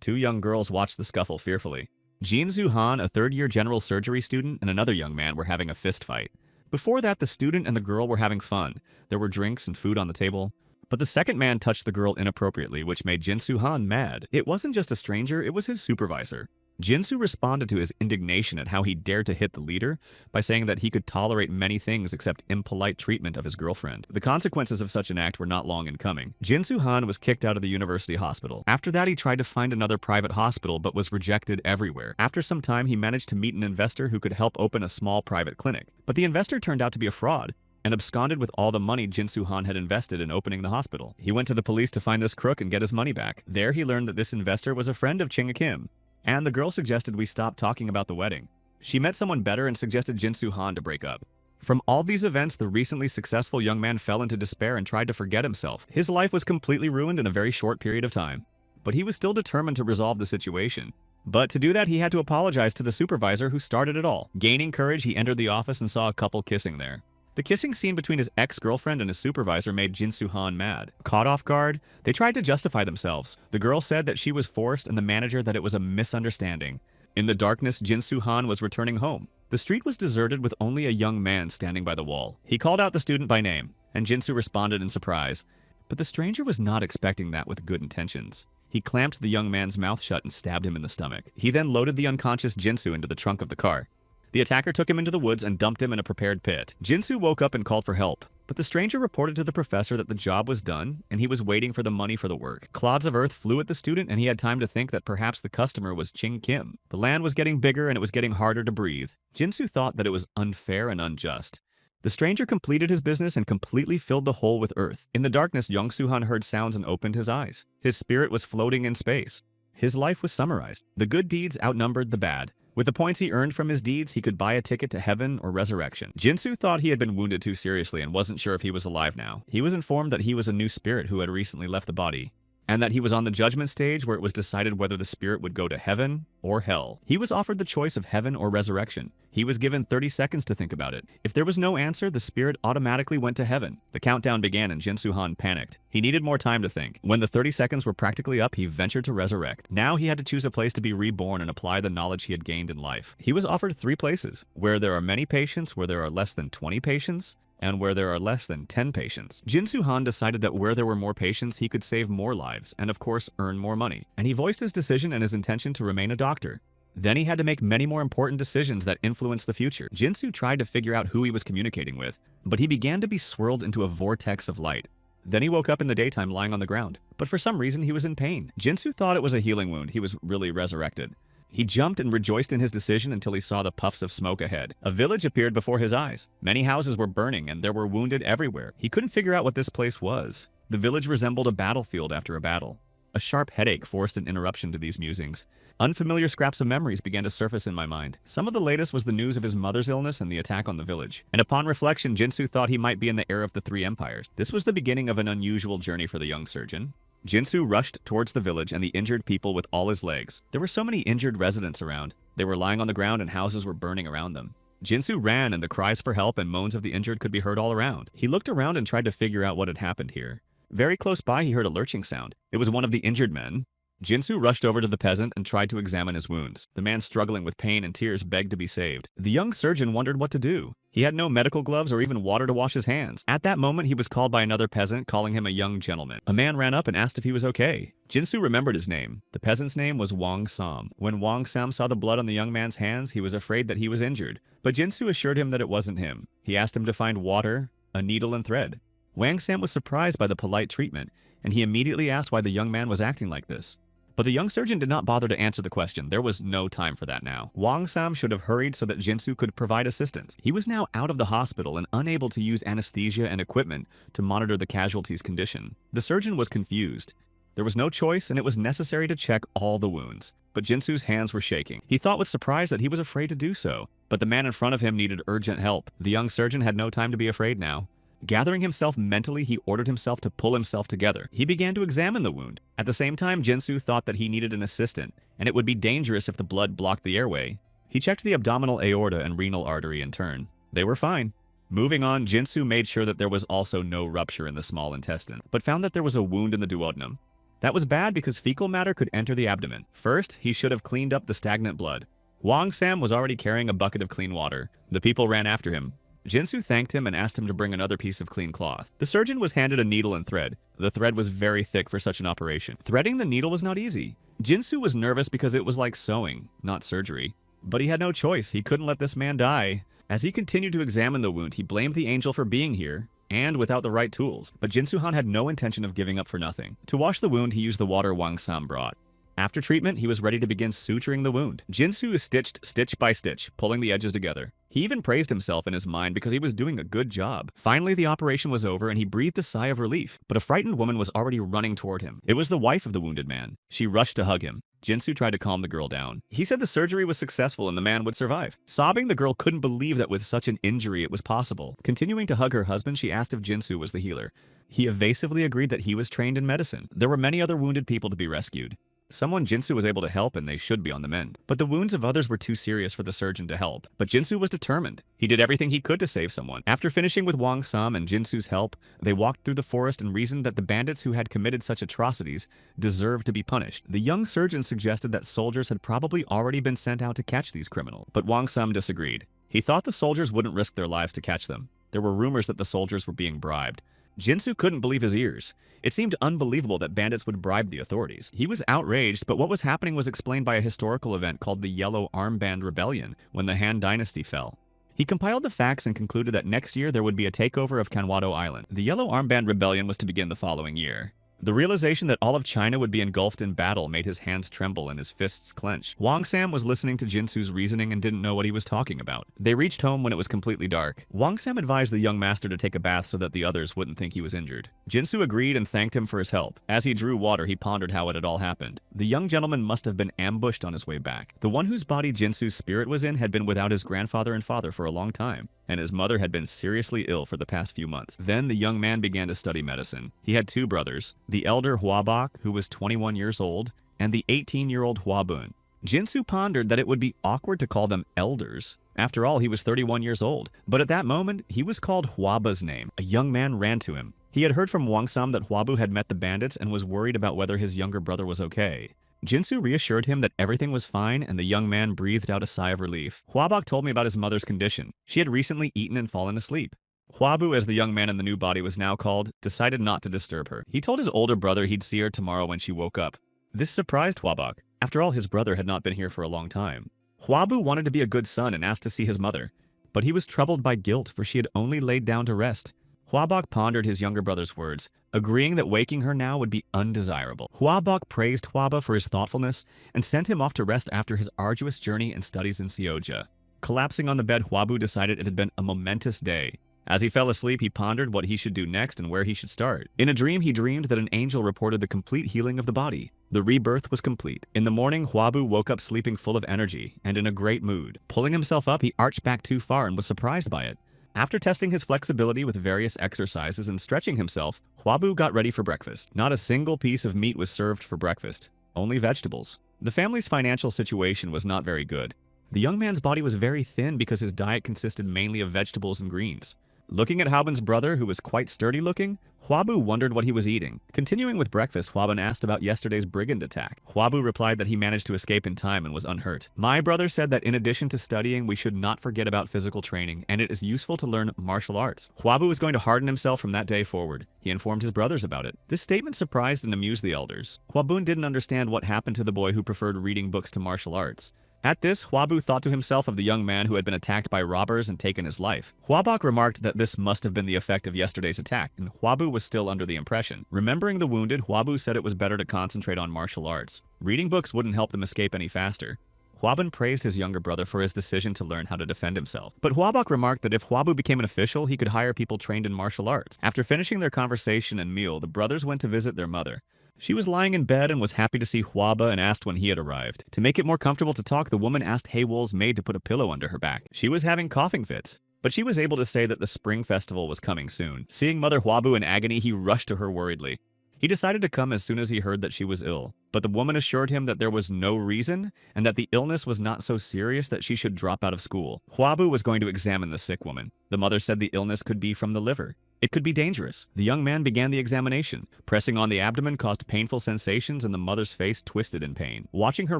two young girls watched the scuffle fearfully. Jin-Soo Han, a third-year general surgery student, and another young man were having a fist fight. Before that, the student and the girl were having fun. There were drinks and food on the table. But the second man touched the girl inappropriately, which made Jin-Soo Han mad. It wasn't just a stranger, it was his supervisor. Jin-Soo responded to his indignation at how he dared to hit the leader by saying that he could tolerate many things except impolite treatment of his girlfriend. The consequences of such an act were not long in coming. Jin-Soo Han was kicked out of the university hospital. After that, he tried to find another private hospital but was rejected everywhere. After some time, he managed to meet an investor who could help open a small private clinic. But the investor turned out to be a fraud and absconded with all the money Jin-Soo Han had invested in opening the hospital. He went to the police to find this crook and get his money back. There, he learned that this investor was a friend of Ching Kim. And the girl suggested we stop talking about the wedding. She met someone better and suggested Jin-Soo Han to break up. From all these events, the recently successful young man fell into despair and tried to forget himself. His life was completely ruined in a very short period of time. But he was still determined to resolve the situation. But to do that, he had to apologize to the supervisor who started it all. Gaining courage, he entered the office and saw a couple kissing there. The kissing scene between his ex-girlfriend and his supervisor made Jin-Soo Han mad. Caught off guard, they tried to justify themselves. The girl said that she was forced and the manager that it was a misunderstanding. In the darkness, Jin-Soo Han was returning home. The street was deserted with only a young man standing by the wall. He called out the student by name, and Jin-Soo responded in surprise. But the stranger was not expecting that with good intentions. He clamped the young man's mouth shut and stabbed him in the stomach. He then loaded the unconscious Jin-Soo into the trunk of the car. The attacker took him into the woods and dumped him in a prepared pit. Jin-Soo woke up and called for help, but the stranger reported to the professor that the job was done and he was waiting for the money for the work. Clods of earth flew at the student and he had time to think that perhaps the customer was Ching Kim. The land was getting bigger and it was getting harder to breathe. Jin-Soo thought that it was unfair and unjust. The stranger completed his business and completely filled the hole with earth. In the darkness, Jin-Soo Han heard sounds and opened his eyes. His spirit was floating in space. His life was summarized. The good deeds outnumbered the bad. With the points he earned from his deeds, he could buy a ticket to heaven or resurrection. Jin-Soo thought he had been wounded too seriously and wasn't sure if he was alive now. He was informed that he was a new spirit who had recently left the body, and that he was on the judgment stage where it was decided whether the spirit would go to heaven or hell. He was offered the choice of heaven or resurrection. He was given 30 seconds to think about it. If there was no answer, the spirit automatically went to heaven. The countdown began and Jin-Soo Han panicked. He needed more time to think. When the 30 seconds were practically up, he ventured to resurrect. Now he had to choose a place to be reborn and apply the knowledge he had gained in life. He was offered 3 places: where there are many patients, where there are less than 20 patients, and where there are less than 10 patients. Jin-Soo Han decided that where there were more patients, he could save more lives and, of course, earn more money. And he voiced his decision and his intention to remain a doctor. Then he had to make many more important decisions that influenced the future. Jin-Soo tried to figure out who he was communicating with, but he began to be swirled into a vortex of light. Then he woke up in the daytime lying on the ground. But for some reason, he was in pain. Jin-Soo thought it was a healing wound. He was really resurrected. He jumped and rejoiced in his decision until he saw the puffs of smoke ahead. A village appeared before his eyes. Many houses were burning and there were wounded everywhere. He couldn't figure out what this place was. The village resembled a battlefield after a battle. A sharp headache forced an interruption to these musings. Unfamiliar scraps of memories began to surface in my mind. Some of the latest was the news of his mother's illness and the attack on the village. And upon reflection, Jin-Soo thought he might be in the era of the 3 empires. This was the beginning of an unusual journey for the young surgeon. Jin-Soo rushed towards the village and the injured people with all his legs. There were so many injured residents around. They were lying on the ground and houses were burning around them. Jin-Soo ran and the cries for help and moans of the injured could be heard all around. He looked around and tried to figure out what had happened here. Very close by, he heard a lurching sound. It was one of the injured men. Jin-Soo rushed over to the peasant and tried to examine his wounds. The man, struggling with pain and tears, begged to be saved. The young surgeon wondered what to do. He had no medical gloves or even water to wash his hands. At that moment, he was called by another peasant, calling him a young gentleman. A man ran up and asked if he was okay. Jin-Soo remembered his name. The peasant's name was Wang Sam. When Wang Sam saw the blood on the young man's hands, he was afraid that he was injured. But Jin-Soo assured him that it wasn't him. He asked him to find water, a needle, and thread. Wang Sam was surprised by the polite treatment, and he immediately asked why the young man was acting like this. But the young surgeon did not bother to answer the question. There was no time for that now. Wang Sam should have hurried so that Jin-Soo could provide assistance. He was now out of the hospital and unable to use anesthesia and equipment to monitor the casualty's condition. The surgeon was confused. There was no choice, and it was necessary to check all the wounds. But Jin-Soo's hands were shaking. He thought with surprise that he was afraid to do so. But the man in front of him needed urgent help. The young surgeon had no time to be afraid now. Gathering himself mentally, he ordered himself to pull himself together. He began to examine the wound. At the same time, Jin-Soo thought that he needed an assistant, and it would be dangerous if the blood blocked the airway. He checked the abdominal aorta and renal artery in turn. They were fine. Moving on, Jin-Soo made sure that there was also no rupture in the small intestine, but found that there was a wound in the duodenum. That was bad because fecal matter could enter the abdomen. First, he should have cleaned up the stagnant blood. Wang Sam was already carrying a bucket of clean water. The people ran after him. Jinsu thanked him and asked him to bring another piece of clean cloth. The surgeon was handed a needle and thread. The thread was very thick for such an operation. Threading the needle was not easy. Jinsu was nervous because it was like sewing, not surgery. But he had no choice. He couldn't let this man die. As he continued to examine the wound, he blamed the angel for being here and without the right tools. But Jinsu Han had no intention of giving up for nothing. To wash the wound, he used the water Wang Sam brought. After treatment, he was ready to begin suturing the wound. Jinsu stitched stitch by stitch, pulling the edges together. He even praised himself in his mind because he was doing a good job. Finally, the operation was over and he breathed a sigh of relief. But a frightened woman was already running toward him. It was the wife of the wounded man. She rushed to hug him. Jinsu tried to calm the girl down. He said the surgery was successful and the man would survive. Sobbing, the girl couldn't believe that with such an injury it was possible. Continuing to hug her husband, she asked if Jinsu was the healer. He evasively agreed that he was trained in medicine. There were many other wounded people to be rescued. Someone Jinsu was able to help and they should be on the mend. But the wounds of others were too serious for the surgeon to help. But Jinsu was determined. He did everything he could to save someone. After finishing with Wang Sam and Jinsu's help, they walked through the forest and reasoned that the bandits who had committed such atrocities deserved to be punished. The young surgeon suggested that soldiers had probably already been sent out to catch these criminals. But Wang Sam disagreed. He thought the soldiers wouldn't risk their lives to catch them. There were rumors that the soldiers were being bribed. Jinsu couldn't believe his ears. It seemed unbelievable that bandits would bribe the authorities. He was outraged, but what was happening was explained by a historical event called the Yellow Armband Rebellion, when the Han Dynasty fell. He compiled the facts and concluded that next year there would be a takeover of Kanwado Island. The Yellow Armband Rebellion was to begin the following year. The realization that all of China would be engulfed in battle made his hands tremble and his fists clench. Wang Sam was listening to Jinsu's reasoning and didn't know what he was talking about. They reached home when it was completely dark. Wang Sam advised the young master to take a bath so that the others wouldn't think he was injured. Jinsu agreed and thanked him for his help. As he drew water, he pondered how it had all happened. The young gentleman must have been ambushed on his way back. The one whose body Jinsu's spirit was in had been without his grandfather and father for a long time, and his mother had been seriously ill for the past few months. Then the young man began to study medicine. He had two brothers, the elder Huabok, who was 21 years old, and the 18-year-old Huabun. Jinsu pondered that it would be awkward to call them elders. After all, he was 31 years old. But at that moment, he was called Huaba's name. A young man ran to him. He had heard from Wang Sam that Huabu had met the bandits and was worried about whether his younger brother was okay. Jinsu reassured him that everything was fine, and the young man breathed out a sigh of relief. Huabok told me about his mother's condition. She had recently eaten and fallen asleep. Huabu, as the young man in the new body was now called, decided not to disturb her. He told his older brother he'd see her tomorrow when she woke up. This surprised Huabok. After all, his brother had not been here for a long time. Huabu wanted to be a good son and asked to see his mother. But he was troubled by guilt, for she had only laid down to rest. Huabok pondered his younger brother's words, agreeing that waking her now would be undesirable. Huabok praised Huaba for his thoughtfulness and sent him off to rest after his arduous journey and studies in Sioja. Collapsing on the bed, Huabu decided it had been a momentous day. As he fell asleep, he pondered what he should do next and where he should start. In a dream, he dreamed that an angel reported the complete healing of the body. The rebirth was complete. In the morning, Huabu woke up sleeping full of energy and in a great mood. Pulling himself up, he arched back too far and was surprised by it. After testing his flexibility with various exercises and stretching himself, Huabu got ready for breakfast. Not a single piece of meat was served for breakfast, only vegetables. The family's financial situation was not very good. The young man's body was very thin because his diet consisted mainly of vegetables and greens. Looking at Huaban's brother, who was quite sturdy looking, Huabu wondered what he was eating. Continuing with breakfast, Huaban asked about yesterday's brigand attack. Huabu replied that he managed to escape in time and was unhurt. My brother said that in addition to studying, we should not forget about physical training, and it is useful to learn martial arts. Huabu was going to harden himself from that day forward. He informed his brothers about it. This statement surprised and amused the elders. Huabun didn't understand what happened to the boy who preferred reading books to martial arts. At this, Huabu thought to himself of the young man who had been attacked by robbers and taken his life. Huabok remarked that this must have been the effect of yesterday's attack, and Huabu was still under the impression. Remembering the wounded, Huabu said it was better to concentrate on martial arts. Reading books wouldn't help them escape any faster. Huaban praised his younger brother for his decision to learn how to defend himself. But Huabok remarked that if Huabu became an official, he could hire people trained in martial arts. After finishing their conversation and meal, the brothers went to visit their mother. She was lying in bed and was happy to see Huaba and asked when he had arrived. To make it more comfortable to talk, the woman asked Haywol's maid to put a pillow under her back. She was having coughing fits, but she was able to say that the spring festival was coming soon. Seeing Mother Huabu in agony, he rushed to her worriedly. He decided to come as soon as he heard that she was ill, but the woman assured him that there was no reason and that the illness was not so serious that she should drop out of school. Huabu was going to examine the sick woman. The mother said the illness could be from the liver. It could be dangerous. The young man began the examination. Pressing on the abdomen caused painful sensations and the mother's face twisted in pain. Watching her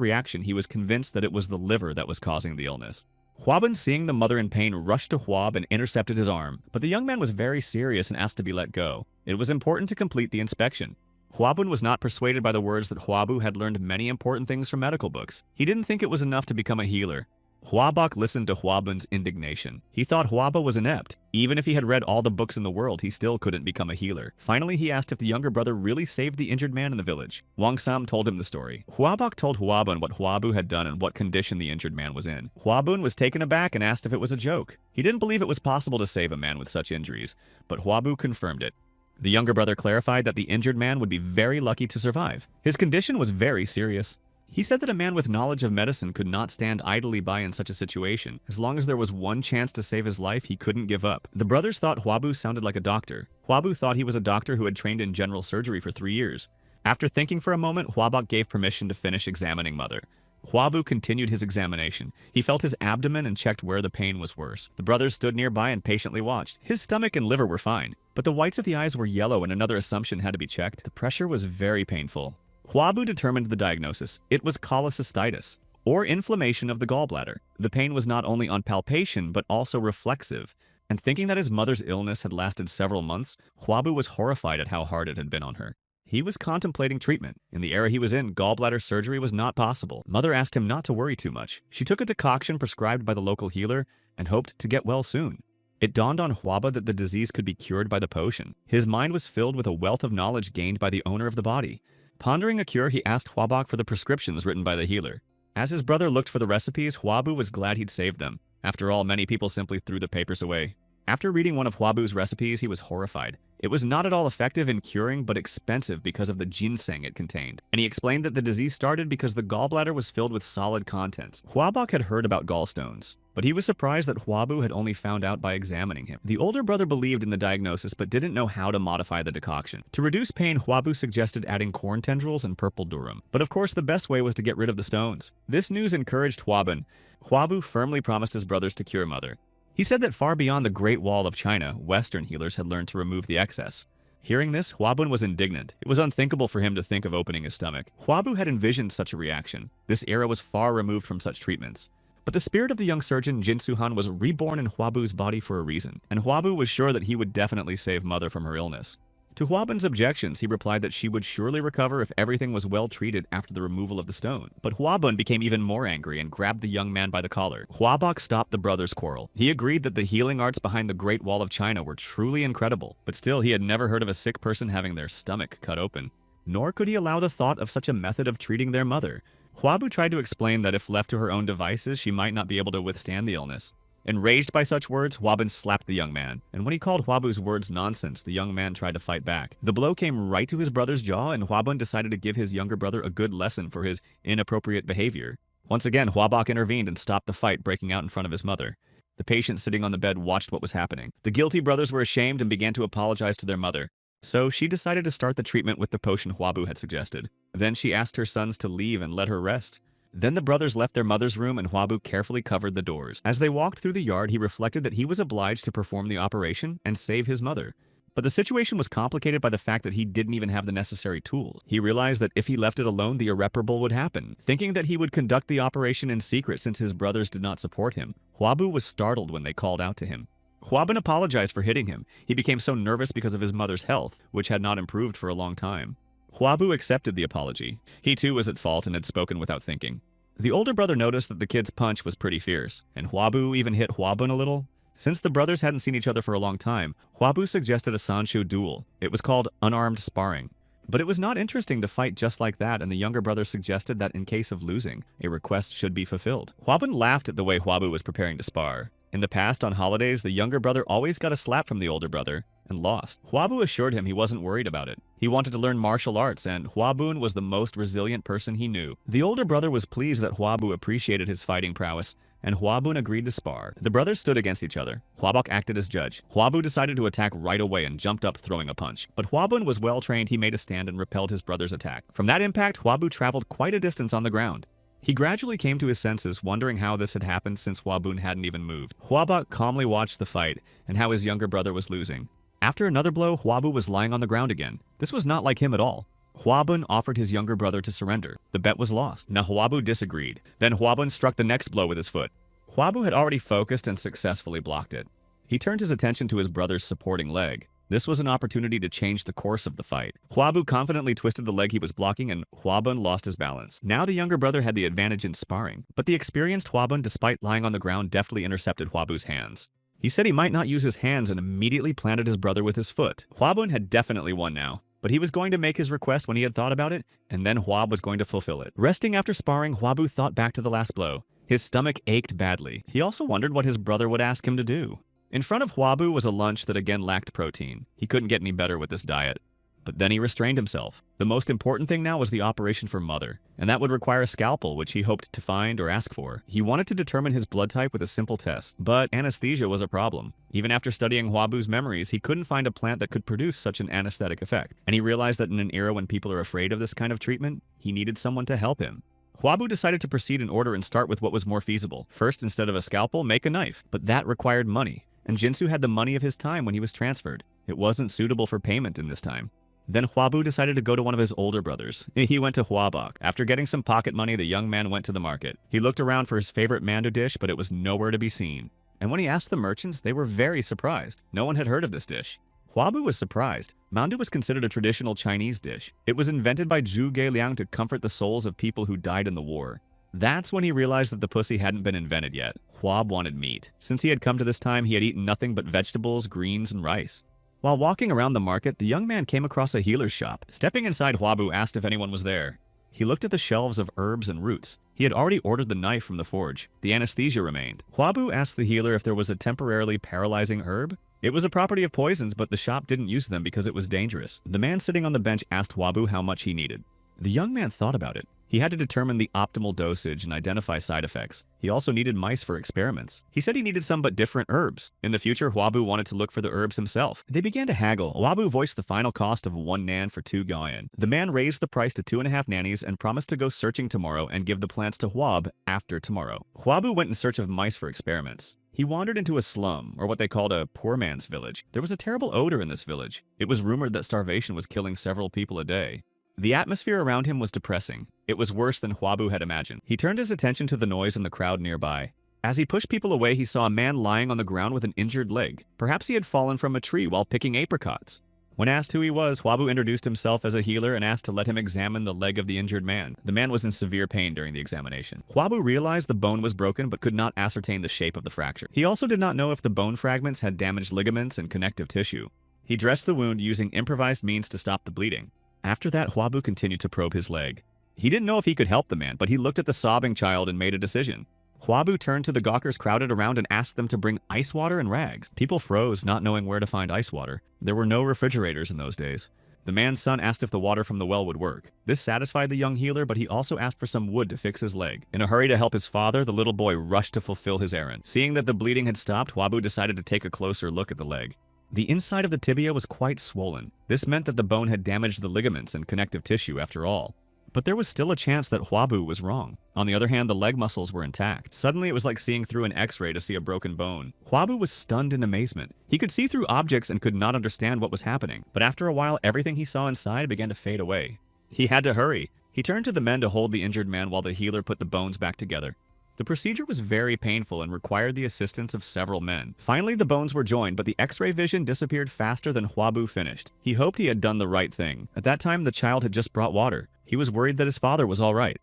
reaction, he was convinced that it was the liver that was causing the illness. Hwabun, seeing the mother in pain, rushed to Hwab and intercepted his arm, but the young man was very serious and asked to be let go. It was important to complete the inspection. Hwabun was not persuaded by the words that Hwabu had learned many important things from medical books. He didn't think it was enough to become a healer. Hwabak listened to Hwabun's indignation. He thought Hwaba was inept. Even if he had read all the books in the world, he still couldn't become a healer. Finally, he asked if the younger brother really saved the injured man in the village. Wangsam told him the story. Hwabak told Hwabun what Hwabu had done and what condition the injured man was in. Hwabun was taken aback and asked if it was a joke. He didn't believe it was possible to save a man with such injuries, but Hwabu confirmed it. The younger brother clarified that the injured man would be very lucky to survive. His condition was very serious. He said that a man with knowledge of medicine could not stand idly by in such a situation. As long as there was one chance to save his life, he couldn't give up. The brothers thought Hwabu sounded like a doctor. Hwabu thought he was a doctor who had trained in general surgery for 3 years. After thinking for a moment, Hwabak gave permission to finish examining mother. Hwabu continued his examination. He felt his abdomen and checked where the pain was worse. The brothers stood nearby and patiently watched. His stomach and liver were fine, but the whites of the eyes were yellow and another assumption had to be checked. The pressure was very painful. Hwabu determined the diagnosis. It was cholecystitis, or inflammation of the gallbladder. The pain was not only on palpation, but also reflexive. And thinking that his mother's illness had lasted several months, Hwabu was horrified at how hard it had been on her. He was contemplating treatment. In the era he was in, gallbladder surgery was not possible. Mother asked him not to worry too much. She took a decoction prescribed by the local healer and hoped to get well soon. It dawned on Hwaba that the disease could be cured by the potion. His mind was filled with a wealth of knowledge gained by the owner of the body. Pondering a cure, he asked Hwabak for the prescriptions written by the healer. As his brother looked for the recipes, Hwabu was glad he'd saved them. After all, many people simply threw the papers away. After reading one of Hwabu's recipes, he was horrified. It was not at all effective in curing, but expensive because of the ginseng it contained. And he explained that the disease started because the gallbladder was filled with solid contents. Hwabak had heard about gallstones, but he was surprised that Hwabu had only found out by examining him. The older brother believed in the diagnosis, but didn't know how to modify the decoction. To reduce pain, Hwabu suggested adding corn tendrils and purple durum. But of course, the best way was to get rid of the stones. This news encouraged Hwabun. Hwabu firmly promised his brothers to cure mother. He said that far beyond the Great Wall of China, Western healers had learned to remove the excess. Hearing this, Hwabun was indignant. It was unthinkable for him to think of opening his stomach. Hwabu had envisioned such a reaction. This era was far removed from such treatments. But the spirit of the young surgeon, Jin Suhan, was reborn in Hwabu's body for a reason, and Hwabu was sure that he would definitely save mother from her illness. To Hwabun's objections, he replied that she would surely recover if everything was well treated after the removal of the stone. But Hwabun became even more angry and grabbed the young man by the collar. Hwabak stopped the brothers' quarrel. He agreed that the healing arts behind the Great Wall of China were truly incredible, but still he had never heard of a sick person having their stomach cut open. Nor could he allow the thought of such a method of treating their mother. Hwabu tried to explain that if left to her own devices, she might not be able to withstand the illness. Enraged by such words, Hwabun slapped the young man, and when he called Hwabu's words nonsense, the young man tried to fight back. The blow came right to his brother's jaw, and Hwabun decided to give his younger brother a good lesson for his inappropriate behavior. Once again, Hwabak intervened and stopped the fight breaking out in front of his mother. The patient sitting on the bed watched what was happening. The guilty brothers were ashamed and began to apologize to their mother. So she decided to start the treatment with the potion Hwabu had suggested. Then she asked her sons to leave and let her rest. Then the brothers left their mother's room and Hwabu carefully covered the doors. As they walked through the yard, he reflected that he was obliged to perform the operation and save his mother. But the situation was complicated by the fact that he didn't even have the necessary tools. He realized that if he left it alone, the irreparable would happen. Thinking that he would conduct the operation in secret since his brothers did not support him, Hwabu was startled when they called out to him. Hwabun apologized for hitting him. He became so nervous because of his mother's health, which had not improved for a long time. Hwabu accepted the apology. He too was at fault and had spoken without thinking. The older brother noticed that the kid's punch was pretty fierce, and Hwabu even hit Hwabun a little. Since the brothers hadn't seen each other for a long time, Hwabu suggested a Sanshu duel. It was called unarmed sparring. But it was not interesting to fight just like that, and the younger brother suggested that in case of losing, a request should be fulfilled. Hwabun laughed at the way Hwabu was preparing to spar. In the past, on holidays, the younger brother always got a slap from the older brother and lost. Hwabu assured him he wasn't worried about it. He wanted to learn martial arts, and Hwabun was the most resilient person he knew. The older brother was pleased that Hwabu appreciated his fighting prowess, and Hwabun agreed to spar. The brothers stood against each other. Hwabak acted as judge. Hwabu decided to attack right away and jumped up throwing a punch. But Hwabun was well trained. He made a stand and repelled his brother's attack. From that impact, Hwabu traveled quite a distance on the ground. He gradually came to his senses, wondering how this had happened since Hwabun hadn't even moved. Hwabak calmly watched the fight and how his younger brother was losing. After another blow, Huabu was lying on the ground again. This was not like him at all. Huabun offered his younger brother to surrender. The bet was lost. Now Huabu disagreed. Then Huabun struck the next blow with his foot. Huabu had already focused and successfully blocked it. He turned his attention to his brother's supporting leg. This was an opportunity to change the course of the fight. Huabu confidently twisted the leg he was blocking and Huabun lost his balance. Now the younger brother had the advantage in sparring, but the experienced Huabun, despite lying on the ground, deftly intercepted Huabu's hands. He said he might not use his hands and immediately planted his brother with his foot. Huabun had definitely won now, but he was going to make his request when he had thought about it, and then Huab was going to fulfill it. Resting after sparring, Huabu thought back to the last blow. His stomach ached badly. He also wondered what his brother would ask him to do. In front of Huabu was a lunch that again lacked protein. He couldn't get any better with this diet. But then he restrained himself. The most important thing now was the operation for Mother, and that would require a scalpel, which he hoped to find or ask for. He wanted to determine his blood type with a simple test, but anesthesia was a problem. Even after studying Huabu's memories, he couldn't find a plant that could produce such an anesthetic effect, and he realized that in an era when people are afraid of this kind of treatment, he needed someone to help him. Huabu decided to proceed in order and start with what was more feasible. First, instead of a scalpel, make a knife, but that required money. And Jinsu had the money of his time when he was transferred. It wasn't suitable for payment in this time. Then Huabu decided to go to one of his older brothers. He went to Huabok. After getting some pocket money, the young man went to the market. He looked around for his favorite mandu dish, but it was nowhere to be seen. And when he asked the merchants, they were very surprised. No one had heard of this dish. Huabu was surprised. Mandu was considered a traditional Chinese dish. It was invented by Zhu Geiliang to comfort the souls of people who died in the war. That's when he realized that the pussy hadn't been invented yet. Huab wanted meat. Since he had come to this time, he had eaten nothing but vegetables, greens, and rice. While walking around the market, the young man came across a healer's shop. Stepping inside, Huabu asked if anyone was there. He looked at the shelves of herbs and roots. He had already ordered the knife from the forge. The anesthesia remained. Huabu asked the healer if there was a temporarily paralyzing herb. It was a property of poisons, but the shop didn't use them because it was dangerous. The man sitting on the bench asked Huabu how much he needed. The young man thought about it. He had to determine the optimal dosage and identify side effects. He also needed mice for experiments. He said he needed some but different herbs. In the future, Huabu wanted to look for the herbs himself. They began to haggle. Huabu voiced the final cost of 1 nan for 2 Gaian. The man raised the price to 2.5 nannies and promised to go searching tomorrow and give the plants to Huab after tomorrow. Huabu went in search of mice for experiments. He wandered into a slum, or what they called a poor man's village. There was a terrible odor in this village. It was rumored that starvation was killing several people a day. The atmosphere around him was depressing. It was worse than Huabu had imagined. He turned his attention to the noise in the crowd nearby. As he pushed people away, he saw a man lying on the ground with an injured leg. Perhaps he had fallen from a tree while picking apricots. When asked who he was, Huabu introduced himself as a healer and asked to let him examine the leg of the injured man. The man was in severe pain during the examination. Huabu realized the bone was broken but could not ascertain the shape of the fracture. He also did not know if the bone fragments had damaged ligaments and connective tissue. He dressed the wound using improvised means to stop the bleeding. After that, Huabu continued to probe his leg. He didn't know if he could help the man, but he looked at the sobbing child and made a decision. Huabu turned to the gawkers crowded around and asked them to bring ice water and rags. People froze, not knowing where to find ice water. There were no refrigerators in those days. The man's son asked if the water from the well would work. This satisfied the young healer, but he also asked for some wood to fix his leg. In a hurry to help his father, the little boy rushed to fulfill his errand. Seeing that the bleeding had stopped, Huabu decided to take a closer look at the leg. The inside of the tibia was quite swollen. This meant that the bone had damaged the ligaments and connective tissue after all. But there was still a chance that Huabu was wrong. On the other hand, the leg muscles were intact. Suddenly, it was like seeing through an X-ray to see a broken bone. Huabu was stunned in amazement. He could see through objects and could not understand what was happening. But after a while, everything he saw inside began to fade away. He had to hurry. He turned to the men to hold the injured man while the healer put the bones back together. The procedure was very painful and required the assistance of several men. Finally, the bones were joined, but the X-ray vision disappeared faster than Huabu finished. He hoped he had done the right thing. At that time, the child had just brought water. He was worried that his father was all right.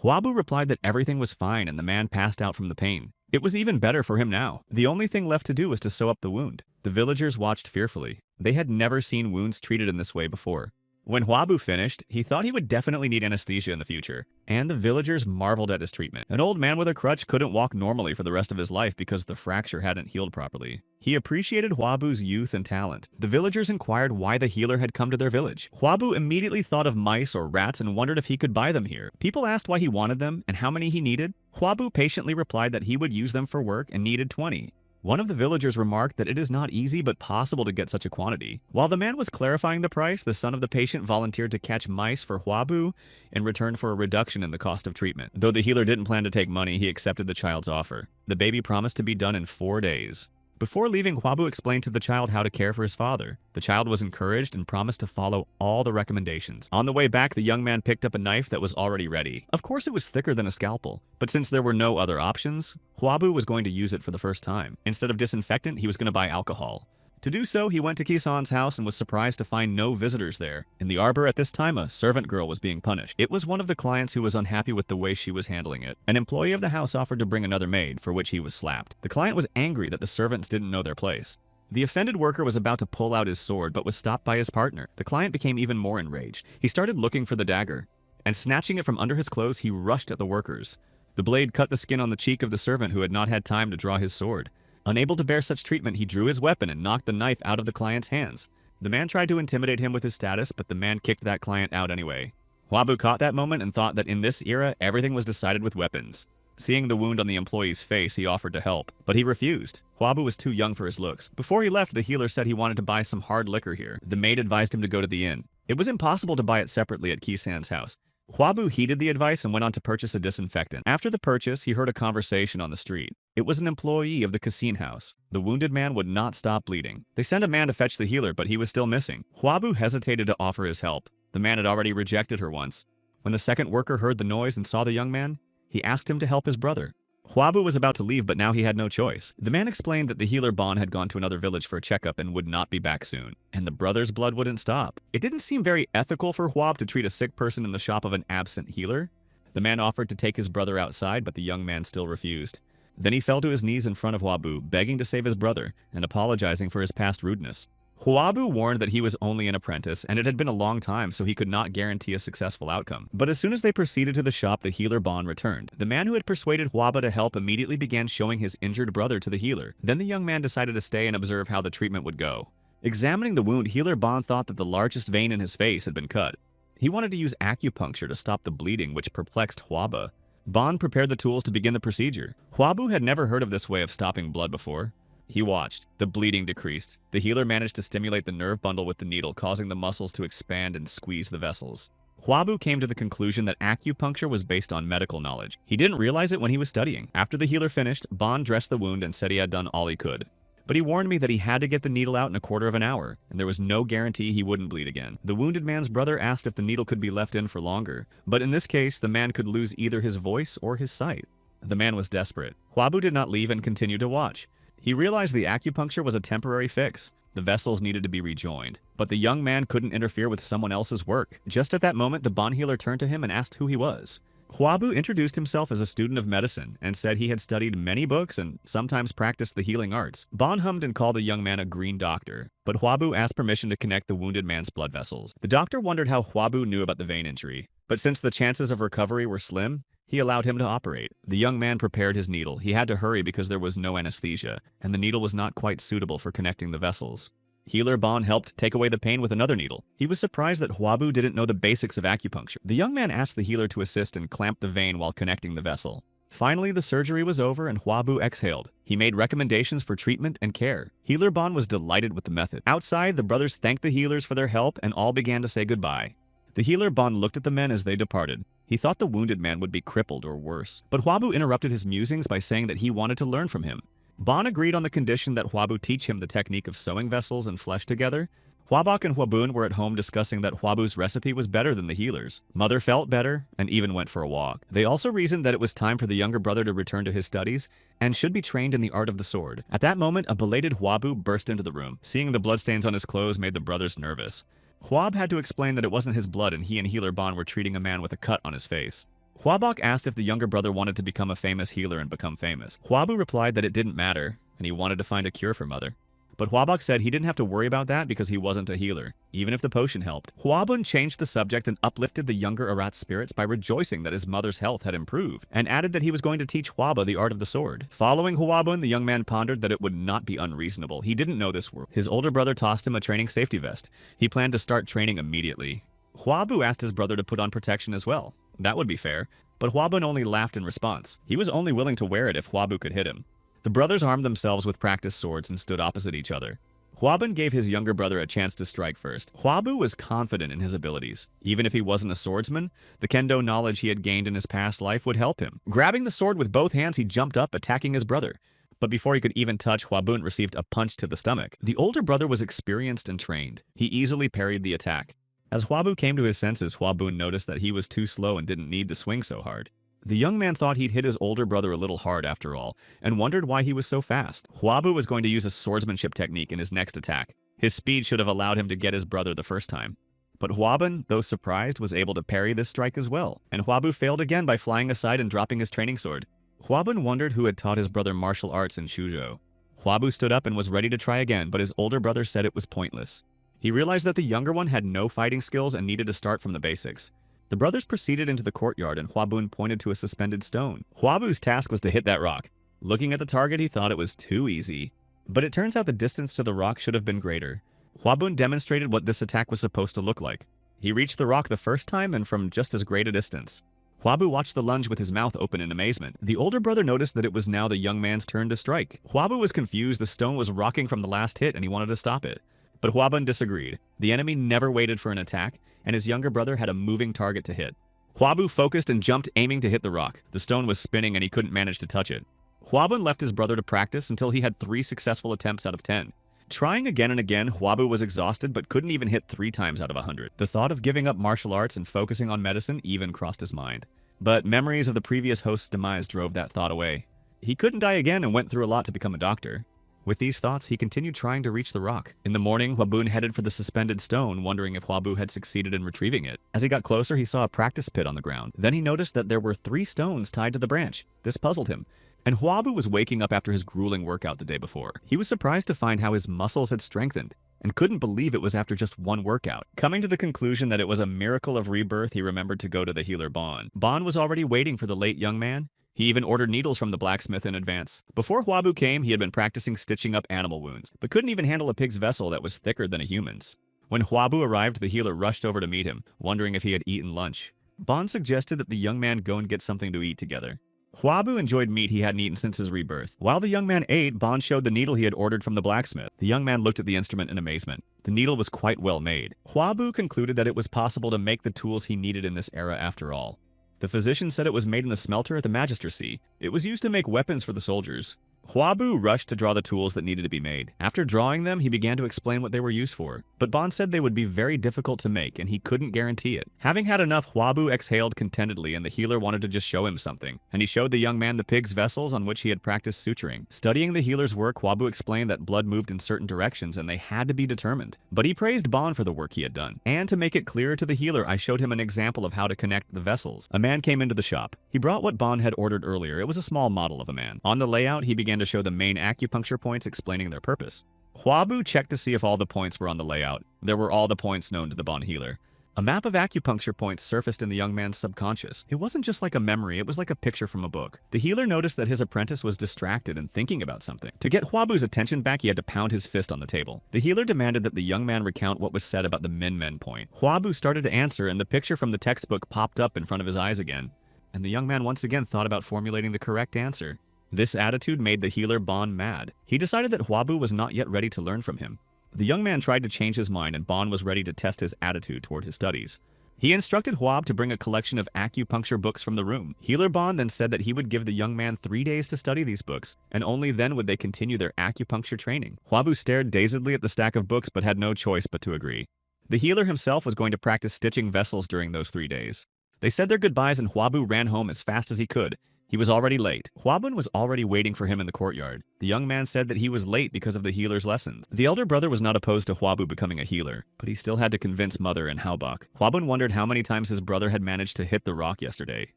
Huabu replied that everything was fine and the man passed out from the pain. It was even better for him now. The only thing left to do was to sew up the wound. The villagers watched fearfully. They had never seen wounds treated in this way before. When Huabu finished, he thought he would definitely need anesthesia in the future, and the villagers marveled at his treatment. An old man with a crutch couldn't walk normally for the rest of his life because the fracture hadn't healed properly. He appreciated Huabu's youth and talent. The villagers inquired why the healer had come to their village. Huabu immediately thought of mice or rats and wondered if he could buy them here. People asked why he wanted them and how many he needed. Huabu patiently replied that he would use them for work and needed 20. One of the villagers remarked that it is not easy but possible to get such a quantity. While the man was clarifying the price, the son of the patient volunteered to catch mice for Huabu in return for a reduction in the cost of treatment. Though the healer didn't plan to take money, he accepted the child's offer. The baby promised to be done in 4 days. Before leaving, Huabu explained to the child how to care for his father. The child was encouraged and promised to follow all the recommendations. On the way back, the young man picked up a knife that was already ready. Of course, it was thicker than a scalpel, but since there were no other options, Huabu was going to use it for the first time. Instead of disinfectant, he was going to buy alcohol. To do so, he went to Kisan's house and was surprised to find no visitors there. In the arbor at this time, a servant girl was being punished. It was one of the clients who was unhappy with the way she was handling it. An employee of the house offered to bring another maid, for which he was slapped. The client was angry that the servants didn't know their place. The offended worker was about to pull out his sword, but was stopped by his partner. The client became even more enraged. He started looking for the dagger, and snatching it from under his clothes, he rushed at the workers. The blade cut the skin on the cheek of the servant who had not had time to draw his sword. Unable to bear such treatment, he drew his weapon and knocked the knife out of the client's hands. The man tried to intimidate him with his status, but the man kicked that client out anyway. Huabu caught that moment and thought that in this era, everything was decided with weapons. Seeing the wound on the employee's face, he offered to help, but he refused. Huabu was too young for his looks. Before he left, the healer said he wanted to buy some hard liquor here. The maid advised him to go to the inn. It was impossible to buy it separately at Kisan's house. Huabu heeded the advice and went on to purchase a disinfectant. After the purchase, he heard a conversation on the street. It was an employee of the casino house. The wounded man would not stop bleeding. They sent a man to fetch the healer, but he was still missing. Huabu hesitated to offer his help. The man had already rejected her once. When the second worker heard the noise and saw the young man, he asked him to help his brother. Huabu was about to leave, but now he had no choice. The man explained that the healer Bon had gone to another village for a checkup and would not be back soon, and the brother's blood wouldn't stop. It didn't seem very ethical for Huab to treat a sick person in the shop of an absent healer. The man offered to take his brother outside, but the young man still refused. Then he fell to his knees in front of Huabu, begging to save his brother and apologizing for his past rudeness. Huabu warned that he was only an apprentice, and it had been a long time, so he could not guarantee a successful outcome. But as soon as they proceeded to the shop, the healer Bon returned. The man who had persuaded Huaba to help immediately began showing his injured brother to the healer. Then the young man decided to stay and observe how the treatment would go. Examining the wound, healer Bon thought that the largest vein in his face had been cut. He wanted to use acupuncture to stop the bleeding, which perplexed Huaba. Bon prepared the tools to begin the procedure. Huabu had never heard of this way of stopping blood before. He watched. The bleeding decreased. The healer managed to stimulate the nerve bundle with the needle, causing the muscles to expand and squeeze the vessels. Huabu came to the conclusion that acupuncture was based on medical knowledge. He didn't realize it when he was studying. After the healer finished, Bon dressed the wound and said he had done all he could. But he warned me that he had to get the needle out in a quarter of an hour, and there was no guarantee he wouldn't bleed again. The wounded man's brother asked if the needle could be left in for longer, but in this case, the man could lose either his voice or his sight. The man was desperate. Huabu did not leave and continued to watch. He realized the acupuncture was a temporary fix. The vessels needed to be rejoined, but the young man couldn't interfere with someone else's work. Just at that moment, the Bon healer turned to him and asked who he was. Huabu introduced himself as a student of medicine and said he had studied many books and sometimes practiced the healing arts. Bon hummed and called the young man a green doctor, but Huabu asked permission to connect the wounded man's blood vessels. The doctor wondered how Huabu knew about the vein injury, but since the chances of recovery were slim, he allowed him to operate. The young man prepared his needle. He had to hurry because there was no anesthesia, and the needle was not quite suitable for connecting the vessels. Healer Bon helped take away the pain with another needle. He was surprised that Huabu didn't know the basics of acupuncture. The young man asked the healer to assist and clamp the vein while connecting the vessel. Finally, the surgery was over and Huabu exhaled. He made recommendations for treatment and care. Healer Bon was delighted with the method. Outside, the brothers thanked the healers for their help and all began to say goodbye. The healer Bon looked at the men as they departed. He thought the wounded man would be crippled or worse. But Huabu interrupted his musings by saying that he wanted to learn from him. Bon agreed on the condition that Huabu teach him the technique of sewing vessels and flesh together. Huabok and Huabun were at home discussing that Huabu's recipe was better than the healer's. Mother felt better and even went for a walk. They also reasoned that it was time for the younger brother to return to his studies and should be trained in the art of the sword. At that moment, a belated Huabu burst into the room. Seeing the bloodstains on his clothes made the brothers nervous. Huab had to explain that it wasn't his blood and he and Healer Bon were treating a man with a cut on his face. Huabok asked if the younger brother wanted to become a famous healer and become famous. Huabu replied that it didn't matter and he wanted to find a cure for Mother. But Huabok said he didn't have to worry about that because he wasn't a healer, even if the potion helped. Huabun changed the subject and uplifted the younger Arat's spirits by rejoicing that his mother's health had improved, and added that he was going to teach Huaba the art of the sword. Following Huabun, the young man pondered that it would not be unreasonable. He didn't know this world. His older brother tossed him a training safety vest. He planned to start training immediately. Huabu asked his brother to put on protection as well. That would be fair, but Huabun only laughed in response. He was only willing to wear it if Huabu could hit him. The brothers armed themselves with practice swords and stood opposite each other. Huabun gave his younger brother a chance to strike first. Huabu was confident in his abilities. Even if he wasn't a swordsman, the kendo knowledge he had gained in his past life would help him. Grabbing the sword with both hands, he jumped up, attacking his brother. But before he could even touch, Hwabun received a punch to the stomach. The older brother was experienced and trained. He easily parried the attack. As Hwabu came to his senses, Hwabun noticed that he was too slow and didn't need to swing so hard. The young man thought he'd hit his older brother a little hard after all, and wondered why he was so fast. Hwabu was going to use a swordsmanship technique in his next attack. His speed should have allowed him to get his brother the first time. But Hwabun, though surprised, was able to parry this strike as well, and Hwabu failed again by flying aside and dropping his training sword. Hwabun wondered who had taught his brother martial arts in Shuzhou. Hwabu stood up and was ready to try again, but his older brother said it was pointless. He realized that the younger one had no fighting skills and needed to start from the basics. The brothers proceeded into the courtyard and Hwabun pointed to a suspended stone. Hwabu's task was to hit that rock. Looking at the target, he thought it was too easy. But it turns out the distance to the rock should have been greater. Hwabun demonstrated what this attack was supposed to look like. He reached the rock the first time and from just as great a distance. Hwabu watched the lunge with his mouth open in amazement. The older brother noticed that it was now the young man's turn to strike. Hwabu was confused. The stone was rocking from the last hit and he wanted to stop it. But Hwabun disagreed. The enemy never waited for an attack, and his younger brother had a moving target to hit. Hwabu focused and jumped, aiming to hit the rock. The stone was spinning and he couldn't manage to touch it. Hwabun left his brother to practice until he had 3 successful attempts out of 10. Trying again and again, Hwabu was exhausted but couldn't even hit 3 times out of 100. The thought of giving up martial arts and focusing on medicine even crossed his mind. But memories of the previous host's demise drove that thought away. He couldn't die again and went through a lot to become a doctor. With these thoughts, he continued trying to reach the rock. In the morning, Hwabun headed for the suspended stone, wondering if Hwabu had succeeded in retrieving it. As he got closer, he saw a practice pit on the ground. Then he noticed that there were 3 stones tied to the branch. This puzzled him. And Hwabu was waking up after his grueling workout the day before. He was surprised to find how his muscles had strengthened, and couldn't believe it was after just 1 workout. Coming to the conclusion that it was a miracle of rebirth, he remembered to go to the healer Bon. Bon was already waiting for the late young man. He even ordered needles from the blacksmith in advance. Before Hwabu came, he had been practicing stitching up animal wounds, but couldn't even handle a pig's vessel that was thicker than a human's. When Hwabu arrived, the healer rushed over to meet him, wondering if he had eaten lunch. Bon suggested that the young man go and get something to eat together. Hwabu enjoyed meat he hadn't eaten since his rebirth. While the young man ate, Bon showed the needle he had ordered from the blacksmith. The young man looked at the instrument in amazement. The needle was quite well made. Hwabu concluded that it was possible to make the tools he needed in this era after all. The physician said it was made in the smelter at the magistracy. It was used to make weapons for the soldiers. Hwabu rushed to draw the tools that needed to be made. After drawing them, he began to explain what they were used for. But Bon said they would be very difficult to make, and he couldn't guarantee it. Having had enough, Hwabu exhaled contentedly, and the healer wanted to just show him something. And he showed the young man the pig's vessels on which he had practiced suturing. Studying the healer's work, Hwabu explained that blood moved in certain directions, and they had to be determined. But he praised Bon for the work he had done. And to make it clearer to the healer, I showed him an example of how to connect the vessels. A man came into the shop. He brought what Bon had ordered earlier. It was a small model of a man. On the layout, he began to show the main acupuncture points, explaining their purpose. Hwabu checked to see if all the points were on the layout. There were all the points known to the Bon healer. A map of acupuncture points surfaced in the young man's subconscious. It wasn't just like a memory, it was like a picture from a book. The healer noticed that his apprentice was distracted and thinking about something. To get Hwabu's attention back, he had to pound his fist on the table. The healer demanded that the young man recount what was said about the Min point. Hwabu started to answer, and the picture from the textbook popped up in front of his eyes again. And the young man once again thought about formulating the correct answer. This attitude made the healer Bon mad. He decided that Hwabu was not yet ready to learn from him. The young man tried to change his mind, and Bon was ready to test his attitude toward his studies. He instructed Hwab to bring a collection of acupuncture books from the room. Healer Bon then said that he would give the young man 3 days to study these books, and only then would they continue their acupuncture training. Hwabu stared dazedly at the stack of books but had no choice but to agree. The healer himself was going to practice stitching vessels during those 3 days. They said their goodbyes and Hwabu ran home as fast as he could. He was already late. Hwabun was already waiting for him in the courtyard. The young man said that he was late because of the healer's lessons. The elder brother was not opposed to Hwabu becoming a healer, but he still had to convince Mother and Haobak. Hwabun wondered how many times his brother had managed to hit the rock yesterday.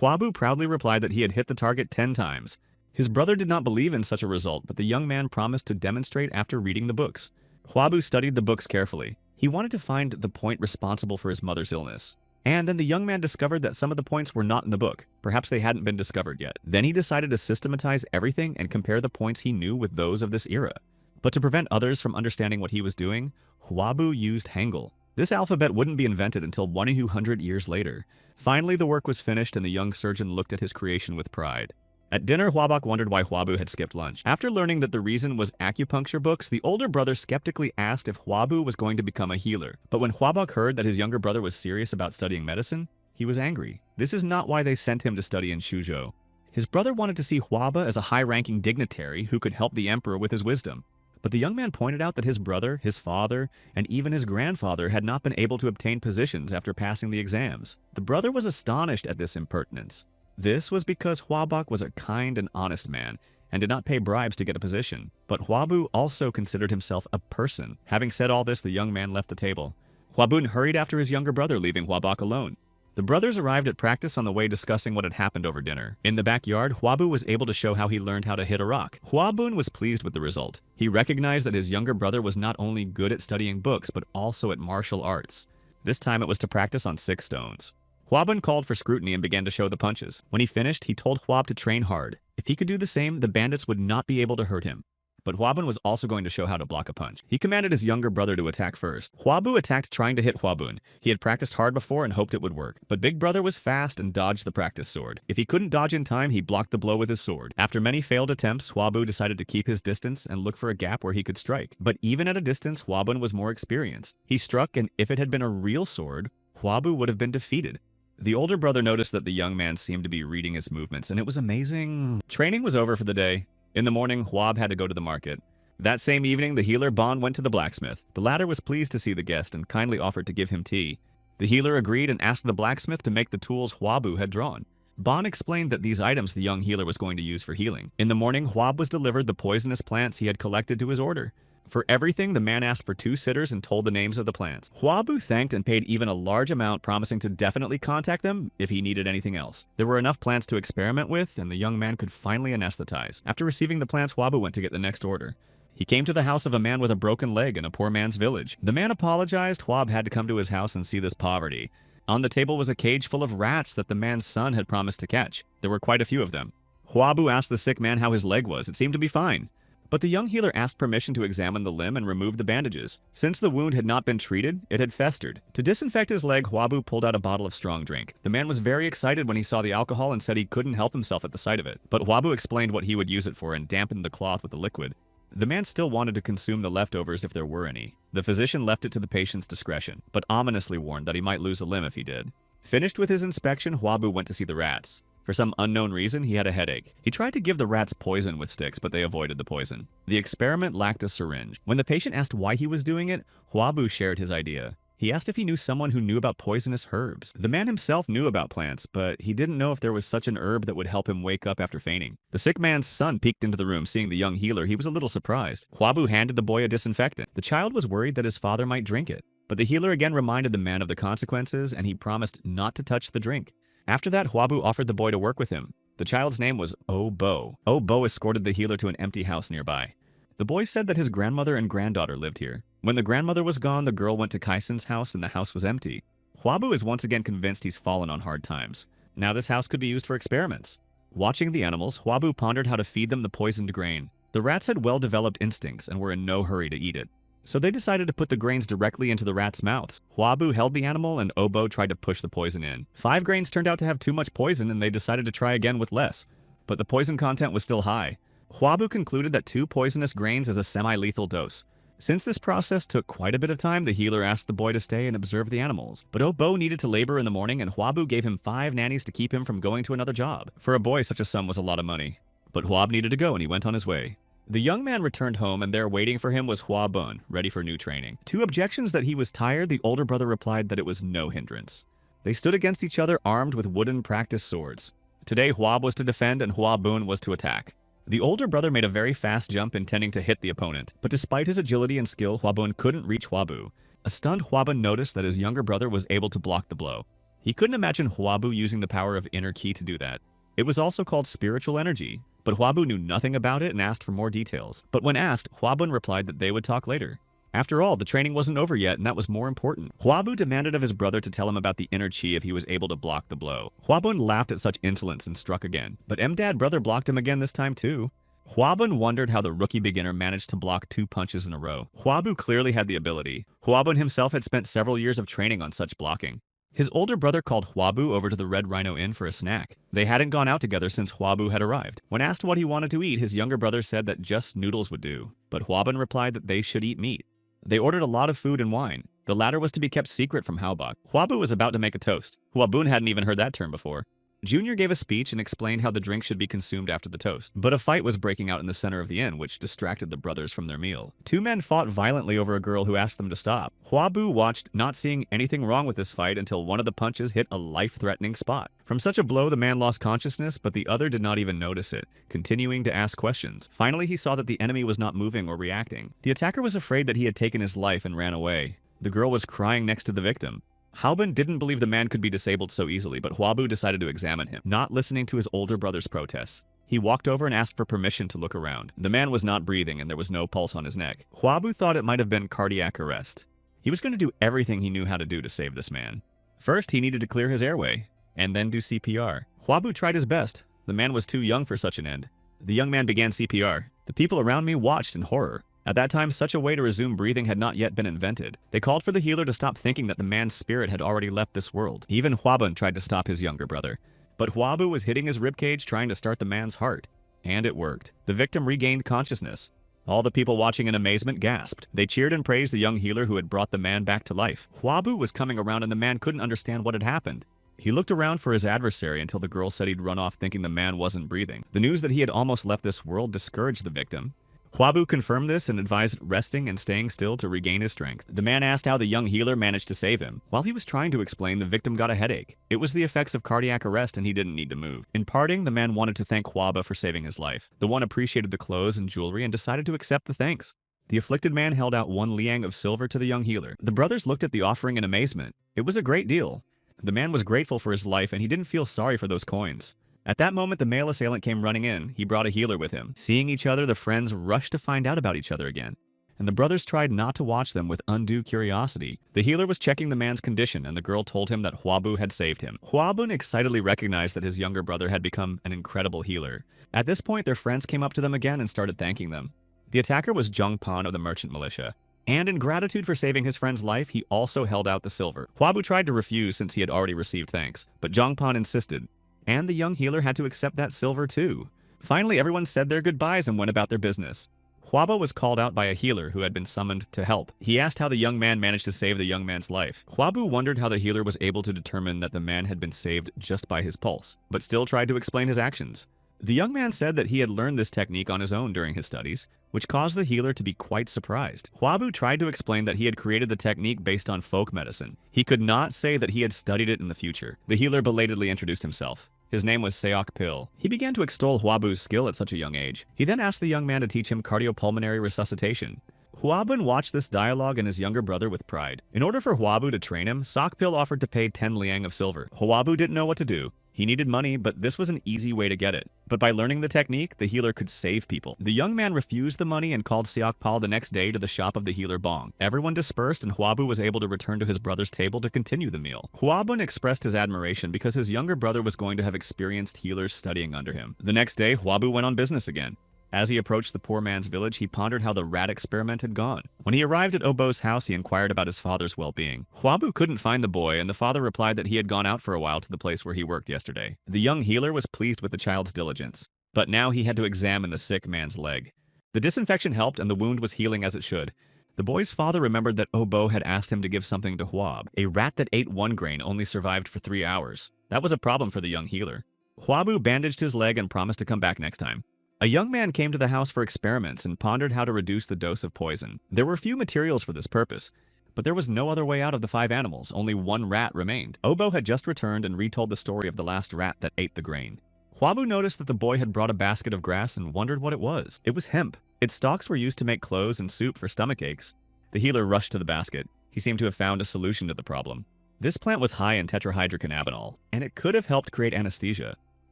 Hwabu proudly replied that he had hit the target 10 times. His brother did not believe in such a result, but the young man promised to demonstrate after reading the books. Hwabu studied the books carefully. He wanted to find the point responsible for his mother's illness. And then the young man discovered that some of the points were not in the book. Perhaps they hadn't been discovered yet. Then he decided to systematize everything and compare the points he knew with those of this era. But to prevent others from understanding what he was doing, Hwabu used Hangul. This alphabet wouldn't be invented until 100 years later. Finally, the work was finished and the young surgeon looked at his creation with pride. At dinner, Haobak wondered why Hwabu had skipped lunch. After learning that the reason was acupuncture books, the older brother skeptically asked if Hwabu was going to become a healer. But when Haobak heard that his younger brother was serious about studying medicine, he was angry. This is not why they sent him to study in Shuzhou. His brother wanted to see Hwaba as a high-ranking dignitary who could help the emperor with his wisdom. But the young man pointed out that his brother, his father, and even his grandfather had not been able to obtain positions after passing the exams. The brother was astonished at this impertinence. This was because Hwabak was a kind and honest man and did not pay bribes to get a position. But Hwabu also considered himself a person. Having said all this, the young man left the table. Hwabun hurried after his younger brother, leaving Hwabak alone. The brothers arrived at practice on the way, discussing what had happened over dinner. In the backyard, Hwabu was able to show how he learned how to hit a rock. Hwabun was pleased with the result. He recognized that his younger brother was not only good at studying books, but also at martial arts. This time it was to practice on 6 stones. Hwabun called for scrutiny and began to show the punches. When he finished, he told Hwab to train hard. If he could do the same, the bandits would not be able to hurt him. But Hwabun was also going to show how to block a punch. He commanded his younger brother to attack first. Hwabu attacked, trying to hit Hwabun. He had practiced hard before and hoped it would work. But Big Brother was fast and dodged the practice sword. If he couldn't dodge in time, he blocked the blow with his sword. After many failed attempts, Hwabu decided to keep his distance and look for a gap where he could strike. But even at a distance, Hwabun was more experienced. He struck, and if it had been a real sword, Hwabu would have been defeated. The older brother noticed that the young man seemed to be reading his movements, and it was amazing. Training was over for the day. In the morning, Hwab had to go to the market. That same evening, the healer Bon went to the blacksmith. The latter was pleased to see the guest and kindly offered to give him tea. The healer agreed and asked the blacksmith to make the tools Hwabu had drawn. Bon explained that these items the young healer was going to use for healing. In the morning, Hwab was delivered the poisonous plants he had collected to his order. For everything, the man asked for 2 sitters and told the names of the plants. Hwabu thanked and paid even a large amount, promising to definitely contact them if he needed anything else. There were enough plants to experiment with, and the young man could finally anesthetize. After receiving the plants, Hwabu went to get the next order. He came to the house of a man with a broken leg in a poor man's village. The man apologized. Hwab had to come to his house and see this poverty. On the table was a cage full of rats that the man's son had promised to catch. There were quite a few of them. Hwabu asked the sick man how his leg was. It seemed to be fine. But the young healer asked permission to examine the limb and remove the bandages. Since the wound had not been treated, it had festered. To disinfect his leg, Hwabu pulled out a bottle of strong drink. The man was very excited when he saw the alcohol and said he couldn't help himself at the sight of it. But Hwabu explained what he would use it for and dampened the cloth with the liquid. The man still wanted to consume the leftovers if there were any. The physician left it to the patient's discretion, but ominously warned that he might lose a limb if he did. Finished with his inspection, Hwabu went to see the rats. For some unknown reason, he had a headache. He tried to give the rats poison with sticks, but they avoided the poison. The experiment lacked a syringe. When the patient asked why he was doing it, Hwabu shared his idea. He asked if he knew someone who knew about poisonous herbs. The man himself knew about plants, but he didn't know if there was such an herb that would help him wake up after fainting. The sick man's son peeked into the room. Seeing the young healer, he was a little surprised. Hwabu handed the boy a disinfectant. The child was worried that his father might drink it. But the healer again reminded the man of the consequences, and he promised not to touch the drink. After that, Hwabu offered the boy to work with him. The child's name was Obo. Obo escorted the healer to an empty house nearby. The boy said that his grandmother and granddaughter lived here. When the grandmother was gone, the girl went to Kaisen's house and the house was empty. Hwabu is once again convinced he's fallen on hard times. Now this house could be used for experiments. Watching the animals, Hwabu pondered how to feed them the poisoned grain. The rats had well-developed instincts and were in no hurry to eat it. So they decided to put the grains directly into the rats' mouths. Hwabu held the animal and Obo tried to push the poison in. 5 grains turned out to have too much poison and they decided to try again with less. But the poison content was still high. Hwabu concluded that 2 poisonous grains is a semi-lethal dose. Since this process took quite a bit of time, the healer asked the boy to stay and observe the animals. But Obo needed to labor in the morning and Hwabu gave him 5 nannies to keep him from going to another job. For a boy, such a sum was a lot of money. But Hwab needed to go and he went on his way. The young man returned home and there waiting for him was Hwabun, ready for new training. To objections that he was tired, the older brother replied that it was no hindrance. They stood against each other armed with wooden practice swords. Today, Hwab was to defend and Hwabun was to attack. The older brother made a very fast jump intending to hit the opponent, but despite his agility and skill, Hwabun couldn't reach Hwabu. A stunned Hwabun noticed that his younger brother was able to block the blow. He couldn't imagine Hwabu using the power of inner ki to do that. It was also called spiritual energy, but Hwabu knew nothing about it and asked for more details. But when asked, Hwabun replied that they would talk later. After all, the training wasn't over yet, and that was more important. Hwabu demanded of his brother to tell him about the inner chi if he was able to block the blow. Hwabun laughed at such insolence and struck again, but Mdad brother blocked him again this time too. Hwabun wondered how the rookie beginner managed to block 2 punches in a row. Hwabu clearly had the ability. Hwabun himself had spent several years of training on such blocking. His older brother called Hwabu over to the Red Rhino Inn for a snack. They hadn't gone out together since Hwabu had arrived. When asked what he wanted to eat, his younger brother said that just noodles would do, but Hwabun replied that they should eat meat. They ordered a lot of food and wine. The latter was to be kept secret from Hwabak. Hwabu was about to make a toast. Hwabun hadn't even heard that term before. Junior gave a speech and explained how the drink should be consumed after the toast, but a fight was breaking out in the center of the inn, which distracted the brothers from their meal. Two men fought violently over a girl who asked them to stop. Huabu watched, not seeing anything wrong with this fight until one of the punches hit a life-threatening spot. From such a blow, the man lost consciousness, but the other did not even notice it, continuing to ask questions. Finally, he saw that the enemy was not moving or reacting. The attacker was afraid that he had taken his life and ran away. The girl was crying next to the victim. Haobin didn't believe the man could be disabled so easily, but Huabu decided to examine him, not listening to his older brother's protests. He walked over and asked for permission to look around. The man was not breathing and there was no pulse on his neck. Huabu thought it might have been cardiac arrest. He was going to do everything he knew how to do to save this man. First, he needed to clear his airway, and then do CPR. Huabu tried his best. The man was too young for such an end. The young man began CPR. The people around me watched in horror. At that time, such a way to resume breathing had not yet been invented. They called for the healer to stop thinking that the man's spirit had already left this world. Even Huabun tried to stop his younger brother. But Huabu was hitting his ribcage trying to start the man's heart. And it worked. The victim regained consciousness. All the people watching in amazement gasped. They cheered and praised the young healer who had brought the man back to life. Huabu was coming around and the man couldn't understand what had happened. He looked around for his adversary until the girl said he'd run off thinking the man wasn't breathing. The news that he had almost left this world discouraged the victim. Huabu confirmed this and advised resting and staying still to regain his strength. The man asked how the young healer managed to save him. While he was trying to explain, the victim got a headache. It was the effects of cardiac arrest and he didn't need to move. In parting, the man wanted to thank Huaba for saving his life. The one appreciated the clothes and jewelry and decided to accept the thanks. The afflicted man held out 1 liang of silver to the young healer. The brothers looked at the offering in amazement. It was a great deal. The man was grateful for his life and he didn't feel sorry for those coins. At that moment, the male assailant came running in. He brought a healer with him. Seeing each other, the friends rushed to find out about each other again. And the brothers tried not to watch them with undue curiosity. The healer was checking the man's condition, and the girl told him that Huabu had saved him. Huabun excitedly recognized that his younger brother had become an incredible healer. At this point, their friends came up to them again and started thanking them. The attacker was Zheng Pan of the merchant militia. And in gratitude for saving his friend's life, he also held out the silver. Huabu tried to refuse since he had already received thanks, but Zheng Pan insisted. And the young healer had to accept that silver too. Finally, everyone said their goodbyes and went about their business. Huaba was called out by a healer who had been summoned to help. He asked how the young man managed to save the young man's life. Huabu wondered how the healer was able to determine that the man had been saved just by his pulse, but still tried to explain his actions. The young man said that he had learned this technique on his own during his studies, which caused the healer to be quite surprised. Huabu tried to explain that he had created the technique based on folk medicine. He could not say that he had studied it in the future. The healer belatedly introduced himself. His name was Seok Pil. He began to extol Huabu's skill at such a young age. He then asked the young man to teach him cardiopulmonary resuscitation. Huabun watched this dialogue and his younger brother with pride. In order for Huabu to train him, Seok Pil offered to pay 10 liang of silver. Huabu didn't know what to do. He needed money, but this was an easy way to get it. But by learning the technique, the healer could save people. The young man refused the money and called Seok Pal the next day to the shop of the healer Bong. Everyone dispersed and Huabu was able to return to his brother's table to continue the meal. Huabun expressed his admiration because his younger brother was going to have experienced healers studying under him. The next day, Huabu went on business again. As he approached the poor man's village, he pondered how the rat experiment had gone. When he arrived at Obo's house, he inquired about his father's well-being. Huabu couldn't find the boy, and the father replied that he had gone out for a while to the place where he worked yesterday. The young healer was pleased with the child's diligence, but now he had to examine the sick man's leg. The disinfection helped, and the wound was healing as it should. The boy's father remembered that Obo had asked him to give something to Huab. A rat that ate 1 grain only survived for 3 hours. That was a problem for the young healer. Huabu bandaged his leg and promised to come back next time. A young man came to the house for experiments and pondered how to reduce the dose of poison. There were few materials for this purpose, but there was no other way out of the 5 animals. Only 1 rat remained. Obo had just returned and retold the story of the last rat that ate the grain. Huabu noticed that the boy had brought a basket of grass and wondered what it was. It was hemp. Its stalks were used to make clothes and soup for stomach aches. The healer rushed to the basket. He seemed to have found a solution to the problem. This plant was high in tetrahydrocannabinol, and it could have helped create anesthesia.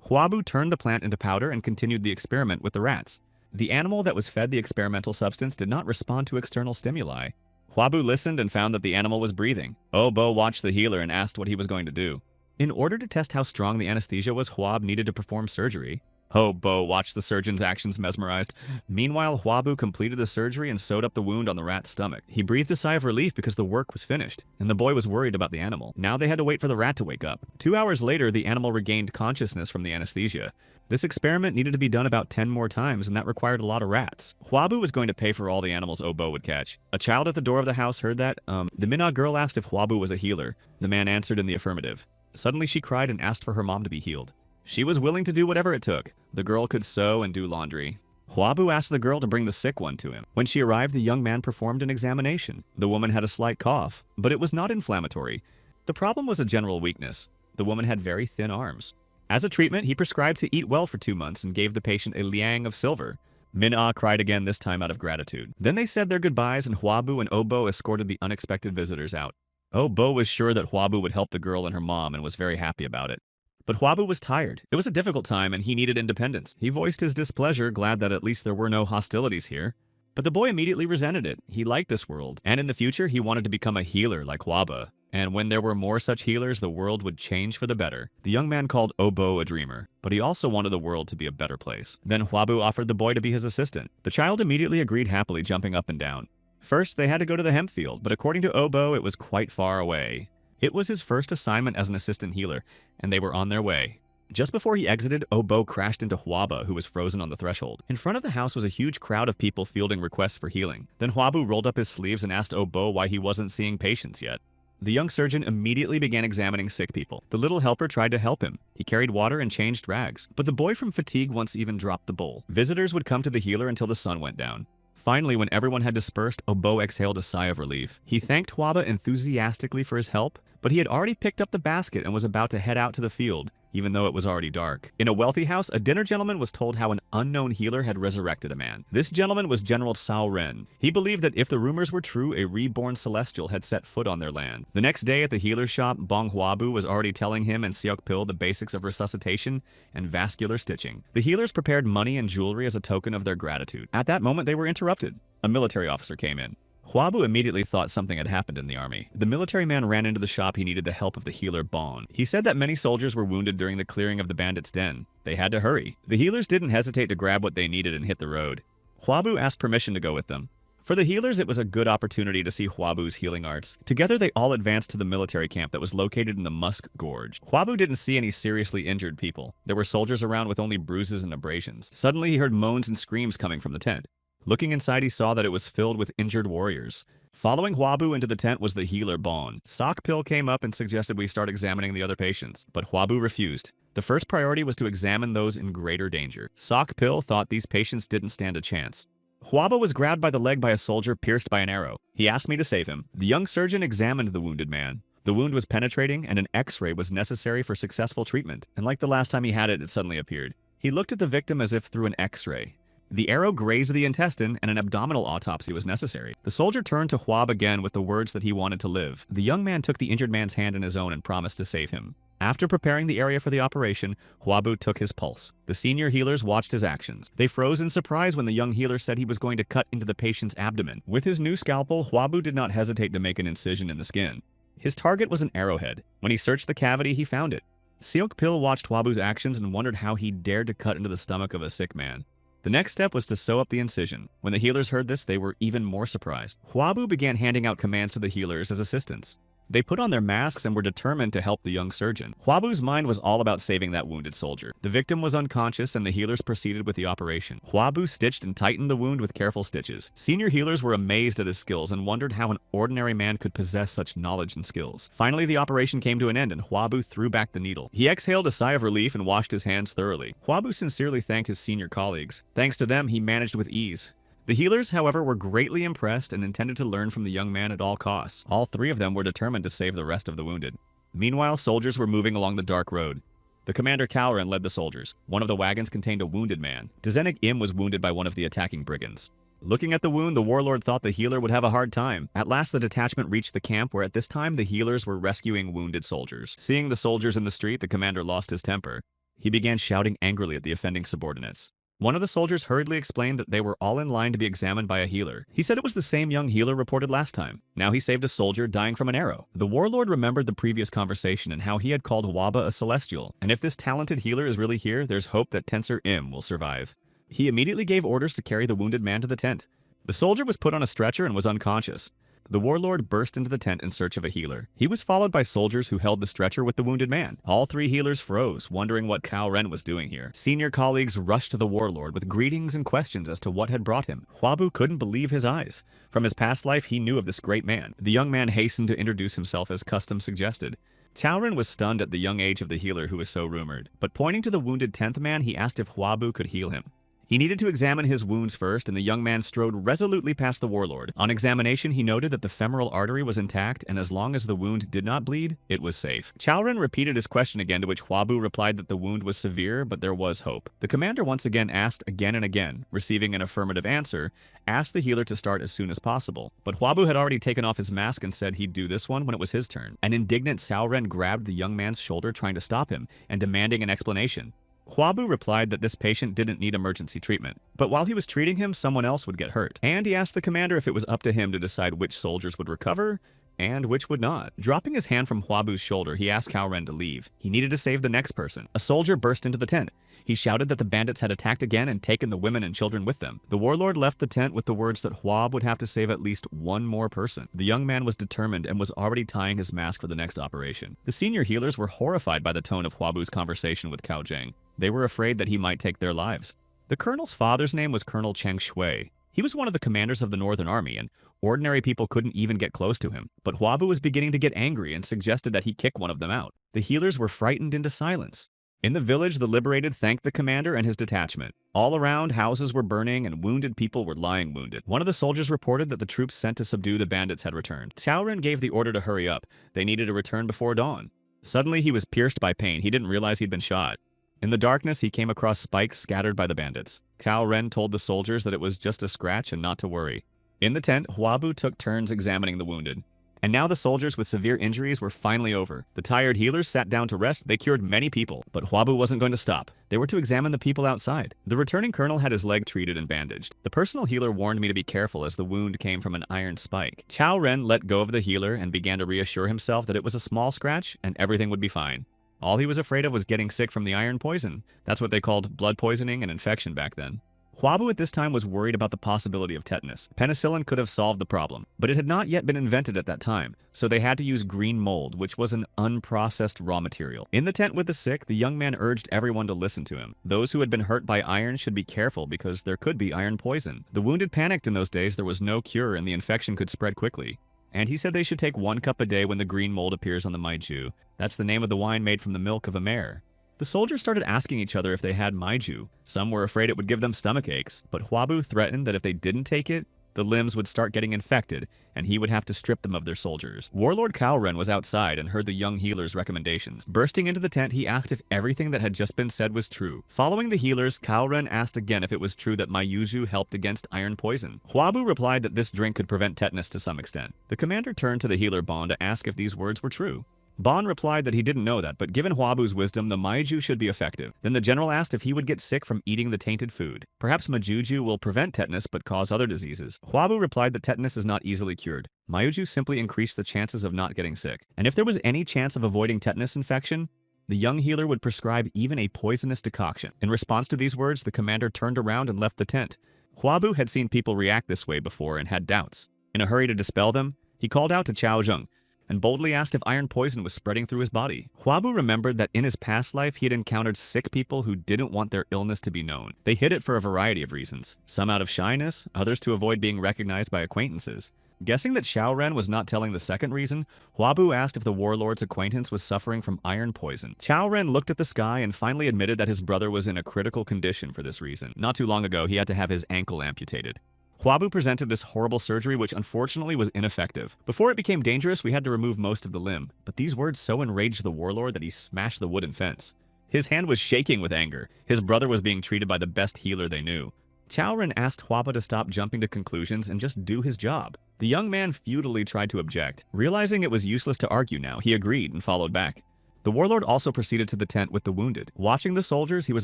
Huabu turned the plant into powder and continued the experiment with the rats. The animal that was fed the experimental substance did not respond to external stimuli. Huabu listened and found that the animal was breathing. Obo watched the healer and asked what he was going to do. In order to test how strong the anesthesia was, Huab needed to perform surgery. Obo watched the surgeon's actions mesmerized. Meanwhile, Huabu completed the surgery and sewed up the wound on the rat's stomach. He breathed a sigh of relief because the work was finished, and the boy was worried about the animal. Now they had to wait for the rat to wake up. 2 hours later, the animal regained consciousness from the anesthesia. This experiment needed to be done about 10 more times, and that required a lot of rats. Huabu was going to pay for all the animals Obo would catch. A child at the door of the house heard that. The Minna girl asked if Huabu was a healer. The man answered in the affirmative. Suddenly she cried and asked for her mom to be healed. She was willing to do whatever it took. The girl could sew and do laundry. Huabu asked the girl to bring the sick one to him. When she arrived, the young man performed an examination. The woman had a slight cough, but it was not inflammatory. The problem was a general weakness. The woman had very thin arms. As a treatment, he prescribed to eat well for 2 months and gave the patient a liang of silver. Min-ah cried again, this time out of gratitude. Then they said their goodbyes, and Huabu and Obo escorted the unexpected visitors out. Obo was sure that Huabu would help the girl and her mom and was very happy about it. But Huabu was tired. It was a difficult time and he needed independence. He voiced his displeasure, glad that at least there were no hostilities here. But the boy immediately resented it. He liked this world, and in the future he wanted to become a healer like Huaba. And when there were more such healers, the world would change for the better. The young man called Obo a dreamer, but he also wanted the world to be a better place. Then Huabu offered the boy to be his assistant. The child immediately agreed happily, jumping up and down. First, they had to go to the hemp field, but according to Obo, it was quite far away. It was his first assignment as an assistant healer, and they were on their way. Just before he exited, Obo crashed into Huaba, who was frozen on the threshold. In front of the house was a huge crowd of people fielding requests for healing. Then Huabu rolled up his sleeves and asked Obo why he wasn't seeing patients yet. The young surgeon immediately began examining sick people. The little helper tried to help him. He carried water and changed rags, but the boy from fatigue once even dropped the bowl. Visitors would come to the healer until the sun went down. Finally, when everyone had dispersed, Obo exhaled a sigh of relief. He thanked Huaba enthusiastically for his help, but he had already picked up the basket and was about to head out to the field, even though it was already dark. In a wealthy house, a dinner gentleman was told how an unknown healer had resurrected a man. This gentleman was General Sao Ren. He believed that if the rumors were true, a reborn celestial had set foot on their land. The next day at the healer's shop, Bong Huabu was already telling him and Seok Pil the basics of resuscitation and vascular stitching. The healers prepared money and jewelry as a token of their gratitude. At that moment, they were interrupted. A military officer came in. Huabu immediately thought something had happened in the army. The military man ran into the shop. He needed the help of the healer Bon. He said that many soldiers were wounded during the clearing of the bandits' den. They had to hurry. The healers didn't hesitate to grab what they needed and hit the road. Huabu asked permission to go with them. For the healers, it was a good opportunity to see Huabu's healing arts. Together, they all advanced to the military camp that was located in the Musk Gorge. Huabu didn't see any seriously injured people. There were soldiers around with only bruises and abrasions. Suddenly, he heard moans and screams coming from the tent. Looking inside, he saw that it was filled with injured warriors. Following Huabu into the tent was the healer Bon. Seok Pil came up and suggested we start examining the other patients, but Huabu refused. The first priority was to examine those in greater danger. Seok Pil thought these patients didn't stand a chance. Huaba was grabbed by the leg by a soldier pierced by an arrow. He asked me to save him. The young surgeon examined the wounded man. The wound was penetrating, and an X-ray was necessary for successful treatment, and like the last time he had it, it suddenly appeared. He looked at the victim as if through an X-ray. The arrow grazed the intestine, and an abdominal autopsy was necessary. The soldier turned to Huab again with the words that he wanted to live. The young man took the injured man's hand in his own and promised to save him. After preparing the area for the operation, Huabu took his pulse. The senior healers watched his actions. They froze in surprise when the young healer said he was going to cut into the patient's abdomen. With his new scalpel, Huabu did not hesitate to make an incision in the skin. His target was an arrowhead. When he searched the cavity, he found it. Seok Pil watched Huabu's actions and wondered how he dared to cut into the stomach of a sick man. The next step was to sew up the incision. When the healers heard this, they were even more surprised. Huabu began handing out commands to the healers as assistants. They put on their masks and were determined to help the young surgeon. Huabu's mind was all about saving that wounded soldier. The victim was unconscious and the healers proceeded with the operation. Huabu stitched and tightened the wound with careful stitches. Senior healers were amazed at his skills and wondered how an ordinary man could possess such knowledge and skills. Finally, the operation came to an end and Huabu threw back the needle. He exhaled a sigh of relief and washed his hands thoroughly. Huabu sincerely thanked his senior colleagues. Thanks to them, he managed with ease. The healers, however, were greatly impressed and intended to learn from the young man at all costs. All three of them were determined to save the rest of the wounded. Meanwhile, soldiers were moving along the dark road. The commander Kaoran led the soldiers. One of the wagons contained a wounded man. Dzenik Im was wounded by one of the attacking brigands. Looking at the wound, the warlord thought the healer would have a hard time. At last, the detachment reached the camp where at this time the healers were rescuing wounded soldiers. Seeing the soldiers in the street, the commander lost his temper. He began shouting angrily at the offending subordinates. One of the soldiers hurriedly explained that they were all in line to be examined by a healer. He said it was the same young healer reported last time. Now he saved a soldier dying from an arrow. The warlord remembered the previous conversation and how he had called Waba a celestial. And if this talented healer is really here, there's hope that Tensor Im will survive. He immediately gave orders to carry the wounded man to the tent. The soldier was put on a stretcher and was unconscious. The warlord burst into the tent in search of a healer. He was followed by soldiers who held the stretcher with the wounded man. All three healers froze, wondering what Cao Ren was doing here. Senior colleagues rushed to the warlord with greetings and questions as to what had brought him. Huabu couldn't believe his eyes. From his past life, he knew of this great man. The young man hastened to introduce himself as custom suggested. Chaoren was stunned at the young age of the healer who was so rumored, but pointing to the wounded 10th man, he asked if Huabu could heal him. He needed to examine his wounds first, and the young man strode resolutely past the warlord. On examination, he noted that the femoral artery was intact, and as long as the wound did not bleed, it was safe. Chaoren repeated his question again, to which Huabu replied that the wound was severe, but there was hope. The commander once again asked again and again, receiving an affirmative answer, asked the healer to start as soon as possible. But Huabu had already taken off his mask and said he'd do this one when it was his turn. An indignant Chaoren grabbed the young man's shoulder, trying to stop him, and demanding an explanation. Huabu replied that this patient didn't need emergency treatment, but while he was treating him, someone else would get hurt, and he asked the commander if it was up to him to decide which soldiers would recover and which would not. Dropping his hand from Huabu's shoulder, he asked Chaoren to leave. He needed to save the next person. A soldier burst into the tent. He shouted that the bandits had attacked again and taken the women and children with them. The warlord left the tent with the words that Huab would have to save at least one more person. The young man was determined and was already tying his mask for the next operation. The senior healers were horrified by the tone of Huabu's conversation with Cao Zheng. They were afraid that he might take their lives. The colonel's father's name was Colonel Cheng Shui. He was one of the commanders of the Northern Army, and ordinary people couldn't even get close to him. But Huabu was beginning to get angry and suggested that he kick one of them out. The healers were frightened into silence. In the village, the liberated thanked the commander and his detachment. All around, houses were burning and wounded people were lying wounded. One of the soldiers reported that the troops sent to subdue the bandits had returned. Chaoren gave the order to hurry up. They needed to return before dawn. Suddenly, he was pierced by pain. He didn't realize he'd been shot. In the darkness, he came across spikes scattered by the bandits. Chaoren told the soldiers that it was just a scratch and not to worry. In the tent, Huabu took turns examining the wounded. And now the soldiers with severe injuries were finally over. The tired healers sat down to rest. They cured many people, but Huabu wasn't going to stop. They were to examine the people outside. The returning colonel had his leg treated and bandaged. The personal healer warned me to be careful as the wound came from an iron spike. Chaoren let go of the healer and began to reassure himself that it was a small scratch and everything would be fine. All he was afraid of was getting sick from the iron poison. That's what they called blood poisoning and infection back then. Huabu at this time was worried about the possibility of tetanus. Penicillin could have solved the problem, but it had not yet been invented at that time, so they had to use green mold, which was an unprocessed raw material. In the tent with the sick, the young man urged everyone to listen to him. Those who had been hurt by iron should be careful because there could be iron poison. The wounded panicked in those days. There was no cure and the infection could spread quickly. And he said they should take 1 cup a day when the green mold appears on the maiju. That's the name of the wine made from the milk of a mare. The soldiers started asking each other if they had maiju. Some were afraid it would give them stomach aches, but Huabu threatened that if they didn't take it, the limbs would start getting infected, and he would have to strip them of their soldiers. Warlord Chaoren was outside and heard the young healer's recommendations. Bursting into the tent, he asked if everything that had just been said was true. Following the healers, Chaoren asked again if it was true that maiju helped against iron poison. Huabu replied that this drink could prevent tetanus to some extent. The commander turned to the healer Bon to ask if these words were true. Bon replied that he didn't know that, but given Huabu's wisdom, the maiju should be effective. Then the general asked if he would get sick from eating the tainted food. Perhaps majuju will prevent tetanus but cause other diseases. Huabu replied that tetanus is not easily cured. Maiju simply increased the chances of not getting sick. And if there was any chance of avoiding tetanus infection, the young healer would prescribe even a poisonous decoction. In response to these words, the commander turned around and left the tent. Huabu had seen people react this way before and had doubts. In a hurry to dispel them, he called out to Cao Zheng and boldly asked if iron poison was spreading through his body. Huabu remembered that in his past life he had encountered sick people who didn't want their illness to be known. They hid it for a variety of reasons, some out of shyness, others to avoid being recognized by acquaintances. Guessing that Chaoren was not telling the second reason, Huabu asked if the warlord's acquaintance was suffering from iron poison. Chaoren looked at the sky and finally admitted that his brother was in a critical condition for this reason. Not too long ago, he had to have his ankle amputated. Huabu presented this horrible surgery, which unfortunately was ineffective. Before it became dangerous, we had to remove most of the limb, but these words so enraged the warlord that he smashed the wooden fence. His hand was shaking with anger. His brother was being treated by the best healer they knew. Chaoren asked Huabu to stop jumping to conclusions and just do his job. The young man futilely tried to object. Realizing it was useless to argue now, he agreed and followed back. The warlord also proceeded to the tent with the wounded. Watching the soldiers, he was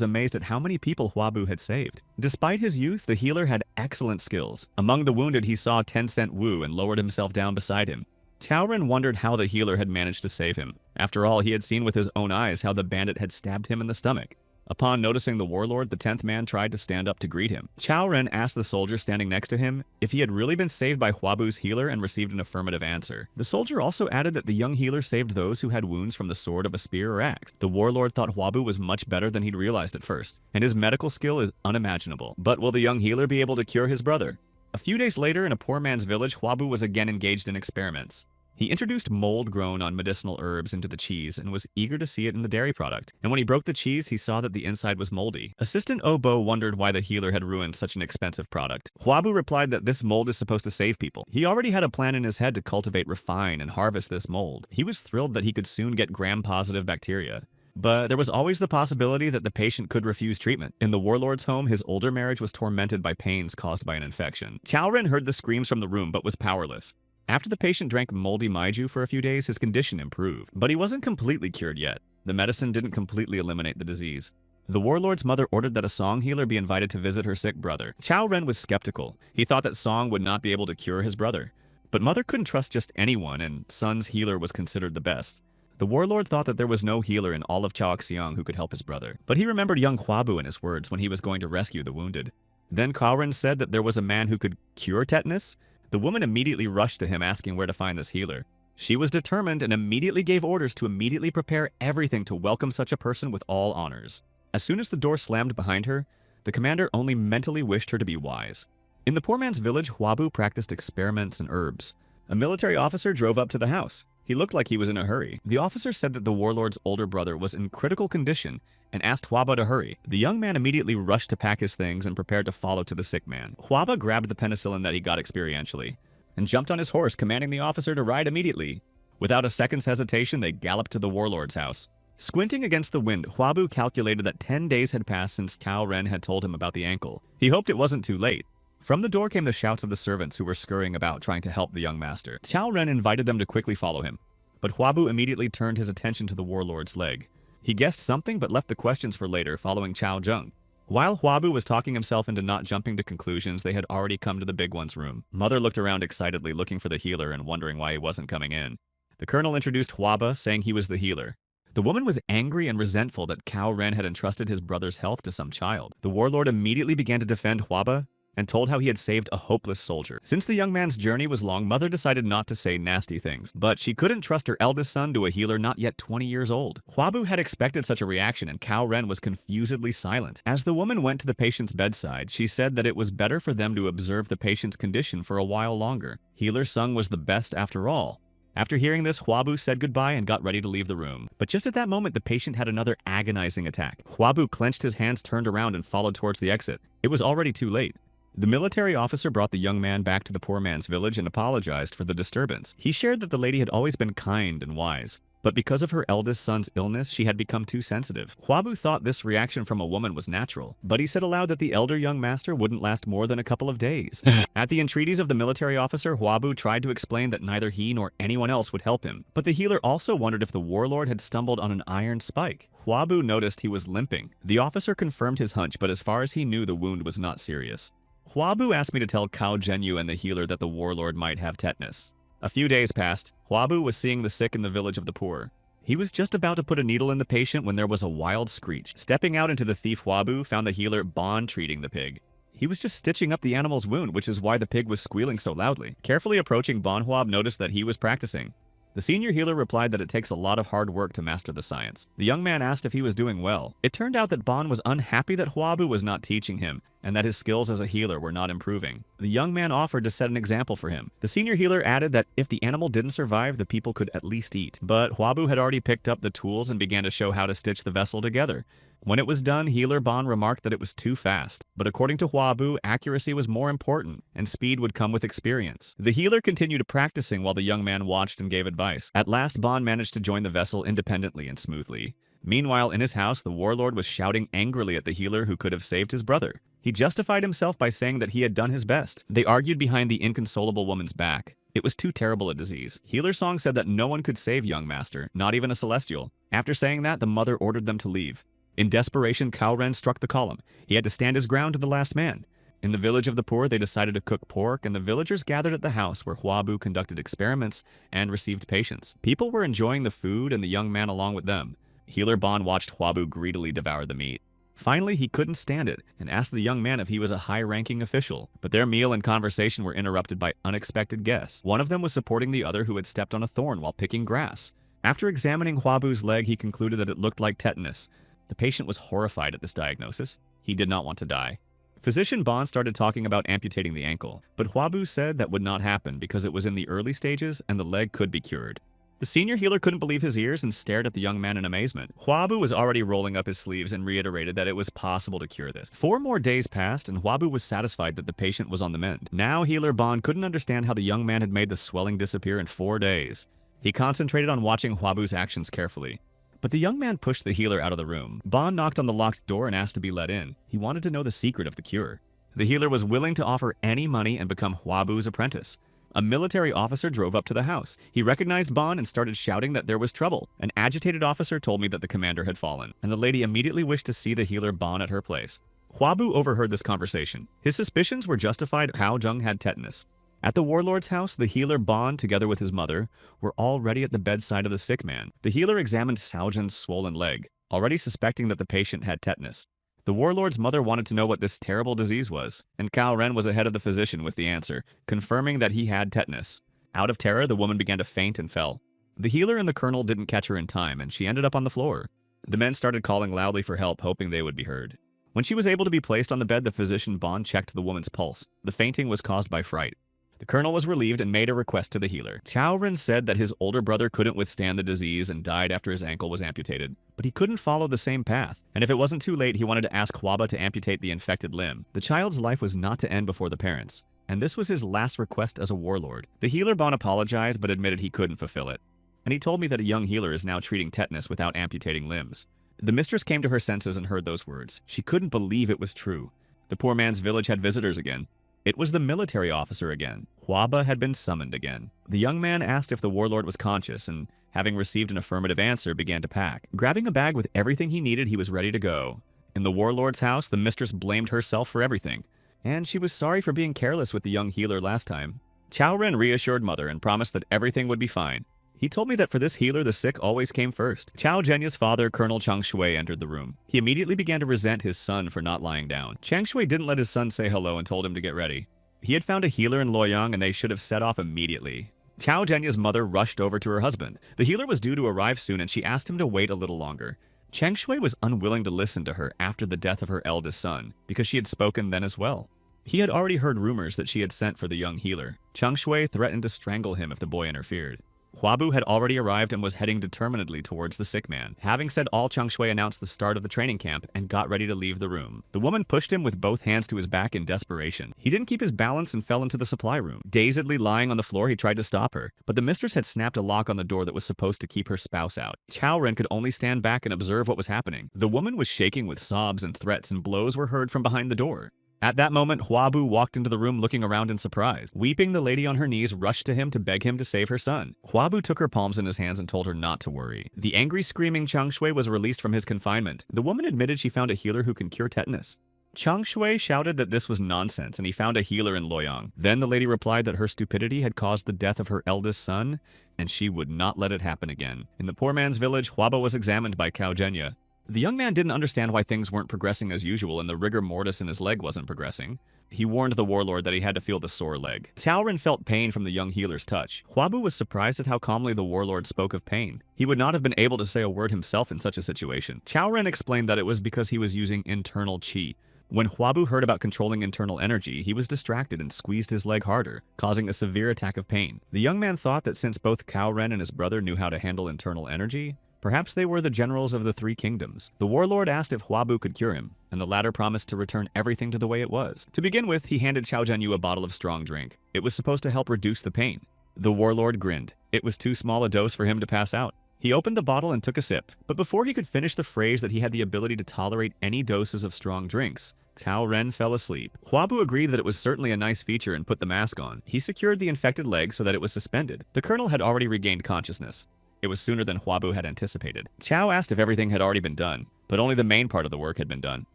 amazed at how many people Huabu had saved. Despite his youth, the healer had excellent skills. Among the wounded, he saw 10-cent Wu and lowered himself down beside him. Chaoren wondered how the healer had managed to save him. After all, he had seen with his own eyes how the bandit had stabbed him in the stomach. Upon noticing the warlord, the 10th man tried to stand up to greet him. Chaoren asked the soldier standing next to him if he had really been saved by Huabu's healer and received an affirmative answer. The soldier also added that the young healer saved those who had wounds from the sword of a spear or axe. The warlord thought Huabu was much better than he'd realized at first, and his medical skill is unimaginable. But will the young healer be able to cure his brother? A few days later, in a poor man's village, Huabu was again engaged in experiments. He introduced mold grown on medicinal herbs into the cheese and was eager to see it in the dairy product. And when he broke the cheese, he saw that the inside was moldy. Assistant Obo wondered why the healer had ruined such an expensive product. Huabu replied that this mold is supposed to save people. He already had a plan in his head to cultivate, refine, and harvest this mold. He was thrilled that he could soon get gram-positive bacteria. But there was always the possibility that the patient could refuse treatment. In the warlord's home, his older marriage was tormented by pains caused by an infection. Ren heard the screams from the room but was powerless. After the patient drank moldy maiju for a few days, his condition improved. But he wasn't completely cured yet. The medicine didn't completely eliminate the disease. The warlord's mother ordered that a Song healer be invited to visit her sick brother. Ren was skeptical. He thought that Song would not be able to cure his brother. But mother couldn't trust just anyone, and son's healer was considered the best. The warlord thought that there was no healer in all of Chaoxiang who could help his brother. But he remembered young Huabu and his words when he was going to rescue the wounded. Then Ren said that there was a man who could cure tetanus. The woman immediately rushed to him asking where to find this healer. She was determined and immediately gave orders to immediately prepare everything to welcome such a person with all honors. As soon as the door slammed behind her, the commander only mentally wished her to be wise. In the poor man's village, Huabu practiced experiments and herbs. A military officer drove up to the house. He looked like he was in a hurry. The officer said that the warlord's older brother was in critical condition and asked Huaba to hurry. The young man immediately rushed to pack his things and prepared to follow to the sick man. Huaba grabbed the penicillin that he got experientially and jumped on his horse, commanding the officer to ride immediately. Without a second's hesitation, they galloped to the warlord's house. Squinting against the wind, Huabu calculated that 10 days had passed since Ren had told him about the ankle. He hoped it wasn't too late. From the door came the shouts of the servants who were scurrying about trying to help the young master. Ren invited them to quickly follow him, but Huabu immediately turned his attention to the warlord's leg. He guessed something but left the questions for later, following Chao Zheng. While Huabu was talking himself into not jumping to conclusions, they had already come to the big one's room. Mother looked around excitedly, looking for the healer and wondering why he wasn't coming in. The colonel introduced Huaba, saying he was the healer. The woman was angry and resentful that Ren had entrusted his brother's health to some child. The warlord immediately began to defend Huaba and told how he had saved a hopeless soldier. Since the young man's journey was long, Mother decided not to say nasty things, but she couldn't trust her eldest son to a healer not yet 20 years old. Huabu had expected such a reaction, and Ren was confusedly silent. As the woman went to the patient's bedside, she said that it was better for them to observe the patient's condition for a while longer. Healer Sung was the best after all. After hearing this, Huabu said goodbye and got ready to leave the room. But just at that moment, the patient had another agonizing attack. Huabu clenched his hands, turned around, and followed towards the exit. It was already too late. The military officer brought the young man back to the poor man's village and apologized for the disturbance. He shared that the lady had always been kind and wise, but because of her eldest son's illness, she had become too sensitive. Huabu thought this reaction from a woman was natural, but he said aloud that the elder young master wouldn't last more than a couple of days. At the entreaties of the military officer, Huabu tried to explain that neither he nor anyone else would help him, but the healer also wondered if the warlord had stumbled on an iron spike. Huabu noticed he was limping. The officer confirmed his hunch, but as far as he knew, the wound was not serious. Huabu asked me to tell Cao Zhenyu and the healer that the warlord might have tetanus. A few days passed. Huabu was seeing the sick in the village of the poor. He was just about to put a needle in the patient when there was a wild screech. Stepping out into the thief, Huabu found the healer treating the pig. He was just stitching up the animal's wound, which is why the pig was squealing so loudly. Carefully approaching Huab noticed that he was practicing. The senior healer replied that it takes a lot of hard work to master the science. The young man asked if he was doing well. It turned out that Bon was unhappy that Huabu was not teaching him, and that his skills as a healer were not improving. The young man offered to set an example for him. The senior healer added that if the animal didn't survive, the people could at least eat. But Huabu had already picked up the tools and began to show how to stitch the vessel together. When it was done, healer Bon remarked that it was too fast. But according to Huabu, accuracy was more important, and speed would come with experience. The healer continued practicing while the young man watched and gave advice. At last, Bon managed to join the vessel independently and smoothly. Meanwhile, in his house, the warlord was shouting angrily at the healer who could have saved his brother. He justified himself by saying that he had done his best. They argued behind the inconsolable woman's back. It was too terrible a disease. Healer Song said that no one could save young master, not even a celestial. After saying that, the mother ordered them to leave. In desperation, Ren struck the column. He had to stand his ground to the last man. In the village of the poor, they decided to cook pork, and the villagers gathered at the house where Huabu conducted experiments and received patients. People were enjoying the food and the young man along with them. Healer Bon watched Huabu greedily devour the meat. Finally, he couldn't stand it and asked the young man if he was a high-ranking official. But their meal and conversation were interrupted by unexpected guests. One of them was supporting the other who had stepped on a thorn while picking grass. After examining Huabu's leg, he concluded that it looked like tetanus. The patient was horrified at this diagnosis. He did not want to die. Physician Bon started talking about amputating the ankle, but Huabu said that would not happen because it was in the early stages and the leg could be cured. The senior healer couldn't believe his ears and stared at the young man in amazement. Huabu was already rolling up his sleeves and reiterated that it was possible to cure this. 4 more days passed and Huabu was satisfied that the patient was on the mend. Now healer Bon couldn't understand how the young man had made the swelling disappear in 4 days. He concentrated on watching Huabu's actions carefully. But the young man pushed the healer out of the room. Bon knocked on the locked door and asked to be let in. He wanted to know the secret of the cure. The healer was willing to offer any money and become Huabu's apprentice. A military officer drove up to the house. He recognized Bon and started shouting that there was trouble. An agitated officer told me that the commander had fallen, and the lady immediately wished to see the healer Bon at her place. Huabu overheard this conversation. His suspicions were justified. Cao Zheng had tetanus. At the warlord's house, the healer Bon, together with his mother, were already at the bedside of the sick man. The healer examined Cao Zheng's swollen leg, already suspecting that the patient had tetanus. The warlord's mother wanted to know what this terrible disease was, and Cao Ren was ahead of the physician with the answer, confirming that he had tetanus. Out of terror, the woman began to faint and fell. The healer and the colonel didn't catch her in time, and she ended up on the floor. The men started calling loudly for help, hoping they would be heard. When she was able to be placed on the bed, the physician Bon checked the woman's pulse. The fainting was caused by fright. The colonel was relieved and made a request to the healer. Cao Ren said that his older brother couldn't withstand the disease and died after his ankle was amputated, but he couldn't follow the same path, and if it wasn't too late, he wanted to ask Huaba to amputate the infected limb. The child's life was not to end before the parents, and this was his last request as a warlord. The healer Bon apologized but admitted he couldn't fulfill it, and he told me that a young healer is now treating tetanus without amputating limbs. The mistress came to her senses and heard those words. She couldn't believe it was true. The poor man's village had visitors again. It was the military officer again. Huaba had been summoned again. The young man asked if the warlord was conscious and, having received an affirmative answer, began to pack. Grabbing a bag with everything he needed, he was ready to go. In the warlord's house, the mistress blamed herself for everything, and she was sorry for being careless with the young healer last time. Cao Ren reassured mother and promised that everything would be fine. He told me that for this healer, the sick always came first. Cao Zhenya's father, Colonel Chang Shui, entered the room. He immediately began to resent his son for not lying down. Chang Shui didn't let his son say hello and told him to get ready. He had found a healer in Luoyang and they should have set off immediately. Cao Zhenya's mother rushed over to her husband. The healer was due to arrive soon and she asked him to wait a little longer. Chang Shui was unwilling to listen to her after the death of her eldest son, because she had spoken then as well. He had already heard rumors that she had sent for the young healer. Chang Shui threatened to strangle him if the boy interfered. Huabu had already arrived and was heading determinedly towards the sick man. Having said all, Chang Shui announced the start of the training camp and got ready to leave the room. The woman pushed him with both hands to his back in desperation. He didn't keep his balance and fell into the supply room. Dazedly lying on the floor, he tried to stop her, but the mistress had snapped a lock on the door that was supposed to keep her spouse out. Cao Ren could only stand back and observe what was happening. The woman was shaking with sobs and threats, and blows were heard from behind the door. At that moment, Huabu walked into the room looking around in surprise. Weeping, the lady on her knees rushed to him to beg him to save her son. Huabu took her palms in his hands and told her not to worry. The angry, screaming Chang Shui was released from his confinement. The woman admitted she found a healer who can cure tetanus. Chang Shui shouted that this was nonsense and he found a healer in Luoyang. Then the lady replied that her stupidity had caused the death of her eldest son, and she would not let it happen again. In the poor man's village, Huaba was examined by Cao Zhenya. The young man didn't understand why things weren't progressing as usual and the rigor mortis in his leg wasn't progressing. He warned the warlord that he had to feel the sore leg. Cao Ren felt pain from the young healer's touch. Huabu was surprised at how calmly the warlord spoke of pain. He would not have been able to say a word himself in such a situation. Cao Ren explained that it was because he was using internal qi. When Huabu heard about controlling internal energy, he was distracted and squeezed his leg harder, causing a severe attack of pain. The young man thought that since both Cao Ren and his brother knew how to handle internal energy, perhaps they were the generals of the three kingdoms. The warlord asked if Huabu could cure him, and the latter promised to return everything to the way it was. To begin with, he handed Cao Zhenyu a bottle of strong drink. It was supposed to help reduce the pain. The warlord grinned. It was too small a dose for him to pass out. He opened the bottle and took a sip, but before he could finish the phrase that he had the ability to tolerate any doses of strong drinks, Cao Ren fell asleep. Huabu agreed that it was certainly a nice feature and put the mask on. He secured the infected leg so that it was suspended. The colonel had already regained consciousness. It was sooner than Huabu had anticipated. Cao asked if everything had already been done, but only the main part of the work had been done.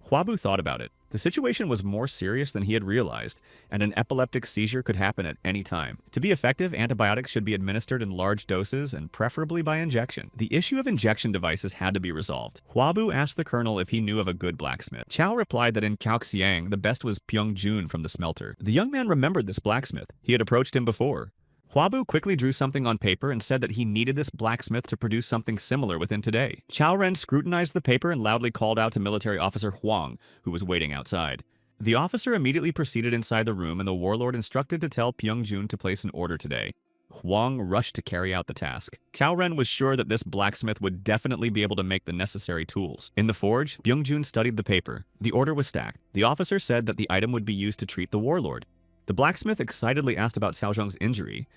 Huabu thought about it. The situation was more serious than he had realized, and an epileptic seizure could happen at any time. To be effective, antibiotics should be administered in large doses and preferably by injection. The issue of injection devices had to be resolved. Huabu asked the colonel if he knew of a good blacksmith. Cao replied that in Kaoxiang, the best was Pyongjun from the smelter. The young man remembered this blacksmith. He had approached him before. Huabu quickly drew something on paper and said that he needed this blacksmith to produce something similar within today. Cao Ren scrutinized the paper and loudly called out to military officer Huang, who was waiting outside. The officer immediately proceeded inside the room and the warlord instructed to tell Pyongjun to place an order today. Huang rushed to carry out the task. Cao Ren was sure that this blacksmith would definitely be able to make the necessary tools. In the forge, Byungjun studied the paper. The order was stacked. The officer said that the item would be used to treat the warlord. The blacksmith excitedly asked about Cao Zheng's injury.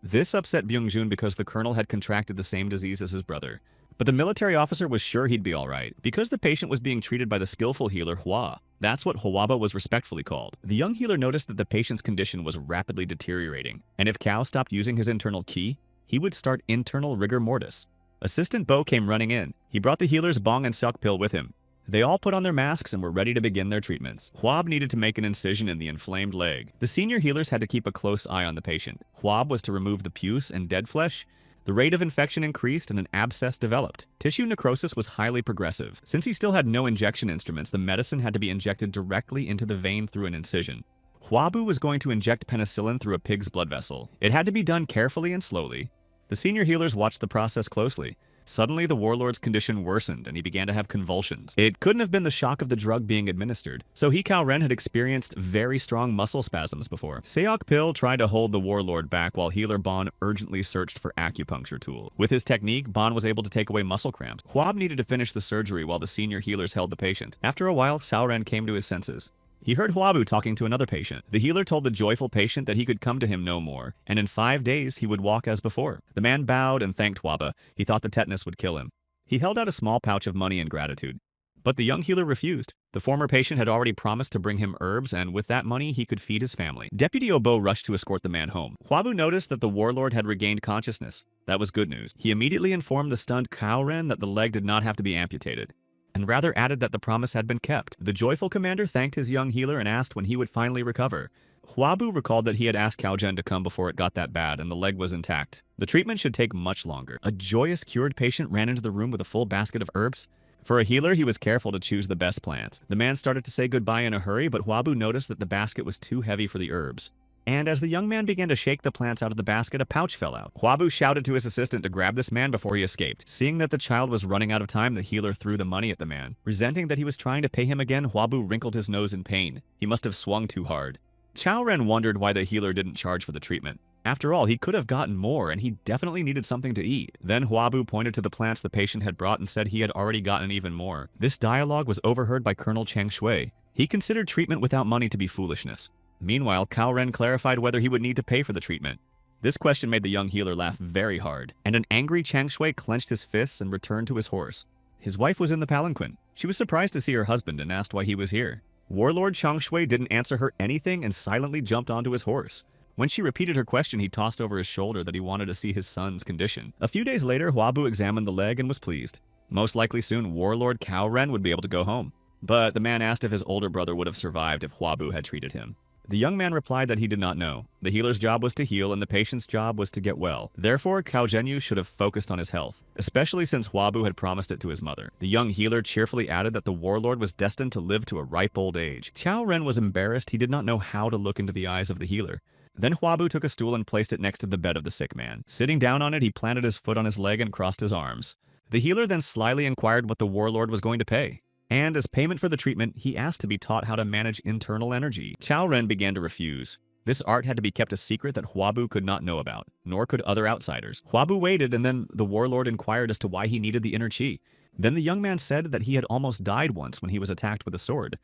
This upset Byungjun because the colonel had contracted the same disease as his brother. But the military officer was sure he'd be alright, because the patient was being treated by the skillful healer Hua. That's what Huaba was respectfully called. The young healer noticed that the patient's condition was rapidly deteriorating, and if Cao stopped using his internal ki, he would start internal rigor mortis. Assistant Bo came running in. He brought the healer's bong and suck pill with him. They all put on their masks and were ready to begin their treatments. Huab needed to make an incision in the inflamed leg. The senior healers had to keep a close eye on the patient. Huab was to remove the pus and dead flesh. The rate of infection increased and an abscess developed. Tissue necrosis was highly progressive. Since he still had no injection instruments, the medicine had to be injected directly into the vein through an incision. Huabu was going to inject penicillin through a pig's blood vessel. It had to be done carefully and slowly. The senior healers watched the process closely. Suddenly, the warlord's condition worsened and he began to have convulsions. It couldn't have been the shock of the drug being administered. So Cao Ren had experienced very strong muscle spasms before. Seok Pill tried to hold the warlord back while healer Bon urgently searched for acupuncture tool. With his technique, Bon was able to take away muscle cramps. Huab needed to finish the surgery while the senior healers held the patient. After a while, Cao Ren came to his senses. He heard Huabu talking to another patient. The healer told the joyful patient that he could come to him no more, and in 5 days he would walk as before. The man bowed and thanked Huaba. He thought the tetanus would kill him. He held out a small pouch of money in gratitude. But the young healer refused. The former patient had already promised to bring him herbs, and with that money he could feed his family. Deputy Obo rushed to escort the man home. Huabu noticed that the warlord had regained consciousness. That was good news. He immediately informed the stunned Cao Ren that the leg did not have to be amputated, and rather added that the promise had been kept. The joyful commander thanked his young healer and asked when he would finally recover. Huabu recalled that he had asked Cao Zhen to come before it got that bad and the leg was intact. The treatment should take much longer. A joyous cured patient ran into the room with a full basket of herbs. For a healer, he was careful to choose the best plants. The man started to say goodbye in a hurry, but Huabu noticed that the basket was too heavy for the herbs. And as the young man began to shake the plants out of the basket, a pouch fell out. Huabu shouted to his assistant to grab this man before he escaped. Seeing that the child was running out of time, the healer threw the money at the man. Resenting that he was trying to pay him again, Huabu wrinkled his nose in pain. He must have swung too hard. Cao Ren wondered why the healer didn't charge for the treatment. After all, he could have gotten more, and he definitely needed something to eat. Then Huabu pointed to the plants the patient had brought and said he had already gotten even more. This dialogue was overheard by Colonel Chang Shui. He considered treatment without money to be foolishness. Meanwhile, Cao Ren clarified whether he would need to pay for the treatment. This question made the young healer laugh very hard, and an angry Chang Shui clenched his fists and returned to his horse. His wife was in the palanquin. She was surprised to see her husband and asked why he was here. Warlord Chang Shui didn't answer her anything and silently jumped onto his horse. When she repeated her question, he tossed over his shoulder that he wanted to see his son's condition. A few days later, Huabu examined the leg and was pleased. Most likely soon, Warlord Cao Ren would be able to go home. But the man asked if his older brother would have survived if Huabu had treated him. The young man replied that he did not know. The healer's job was to heal and the patient's job was to get well. Therefore, Cao Zhenyu should have focused on his health, especially since Huabu had promised it to his mother. The young healer cheerfully added that the warlord was destined to live to a ripe old age. Cao Ren was embarrassed. He did not know how to look into the eyes of the healer. Then Huabu took a stool and placed it next to the bed of the sick man. Sitting down on it, he planted his foot on his leg and crossed his arms. The healer then slyly inquired what the warlord was going to pay. And as payment for the treatment, he asked to be taught how to manage internal energy. Cao Ren began to refuse. This art had to be kept a secret that Huabu could not know about, nor could other outsiders. Huabu waited, and then the warlord inquired as to why he needed the inner chi. Then the young man said that he had almost died once when he was attacked with a sword.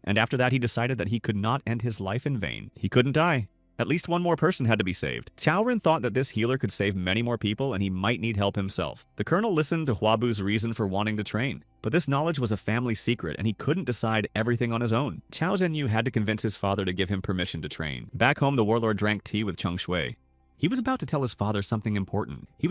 And after that he decided that he could not end his life in vain. He couldn't die. At least one more person had to be saved. Cao Ren thought that this healer could save many more people and he might need help himself. The colonel listened to Huabu's reason for wanting to train, but this knowledge was a family secret and he couldn't decide everything on his own. Cao Zhenyu had to convince his father to give him permission to train. Back home, the warlord drank tea with Cheng Shui. He was about to tell his father something important. Cao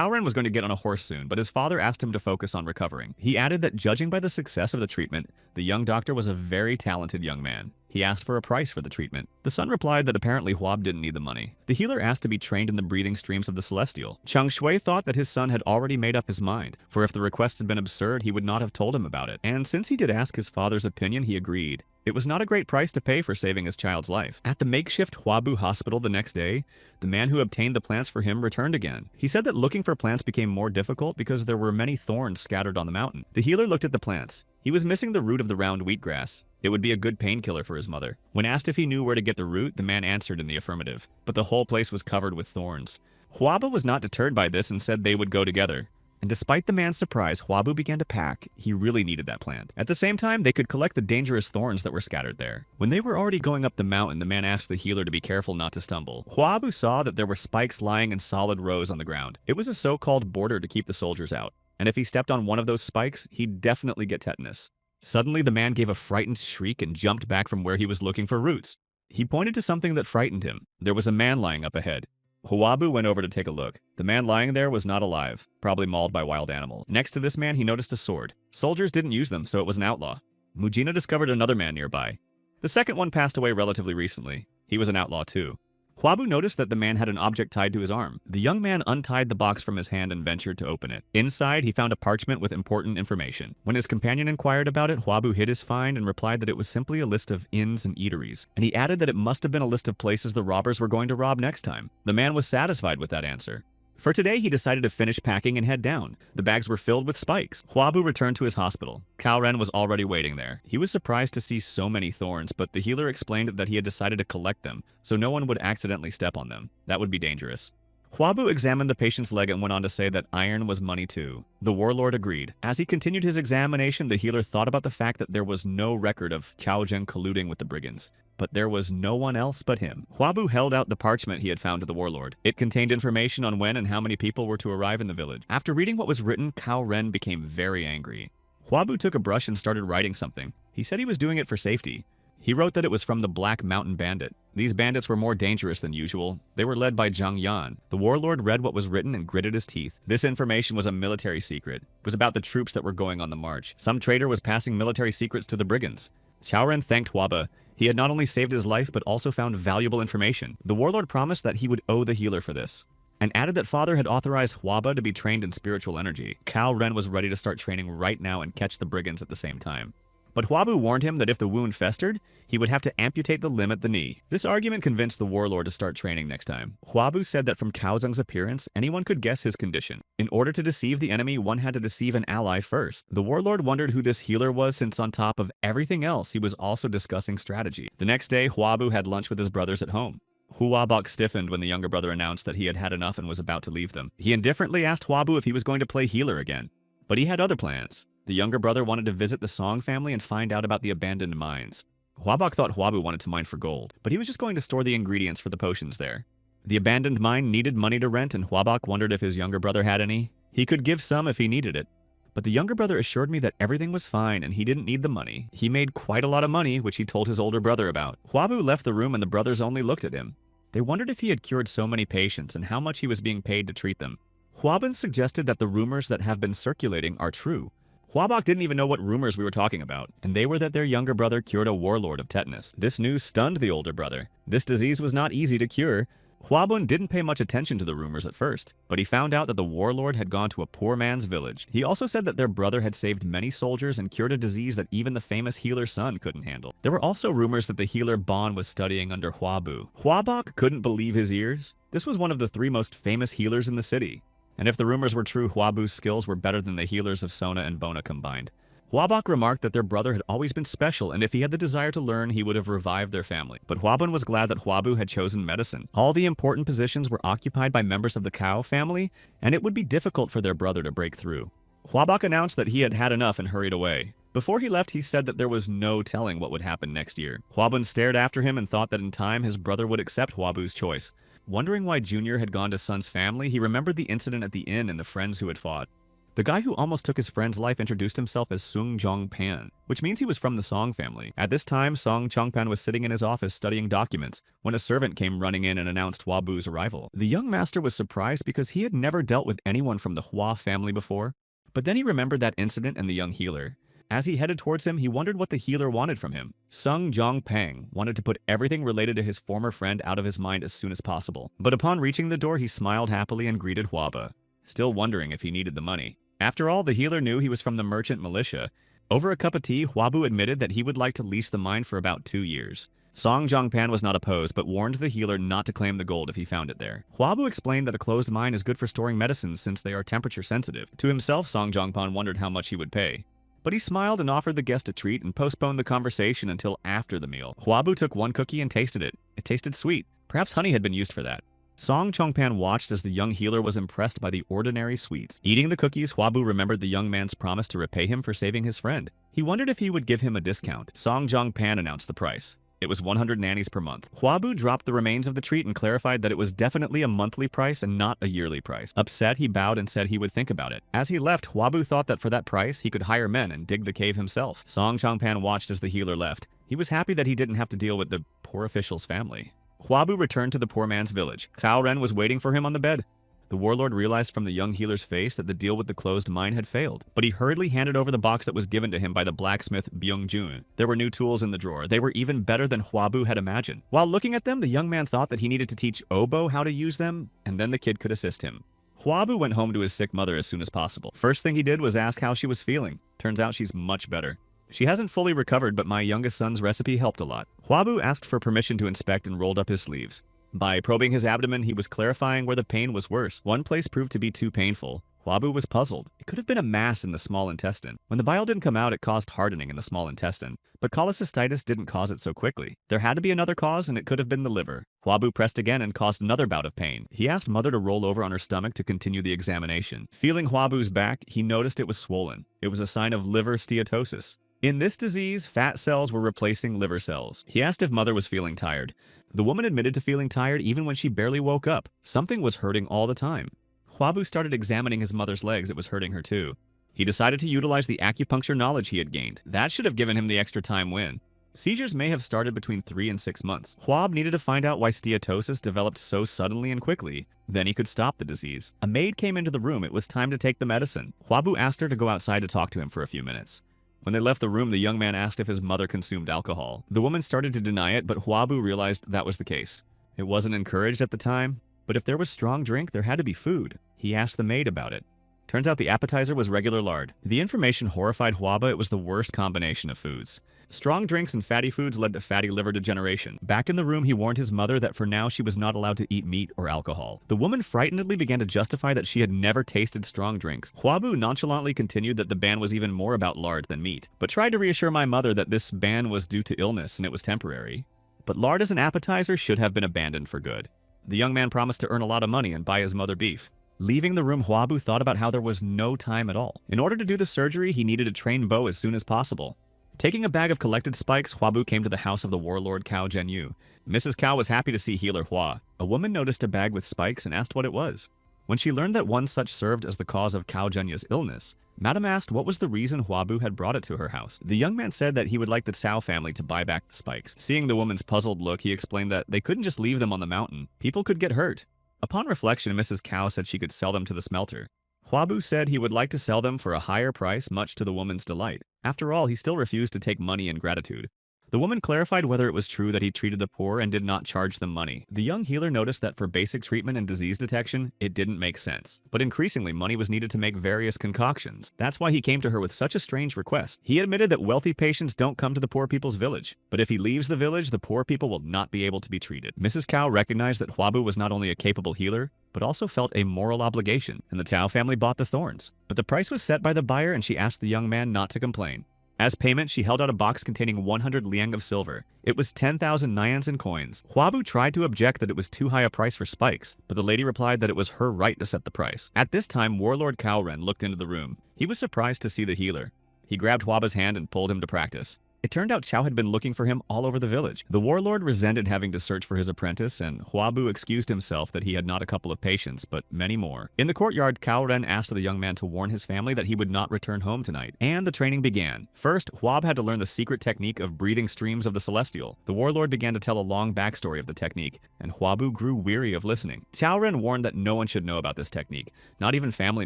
Ren was going to get on a horse soon, but his father asked him to focus on recovering. He added that judging by the success of the treatment, the young doctor was a very talented young man. He asked for a price for the treatment. The son replied that apparently Huab didn't need the money. The healer asked to be trained in the breathing streams of the celestial. Cheng Shui thought that his son had already made up his mind, for if the request had been absurd, he would not have told him about it. And since he did ask his father's opinion, he agreed. It was not a great price to pay for saving his child's life. At the makeshift Huabu hospital the next day, the man who obtained the plants for him returned again. He said that looking for plants became more difficult because there were many thorns scattered on the mountain. The healer looked at the plants. He was missing the root of the round wheatgrass. It would be a good painkiller for his mother. When asked if he knew where to get the root, the man answered in the affirmative, but the whole place was covered with thorns. Huabu was not deterred by this and said they would go together. And despite the man's surprise, Huabu began to pack. He really needed that plant. At the same time, they could collect the dangerous thorns that were scattered there. When they were already going up the mountain, the man asked the healer to be careful not to stumble. Huabu saw that there were spikes lying in solid rows on the ground. It was a so-called border to keep the soldiers out. And if he stepped on one of those spikes, he'd definitely get tetanus. Suddenly, the man gave a frightened shriek and jumped back from where he was looking for roots. He pointed to something that frightened him. There was a man lying up ahead. Huabu went over to take a look. The man lying there was not alive, probably mauled by wild animal. Next to this man, he noticed a sword. Soldiers didn't use them, so it was an outlaw. Mujina discovered another man nearby. The second one passed away relatively recently. He was an outlaw too. Huabu noticed that the man had an object tied to his arm. The young man untied the box from his hand and ventured to open it. Inside, he found a parchment with important information. When his companion inquired about it, Huabu hid his find and replied that it was simply a list of inns and eateries. And he added that it must have been a list of places the robbers were going to rob next time. The man was satisfied with that answer. For today, he decided to finish packing and head down. The bags were filled with spikes. Huabu returned to his hospital. Cao Ren was already waiting there. He was surprised to see so many thorns, but the healer explained that he had decided to collect them, so no one would accidentally step on them. That would be dangerous. Huabu examined the patient's leg and went on to say that iron was money too. The warlord agreed. As he continued his examination, the healer thought about the fact that there was no record of Cao Zheng colluding with the brigands. But there was no one else but him. Huabu held out the parchment he had found to the warlord. It contained information on when and how many people were to arrive in the village. After reading what was written, Cao Ren became very angry. Huabu took a brush and started writing something. He said he was doing it for safety. He wrote that it was from the Black Mountain Bandit. These bandits were more dangerous than usual. They were led by Zhang Yan. The warlord read what was written and gritted his teeth. This information was a military secret. It was about the troops that were going on the march. Some traitor was passing military secrets to the brigands. Cao Ren thanked Huabu. He had not only saved his life, but also found valuable information. The warlord promised that he would owe the healer for this, and added that father had authorized Huabu to be trained in spiritual energy. Cao Ren was ready to start training right now and catch the brigands at the same time. But Huabu warned him that if the wound festered, he would have to amputate the limb at the knee. This argument convinced the warlord to start training next time. Huabu said that from Cao Zheng's appearance, anyone could guess his condition. In order to deceive the enemy, one had to deceive an ally first. The warlord wondered who this healer was, since on top of everything else, he was also discussing strategy. The next day, Huabu had lunch with his brothers at home. Huabok stiffened when the younger brother announced that he had had enough and was about to leave them. He indifferently asked Huabu if he was going to play healer again. But he had other plans. The younger brother wanted to visit the Song family and find out about the abandoned mines. Huabok thought Huabu wanted to mine for gold, but he was just going to store the ingredients for the potions there. The abandoned mine needed money to rent, and Huabok wondered if his younger brother had any. He could give some if he needed it. But the younger brother assured me that everything was fine and he didn't need the money. He made quite a lot of money, which he told his older brother about. Huabu left the room and the brothers only looked at him. They wondered if he had cured so many patients and how much he was being paid to treat them. Huabun suggested that the rumors that have been circulating are true. Huabok didn't even know what rumors we were talking about, and they were that their younger brother cured a warlord of tetanus. This news stunned the older brother. This disease was not easy to cure. Huabun didn't pay much attention to the rumors at first, but he found out that the warlord had gone to a poor man's village. He also said that their brother had saved many soldiers and cured a disease that even the famous healer's son couldn't handle. There were also rumors that the healer Bon was studying under Huabu. Huabok couldn't believe his ears. This was one of the 3 most famous healers in the city. And if the rumors were true, Huabu's skills were better than the healers of Sona and Bona combined. Huabok remarked that their brother had always been special, and if he had the desire to learn, he would have revived their family. But Huabun was glad that Huabu had chosen medicine. All the important positions were occupied by members of the Cao family, and it would be difficult for their brother to break through. Huabok announced that he had had enough and hurried away. Before he left, he said that there was no telling what would happen next year. Huabun stared after him and thought that in time his brother would accept Huabu's choice. Wondering why Junior had gone to Sun's family, he remembered the incident at the inn and the friends who had fought. The guy who almost took his friend's life introduced himself as Sung Jongpan, which means he was from the Song family. At this time, Song Chongpan was sitting in his office studying documents when a servant came running in and announced Huabu's arrival. The young master was surprised because he had never dealt with anyone from the Hua family before, but then he remembered that incident and the young healer. As he headed towards him, he wondered what the healer wanted from him. Sung Jongpang wanted to put everything related to his former friend out of his mind as soon as possible. But upon reaching the door, he smiled happily and greeted Huaba, still wondering if he needed the money. After all, the healer knew he was from the merchant militia, Over a cup of tea, Huabu admitted that he would like to lease the mine for about 2 years. Song Jongpan was not opposed, but warned the healer not to claim the gold if he found it there. Huabu explained that a closed mine is good for storing medicines since they are temperature sensitive. To himself, Song Jongpan wondered how much he would pay. But he smiled and offered the guest a treat and postponed the conversation until after the meal. Huabu took one cookie and tasted it. It tasted sweet. Perhaps honey had been used for that. Song Chongpan watched as the young healer was impressed by the ordinary sweets. Eating the cookies, Huabu remembered the young man's promise to repay him for saving his friend. He wondered if he would give him a discount. Song Jongpan announced the price. It was 100 nannies per month. Huabu dropped the remains of the treat and clarified that it was definitely a monthly price and not a yearly price. Upset, he bowed and said he would think about it. As he left, Huabu thought that for that price, he could hire men and dig the cave himself. Song Chongpan watched as the healer left. He was happy that he didn't have to deal with the poor official's family. Huabu returned to the poor man's village. Cao Ren was waiting for him on the bed. The warlord realized from the young healer's face that the deal with the closed mine had failed, but he hurriedly handed over the box that was given to him by the blacksmith Byung-jun. There were new tools in the drawer. They were even better than Huabu had imagined. While looking at them, the young man thought that he needed to teach Obo how to use them, and then the kid could assist him. Huabu went home to his sick mother as soon as possible. First thing he did was ask how she was feeling. Turns out she's much better. She hasn't fully recovered, but my youngest son's recipe helped a lot. Huabu asked for permission to inspect and rolled up his sleeves. By probing his abdomen, he was clarifying where the pain was worse. One place proved to be too painful. Huabu was puzzled. It could have been a mass in the small intestine. When the bile didn't come out, it caused hardening in the small intestine. But cholecystitis didn't cause it so quickly. There had to be another cause, and it could have been the liver. Huabu pressed again and caused another bout of pain. He asked Mother to roll over on her stomach to continue the examination. Feeling Huabu's back, he noticed it was swollen. It was a sign of liver steatosis. In this disease, fat cells were replacing liver cells. He asked if Mother was feeling tired. The woman admitted to feeling tired even when she barely woke up. Something was hurting all the time. Huabu started examining his mother's legs. It was hurting her too. He decided to utilize the acupuncture knowledge he had gained. That should have given him the extra time win. Seizures may have started between 3 and 6 months. Huab needed to find out why steatosis developed so suddenly and quickly. Then he could stop the disease. A maid came into the room. It was time to take the medicine. Huabu asked her to go outside to talk to him for a few minutes. When they left the room, the young man asked if his mother consumed alcohol. The woman started to deny it, but Huabu realized that was the case. It wasn't encouraged at the time, but if there was strong drink, there had to be food. He asked the maid about it. Turns out the appetizer was regular lard. The information horrified Huaba. It was the worst combination of foods. Strong drinks and fatty foods led to fatty liver degeneration. Back in the room, he warned his mother that for now she was not allowed to eat meat or alcohol. The woman frightenedly began to justify that she had never tasted strong drinks. Huabu nonchalantly continued that the ban was even more about lard than meat, but tried to reassure my mother that this ban was due to illness and it was temporary. But lard as an appetizer should have been abandoned for good. The young man promised to earn a lot of money and buy his mother beef. Leaving the room, Huabu thought about how there was no time at all. In order to do the surgery, he needed to train Bo as soon as possible. Taking a bag of collected spikes, Huabu came to the house of the warlord Cao Zhenyu. Mrs. Cao was happy to see healer Hua. A woman noticed a bag with spikes and asked what it was. When she learned that one such served as the cause of Cao Zhenyu's illness, Madame asked what was the reason Huabu had brought it to her house. The young man said that he would like the Cao family to buy back the spikes. Seeing the woman's puzzled look, he explained that they couldn't just leave them on the mountain. People could get hurt. Upon reflection, Mrs. Cao said she could sell them to the smelter. Huabu said he would like to sell them for a higher price, much to the woman's delight. After all, he still refused to take money in gratitude. The woman clarified whether it was true that he treated the poor and did not charge them money. The young healer noticed that for basic treatment and disease detection, it didn't make sense. But increasingly, money was needed to make various concoctions. That's why he came to her with such a strange request. He admitted that wealthy patients don't come to the poor people's village. But if he leaves the village, the poor people will not be able to be treated. Mrs. Cao recognized that Huabu was not only a capable healer, but also felt a moral obligation, and the Cao family bought the thorns. But the price was set by the buyer, and she asked the young man not to complain. As payment, she held out a box containing 100 liang of silver. It was 10,000 nyans in coins. Huabu tried to object that it was too high a price for spikes, but the lady replied that it was her right to set the price. At this time, Warlord Cao Ren looked into the room. He was surprised to see the healer. He grabbed Huaba's hand and pulled him to practice. It turned out Cao had been looking for him all over the village. The warlord resented having to search for his apprentice, and Huabu excused himself that he had not a couple of patients, but many more. In the courtyard, Cao Ren asked the young man to warn his family that he would not return home tonight, and the training began. First, Huab had to learn the secret technique of breathing streams of the celestial. The warlord began to tell a long backstory of the technique, and Huabu grew weary of listening. Cao Ren warned that no one should know about this technique, not even family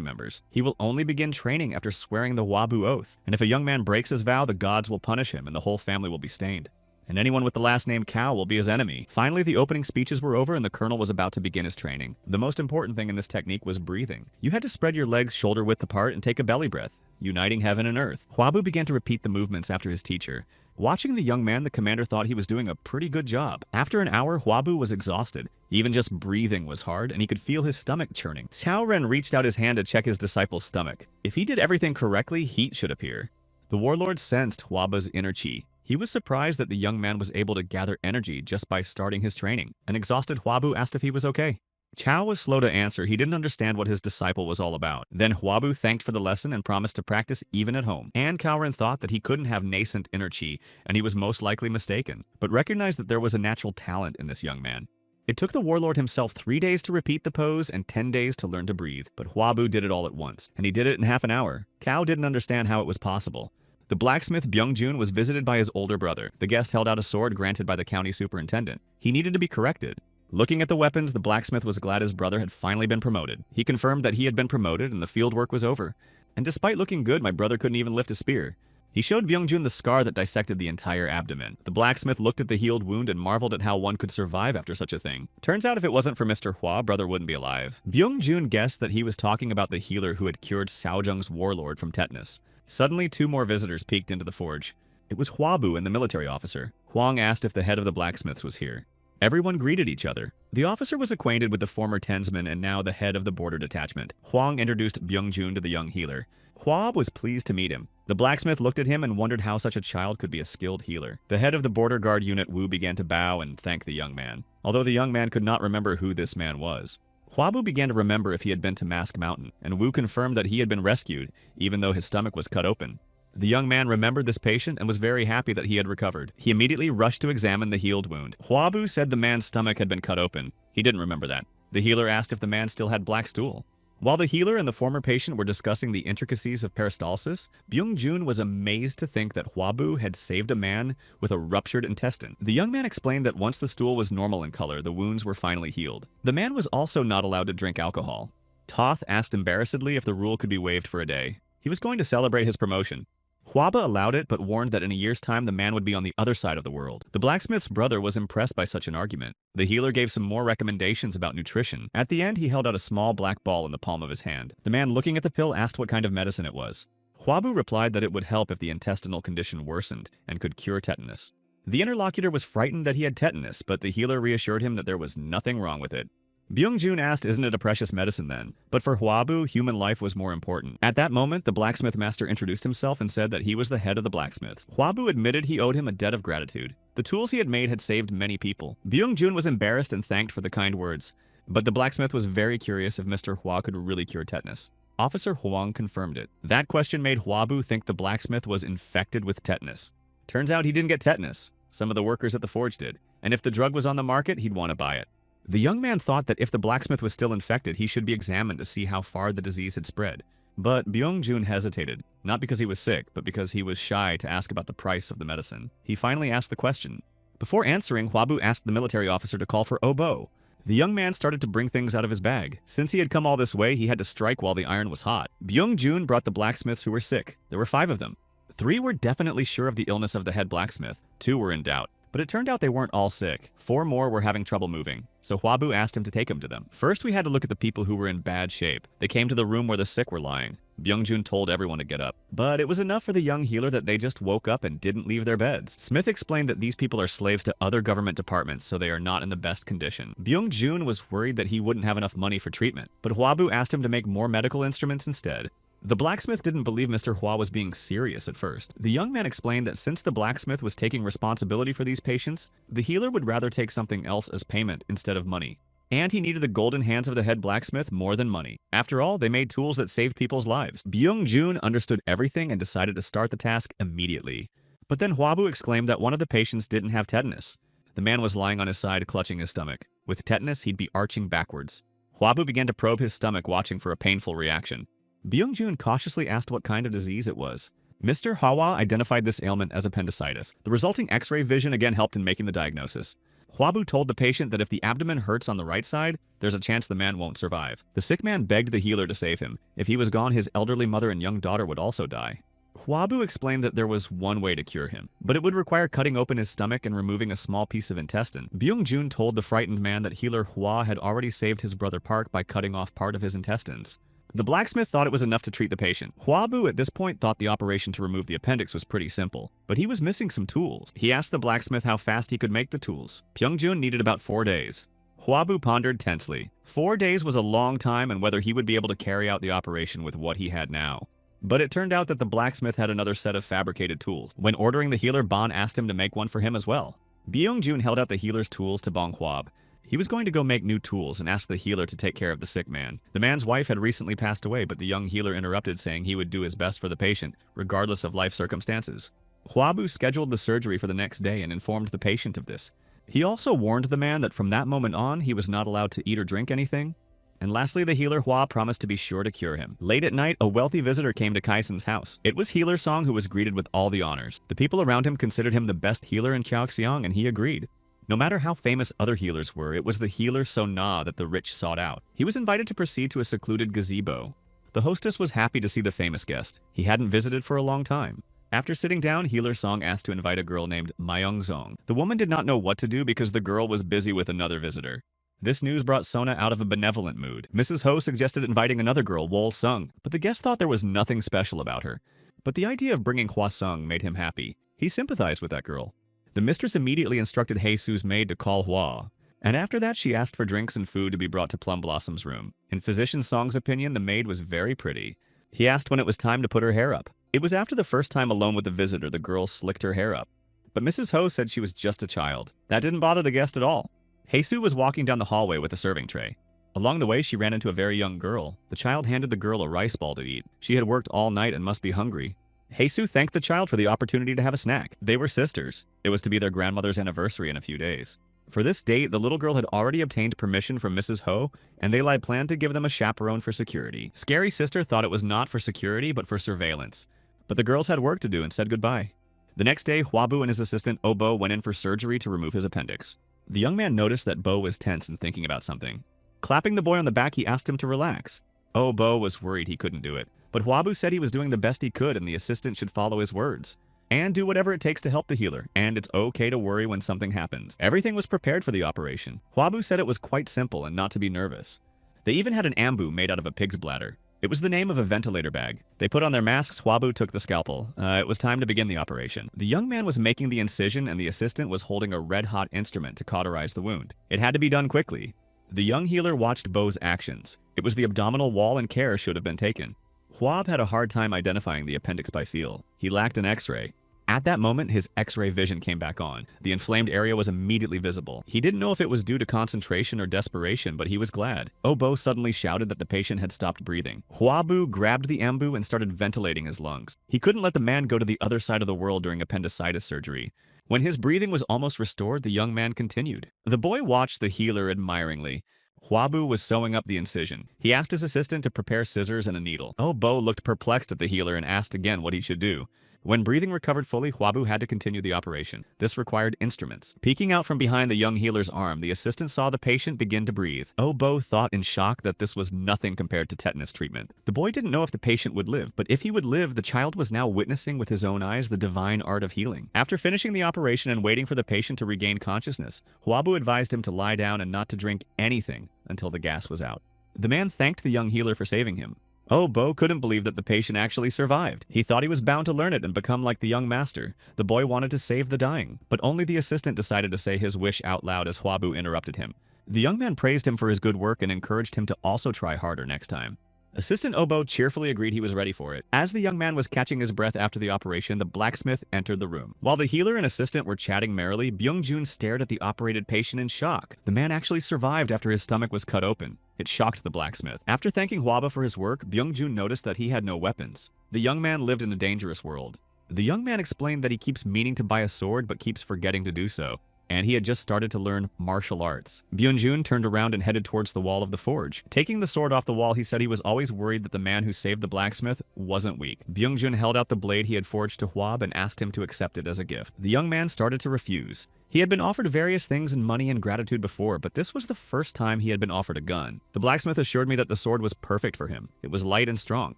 members. He will only begin training after swearing the Huabu oath, and if a young man breaks his vow, the gods will punish him and the whole family will be stained. and anyone with the last name Cow will be his enemy. Finally, the opening speeches were over and the colonel was about to begin his training. The most important thing in this technique was breathing. You had to spread your legs shoulder-width apart and take a belly breath, uniting heaven and earth. Huabu began to repeat the movements after his teacher. Watching the young man, the commander thought he was doing a pretty good job. After an hour, Huabu was exhausted. Even just breathing was hard, and he could feel his stomach churning. Cao Ren reached out his hand to check his disciple's stomach. If he did everything correctly, heat should appear. The warlord sensed Huabu's inner chi. He was surprised that the young man was able to gather energy just by starting his training. An exhausted Huabu asked if he was okay. Cao was slow to answer. He didn't understand what his disciple was all about. Then Huabu thanked for the lesson and promised to practice even at home. And Cao Ren thought that he couldn't have nascent inner chi, and he was most likely mistaken, but recognized that there was a natural talent in this young man. It took the warlord himself 3 days to repeat the pose and 10 days to learn to breathe, but Huabu did it all at once, and he did it in half an hour. Cao didn't understand how it was possible. The blacksmith Byung-jun was visited by his older brother. The guest held out a sword granted by the county superintendent. He needed to be corrected. Looking at the weapons, the blacksmith was glad his brother had finally been promoted. He confirmed that he had been promoted and the field work was over. And despite looking good, my brother couldn't even lift a spear. He showed Byung-jun the scar that dissected the entire abdomen. The blacksmith looked at the healed wound and marveled at how one could survive after such a thing. Turns out if it wasn't for Mr. Hua, brother wouldn't be alive. Byung-jun guessed that he was talking about the healer who had cured Saojung's warlord from tetanus. Suddenly, 2 more visitors peeked into the forge. It was Huabu and the military officer. Huang asked if the head of the blacksmiths was here. Everyone greeted each other. The officer was acquainted with the former tensman and now the head of the border detachment. Huang introduced Byung-jun to the young healer. Huab was pleased to meet him. The blacksmith looked at him and wondered how such a child could be a skilled healer. The head of the border guard unit, Wu, began to bow and thank the young man, although the young man could not remember who this man was. Huabu began to remember if he had been to Mask Mountain, and Wu confirmed that he had been rescued, even though his stomach was cut open. The young man remembered this patient and was very happy that he had recovered. He immediately rushed to examine the healed wound. Huabu said the man's stomach had been cut open. He didn't remember that. The healer asked if the man still had black stool. While the healer and the former patient were discussing the intricacies of peristalsis, Byung-jun was amazed to think that Huabu had saved a man with a ruptured intestine. The young man explained that once the stool was normal in color, the wounds were finally healed. The man was also not allowed to drink alcohol. Toth asked embarrassedly if the rule could be waived for a day. He was going to celebrate his promotion. Huaba allowed it, but warned that in a year's time the man would be on the other side of the world. The blacksmith's brother was impressed by such an argument. The healer gave some more recommendations about nutrition. At the end, he held out a small black ball in the palm of his hand. The man looking at the pill asked what kind of medicine it was. Huabu replied that it would help if the intestinal condition worsened and could cure tetanus. The interlocutor was frightened that he had tetanus, but the healer reassured him that there was nothing wrong with it. Byung-jun asked, isn't it a precious medicine then? But for Huabu, human life was more important. At that moment, the blacksmith master introduced himself and said that he was the head of the blacksmiths. Huabu admitted he owed him a debt of gratitude. The tools he had made had saved many people. Byung-jun was embarrassed and thanked for the kind words. But the blacksmith was very curious if Mr. Hua could really cure tetanus. Officer Huang confirmed it. That question made Huabu think the blacksmith was infected with tetanus. Turns out he didn't get tetanus. Some of the workers at the forge did. And if the drug was on the market, he'd want to buy it. The young man thought that if the blacksmith was still infected, he should be examined to see how far the disease had spread. But Byung-jun hesitated, not because he was sick, but because he was shy to ask about the price of the medicine. He finally asked the question. Before answering, Huabu asked the military officer to call for oboe. The young man started to bring things out of his bag. Since he had come all this way, he had to strike while the iron was hot. Byung-jun brought the blacksmiths who were sick. There were 5 of them. 3 were definitely sure of the illness of the head blacksmith. 2 were in doubt. But it turned out they weren't all sick. 4 more were having trouble moving, so Huabu asked him to take him to them. First, we had to look at the people who were in bad shape. They came to the room where the sick were lying. Byung-jun told everyone to get up. But it was enough for the young healer that they just woke up and didn't leave their beds. Smith explained that these people are slaves to other government departments, so they are not in the best condition. Byung-jun was worried that he wouldn't have enough money for treatment, but Huabu asked him to make more medical instruments instead. The blacksmith didn't believe Mr. Hua was being serious at first. The young man explained that since the blacksmith was taking responsibility for these patients, the healer would rather take something else as payment instead of money. And he needed the golden hands of the head blacksmith more than money. After all, they made tools that saved people's lives. Byung-jun understood everything and decided to start the task immediately. But then Huabu exclaimed that one of the patients didn't have tetanus. The man was lying on his side, clutching his stomach. With tetanus, he'd be arching backwards. Huabu began to probe his stomach, watching for a painful reaction. Byung-jun cautiously asked what kind of disease it was. Mr. Hawa identified this ailment as appendicitis. The resulting X-ray vision again helped in making the diagnosis. Huabu told the patient that if the abdomen hurts on the right side, there's a chance the man won't survive. The sick man begged the healer to save him. If he was gone, his elderly mother and young daughter would also die. Huabu explained that there was one way to cure him, but it would require cutting open his stomach and removing a small piece of intestine. Byung-jun told the frightened man that healer Hua had already saved his brother Park by cutting off part of his intestines. The blacksmith thought it was enough to treat the patient. Huabu at this point thought the operation to remove the appendix was pretty simple, but he was missing some tools. He asked the blacksmith how fast he could make the tools. Byung-jun needed about 4 days. Huabu pondered tensely. 4 days was a long time, and whether he would be able to carry out the operation with what he had now. But it turned out that the blacksmith had another set of fabricated tools. When ordering the healer, Bon asked him to make one for him as well. Byung-jun held out the healer's tools to Bong Huab. He was going to go make new tools and asked the healer to take care of the sick man. The man's wife had recently passed away, but the young healer interrupted, saying he would do his best for the patient, regardless of life circumstances. Huabu scheduled the surgery for the next day and informed the patient of this. He also warned the man that from that moment on, he was not allowed to eat or drink anything. And lastly, the healer Hua promised to be sure to cure him. Late at night, a wealthy visitor came to Kaisen's house. It was Healer Song who was greeted with all the honors. The people around him considered him the best healer in Gyeongseong, and he agreed. No matter how famous other healers were, it was the healer Sona that the rich sought out. He was invited to proceed to a secluded gazebo. The hostess was happy to see the famous guest. He hadn't visited for a long time. After sitting down, Healer Song asked to invite a girl named Myung-song. The woman did not know what to do because the girl was busy with another visitor. This news brought Sona out of a benevolent mood. Mrs. Ho suggested inviting another girl, Wol-sung, but the guest thought there was nothing special about her. But the idea of bringing Hwa-sung made him happy. He sympathized with that girl. The mistress immediately instructed Hae-su's maid to call Hwa, and after that she asked for drinks and food to be brought to Plum Blossom's room. In Physician Song's opinion, the maid was very pretty. He asked when it was time to put her hair up. It was after the first time alone with the visitor the girl slicked her hair up. But Mrs. Ho said she was just a child. That didn't bother the guest at all. Hae-su was walking down the hallway with a serving tray. Along the way, she ran into a very young girl. The child handed the girl a rice ball to eat. She had worked all night and must be hungry. Hae-su thanked the child for the opportunity to have a snack. They were sisters. It was to be their grandmother's anniversary in a few days. For this date, the little girl had already obtained permission from Mrs. Ho, and they had planned to give them a chaperone for security. Scary Sister thought it was not for security, but for surveillance. But the girls had work to do and said goodbye. The next day, Huabu and his assistant Obo went in for surgery to remove his appendix. The young man noticed that Bo was tense and thinking about something. Clapping the boy on the back, he asked him to relax. Bo was worried he couldn't do it, but Huabu said he was doing the best he could and the assistant should follow his words. And do whatever it takes to help the healer, and it's okay to worry when something happens. Everything was prepared for the operation. Huabu said it was quite simple and not to be nervous. They even had an ambu made out of a pig's bladder. It was the name of a ventilator bag. They put on their masks, Huabu took the scalpel. It was time to begin the operation. The young man was making the incision and the assistant was holding a red-hot instrument to cauterize the wound. It had to be done quickly. The young healer watched Bo's actions. It was the abdominal wall and care should have been taken. Huab had a hard time identifying the appendix by feel. He lacked an X-ray. At that moment, his X-ray vision came back on. The inflamed area was immediately visible. He didn't know if it was due to concentration or desperation, but he was glad. Bo suddenly shouted that the patient had stopped breathing. Huabu grabbed the ambu and started ventilating his lungs. He couldn't let the man go to the other side of the world during appendicitis surgery. When his breathing was almost restored, the young man continued. The boy watched the healer admiringly. Huabu was sewing up the incision. He asked his assistant to prepare scissors and a needle. Bo looked perplexed at the healer and asked again what he should do. When breathing recovered fully, Huabu had to continue the operation. This required instruments. Peeking out from behind the young healer's arm, the assistant saw the patient begin to breathe. Bo thought in shock that this was nothing compared to tetanus treatment. The boy didn't know if the patient would live, but if he would live, the child was now witnessing with his own eyes the divine art of healing. After finishing the operation and waiting for the patient to regain consciousness, Huabu advised him to lie down and not to drink anything until the gas was out. The man thanked the young healer for saving him. Bo couldn't believe that the patient actually survived. He thought he was bound to learn it and become like the young master. The boy wanted to save the dying, but only the assistant decided to say his wish out loud as Huabu interrupted him. The young man praised him for his good work and encouraged him to also try harder next time. Assistant Obo cheerfully agreed he was ready for it. As the young man was catching his breath after the operation, the blacksmith entered the room. While the healer and assistant were chatting merrily, Byung-jun stared at the operated patient in shock. The man actually survived after his stomach was cut open. It shocked the blacksmith. After thanking Hwaba for his work, Byung-jun noticed that he had no weapons. The young man lived in a dangerous world. The young man explained that he keeps meaning to buy a sword but keeps forgetting to do so. and he had just started to learn martial arts. Byung-jun turned around and headed towards the wall of the forge. Taking the sword off the wall, he said he was always worried that the man who saved the blacksmith wasn't weak. Byung-jun held out the blade he had forged to Hwab and asked him to accept it as a gift. The young man started to refuse. He had been offered various things in money and gratitude before, but this was the first time he had been offered a gun. The blacksmith assured me that the sword was perfect for him. It was light and strong.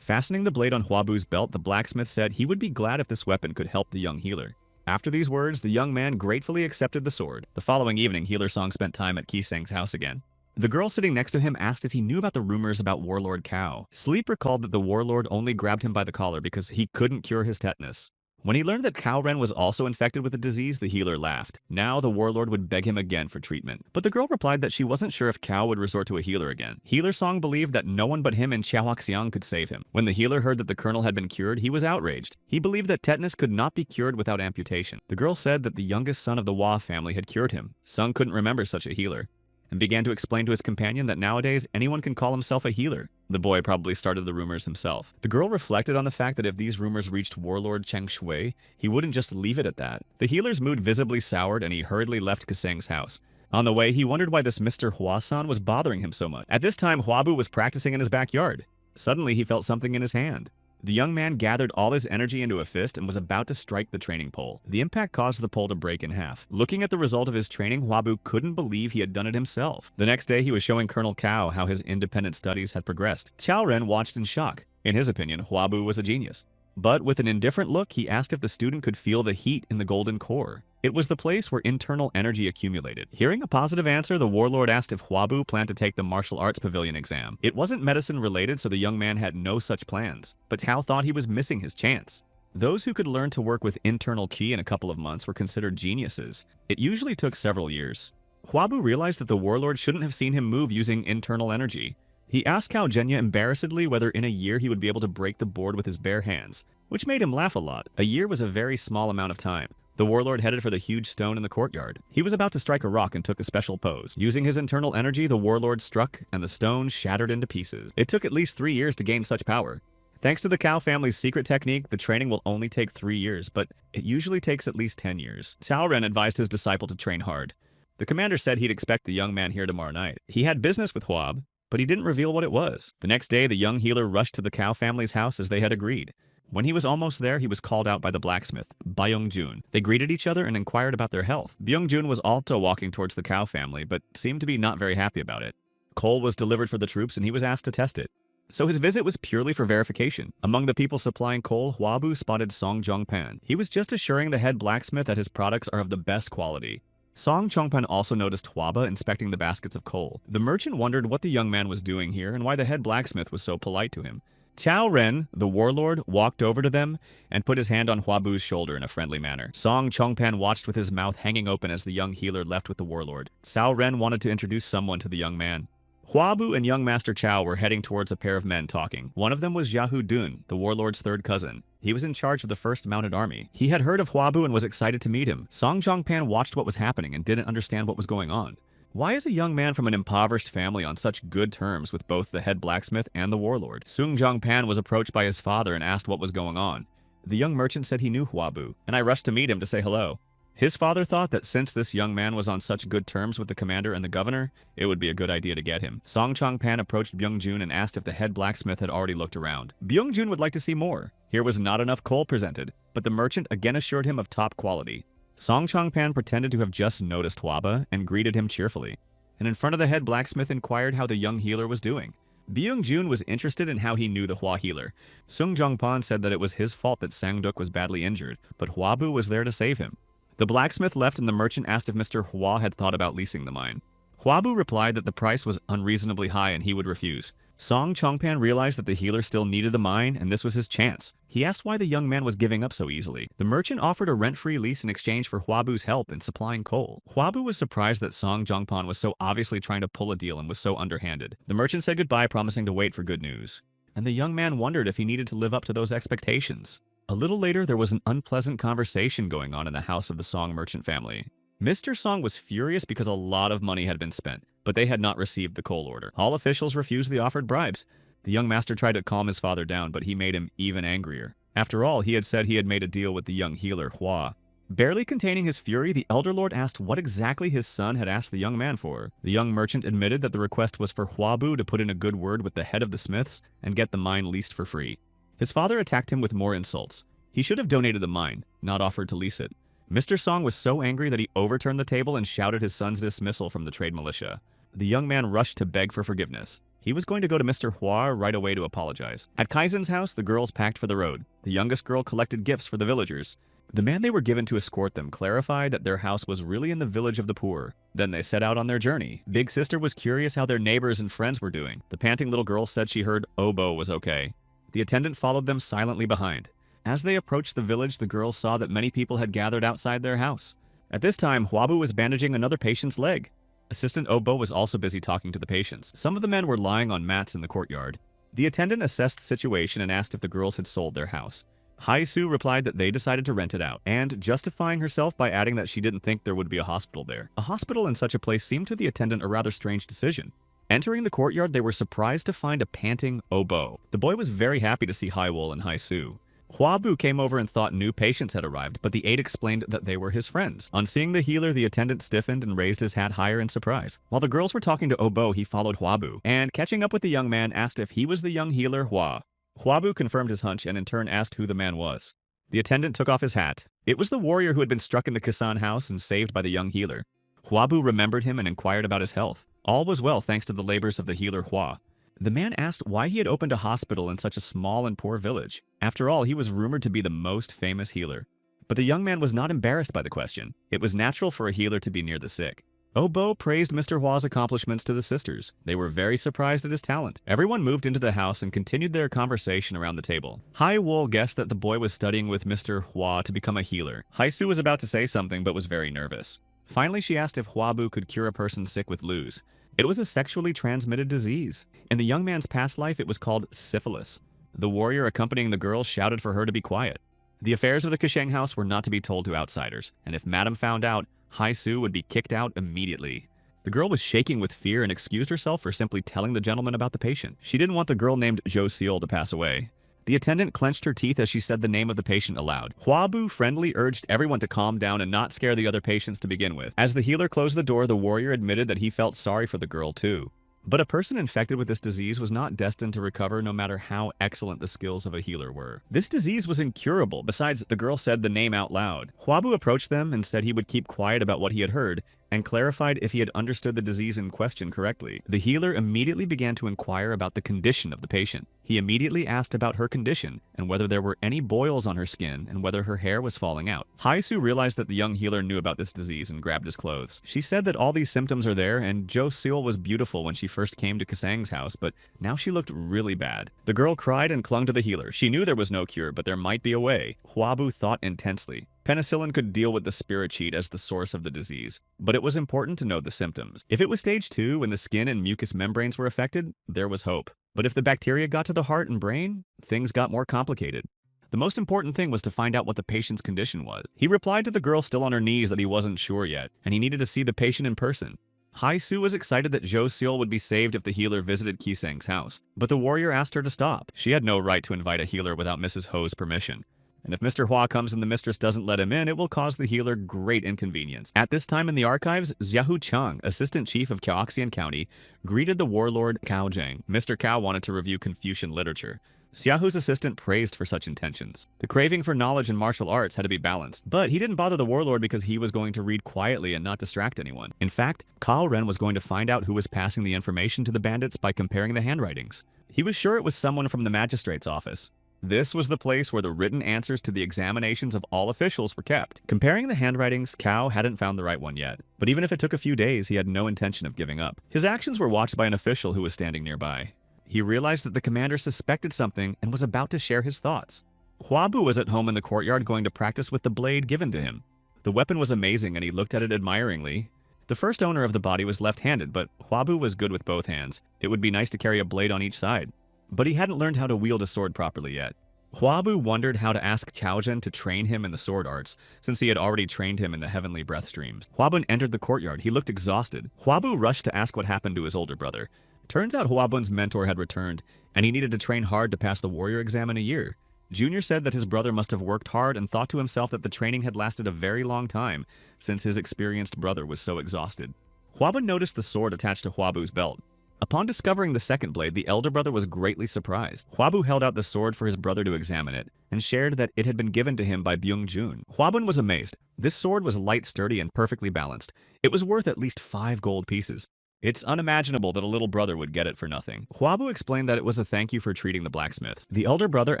Fastening the blade on Hwabu's belt, the blacksmith said he would be glad if this weapon could help the young healer. After these words, the young man gratefully accepted the sword. The following evening, Healer Song spent time at Ki-sang's house again. The girl sitting next to him asked if he knew about the rumors about Warlord Kao. Sleep recalled that the warlord only grabbed him by the collar because he couldn't cure his tetanus. When he learned that Kao Ren was also infected with the disease, the healer laughed. Now the warlord would beg him again for treatment. But the girl replied that she wasn't sure if Kao would resort to a healer again. Healer Song believed that no one but him and Chaoxiang could save him. When the healer heard that the colonel had been cured, he was outraged. He believed that tetanus could not be cured without amputation. The girl said that the youngest son of the Hua family had cured him. Sung couldn't remember such a healer, and began to explain to his companion that nowadays anyone can call himself a healer. The boy probably started the rumors himself. The girl reflected on the fact that if these rumors reached Warlord Cheng Shui, he wouldn't just leave it at that. The healer's mood visibly soured and he hurriedly left Kasang's house. On the way, he wondered why this Mr. Hua-san was bothering him so much. At this time, Hwabu was practicing in his backyard. Suddenly, he felt something in his hand. The young man gathered all his energy into a fist and was about to strike the training pole. The impact caused the pole to break in half. Looking at the result of his training, Hwabu couldn't believe he had done it himself. The next day, he was showing Colonel Kao how his independent studies had progressed. Cao Ren watched in shock. In his opinion, Hwabu was a genius. But with an indifferent look, he asked if the student could feel the heat in the golden core. It was the place where internal energy accumulated. Hearing a positive answer, the warlord asked if Hwabu planned to take the martial arts pavilion exam. It wasn't medicine related, so the young man had no such plans. But Tao thought he was missing his chance. Those who could learn to work with internal ki in a couple of months were considered geniuses. It usually took several years. Hwabu realized that the warlord shouldn't have seen him move using internal energy. He asked Kao Jenya embarrassedly whether in a year he would be able to break the board with his bare hands, which made him laugh a lot. A year was a very small amount of time. The warlord headed for the huge stone in the courtyard. He was about to strike a rock and took a special pose. Using his internal energy, the warlord struck, and the stone shattered into pieces. It took at least 3 years to gain such power. Thanks to the Kao family's secret technique, the training will only take 3 years, but it usually takes at least 10 years. Cao Ren advised his disciple to train hard. The commander said he'd expect the young man here tomorrow night. He had business with Hwab, but he didn't reveal what it was. The next day, the young healer rushed to the Kao family's house as they had agreed. When he was almost there, he was called out by the blacksmith, Byung-jun. They greeted each other and inquired about their health. Byung-jun was also walking towards the Kao family, but seemed to be not very happy about it. Coal was delivered for the troops and he was asked to test it. So his visit was purely for verification. Among the people supplying coal, Hwabu spotted Song Jongpan. He was just assuring the head blacksmith that his products are of the best quality. Song Chongpan also noticed Hwaba inspecting the baskets of coal. The merchant wondered what the young man was doing here and why the head blacksmith was so polite to him. Cao Ren, the warlord, walked over to them and put his hand on Hwabu's shoulder in a friendly manner. Song Chongpan watched with his mouth hanging open as the young healer left with the warlord. Cao Ren wanted to introduce someone to the young man. Hwabu and young Master Chao were heading towards a pair of men talking. One of them was Yahu Dun, the warlord's third cousin. He was in charge of the 1st Mounted Army. He had heard of Hwabu and was excited to meet him. Song Jongpan watched what was happening and didn't understand what was going on. Why is a young man from an impoverished family on such good terms with both the head blacksmith and the warlord? Sung Jongpan was approached by his father and asked what was going on. The young merchant said he knew Hwabu, and I rushed to meet him to say hello. His father thought that since this young man was on such good terms with the commander and the governor, it would be a good idea to get him. Song Chongpan approached Byung-jun and asked if the head blacksmith had already looked around. Byung-jun would like to see more. Here was not enough coal presented, but the merchant again assured him of top quality. Song Chongpan pretended to have just noticed Hwaba and greeted him cheerfully, and in front of the head blacksmith inquired how the young healer was doing. Byung-jun was interested in how he knew the Hwa healer. Sung Jongpan said that it was his fault that Sang-duk was badly injured, but Hwabu was there to save him. The blacksmith left and the merchant asked if Mr. Hwa had thought about leasing the mine. Hwabu replied that the price was unreasonably high and he would refuse. Song Chongpan realized that the healer still needed the mine and this was his chance. He asked why the young man was giving up so easily. The merchant offered a rent-free lease in exchange for Hwabu's help in supplying coal. Hwabu was surprised that Song Jongpan was so obviously trying to pull a deal and was so underhanded. The merchant said goodbye, promising to wait for good news. And the young man wondered if he needed to live up to those expectations. A little later, there was an unpleasant conversation going on in the house of the Song merchant family. Mr. Song was furious because a lot of money had been spent, but they had not received the coal order. All officials refused the offered bribes. The young master tried to calm his father down, but he made him even angrier. After all, he had said he had made a deal with the young healer, Hwa. Barely containing his fury, the Elder Lord asked what exactly his son had asked the young man for. The young merchant admitted that the request was for Huabu to put in a good word with the head of the smiths and get the mine leased for free. His father attacked him with more insults. He should have donated the mine, not offered to lease it. Mr. Song was so angry that he overturned the table and shouted his son's dismissal from the trade militia. The young man rushed to beg for forgiveness. He was going to go to Mr. Hua right away to apologize. At Kaizen's house, the girls packed for the road. The youngest girl collected gifts for the villagers. The man they were given to escort them clarified that their house was really in the village of the poor. Then they set out on their journey. Big Sister was curious how their neighbors and friends were doing. The panting little girl said she heard Obo was okay. The attendant followed them silently behind. As they approached the village, the girls saw that many people had gathered outside their house. At this time, Huabu was bandaging another patient's leg. Assistant Obo was also busy talking to the patients. Some of the men were lying on mats in the courtyard. The attendant assessed the situation and asked if the girls had sold their house. Hai-Su replied that they decided to rent it out, and justifying herself by adding that she didn't think there would be a hospital there. A hospital in such a place seemed to the attendant a rather strange decision. Entering the courtyard, they were surprised to find a panting Obo. The boy was very happy to see Hai-Wol and Hai-Su. Huabu came over and thought new patients had arrived, but the aide explained that they were his friends. On seeing the healer, the attendant stiffened and raised his hat higher in surprise. While the girls were talking to Obo, he followed Huabu, and catching up with the young man, asked if he was the young healer Hua. Huabu confirmed his hunch and in turn asked who the man was. The attendant took off his hat. It was the warrior who had been struck in the Kisan house and saved by the young healer. Huabu remembered him and inquired about his health. All was well thanks to the labors of the healer Hua. The man asked why he had opened a hospital in such a small and poor village. After all, he was rumored to be the most famous healer. But the young man was not embarrassed by the question. It was natural for a healer to be near the sick. Obo praised Mr. Hua's accomplishments to the sisters. They were very surprised at his talent. Everyone moved into the house and continued their conversation around the table. Hai-Wol guessed that the boy was studying with Mr. Hua to become a healer. Hai-Su was about to say something but was very nervous. Finally, she asked if Huabu could cure a person sick with luz. It was a sexually transmitted disease. In the young man's past life, it was called syphilis. The warrior accompanying the girl shouted for her to be quiet. The affairs of the Kasheng house were not to be told to outsiders, and if Madame found out, Hai-Su would be kicked out immediately. The girl was shaking with fear and excused herself for simply telling the gentleman about the patient. She didn't want the girl named Jo Seol to pass away. The attendant clenched her teeth as she said the name of the patient aloud. Huabu friendly urged everyone to calm down and not scare the other patients to begin with. As the healer closed the door, the warrior admitted that he felt sorry for the girl too. But a person infected with this disease was not destined to recover no matter how excellent the skills of a healer were. This disease was incurable. Besides, the girl said the name out loud. Huabu approached them and said he would keep quiet about what he had heard, and clarified if he had understood the disease in question correctly. The healer immediately began to inquire about the condition of the patient. He immediately asked about her condition and whether there were any boils on her skin and whether her hair was falling out. Hai-Su realized that the young healer knew about this disease and grabbed his clothes. She said that all these symptoms are there and Jo Seol was beautiful when she first came to Kasang's house, but now she looked really bad. The girl cried and clung to the healer. She knew there was no cure, but there might be a way. Huabu thought intensely. Penicillin could deal with the spirit cheat as the source of the disease, but it was important to know the symptoms. If it was stage 2 when the skin and mucous membranes were affected, there was hope. But if the bacteria got to the heart and brain, things got more complicated. The most important thing was to find out what the patient's condition was. He replied to the girl still on her knees that he wasn't sure yet, and he needed to see the patient in person. Hai-Su was excited that Jo Seol would be saved if the healer visited Kisang's house, but the warrior asked her to stop. She had no right to invite a healer without Mrs. Ho's permission. And if Mr. Hua comes and the mistress doesn't let him in, it will cause the healer great inconvenience. At this time in the archives, Xiaohu Chang, assistant chief of Gyeoxian County, greeted the warlord Cao Zheng. Mr. Cao wanted to review Confucian literature. Xiaohu's assistant praised for such intentions. The craving for knowledge in martial arts had to be balanced, but he didn't bother the warlord because he was going to read quietly and not distract anyone. In fact, Cao Ren was going to find out who was passing the information to the bandits by comparing the handwritings. He was sure it was someone from the magistrate's office. This was the place where the written answers to the examinations of all officials were kept. Comparing the handwritings, Cao hadn't found the right one yet. But even if it took a few days, he had no intention of giving up. His actions were watched by an official who was standing nearby. He realized that the commander suspected something and was about to share his thoughts. Huabu was at home in the courtyard going to practice with the blade given to him. The weapon was amazing and he looked at it admiringly. The first owner of the body was left-handed, but Huabu was good with both hands. It would be nice to carry a blade on each side. But he hadn't learned how to wield a sword properly yet. Huabu wondered how to ask Cao Zhen to train him in the sword arts, since he had already trained him in the heavenly breath streams. Huabun entered the courtyard. He looked exhausted. Huabu rushed to ask what happened to his older brother. Turns out Huabun's mentor had returned, and he needed to train hard to pass the warrior exam in a year. Junior said that his brother must have worked hard and thought to himself that the training had lasted a very long time since his experienced brother was so exhausted. Huabun noticed the sword attached to Huabu's belt. Upon discovering the second blade, the elder brother was greatly surprised. Huabu held out the sword for his brother to examine it, and shared that it had been given to him by Byung-jun. Huabun was amazed. This sword was light, sturdy, and perfectly balanced. It was worth at least 5 gold pieces. It's unimaginable that a little brother would get it for nothing. Huabu explained that it was a thank you for treating the blacksmiths. The elder brother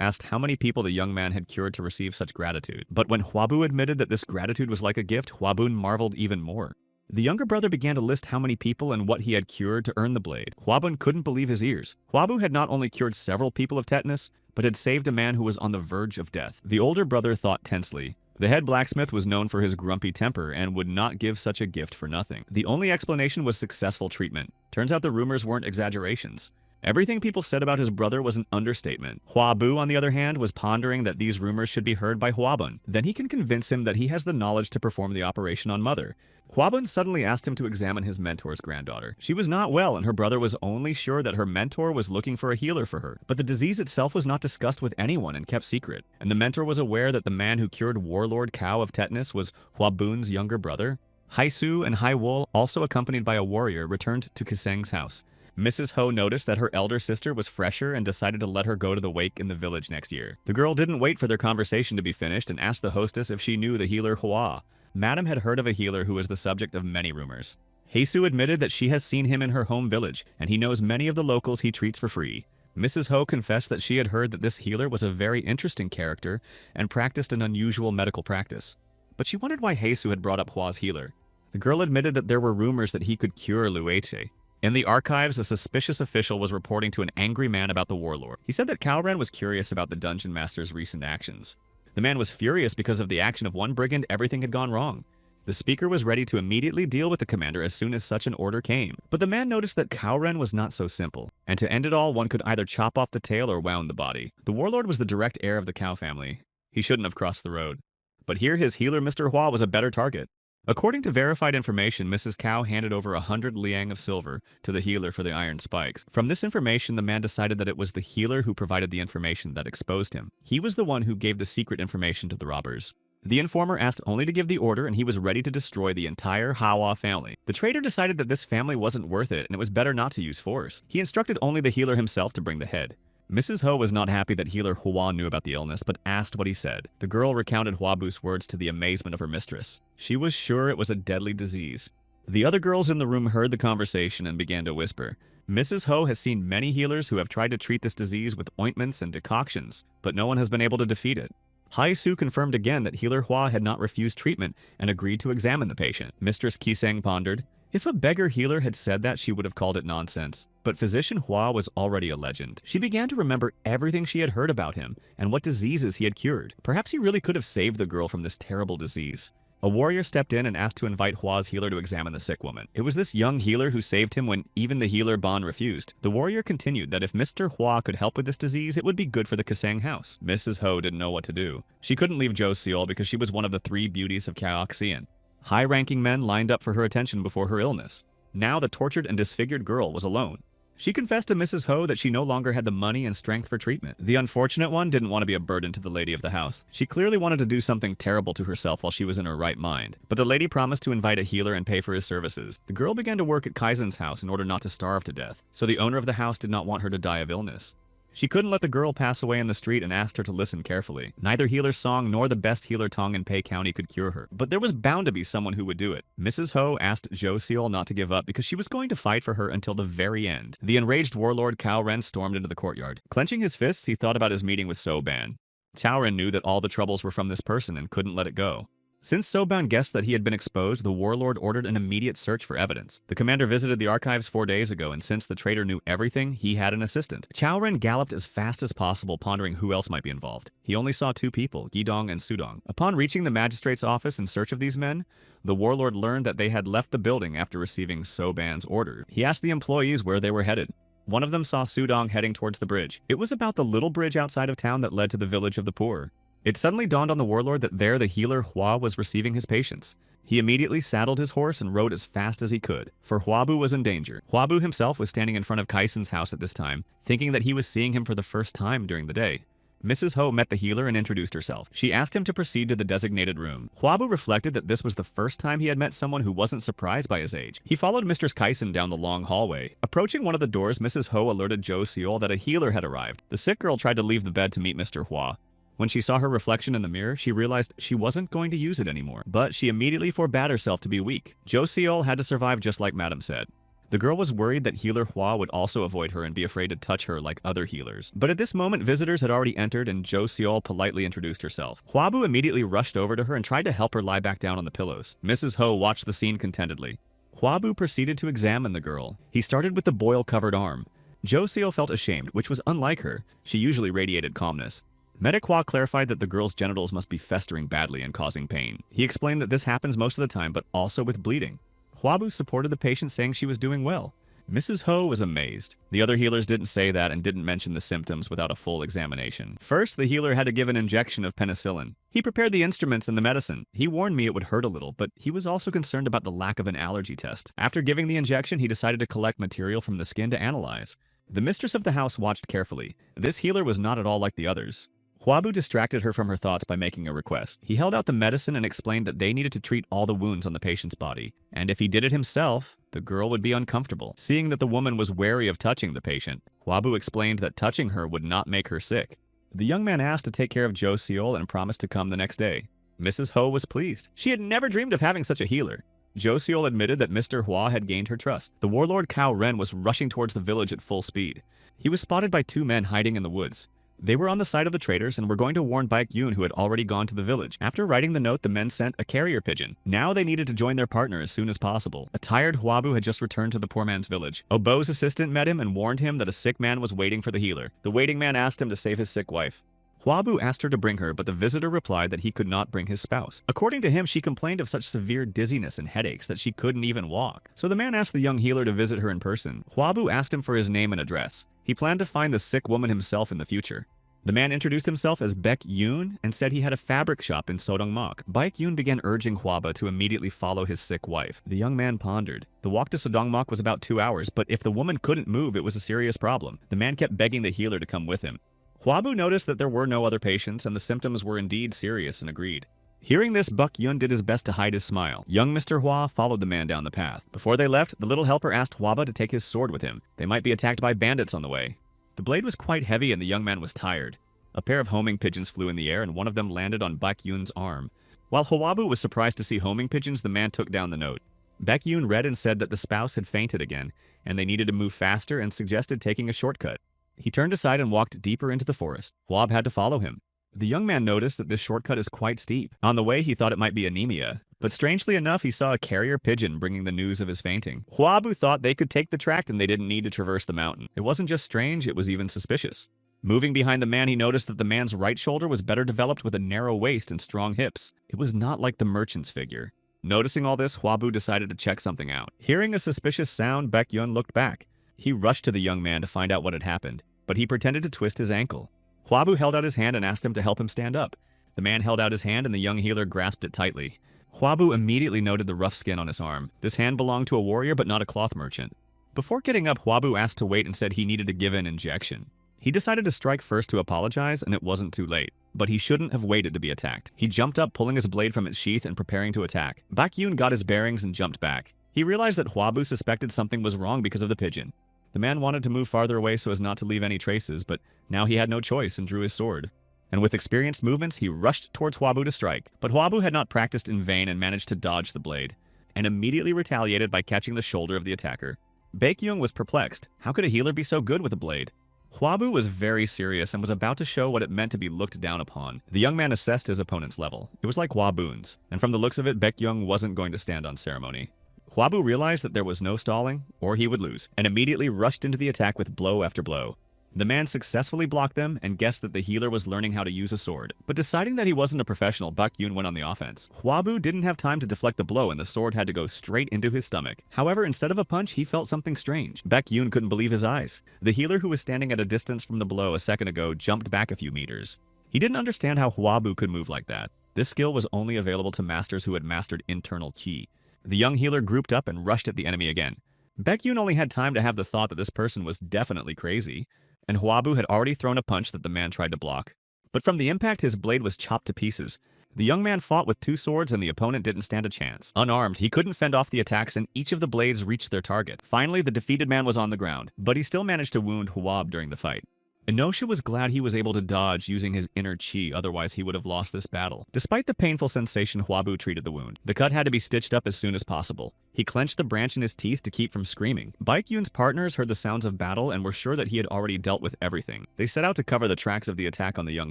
asked how many people the young man had cured to receive such gratitude. But when Huabu admitted that this gratitude was like a gift, Huabun marveled even more. The younger brother began to list how many people and what he had cured to earn the blade. Huabun couldn't believe his ears. Huabu had not only cured several people of tetanus, but had saved a man who was on the verge of death. The older brother thought tensely. The head blacksmith was known for his grumpy temper and would not give such a gift for nothing. The only explanation was successful treatment. Turns out the rumors weren't exaggerations. Everything people said about his brother was an understatement. Huabu, on the other hand, was pondering that these rumors should be heard by Huabun. Then he can convince him that he has the knowledge to perform the operation on Mother. Huabun suddenly asked him to examine his mentor's granddaughter. She was not well, and her brother was only sure that her mentor was looking for a healer for her. But the disease itself was not discussed with anyone and kept secret, and the mentor was aware that the man who cured Warlord Cow of tetanus was Huabun's younger brother. Haisu and Haiwol, also accompanied by a warrior, returned to Kiseng's house. Mrs. Ho noticed that her elder sister was fresher and decided to let her go to the wake in the village next year. The girl didn't wait for their conversation to be finished and asked the hostess if she knew the healer Hua. Madam had heard of a healer who was the subject of many rumors. Heisu admitted that she has seen him in her home village, and he knows many of the locals he treats for free. Mrs. Ho confessed that she had heard that this healer was a very interesting character and practiced an unusual medical practice. But she wondered why Heisu had brought up Hua's healer. The girl admitted that there were rumors that he could cure Lueche. In the archives, a suspicious official was reporting to an angry man about the warlord. He said that Kaoren was curious about the dungeon master's recent actions. The man was furious because of the action of one brigand. Everything had gone wrong. The speaker was ready to immediately deal with the commander as soon as such an order came. But the man noticed that Kaoren was not so simple, and to end it all, one could either chop off the tail or wound the body. The warlord was the direct heir of the Cow family. He shouldn't have crossed the road. But here his healer Mr. Hua was a better target. According to verified information, Mrs. Cow handed over 100 liang of silver to the healer for the iron spikes. From this information, the man decided that it was the healer who provided the information that exposed him. He was the one who gave the secret information to the robbers. The informer asked only to give the order, and he was ready to destroy the entire Hawa family. The trader decided that this family wasn't worth it, and it was better not to use force. He instructed only the healer himself to bring the head. Mrs. Ho was not happy that healer Hua knew about the illness, but asked what he said. The girl recounted Huabu's words to the amazement of her mistress. She was sure it was a deadly disease. The other girls in the room heard the conversation and began to whisper. Mrs. Ho has seen many healers who have tried to treat this disease with ointments and decoctions, but no one has been able to defeat it. Haisu confirmed again that healer Hua had not refused treatment and agreed to examine the patient. Mistress Kiseng pondered. If a beggar healer had said that, she would have called it nonsense. But physician Hua was already a legend. She began to remember everything she had heard about him and what diseases he had cured. Perhaps he really could have saved the girl from this terrible disease. A warrior stepped in and asked to invite Hua's healer to examine the sick woman. It was this young healer who saved him when even the healer Ban refused. The warrior continued that if Mr. Hua could help with this disease, it would be good for the Kiseng house. Mrs. Ho didn't know what to do. She couldn't leave Jo Seol because she was one of the 3 beauties of Kaoxian. High-ranking men lined up for her attention before her illness. Now the tortured and disfigured girl was alone. She confessed to Mrs. Ho that she no longer had the money and strength for treatment. The unfortunate one didn't want to be a burden to the lady of the house. She clearly wanted to do something terrible to herself while she was in her right mind. But the lady promised to invite a healer and pay for his services. The girl began to work at Kaizen's house in order not to starve to death, so the owner of the house did not want her to die of illness. She couldn't let the girl pass away in the street and asked her to listen carefully. Neither healer song nor the best healer tongue in Pei County could cure her, but there was bound to be someone who would do it. Mrs. Ho asked Jo Seol not to give up because she was going to fight for her until the very end. The enraged warlord Cao Ren stormed into the courtyard. Clenching his fists, he thought about his meeting with So Ban. Cao Ren knew that all the troubles were from this person and couldn't let it go. Since So Ban guessed that he had been exposed, the warlord ordered an immediate search for evidence. The commander visited the archives 4 days ago, and since the traitor knew everything, he had an assistant. Cao Ren galloped as fast as possible, pondering who else might be involved. He only saw 2 people, Gidong and Sudong. Upon reaching the magistrate's office in search of these men, the warlord learned that they had left the building after receiving So Ban's order. He asked the employees where they were headed. One of them saw Sudong heading towards the bridge. It was about the little bridge outside of town that led to the village of the poor. It suddenly dawned on the warlord that there the healer Hua was receiving his patients. He immediately saddled his horse and rode as fast as he could, for Huabu was in danger. Huabu himself was standing in front of Kaisen's house at this time, thinking that he was seeing him for the first time during the day. Mrs. Ho met the healer and introduced herself. She asked him to proceed to the designated room. Huabu reflected that this was the first time he had met someone who wasn't surprised by his age. He followed Mistress Kaisen down the long hallway. Approaching one of the doors, Mrs. Ho alerted Jo Seol that a healer had arrived. The sick girl tried to leave the bed to meet Mr. Hua. When she saw her reflection in the mirror, she realized she wasn't going to use it anymore. But she immediately forbade herself to be weak. Jo Seol had to survive just like Madam said. The girl was worried that healer Hua would also avoid her and be afraid to touch her like other healers. But at this moment, visitors had already entered and Jo Seol politely introduced herself. Huabu immediately rushed over to her and tried to help her lie back down on the pillows. Mrs. Ho watched the scene contentedly. Huabu proceeded to examine the girl. He started with the boil-covered arm. Jo Seol felt ashamed, which was unlike her. She usually radiated calmness. Medic Hua clarified that the girl's genitals must be festering badly and causing pain. He explained that this happens most of the time, but also with bleeding. Huabu supported the patient, saying she was doing well. Mrs. Ho was amazed. The other healers didn't say that and didn't mention the symptoms without a full examination. First, the healer had to give an injection of penicillin. He prepared the instruments and the medicine. He warned me it would hurt a little, but he was also concerned about the lack of an allergy test. After giving the injection, he decided to collect material from the skin to analyze. The mistress of the house watched carefully. This healer was not at all like the others. Huabu distracted her from her thoughts by making a request. He held out the medicine and explained that they needed to treat all the wounds on the patient's body, and if he did it himself, the girl would be uncomfortable. Seeing that the woman was wary of touching the patient, Huabu explained that touching her would not make her sick. The young man asked to take care of Jo Seol and promised to come the next day. Mrs. Ho was pleased. She had never dreamed of having such a healer. Jo Seol admitted that Mr. Hua had gained her trust. The warlord Cao Ren was rushing towards the village at full speed. He was spotted by two men hiding in the woods. They were on the side of the traders and were going to warn Baek Yoon, who had already gone to the village. After writing the note, the men sent a carrier pigeon. Now they needed to join their partner as soon as possible. A tired Huabu had just returned to the poor man's village. Obo's assistant met him and warned him that a sick man was waiting for the healer. The waiting man asked him to save his sick wife. Huabu asked her to bring her, but the visitor replied that he could not bring his spouse. According to him, she complained of such severe dizziness and headaches that she couldn't even walk. So the man asked the young healer to visit her in person. Huabu asked him for his name and address. He planned to find the sick woman himself in the future. The man introduced himself as Baek Yoon and said he had a fabric shop in Sodongmak. Baek Yoon began urging Huaba to immediately follow his sick wife. The young man pondered. The walk to Sodongmak was about 2 hours, but if the woman couldn't move, it was a serious problem. The man kept begging the healer to come with him. Huabu noticed that there were no other patients and the symptoms were indeed serious and agreed. Hearing this, Baek Yoon did his best to hide his smile. Young Mr. Hua followed the man down the path. Before they left, the little helper asked Huaba to take his sword with him. They might be attacked by bandits on the way. The blade was quite heavy and the young man was tired. A pair of homing pigeons flew in the air and one of them landed on Baek Yoon's arm. While Huabu was surprised to see homing pigeons, the man took down the note. Baek Yoon read and said that the spouse had fainted again, and they needed to move faster and suggested taking a shortcut. He turned aside and walked deeper into the forest. Huab had to follow him. The young man noticed that this shortcut is quite steep. On the way, he thought it might be anemia. But strangely enough, he saw a carrier pigeon bringing the news of his fainting. Huabu thought they could take the tract and they didn't need to traverse the mountain. It wasn't just strange, it was even suspicious. Moving behind the man, he noticed that the man's right shoulder was better developed with a narrow waist and strong hips. It was not like the merchant's figure. Noticing all this, Huabu decided to check something out. Hearing a suspicious sound, Baek Yoon looked back. He rushed to the young man to find out what had happened, but he pretended to twist his ankle. Huabu held out his hand and asked him to help him stand up. The man held out his hand and the young healer grasped it tightly. Huabu immediately noted the rough skin on his arm. This hand belonged to a warrior but not a cloth merchant. Before getting up, Huabu asked to wait and said he needed to give an injection. He decided to strike first to apologize, and it wasn't too late. But he shouldn't have waited to be attacked. He jumped up, pulling his blade from its sheath and preparing to attack. Baek Yoon got his bearings and jumped back. He realized that Huabu suspected something was wrong because of the pigeon. The man wanted to move farther away so as not to leave any traces, but now he had no choice and drew his sword. And with experienced movements, he rushed towards Huabu to strike. But Huabu had not practiced in vain and managed to dodge the blade, and immediately retaliated by catching the shoulder of the attacker. Baek Yoon was perplexed. How could a healer be so good with a blade? Huabu was very serious and was about to show what it meant to be looked down upon. The young man assessed his opponent's level. It was like Huabu's, and from the looks of it, Baek Yoon wasn't going to stand on ceremony. Huabu realized that there was no stalling, or he would lose, and immediately rushed into the attack with blow after blow. The man successfully blocked them and guessed that the healer was learning how to use a sword. But deciding that he wasn't a professional, Baek Yoon went on the offense. Huabu didn't have time to deflect the blow and the sword had to go straight into his stomach. However, instead of a punch, he felt something strange. Baek Yoon couldn't believe his eyes. The healer who was standing at a distance from the blow a second ago jumped back a few meters. He didn't understand how Huabu could move like that. This skill was only available to masters who had mastered internal ki. The young healer grouped up and rushed at the enemy again. Baek Yoon only had time to have the thought that this person was definitely crazy, and Huabu had already thrown a punch that the man tried to block. but from the impact his blade was chopped to pieces. The young man fought with 2 swords and the opponent didn't stand a chance. Unarmed, he couldn't fend off the attacks and each of the blades reached their target. Finally, the defeated man was on the ground, but he still managed to wound Huab during the fight. Enosha was glad he was able to dodge using his inner chi, otherwise he would have lost this battle. Despite the painful sensation, Huabu treated the wound. The cut had to be stitched up as soon as possible. He clenched the branch in his teeth to keep from screaming. Baekhyun's partners heard the sounds of battle and were sure that he had already dealt with everything. They set out to cover the tracks of the attack on the young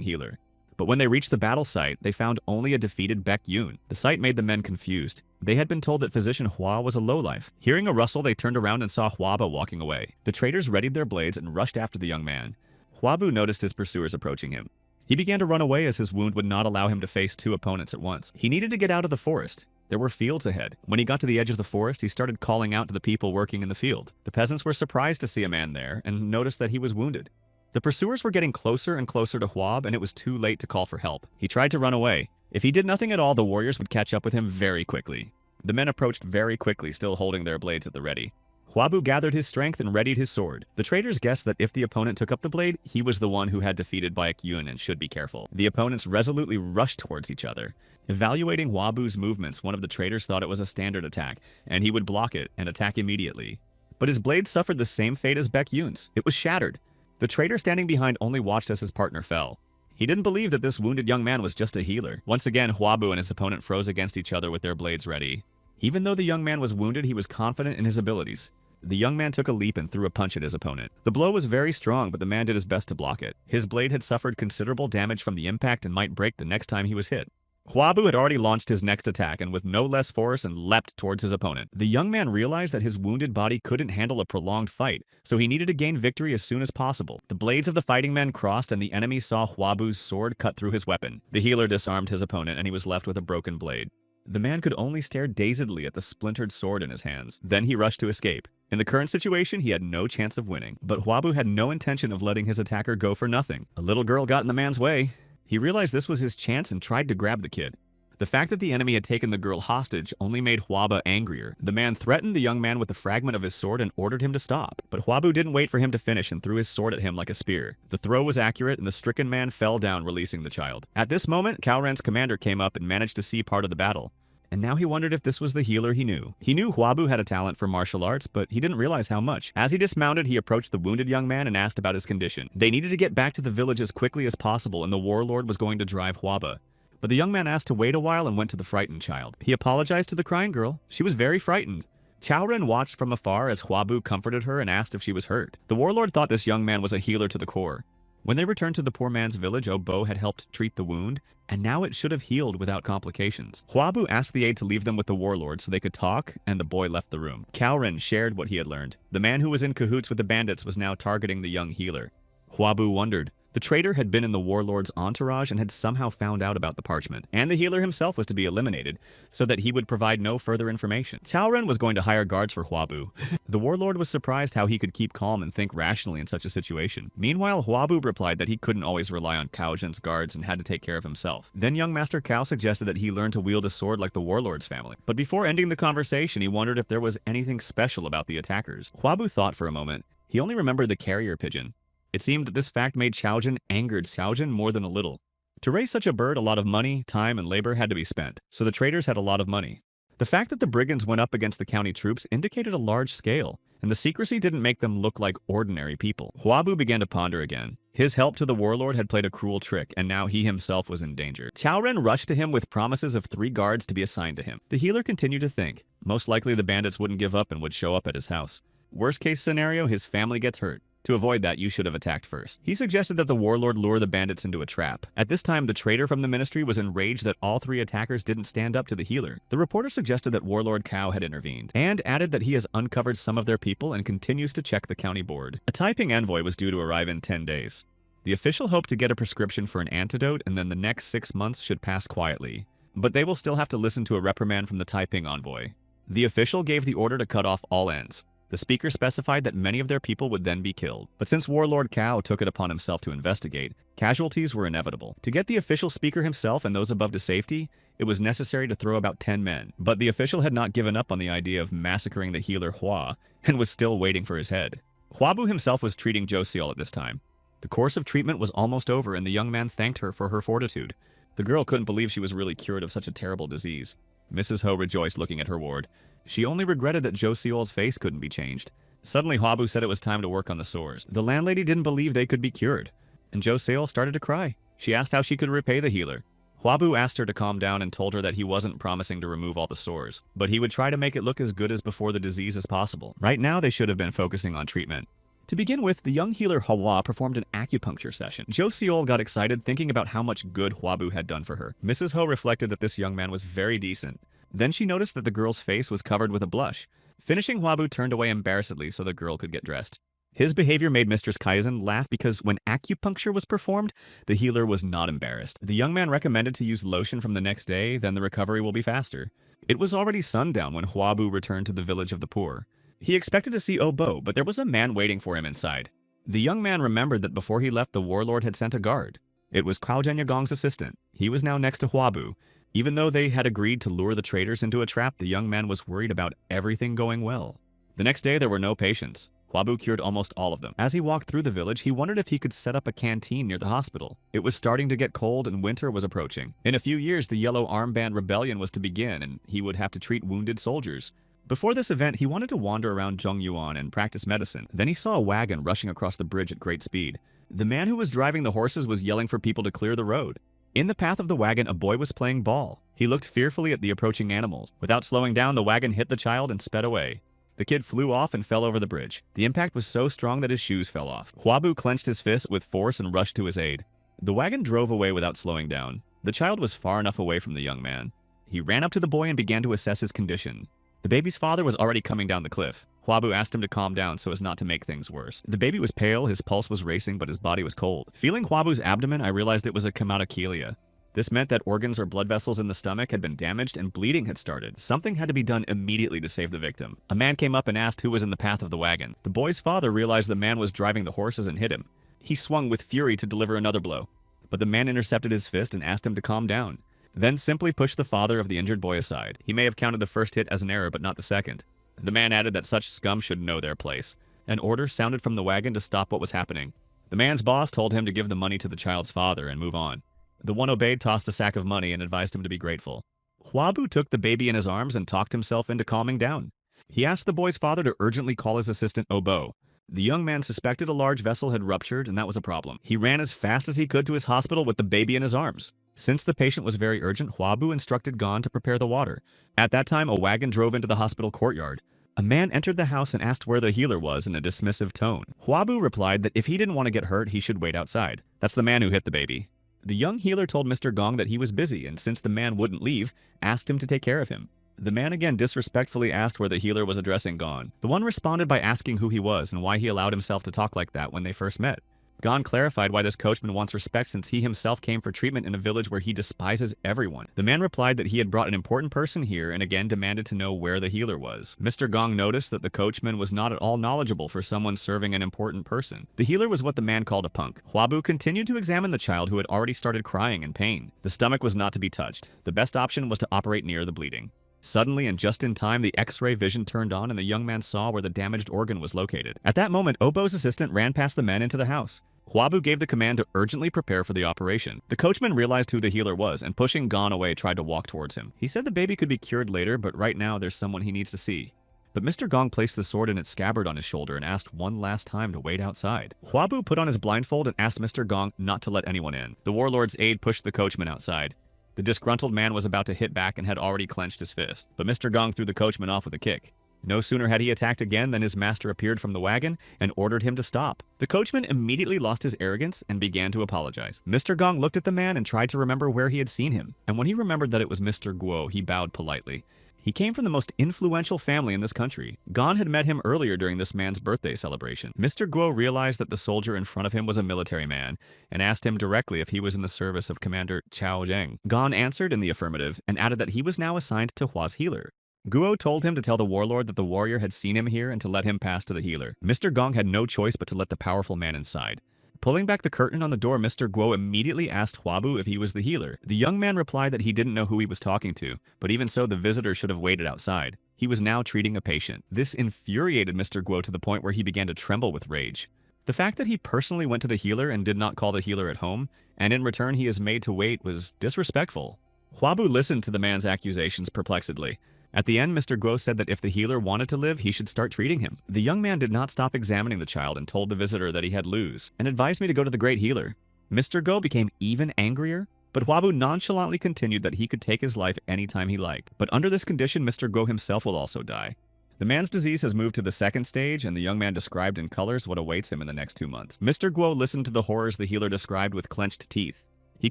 healer. But when they reached the battle site, they found only a defeated Baekhyun. The sight made the men confused. They had been told that physician Hua was a lowlife. Hearing a rustle, they turned around and saw Huaba walking away. The traders readied their blades and rushed after the young man. Huabu noticed his pursuers approaching him. He began to run away as his wound would not allow him to face 2 opponents at once. He needed to get out of the forest. There were fields ahead. When he got to the edge of the forest, he started calling out to the people working in the field. The peasants were surprised to see a man there and noticed that he was wounded. The pursuers were getting closer and closer to Huab, and it was too late to call for help. He tried to run away. If he did nothing at all, the warriors would catch up with him very quickly. The men approached very quickly, still holding their blades at the ready. Huabu gathered his strength and readied his sword. The traders guessed that if the opponent took up the blade, he was the one who had defeated Baekhyun and should be careful. The opponents resolutely rushed towards each other. Evaluating Huabu's movements, one of the traders thought it was a standard attack, and he would block it and attack immediately. But his blade suffered the same fate as Baekhyun's. It was shattered. The trader standing behind only watched as his partner fell. He didn't believe that this wounded young man was just a healer. Once again, Huabu and his opponent froze against each other with their blades ready. Even though the young man was wounded, he was confident in his abilities. The young man took a leap and threw a punch at his opponent. The blow was very strong, but the man did his best to block it. His blade had suffered considerable damage from the impact and might break the next time he was hit. Huabu had already launched his next attack and with no less force and leapt towards his opponent. The young man realized that his wounded body couldn't handle a prolonged fight, so he needed to gain victory as soon as possible. The blades of the fighting men crossed and the enemy saw Huabu's sword cut through his weapon. The healer disarmed his opponent and he was left with a broken blade. The man could only stare dazedly at the splintered sword in his hands. Then he rushed to escape. In the current situation, he had no chance of winning. But Huabu had no intention of letting his attacker go for nothing. A little girl got in the man's way. He realized this was his chance and tried to grab the kid. The fact that the enemy had taken the girl hostage only made Huaba angrier. The man threatened the young man with a fragment of his sword and ordered him to stop. But Huabu didn't wait for him to finish and threw his sword at him like a spear. The throw was accurate and the stricken man fell down, releasing the child. At this moment, Kaoren's commander came up and managed to see part of the battle. And now he wondered if this was the healer he knew. He knew Huabu had a talent for martial arts, but he didn't realize how much. As he dismounted, he approached the wounded young man and asked about his condition. They needed to get back to the village as quickly as possible, and the warlord was going to drive Huaba. But the young man asked to wait a while and went to the frightened child. He apologized to the crying girl. She was very frightened. Chaoren watched from afar as Huabu comforted her and asked if she was hurt. The warlord thought this young man was a healer to the core. When they returned to the poor man's village, Obo had helped treat the wound, and now it should have healed without complications. Huabu asked the aide to leave them with the warlord so they could talk, and the boy left the room. Kaoren shared what he had learned. The man who was in cahoots with the bandits was now targeting the young healer. Huabu wondered. The traitor had been in the warlord's entourage and had somehow found out about the parchment, and the healer himself was to be eliminated, so that he would provide no further information. Chaoren was going to hire guards for Huabu. The warlord was surprised how he could keep calm and think rationally in such a situation. Meanwhile, Huabu replied that he couldn't always rely on Kaojen's guards and had to take care of himself. Then young Master Cao suggested that he learn to wield a sword like the warlord's family. But before ending the conversation, he wondered if there was anything special about the attackers. Huabu thought for a moment. He only remembered the carrier pigeon. It seemed that this fact made Xiaojun angered Xiaojun more than a little. To raise such a bird, a lot of money, time, and labor had to be spent, so the traders had a lot of money. The fact that the brigands went up against the county troops indicated a large scale, and the secrecy didn't make them look like ordinary people. Huabu began to ponder again. His help to the warlord had played a cruel trick, and now he himself was in danger. Chaoren rushed to him with promises of 3 guards to be assigned to him. The healer continued to think. Most likely the bandits wouldn't give up and would show up at his house. Worst case scenario, his family gets hurt. To avoid that, you should have attacked first. He suggested that the warlord lure the bandits into a trap. At this time, the traitor from the ministry was enraged that all 3 attackers didn't stand up to the healer. The reporter suggested that Warlord Cao had intervened, and added that he has uncovered some of their people and continues to check the county board. A Taiping envoy was due to arrive in 10 days. The official hoped to get a prescription for an antidote, and then the next 6 months should pass quietly. But they will still have to listen to a reprimand from the Taiping envoy. The official gave the order to cut off all ends. The speaker specified that many of their people would then be killed. But since Warlord Cao took it upon himself to investigate, casualties were inevitable. To get the official speaker himself and those above to safety, it was necessary to throw about 10 men. But the official had not given up on the idea of massacring the healer Hua, and was still waiting for his head. Huabu himself was treating Josiel at this time. The course of treatment was almost over, and the young man thanked her for her fortitude. The girl couldn't believe she was really cured of such a terrible disease. Mrs. Ho rejoiced looking at her ward. She only regretted that Jo Seol's face couldn't be changed. Suddenly, Hwabu said it was time to work on the sores. The landlady didn't believe they could be cured, and Jo Seol started to cry. She asked how she could repay the healer. Hwabu asked her to calm down and told her that he wasn't promising to remove all the sores, but he would try to make it look as good as before the disease as possible. Right now, they should have been focusing on treatment. To begin with, the young healer Hwa performed an acupuncture session. Jo Seol got excited thinking about how much good Hwabu had done for her. Mrs. Ho reflected that this young man was very decent. Then she noticed that the girl's face was covered with a blush. Finishing, Hwabu turned away embarrassedly so the girl could get dressed. His behavior made Mistress Kaizen laugh because when acupuncture was performed, the healer was not embarrassed. The young man recommended to use lotion from the next day, then the recovery will be faster. It was already sundown when Hwabu returned to the village of the poor. He expected to see Obo, but there was a man waiting for him inside. The young man remembered that before he left, the warlord had sent a guard. It was Kwao Jenyagong's assistant. He was now next to Hwabu. Even though they had agreed to lure the traders into a trap, the young man was worried about everything going well. The next day, there were no patients. Hwabu cured almost all of them. As he walked through the village, he wondered if he could set up a canteen near the hospital. It was starting to get cold and winter was approaching. In a few years, the Yellow Armband Rebellion was to begin, and he would have to treat wounded soldiers. Before this event, he wanted to wander around Zhongyuan and practice medicine. Then he saw a wagon rushing across the bridge at great speed. The man who was driving the horses was yelling for people to clear the road. In the path of the wagon, a boy was playing ball. He looked fearfully at the approaching animals. Without slowing down, the wagon hit the child and sped away. The kid flew off and fell over the bridge. The impact was so strong that his shoes fell off. Hwabu clenched his fist with force and rushed to his aid. The wagon drove away without slowing down. The child was far enough away from the young man. He ran up to the boy and began to assess his condition. The baby's father was already coming down the cliff. Hwabu asked him to calm down so as not to make things worse. The baby was pale, his pulse was racing, but his body was cold. Feeling Hwabu's abdomen, I realized it was a hematochelia. This meant that organs or blood vessels in the stomach had been damaged and bleeding had started. Something had to be done immediately to save the victim. A man came up and asked who was in the path of the wagon. The boy's father realized the man was driving the horses and hit him. He swung with fury to deliver another blow, but the man intercepted his fist and asked him to calm down. Then simply pushed the father of the injured boy aside. He may have counted the first hit as an error, but not the second. The man added that such scum should know their place. An order sounded from the wagon to stop what was happening. The man's boss told him to give the money to the child's father and move on. The one obeyed, tossed a sack of money, and advised him to be grateful. Hwabu took the baby in his arms and talked himself into calming down. He asked the boy's father to urgently call his assistant Obo. The young man suspected a large vessel had ruptured, and that was a problem. He ran as fast as he could to his hospital with the baby in his arms. Since the patient was very urgent, Hwabu instructed Gon to prepare the water. At that time, a wagon drove into the hospital courtyard. A man entered the house and asked where the healer was in a dismissive tone. Hwabu replied that if he didn't want to get hurt, he should wait outside. That's the man who hit the baby. The young healer told Mr. Gong that he was busy, and since the man wouldn't leave, asked him to take care of him. The man again disrespectfully asked where the healer was addressing Gon. The one responded by asking who he was and why he allowed himself to talk like that when they first met. Gon clarified why this coachman wants respect since he himself came for treatment in a village where he despises everyone. The man replied that he had brought an important person here and again demanded to know where the healer was. Mr. Gong noticed that the coachman was not at all knowledgeable for someone serving an important person. The healer was what the man called a punk. Hwabu continued to examine the child who had already started crying in pain. The stomach was not to be touched. The best option was to operate near the bleeding. Suddenly and just in time, the X-ray vision turned on and the young man saw where the damaged organ was located. At that moment, Obo's assistant ran past the men into the house. Hwabu gave the command to urgently prepare for the operation. The coachman realized who the healer was and pushing Gon away tried to walk towards him. He said the baby could be cured later, but right now there's someone he needs to see. But Mr. Gong placed the sword in its scabbard on his shoulder and asked one last time to wait outside. Hwabu put on his blindfold and asked Mr. Gong not to let anyone in. The warlord's aide pushed the coachman outside. The disgruntled man was about to hit back and had already clenched his fist, but Mr. Gong threw the coachman off with a kick. No sooner had he attacked again than his master appeared from the wagon and ordered him to stop. The coachman immediately lost his arrogance and began to apologize. Mr. Gong looked at the man and tried to remember where he had seen him, and when he remembered that it was Mr. Guo, he bowed politely. He came from the most influential family in this country. Gon had met him earlier during this man's birthday celebration. Mr. Guo realized that the soldier in front of him was a military man and asked him directly if he was in the service of Commander Chao Zheng. Gon answered in the affirmative and added that he was now assigned to Hua's healer. Guo told him to tell the warlord that the warrior had seen him here and to let him pass to the healer. Mr. Gong had no choice but to let the powerful man inside. Pulling back the curtain on the door, Mr. Guo immediately asked Hwabu if he was the healer. The young man replied that he didn't know who he was talking to, but even so, the visitor should have waited outside. He was now treating a patient. This infuriated Mr. Guo to the point where he began to tremble with rage. The fact that he personally went to the healer and did not call the healer at home, and in return he is made to wait, was disrespectful. Hwabu listened to the man's accusations perplexedly. At the end, Mr. Guo said that if the healer wanted to live, he should start treating him. The young man did not stop examining the child and told the visitor that he had lose, and advised me to go to the great healer. Mr. Guo became even angrier, but Hwabu nonchalantly continued that he could take his life anytime he liked. But under this condition, Mr. Guo himself will also die. The man's disease has moved to the second stage, and the young man described in colors what awaits him in the next 2 months. Mr. Guo listened to the horrors the healer described with clenched teeth. He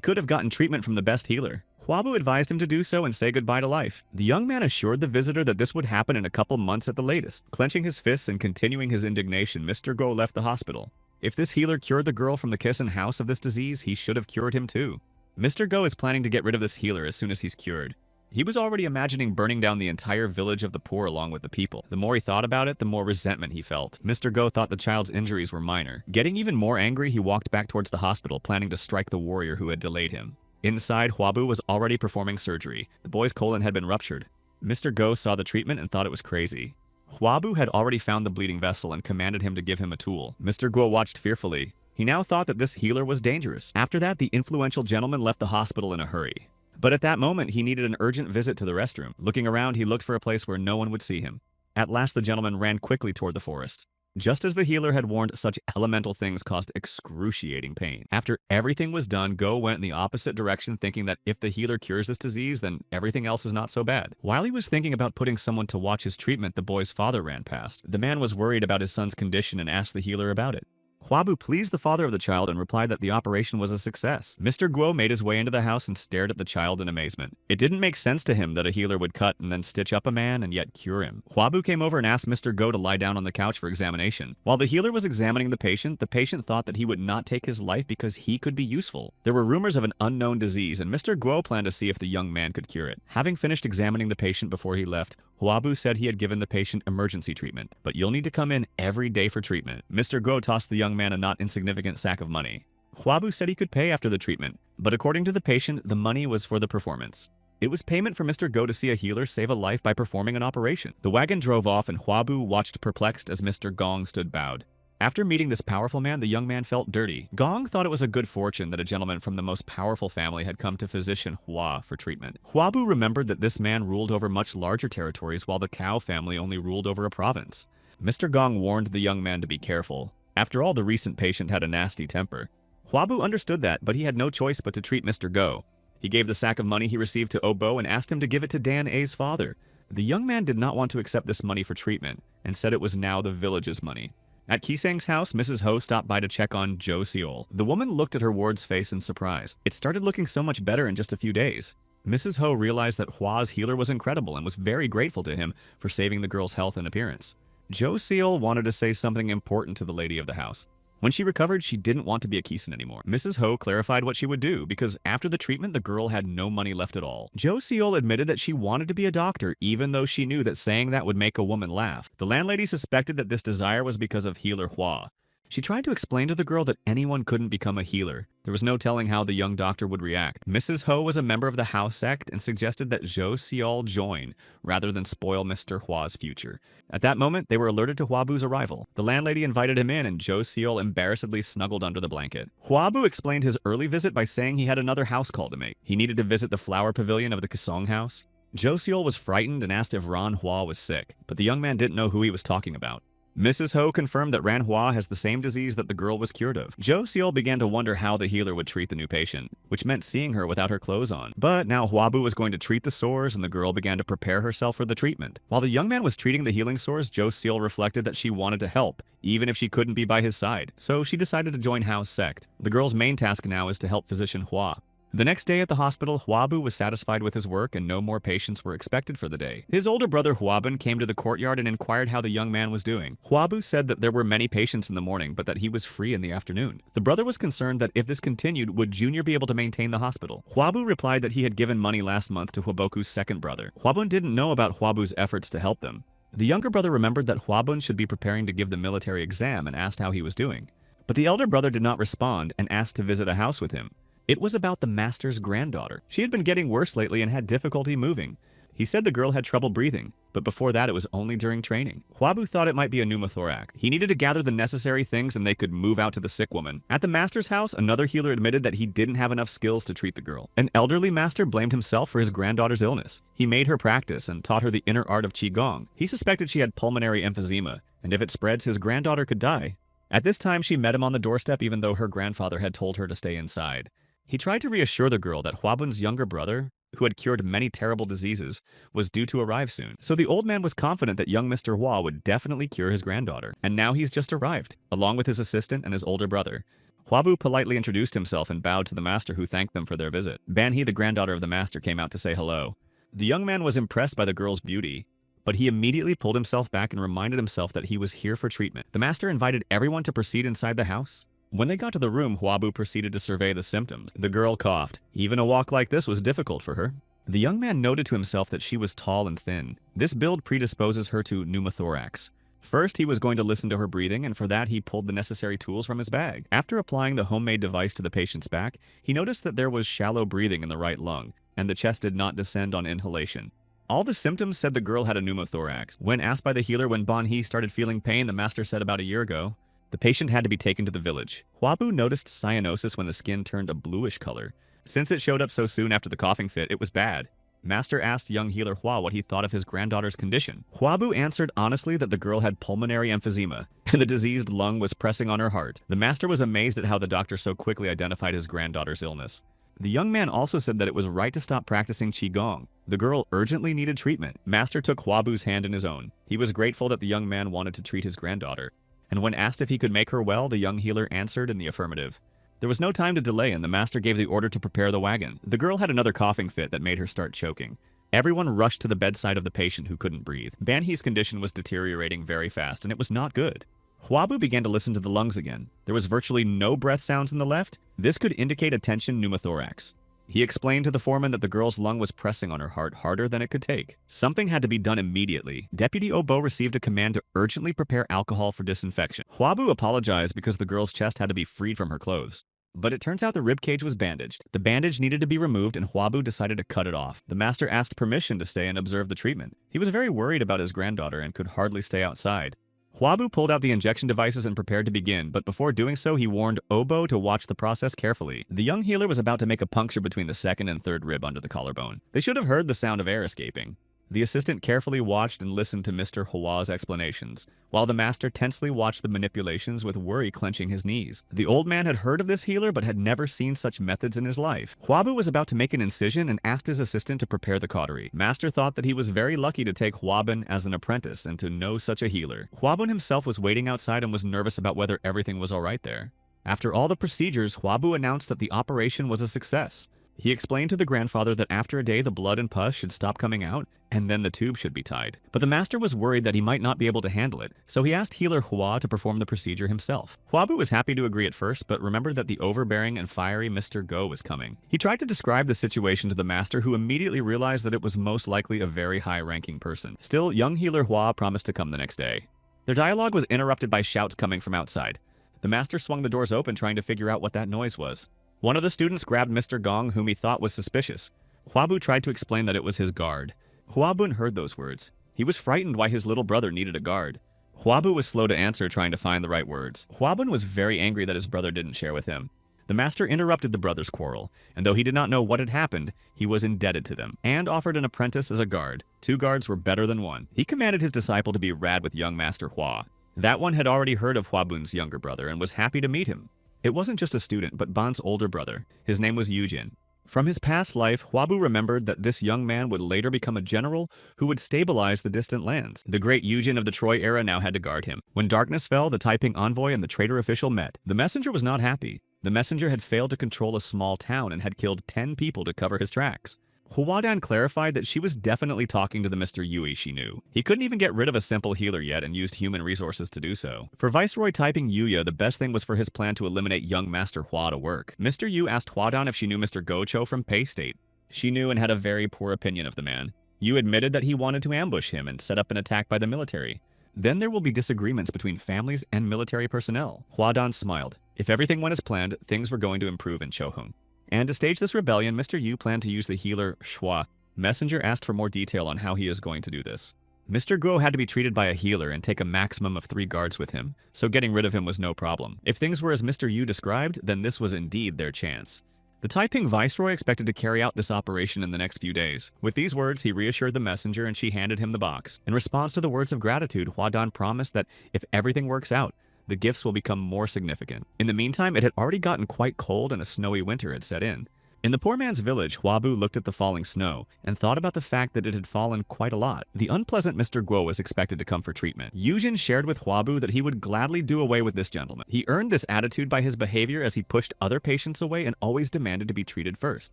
could have gotten treatment from the best healer. Hwabu advised him to do so and say goodbye to life. The young man assured the visitor that this would happen in a couple months at the latest. Clenching his fists and continuing his indignation, Mr. Guo left the hospital. If this healer cured the girl from the kiss and house of this disease, he should have cured him too. Mr. Guo is planning to get rid of this healer as soon as he's cured. He was already imagining burning down the entire village of the poor along with the people. The more he thought about it, the more resentment he felt. Mr. Guo thought the child's injuries were minor. Getting even more angry, he walked back towards the hospital, planning to strike the warrior who had delayed him. Inside, Hwabu was already performing surgery. The boy's colon had been ruptured. Mr. Guo saw the treatment and thought it was crazy. Hwabu had already found the bleeding vessel and commanded him to give him a tool. Mr. Guo watched fearfully. He now thought that this healer was dangerous. After that, the influential gentleman left the hospital in a hurry. But at that moment, he needed an urgent visit to the restroom. Looking around, he looked for a place where no one would see him. At last, the gentleman ran quickly toward the forest. Just as the healer had warned, such elemental things caused excruciating pain. After everything was done, Go went in the opposite direction, thinking that if the healer cures this disease, then everything else is not so bad. While he was thinking about putting someone to watch his treatment, the boy's father ran past. The man was worried about his son's condition and asked the healer about it. Hwabu pleased the father of the child and replied that the operation was a success. Mr. Guo made his way into the house and stared at the child in amazement. It didn't make sense to him that a healer would cut and then stitch up a man and yet cure him. Hwabu came over and asked Mr. Guo to lie down on the couch for examination. While the healer was examining the patient thought that he would not take his life because he could be useful. There were rumors of an unknown disease, and Mr. Guo planned to see if the young man could cure it. Having finished examining the patient before he left, Hwabu said he had given the patient emergency treatment, but you'll need to come in every day for treatment. Mr. Guo tossed the young man a not insignificant sack of money. Hwabu said he could pay after the treatment, but according to the patient, the money was for the performance. It was payment for Mr. Guo to see a healer save a life by performing an operation. The wagon drove off and Hwabu watched perplexed as Mr. Gong stood bowed. After meeting this powerful man, the young man felt dirty. Gong thought it was a good fortune that a gentleman from the most powerful family had come to physician Hua for treatment. Hwabu remembered that this man ruled over much larger territories while the Cao family only ruled over a province. Mr. Gong warned the young man to be careful. After all, the recent patient had a nasty temper. Hwabu understood that, but he had no choice but to treat Mr. Go. He gave the sack of money he received to Obo and asked him to give it to Dan A's father. The young man did not want to accept this money for treatment and said it was now the village's money. At Kisang's house, Mrs. Ho stopped by to check on Jo Seol. The woman looked at her ward's face in surprise. It started looking so much better in just a few days. Mrs. Ho realized that Hua's healer was incredible and was very grateful to him for saving the girl's health and appearance. Jo Seol wanted to say something important to the lady of the house. When she recovered, she didn't want to be a Kisan anymore. Mrs. Ho clarified what she would do, because after the treatment, the girl had no money left at all. Jo Seol admitted that she wanted to be a doctor, even though she knew that saying that would make a woman laugh. The landlady suspected that this desire was because of healer Hua. She tried to explain to the girl that anyone couldn't become a healer. There was no telling how the young doctor would react. Mrs. Ho was a member of the Hao sect and suggested that Jo Seol join, rather than spoil Mr. Hua's future. At that moment, they were alerted to Hwabu's arrival. The landlady invited him in, and Jo Seol embarrassedly snuggled under the blanket. Hwabu explained his early visit by saying he had another house call to make. He needed to visit the flower pavilion of the Kisong house. Jo Seol was frightened and asked if Ran Hua was sick, but the young man didn't know who he was talking about. Mrs. Ho confirmed that Ran Hua has the same disease that the girl was cured of. Jo Seol began to wonder how the healer would treat the new patient, which meant seeing her without her clothes on. But now Hwabu was going to treat the sores, and the girl began to prepare herself for the treatment. While the young man was treating the healing sores, Jo Seol reflected that she wanted to help, even if she couldn't be by his side. So she decided to join Hao's sect. The girl's main task now is to help physician Hua. The next day at the hospital, Hwabu was satisfied with his work and no more patients were expected for the day. His older brother Hwaban came to the courtyard and inquired how the young man was doing. Hwabu said that there were many patients in the morning, but that he was free in the afternoon. The brother was concerned that if this continued, would Junior be able to maintain the hospital? Hwabu replied that he had given money last month to Hwaboku's second brother. Hwabun didn't know about Hwabu's efforts to help them. The younger brother remembered that Hwabun should be preparing to give the military exam and asked how he was doing. But the elder brother did not respond and asked to visit a house with him. It was about the master's granddaughter. She had been getting worse lately and had difficulty moving. He said the girl had trouble breathing, but before that it was only during training. Huabu thought it might be a pneumothorax. He needed to gather the necessary things and they could move out to the sick woman. At the master's house, another healer admitted that he didn't have enough skills to treat the girl. An elderly master blamed himself for his granddaughter's illness. He made her practice and taught her the inner art of qigong. He suspected she had pulmonary emphysema, and if it spreads, his granddaughter could die. At this time, she met him on the doorstep even though her grandfather had told her to stay inside. He tried to reassure the girl that Huabun's younger brother, who had cured many terrible diseases, was due to arrive soon. So the old man was confident that young Mr. Hua would definitely cure his granddaughter. And now he's just arrived, along with his assistant and his older brother. Huabu politely introduced himself and bowed to the master, who thanked them for their visit. Banhee, the granddaughter of the master, came out to say hello. The young man was impressed by the girl's beauty, but he immediately pulled himself back and reminded himself that he was here for treatment. The master invited everyone to proceed inside the house. When they got to the room, Huabu proceeded to survey the symptoms. The girl coughed. Even a walk like this was difficult for her. The young man noted to himself that she was tall and thin. This build predisposes her to pneumothorax. First, he was going to listen to her breathing, and for that, he pulled the necessary tools from his bag. After applying the homemade device to the patient's back, he noticed that there was shallow breathing in the right lung, and the chest did not descend on inhalation. All the symptoms said the girl had a pneumothorax. When asked by the healer when Banhee started feeling pain, the master said about a year ago, the patient had to be taken to the village. Huabu noticed cyanosis when the skin turned a bluish color. Since it showed up so soon after the coughing fit, it was bad. Master asked young healer Hua what he thought of his granddaughter's condition. Huabu answered honestly that the girl had pulmonary emphysema, and the diseased lung was pressing on her heart. The master was amazed at how the doctor so quickly identified his granddaughter's illness. The young man also said that it was right to stop practicing qigong. The girl urgently needed treatment. Master took Huabu's hand in his own. He was grateful that the young man wanted to treat his granddaughter. And when asked if he could make her well, the young healer answered in the affirmative. There was no time to delay, and the master gave the order to prepare the wagon. The girl had another coughing fit that made her start choking. Everyone rushed to the bedside of the patient who couldn't breathe. Banhee's condition was deteriorating very fast, and it was not good. Huabu began to listen to the lungs again. There was virtually no breath sounds in the left. This could indicate a tension pneumothorax. He explained to the foreman that the girl's lung was pressing on her heart harder than it could take. Something had to be done immediately. Deputy Obo received a command to urgently prepare alcohol for disinfection. Huabu apologized because the girl's chest had to be freed from her clothes. But it turns out the ribcage was bandaged. The bandage needed to be removed, and Huabu decided to cut it off. The master asked permission to stay and observe the treatment. He was very worried about his granddaughter and could hardly stay outside. Huabu pulled out the injection devices and prepared to begin, but before doing so, he warned Obo to watch the process carefully. The young healer was about to make a puncture between the second and third rib under the collarbone. They should have heard the sound of air escaping. The assistant carefully watched and listened to Mr. Hua's explanations, while the master tensely watched the manipulations with worry clenching his knees. The old man had heard of this healer but had never seen such methods in his life. Huabu was about to make an incision and asked his assistant to prepare the cautery. Master thought that he was very lucky to take Huabun as an apprentice and to know such a healer. Huabun himself was waiting outside and was nervous about whether everything was alright there. After all the procedures, Huabu announced that the operation was a success. He explained to the grandfather that after a day the blood and pus should stop coming out, and then the tube should be tied. But the master was worried that he might not be able to handle it, so he asked healer Hua to perform the procedure himself. Huabu was happy to agree at first, but remembered that the overbearing and fiery Mr. Go was coming. He tried to describe the situation to the master, who immediately realized that it was most likely a very high-ranking person. Still, young healer Hua promised to come the next day. Their dialogue was interrupted by shouts coming from outside. The master swung the doors open, trying to figure out what that noise was. One of the students grabbed Mr. Gong, whom he thought was suspicious. Huabu tried to explain that it was his guard. Huabun heard those words. He was frightened why his little brother needed a guard. Huabu was slow to answer, trying to find the right words. Huabun was very angry that his brother didn't share with him. The master interrupted the brothers' quarrel, and though he did not know what had happened, he was indebted to them, and offered an apprentice as a guard. 2 guards were better than 1. He commanded his disciple to be rad with young Master Hua. That one had already heard of Huabun's younger brother and was happy to meet him. It wasn't just a student, but Ban's older brother. His name was Yujin. From his past life, Huabu remembered that this young man would later become a general who would stabilize the distant lands. The great Yujin of the Troy era now had to guard him. When darkness fell, the Taiping envoy and the traitor official met. The messenger was not happy. The messenger had failed to control a small town and had killed 10 people to cover his tracks. Huadan clarified that she was definitely talking to the Mr. Yui she knew. He couldn't even get rid of a simple healer yet and used human resources to do so. For Viceroy Taiping Yuya, the best thing was for his plan to eliminate young Master Hua to work. Mr. Yu asked Huadan if she knew Mr. Gocho from Pei State. She knew and had a very poor opinion of the man. Yu admitted that he wanted to ambush him and set up an attack by the military. Then there will be disagreements between families and military personnel. Huadan smiled. If everything went as planned, things were going to improve in Chohung. And to stage this rebellion, Mr. Yu planned to use the healer Shua. Messenger asked for more detail on how he is going to do this. Mr. Guo had to be treated by a healer and take a maximum of 3 guards with him, so getting rid of him was no problem. If things were as Mr. Yu described, then this was indeed their chance. The Taiping Viceroy expected to carry out this operation in the next few days. With these words, he reassured the messenger and she handed him the box. In response to the words of gratitude, Huadan promised that if everything works out, the gifts will become more significant. In the meantime, it had already gotten quite cold and a snowy winter had set in. In the poor man's village, Huabu looked at the falling snow and thought about the fact that it had fallen quite a lot. The unpleasant Mr. Guo was expected to come for treatment. Yujin shared with Huabu that he would gladly do away with this gentleman. He earned this attitude by his behavior as he pushed other patients away and always demanded to be treated first.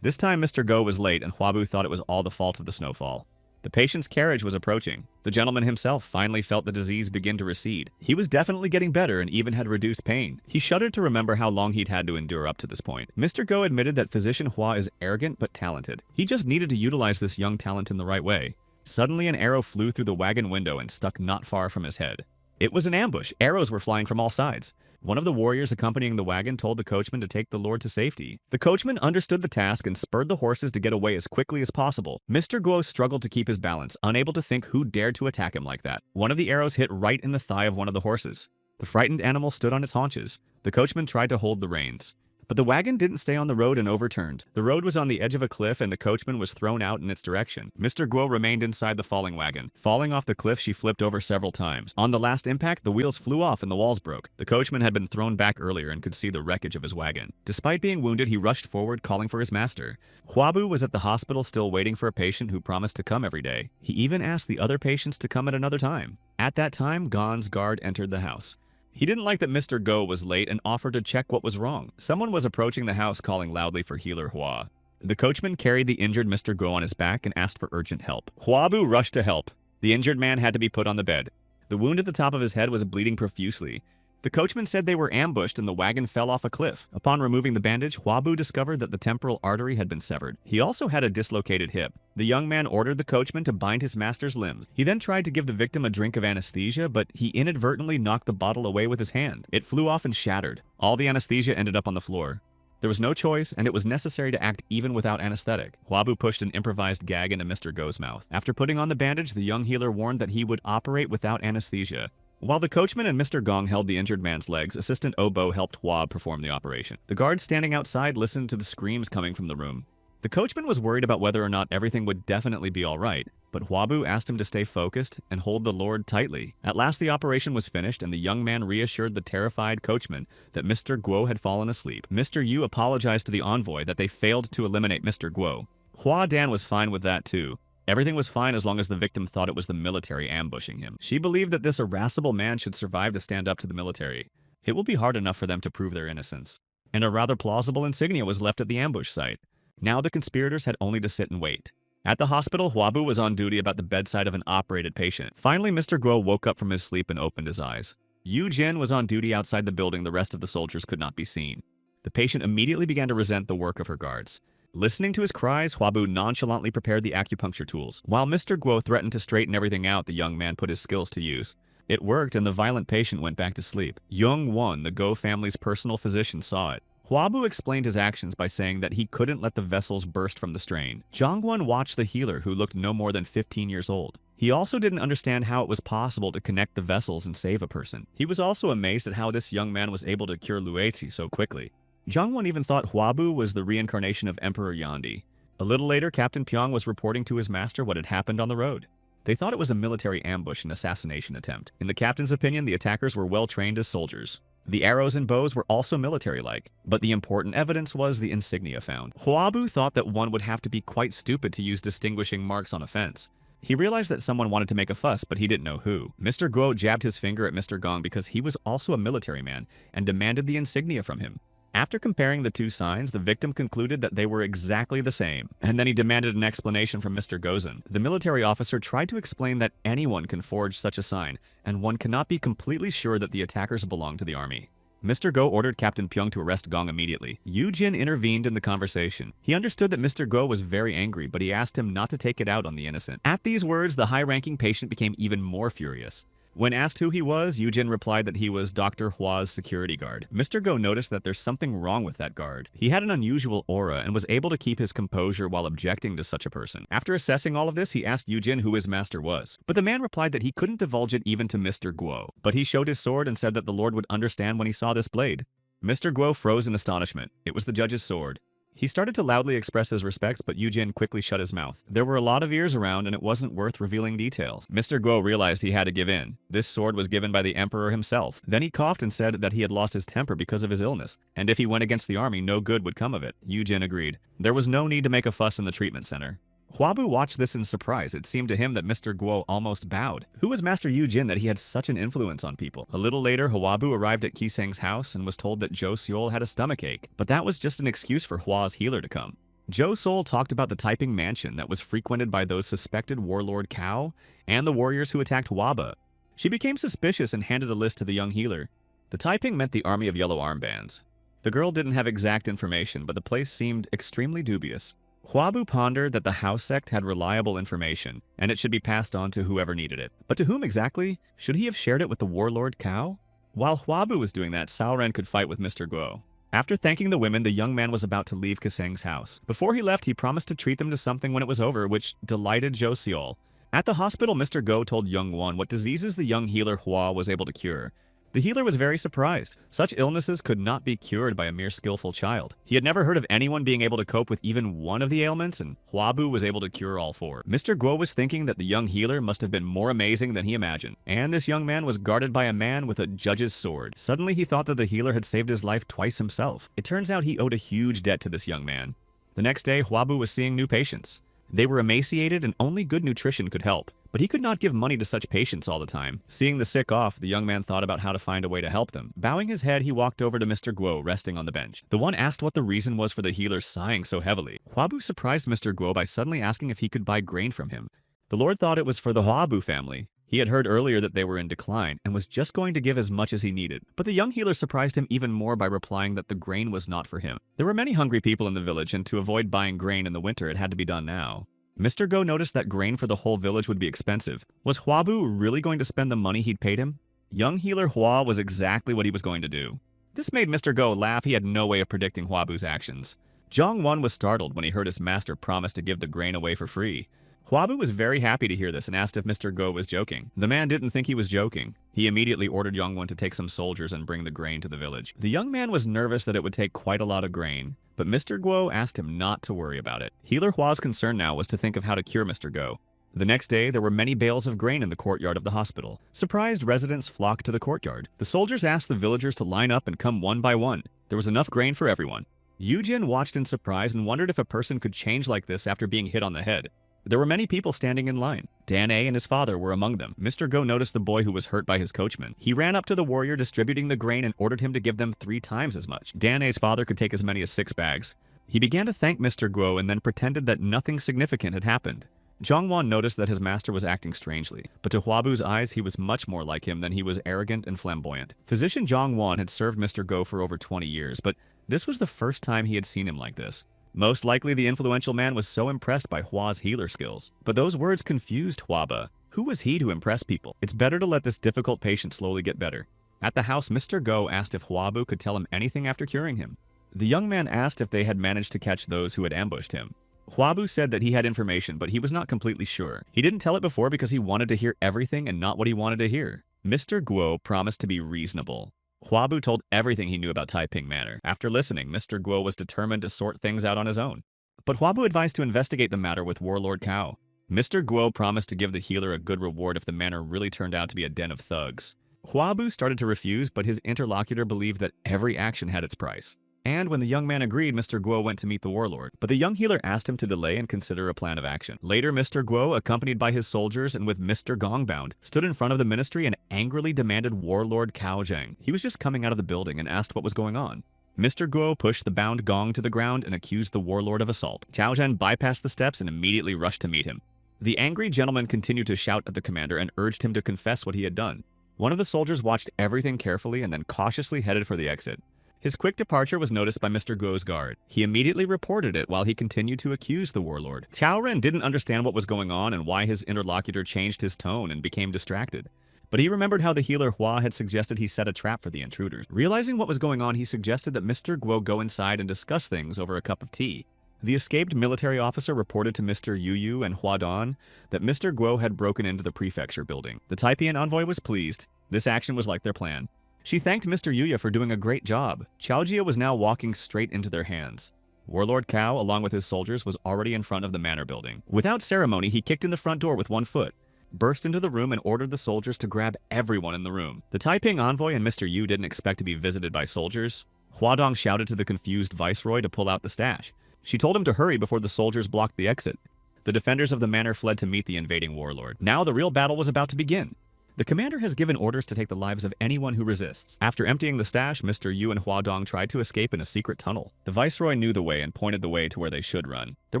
This time Mr. Guo was late and Huabu thought it was all the fault of the snowfall. The patient's carriage was approaching. The gentleman himself finally felt the disease begin to recede. He was definitely getting better and even had reduced pain. He shuddered to remember how long he'd had to endure up to this point. Mr. Guo admitted that Physician Hua is arrogant but talented. He just needed to utilize this young talent in the right way. Suddenly an arrow flew through the wagon window and stuck not far from his head. It was an ambush. Arrows were flying from all sides. One of the warriors accompanying the wagon told the coachman to take the lord to safety. The coachman understood the task and spurred the horses to get away as quickly as possible. Mr. Guo struggled to keep his balance, unable to think who dared to attack him like that. One of the arrows hit right in the thigh of one of the horses. The frightened animal stood on its haunches. The coachman tried to hold the reins. But the wagon didn't stay on the road and overturned. The road was on the edge of a cliff and the coachman was thrown out in its direction. Mr. Guo remained inside the falling wagon. Falling off the cliff, she flipped over several times. On the last impact, the wheels flew off and the walls broke. The coachman had been thrown back earlier and could see the wreckage of his wagon. Despite being wounded, he rushed forward, calling for his master. Huabu was at the hospital still waiting for a patient who promised to come every day. He even asked the other patients to come at another time. At that time, Gon's guard entered the house. He didn't like that Mr. Guo was late and offered to check what was wrong. Someone was approaching the house calling loudly for healer Hua. The coachman carried the injured Mr. Guo on his back and asked for urgent help. Huabu rushed to help. The injured man had to be put on the bed. The wound at the top of his head was bleeding profusely. The coachman said they were ambushed and the wagon fell off a cliff. Upon removing the bandage, Huabu discovered that the temporal artery had been severed. He also had a dislocated hip. The young man ordered the coachman to bind his master's limbs. He then tried to give the victim a drink of anesthesia, but he inadvertently knocked the bottle away with his hand. It flew off and shattered. All the anesthesia ended up on the floor. There was no choice, and it was necessary to act even without anesthetic. Huabu pushed an improvised gag into Mr. Guo's mouth. After putting on the bandage, the young healer warned that he would operate without anesthesia. While the coachman and Mr. Gong held the injured man's legs, Assistant Obo helped Hua perform the operation. The guards standing outside listened to the screams coming from the room. The coachman was worried about whether or not everything would definitely be all right, but Huabu asked him to stay focused and hold the lord tightly. At last the operation was finished and the young man reassured the terrified coachman that Mr. Guo had fallen asleep. Mr. Yu apologized to the envoy that they failed to eliminate Mr. Guo. Hua Dan was fine with that too. Everything was fine as long as the victim thought it was the military ambushing him. She believed that this irascible man should survive to stand up to the military. It will be hard enough for them to prove their innocence. And a rather plausible insignia was left at the ambush site. Now the conspirators had only to sit and wait. At the hospital, Huabu was on duty about the bedside of an operated patient. Finally, Mr. Guo woke up from his sleep and opened his eyes. Yu Jin was on duty outside the building. The rest of the soldiers could not be seen. The patient immediately began to resent the work of her guards. Listening to his cries, Huabu nonchalantly prepared the acupuncture tools. While Mr. Guo threatened to straighten everything out, the young man put his skills to use. It worked and the violent patient went back to sleep. Young Won, the Guo family's personal physician, saw it. Huabu explained his actions by saying that he couldn't let the vessels burst from the strain. Zhangguan watched the healer, who looked no more than 15 years old. He also didn't understand how it was possible to connect the vessels and save a person. He was also amazed at how this young man was able to cure Lueti so quickly. Zhangguan even thought Huabu was the reincarnation of Emperor Yandi. A little later, Captain Pyong was reporting to his master what had happened on the road. They thought it was a military ambush and assassination attempt. In the captain's opinion, the attackers were well trained as soldiers. The arrows and bows were also military-like, but the important evidence was the insignia found. Huabu thought that one would have to be quite stupid to use distinguishing marks on a fence. He realized that someone wanted to make a fuss, but he didn't know who. Mr. Guo jabbed his finger at Mr. Gong because he was also a military man and demanded the insignia from him. After comparing the two signs, the victim concluded that they were exactly the same, and then he demanded an explanation from Mr. Gozan. The military officer tried to explain that anyone can forge such a sign, and one cannot be completely sure that the attackers belong to the army. Mr. Go ordered Captain Pyong to arrest Gong immediately. Yu Jin intervened in the conversation. He understood that Mr. Go was very angry, but he asked him not to take it out on the innocent. At these words, the high-ranking patient became even more furious. When asked who he was, Yujin replied that he was Dr. Hua's security guard. Mr. Go noticed that there's something wrong with that guard. He had an unusual aura and was able to keep his composure while objecting to such a person. After assessing all of this, he asked Yujin who his master was. But the man replied that he couldn't divulge it even to Mr. Guo. But he showed his sword and said that the Lord would understand when he saw this blade. Mr. Guo froze in astonishment. It was the judge's sword. He started to loudly express his respects, but Yujin quickly shut his mouth. There were a lot of ears around, and it wasn't worth revealing details. Mr. Guo realized he had to give in. This sword was given by the emperor himself. Then he coughed and said that he had lost his temper because of his illness, and if he went against the army, no good would come of it. Yujin agreed. There was no need to make a fuss in the treatment center. Huabu watched this in surprise. It seemed to him that Mr. Guo almost bowed. Who was Master Yujin that he had such an influence on people? A little later, Huabu arrived at Kiseng's house and was told that Zhou Seol had a stomachache, but that was just an excuse for Hua's healer to come. Zhou Seol talked about the Taiping mansion that was frequented by those suspected warlord Cao and the warriors who attacked Huaba. She became suspicious and handed the list to the young healer. The Taiping meant the army of yellow armbands. The girl didn't have exact information, but the place seemed extremely dubious. Huabu pondered that the house sect had reliable information, and it should be passed on to whoever needed it. But to whom exactly? Should he have shared it with the warlord Cao? While Huabu was doing that, Ren could fight with Mr. Guo. After thanking the women, the young man was about to leave Kiseng's house. Before he left, he promised to treat them to something when it was over, which delighted Zhou Seol. At the hospital, Mr. Guo told Young Won what diseases the young healer Hua was able to cure. The healer was very surprised. Such illnesses could not be cured by a mere skillful child. He had never heard of anyone being able to cope with even one of the ailments, and Huabu was able to cure all four. Mr. Guo was thinking that the young healer must have been more amazing than he imagined. And this young man was guarded by a man with a judge's sword. Suddenly he thought that the healer had saved his life twice himself. It turns out he owed a huge debt to this young man. The next day, Huabu was seeing new patients. They were emaciated and only good nutrition could help. But he could not give money to such patients all the time. Seeing the sick off, the young man thought about how to find a way to help them. Bowing his head, he walked over to Mr. Guo, resting on the bench. The one asked what the reason was for the healer sighing so heavily. Huabu surprised Mr. Guo by suddenly asking if he could buy grain from him. The Lord thought it was for the Huabu family. He had heard earlier that they were in decline, and was just going to give as much as he needed. But the young healer surprised him even more by replying that the grain was not for him. There were many hungry people in the village, and to avoid buying grain in the winter, it had to be done now. Mr. Go noticed that grain for the whole village would be expensive. Was Huabu really going to spend the money he'd paid him? Young healer Hua was exactly what he was going to do. This made Mr. Go laugh. He had no way of predicting Huabu's actions. Zhang Wan was startled when he heard his master promise to give the grain away for free. Huabu was very happy to hear this and asked if Mr. Go was joking. The man didn't think he was joking. He immediately ordered Yongwon to take some soldiers and bring the grain to the village. The young man was nervous that it would take quite a lot of grain, but Mr. Guo asked him not to worry about it. Healer Hua's concern now was to think of how to cure Mr. Go. The next day, there were many bales of grain in the courtyard of the hospital. Surprised residents flocked to the courtyard. The soldiers asked the villagers to line up and come one by one. There was enough grain for everyone. Yujin watched in surprise and wondered if a person could change like this after being hit on the head. There were many people standing in line. Dan A and his father were among them. Mr. Go noticed the boy who was hurt by his coachman. He ran up to the warrior distributing the grain and ordered him to give them 3 times as much. Dan A's father could take as many as 6 bags. He began to thank Mr. Guo and then pretended that nothing significant had happened. Zhangwan noticed that his master was acting strangely, but to Huabu's eyes he was much more like him than he was arrogant and flamboyant. Physician Zhangwan had served Mr. Go for over 20 years, but this was the first time he had seen him like this. Most likely the influential man was so impressed by Hua's healer skills. But those words confused Huaba. Who was he to impress people? It's better to let this difficult patient slowly get better. At the house, Mr. Go asked if Huabu could tell him anything after curing him. The young man asked if they had managed to catch those who had ambushed him. Huabu said that he had information, but he was not completely sure. He didn't tell it before because he wanted to hear everything and not what he wanted to hear. Mr. Guo promised to be reasonable. Huabu told everything he knew about Taiping Manor. After listening, Mr. Guo was determined to sort things out on his own. But Huabu advised to investigate the matter with Warlord Cao. Mr. Guo promised to give the healer a good reward if the manor really turned out to be a den of thugs. Huabu started to refuse, but his interlocutor believed that every action had its price. And when the young man agreed, Mr. Guo went to meet the warlord. But the young healer asked him to delay and consider a plan of action. Later, Mr. Guo, accompanied by his soldiers and with Mr. Gong bound, stood in front of the ministry and angrily demanded Warlord Cao Zheng. He was just coming out of the building and asked what was going on. Mr. Guo pushed the bound Gong to the ground and accused the warlord of assault. Cao Zheng bypassed the steps and immediately rushed to meet him. The angry gentleman continued to shout at the commander and urged him to confess what he had done. One of the soldiers watched everything carefully and then cautiously headed for the exit. His quick departure was noticed by Mr. Guo's guard. He immediately reported it while he continued to accuse the warlord. Cao Ren didn't understand what was going on and why his interlocutor changed his tone and became distracted. But he remembered how the healer Hua had suggested he set a trap for the intruders. Realizing what was going on, he suggested that Mr. Guo go inside and discuss things over a cup of tea. The escaped military officer reported to Mr. Yu and Hua Don that Mr. Guo had broken into the prefecture building. The Taipian envoy was pleased. This action was like their plan. She thanked Mr. Yu for doing a great job. Qiaojia was now walking straight into their hands. Warlord Cao, along with his soldiers, was already in front of the manor building. Without ceremony, he kicked in the front door with one foot, burst into the room, and ordered the soldiers to grab everyone in the room. The Taiping envoy and Mr. Yu didn't expect to be visited by soldiers. Huadong shouted to the confused viceroy to pull out the stash. She told him to hurry before the soldiers blocked the exit. The defenders of the manor fled to meet the invading warlord. Now the real battle was about to begin. The commander has given orders to take the lives of anyone who resists. After emptying the stash, Mr. Yu and Huadong tried to escape in a secret tunnel. The viceroy knew the way and pointed the way to where they should run. There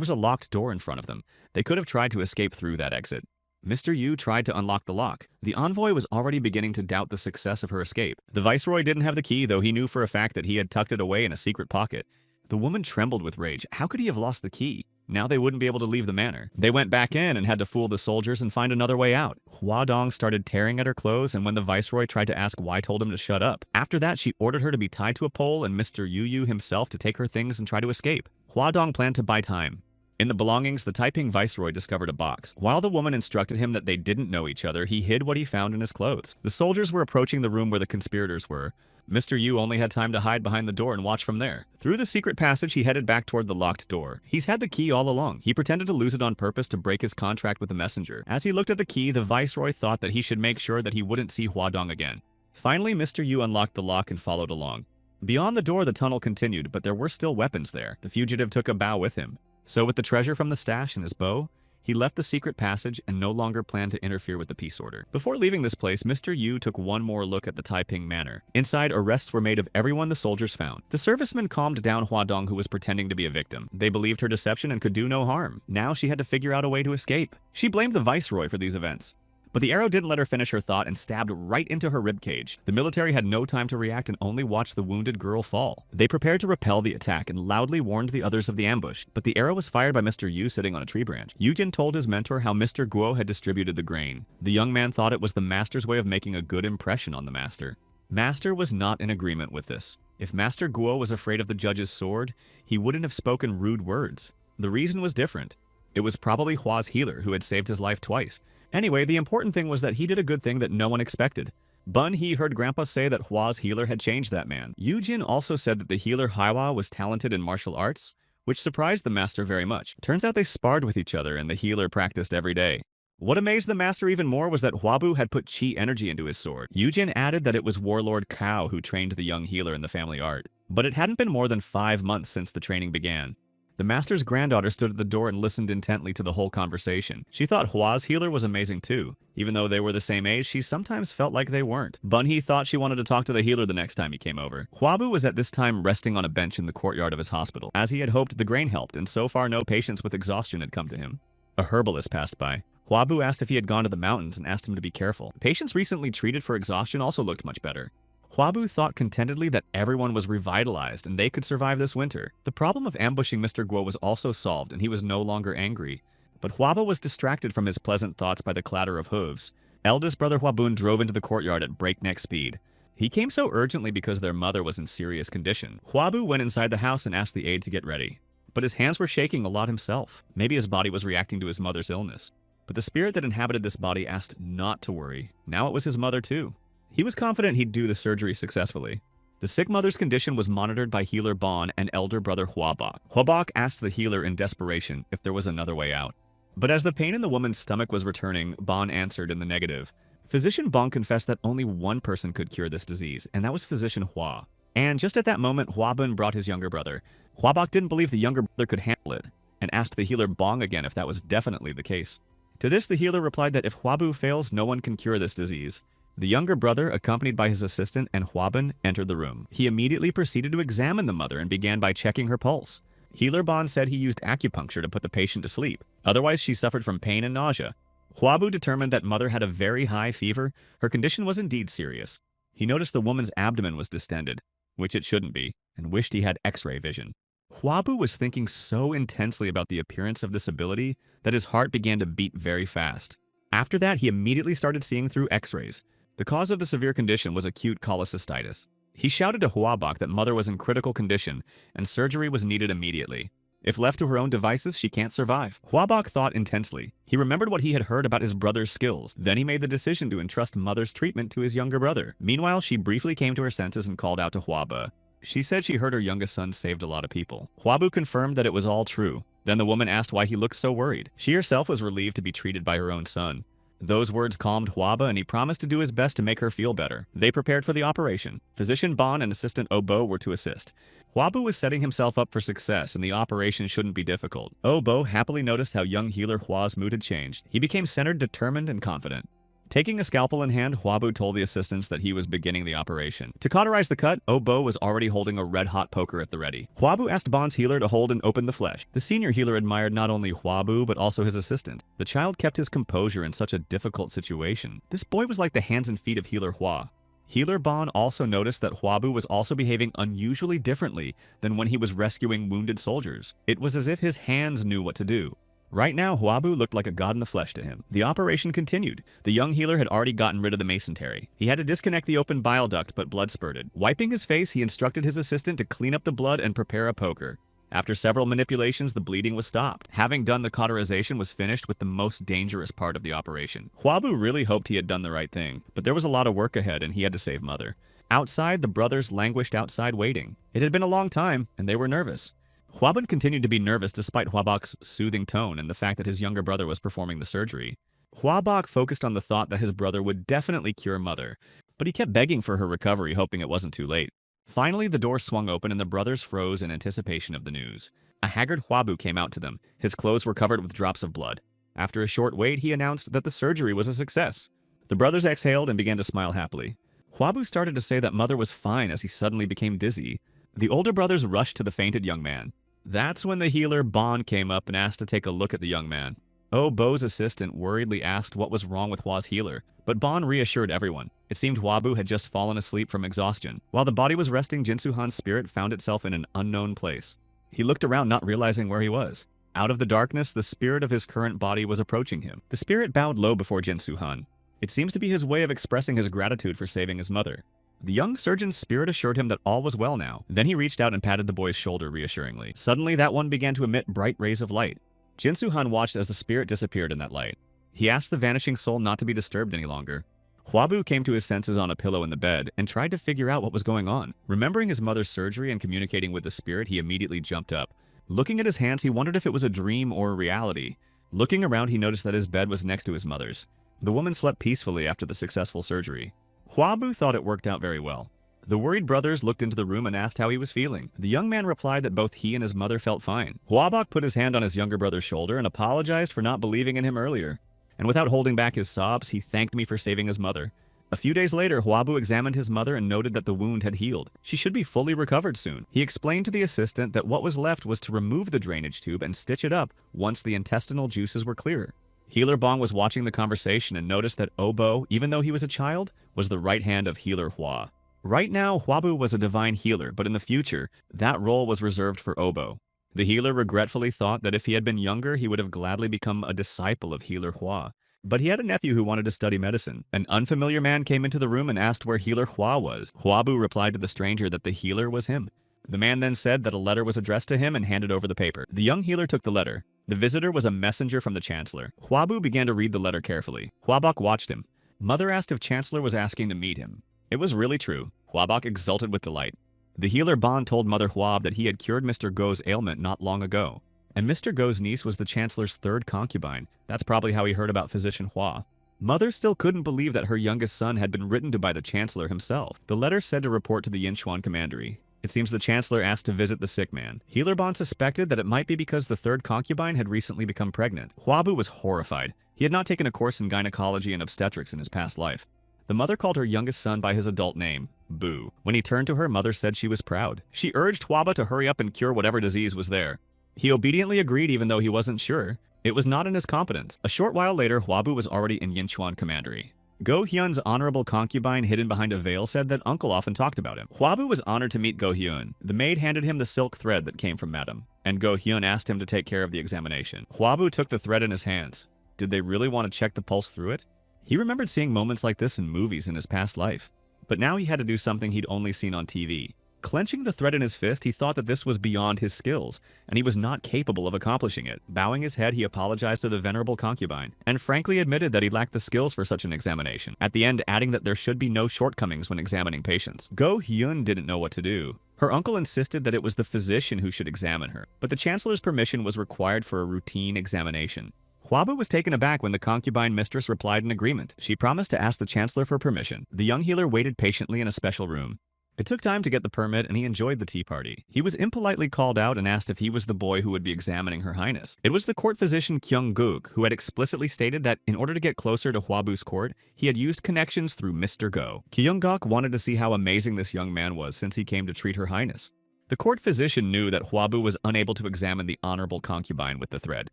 was a locked door in front of them. They could have tried to escape through that exit. Mr. Yu tried to unlock the lock. The envoy was already beginning to doubt the success of her escape. The viceroy didn't have the key, though he knew for a fact that he had tucked it away in a secret pocket. The woman trembled with rage. How could he have lost the key? Now they wouldn't be able to leave the manor. They went back in and had to fool the soldiers and find another way out. Huadong started tearing at her clothes, and when the viceroy tried to ask why, told him to shut up. After that, she ordered her to be tied to a pole and Mr. Yu himself to take her things and try to escape. Huadong planned to buy time. In the belongings, the Taiping viceroy discovered a box. While the woman instructed him that they didn't know each other, he hid what he found in his clothes. The soldiers were approaching the room where the conspirators were. Mr. Yu only had time to hide behind the door and watch from there. Through the secret passage, he headed back toward the locked door. He's had the key all along. He pretended to lose it on purpose to break his contract with the messenger. As he looked at the key, the viceroy thought that he should make sure that he wouldn't see Huadong again. Finally, Mr. Yu unlocked the lock and followed along. Beyond the door, the tunnel continued, but there were still weapons there. The fugitive took a bow with him. So with the treasure from the stash and his bow, he left the secret passage and no longer planned to interfere with the peace order. Before leaving this place, Mr. Yu took one more look at the Taiping manor. Inside, arrests were made of everyone the soldiers found. The servicemen calmed down Huadong, who was pretending to be a victim. They believed her deception and could do no harm. Now she had to figure out a way to escape. She blamed the viceroy for these events. But the arrow didn't let her finish her thought and stabbed right into her ribcage. The military had no time to react and only watched the wounded girl fall. They prepared to repel the attack and loudly warned the others of the ambush. But the arrow was fired by Mr. Yu sitting on a tree branch. Yujin told his mentor how Mr. Guo had distributed the grain. The young man thought it was the master's way of making a good impression on the master. Master was not in agreement with this. If Master Guo was afraid of the judge's sword, he wouldn't have spoken rude words. The reason was different. It was probably Hua's healer who had saved his life twice. Anyway, the important thing was that he did a good thing that no one expected. Bun He heard Grandpa say that Hua's healer had changed that man. Yujin also said that the healer Haiwa was talented in martial arts, which surprised the master very much. Turns out they sparred with each other and the healer practiced every day. What amazed the master even more was that Huabu had put chi energy into his sword. Yujin added that it was Warlord Cao who trained the young healer in the family art. But it hadn't been more than 5 months since the training began. The master's granddaughter stood at the door and listened intently to the whole conversation. She thought Hua's healer was amazing too. Even though they were the same age, she sometimes felt like they weren't. Bunhee thought she wanted to talk to the healer the next time he came over. Huabu was at this time resting on a bench in the courtyard of his hospital. As he had hoped, the grain helped, and so far no patients with exhaustion had come to him. A herbalist passed by. Huabu asked if he had gone to the mountains and asked him to be careful. Patients recently treated for exhaustion also looked much better. Huabu thought contentedly that everyone was revitalized and they could survive this winter. The problem of ambushing Mr. Guo was also solved and he was no longer angry. But Huabu was distracted from his pleasant thoughts by the clatter of hooves. Eldest brother Huabun drove into the courtyard at breakneck speed. He came so urgently because their mother was in serious condition. Huabu went inside the house and asked the aide to get ready. But his hands were shaking a lot himself. Maybe his body was reacting to his mother's illness. But the spirit that inhabited this body asked not to worry. Now it was his mother too. He was confident he'd do the surgery successfully. The sick mother's condition was monitored by healer Bon and elder brother Huabok. Huabok asked the healer in desperation if there was another way out. But as the pain in the woman's stomach was returning, Bon answered in the negative. Physician Bon confessed that only one person could cure this disease, and that was Physician Hua. And just at that moment, Huabun brought his younger brother. Huabok didn't believe the younger brother could handle it, and asked the healer Bong again if that was definitely the case. To this, the healer replied that if Huabu fails, no one can cure this disease. The younger brother, accompanied by his assistant and Huabun, entered the room. He immediately proceeded to examine the mother and began by checking her pulse. Healer Bon said he used acupuncture to put the patient to sleep. Otherwise, she suffered from pain and nausea. Huabu determined that mother had a very high fever. Her condition was indeed serious. He noticed the woman's abdomen was distended, which it shouldn't be, and wished he had X-ray vision. Huabu was thinking so intensely about the appearance of this ability that his heart began to beat very fast. After that, he immediately started seeing through X-rays. The cause of the severe condition was acute cholecystitis. He shouted to Hwabok that mother was in critical condition and surgery was needed immediately. If left to her own devices, she can't survive. Hwabok thought intensely. He remembered what he had heard about his brother's skills. Then he made the decision to entrust mother's treatment to his younger brother. Meanwhile, she briefly came to her senses and called out to Hwaba. She said she heard her youngest son saved a lot of people. Hwabu confirmed that it was all true. Then the woman asked why he looked so worried. She herself was relieved to be treated by her own son. Those words calmed Hwaba, and he promised to do his best to make her feel better. They prepared for the operation. Physician Bon and assistant Obo were to assist. Hwabu was setting himself up for success, and the operation shouldn't be difficult. Obo happily noticed how young healer Hwa's mood had changed. He became centered, determined, and confident. Taking a scalpel in hand, Hwabu told the assistants that he was beginning the operation. To cauterize the cut, Obo was already holding a red-hot poker at the ready. Hwabu asked Bon's healer to hold and open the flesh. The senior healer admired not only Hwabu, but also his assistant. The child kept his composure in such a difficult situation. This boy was like the hands and feet of healer Hwa. Healer Bon also noticed that Hwabu was also behaving unusually differently than when he was rescuing wounded soldiers. It was as if his hands knew what to do. Right now, Hwabu looked like a god in the flesh to him. The operation continued. The young healer had already gotten rid of the mesentery. He had to disconnect the open bile duct, but blood spurted. Wiping his face, he instructed his assistant to clean up the blood and prepare a poker. After several manipulations, the bleeding was stopped. Having done the cauterization was finished with the most dangerous part of the operation. Hwabu really hoped he had done the right thing, but there was a lot of work ahead and he had to save Mother. Outside, the brothers languished outside waiting. It had been a long time, and they were nervous. Hwabun continued to be nervous despite Hwabok's soothing tone and the fact that his younger brother was performing the surgery. Hwabok focused on the thought that his brother would definitely cure Mother, but he kept begging for her recovery, hoping it wasn't too late. Finally, the door swung open and the brothers froze in anticipation of the news. A haggard Hwabu came out to them. His clothes were covered with drops of blood. After a short wait, he announced that the surgery was a success. The brothers exhaled and began to smile happily. Hwabu started to say that Mother was fine as he suddenly became dizzy. The older brothers rushed to the fainted young man. That's when the healer Bon came up and asked to take a look at the young man. Bo's assistant worriedly asked what was wrong with Hwa's healer, but Bon reassured everyone. It seemed Hwabu had just fallen asleep from exhaustion. While the body was resting, Jinsu Han's spirit found itself in an unknown place. He looked around, not realizing where he was. Out of the darkness, the spirit of his current body was approaching him. The spirit bowed low before Jinsu Han. It seems to be his way of expressing his gratitude for saving his mother. The young surgeon's spirit assured him that all was well now. Then he reached out and patted the boy's shoulder reassuringly. Suddenly, that one began to emit bright rays of light. Jinsu Han watched as the spirit disappeared in that light. He asked the vanishing soul not to be disturbed any longer. Hwabu came to his senses on a pillow in the bed and tried to figure out what was going on. Remembering his mother's surgery and communicating with the spirit, he immediately jumped up. Looking at his hands, he wondered if it was a dream or a reality. Looking around, he noticed that his bed was next to his mother's. The woman slept peacefully after the successful surgery. Hwabu thought it worked out very well. The worried brothers looked into the room and asked how he was feeling. The young man replied that both he and his mother felt fine. Hwabok put his hand on his younger brother's shoulder and apologized for not believing in him earlier. And without holding back his sobs, he thanked me for saving his mother. A few days later, Hwabu examined his mother and noted that the wound had healed. She should be fully recovered soon. He explained to the assistant that what was left was to remove the drainage tube and stitch it up once the intestinal juices were clear. Healer Bong was watching the conversation and noticed that Obo, even though he was a child, was the right hand of Healer Hwa. Right now, Hwabu was a divine healer, but in the future, that role was reserved for Obo. The healer regretfully thought that if he had been younger, he would have gladly become a disciple of Healer Hwa. But he had a nephew who wanted to study medicine. An unfamiliar man came into the room and asked where Healer Hwa was. Hwabu replied to the stranger that the healer was him. The man then said that a letter was addressed to him and handed over the paper. The young healer took the letter. The visitor was a messenger from the Chancellor. Hwabu began to read the letter carefully. Hwabok watched him. Mother asked if Chancellor was asking to meet him. It was really true. Hwabok exulted with delight. The healer Bon told Mother Hwab that he had cured Mr. Go's ailment not long ago. And Mr. Go's niece was the Chancellor's third concubine. That's probably how he heard about Physician Hwa. Mother still couldn't believe that her youngest son had been written to by the Chancellor himself. The letter said to report to the Yinchuan Commandery. It seems the Chancellor asked to visit the sick man. Healer Bon suspected that it might be because the third concubine had recently become pregnant. Hwabu was horrified. He had not taken a course in gynecology and obstetrics in his past life. The mother called her youngest son by his adult name, Boo. When he turned to her, Mother said she was proud. She urged Hwaba to hurry up and cure whatever disease was there. He obediently agreed even though he wasn't sure. It was not in his competence. A short while later, Hwabu was already in Yinchuan Commandery. Go Hyun's honorable concubine hidden behind a veil said that Uncle often talked about him. Hwabu was honored to meet Go Hyun. The maid handed him the silk thread that came from Madam, and Go Hyun asked him to take care of the examination. Hwabu took the thread in his hands. Did they really want to check the pulse through it? He remembered seeing moments like this in movies in his past life, but now he had to do something he'd only seen on TV. Clenching the thread in his fist, he thought that this was beyond his skills, and he was not capable of accomplishing it. Bowing his head, he apologized to the venerable concubine, and frankly admitted that he lacked the skills for such an examination, at the end adding that there should be no shortcomings when examining patients. Go Hyun didn't know what to do. Her uncle insisted that it was the physician who should examine her, but the chancellor's permission was required for a routine examination. Hwabu was taken aback when the concubine mistress replied in agreement. She promised to ask the chancellor for permission. The young healer waited patiently in a special room. It took time to get the permit, and he enjoyed the tea party. He was impolitely called out and asked if he was the boy who would be examining Her Highness. It was the court physician Kyung-guk who had explicitly stated that in order to get closer to Hwabu's court, he had used connections through Mr. Go. Kyung-guk wanted to see how amazing this young man was since he came to treat Her Highness. The court physician knew that Hwabu was unable to examine the honorable concubine with the thread.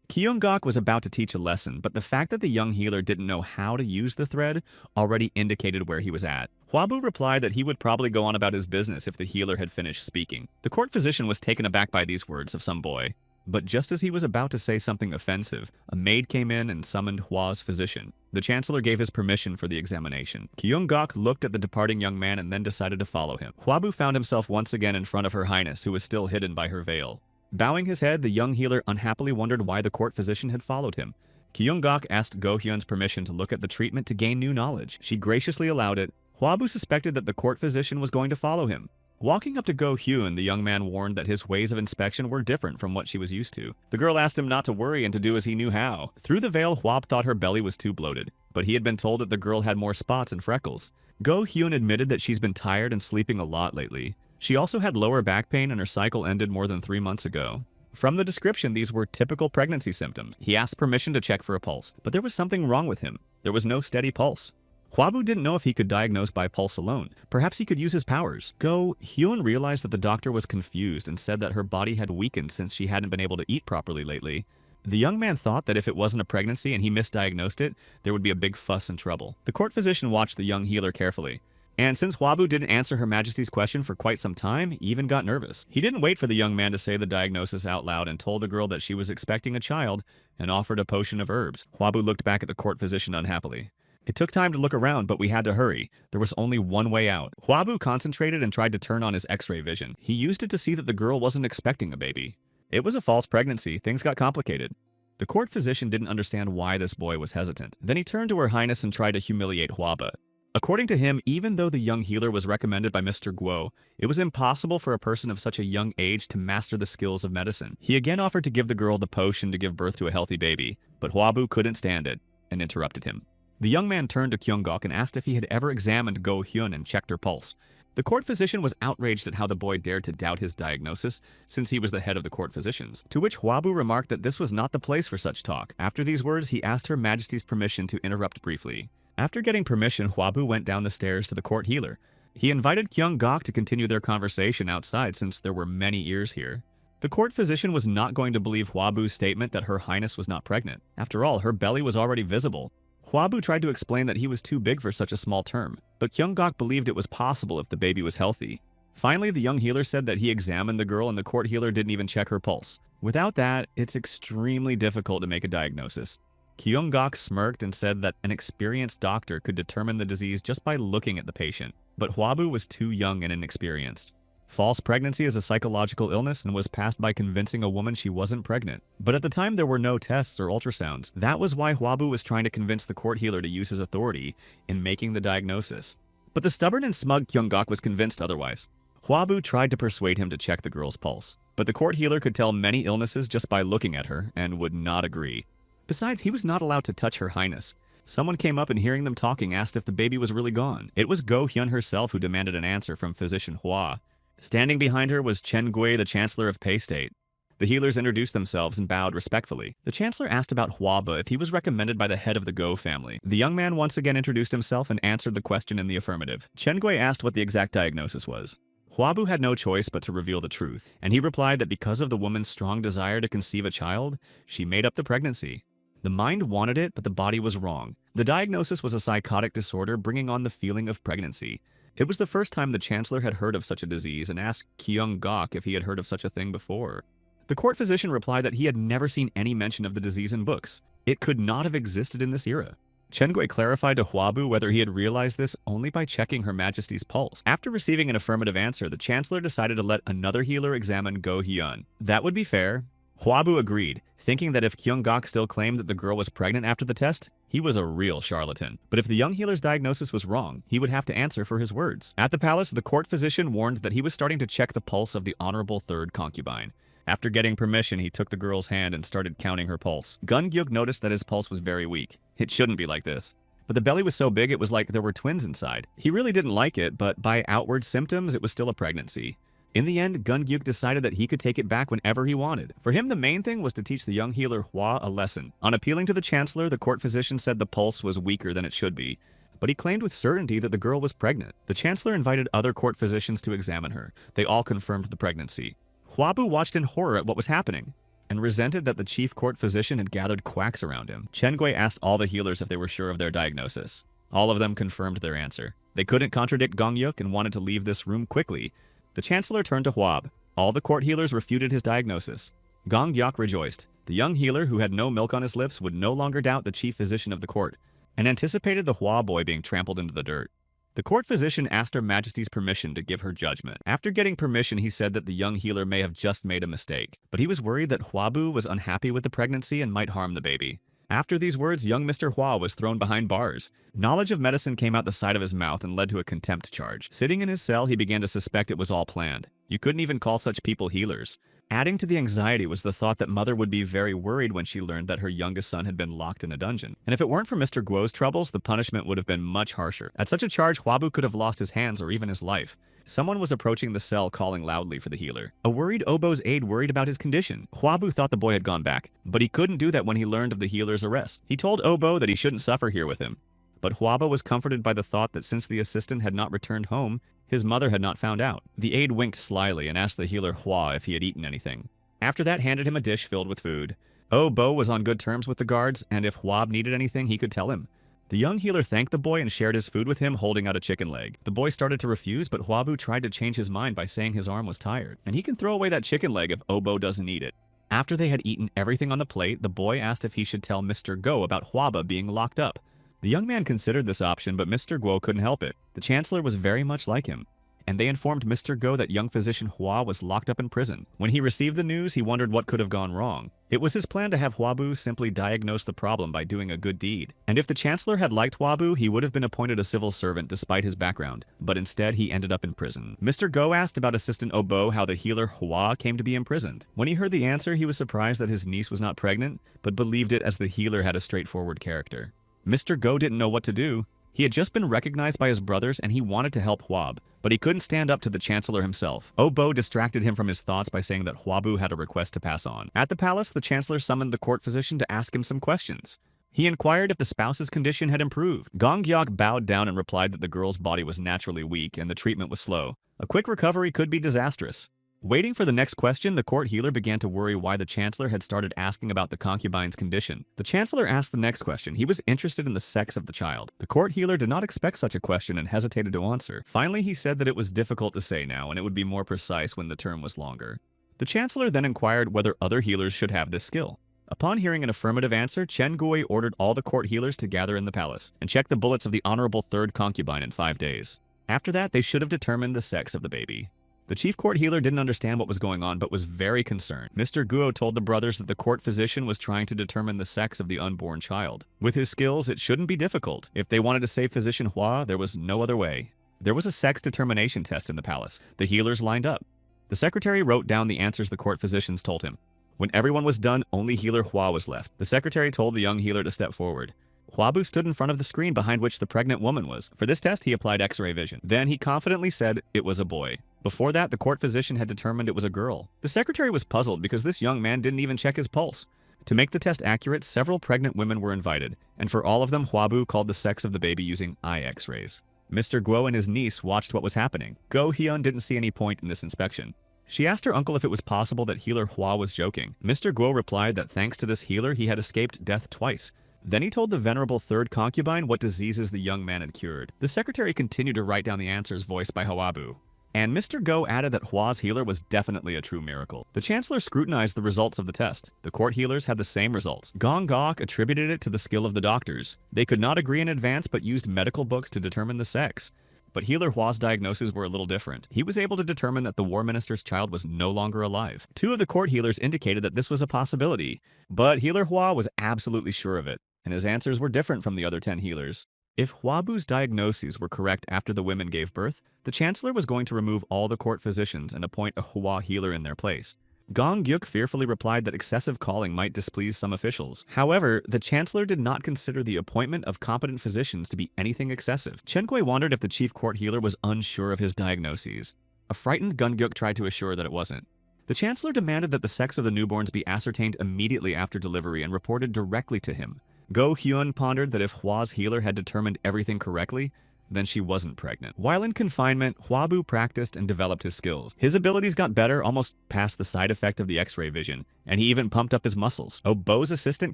Kyung-guk was about to teach a lesson, but the fact that the young healer didn't know how to use the thread already indicated where he was at. Hwabu replied that he would probably go on about his business if the healer had finished speaking. The court physician was taken aback by these words of some boy. But just as he was about to say something offensive, a maid came in and summoned Hwa's physician. The chancellor gave his permission for the examination. Kyung-guk looked at the departing young man and then decided to follow him. Hwabu found himself once again in front of Her Highness, who was still hidden by her veil. Bowing his head, the young healer unhappily wondered why the court physician had followed him. Kyung-guk asked Go Hyun's permission to look at the treatment to gain new knowledge. She graciously allowed it. Hwabu suspected that the court physician was going to follow him. Walking up to Go Hyun, the young man warned that his ways of inspection were different from what she was used to. The girl asked him not to worry and to do as he knew how. Through the veil, Hwab thought her belly was too bloated, but he had been told that the girl had more spots and freckles. Go Hyun admitted that she's been tired and sleeping a lot lately. She also had lower back pain and her cycle ended more than 3 months ago. From the description, these were typical pregnancy symptoms. He asked permission to check for a pulse, but there was something wrong with him. There was no steady pulse. Hwabu didn't know if he could diagnose by pulse alone. Perhaps he could use his powers. Go Hyun realized that the doctor was confused and said that her body had weakened since she hadn't been able to eat properly lately. The young man thought that if it wasn't a pregnancy and he misdiagnosed it, there would be a big fuss and trouble. The court physician watched the young healer carefully. And since Hwabu didn't answer Her Majesty's question for quite some time, he even got nervous. He didn't wait for the young man to say the diagnosis out loud and told the girl that she was expecting a child and offered a potion of herbs. Hwabu looked back at the court physician unhappily. It took time to look around, but we had to hurry. There was only one way out. Hwabu concentrated and tried to turn on his X-ray vision. He used it to see that the girl wasn't expecting a baby. It was a false pregnancy. Things got complicated. The court physician didn't understand why this boy was hesitant. Then he turned to Her Highness and tried to humiliate Hwaba. According to him, even though the young healer was recommended by Mr. Guo, it was impossible for a person of such a young age to master the skills of medicine. He again offered to give the girl the potion to give birth to a healthy baby, but Hwabu couldn't stand it and interrupted him. The young man turned to Kyung-guk and asked if he had ever examined Go Hyun and checked her pulse. The court physician was outraged at how the boy dared to doubt his diagnosis, since he was the head of the court physicians, to which Hwabu remarked that this was not the place for such talk. After these words, he asked Her Majesty's permission to interrupt briefly. After getting permission, Hwabu went down the stairs to the court healer. He invited Kyung-guk to continue their conversation outside since there were many ears here. The court physician was not going to believe Hwabu's statement that Her Highness was not pregnant. After all, her belly was already visible. Hwabu tried to explain that he was too big for such a small term, but Kyung-guk believed it was possible if the baby was healthy. Finally, the young healer said that he examined the girl and the court healer didn't even check her pulse. Without that, it's extremely difficult to make a diagnosis. Kyung-guk smirked and said that an experienced doctor could determine the disease just by looking at the patient, but Hwabu was too young and inexperienced. False pregnancy is a psychological illness and was passed by convincing a woman she wasn't pregnant. But at the time, there were no tests or ultrasounds. That was why Hwabu was trying to convince the court healer to use his authority in making the diagnosis. But the stubborn and smug Kyung-guk was convinced otherwise. Hwabu tried to persuade him to check the girl's pulse, but the court healer could tell many illnesses just by looking at her and would not agree. Besides, he was not allowed to touch Her Highness. Someone came up and hearing them talking asked if the baby was really gone. It was Go Hyun herself who demanded an answer from physician Hwa. Standing behind her was Chen Gui, the Chancellor of Pei State. The healers introduced themselves and bowed respectfully. The Chancellor asked about Hwaba if he was recommended by the head of the Go family. The young man once again introduced himself and answered the question in the affirmative. Chen Gui asked what the exact diagnosis was. Hwabu had no choice but to reveal the truth, and he replied that because of the woman's strong desire to conceive a child, she made up the pregnancy. The mind wanted it, but the body was wrong. The diagnosis was a psychotic disorder bringing on the feeling of pregnancy. It was the first time the Chancellor had heard of such a disease and asked Kyung-guk if he had heard of such a thing before. The court physician replied that he had never seen any mention of the disease in books. It could not have existed in this era. Chen Gui clarified to Huabu whether he had realized this only by checking Her Majesty's pulse. After receiving an affirmative answer, the Chancellor decided to let another healer examine Go Hyun. That would be fair. Huabu agreed, thinking that if Kyung-gok still claimed that the girl was pregnant after the test, he was a real charlatan. But if the young healer's diagnosis was wrong, he would have to answer for his words. At the palace, the court physician warned that he was starting to check the pulse of the honorable third concubine. After getting permission, he took the girl's hand and started counting her pulse. Gun-gyuk noticed that his pulse was very weak. It shouldn't be like this. But the belly was so big it was like there were twins inside. He really didn't like it, but by outward symptoms, it was still a pregnancy. In the end, Gun-gyuk decided that he could take it back whenever he wanted. For him, the main thing was to teach the young healer Hua a lesson. On appealing to the Chancellor, the court physician said the pulse was weaker than it should be, but he claimed with certainty that the girl was pregnant. The Chancellor invited other court physicians to examine her. They all confirmed the pregnancy. Huabu watched in horror at what was happening, and resented that the chief court physician had gathered quacks around him. Chen Gui asked all the healers if they were sure of their diagnosis. All of them confirmed their answer. They couldn't contradict Gongyuk and wanted to leave this room quickly. The Chancellor turned to Huab. All the court healers refuted his diagnosis. Gongyuk rejoiced. The young healer, who had no milk on his lips, would no longer doubt the chief physician of the court, and anticipated the Hua boy being trampled into the dirt. The court physician asked Her Majesty's permission to give her judgment. After getting permission, he said that the young healer may have just made a mistake, but he was worried that Huabu was unhappy with the pregnancy and might harm the baby. After these words, young Mr. Hua was thrown behind bars. Knowledge of medicine came out the side of his mouth and led to a contempt charge. Sitting in his cell, he began to suspect it was all planned. You couldn't even call such people healers. Adding to the anxiety was the thought that Mother would be very worried when she learned that her youngest son had been locked in a dungeon. And if it weren't for Mr. Guo's troubles, the punishment would have been much harsher. At such a charge, Huabu could have lost his hands or even his life. Someone was approaching the cell calling loudly for the healer. A worried Obo's aide worried about his condition. Huabu thought the boy had gone back, but he couldn't do that when he learned of the healer's arrest. He told Obo that he shouldn't suffer here with him. But Huaba was comforted by the thought that since the assistant had not returned home, his mother had not found out. The aide winked slyly and asked the healer Hua if he had eaten anything. After that, handed him a dish filled with food. Obo was on good terms with the guards, and if Huab needed anything, he could tell him. The young healer thanked the boy and shared his food with him, holding out a chicken leg. The boy started to refuse, but Huabu tried to change his mind by saying his arm was tired, and he can throw away that chicken leg if Obo doesn't eat it. After they had eaten everything on the plate, the boy asked if he should tell Mr. Go about Huaba being locked up. The young man considered this option, but Mr. Guo couldn't help it. The Chancellor was very much like him, and they informed Mr. Go that young physician Hua was locked up in prison. When he received the news, he wondered what could have gone wrong. It was his plan to have Huabu simply diagnose the problem by doing a good deed. And if the Chancellor had liked Huabu, he would have been appointed a civil servant despite his background. But instead, he ended up in prison. Mr. Go asked about Assistant Obo how the healer Hua came to be imprisoned. When he heard the answer, he was surprised that his niece was not pregnant, but believed it as the healer had a straightforward character. Mr. Go didn't know what to do. He had just been recognized by his brothers and he wanted to help Huab, but he couldn't stand up to the Chancellor himself. Obo distracted him from his thoughts by saying that Huabu had a request to pass on. At the palace, the Chancellor summoned the court physician to ask him some questions. He inquired if the spouse's condition had improved. Gongyok bowed down and replied that the girl's body was naturally weak and the treatment was slow. A quick recovery could be disastrous. Waiting for the next question, the court healer began to worry why the Chancellor had started asking about the concubine's condition. The Chancellor asked the next question. He was interested in the sex of the child. The court healer did not expect such a question and hesitated to answer. Finally, he said that it was difficult to say now, and it would be more precise when the term was longer. The Chancellor then inquired whether other healers should have this skill. Upon hearing an affirmative answer, Chen Gui ordered all the court healers to gather in the palace and check the bullets of the honorable third concubine in 5 days. After that, they should have determined the sex of the baby. The chief court healer didn't understand what was going on, but was very concerned. Mr. Guo told the brothers that the court physician was trying to determine the sex of the unborn child. With his skills, it shouldn't be difficult. If they wanted to save physician Hua, there was no other way. There was a sex determination test in the palace. The healers lined up. The secretary wrote down the answers the court physicians told him. When everyone was done, only healer Hua was left. The secretary told the young healer to step forward. Huabu stood in front of the screen behind which the pregnant woman was. For this test, he applied X-ray vision. Then he confidently said it was a boy. Before that, the court physician had determined it was a girl. The secretary was puzzled because this young man didn't even check his pulse. To make the test accurate, several pregnant women were invited, and for all of them, Huabu called the sex of the baby using eye X-rays. Mr. Guo and his niece watched what was happening. Go Hyun didn't see any point in this inspection. She asked her uncle if it was possible that healer Hua was joking. Mr. Guo replied that thanks to this healer, he had escaped death twice. Then he told the venerable third concubine what diseases the young man had cured. The secretary continued to write down the answers voiced by Huabu. And Mr. Go added that Hua's healer was definitely a true miracle. The Chancellor scrutinized the results of the test. The court healers had the same results. Gong Gok attributed it to the skill of the doctors. They could not agree in advance but used medical books to determine the sex. But Healer Hua's diagnoses were a little different. He was able to determine that the war minister's child was no longer alive. 2 of the court healers indicated that this was a possibility, but Healer Hua was absolutely sure of it, and his answers were different from the other 10 healers. If Huabu's diagnoses were correct after the women gave birth, the Chancellor was going to remove all the court physicians and appoint a Hua healer in their place. Gong Gyuk fearfully replied that excessive calling might displease some officials. However, the Chancellor did not consider the appointment of competent physicians to be anything excessive. Chen Gui wondered if the chief court healer was unsure of his diagnoses. A frightened Gong Gyuk tried to assure that it wasn't. The Chancellor demanded that the sex of the newborns be ascertained immediately after delivery and reported directly to him. Go Hyun pondered that if Hua's healer had determined everything correctly, then she wasn't pregnant. While in confinement, Huabu practiced and developed his skills. His abilities got better almost past the side effect of the X-ray vision, and he even pumped up his muscles. Bo's assistant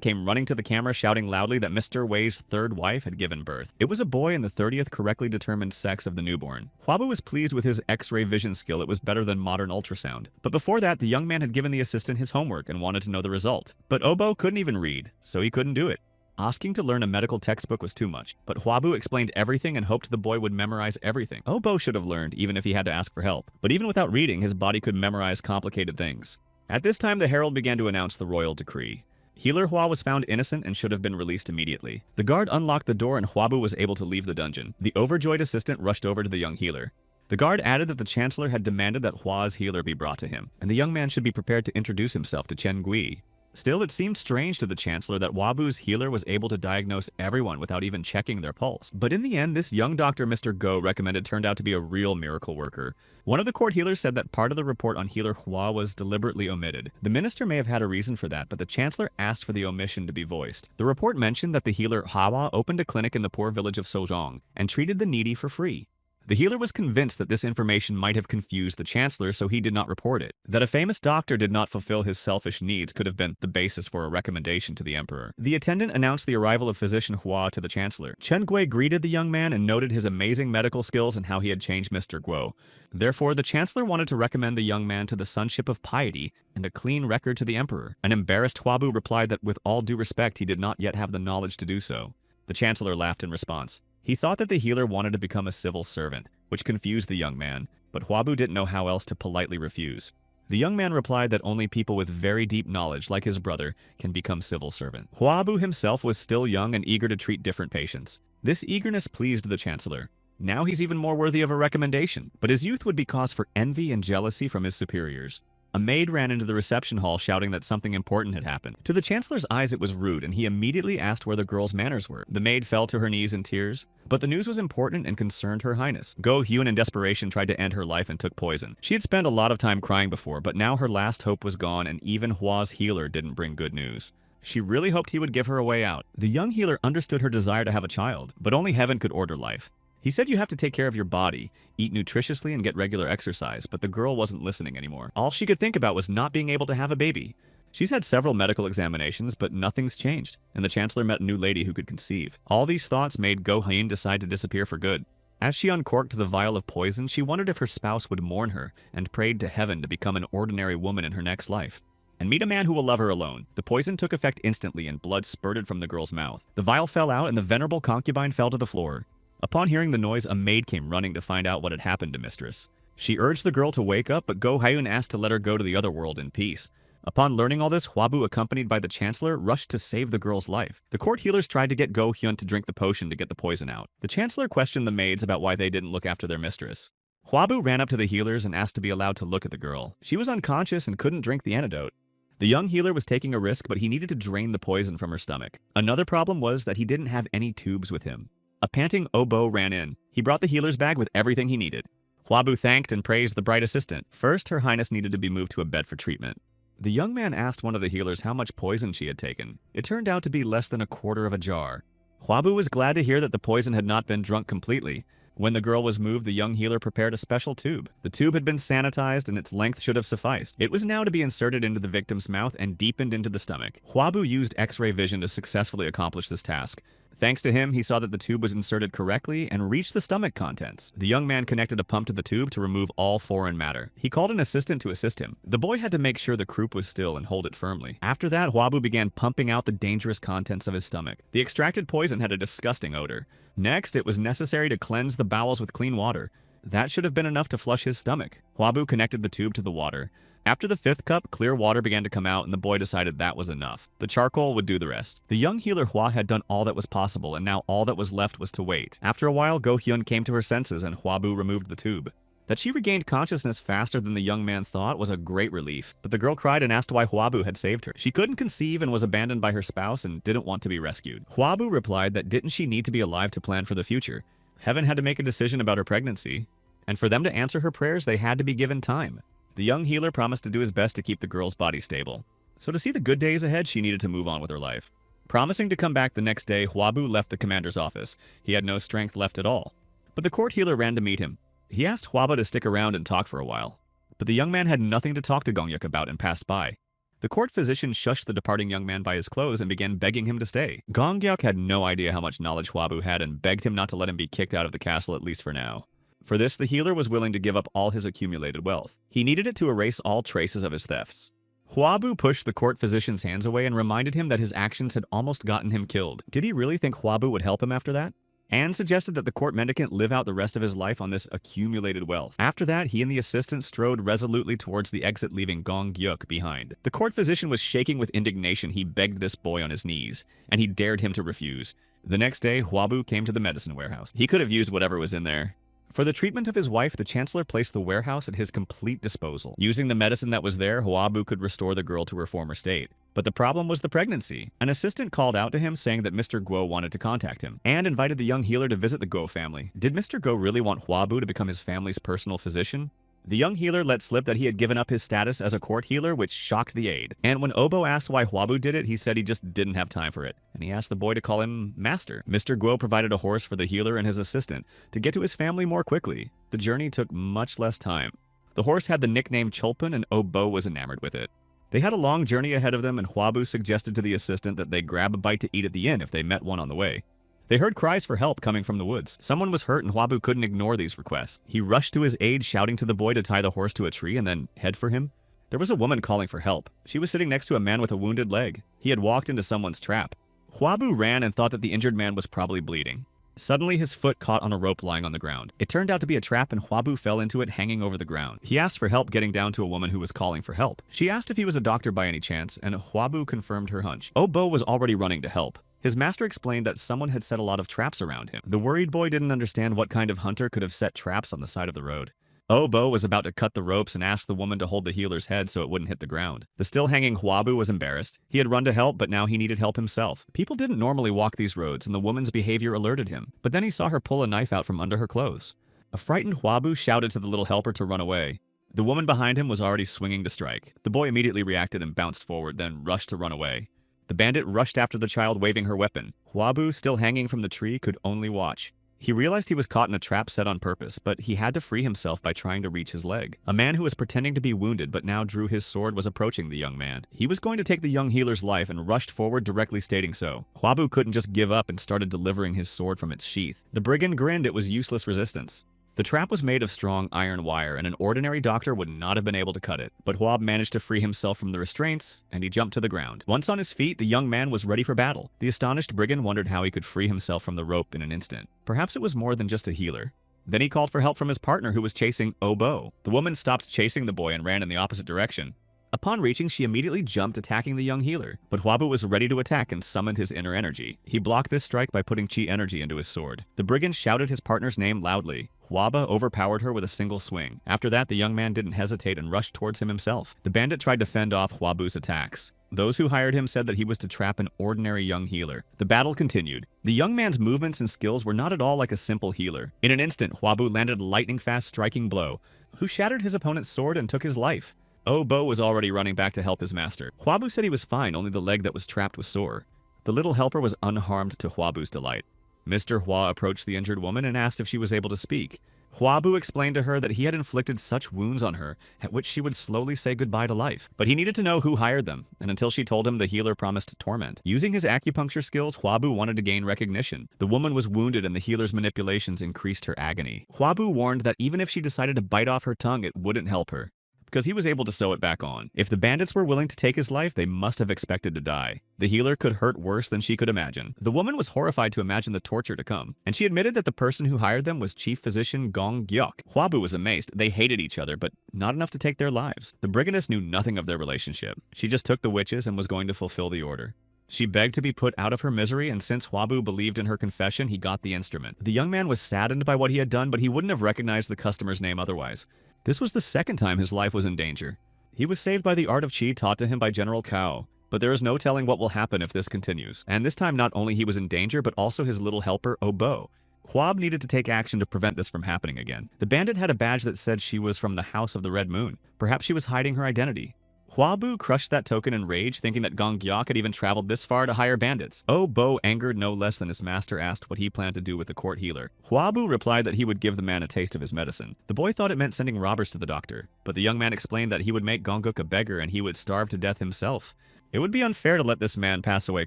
came running to the camera shouting loudly that Mr. Wei's third wife had given birth. It was a boy and the 30th correctly determined sex of the newborn. Huabu was pleased with his X-ray vision skill. It was better than modern ultrasound. But before that, the young man had given the assistant his homework and wanted to know the result. But Bo couldn't even read, so he couldn't do it. Asking to learn a medical textbook was too much, but Huabu explained everything and hoped the boy would memorize everything. Bo should have learned, even if he had to ask for help. But even without reading, his body could memorize complicated things. At this time, the herald began to announce the royal decree. Healer Hua was found innocent and should have been released immediately. The guard unlocked the door and Huabu was able to leave the dungeon. The overjoyed assistant rushed over to the young healer. The guard added that the Chancellor had demanded that Hua's healer be brought to him, and the young man should be prepared to introduce himself to Chen Gui. Still, it seemed strange to the Chancellor that Huabu's healer was able to diagnose everyone without even checking their pulse. But in the end, this young doctor Mr. Go recommended turned out to be a real miracle worker. One of the court healers said that part of the report on Healer Hua was deliberately omitted. The minister may have had a reason for that, but the Chancellor asked for the omission to be voiced. The report mentioned that the healer Hua opened a clinic in the poor village of Sojong and treated the needy for free. The healer was convinced that this information might have confused the Chancellor, so he did not report it. That a famous doctor did not fulfill his selfish needs could have been the basis for a recommendation to the Emperor. The attendant announced the arrival of physician Hua to the Chancellor. Chen Gui greeted the young man and noted his amazing medical skills and how he had changed Mr. Guo. Therefore, the Chancellor wanted to recommend the young man to the sonship of piety and a clean record to the Emperor. An embarrassed Huabu replied that with all due respect, he did not yet have the knowledge to do so. The Chancellor laughed in response. He thought that the healer wanted to become a civil servant, which confused the young man, but Huabu didn't know how else to politely refuse. The young man replied that only people with very deep knowledge, like his brother, can become civil servant. Huabu himself was still young and eager to treat different patients. This eagerness pleased the Chancellor. Now he's even more worthy of a recommendation, but his youth would be cause for envy and jealousy from his superiors. A maid ran into the reception hall shouting that something important had happened. To the Chancellor's eyes it was rude, and he immediately asked where the girl's manners were. The maid fell to her knees in tears, but the news was important and concerned Her Highness. Go Hyun in desperation tried to end her life and took poison. She had spent a lot of time crying before, but now her last hope was gone and even Hua's healer didn't bring good news. She really hoped he would give her a way out. The young healer understood her desire to have a child, but only heaven could order life. He said you have to take care of your body, eat nutritiously and get regular exercise, but the girl wasn't listening anymore. All she could think about was not being able to have a baby. She's had several medical examinations, but nothing's changed, and the Chancellor met a new lady who could conceive. All these thoughts made Go Hyun decide to disappear for good. As she uncorked the vial of poison, she wondered if her spouse would mourn her, and prayed to heaven to become an ordinary woman in her next life and meet a man who will love her alone. The poison took effect instantly and blood spurted from the girl's mouth. The vial fell out and the venerable concubine fell to the floor. Upon hearing the noise, a maid came running to find out what had happened to Mistress. She urged the girl to wake up, but Go Hyun asked to let her go to the other world in peace. Upon learning all this, Huabu, accompanied by the Chancellor, rushed to save the girl's life. The court healers tried to get Go Hyun to drink the potion to get the poison out. The Chancellor questioned the maids about why they didn't look after their mistress. Huabu ran up to the healers and asked to be allowed to look at the girl. She was unconscious and couldn't drink the antidote. The young healer was taking a risk, but he needed to drain the poison from her stomach. Another problem was that he didn't have any tubes with him. A panting Bo ran in. He brought the healer's bag with everything he needed. Huabu thanked and praised the bright assistant. First, Her Highness needed to be moved to a bed for treatment. The young man asked one of the healers how much poison she had taken. It turned out to be less than a quarter of a jar. Huabu was glad to hear that the poison had not been drunk completely. When the girl was moved, the young healer prepared a special tube. The tube had been sanitized and its length should have sufficed. It was now to be inserted into the victim's mouth and deepened into the stomach. Huabu used X-ray vision to successfully accomplish this task. Thanks to him, he saw that the tube was inserted correctly and reached the stomach contents. The young man connected a pump to the tube to remove all foreign matter. He called an assistant to assist him. The boy had to make sure the croup was still and hold it firmly. After that, Hwabu began pumping out the dangerous contents of his stomach. The extracted poison had a disgusting odor. Next, it was necessary to cleanse the bowels with clean water. That should have been enough to flush his stomach. Hwabu connected the tube to the water. After the 5th cup, clear water began to come out and the boy decided that was enough. The charcoal would do the rest. The young healer Hwa had done all that was possible and now all that was left was to wait. After a while, Go Hyun came to her senses and Hwabu removed the tube. That she regained consciousness faster than the young man thought was a great relief, but the girl cried and asked why Hwabu had saved her. She couldn't conceive and was abandoned by her spouse and didn't want to be rescued. Hwabu replied that didn't she need to be alive to plan for the future? Heaven had to make a decision about her pregnancy, and for them to answer her prayers, they had to be given time. The young healer promised to do his best to keep the girl's body stable. So to see the good days ahead, she needed to move on with her life. Promising to come back the next day, Hwabu left the commander's office. He had no strength left at all. But the court healer ran to meet him. He asked Hwaba to stick around and talk for a while. But the young man had nothing to talk to Gongyuk about and passed by. The court physician shushed the departing young man by his clothes and began begging him to stay. Gongyuk had no idea how much knowledge Hwabu had and begged him not to let him be kicked out of the castle at least for now. For this, the healer was willing to give up all his accumulated wealth. He needed it to erase all traces of his thefts. Hwabu pushed the court physician's hands away and reminded him that his actions had almost gotten him killed. Did he really think Hwabu would help him after that? Anne suggested that the court mendicant live out the rest of his life on this accumulated wealth. After that, he and the assistant strode resolutely towards the exit, leaving Gongyuk behind. The court physician was shaking with indignation. He begged this boy on his knees, and he dared him to refuse. The next day, Hwabu came to the medicine warehouse. He could have used whatever was in there. For the treatment of his wife, the Chancellor placed the warehouse at his complete disposal. Using the medicine that was there, Hwabu could restore the girl to her former state. But the problem was the pregnancy. An assistant called out to him saying that Mr. Guo wanted to contact him, and invited the young healer to visit the Guo family. Did Mr. Guo really want Hwabu to become his family's personal physician? The young healer let slip that he had given up his status as a court healer, which shocked the aide. And when Obo asked why Hwabu did it, he said he just didn't have time for it. And he asked the boy to call him Master. Mr. Guo provided a horse for the healer and his assistant to get to his family more quickly. The journey took much less time. The horse had the nickname Chulpan and Obo was enamored with it. They had a long journey ahead of them and Hwabu suggested to the assistant that they grab a bite to eat at the inn if they met one on the way. They heard cries for help coming from the woods. Someone was hurt and Hwabu couldn't ignore these requests. He rushed to his aid, shouting to the boy to tie the horse to a tree and then head for him. There was a woman calling for help. She was sitting next to a man with a wounded leg. He had walked into someone's trap. Hwabu ran and thought that the injured man was probably bleeding. Suddenly, his foot caught on a rope lying on the ground. It turned out to be a trap and Hwabu fell into it hanging over the ground. He asked for help getting down to a woman who was calling for help. She asked if he was a doctor by any chance, and Hwabu confirmed her hunch. Obo was already running to help. His master explained that someone had set a lot of traps around him. The worried boy didn't understand what kind of hunter could have set traps on the side of the road. Obo was about to cut the ropes and asked the woman to hold the healer's head so it wouldn't hit the ground. The still hanging Hwabu was embarrassed. He had run to help, but now he needed help himself. People didn't normally walk these roads, and the woman's behavior alerted him. But then he saw her pull a knife out from under her clothes. A frightened Hwabu shouted to the little helper to run away. The woman behind him was already swinging to strike. The boy immediately reacted and bounced forward, then rushed to run away. The bandit rushed after the child waving her weapon. Hwabu, still hanging from the tree, could only watch. He realized he was caught in a trap set on purpose, but he had to free himself by trying to reach his leg. A man who was pretending to be wounded but now drew his sword was approaching the young man. He was going to take the young healer's life and rushed forward directly stating so. Hwabu couldn't just give up and started delivering his sword from its sheath. The brigand grinned it was useless resistance. The trap was made of strong iron wire, and an ordinary doctor would not have been able to cut it. But Hwab managed to free himself from the restraints, and he jumped to the ground. Once on his feet, the young man was ready for battle. The astonished brigand wondered how he could free himself from the rope in an instant. Perhaps it was more than just a healer. Then he called for help from his partner who was chasing Obo. The woman stopped chasing the boy and ran in the opposite direction. Upon reaching, she immediately jumped, attacking the young healer. But Hwabu was ready to attack and summoned his inner energy. He blocked this strike by putting chi energy into his sword. The brigand shouted his partner's name loudly. Hwaba overpowered her with a single swing. After that, the young man didn't hesitate and rushed towards him himself. The bandit tried to fend off Hwabu's attacks. Those who hired him said that he was to trap an ordinary young healer. The battle continued. The young man's movements and skills were not at all like a simple healer. In an instant, Hwabu landed a lightning-fast striking blow, who shattered his opponent's sword and took his life. Obo was already running back to help his master. Hwabu said he was fine, only the leg that was trapped was sore. The little helper was unharmed to Hwabu's delight. Mr. Hwa approached the injured woman and asked if she was able to speak. Huabu explained to her that he had inflicted such wounds on her, at which she would slowly say goodbye to life. But he needed to know who hired them, and until she told him, the healer promised torment. Using his acupuncture skills, Huabu wanted to gain recognition. The woman was wounded and the healer's manipulations increased her agony. Huabu warned that even if she decided to bite off her tongue, it wouldn't help her, because he was able to sew it back on. If the bandits were willing to take his life, they must have expected to die. The healer could hurt worse than she could imagine. The woman was horrified to imagine the torture to come, and she admitted that the person who hired them was Chief Physician Gong Gyok. Huabu was amazed. They hated each other, but not enough to take their lives. The brigandess knew nothing of their relationship. She just took the witches and was going to fulfill the order. She begged to be put out of her misery, and since Huabu believed in her confession, he got the instrument. The young man was saddened by what he had done, but he wouldn't have recognized the customer's name otherwise. This was the second time his life was in danger. He was saved by the art of Qi taught to him by General Cao, but there is no telling what will happen if this continues. And this time not only he was in danger, but also his little helper, Obo. Huab needed to take action to prevent this from happening again. The bandit had a badge that said she was from the House of the Red Moon. Perhaps she was hiding her identity. Huabu crushed that token in rage, thinking that Gong Gyok had even traveled this far to hire bandits. Bo, angered no less than his master, asked what he planned to do with the court healer. Huabu replied that he would give the man a taste of his medicine. The boy thought it meant sending robbers to the doctor, but the young man explained that he would make Gongguk a beggar and he would starve to death himself. It would be unfair to let this man pass away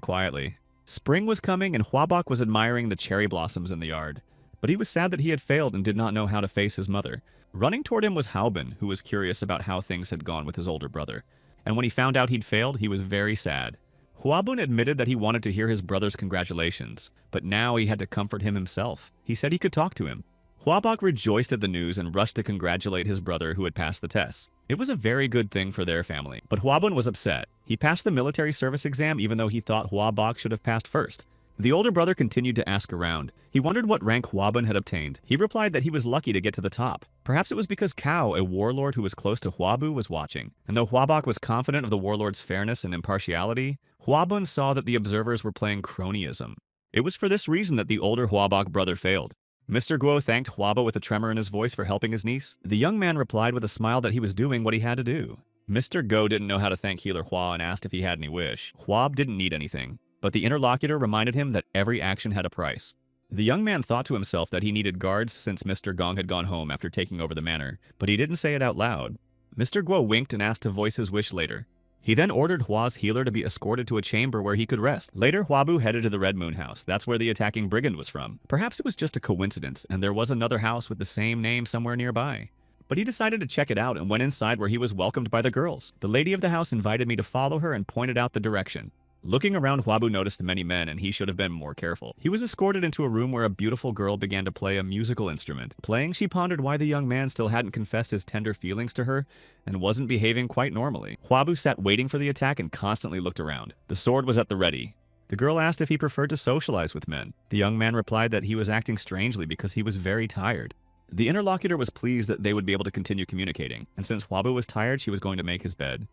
quietly. Spring was coming and Huabok was admiring the cherry blossoms in the yard, but he was sad that he had failed and did not know how to face his mother. Running toward him was Haobin, who was curious about how things had gone with his older brother. And when he found out he'd failed, he was very sad. Huabun admitted that he wanted to hear his brother's congratulations, but now he had to comfort him himself. He said he could talk to him. Huabok rejoiced at the news and rushed to congratulate his brother who had passed the tests. It was a very good thing for their family, but Huabun was upset. He passed the military service exam even though he thought Huabok should have passed first. The older brother continued to ask around. He wondered what rank Huabun had obtained. He replied that he was lucky to get to the top. Perhaps it was because Cao, a warlord who was close to Huabu, was watching. And though Huabok was confident of the warlord's fairness and impartiality, Huabun saw that the observers were playing cronyism. It was for this reason that the older Huabok brother failed. Mr. Guo thanked Huaba with a tremor in his voice for helping his niece. The young man replied with a smile that he was doing what he had to do. Mr. Go didn't know how to thank Healer Hua and asked if he had any wish. Huab didn't need anything, but the interlocutor reminded him that every action had a price. The young man thought to himself that he needed guards since Mr. Gong had gone home after taking over the manor, but he didn't say it out loud. Mr. Guo winked and asked to voice his wish later. He then ordered Hua's healer to be escorted to a chamber where he could rest. Later, Huabu headed to the Red Moon House. That's where the attacking brigand was from. Perhaps it was just a coincidence, and there was another house with the same name somewhere nearby. But he decided to check it out and went inside where he was welcomed by the girls. The lady of the house invited me to follow her and pointed out the direction. Looking around, Huabu noticed many men, and he should have been more careful. He was escorted into a room where a beautiful girl began to play a musical instrument. Playing, she pondered why the young man still hadn't confessed his tender feelings to her and wasn't behaving quite normally. Huabu sat waiting for the attack and constantly looked around. The sword was at the ready. The girl asked if he preferred to socialize with men. The young man replied that he was acting strangely because he was very tired. The interlocutor was pleased that they would be able to continue communicating, and since Huabu was tired, she was going to make his bed.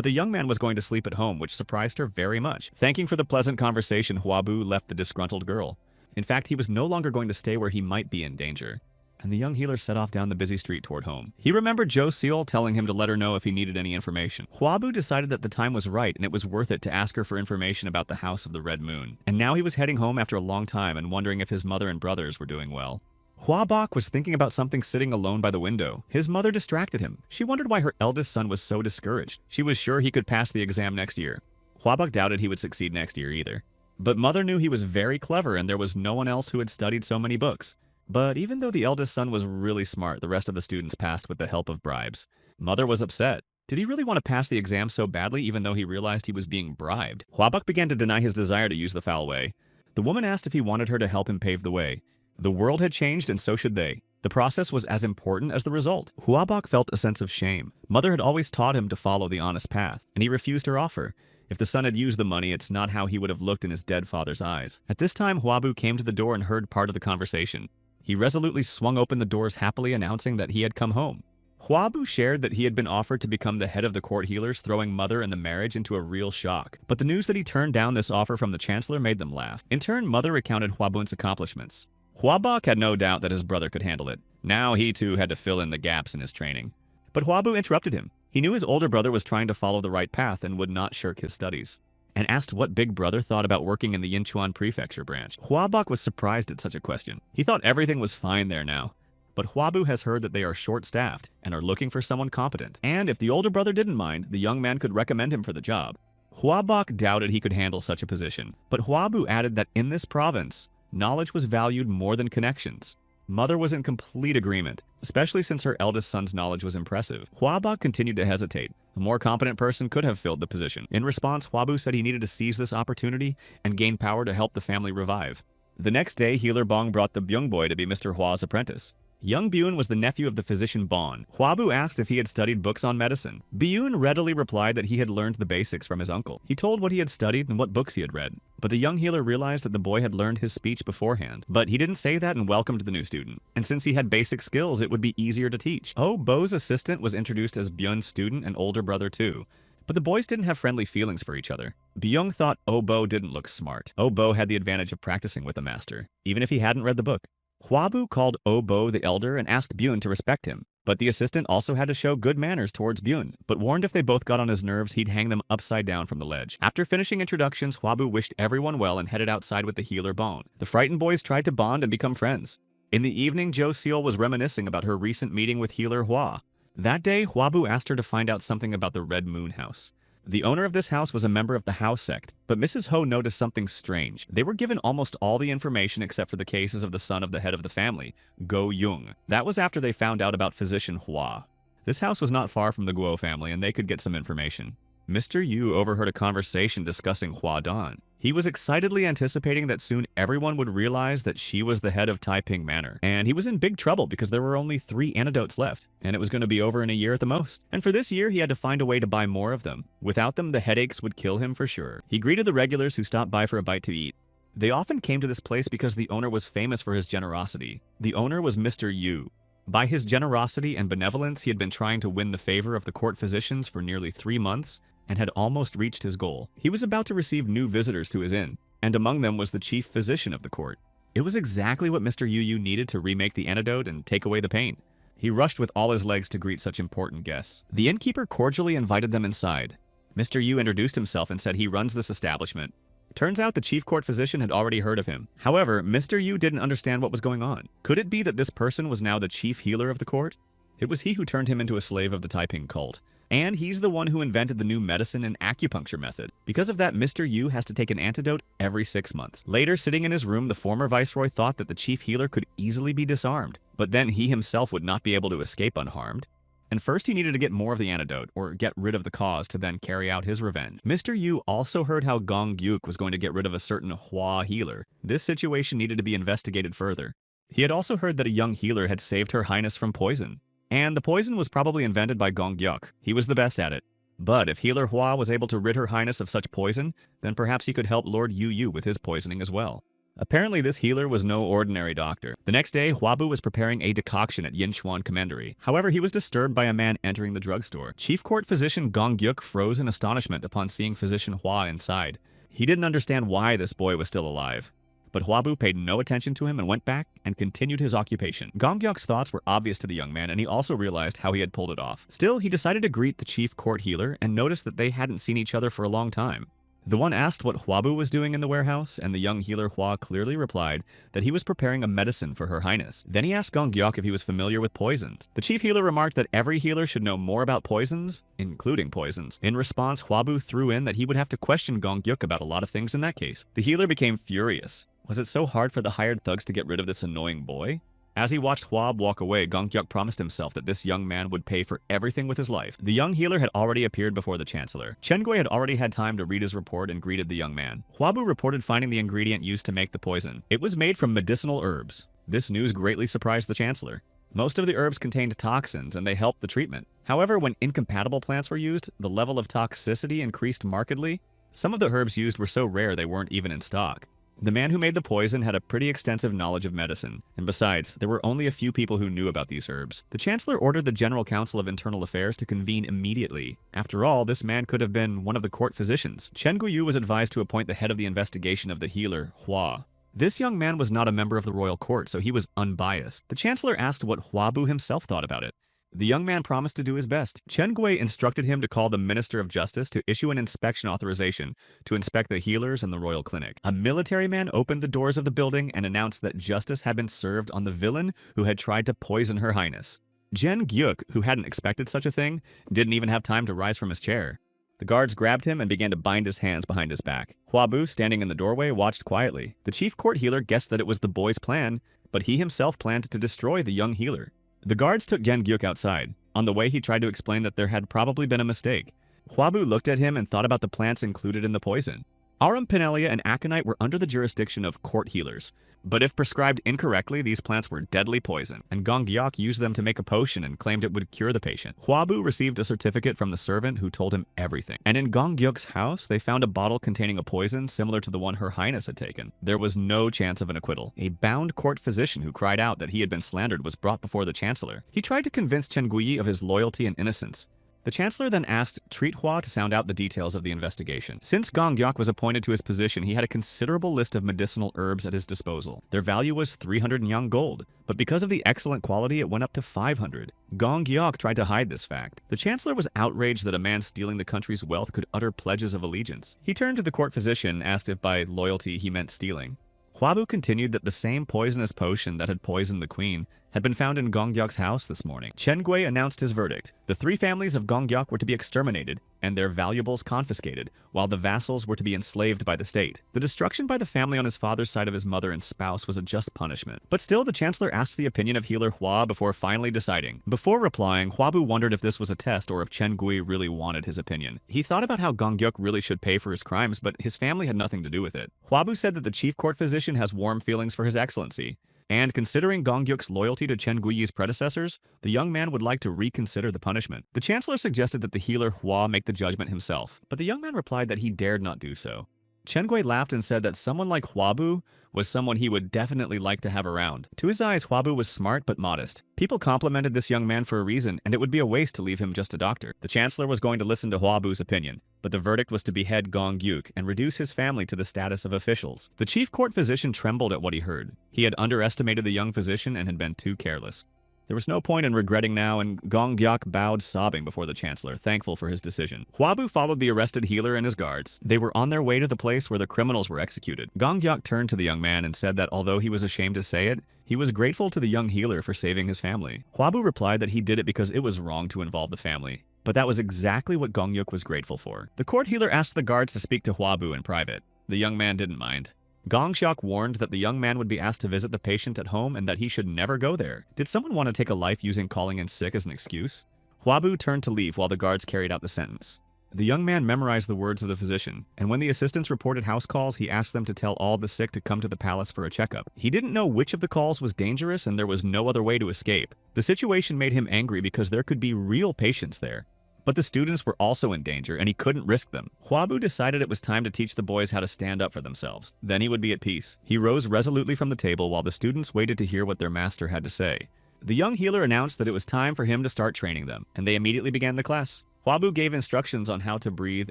But the young man was going to sleep at home, which surprised her very much. Thanking for the pleasant conversation, Huabu left the disgruntled girl. In fact, he was no longer going to stay where he might be in danger. And the young healer set off down the busy street toward home. He remembered Zhou Seol telling him to let her know if he needed any information. Huabu decided that the time was right and it was worth it to ask her for information about the House of the Red Moon. And now he was heading home after a long time and wondering if his mother and brothers were doing well. Huabok was thinking about something sitting alone by the window. His mother distracted him. She wondered why her eldest son was so discouraged. She was sure he could pass the exam next year. Huabok doubted he would succeed next year either. But mother knew he was very clever and there was no one else who had studied so many books. But even though the eldest son was really smart, the rest of the students passed with the help of bribes. Mother was upset. Did he really want to pass the exam so badly even though he realized he was being bribed? Huabok began to deny his desire to use the foul way. The woman asked if he wanted her to help him pave the way. The world had changed and so should they. The process was as important as the result. Huabok felt a sense of shame. Mother had always taught him to follow the honest path, and he refused her offer. If the son had used the money, it's not how he would have looked in his dead father's eyes. At this time, Huabu came to the door and heard part of the conversation. He resolutely swung open the doors happily, announcing that he had come home. Huabu shared that he had been offered to become the head of the court healers, throwing Mother and the marriage into a real shock. But the news that he turned down this offer from the chancellor made them laugh. In turn, Mother recounted Huabun's accomplishments. Huabok had no doubt that his brother could handle it. Now he too had to fill in the gaps in his training. But Huabu interrupted him. He knew his older brother was trying to follow the right path and would not shirk his studies, and asked what big brother thought about working in the Yinchuan prefecture branch. Huabok was surprised at such a question. He thought everything was fine there now. but Huabu has heard that they are short-staffed and are looking for someone competent. And if the older brother didn't mind, the young man could recommend him for the job. Huabok doubted he could handle such a position, but Huabu added that in this province, knowledge was valued more than connections. Mother was in complete agreement, especially since her eldest son's knowledge was impressive. Huabok continued to hesitate. A more competent person could have filled the position. In response, Huabu said he needed to seize this opportunity and gain power to help the family revive. The next day, Healer Bong brought the Byung boy to be Mr. Hua's apprentice. Young Byun was the nephew of the physician Bon. Huabu asked if he had studied books on medicine. Byun readily replied that he had learned the basics from his uncle. He told what he had studied and what books he had read. But the young healer realized that the boy had learned his speech beforehand. But he didn't say that and welcomed the new student. And since he had basic skills, it would be easier to teach. Oh Bo's assistant was introduced as Byun's student and older brother too. But the boys didn't have friendly feelings for each other. Byung thought Oh Bo didn't look smart. Oh Bo had the advantage of practicing with the master, even if he hadn't read the book. Huabu called Oh Bo the elder and asked Byun to respect him. But the assistant also had to show good manners towards Byun, but warned if they both got on his nerves, he'd hang them upside down from the ledge. After finishing introductions, Huabu wished everyone well and headed outside with the healer Bon. The frightened boys tried to bond and become friends. In the evening, Jo Seol was reminiscing about her recent meeting with healer Hua. That day, Huabu asked her to find out something about the Red Moon House. The owner of this house was a member of the Hao sect, but Mrs. Ho noticed something strange. They were given almost all the information except for the cases of the son of the head of the family, Go Yung. That was after they found out about physician Hua. This house was not far from the Guo family and they could get some information. Mr. Yu overheard a conversation discussing Hua Dan. He was excitedly anticipating that soon everyone would realize that she was the head of Taiping Manor. And he was in big trouble because there were only 3 antidotes left, and it was going to be over in a year at the most. And for this year, he had to find a way to buy more of them. Without them, the headaches would kill him for sure. He greeted the regulars who stopped by for a bite to eat. They often came to this place because the owner was famous for his generosity. The owner was Mr. Yu. By his generosity and benevolence, he had been trying to win the favor of the court physicians for nearly 3 months, and had almost reached his goal. He was about to receive new visitors to his inn, and among them was the chief physician of the court. It was exactly what Mr. Yu needed to remake the antidote and take away the pain. He rushed with all his legs to greet such important guests. The innkeeper cordially invited them inside. Mr. Yu introduced himself and said he runs this establishment. Turns out the chief court physician had already heard of him. However, Mr. Yu didn't understand what was going on. Could it be that this person was now the chief healer of the court? It was he who turned him into a slave of the Taiping cult. And he's the one who invented the new medicine and acupuncture method. Because of that, Mr. Yu has to take an antidote every 6 months. Later, sitting in his room, the former viceroy thought that the chief healer could easily be disarmed. But then he himself would not be able to escape unharmed. And first he needed to get more of the antidote, or get rid of the cause to then carry out his revenge. Mr. Yu also heard how Gong Gyuk was going to get rid of a certain Hua healer. This situation needed to be investigated further. He had also heard that a young healer had saved Her Highness from poison. And the poison was probably invented by Gong Gyuk. He was the best at it. But if Healer Hua was able to rid Her Highness of such poison, then perhaps he could help Lord Yu with his poisoning as well. Apparently this healer was no ordinary doctor. The next day, Huabu was preparing a decoction at Yinchuan Commandery. However, he was disturbed by a man entering the drugstore. Chief Court Physician Gong Gyuk froze in astonishment upon seeing Physician Hua inside. He didn't understand why this boy was still alive. But Huabu paid no attention to him and went back and continued his occupation. Gong Gyuk's thoughts were obvious to the young man, and he also realized how he had pulled it off. Still, he decided to greet the chief court healer and noticed that they hadn't seen each other for a long time. The one asked what Huabu was doing in the warehouse, and the young healer Hua clearly replied that he was preparing a medicine for Her Highness. Then he asked Gong Gyuk if he was familiar with poisons. The chief healer remarked that every healer should know more about poisons, including poisons. In response, Huabu threw in that he would have to question Gong Gyuk about a lot of things in that case. The healer became furious. Was it so hard for the hired thugs to get rid of this annoying boy? As he watched Huab walk away, Gong Gyuk promised himself that this young man would pay for everything with his life. The young healer had already appeared before the chancellor. Chen Gui had already had time to read his report and greeted the young man. Huabu reported finding the ingredient used to make the poison. It was made from medicinal herbs. This news greatly surprised the chancellor. Most of the herbs contained toxins and they helped the treatment. However, when incompatible plants were used, the level of toxicity increased markedly. Some of the herbs used were so rare they weren't even in stock. The man who made the poison had a pretty extensive knowledge of medicine, and besides, there were only a few people who knew about these herbs. The Chancellor ordered the General Council of Internal Affairs to convene immediately. After all, this man could have been one of the court physicians. Chen Guiyu was advised to appoint the head of the investigation of the healer, Hua. This young man was not a member of the royal court, so he was unbiased. The Chancellor asked what Huabu himself thought about it. The young man promised to do his best. Chen Gui instructed him to call the Minister of Justice to issue an inspection authorization to inspect the healers and the royal clinic. A military man opened the doors of the building and announced that justice had been served on the villain who had tried to poison Her Highness. Jen Gyuk, who hadn't expected such a thing, didn't even have time to rise from his chair. The guards grabbed him and began to bind his hands behind his back. Huabu, standing in the doorway, watched quietly. The chief court healer guessed that it was the boy's plan, but he himself planned to destroy the young healer. The guards took Jen Gyuk outside. On the way, he tried to explain that there had probably been a mistake. Huabu looked at him and thought about the plants included in the poison. Aurum Pinellia and Aconite were under the jurisdiction of court healers, but if prescribed incorrectly, these plants were deadly poison, and Gong Gyok used them to make a potion and claimed it would cure the patient. Huabu received a certificate from the servant who told him everything, and in Gong Gyok's house, they found a bottle containing a poison similar to the one Her Highness had taken. There was no chance of an acquittal. A bound court physician who cried out that he had been slandered was brought before the chancellor. He tried to convince Chen Guyi of his loyalty and innocence. The chancellor then asked Treat Hua to sound out the details of the investigation. Since Gong Gyok was appointed to his position, he had a considerable list of medicinal herbs at his disposal. Their value was 300 yang gold, but because of the excellent quality, it went up to 500. Gong Gyok tried to hide this fact. The chancellor was outraged that a man stealing the country's wealth could utter pledges of allegiance. He turned to the court physician, asked if by loyalty he meant stealing. Huabu continued that the same poisonous potion that had poisoned the queen had been found in Gong Gyok's house this morning. Chen Gui announced his verdict. The 3 families of Gong Gyok were to be exterminated and their valuables confiscated, while the vassals were to be enslaved by the state. The destruction by the family on his father's side of his mother and spouse was a just punishment. But still, the chancellor asked the opinion of healer Hua before finally deciding. Before replying, Huabu wondered if this was a test or if Chen Gui really wanted his opinion. He thought about how Gong Gyok really should pay for his crimes, but his family had nothing to do with it. Huabu said that the chief court physician has warm feelings for his excellency, and considering Gong Gyok's loyalty to Chen Guyi's predecessors, the young man would like to reconsider the punishment. The chancellor suggested that the healer Hua make the judgment himself, but the young man replied that he dared not do so. Chen Gui laughed and said that someone like Huabu was someone he would definitely like to have around. To his eyes, Huabu was smart but modest. People complimented this young man for a reason, and it would be a waste to leave him just a doctor. The chancellor was going to listen to Huabu's opinion, but the verdict was to behead Gong Gyuk and reduce his family to the status of officials. The chief court physician trembled at what he heard. He had underestimated the young physician and had been too careless. There was no point in regretting now, and Gong Gyok bowed sobbing before the chancellor, thankful for his decision. Huabu followed the arrested healer and his guards. They were on their way to the place where the criminals were executed. Gong Gyok turned to the young man and said that although he was ashamed to say it, he was grateful to the young healer for saving his family. Huabu replied that he did it because it was wrong to involve the family. But that was exactly what Gong Gyok was grateful for. The court healer asked the guards to speak to Huabu in private. The young man didn't mind. Gong Xiok warned that the young man would be asked to visit the patient at home and that he should never go there. Did someone want to take a life using calling in sick as an excuse? Huabu turned to leave while the guards carried out the sentence. The young man memorized the words of the physician, and when the assistants reported house calls, he asked them to tell all the sick to come to the palace for a checkup. He didn't know which of the calls was dangerous and there was no other way to escape. The situation made him angry because there could be real patients there. But the students were also in danger, and he couldn't risk them. Huabu decided it was time to teach the boys how to stand up for themselves. Then he would be at peace. He rose resolutely from the table while the students waited to hear what their master had to say. The young healer announced that it was time for him to start training them, and they immediately began the class. Huabu gave instructions on how to breathe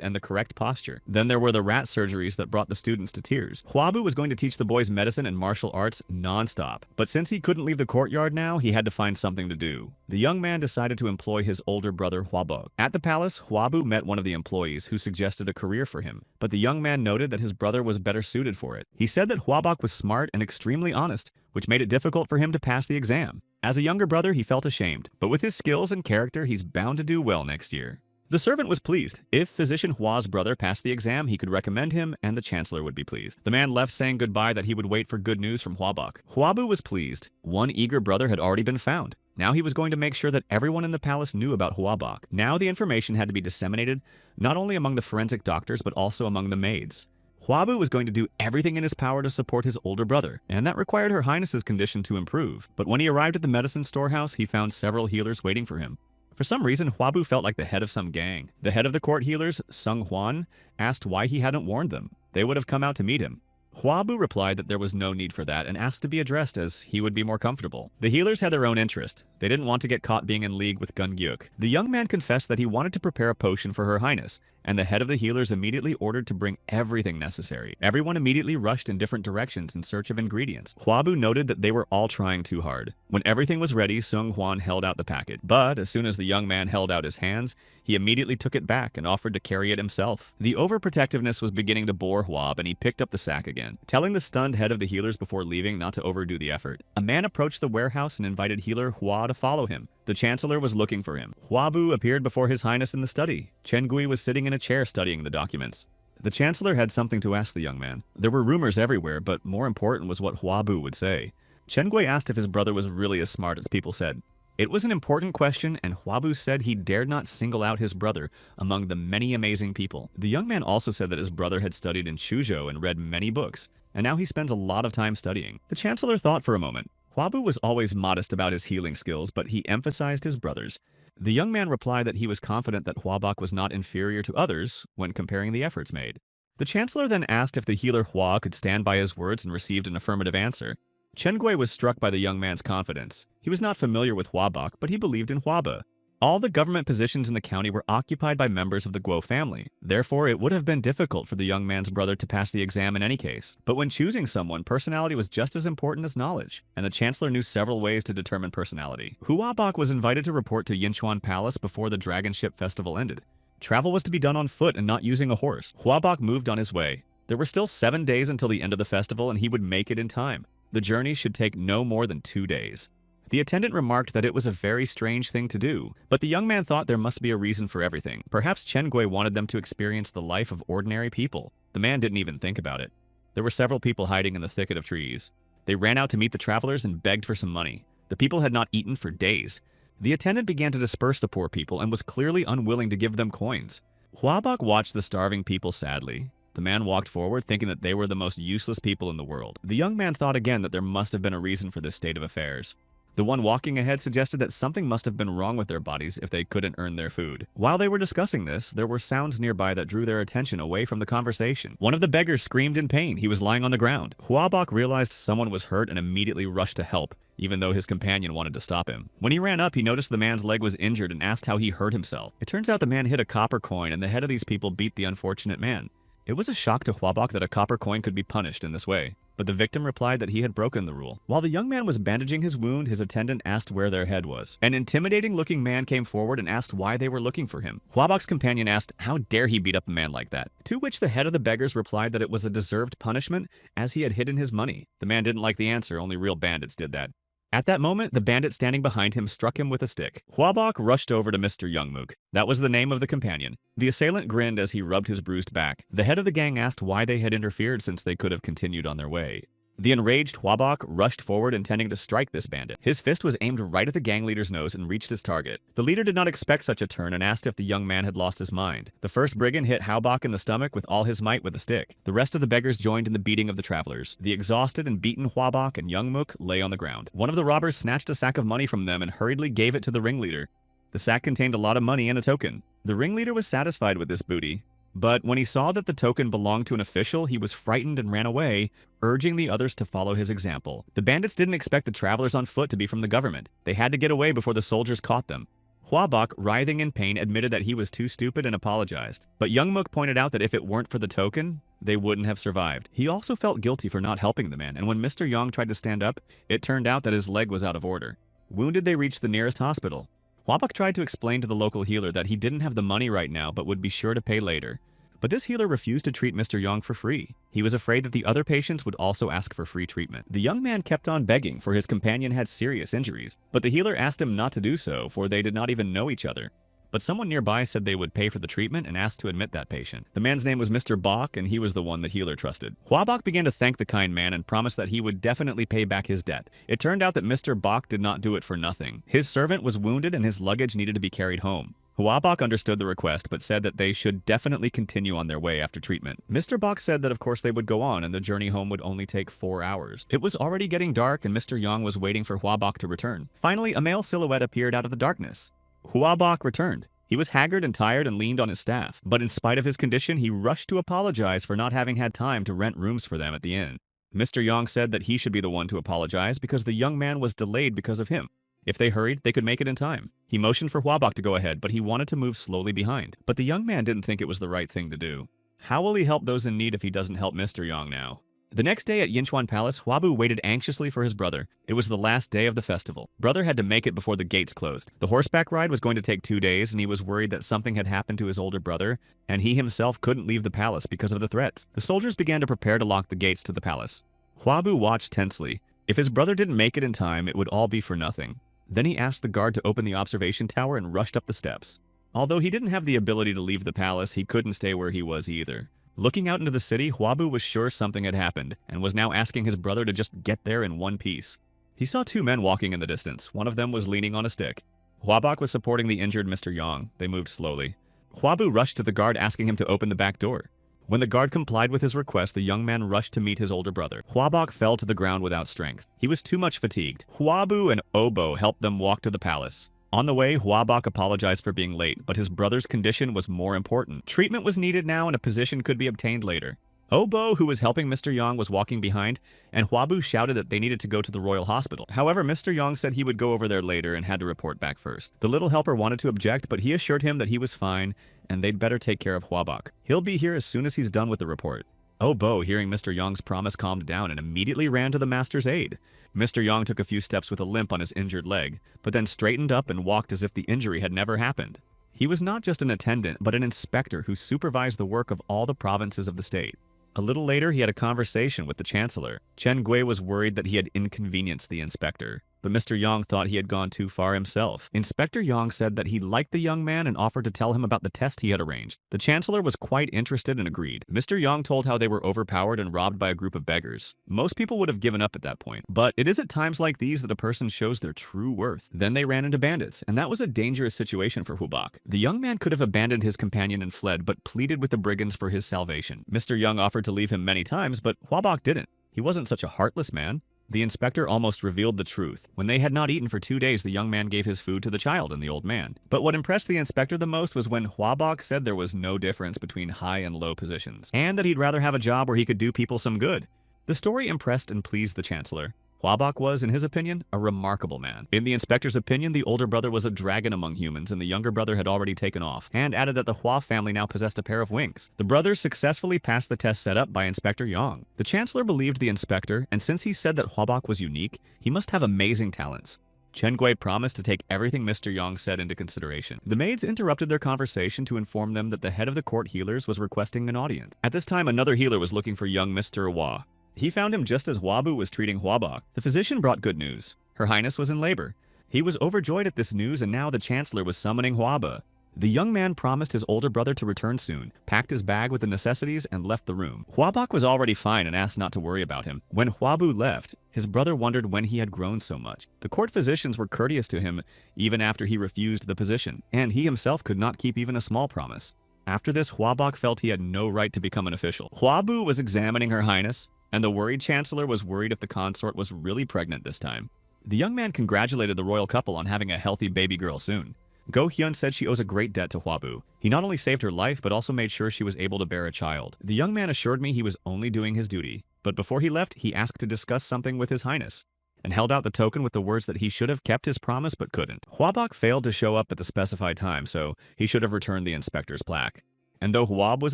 and the correct posture. Then there were the rat surgeries that brought the students to tears. Huabu was going to teach the boys medicine and martial arts non-stop, but since he couldn't leave the courtyard now, he had to find something to do. The young man decided to employ his older brother Huabok. At the palace, Huabu met one of the employees who suggested a career for him, but the young man noted that his brother was better suited for it. He said that Huabok was smart and extremely honest, which made it difficult for him to pass the exam. As a younger brother, he felt ashamed, but with his skills and character, he's bound to do well next year. The servant was pleased. If physician Hua's brother passed the exam, he could recommend him, and the chancellor would be pleased. The man left saying goodbye that he would wait for good news from Huabok. Huabu was pleased. One eager brother had already been found. Now he was going to make sure that everyone in the palace knew about Huabok. Now the information had to be disseminated, not only among the forensic doctors, but also among the maids. Huabu was going to do everything in his power to support his older brother, and that required Her Highness's condition to improve. But when he arrived at the medicine storehouse, he found several healers waiting for him. For some reason, Huabu felt like the head of some gang. The head of the court healers, Sung Huan, asked why he hadn't warned them. They would have come out to meet him. Huabu replied that there was no need for that and asked to be addressed as he would be more comfortable. The healers had their own interest. They didn't want to get caught being in league with Gun Gyuk. The young man confessed that he wanted to prepare a potion for Her Highness, and the head of the healers immediately ordered to bring everything necessary. Everyone immediately rushed in different directions in search of ingredients. Huabu noted that they were all trying too hard. When everything was ready, Sung Hwan held out the packet. But as soon as the young man held out his hands, he immediately took it back and offered to carry it himself. The overprotectiveness was beginning to bore Huab, and he picked up the sack again, telling the stunned head of the healers before leaving not to overdo the effort. A man approached the warehouse and invited healer Hua to follow him. The Chancellor was looking for him. Huabu appeared before His Highness in the study. Chen Gui was sitting in a chair studying the documents. The Chancellor had something to ask the young man. There were rumors everywhere, but more important was what Huabu would say. Chen Gui asked if his brother was really as smart as people said. It was an important question, and Huabu said he dared not single out his brother among the many amazing people. The young man also said that his brother had studied in Shuzhou and read many books, and now he spends a lot of time studying. The Chancellor thought for a moment. Huabu was always modest about his healing skills, but he emphasized his brother's. The young man replied that he was confident that Huabak was not inferior to others when comparing the efforts made. The Chancellor then asked if the healer Hua could stand by his words and received an affirmative answer. Chen Gui was struck by the young man's confidence. He was not familiar with Huabak, but he believed in Huaba. All the government positions in the county were occupied by members of the Guo family. Therefore, it would have been difficult for the young man's brother to pass the exam in any case. But when choosing someone, personality was just as important as knowledge, and the Chancellor knew several ways to determine personality. Huabak was invited to report to Yinchuan Palace before the Dragon Ship Festival ended. Travel was to be done on foot and not using a horse. Huabak moved on his way. There were still 7 days until the end of the festival, and he would make it in time. The journey should take no more than 2 days. The attendant remarked that it was a very strange thing to do, but the young man thought there must be a reason for everything. Perhaps Chen Gui wanted them to experience the life of ordinary people. The man didn't even think about it. There were several people hiding in the thicket of trees. They ran out to meet the travelers and begged for some money. The people had not eaten for days. The attendant began to disperse the poor people and was clearly unwilling to give them coins. Huabak watched the starving people sadly. The man walked forward, thinking that they were the most useless people in the world. The young man thought again that there must have been a reason for this state of affairs. The one walking ahead suggested that something must have been wrong with their bodies if they couldn't earn their food. While they were discussing this, there were sounds nearby that drew their attention away from the conversation. One of the beggars screamed in pain. He was lying on the ground. Huabak realized someone was hurt and immediately rushed to help, even though his companion wanted to stop him. When he ran up, he noticed the man's leg was injured and asked how he hurt himself. It turns out the man hit a copper coin, and the head of these people beat the unfortunate man. It was a shock to Huabak that a copper coin could be punished in this way, but the victim replied that he had broken the rule. While the young man was bandaging his wound, his attendant asked where their head was. An intimidating-looking man came forward and asked why they were looking for him. Huabak's companion asked how dare he beat up a man like that, to which the head of the beggars replied that it was a deserved punishment as he had hidden his money. The man didn't like the answer, only real bandits did that. At that moment, the bandit standing behind him struck him with a stick. Huabak rushed over to Mr. Youngmook. That was the name of the companion. The assailant grinned as he rubbed his bruised back. The head of the gang asked why they had interfered since they could have continued on their way. The enraged Huabak rushed forward intending to strike this bandit. His fist was aimed right at the gang leader's nose and reached its target. The leader did not expect such a turn and asked if the young man had lost his mind. The first brigand hit Huabak in the stomach with all his might with a stick. The rest of the beggars joined in the beating of the travelers. The exhausted and beaten Huabak and Youngmook lay on the ground. One of the robbers snatched a sack of money from them and hurriedly gave it to the ringleader. The sack contained a lot of money and a token. The ringleader was satisfied with this booty. But when he saw that the token belonged to an official, he was frightened and ran away, urging the others to follow his example. The bandits didn't expect the travelers on foot to be from the government. They had to get away before the soldiers caught them. Huabak, writhing in pain, admitted that he was too stupid and apologized. But Youngmook pointed out that if it weren't for the token, they wouldn't have survived. He also felt guilty for not helping the man, and when Mr. Young tried to stand up, it turned out that his leg was out of order. Wounded, they reached the nearest hospital. Huabak tried to explain to the local healer that he didn't have the money right now but would be sure to pay later. But this healer refused to treat Mr. Yang for free. He was afraid that the other patients would also ask for free treatment. The young man kept on begging, for his companion had serious injuries, but the healer asked him not to do so, for they did not even know each other. But someone nearby said they would pay for the treatment and asked to admit that patient. The man's name was Mr. Bok, and he was the one the healer trusted. Huabak began to thank the kind man and promised that he would definitely pay back his debt. It turned out that Mr. Bok did not do it for nothing. His servant was wounded and his luggage needed to be carried home. Huabak understood the request, but said that they should definitely continue on their way after treatment. Mr. Bok said that of course they would go on, and the journey home would only take 4 hours. It was already getting dark, and Mr. Yang was waiting for Huabak to return. Finally, a male silhouette appeared out of the darkness. Huabak returned. He was haggard and tired and leaned on his staff, but in spite of his condition, he rushed to apologize for not having had time to rent rooms for them at the inn. Mr. Yang said that he should be the one to apologize because the young man was delayed because of him. If they hurried, they could make it in time. He motioned for Hwabok to go ahead, but he wanted to move slowly behind. But the young man didn't think it was the right thing to do. How will he help those in need if he doesn't help Mr. Yang now? The next day at Yinchuan Palace, Hwabu waited anxiously for his brother. It was the last day of the festival. Brother had to make it before the gates closed. The horseback ride was going to take 2 days, and he was worried that something had happened to his older brother, and he himself couldn't leave the palace because of the threats. The soldiers began to prepare to lock the gates to the palace. Hwabu watched tensely. If his brother didn't make it in time, it would all be for nothing. Then he asked the guard to open the observation tower and rushed up the steps. Although he didn't have the ability to leave the palace, he couldn't stay where he was either. Looking out into the city, Hwabu was sure something had happened, and was now asking his brother to just get there in one piece. He saw 2 men walking in the distance. One of them was leaning on a stick. Hwabok was supporting the injured Mr. Yang. They moved slowly. Hwabu rushed to the guard asking him to open the back door. When the guard complied with his request, the young man rushed to meet his older brother. Hwabok fell to the ground without strength. He was too much fatigued. Hwabu and Obo helped them walk to the palace. On the way, Hwabok apologized for being late, but his brother's condition was more important. Treatment was needed now, and a position could be obtained later. Obo, who was helping Mr. Yang, was walking behind, and Hwabu shouted that they needed to go to the royal hospital. However, Mr. Yang said he would go over there later and had to report back first. The little helper wanted to object, but he assured him that he was fine, and they'd better take care of Hwabok. He'll be here as soon as he's done with the report. Obo, hearing Mr. Yang's promise, calmed down and immediately ran to the master's aid. Mr. Yang took a few steps with a limp on his injured leg, but then straightened up and walked as if the injury had never happened. He was not just an attendant, but an inspector who supervised the work of all the provinces of the state. A little later, he had a conversation with the chancellor. Chen Gui was worried that he had inconvenienced the inspector, but Mr. Yang thought he had gone too far himself. Inspector Yang said that he liked the young man and offered to tell him about the test he had arranged. The chancellor was quite interested and agreed. Mr. Yang told how they were overpowered and robbed by a group of beggars. Most people would have given up at that point, but it is at times like these that a person shows their true worth. Then they ran into bandits, and that was a dangerous situation for Hwabok. The young man could have abandoned his companion and fled, but pleaded with the brigands for his salvation. Mr. Yang offered to leave him many times, but Hwabok didn't. He wasn't such a heartless man. The inspector almost revealed the truth. When they had not eaten for 2 days, the young man gave his food to the child and the old man. But what impressed the inspector the most was when Hwabok said there was no difference between high and low positions, and that he'd rather have a job where he could do people some good. The story impressed and pleased the chancellor. Hwabok was, in his opinion, a remarkable man. In the inspector's opinion, the older brother was a dragon among humans, and the younger brother had already taken off, and added that the Hua family now possessed a pair of wings. The brothers successfully passed the test set up by Inspector Yang. The chancellor believed the inspector, and since he said that Hwabok was unique, he must have amazing talents. Chen Gui promised to take everything Mr. Yang said into consideration. The maids interrupted their conversation to inform them that the head of the court healers was requesting an audience. At this time, another healer was looking for young Mr. Hua. He found him just as Hwabu was treating Hwabok. The physician brought good news. Her Highness was in labor. He was overjoyed at this news, and now the chancellor was summoning Hwaba. The young man promised his older brother to return soon, packed his bag with the necessities, and left the room. Hwabok was already fine and asked not to worry about him. When Hwabu left, his brother wondered when he had grown so much. The court physicians were courteous to him even after he refused the position, and he himself could not keep even a small promise. After this, Hwabok felt he had no right to become an official. Hwabu was examining Her Highness, and the worried chancellor was worried if the consort was really pregnant this time. The young man congratulated the royal couple on having a healthy baby girl soon. Go Hyun said she owes a great debt to Hwabu. He not only saved her life, but also made sure she was able to bear a child. The young man assured me he was only doing his duty, but before he left, he asked to discuss something with His Highness, and held out the token with the words that he should have kept his promise but couldn't. Hwabok failed to show up at the specified time, so he should have returned the inspector's plaque. And though Hwab was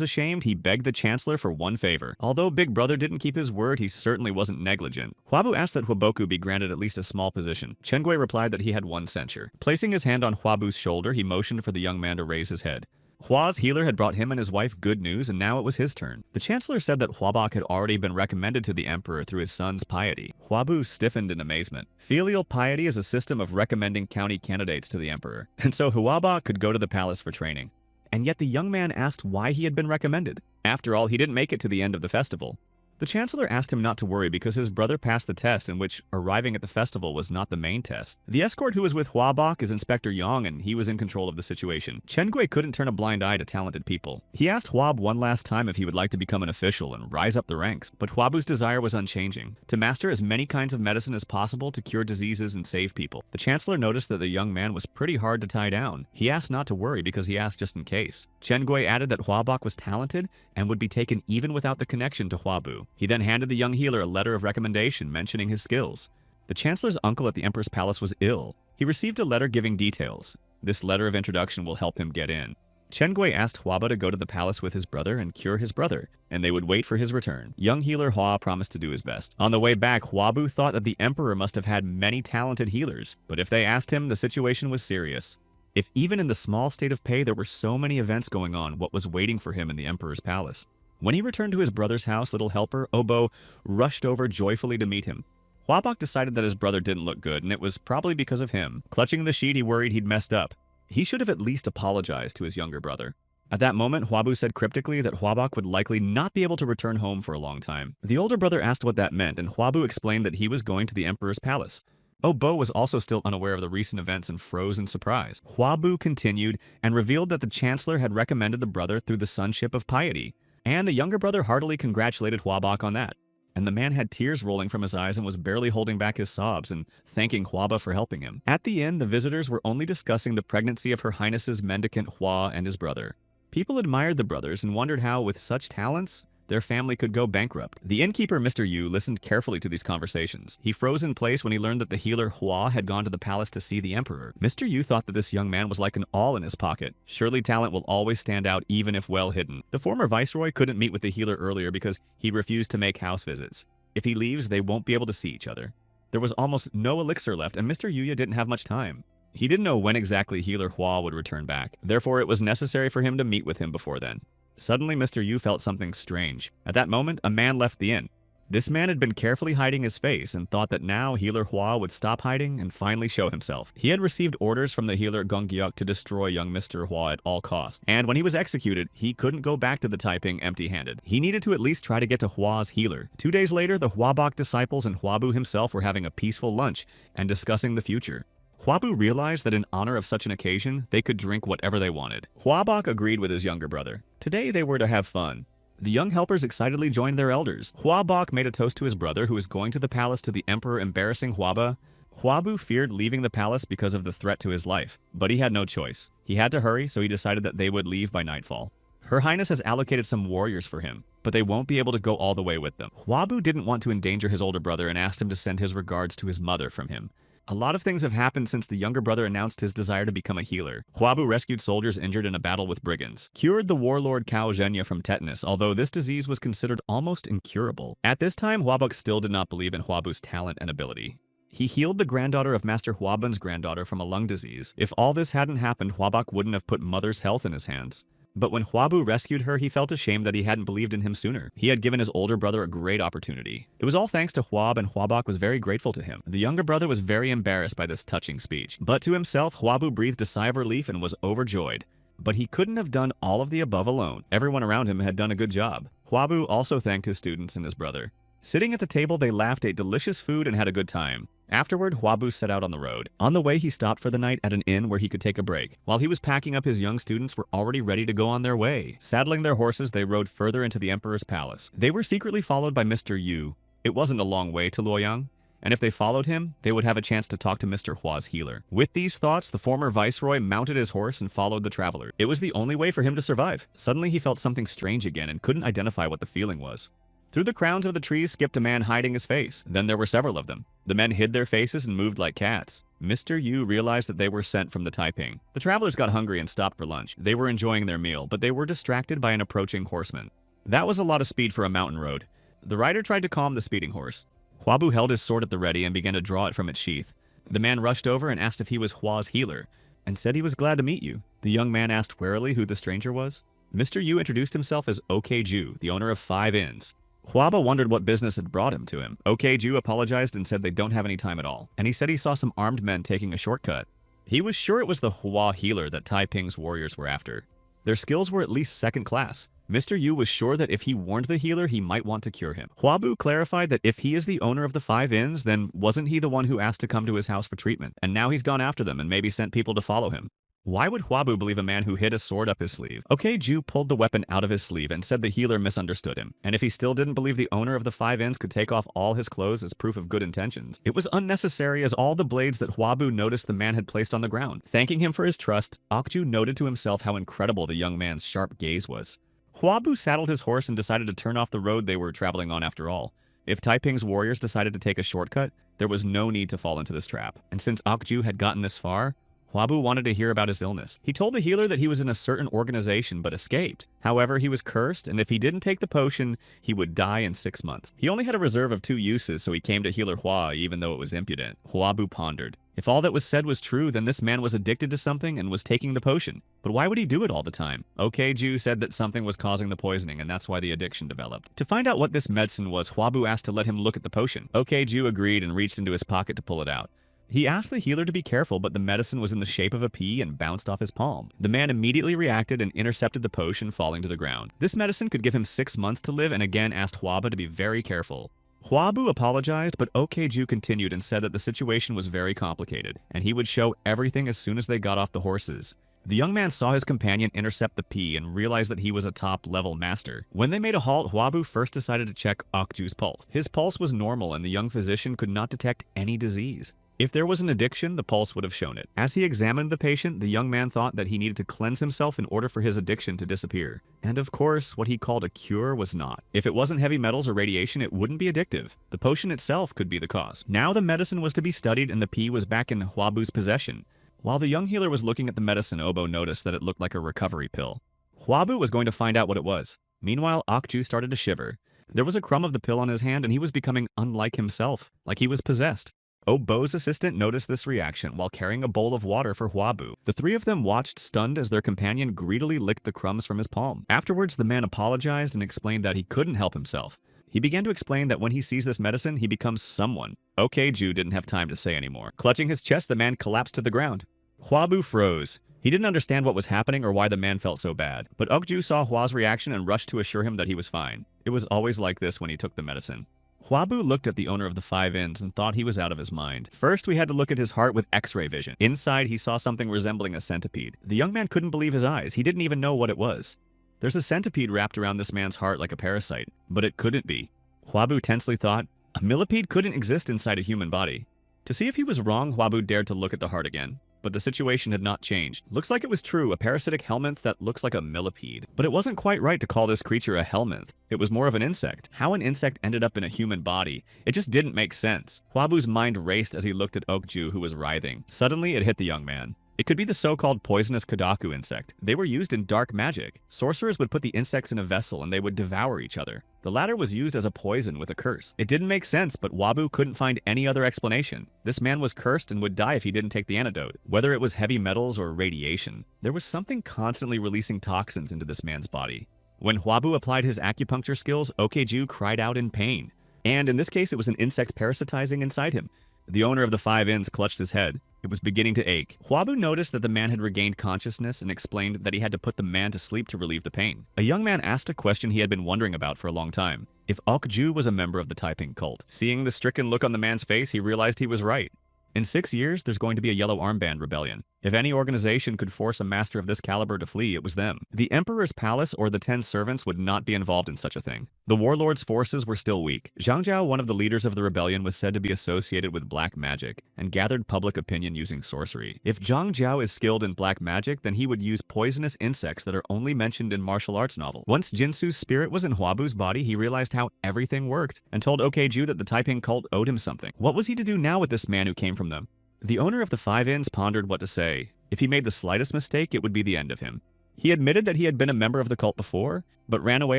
ashamed, he begged the chancellor for one favor. Although Big Brother didn't keep his word, he certainly wasn't negligent. Hwabu asked that Hwaboku be granted at least a small position. Chen Gui replied that he had one censure. Placing his hand on Hwabu's shoulder, he motioned for the young man to raise his head. Hwa's healer had brought him and his wife good news, and now it was his turn. The chancellor said that Hwabok had already been recommended to the emperor through his son's piety. Hwabu stiffened in amazement. Filial piety is a system of recommending county candidates to the emperor, and so Hwabok could go to the palace for training. And yet the young man asked why he had been recommended. After all, he didn't make it to the end of the festival. The chancellor asked him not to worry because his brother passed the test, in which arriving at the festival was not the main test. The escort who was with Hwabok is Inspector Yang, and he was in control of the situation. Chen Gui couldn't turn a blind eye to talented people. He asked Hwab one last time if he would like to become an official and rise up the ranks, but Hwabu's desire was unchanging, to master as many kinds of medicine as possible to cure diseases and save people. The chancellor noticed that the young man was pretty hard to tie down. He asked not to worry because he asked just in case. Chen Gui added that Hwabok was talented and would be taken even without the connection to Hwabu. He then handed the young healer a letter of recommendation mentioning his skills. The chancellor's uncle at the emperor's palace was ill. He received a letter giving details. This letter of introduction will help him get in. Chen Gui asked Huaba to go to the palace with his brother and cure his brother, and they would wait for his return. Young healer Hua promised to do his best. On the way back, Huabu thought that the emperor must have had many talented healers, but if they asked him, the situation was serious. If even in the small state of Pei there were so many events going on, what was waiting for him in the emperor's palace? When he returned to his brother's house, little helper, Obo, rushed over joyfully to meet him. Huabok decided that his brother didn't look good, and it was probably because of him. Clutching the sheet, he worried he'd messed up. He should have at least apologized to his younger brother. At that moment, Huabu said cryptically that Huabok would likely not be able to return home for a long time. The older brother asked what that meant, and Huabu explained that he was going to the emperor's palace. Obo was also still unaware of the recent events and froze in surprise. Huabu continued and revealed that the chancellor had recommended the brother through the sonship of piety, and the younger brother heartily congratulated Huabok on that. And the man had tears rolling from his eyes and was barely holding back his sobs and thanking Huaba for helping him. At the end, the visitors were only discussing the pregnancy of Her Highness's mendicant Hua and his brother. People admired the brothers and wondered how, with such talents, their family could go bankrupt. The innkeeper, Mr. Yu, listened carefully to these conversations. He froze in place when he learned that the healer Hua had gone to the palace to see the emperor. Mr. Yu thought that this young man was like an awl in his pocket. Surely talent will always stand out even if well hidden. The former viceroy couldn't meet with the healer earlier because he refused to make house visits. If he leaves, they won't be able to see each other. There was almost no elixir left, and Mr. Yuya didn't have much time. He didn't know when exactly healer Hua would return back. Therefore, it was necessary for him to meet with him before then. Suddenly, Mr. Yu felt something strange. At that moment, a man left the inn. This man had been carefully hiding his face and thought that now healer Hua would stop hiding and finally show himself. He had received orders from the healer Gonggyuk to destroy young Mr. Hua at all costs, and when he was executed, he couldn't go back to the Taiping empty-handed. He needed to at least try to get to Hua's healer. 2 days later, the Huabok disciples and Huabu himself were having a peaceful lunch and discussing the future. Huabu realized that in honor of such an occasion, they could drink whatever they wanted. Huabok agreed with his younger brother. Today they were to have fun. The young helpers excitedly joined their elders. Huabok made a toast to his brother who was going to the palace to the emperor embarrassing Huaba. Huabu feared leaving the palace because of the threat to his life, but he had no choice. He had to hurry, so he decided that they would leave by nightfall. Her Highness has allocated some warriors for him, but they won't be able to go all the way with them. Huabu didn't want to endanger his older brother and asked him to send his regards to his mother from him. A lot of things have happened since the younger brother announced his desire to become a healer. Huabu rescued soldiers injured in a battle with brigands, cured the warlord Cao Zhenya from tetanus, although this disease was considered almost incurable. At this time, Huabok still did not believe in Huabu's talent and ability. He healed the granddaughter of Master Huaban's granddaughter from a lung disease. If all this hadn't happened, Huabok wouldn't have put mother's health in his hands. But when Huabu rescued her, he felt ashamed that he hadn't believed in him sooner. He had given his older brother a great opportunity. It was all thanks to Huab, and Huabok was very grateful to him. The younger brother was very embarrassed by this touching speech. But to himself, Huabu breathed a sigh of relief and was overjoyed. But he couldn't have done all of the above alone. Everyone around him had done a good job. Huabu also thanked his students and his brother. Sitting at the table, they laughed, ate delicious food, and had a good time. Afterward, Huabu set out on the road. On the way, he stopped for the night at an inn where he could take a break. While he was packing up, his young students were already ready to go on their way. Saddling their horses, they rode further into the emperor's palace. They were secretly followed by Mr. Yu. It wasn't a long way to Luoyang, and if they followed him, they would have a chance to talk to Mr. Hua's healer. With these thoughts, the former viceroy mounted his horse and followed the traveler. It was the only way for him to survive. Suddenly, he felt something strange again and couldn't identify what the feeling was. Through the crowns of the trees skipped a man hiding his face. Then there were several of them. The men hid their faces and moved like cats. Mr. Yu realized that they were sent from the Taiping. The travelers got hungry and stopped for lunch. They were enjoying their meal, but they were distracted by an approaching horseman. That was a lot of speed for a mountain road. The rider tried to calm the speeding horse. Huabu held his sword at the ready and began to draw it from its sheath. The man rushed over and asked if he was Hua's healer, and said he was glad to meet you. The young man asked warily who the stranger was. Mr. Yu introduced himself as OK Ju, the owner of 5 inns. Huaba wondered what business had brought him to him. OK Ju apologized and said they don't have any time at all, and he said he saw some armed men taking a shortcut. He was sure it was the Hua healer that Taiping's warriors were after. Their skills were at least second class. Mr. Yu was sure that if he warned the healer, he might want to cure him. Huabu clarified that if he is the owner of the 5 inns, then wasn't he the one who asked to come to his house for treatment? And now he's gone after them and maybe sent people to follow him. Why would Huabu believe a man who hid a sword up his sleeve? OK Ju pulled the weapon out of his sleeve and said the healer misunderstood him. And if he still didn't believe the owner of the 5 inns could take off all his clothes as proof of good intentions, it was unnecessary as all the blades that Huabu noticed the man had placed on the ground. Thanking him for his trust, Okju noted to himself how incredible the young man's sharp gaze was. Huabu saddled his horse and decided to turn off the road they were traveling on after all. If Taiping's warriors decided to take a shortcut, There was no need to fall into this trap. And since Okju had gotten this far, Hwabu wanted to hear about his illness. He told the healer that he was in a certain organization but escaped. However, he was cursed, and if he didn't take the potion, he would die in 6 months. He only had a reserve of 2 uses, so he came to healer Hwa even though it was impudent. Hwabu pondered. If all that was said was true, then this man was addicted to something and was taking the potion. But why would he do it all the time? Okju said that something was causing the poisoning, and that's why the addiction developed. To find out what this medicine was, Hwabu asked to let him look at the potion. Okju agreed and reached into his pocket to pull it out. He asked the healer to be careful, but the medicine was in the shape of a pea and bounced off his palm. The man immediately reacted and intercepted the potion, falling to the ground. This medicine could give him 6 months to live, and again asked Hwabu to be very careful. Hwabu apologized, but Okju continued and said that the situation was very complicated, and he would show everything as soon as they got off the horses. The young man saw his companion intercept the pea and realized that he was a top-level master. When they made a halt, Hwabu first decided to check Okju's pulse. His pulse was normal, and the young physician could not detect any disease. If there was an addiction, the pulse would have shown it. As he examined the patient, the young man thought that he needed to cleanse himself in order for his addiction to disappear. And of course, what he called a cure was not. If it wasn't heavy metals or radiation, it wouldn't be addictive. The potion itself could be the cause. Now the medicine was to be studied and the pea was back in Hwabu's possession. While the young healer was looking at the medicine, Obo noticed that it looked like a recovery pill. Hwabu was going to find out what it was. Meanwhile, Okju started to shiver. There was a crumb of the pill on his hand and he was becoming unlike himself, like he was possessed. Obo's assistant noticed this reaction while carrying a bowl of water for Hwabu. The 3 of them watched stunned as their companion greedily licked the crumbs from his palm. Afterwards, the man apologized and explained that he couldn't help himself. He began to explain that when he sees this medicine, he becomes someone. Okju didn't have time to say anymore. Clutching his chest, the man collapsed to the ground. Hwabu froze. He didn't understand what was happening or why the man felt so bad, but Okju saw Hwa's reaction and rushed to assure him that he was fine. It was always like this when he took the medicine. Hwabu looked at the owner of the 5 Inns and thought he was out of his mind. First, we had to look at his heart with X-ray vision. Inside, he saw something resembling a centipede. The young man couldn't believe his eyes. He didn't even know what it was. There's a centipede wrapped around this man's heart like a parasite, but it couldn't be. Hwabu tensely thought, a millipede couldn't exist inside a human body. To see if he was wrong, Hwabu dared to look at the heart again. But the situation had not changed. Looks like it was true, a parasitic helminth that looks like a millipede. But it wasn't quite right to call this creature a helminth. It was more of an insect. How an insect ended up in a human body, it just didn't make sense. Hwabu's mind raced as he looked at Okju, who was writhing. Suddenly, it hit the young man. It could be the so-called poisonous Kodaku insect. They were used in dark magic. Sorcerers would put the insects in a vessel and they would devour each other. The latter was used as a poison with a curse. It didn't make sense, but Hwabu couldn't find any other explanation. This man was cursed and would die if he didn't take the antidote. Whether it was heavy metals or radiation, there was something constantly releasing toxins into this man's body. When Hwabu applied his acupuncture skills, Okju cried out in pain. And in this case, it was an insect parasitizing inside him. The owner of the 5 Inns clutched his head. It was beginning to ache. Hwabu noticed that the man had regained consciousness and explained that he had to put the man to sleep to relieve the pain. A young man asked a question he had been wondering about for a long time. If Okju was a member of the Taiping cult. Seeing the stricken look on the man's face, he realized he was right. In 6 years, there's going to be a yellow armband rebellion. If any organization could force a master of this caliber to flee, it was them. The Emperor's Palace or the 10 servants would not be involved in such a thing. The warlord's forces were still weak. Zhang Zhao, one of the leaders of the rebellion, was said to be associated with black magic and gathered public opinion using sorcery. If Zhang Zhao is skilled in black magic, then he would use poisonous insects that are only mentioned in martial arts novels. Once Jinsu's spirit was in Hwabu's body, he realized how everything worked and told Okju that the Taiping cult owed him something. What was he to do now with this man who came from them? The owner of the 5 Inns pondered what to say. If he made the slightest mistake, it would be the end of him. He admitted that he had been a member of the cult before, but ran away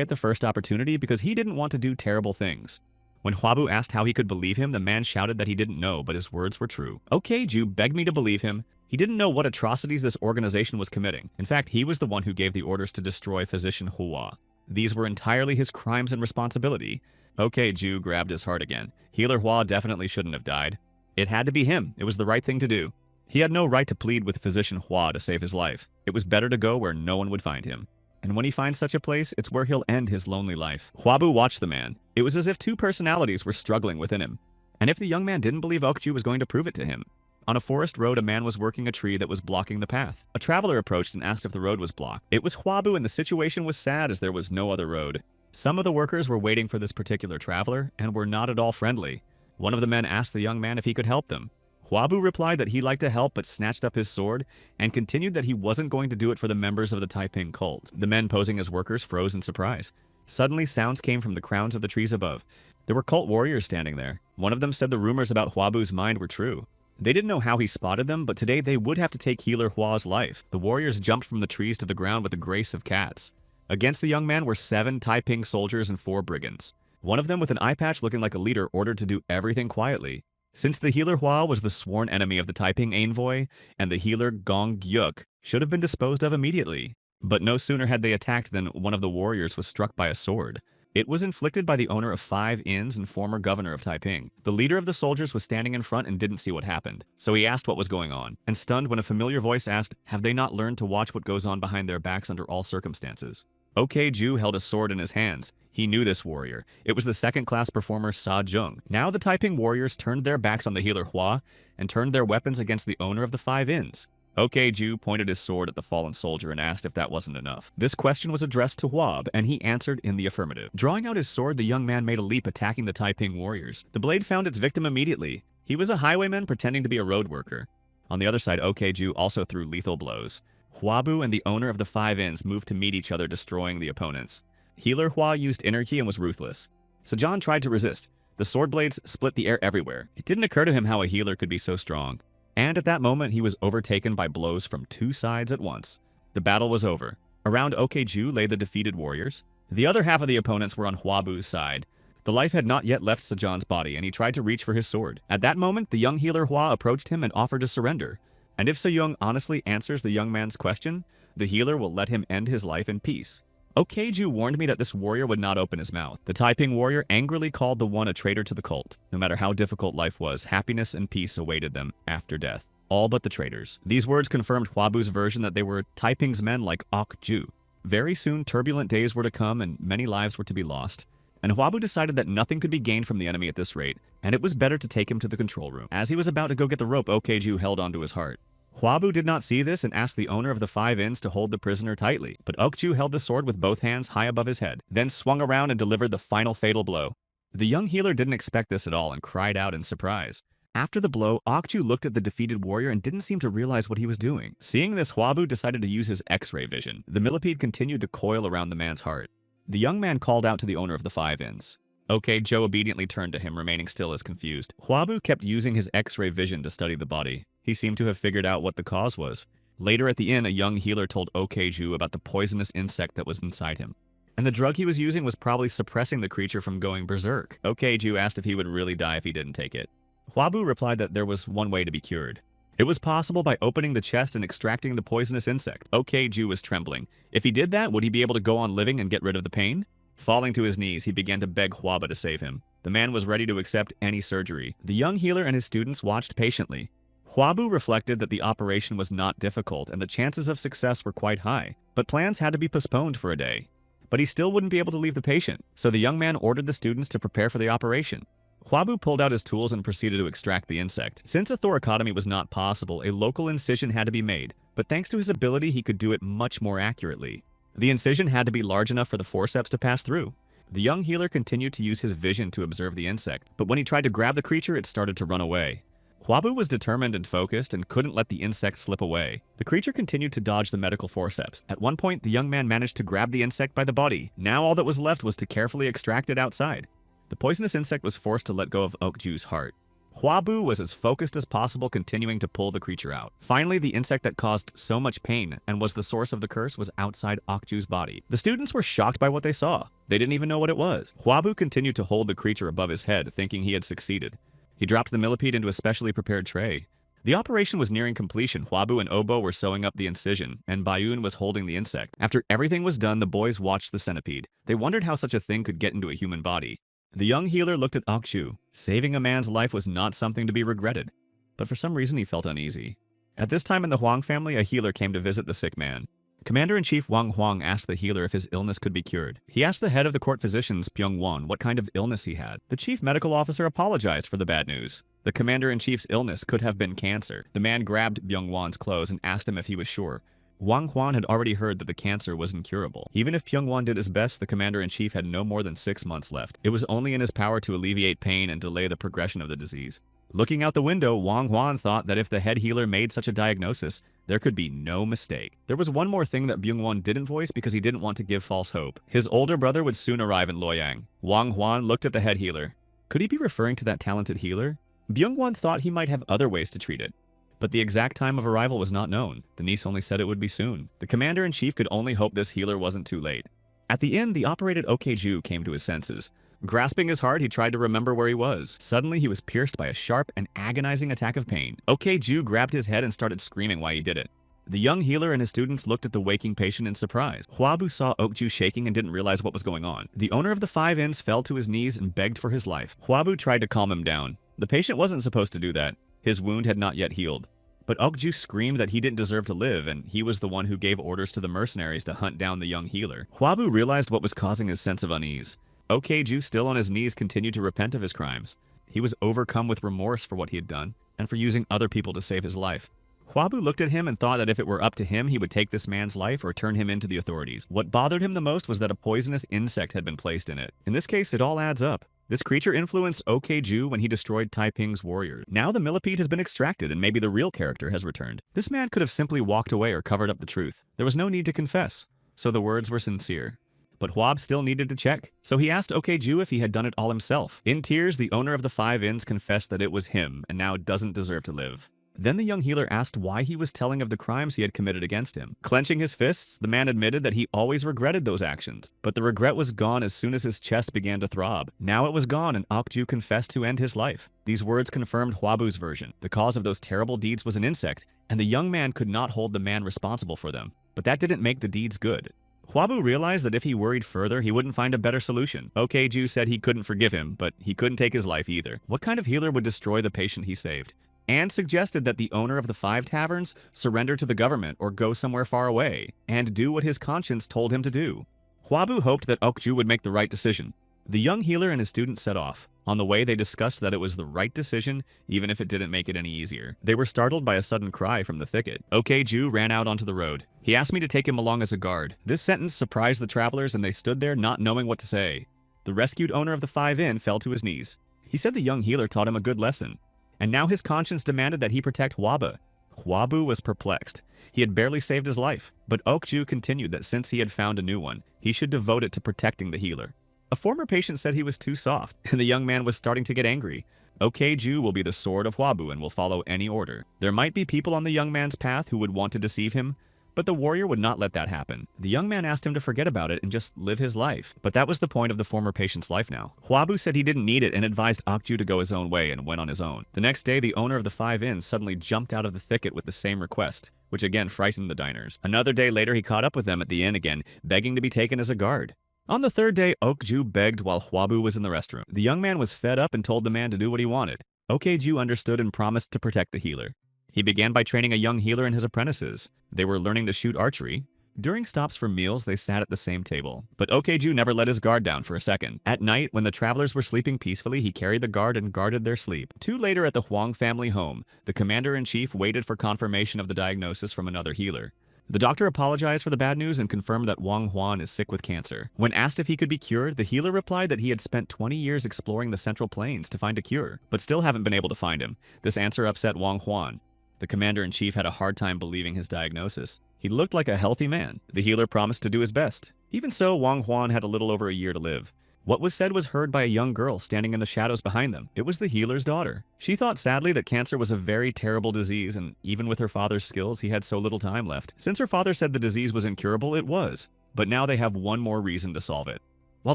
at the first opportunity because he didn't want to do terrible things. When Hwabu asked how he could believe him, the man shouted that he didn't know, but his words were true. Okju begged me to believe him. He didn't know what atrocities this organization was committing. In fact, he was the one who gave the orders to destroy physician Hwa. These were entirely his crimes and responsibility. Okju grabbed his heart again. Healer Hwa definitely shouldn't have died. It had to be him. It was the right thing to do. He had no right to plead with physician Hwa to save his life. It was better to go where no one would find him. And when he finds such a place, it's where he'll end his lonely life. Hwabu watched the man. It was as if 2 personalities were struggling within him. And if the young man didn't believe Okju was going to prove it to him. On a forest road, a man was working a tree that was blocking the path. A traveler approached and asked if the road was blocked. It was Hwabu and the situation was sad as there was no other road. Some of the workers were waiting for this particular traveler and were not at all friendly. One of the men asked the young man if he could help them. Hwabu replied that he'd like to help but snatched up his sword and continued that he wasn't going to do it for the members of the Taiping cult. The men posing as workers froze in surprise. Suddenly, sounds came from the crowns of the trees above. There were cult warriors standing there. One of them said the rumors about Huabu's mind were true. They didn't know how he spotted them, but today they would have to take healer Hua's life. The warriors jumped from the trees to the ground with the grace of cats. Against the young man were 7 Taiping soldiers and 4 brigands. One of them with an eye patch looking like a leader ordered to do everything quietly. Since the healer Hua was the sworn enemy of the Taiping envoy, and the healer Gong Gyuk should have been disposed of immediately. But no sooner had they attacked than one of the warriors was struck by a sword. It was inflicted by the owner of 5 inns and former governor of Taiping. The leader of the soldiers was standing in front and didn't see what happened, so he asked what was going on, and stunned when a familiar voice asked, "Have they not learned to watch what goes on behind their backs under all circumstances?" OK Ju held a sword in his hands. He knew this warrior. It was the second-class performer Sa Jung. Now the Taiping warriors turned their backs on the healer Hua and turned their weapons against the owner of the 5 inns. OK Ju pointed his sword at the fallen soldier and asked if that wasn't enough. This question was addressed to Huab, and he answered in the affirmative. Drawing out his sword, the young man made a leap, attacking the Taiping warriors. The blade found its victim immediately. He was a highwayman pretending to be a road worker. On the other side, OK Ju also threw lethal blows. Huabu and the owner of the 5 inns moved to meet each other, destroying the opponents. Healer Hua used inner ki and was ruthless. Sajan tried to resist. The sword blades split the air everywhere. It didn't occur to him how a healer could be so strong. And at that moment, he was overtaken by blows from 2 sides at once. The battle was over. Around OK Ju lay the defeated warriors. The other half of the opponents were on Huabu's side. The life had not yet left Sajan's body, and he tried to reach for his sword. At that moment, the young healer Hua approached him and offered to surrender. And if Se-young honestly answers the young man's question, the healer will let him end his life in peace. OK Ju warned me that this warrior would not open his mouth. The Taiping warrior angrily called the one a traitor to the cult. No matter how difficult life was, happiness and peace awaited them after death. All but the traitors. These words confirmed Huabu's version that they were Taiping's men like Ok Ju. Very soon, turbulent days were to come and many lives were to be lost. And Huabu decided that nothing could be gained from the enemy at this rate, and it was better to take him to the control room. As he was about to go get the rope, OK Ju held onto his heart. Huabu did not see this and asked the owner of the 5 inns to hold the prisoner tightly, but Okju held the sword with both hands high above his head, then swung around and delivered the final fatal blow. The young healer didn't expect this at all and cried out in surprise. After the blow, Okju looked at the defeated warrior and didn't seem to realize what he was doing. Seeing this, Huabu decided to use his X-ray vision. The millipede continued to coil around the man's heart. The young man called out to the owner of the 5 inns. OK Joe obediently turned to him, remaining still as confused. Huabu kept using his X-ray vision to study the body. He seemed to have figured out what the cause was. Later at the inn, a young healer told OK Ju about the poisonous insect that was inside him. And the drug he was using was probably suppressing the creature from going berserk. OK Ju asked if he would really die if he didn't take it. Huabu replied that there was one way to be cured. It was possible by opening the chest and extracting the poisonous insect. OK Ju was trembling. If he did that, would he be able to go on living and get rid of the pain? Falling to his knees, he began to beg Huaba to save him. The man was ready to accept any surgery. The young healer and his students watched patiently. Huabu reflected that the operation was not difficult and the chances of success were quite high, but plans had to be postponed for a day. But he still wouldn't be able to leave the patient, so the young man ordered the students to prepare for the operation. Huabu pulled out his tools and proceeded to extract the insect. Since a thoracotomy was not possible, a local incision had to be made, but thanks to his ability, he could do it much more accurately. The incision had to be large enough for the forceps to pass through. The young healer continued to use his vision to observe the insect, but when he tried to grab the creature, it started to run away. Huabu was determined and focused and couldn't let the insect slip away. The creature continued to dodge the medical forceps. At one point, the young man managed to grab the insect by the body. Now all that was left was to carefully extract it outside. The poisonous insect was forced to let go of Okju's heart. Huabu was as focused as possible, continuing to pull the creature out. Finally, the insect that caused so much pain and was the source of the curse was outside Okju's body. The students were shocked by what they saw. They didn't even know what it was. Huabu continued to hold the creature above his head, thinking he had succeeded. He dropped the millipede into a specially prepared tray. The operation was nearing completion. Huabu and Obo were sewing up the incision, and Bayun was holding the insect. After everything was done, the boys watched the centipede. They wondered how such a thing could get into a human body. The young healer looked at Okju. Saving a man's life was not something to be regretted, but for some reason he felt uneasy. At this time in the Huang family, a healer came to visit the sick man. Commander-in-Chief Wang Huang asked the healer if his illness could be cured. He asked the head of the court physicians, Pyong Wan, what kind of illness he had. The chief medical officer apologized for the bad news. The commander-in-chief's illness could have been cancer. The man grabbed Byung Wan's clothes and asked him if he was sure. Wang Huan had already heard that the cancer was incurable. Even if Pyongwan did his best, the commander-in-chief had no more than 6 months left. It was only in his power to alleviate pain and delay the progression of the disease. Looking out the window, Wang Huan thought that if the head healer made such a diagnosis, There could be no mistake. There was one more thing that Byung-won didn't voice because he didn't want to give false hope. His older brother would soon arrive in Loyang. Wang Huan looked at the head healer. Could he be referring to that talented healer? Byung-won thought he might have other ways to treat it. But the exact time of arrival was not known. The niece only said it would be soon. The commander-in-chief could only hope this healer wasn't too late. At the inn, the operated Okju came to his senses. Grasping his heart, he tried to remember where he was. Suddenly, he was pierced by a sharp and agonizing attack of pain. Okju grabbed his head and started screaming while he did it. The young healer and his students looked at the waking patient in surprise. Huabu saw Okju shaking and didn't realize what was going on. The owner of the 5 inns fell to his knees and begged for his life. Huabu tried to calm him down. The patient wasn't supposed to do that. His wound had not yet healed. But Okju screamed that he didn't deserve to live, and he was the one who gave orders to the mercenaries to hunt down the young healer. Huabu realized what was causing his sense of unease. Okju, still on his knees, continued to repent of his crimes. He was overcome with remorse for what he had done, and for using other people to save his life. Huabu looked at him and thought that if it were up to him, he would take this man's life or turn him into the authorities. What bothered him the most was that a poisonous insect had been placed in it. In this case, it all adds up. This creature influenced Okju when he destroyed Taiping's warriors. Now the millipede has been extracted and maybe the real character has returned. This man could have simply walked away or covered up the truth. There was no need to confess, so the words were sincere. But Huab still needed to check, so he asked Okju if he had done it all himself. In tears, the owner of the 5 inns confessed that it was him and now doesn't deserve to live. Then the young healer asked why he was telling of the crimes he had committed against him. Clenching his fists, the man admitted that he always regretted those actions. But the regret was gone as soon as his chest began to throb. Now it was gone and Okju confessed to end his life. These words confirmed Huabu's version. The cause of those terrible deeds was an insect, and the young man could not hold the man responsible for them. But that didn't make the deeds good. Huabu realized that if he worried further, he wouldn't find a better solution. Okju said he couldn't forgive him, but he couldn't take his life either. What kind of healer would destroy the patient he saved? And suggested that the owner of the 5 taverns surrender to the government or go somewhere far away and do what his conscience told him to do. Huabu hoped that Okju would make the right decision. The young healer and his student set off. On the way, they discussed that it was the right decision, even if it didn't make it any easier. They were startled by a sudden cry from the thicket. Okju ran out onto the road. He asked me to take him along as a guard. This sentence surprised the travelers and they stood there not knowing what to say. The rescued owner of the 5 inn fell to his knees. He said the young healer taught him a good lesson. And now his conscience demanded that he protect Huaba. Huabu was perplexed. He had barely saved his life, but Okju continued that since he had found a new one, he should devote it to protecting the healer. A former patient said he was too soft, and the young man was starting to get angry. Okju will be the sword of Huabu and will follow any order. There might be people on the young man's path who would want to deceive him, but the warrior would not let that happen. The young man asked him to forget about it and just live his life. But that was the point of the former patient's life now. Huabu said he didn't need it and advised Okju to go his own way and went on his own. The next day, the owner of the 5 inns suddenly jumped out of the thicket with the same request, which again frightened the diners. Another day later, he caught up with them at the inn again, begging to be taken as a guard. On the 3rd day, Okju begged while Huabu was in the restroom. The young man was fed up and told the man to do what he wanted. Okju understood and promised to protect the healer. He began by training a young healer and his apprentices. They were learning to shoot archery. During stops for meals, they sat at the same table. But Okju never let his guard down for a second. At night, when the travelers were sleeping peacefully, he carried the guard and guarded their sleep. 2 later at the Huang family home, the commander-in-chief waited for confirmation of the diagnosis from another healer. The doctor apologized for the bad news and confirmed that Wang Huan is sick with cancer. When asked if he could be cured, the healer replied that he had spent 20 years exploring the Central Plains to find a cure, but still haven't been able to find him. This answer upset Wang Huan. The commander-in-chief had a hard time believing his diagnosis. He looked like a healthy man. The healer promised to do his best. Even so, Wang Huan had a little over a year to live. What was said was heard by a young girl standing in the shadows behind them. It was the healer's daughter. She thought sadly that cancer was a very terrible disease, and even with her father's skills, he had so little time left. Since her father said the disease was incurable, it was. But now they have one more reason to solve it. While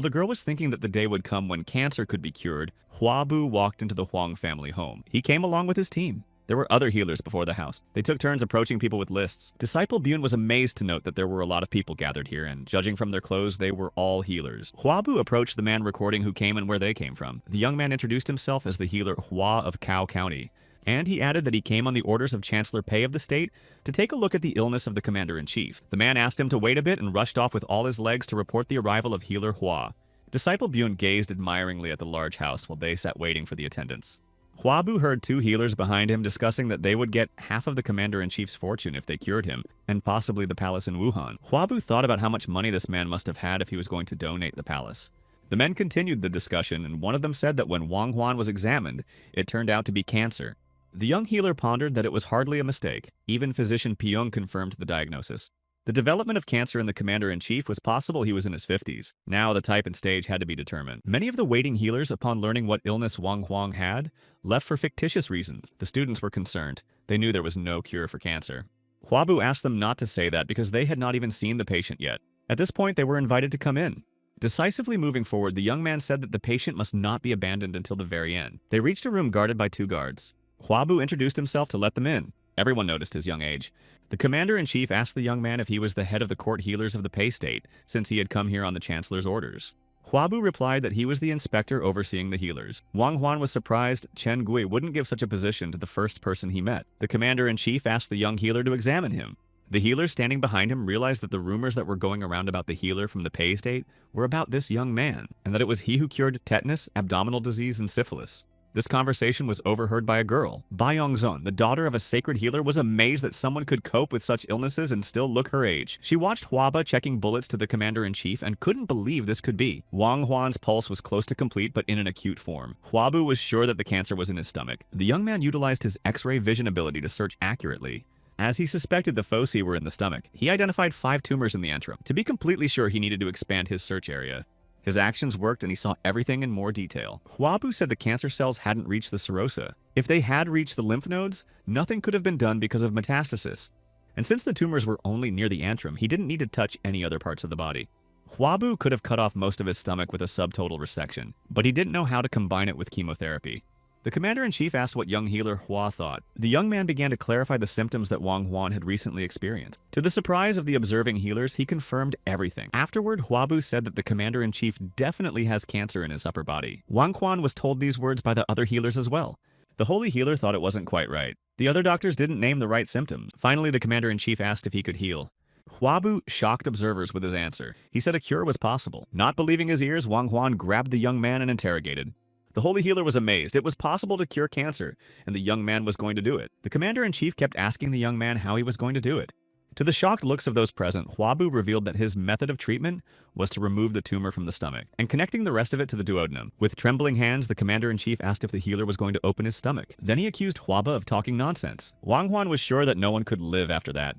the girl was thinking that the day would come when cancer could be cured, Huabu walked into the Huang family home. He came along with his team. There were other healers before the house. They took turns approaching people with lists. Disciple Byun was amazed to note that there were a lot of people gathered here, and judging from their clothes, they were all healers. Huabu approached the man recording who came and where they came from. The young man introduced himself as the healer Hua of Cao County, and he added that he came on the orders of Chancellor Pei of the state to take a look at the illness of the commander-in-chief. The man asked him to wait a bit and rushed off with all his legs to report the arrival of healer Hua. Disciple Byun gazed admiringly at the large house while they sat waiting for the attendants. Huabu heard 2 healers behind him discussing that they would get half of the commander-in-chief's fortune if they cured him, and possibly the palace in Wuhan. Huabu thought about how much money this man must have had if he was going to donate the palace. The men continued the discussion, and one of them said that when Wang Huan was examined, it turned out to be cancer. The young healer pondered that it was hardly a mistake. Even physician Pyong confirmed the diagnosis. The development of cancer in the commander-in-chief was possible. He was in his 50s. Now the type and stage had to be determined. Many of the waiting healers, upon learning what illness Wang Huang had, left for fictitious reasons. The students were concerned. They knew there was no cure for cancer. Huabu asked them not to say that because they had not even seen the patient yet. At this point, they were invited to come in. Decisively moving forward, the young man said that the patient must not be abandoned until the very end. They reached a room guarded by 2 guards. Huabu introduced himself to let them in. Everyone noticed his young age. The commander-in-chief asked the young man if he was the head of the court healers of the Pei State, since he had come here on the chancellor's orders. Huabu replied that he was the inspector overseeing the healers. Wang Huan was surprised Chen Gui wouldn't give such a position to the first person he met. The commander-in-chief asked the young healer to examine him. The healer standing behind him realized that the rumors that were going around about the healer from the Pei State were about this young man, and that it was he who cured tetanus, abdominal disease, and syphilis. This conversation was overheard by a girl. Bai Yongzon, the daughter of a sacred healer, was amazed that someone could cope with such illnesses and still look her age. She watched Huaba checking bullets to the commander-in-chief and couldn't believe this could be. Wang Huan's pulse was close to complete but in an acute form. Huabu was sure that the cancer was in his stomach. The young man utilized his X-ray vision ability to search accurately. As he suspected the foci were in the stomach, he identified 5 tumors in the enterum. To be completely sure, he needed to expand his search area. His actions worked and he saw everything in more detail. Huabu said the cancer cells hadn't reached the serosa. If they had reached the lymph nodes, nothing could have been done because of metastasis. And since the tumors were only near the antrum, he didn't need to touch any other parts of the body. Huabu could have cut off most of his stomach with a subtotal resection, but he didn't know how to combine it with chemotherapy. The commander-in-chief asked what young healer Hua thought. The young man began to clarify the symptoms that Wang Huan had recently experienced. To the surprise of the observing healers, he confirmed everything. Afterward, Huabu said that the commander-in-chief definitely has cancer in his upper body. Wang Huan was told these words by the other healers as well. The holy healer thought it wasn't quite right. The other doctors didn't name the right symptoms. Finally, the commander-in-chief asked if he could heal. Huabu shocked observers with his answer. He said a cure was possible. Not believing his ears, Wang Huan grabbed the young man and interrogated. The holy healer was amazed. It was possible to cure cancer, and the young man was going to do it. The commander-in-chief kept asking the young man how he was going to do it. To the shocked looks of those present, Huabu revealed that his method of treatment was to remove the tumor from the stomach and connecting the rest of it to the duodenum. With trembling hands, the commander-in-chief asked if the healer was going to open his stomach. Then he accused Huaba of talking nonsense. Wang Huan was sure that no one could live after that.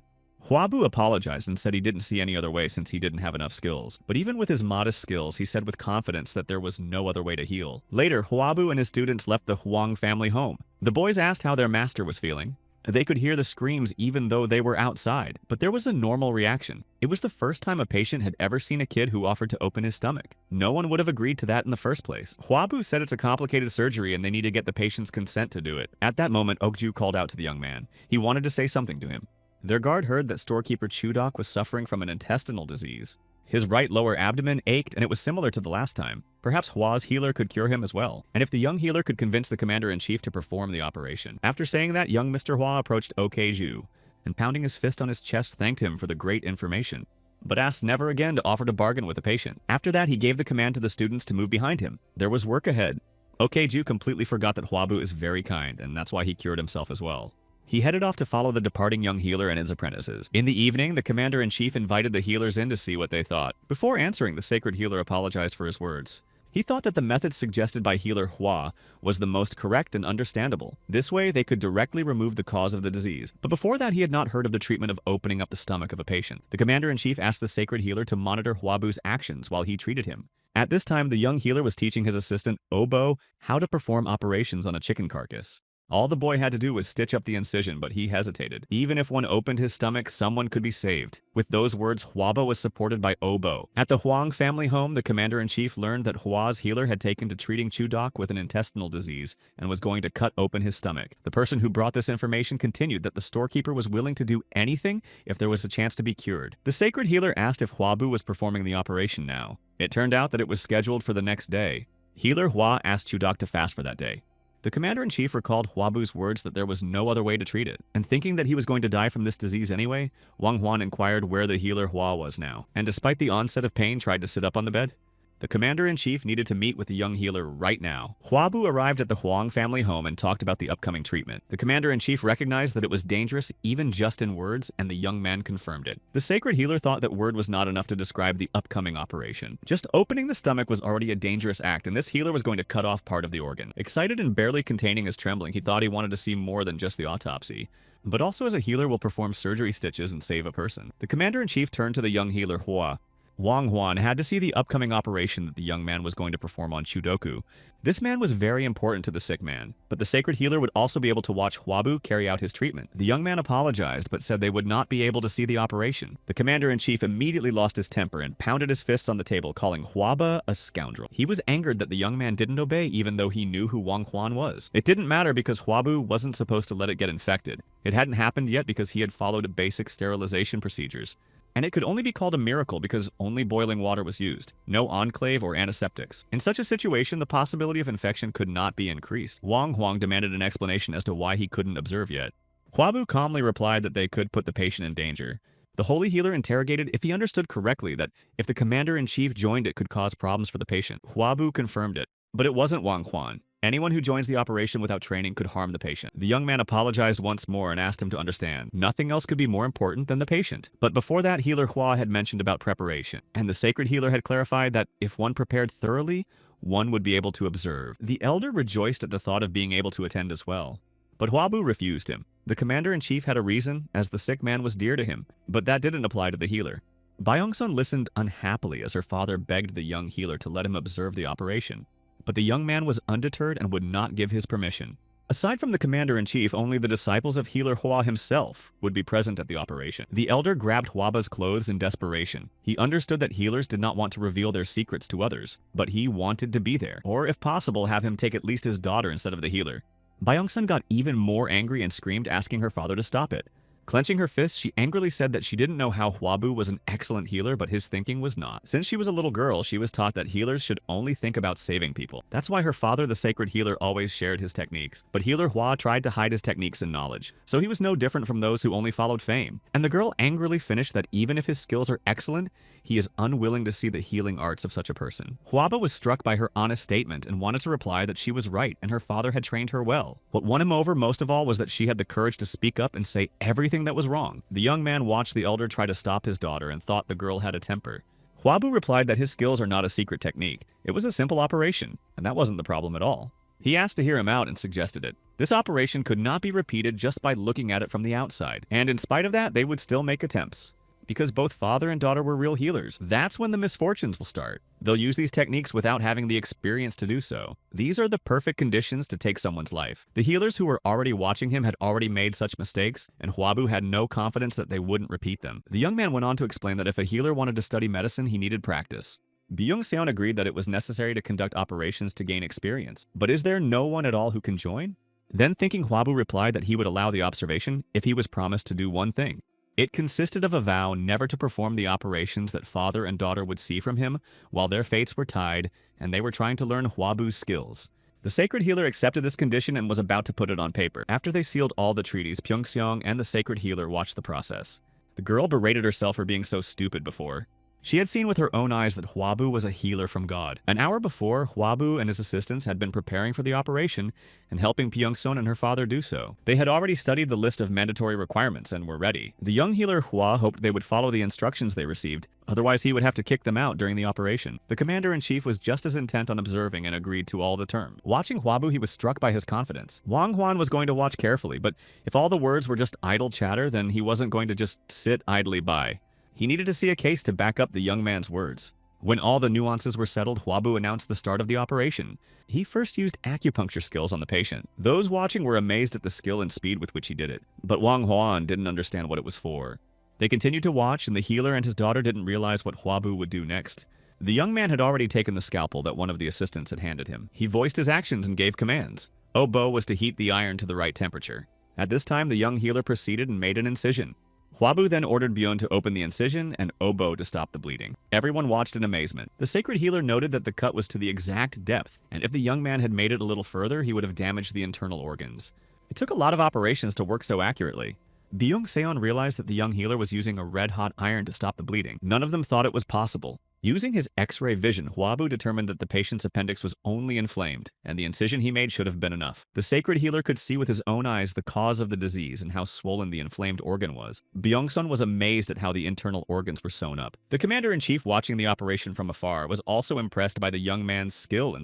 Huabu apologized and said he didn't see any other way since he didn't have enough skills. But even with his modest skills, he said with confidence that there was no other way to heal. Later, Huabu and his students left the Huang family home. The boys asked how their master was feeling. They could hear the screams even though they were outside, but there was a normal reaction. It was the first time a patient had ever seen a kid who offered to open his stomach. No one would have agreed to that in the first place. Huabu said it's a complicated surgery and they need to get the patient's consent to do it. At that moment, Okju called out to the young man. He wanted to say something to him. Their guard heard that storekeeper Chudok was suffering from an intestinal disease. His right lower abdomen ached and it was similar to the last time. Perhaps Hua's healer could cure him as well, and if the young healer could convince the commander-in-chief to perform the operation. After saying that, young Mr. Hua approached Okju and pounding his fist on his chest thanked him for the great information, but asked never again to offer to bargain with the patient. After that, he gave the command to the students to move behind him. There was work ahead. Okju completely forgot that Huabu is very kind, and that's why he cured himself as well. He headed off to follow the departing young healer and his apprentices. In the evening, the commander-in-chief invited the healers in to see what they thought. Before answering, the sacred healer apologized for his words. He thought that the method suggested by healer Hua was the most correct and understandable. This way, they could directly remove the cause of the disease. But before that, he had not heard of the treatment of opening up the stomach of a patient. The commander-in-chief asked the sacred healer to monitor Huabu's actions while he treated him. At this time, the young healer was teaching his assistant, Obo, how to perform operations on a chicken carcass. All the boy had to do was stitch up the incision, but he hesitated. Even if one opened his stomach, someone could be saved. With those words, Huaba was supported by Obo. At the Huang family home, the commander-in-chief learned that Hua's healer had taken to treating Chudok with an intestinal disease and was going to cut open his stomach. The person who brought this information continued that the storekeeper was willing to do anything if there was a chance to be cured. The sacred healer asked if Huabu was performing the operation now. It turned out that it was scheduled for the next day. Healer Hua asked Chudok to fast for that day. The commander-in-chief recalled Huabu's words that there was no other way to treat it, and thinking that he was going to die from this disease anyway, Wang Huan inquired where the healer Hua was now, and despite the onset of pain tried to sit up on the bed. The commander-in-chief needed to meet with the young healer right now. Huabu arrived at the Huang family home and talked about the upcoming treatment. The commander-in-chief recognized that it was dangerous even just in words, and the young man confirmed it. The sacred healer thought that word was not enough to describe the upcoming operation. Just opening the stomach was already a dangerous act, and this healer was going to cut off part of the organ. Excited and barely containing his trembling, he thought he wanted to see more than just the autopsy, but also as a healer will perform surgery stitches and save a person. The commander-in-chief turned to the young healer Hua. Wang Huan had to see the upcoming operation that the young man was going to perform on Chudoku. This man was very important to the sick man, but the sacred healer would also be able to watch Huabu carry out his treatment. The young man apologized, but said they would not be able to see the operation. The commander-in-chief immediately lost his temper and pounded his fists on the table, calling Huaba a scoundrel. He was angered that the young man didn't obey even though he knew who Wang Huan was. It didn't matter because Huabu wasn't supposed to let it get infected. It hadn't happened yet because he had followed basic sterilization procedures. And it could only be called a miracle because only boiling water was used, no enclave or antiseptics. In such a situation, the possibility of infection could not be increased. Wang Huang demanded an explanation as to why he couldn't observe yet. Huabu calmly replied that they could put the patient in danger. The holy healer interrogated if he understood correctly that if the commander-in-chief joined it could cause problems for the patient. Huabu confirmed it, but it wasn't Wang Huan. Anyone who joins the operation without training could harm the patient. The young man apologized once more and asked him to understand. Nothing else could be more important than the patient. But before that, Healer Hua had mentioned about preparation, and the sacred healer had clarified that if one prepared thoroughly, one would be able to observe. The elder rejoiced at the thought of being able to attend as well. But Huabu refused him. The commander-in-chief had a reason, as the sick man was dear to him, but that didn't apply to the healer. Byung-sun listened unhappily as her father begged the young healer to let him observe the operation. But the young man was undeterred and would not give his permission. Aside from the commander-in-chief, only the disciples of Healer Hua himself would be present at the operation. The elder grabbed Huaba's clothes in desperation. He understood that healers did not want to reveal their secrets to others, but he wanted to be there, or if possible, have him take at least his daughter instead of the healer. Byung-sun got even more angry and screamed, asking her father to stop it. Clenching her fists, she angrily said that she didn't know how Huabu was an excellent healer, but his thinking was not. Since she was a little girl, she was taught that healers should only think about saving people. That's why her father, the sacred healer, always shared his techniques. But Healer Hua tried to hide his techniques and knowledge, so he was no different from those who only followed fame. And the girl angrily finished that even if his skills are excellent, he is unwilling to see the healing arts of such a person. Huaba was struck by her honest statement and wanted to reply that she was right and her father had trained her well. What won him over most of all was that she had the courage to speak up and say everything that was wrong. The young man watched the elder try to stop his daughter and thought the girl had a temper. Huabu replied that his skills are not a secret technique. It was a simple operation, and that wasn't the problem at all. He asked to hear him out and suggested it. This operation could not be repeated just by looking at it from the outside, and in spite of that, they would still make attempts. Because both father and daughter were real healers. That's when the misfortunes will start. They'll use these techniques without having the experience to do so. These are the perfect conditions to take someone's life. The healers who were already watching him had already made such mistakes, and Huabu had no confidence that they wouldn't repeat them. The young man went on to explain that if a healer wanted to study medicine, he needed practice. Byung-seon agreed that it was necessary to conduct operations to gain experience. But is there no one at all who can join? Then thinking, Huabu replied that he would allow the observation if he was promised to do one thing. It consisted of a vow never to perform the operations that father and daughter would see from him while their fates were tied and they were trying to learn Huabu's skills. The sacred healer accepted this condition and was about to put it on paper. After they sealed all the treaties, Pyeongseong and the sacred healer watched the process. The girl berated herself for being so stupid before. She had seen with her own eyes that Huabu was a healer from God. An hour before, Huabu and his assistants had been preparing for the operation and helping Pyeongseon and her father do so. They had already studied the list of mandatory requirements and were ready. The young healer Hua hoped they would follow the instructions they received, otherwise he would have to kick them out during the operation. The commander-in-chief was just as intent on observing and agreed to all the terms. Watching Huabu, he was struck by his confidence. Wang Huan was going to watch carefully, but if all the words were just idle chatter, then he wasn't going to just sit idly by. He needed to see a case to back up the young man's words. When all the nuances were settled, Huabu announced the start of the operation. He first used acupuncture skills on the patient. Those watching were amazed at the skill and speed with which he did it. But Wang Huan didn't understand what it was for. They continued to watch, and the healer and his daughter didn't realize what Huabu would do next. The young man had already taken the scalpel that one of the assistants had handed him. He voiced his actions and gave commands. Obo was to heat the iron to the right temperature. At this time, the young healer proceeded and made an incision. Huabu then ordered Byun to open the incision and Obo to stop the bleeding. Everyone watched in amazement. The sacred healer noted that the cut was to the exact depth, and if the young man had made it a little further, he would have damaged the internal organs. It took a lot of operations to work so accurately. Byung-seon realized that the young healer was using a red-hot iron to stop the bleeding. None of them thought it was possible. Using his X-ray vision, Huabu determined that the patient's appendix was only inflamed, and the incision he made should have been enough. The sacred healer could see with his own eyes the cause of the disease and how swollen the inflamed organ was. Byung-sun was amazed at how the internal organs were sewn up. The commander-in-chief watching the operation from afar was also impressed by the young man's skill.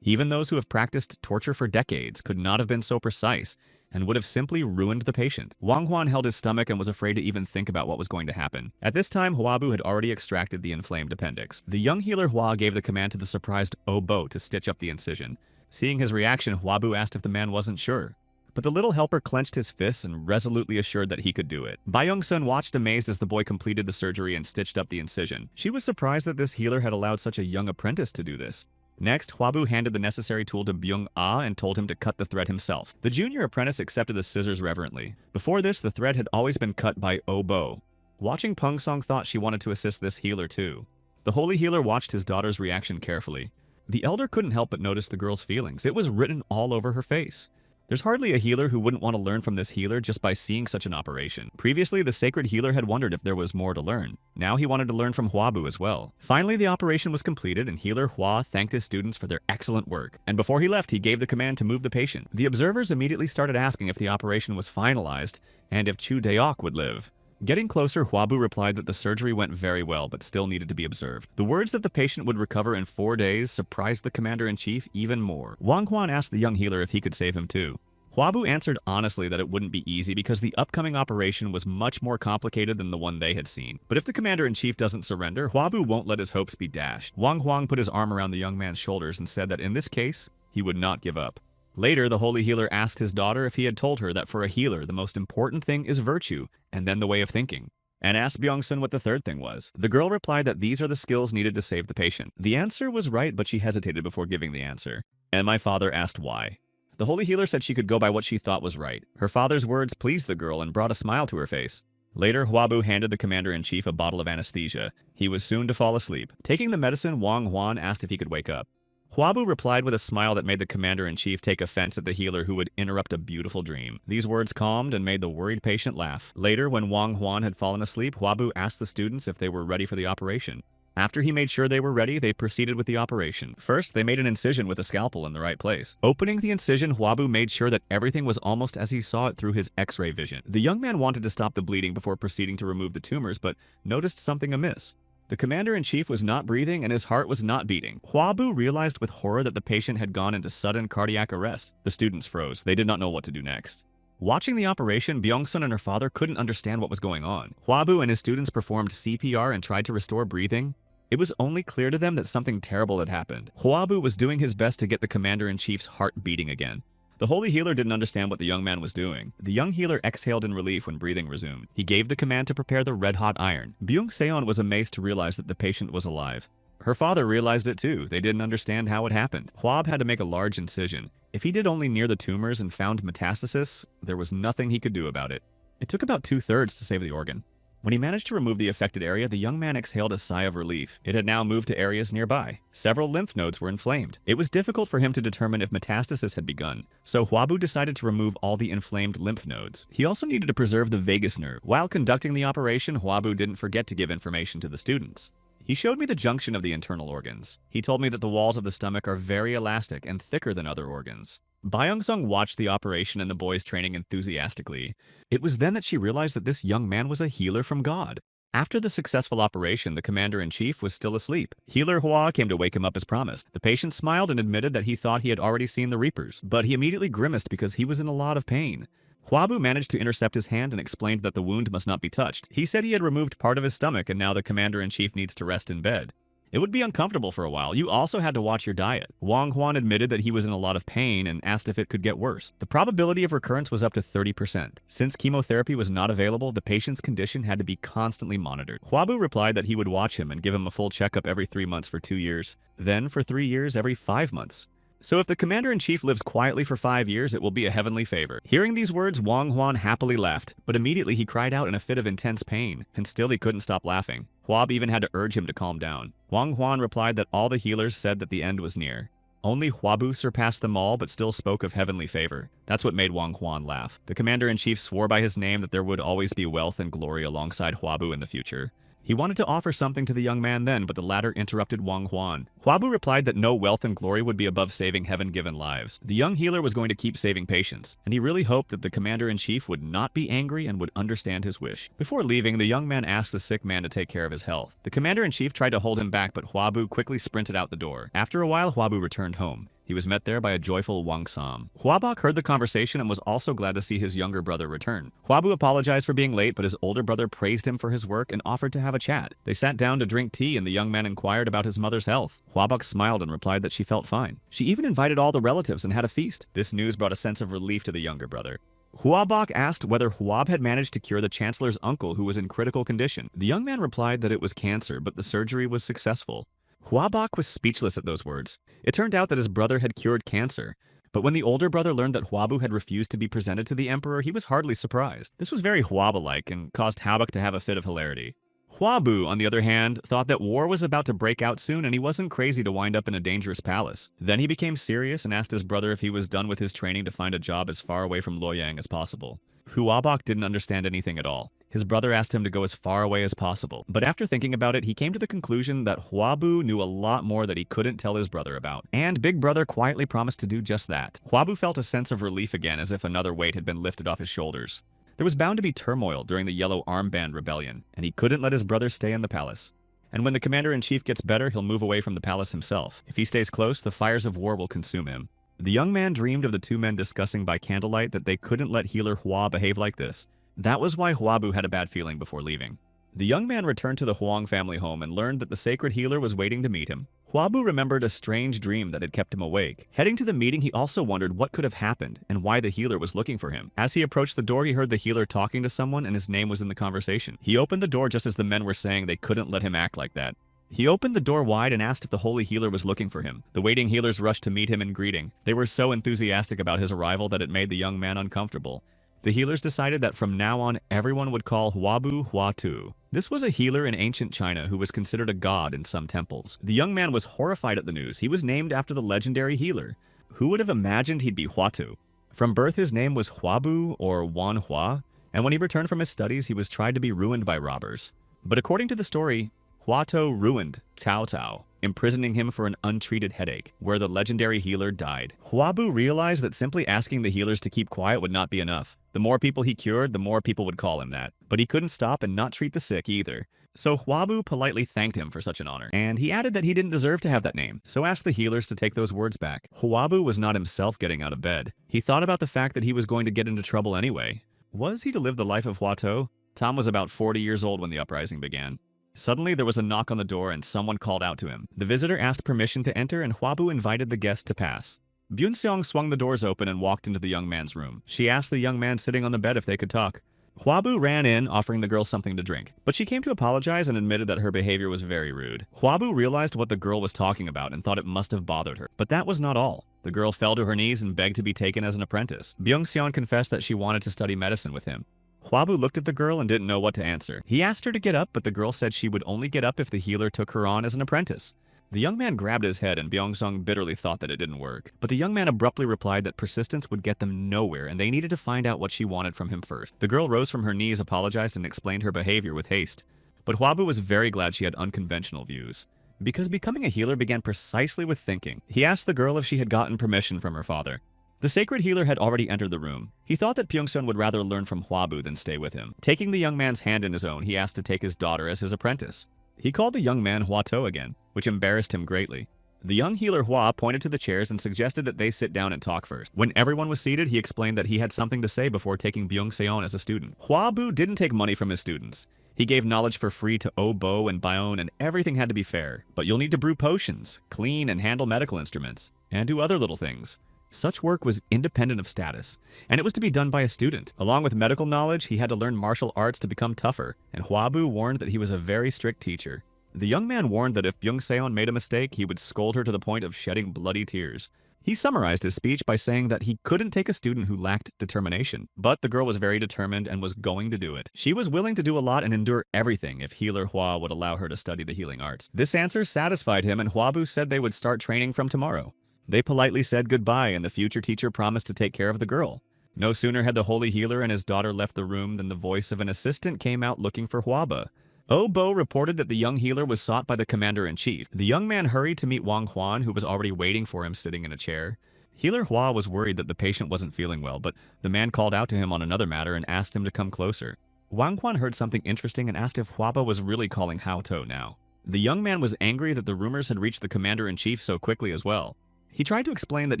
Even those who have practiced torture for decades could not have been so precise and would have simply ruined the patient. Wang Huan held his stomach and was afraid to even think about what was going to happen. At this time, Huabu had already extracted the inflamed appendix. The young healer Hua gave the command to the surprised Obo to stitch up the incision. Seeing his reaction, Huabu asked if the man wasn't sure. But the little helper clenched his fists and resolutely assured that he could do it. Byung-sun watched amazed as the boy completed the surgery and stitched up the incision. She was surprised that this healer had allowed such a young apprentice to do this. Next, Huabu handed the necessary tool to Byung-ah and told him to cut the thread himself. The junior apprentice accepted the scissors reverently. Before this, the thread had always been cut by Obo. Watching Peng Song thought she wanted to assist this healer too. The holy healer watched his daughter's reaction carefully. The elder couldn't help but notice the girl's feelings. It was written all over her face. There's hardly a healer who wouldn't want to learn from this healer just by seeing such an operation. Previously, the sacred healer had wondered if there was more to learn. Now he wanted to learn from Huabu as well. Finally, the operation was completed and healer Hua thanked his students for their excellent work. And before he left, he gave the command to move the patient. The observers immediately started asking if the operation was finalized and if Chu Deok would live. Getting closer, Huabu replied that the surgery went very well but still needed to be observed. The words that the patient would recover in 4 days surprised the commander-in-chief even more. Wang Huan asked the young healer if he could save him too. Huabu answered honestly that it wouldn't be easy because the upcoming operation was much more complicated than the one they had seen. But if the commander-in-chief doesn't surrender, Huabu won't let his hopes be dashed. Wang Huang put his arm around the young man's shoulders and said that in this case, he would not give up. Later, the holy healer asked his daughter if he had told her that for a healer, the most important thing is virtue, and then the way of thinking, and asked Byung-sun what the third thing was. The girl replied that these are the skills needed to save the patient. The answer was right, but she hesitated before giving the answer. And my father asked why. The holy healer said she could go by what she thought was right. Her father's words pleased the girl and brought a smile to her face. Later, Huabu handed the commander-in-chief a bottle of anesthesia. He was soon to fall asleep. Taking the medicine, Wang Huan asked if he could wake up. Huabu replied with a smile that made the commander-in-chief take offense at the healer who would interrupt a beautiful dream. These words calmed and made the worried patient laugh. Later, when Wang Huan had fallen asleep, Huabu asked the students if they were ready for the operation. After he made sure they were ready, they proceeded with the operation. First, they made an incision with a scalpel in the right place. Opening the incision, Huabu made sure that everything was almost as he saw it through his X-ray vision. The young man wanted to stop the bleeding before proceeding to remove the tumors, but noticed something amiss. The commander-in-chief was not breathing and his heart was not beating. Huabu realized with horror that the patient had gone into sudden cardiac arrest. The students froze. They did not know what to do next. Watching the operation, Byung-sun and her father couldn't understand what was going on. Huabu and his students performed CPR and tried to restore breathing. It was only clear to them that something terrible had happened. Huabu was doing his best to get the commander-in-chief's heart beating again. The holy healer didn't understand what the young man was doing. The young healer exhaled in relief when breathing resumed. He gave the command to prepare the red-hot iron. Byung-seon was amazed to realize that the patient was alive. Her father realized it too. They didn't understand how it happened. Huab had to make a large incision. If he did only near the tumors and found metastasis, there was nothing he could do about it. It took about 2/3 to save the organ. When he managed to remove the affected area, the young man exhaled a sigh of relief. It had now moved to areas nearby. Several lymph nodes were inflamed. It was difficult for him to determine if metastasis had begun, so Huabu decided to remove all the inflamed lymph nodes. He also needed to preserve the vagus nerve. While conducting the operation, Huabu didn't forget to give information to the students. He showed me the junction of the internal organs. He told me that the walls of the stomach are very elastic and thicker than other organs. Byung-sung watched the operation and the boys' training enthusiastically. It was then that she realized that this young man was a healer from God. After the successful operation, the commander-in-chief was still asleep. Healer Hua came to wake him up as promised. The patient smiled and admitted that he thought he had already seen the Reapers, but he immediately grimaced because he was in a lot of pain. Huabu managed to intercept his hand and explained that the wound must not be touched. He said he had removed part of his stomach and now the commander-in-chief needs to rest in bed. It would be uncomfortable for a while. You also had to watch your diet. Wang Huan admitted that he was in a lot of pain and asked if it could get worse. The probability of recurrence was up to 30%. Since chemotherapy was not available, the patient's condition had to be constantly monitored. Huabu replied that he would watch him and give him a full checkup every 3 months for 2 years, then for 3 years every 5 months. So if the commander-in-chief lives quietly for 5 years, it will be a heavenly favor. Hearing these words, Wang Huan happily laughed, but immediately he cried out in a fit of intense pain, and still he couldn't stop laughing. Huab even had to urge him to calm down. Wang Huan replied that all the healers said that the end was near. Only Huabu surpassed them all, but still spoke of heavenly favor. That's what made Wang Huan laugh. The commander-in-chief swore by his name that there would always be wealth and glory alongside Huabu in the future. He wanted to offer something to the young man then, but the latter interrupted Wang Huan. Huabu replied that no wealth and glory would be above saving heaven-given lives. The young healer was going to keep saving patients, and he really hoped that the commander-in-chief would not be angry and would understand his wish. Before leaving, the young man asked the sick man to take care of his health. The commander-in-chief tried to hold him back, but Huabu quickly sprinted out the door. After a while, Huabu returned home. He was met there by a joyful Wang Sam. Huabok heard the conversation and was also glad to see his younger brother return. Huabu apologized for being late, but his older brother praised him for his work and offered to have a chat. They sat down to drink tea and the young man inquired about his mother's health. Huabok smiled and replied that she felt fine. She even invited all the relatives and had a feast. This news brought a sense of relief to the younger brother. Huabok asked whether Huab had managed to cure the chancellor's uncle who was in critical condition. The young man replied that it was cancer, but the surgery was successful. Huabok was speechless at those words. It turned out that his brother had cured cancer, but when the older brother learned that Huabu had refused to be presented to the emperor, he was hardly surprised. This was very Huaba-like and caused Huabok to have a fit of hilarity. Huabu, on the other hand, thought that war was about to break out soon and he wasn't crazy to wind up in a dangerous palace. Then he became serious and asked his brother if he was done with his training to find a job as far away from Luoyang as possible. Huabok didn't understand anything at all. His brother asked him to go as far away as possible, but after thinking about it, he came to the conclusion that Huabu knew a lot more that he couldn't tell his brother about, and Big Brother quietly promised to do just that. Huabu felt a sense of relief again, as if another weight had been lifted off his shoulders. There was bound to be turmoil during the Yellow Armband Rebellion, and he couldn't let his brother stay in the palace. And when the commander-in-chief gets better, he'll move away from the palace himself. If he stays close, the fires of war will consume him. The young man dreamed of the two men discussing by candlelight that they couldn't let healer Hua behave like this. That was why Huabu had a bad feeling before leaving. The young man returned to the Huang family home and learned that the sacred healer was waiting to meet him. Huabu remembered a strange dream that had kept him awake. Heading to the meeting, he also wondered what could have happened and why the healer was looking for him. As he approached the door, he heard the healer talking to someone and his name was in the conversation. He opened the door just as the men were saying they couldn't let him act like that. He opened the door wide and asked if the holy healer was looking for him. The waiting healers rushed to meet him in greeting. They were so enthusiastic about his arrival that it made the young man uncomfortable. The healers decided that from now on, everyone would call Huabu Huatu. This was a healer in ancient China who was considered a god in some temples. The young man was horrified at the news. He was named after the legendary healer. Who would have imagined he'd be Huatu? From birth, his name was Huabu or Wan Hua, and when he returned from his studies, he was tried to be ruined by robbers. But according to the story, Huato ruined Cao Cao, imprisoning him for an untreated headache, where the legendary healer died. Huabu realized that simply asking the healers to keep quiet would not be enough. The more people he cured, the more people would call him that. But he couldn't stop and not treat the sick either. So Huabu politely thanked him for such an honor, and he added that he didn't deserve to have that name, so asked the healers to take those words back. Huabu was not himself getting out of bed. He thought about the fact that he was going to get into trouble anyway. Was he to live the life of Huato? Tom was about 40 years old when the uprising began. Suddenly, there was a knock on the door and someone called out to him. The visitor asked permission to enter and Huabu invited the guest to pass. Byun-seong swung the doors open and walked into the young man's room. She asked the young man sitting on the bed if they could talk. Huabu ran in, offering the girl something to drink, but she came to apologize and admitted that her behavior was very rude. Huabu realized what the girl was talking about and thought it must have bothered her. But that was not all. The girl fell to her knees and begged to be taken as an apprentice. Byung-seon confessed that she wanted to study medicine with him. Huabu looked at the girl and didn't know what to answer. He asked her to get up, but the girl said she would only get up if the healer took her on as an apprentice. The young man grabbed his head and Byung-seong bitterly thought that it didn't work. But the young man abruptly replied that persistence would get them nowhere and they needed to find out what she wanted from him first. The girl rose from her knees, apologized, and explained her behavior with haste. But Huabu was very glad she had unconventional views, because becoming a healer began precisely with thinking. He asked the girl if she had gotten permission from her father. The sacred healer had already entered the room. He thought that Byung-seon would rather learn from Huabu than stay with him. Taking the young man's hand in his own, he asked to take his daughter as his apprentice. He called the young man Huato again, which embarrassed him greatly. The young healer Hua pointed to the chairs and suggested that they sit down and talk first. When everyone was seated, he explained that he had something to say before taking Byung-seon as a student. Huabu didn't take money from his students. He gave knowledge for free to Obo and Bion, and everything had to be fair. But you'll need to brew potions, clean and handle medical instruments, and do other little things. Such work was independent of status, and it was to be done by a student. Along with medical knowledge, he had to learn martial arts to become tougher, and Huabu warned that he was a very strict teacher. The young man warned that if Byung-seon made a mistake, he would scold her to the point of shedding bloody tears. He summarized his speech by saying that he couldn't take a student who lacked determination, but the girl was very determined and was going to do it. She was willing to do a lot and endure everything if healer Hua would allow her to study the healing arts. This answer satisfied him, and Huabu said they would start training from tomorrow. They politely said goodbye, and the future teacher promised to take care of the girl. No sooner had the holy healer and his daughter left the room than the voice of an assistant came out looking for Huaba. Bo reported that the young healer was sought by the commander-in-chief. The young man hurried to meet Wang Huan, who was already waiting for him sitting in a chair. Healer Hua was worried that the patient wasn't feeling well, but the man called out to him on another matter and asked him to come closer. Wang Huan heard something interesting and asked if Huaba was really calling Hao To now. The young man was angry that the rumors had reached the commander-in-chief so quickly as well. He tried to explain that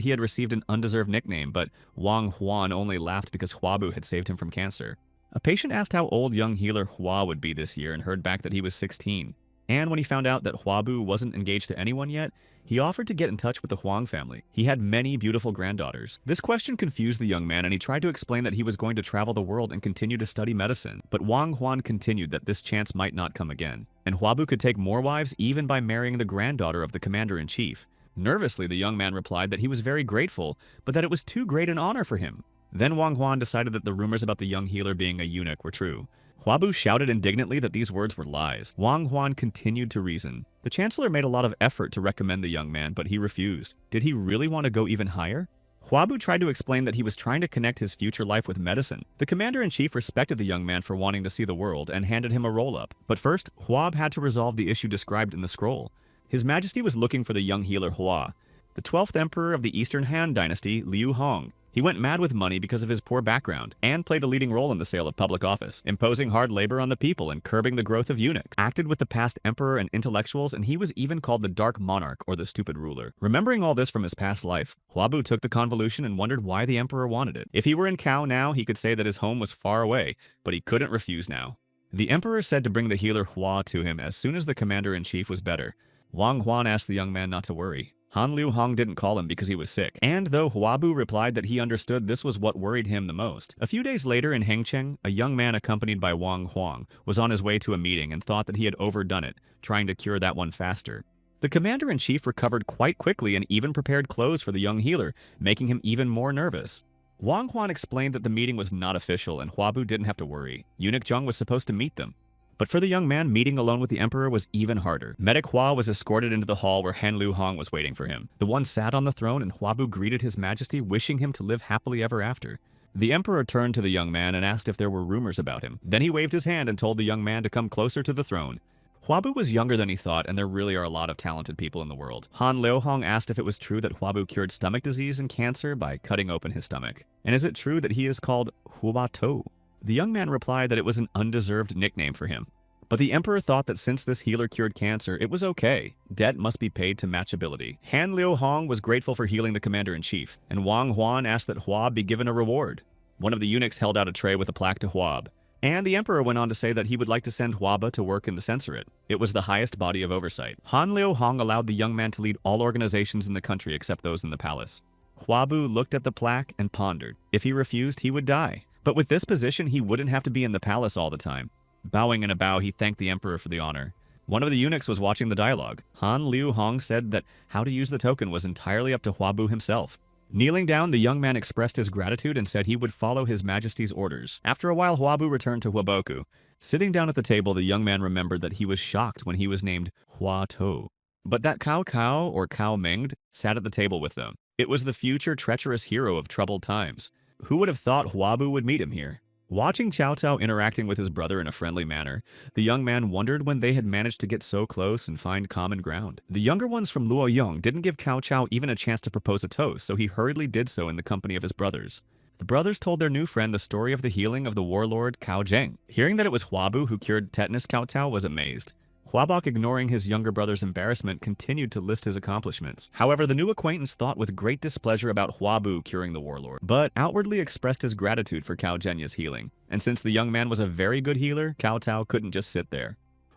he had received an undeserved nickname, but Wang Huan only laughed because Huabu had saved him from cancer. A patient asked how old young healer Hua would be this year and heard back that he was 16. And when he found out that Huabu wasn't engaged to anyone yet, he offered to get in touch with the Huang family. He had many beautiful granddaughters. This question confused the young man, and he tried to explain that he was going to travel the world and continue to study medicine. But Wang Huan continued that this chance might not come again, and Huabu could take more wives even by marrying the granddaughter of the commander-in-chief. Nervously, the young man replied that he was very grateful, but that it was too great an honor for him. Then Wang Huan decided that the rumors about the young healer being a eunuch were true. Huabu shouted indignantly that these words were lies. Wang Huan continued to reason. The chancellor made a lot of effort to recommend the young man, but he refused. Did he really want to go even higher? Huabu tried to explain that he was trying to connect his future life with medicine. The commander-in-chief respected the young man for wanting to see the world and handed him a roll-up. But first, Huab had to resolve the issue described in the scroll. His Majesty was looking for the young healer Hua, the 12th emperor of the Eastern Han Dynasty, Liu Hong. He went mad with money because of his poor background, and played a leading role in the sale of public office, imposing hard labor on the people and curbing the growth of eunuchs, acted with the past emperor and intellectuals, and he was even called the Dark Monarch or the Stupid Ruler. Remembering all this from his past life, Huabu took the convolution and wondered why the emperor wanted it. If he were in Cao now, he could say that his home was far away, but he couldn't refuse now. The emperor said to bring the healer Hua to him as soon as the commander-in-chief was better. Wang Huan asked the young man not to worry. Han Liu Hong didn't call him because he was sick, and though Huabu replied that he understood this was what worried him the most. A few days later in Hengcheng, a young man accompanied by Wang Huang was on his way to a meeting and thought that he had overdone it, trying to cure that one faster. The commander-in-chief recovered quite quickly and even prepared clothes for the young healer, making him even more nervous. Wang Huan explained that the meeting was not official and Huabu didn't have to worry. Eunuch Zheng was supposed to meet them. But for the young man, meeting alone with the emperor was even harder. Medic Hua was escorted into the hall where Han Liu Hong was waiting for him. The one sat on the throne and Huabu greeted his majesty, wishing him to live happily ever after. The emperor turned to the young man and asked if there were rumors about him. Then he waved his hand and told the young man to come closer to the throne. Huabu was younger than he thought, and there really are a lot of talented people in the world. Han Liu Hong asked if it was true that Huabu cured stomach disease and cancer by cutting open his stomach. And is it true that he is called Huba To? The young man replied that it was an undeserved nickname for him. But the emperor thought that since this healer cured cancer, it was okay. Debt must be paid to match ability. Han Liu Hong was grateful for healing the commander-in-chief, and Wang Huan asked that Huab be given a reward. One of the eunuchs held out a tray with a plaque to Huab, and the emperor went on to say that he would like to send Huaba to work in the censorate. It was the highest body of oversight. Han Liu Hong allowed the young man to lead all organizations in the country except those in the palace. Huabu looked at the plaque and pondered. If he refused, he would die. But with this position, he wouldn't have to be in the palace all the time. Bowing in a bow, he thanked the emperor for the honor. One of the eunuchs was watching the dialogue. Han Liu Hong said that how to use the token was entirely up to Huabu himself. Kneeling down, the young man expressed his gratitude and said he would follow his majesty's orders. After a while, Huabu returned to Huaboku. Sitting down at the table, the young man remembered that he was shocked when he was named Hua To. But that Cao Cao, or Cao Minged, sat at the table with them. It was the future treacherous hero of troubled times. Who would have thought Huabu would meet him here? Watching Cao Cao interacting with his brother in a friendly manner, the young man wondered when they had managed to get so close and find common ground. The younger ones from Luoyong didn't give Cao Cao even a chance to propose a toast, so he hurriedly did so in the company of his brothers. The brothers told their new friend the story of the healing of the warlord Cao Zheng. Hearing that it was Huabu who cured tetanus, Cao Cao was amazed. Huabok, ignoring his younger brother's embarrassment, continued to list his accomplishments. However, the new acquaintance thought with great displeasure about Huabu curing the warlord, but outwardly expressed his gratitude for Cao Zhenya's healing. And since the young man was a very good healer, Cao Cao couldn't just sit there.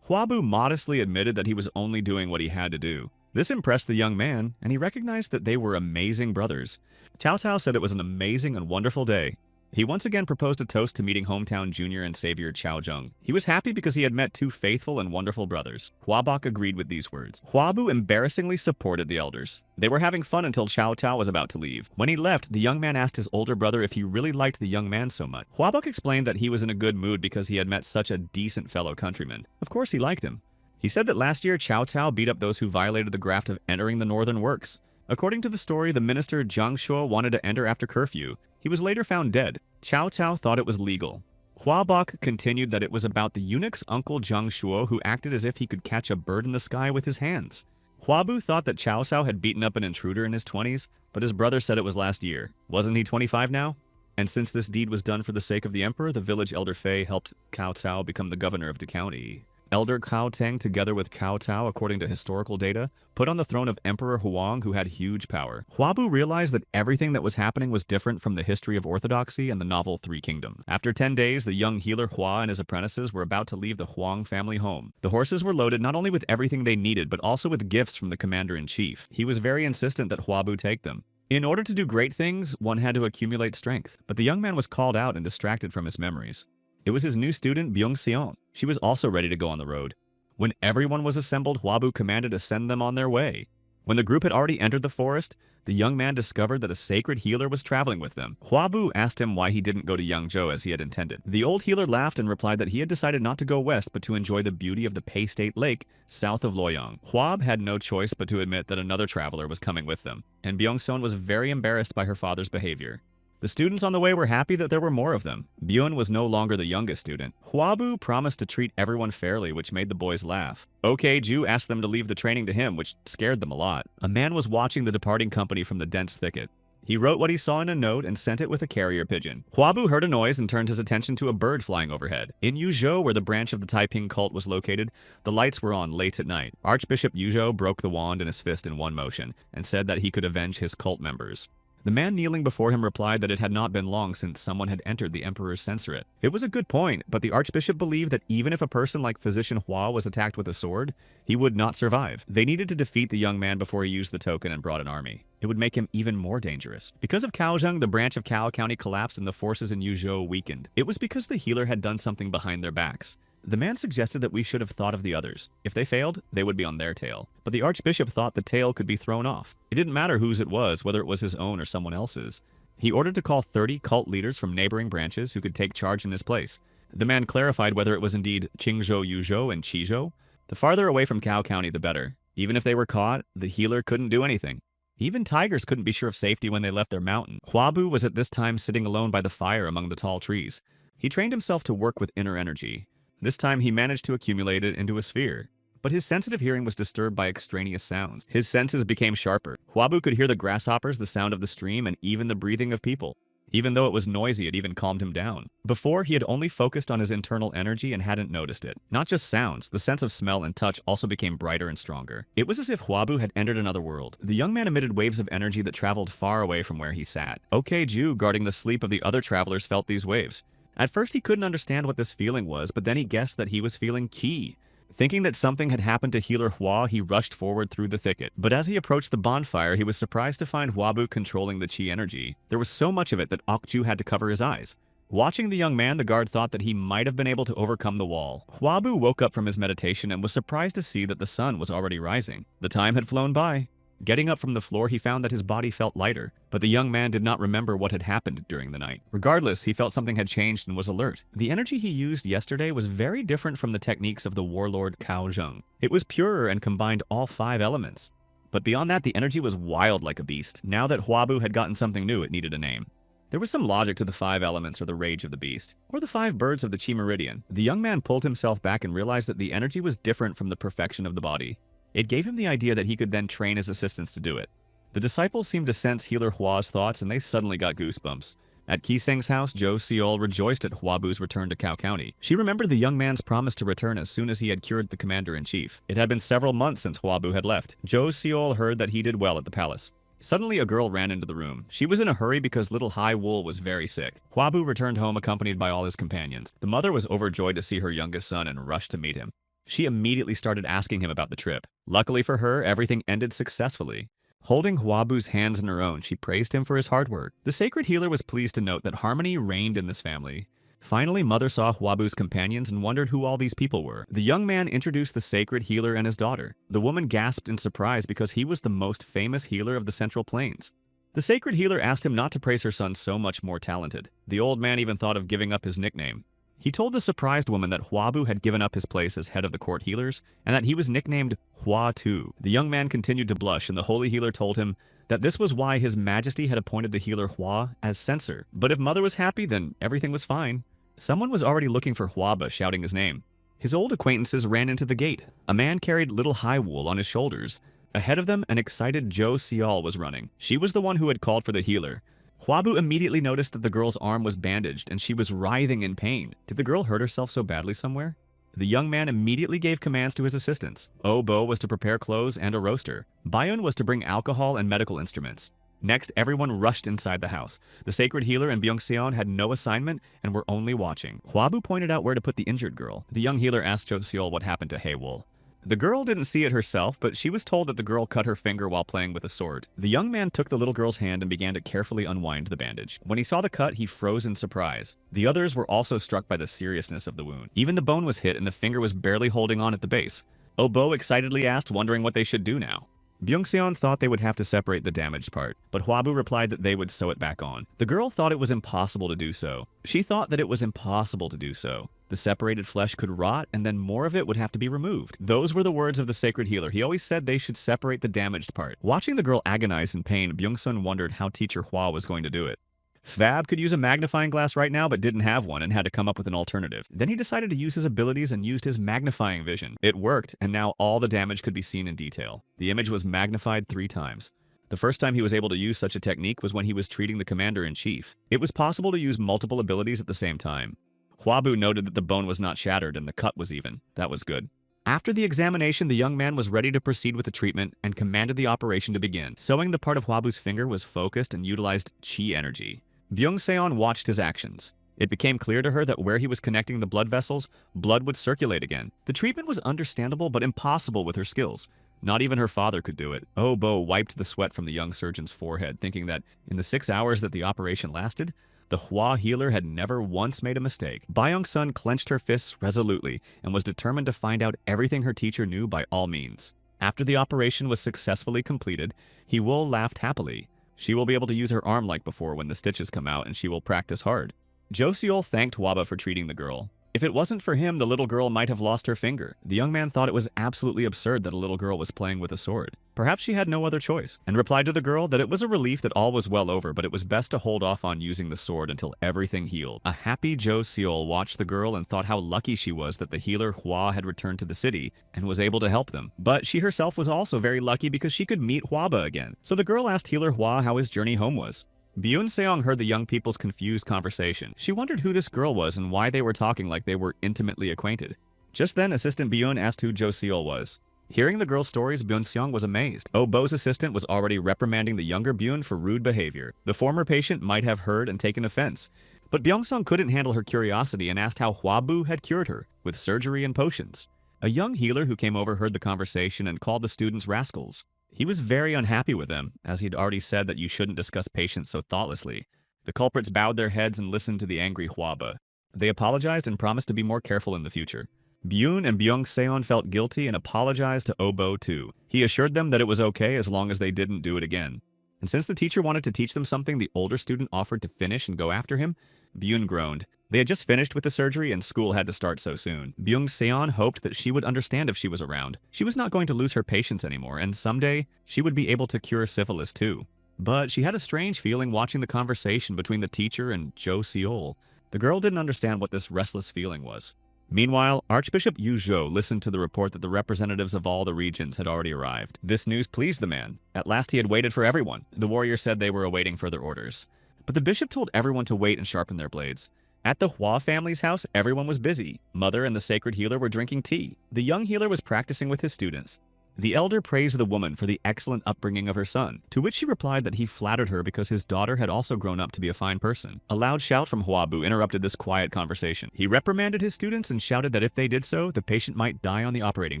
Huabu modestly admitted that he was only doing what he had to do. This impressed the young man, and he recognized that they were amazing brothers. Cao Cao said it was an amazing and wonderful day. He once again proposed a toast to meeting hometown junior and savior Cao Zheng. He was happy because he had met two faithful and wonderful brothers. Huabok agreed with these words. Huabu embarrassingly supported the elders. They were having fun until Cao Cao was about to leave. When he left, the young man asked his older brother if he really liked the young man so much. Huabok explained that he was in a good mood because he had met such a decent fellow countryman. Of course he liked him. He said that last year Cao Cao beat up those who violated the graft of entering the northern works. According to the story, the minister Jiang Shuo wanted to enter after curfew. He was later found dead. Cao Cao thought it was legal. Huabok continued that it was about the eunuch's uncle Zhang Shuo who acted as if he could catch a bird in the sky with his hands. Huabu thought that Cao Cao had beaten up an intruder in his 20s, but his brother said it was last year. Wasn't he 25 now? And since this deed was done for the sake of the emperor, the village elder Fei helped Cao Cao become the governor of the county. Elder Cao Teng, together with Cao Cao, according to historical data, put on the throne of Emperor Huang, who had huge power. Huabu realized that everything that was happening was different from the history of orthodoxy and the novel Three Kingdoms. After 10 days, the young healer Hua and his apprentices were about to leave the Huang family home. The horses were loaded not only with everything they needed, but also with gifts from the commander-in-chief. He was very insistent that Huabu take them. In order to do great things, one had to accumulate strength, but the young man was called out and distracted from his memories. It was his new student, Byung-seon. She was also ready to go on the road. When everyone was assembled, Huabu commanded to send them on their way. When the group had already entered the forest, the young man discovered that a sacred healer was traveling with them. Huabu asked him why he didn't go to Yangzhou as he had intended. The old healer laughed and replied that he had decided not to go west but to enjoy the beauty of the Pei State Lake south of Luoyang. Huab had no choice but to admit that another traveler was coming with them, and Byung-seon was very embarrassed by her father's behavior. The students on the way were happy that there were more of them. Byun was no longer the youngest student. Huabu promised to treat everyone fairly, which made the boys laugh. OK Ju asked them to leave the training to him, which scared them a lot. A man was watching the departing company from the dense thicket. He wrote what he saw in a note and sent it with a carrier pigeon. Huabu heard a noise and turned his attention to a bird flying overhead. In Yuzhou, where the branch of the Taiping cult was located, the lights were on late at night. Archbishop Yuzhou broke the wand in his fist in one motion and said that he could avenge his cult members. The man kneeling before him replied that it had not been long since someone had entered the emperor's censorate. It was a good point, but the archbishop believed that even if a person like Physician Hua was attacked with a sword, he would not survive. They needed to defeat the young man before he used the token and brought an army. It would make him even more dangerous. Because of Kaozheng, the branch of Cao County collapsed and the forces in Yuzhou weakened. It was because the healer had done something behind their backs. The man suggested that we should have thought of the others. If they failed, they would be on their tail. But the archbishop thought the tail could be thrown off. It didn't matter whose it was, whether it was his own or someone else's. He ordered to call 30 cult leaders from neighboring branches who could take charge in his place. The man clarified whether it was indeed Qingzhou, Yuzhou, and Qizhou. The farther away from Cao County, the better. Even if they were caught, the healer couldn't do anything. Even tigers couldn't be sure of safety when they left their mountain. Huabu was at this time sitting alone by the fire among the tall trees. He trained himself to work with inner energy. This time he managed to accumulate it into a sphere. But his sensitive hearing was disturbed by extraneous sounds. His senses became sharper. Huabu could hear the grasshoppers, the sound of the stream, and even the breathing of people. Even though it was noisy, it even calmed him down. Before, he had only focused on his internal energy and hadn't noticed it. Not just sounds, the sense of smell and touch also became brighter and stronger. It was as if Huabu had entered another world. The young man emitted waves of energy that traveled far away from where he sat. OK Ju, guarding the sleep of the other travelers, felt these waves. At first, he couldn't understand what this feeling was, but then he guessed that he was feeling qi. Thinking that something had happened to healer Hua, he rushed forward through the thicket. But as he approached the bonfire, he was surprised to find Huabu controlling the qi energy. There was so much of it that Okju had to cover his eyes. Watching the young man, the guard thought that he might have been able to overcome the wall. Huabu woke up from his meditation and was surprised to see that the sun was already rising. The time had flown by. Getting up from the floor, he found that his body felt lighter, but the young man did not remember what had happened during the night. Regardless, he felt something had changed and was alert. The energy he used yesterday was very different from the techniques of the warlord Cao Zheng. It was purer and combined all 5 elements. But beyond that, the energy was wild like a beast. Now that Huabu had gotten something new, it needed a name. There was some logic to the 5 elements or the rage of the beast, or the 5 birds of the Qi Meridian. The young man pulled himself back and realized that the energy was different from the perfection of the body. It gave him the idea that he could then train his assistants to do it. The disciples seemed to sense healer Hua's thoughts and they suddenly got goosebumps. At Kiseng's house, Zhou Seol rejoiced at Huabu's return to Cao County. She remembered the young man's promise to return as soon as he had cured the commander-in-chief. It had been several months since Huabu had left. Zhou Seol heard that he did well at the palace. Suddenly, a girl ran into the room. She was in a hurry because little Hai Wool was very sick. Huabu returned home accompanied by all his companions. The mother was overjoyed to see her youngest son and rushed to meet him. She immediately started asking him about the trip. Luckily for her, everything ended successfully. Holding Huabu's hands in her own, she praised him for his hard work. The sacred healer was pleased to note that harmony reigned in this family. Finally, Mother saw Huabu's companions and wondered who all these people were. The young man introduced the sacred healer and his daughter. The woman gasped in surprise because he was the most famous healer of the Central Plains. The sacred healer asked him not to praise her son so much more talented. The old man even thought of giving up his nickname. He told the surprised woman that Huabu had given up his place as head of the court healers and that he was nicknamed Hua Tu. The young man continued to blush and the holy healer told him that this was why his majesty had appointed the healer Hua as censor. But if Mother was happy, then everything was fine. Someone was already looking for Hwaba, shouting his name. His old acquaintances ran into the gate. A man carried little High Wool on his shoulders. Ahead of them, an excited Jo Seol was running. She was the one who had called for the healer. Hwabu immediately noticed that the girl's arm was bandaged and she was writhing in pain. Did the girl hurt herself so badly somewhere? The young man immediately gave commands to his assistants. Bo was to prepare clothes and a roaster. Bayun was to bring alcohol and medical instruments. Next, everyone rushed inside the house. The sacred healer and Byung-seon had no assignment and were only watching. Hwabu pointed out where to put the injured girl. The young healer asked Jo Seol what happened to Haewol. The girl didn't see it herself, but she was told that the girl cut her finger while playing with a sword. The young man took the little girl's hand and began to carefully unwind the bandage. When he saw the cut, he froze in surprise. The others were also struck by the seriousness of the wound. Even the bone was hit and the finger was barely holding on at the base. Bo excitedly asked, wondering what they should do now. Byung-seon thought they would have to separate the damaged part, but Hwabu replied that they would sew it back on. The girl thought it was impossible to do so. She thought that it was impossible to do so. The separated flesh could rot, and then more of it would have to be removed. Those were the words of the sacred healer. He always said they should separate the damaged part. Watching the girl agonize in pain, Byung-seon wondered how teacher Hwa was going to do it. Fab could use a magnifying glass right now but didn't have one and had to come up with an alternative. Then he decided to use his abilities and used his magnifying vision. It worked, and now all the damage could be seen in detail. The image was magnified 3 times. The first time he was able to use such a technique was when he was treating the commander-in-chief. It was possible to use multiple abilities at the same time. Hwabu noted that the bone was not shattered and the cut was even. That was good. After the examination, the young man was ready to proceed with the treatment and commanded the operation to begin. Sewing the part of Hwabu's finger was focused and utilized chi energy. Byung-seon watched his actions. It became clear to her that where he was connecting the blood vessels, blood would circulate again. The treatment was understandable but impossible with her skills. Not even her father could do it. Bo wiped the sweat from the young surgeon's forehead, thinking that in the 6 hours that the operation lasted, the Hwa healer had never once made a mistake. Byung-sun clenched her fists resolutely and was determined to find out everything her teacher knew by all means. After the operation was successfully completed, Haewol laughed happily. She will be able to use her arm like before when the stitches come out, and she will practice hard. Jo Seol thanked Hwaba for treating the girl. If it wasn't for him, the little girl might have lost her finger. The young man thought it was absolutely absurd that a little girl was playing with a sword. Perhaps she had no other choice, and replied to the girl that it was a relief that all was well over, but it was best to hold off on using the sword until everything healed. A happy Jo Seol watched the girl and thought how lucky she was that the healer Hwa had returned to the city and was able to help them. But she herself was also very lucky because she could meet Hwaba again. So the girl asked healer Hwa how his journey home was. Byun-seong heard the young people's confused conversation. She wondered who this girl was and why they were talking like they were intimately acquainted. Just then, Assistant Byun asked who Jo Seol was. Hearing the girl's stories, Byun-seong was amazed. Bo's assistant was already reprimanding the younger Byun for rude behavior. The former patient might have heard and taken offense. But Byung-seong couldn't handle her curiosity and asked how Hwabu had cured her, with surgery and potions. A young healer who came over heard the conversation and called the students rascals. He was very unhappy with them, as he'd already said that you shouldn't discuss patients so thoughtlessly. The culprits bowed their heads and listened to the angry Hwaba. They apologized and promised to be more careful in the future. Byun and Byung-seon felt guilty and apologized to Bo too. He assured them that it was okay as long as they didn't do it again. And since the teacher wanted to teach them something, the older student offered to finish and go after him. Byun groaned. They had just finished with the surgery and school had to start so soon. Byung-seon hoped that she would understand if she was around. She was not going to lose her patience anymore, and someday she would be able to cure syphilis too. But she had a strange feeling watching the conversation between the teacher and Jo Seol. The girl didn't understand what this restless feeling was. Meanwhile, Archbishop Yu Zhou listened to the report that the representatives of all the regions had already arrived. This news pleased the man. At last he had waited for everyone. The warrior said they were awaiting further orders. But the bishop told everyone to wait and sharpen their blades. At the Hwa family's house, everyone was busy. Mother and the sacred healer were drinking tea. The young healer was practicing with his students. The elder praised the woman for the excellent upbringing of her son, to which she replied that he flattered her because his daughter had also grown up to be a fine person. A loud shout from Hwabu interrupted this quiet conversation. He reprimanded his students and shouted that if they did so, the patient might die on the operating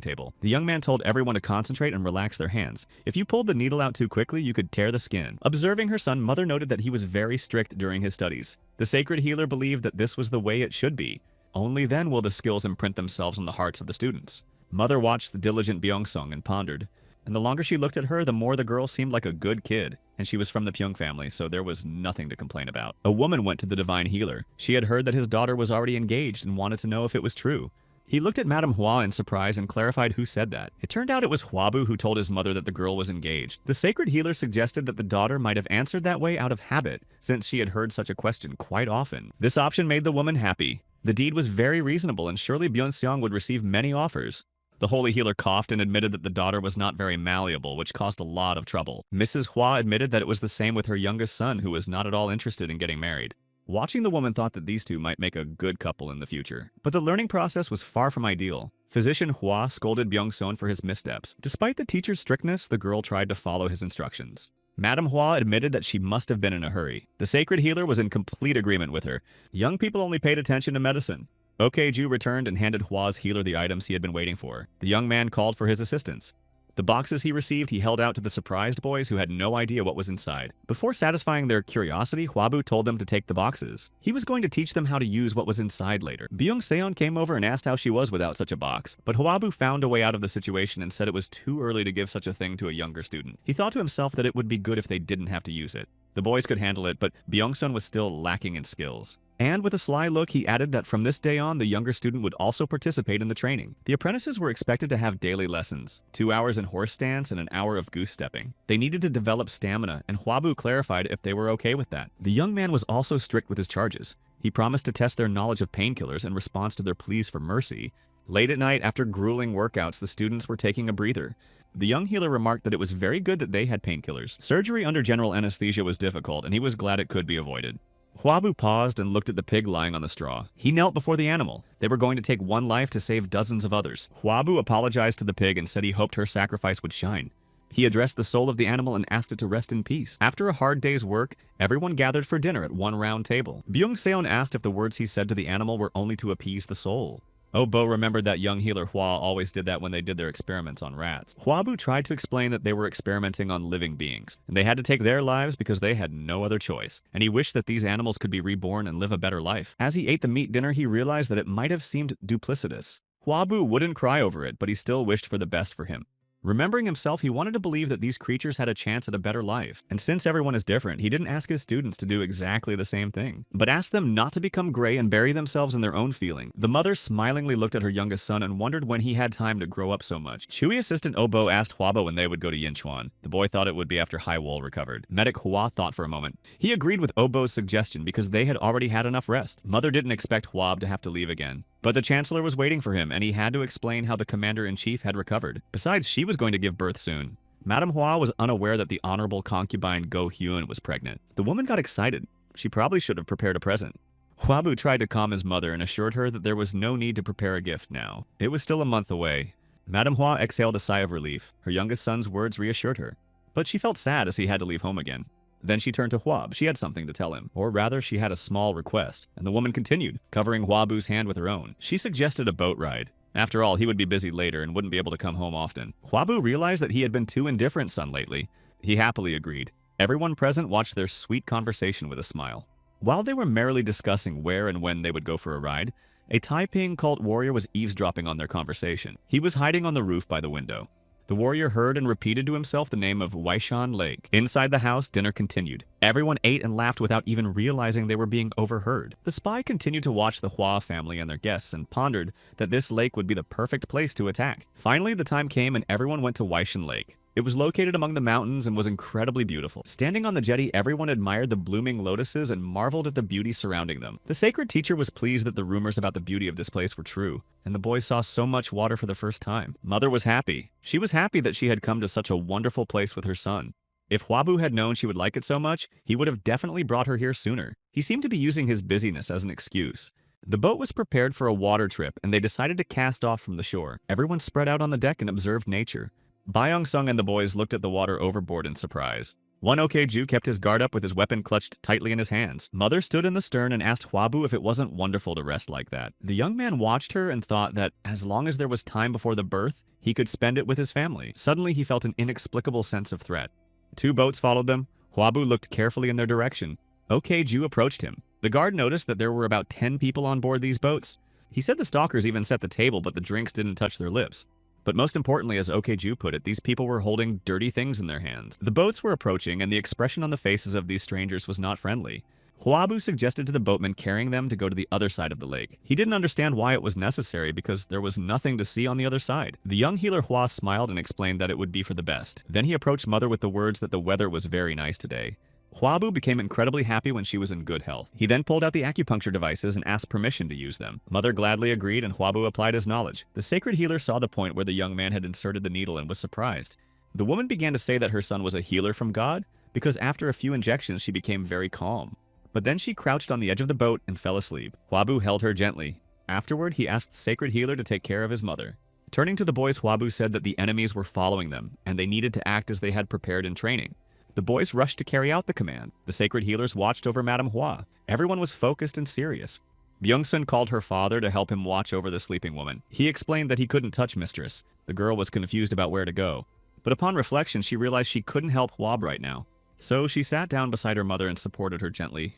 table. The young man told everyone to concentrate and relax their hands. If you pulled the needle out too quickly, you could tear the skin. Observing her son, Mother noted that he was very strict during his studies. The sacred healer believed that this was the way it should be. Only then will the skills imprint themselves on the hearts of the students. Mother watched the diligent Byung-seong and pondered. And the longer she looked at her, the more the girl seemed like a good kid. And she was from the Pyong family, so there was nothing to complain about. A woman went to the divine healer. She had heard that his daughter was already engaged and wanted to know if it was true. He looked at Madame Hwa in surprise and clarified who said that. It turned out it was Hwabu who told his mother that the girl was engaged. The sacred healer suggested that the daughter might have answered that way out of habit, since she had heard such a question quite often. This option made the woman happy. The deed was very reasonable, and surely Byung-seong would receive many offers. The holy healer coughed and admitted that the daughter was not very malleable, which caused a lot of trouble. Mrs. Hua admitted that it was the same with her youngest son, who was not at all interested in getting married. Watching the woman thought that these two might make a good couple in the future. But the learning process was far from ideal. Physician Hua scolded Byung-seon for his missteps. Despite the teacher's strictness, the girl tried to follow his instructions. Madame Hua admitted that she must have been in a hurry. The sacred healer was in complete agreement with her. Young people only paid attention to medicine. Okju returned and handed Hua's healer the items he had been waiting for. The young man called for his assistance. The boxes he received he held out to the surprised boys who had no idea what was inside. Before satisfying their curiosity, Hwabu told them to take the boxes. He was going to teach them how to use what was inside later. Byung-seon came over and asked how she was without such a box, but Hwabu found a way out of the situation and said it was too early to give such a thing to a younger student. He thought to himself that it would be good if they didn't have to use it. The boys could handle it, but Byung-seon was still lacking in skills. And with a sly look, he added that from this day on, the younger student would also participate in the training. The apprentices were expected to have daily lessons, 2 hours in horse stance and an hour of goose stepping. They needed to develop stamina, and Hwabu clarified if they were okay with that. The young man was also strict with his charges. He promised to test their knowledge of painkillers in response to their pleas for mercy. Late at night, after grueling workouts, the students were taking a breather. The young healer remarked that it was very good that they had painkillers. Surgery under general anesthesia was difficult, and he was glad it could be avoided. Hwabu paused and looked at the pig lying on the straw. He knelt before the animal. They were going to take one life to save dozens of others. Hwabu apologized to the pig and said he hoped her sacrifice would shine. He addressed the soul of the animal and asked it to rest in peace. After a hard day's work, everyone gathered for dinner at one round table. Byung-seon asked if the words he said to the animal were only to appease the soul. Obo remembered that young healer Hua always did that when they did their experiments on rats. Hwabu tried to explain that they were experimenting on living beings, and they had to take their lives because they had no other choice, and he wished that these animals could be reborn and live a better life. As he ate the meat dinner, he realized that it might have seemed duplicitous. Hwabu wouldn't cry over it, but he still wished for the best for him. Remembering himself, he wanted to believe that these creatures had a chance at a better life. And since everyone is different, he didn't ask his students to do exactly the same thing, but asked them not to become gray and bury themselves in their own feeling. The mother smilingly looked at her youngest son and wondered when he had time to grow up so much. Chewy assistant Obo asked Hwaba when they would go to Yinchuan. The boy thought it would be after Haiwol recovered. Medic Hua thought for a moment. He agreed with Obo's suggestion because they had already had enough rest. Mother didn't expect Hwab to have to leave again. But the Chancellor was waiting for him, and he had to explain how the Commander-in-Chief had recovered. Besides, she was going to give birth soon. Madame Hua was unaware that the honorable concubine Go Hyun was pregnant. The woman got excited. She probably should have prepared a present. Hwabu tried to calm his mother and assured her that there was no need to prepare a gift now. It was still a month away. Madame Hua exhaled a sigh of relief. Her youngest son's words reassured her. But she felt sad as he had to leave home again. Then she turned to Hwab. She had something to tell him, or rather, she had a small request, and the woman continued, covering Hwabu's hand with her own. She suggested a boat ride. After all, he would be busy later and wouldn't be able to come home often. Hwabu realized that he had been too indifferent son lately. He happily agreed. Everyone present watched their sweet conversation with a smile. While they were merrily discussing where and when they would go for a ride, a Taiping cult warrior was eavesdropping on their conversation. He was hiding on the roof by the window. The warrior heard and repeated to himself the name of Waishan Lake. Inside the house, dinner continued. Everyone ate and laughed without even realizing they were being overheard. The spy continued to watch the Hua family and their guests and pondered that this lake would be the perfect place to attack. Finally, the time came and everyone went to Waishan Lake. It was located among the mountains and was incredibly beautiful. Standing on the jetty, everyone admired the blooming lotuses and marveled at the beauty surrounding them. The sacred teacher was pleased that the rumors about the beauty of this place were true, and the boys saw so much water for the first time. Mother was happy. She was happy that she had come to such a wonderful place with her son. If Hwabu had known she would like it so much, he would have definitely brought her here sooner. He seemed to be using his busyness as an excuse. The boat was prepared for a water trip, and they decided to cast off from the shore. Everyone spread out on the deck and observed nature. Byung-sung and the boys looked at the water overboard in surprise. One Okju kept his guard up with his weapon clutched tightly in his hands. Mother stood in the stern and asked Hwabu if it wasn't wonderful to rest like that. The young man watched her and thought that as long as there was time before the birth, he could spend it with his family. Suddenly, he felt an inexplicable sense of threat. 2 boats followed them. Hwabu looked carefully in their direction. Okju approached him. The guard noticed that there were about 10 people on board these boats. He said the stalkers even set the table, but the drinks didn't touch their lips. But most importantly, as Okju put it, these people were holding dirty things in their hands. The boats were approaching, and the expression on the faces of these strangers was not friendly. Hwabu suggested to the boatman carrying them to go to the other side of the lake. He didn't understand why it was necessary because there was nothing to see on the other side. The young healer Hua smiled and explained that it would be for the best. Then he approached Mother with the words that the weather was very nice today. Huabu became incredibly happy when she was in good health. He then pulled out the acupuncture devices and asked permission to use them. Mother gladly agreed and Huabu applied his knowledge. The sacred healer saw the point where the young man had inserted the needle and was surprised. The woman began to say that her son was a healer from God because after a few injections she became very calm. But then she crouched on the edge of the boat and fell asleep. Huabu held her gently. Afterward, he asked the sacred healer to take care of his mother. Turning to the boys, Huabu said that the enemies were following them and they needed to act as they had prepared in training. The boys rushed to carry out the command. The sacred healers watched over Madame Hua. Everyone was focused and serious. Byung-sun called her father to help him watch over the sleeping woman. He explained that he couldn't touch Mistress. The girl was confused about where to go. But upon reflection, she realized she couldn't help Huab right now. So she sat down beside her mother and supported her gently.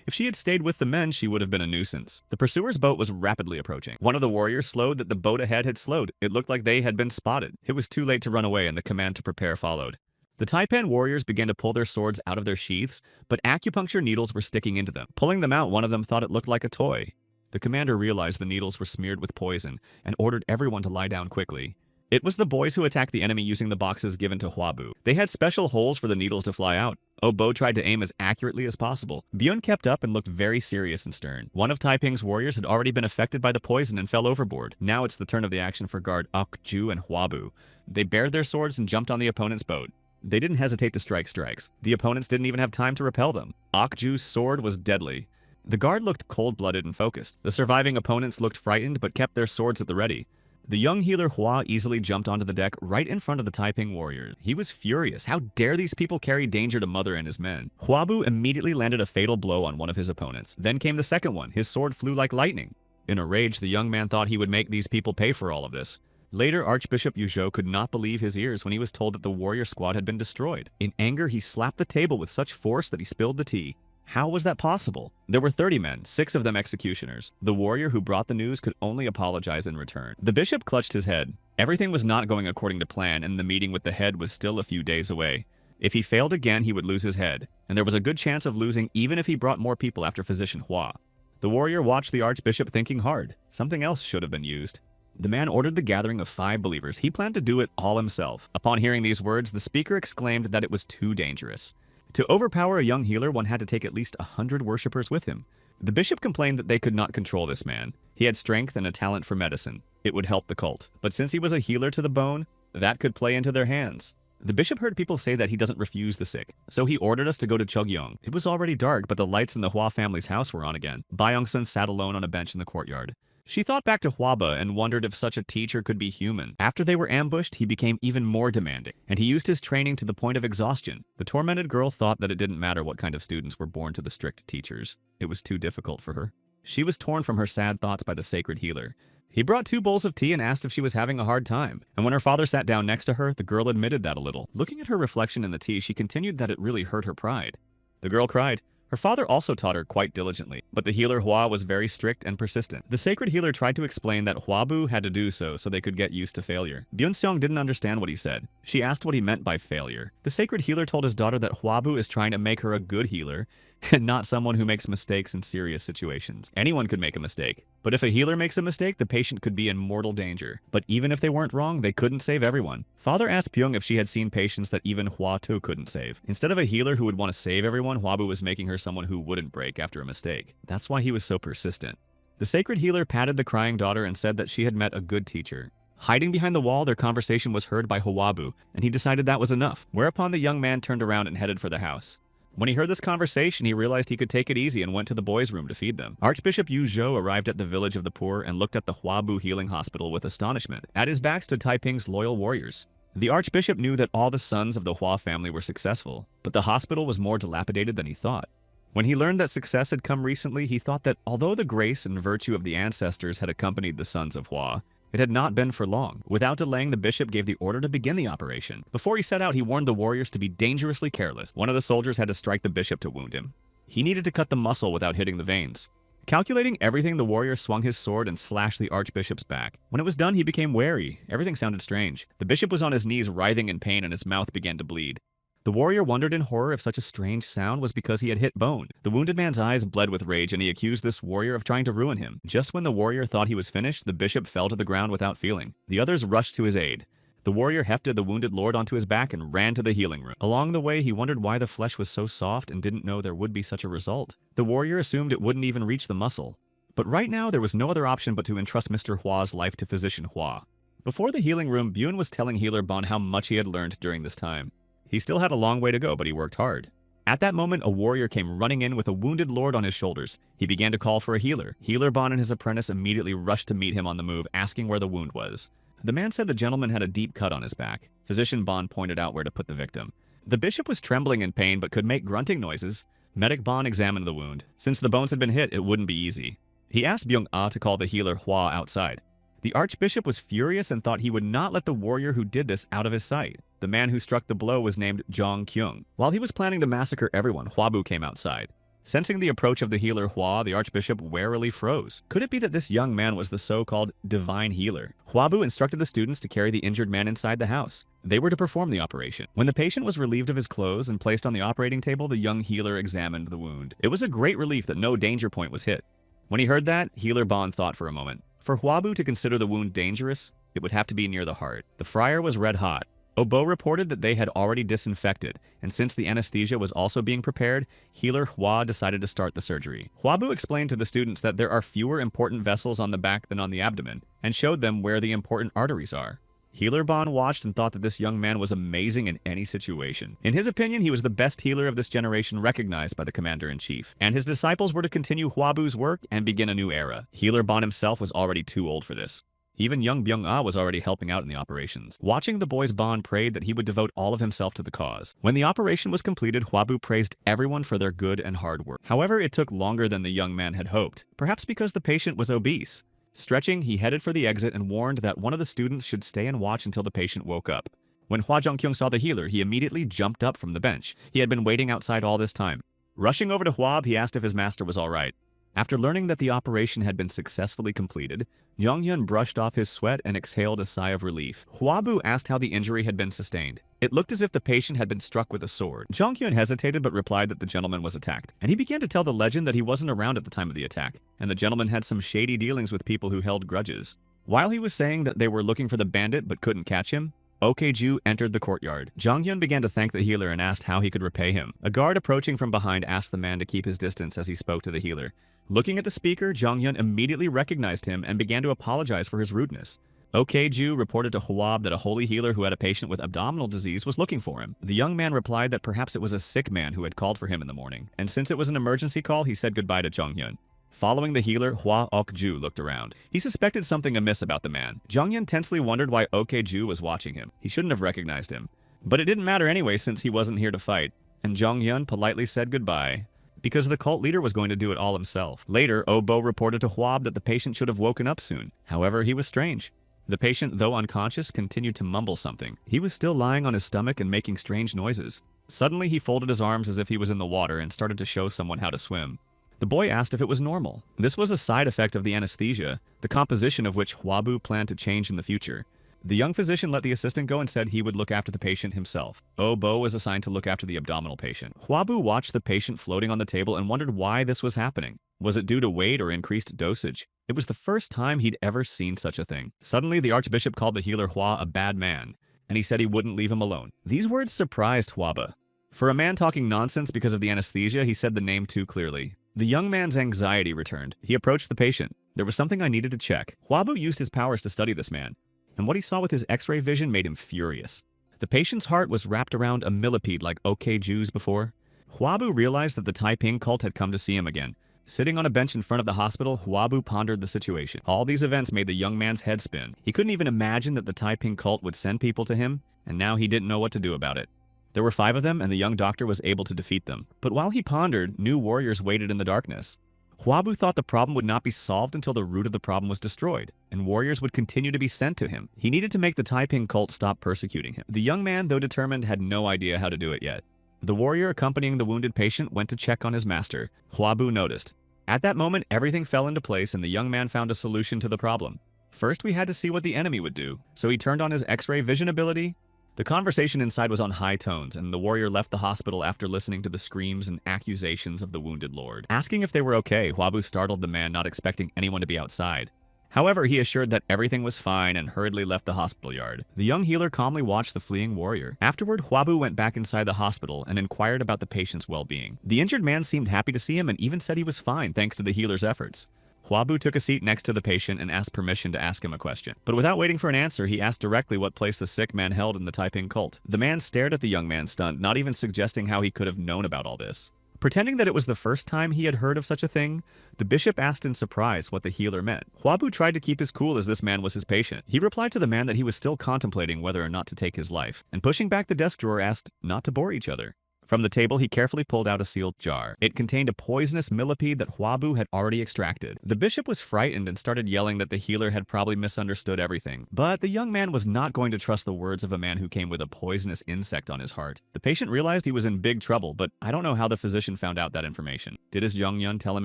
If she had stayed with the men, she would have been a nuisance. The pursuer's boat was rapidly approaching. One of the warriors slowed that the boat ahead had slowed. It looked like they had been spotted. It was too late to run away and the command to prepare followed. The Taipan warriors began to pull their swords out of their sheaths, but acupuncture needles were sticking into them. Pulling them out, one of them thought it looked like a toy. The commander realized the needles were smeared with poison and ordered everyone to lie down quickly. It was the boys who attacked the enemy using the boxes given to Huabu. They had special holes for the needles to fly out. Bo tried to aim as accurately as possible. Byun kept up and looked very serious and stern. One of Taiping's warriors had already been affected by the poison and fell overboard. Now it's the turn of the action for guard Okju and Huabu. They bared their swords and jumped on the opponent's boat. They didn't hesitate to strike strikes. The opponents didn't even have time to repel them. Okju's sword was deadly. The guard looked cold-blooded and focused. The surviving opponents looked frightened but kept their swords at the ready. The young healer Hua easily jumped onto the deck right in front of the Taiping warrior. He was furious. How dare these people carry danger to Mother and his men? Huabu immediately landed a fatal blow on one of his opponents. Then came the second one. His sword flew like lightning. In a rage, the young man thought he would make these people pay for all of this. Later, Archbishop Yuzhou could not believe his ears when he was told that the warrior squad had been destroyed. In anger, he slapped the table with such force that he spilled the tea. How was that possible? There were 30 men, 6 of them executioners. The warrior who brought the news could only apologize in return. The bishop clutched his head. Everything was not going according to plan, and the meeting with the head was still a few days away. If he failed again, he would lose his head, and there was a good chance of losing even if he brought more people after Physician Hua. The warrior watched the archbishop thinking hard. Something else should have been used. The man ordered the gathering of 5 believers. He planned to do it all himself. Upon hearing these words, the speaker exclaimed that it was too dangerous. To overpower a young healer, one had to take at least 100 worshippers with him. The bishop complained that they could not control this man. He had strength and a talent for medicine. It would help the cult. But since he was a healer to the bone, that could play into their hands. The bishop heard people say that he doesn't refuse the sick, so he ordered us to go to Chogyong. It was already dark, but the lights in the Hua family's house were on again. Byung-sun sat alone on a bench in the courtyard. She thought back to Huaba and wondered if such a teacher could be human. After they were ambushed, he became even more demanding, and he used his training to the point of exhaustion. The tormented girl thought that it didn't matter what kind of students were born to the strict teachers. It was too difficult for her. She was torn from her sad thoughts by the sacred healer. He brought 2 bowls of tea and asked if she was having a hard time. And when her father sat down next to her, the girl admitted that a little. Looking at her reflection in the tea, she continued that it really hurt her pride. The girl cried. Her father also taught her quite diligently, but the healer Hua was very strict and persistent. The sacred healer tried to explain that Huabu had to do so they could get used to failure. Byun-seong didn't understand what he said. She asked what he meant by failure. The sacred healer told his daughter that Huabu is trying to make her a good healer, and not someone who makes mistakes in serious situations. Anyone could make a mistake, but if a healer makes a mistake, the patient could be in mortal danger. But even if they weren't wrong, they couldn't save everyone. Father asked Pyong if she had seen patients that even Hua Tu couldn't save. Instead of a healer who would want to save everyone, Huabu was making her someone who wouldn't break after a mistake. That's why he was so persistent. The sacred healer patted the crying daughter and said that she had met a good teacher. Hiding behind the wall, their conversation was heard by Huabu, and he decided that was enough, whereupon the young man turned around and headed for the house. When he heard this conversation, he realized he could take it easy and went to the boys' room to feed them. Archbishop Yu Zhou arrived at the village of the poor and looked at the Huabu healing hospital with astonishment. At his back stood Taiping's loyal warriors. The archbishop knew that all the sons of the Hua family were successful, but the hospital was more dilapidated than he thought. When he learned that success had come recently, he thought that although the grace and virtue of the ancestors had accompanied the sons of Hua, it had not been for long. Without delaying, the bishop gave the order to begin the operation. Before he set out, he warned the warriors to be dangerously careless. One of the soldiers had to strike the bishop to wound him. He needed to cut the muscle without hitting the veins. Calculating everything, the warrior swung his sword and slashed the archbishop's back. When it was done, he became wary. Everything sounded strange. The bishop was on his knees writhing in pain and his mouth began to bleed. The warrior wondered in horror if such a strange sound was because he had hit bone. The wounded man's eyes bled with rage and he accused this warrior of trying to ruin him. Just when the warrior thought he was finished, the bishop fell to the ground without feeling. The others rushed to his aid. The warrior hefted the wounded lord onto his back and ran to the healing room. Along the way, he wondered why the flesh was so soft and didn't know there would be such a result. The warrior assumed it wouldn't even reach the muscle. But right now, there was no other option but to entrust Mr. Hua's life to Physician Hua. Before the healing room, Bun was telling Healer Bon how much he had learned during this time. He still had a long way to go, but he worked hard. At that moment, a warrior came running in with a wounded lord on his shoulders. He began to call for a healer. Healer Bon and his apprentice immediately rushed to meet him on the move, asking where the wound was. The man said the gentleman had a deep cut on his back. Physician Bon pointed out where to put the victim. The bishop was trembling in pain but could make grunting noises. Medic Bon examined the wound. Since the bones had been hit, it wouldn't be easy. He asked Byung-ah to call the healer Hua outside. The archbishop was furious and thought he would not let the warrior who did this out of his sight. The man who struck the blow was named Zhang Kyung. While he was planning to massacre everyone, Huabu came outside. Sensing the approach of the healer Hua, the archbishop warily froze. Could it be that this young man was the so-called divine healer? Huabu instructed the students to carry the injured man inside the house. They were to perform the operation. When the patient was relieved of his clothes and placed on the operating table, the young healer examined the wound. It was a great relief that no danger point was hit. When he heard that, Healer Bon thought for a moment. For Huabu to consider the wound dangerous, it would have to be near the heart. The friar was red hot. Obo reported that they had already disinfected, and since the anesthesia was also being prepared, Healer Hua decided to start the surgery. Huabu explained to the students that there are fewer important vessels on the back than on the abdomen, and showed them where the important arteries are. Healer Bon watched and thought that this young man was amazing in any situation. In his opinion, he was the best healer of this generation recognized by the commander-in-chief, and his disciples were to continue Huabu's work and begin a new era. Healer Bon himself was already too old for this. Even young Byung-ah was already helping out in the operations. Watching the boys, Bon prayed that he would devote all of himself to the cause. When the operation was completed, Huabu praised everyone for their good and hard work. However, it took longer than the young man had hoped, perhaps because the patient was obese. Stretching, he headed for the exit and warned that one of the students should stay and watch until the patient woke up. When Hua Zhongkyung saw the healer, he immediately jumped up from the bench. He had been waiting outside all this time. Rushing over to Huab, he asked if his master was all right. After learning that the operation had been successfully completed, Zhongyun brushed off his sweat and exhaled a sigh of relief. Huabu asked how the injury had been sustained. It looked as if the patient had been struck with a sword. Zhongyun hesitated but replied that the gentleman was attacked, and he began to tell the legend that he wasn't around at the time of the attack, and the gentleman had some shady dealings with people who held grudges. While he was saying that they were looking for the bandit but couldn't catch him, Okeju entered the courtyard. Zhongyun began to thank the healer and asked how he could repay him. A guard approaching from behind asked the man to keep his distance as he spoke to the healer. Looking at the speaker, Zhongyun immediately recognized him and began to apologize for his rudeness. Okeju reported to Huab that a holy healer who had a patient with abdominal disease was looking for him. The young man replied that perhaps it was a sick man who had called for him in the morning, and since it was an emergency call, he said goodbye to Zhongyun. Following the healer, Hua Okju looked around. He suspected something amiss about the man. Zhongyun tensely wondered why Okeju was watching him. He shouldn't have recognized him. But it didn't matter anyway since he wasn't here to fight, and Zhongyun politely said goodbye, because the cult leader was going to do it all himself. Later, Obo reported to Huab that the patient should have woken up soon. However, he was strange. The patient, though unconscious, continued to mumble something. He was still lying on his stomach and making strange noises. Suddenly, he folded his arms as if he was in the water and started to show someone how to swim. The boy asked if it was normal. This was a side effect of the anesthesia, the composition of which Huabu planned to change in the future. The young physician let the assistant go and said he would look after the patient himself. Obo was assigned to look after the abdominal patient. Huabu watched the patient floating on the table and wondered why this was happening. Was it due to weight or increased dosage? It was the first time he'd ever seen such a thing. Suddenly, the archbishop called the healer Hua a bad man, and he said he wouldn't leave him alone. These words surprised Huaba. For a man talking nonsense because of the anesthesia, he said the name too clearly. The young man's anxiety returned. He approached the patient. There was something I needed to check. Huabu used his powers to study this man, and what he saw with his X-ray vision made him furious. The patient's heart was wrapped around a millipede like Okeju's before. Huabu realized that the Taiping cult had come to see him again. Sitting on a bench in front of the hospital, Huabu pondered the situation. All these events made the young man's head spin. He couldn't even imagine that the Taiping cult would send people to him, and now he didn't know what to do about it. There were 5 of them, and the young doctor was able to defeat them. But while he pondered, new warriors waited in the darkness. Huabu thought the problem would not be solved until the root of the problem was destroyed, and warriors would continue to be sent to him. He needed to make the Taiping cult stop persecuting him. The young man, though determined, had no idea how to do it yet. The warrior accompanying the wounded patient went to check on his master. Huabu noticed. At that moment, everything fell into place and the young man found a solution to the problem. First, we had to see what the enemy would do, so he turned on his X-ray vision ability. The conversation inside was on high tones, and the warrior left the hospital after listening to the screams and accusations of the wounded lord. Asking if they were okay, Huabu startled the man, not expecting anyone to be outside. However, he assured that everything was fine and hurriedly left the hospital yard. The young healer calmly watched the fleeing warrior. Afterward, Huabu went back inside the hospital and inquired about the patient's well-being. The injured man seemed happy to see him and even said he was fine thanks to the healer's efforts. Huabu took a seat next to the patient and asked permission to ask him a question. But without waiting for an answer, he asked directly what place the sick man held in the Taiping cult. The man stared at the young man stunned, not even suggesting how he could have known about all this. Pretending that it was the first time he had heard of such a thing, the bishop asked in surprise what the healer meant. Huabu tried to keep his cool as this man was his patient. He replied to the man that he was still contemplating whether or not to take his life, and pushing back the desk drawer asked not to bore each other. From the table, he carefully pulled out a sealed jar. It contained a poisonous millipede that Huabu had already extracted. The bishop was frightened and started yelling that the healer had probably misunderstood everything. But the young man was not going to trust the words of a man who came with a poisonous insect on his heart. The patient realized he was in big trouble, but I don't know how the physician found out that information. Did his Zhongyun tell him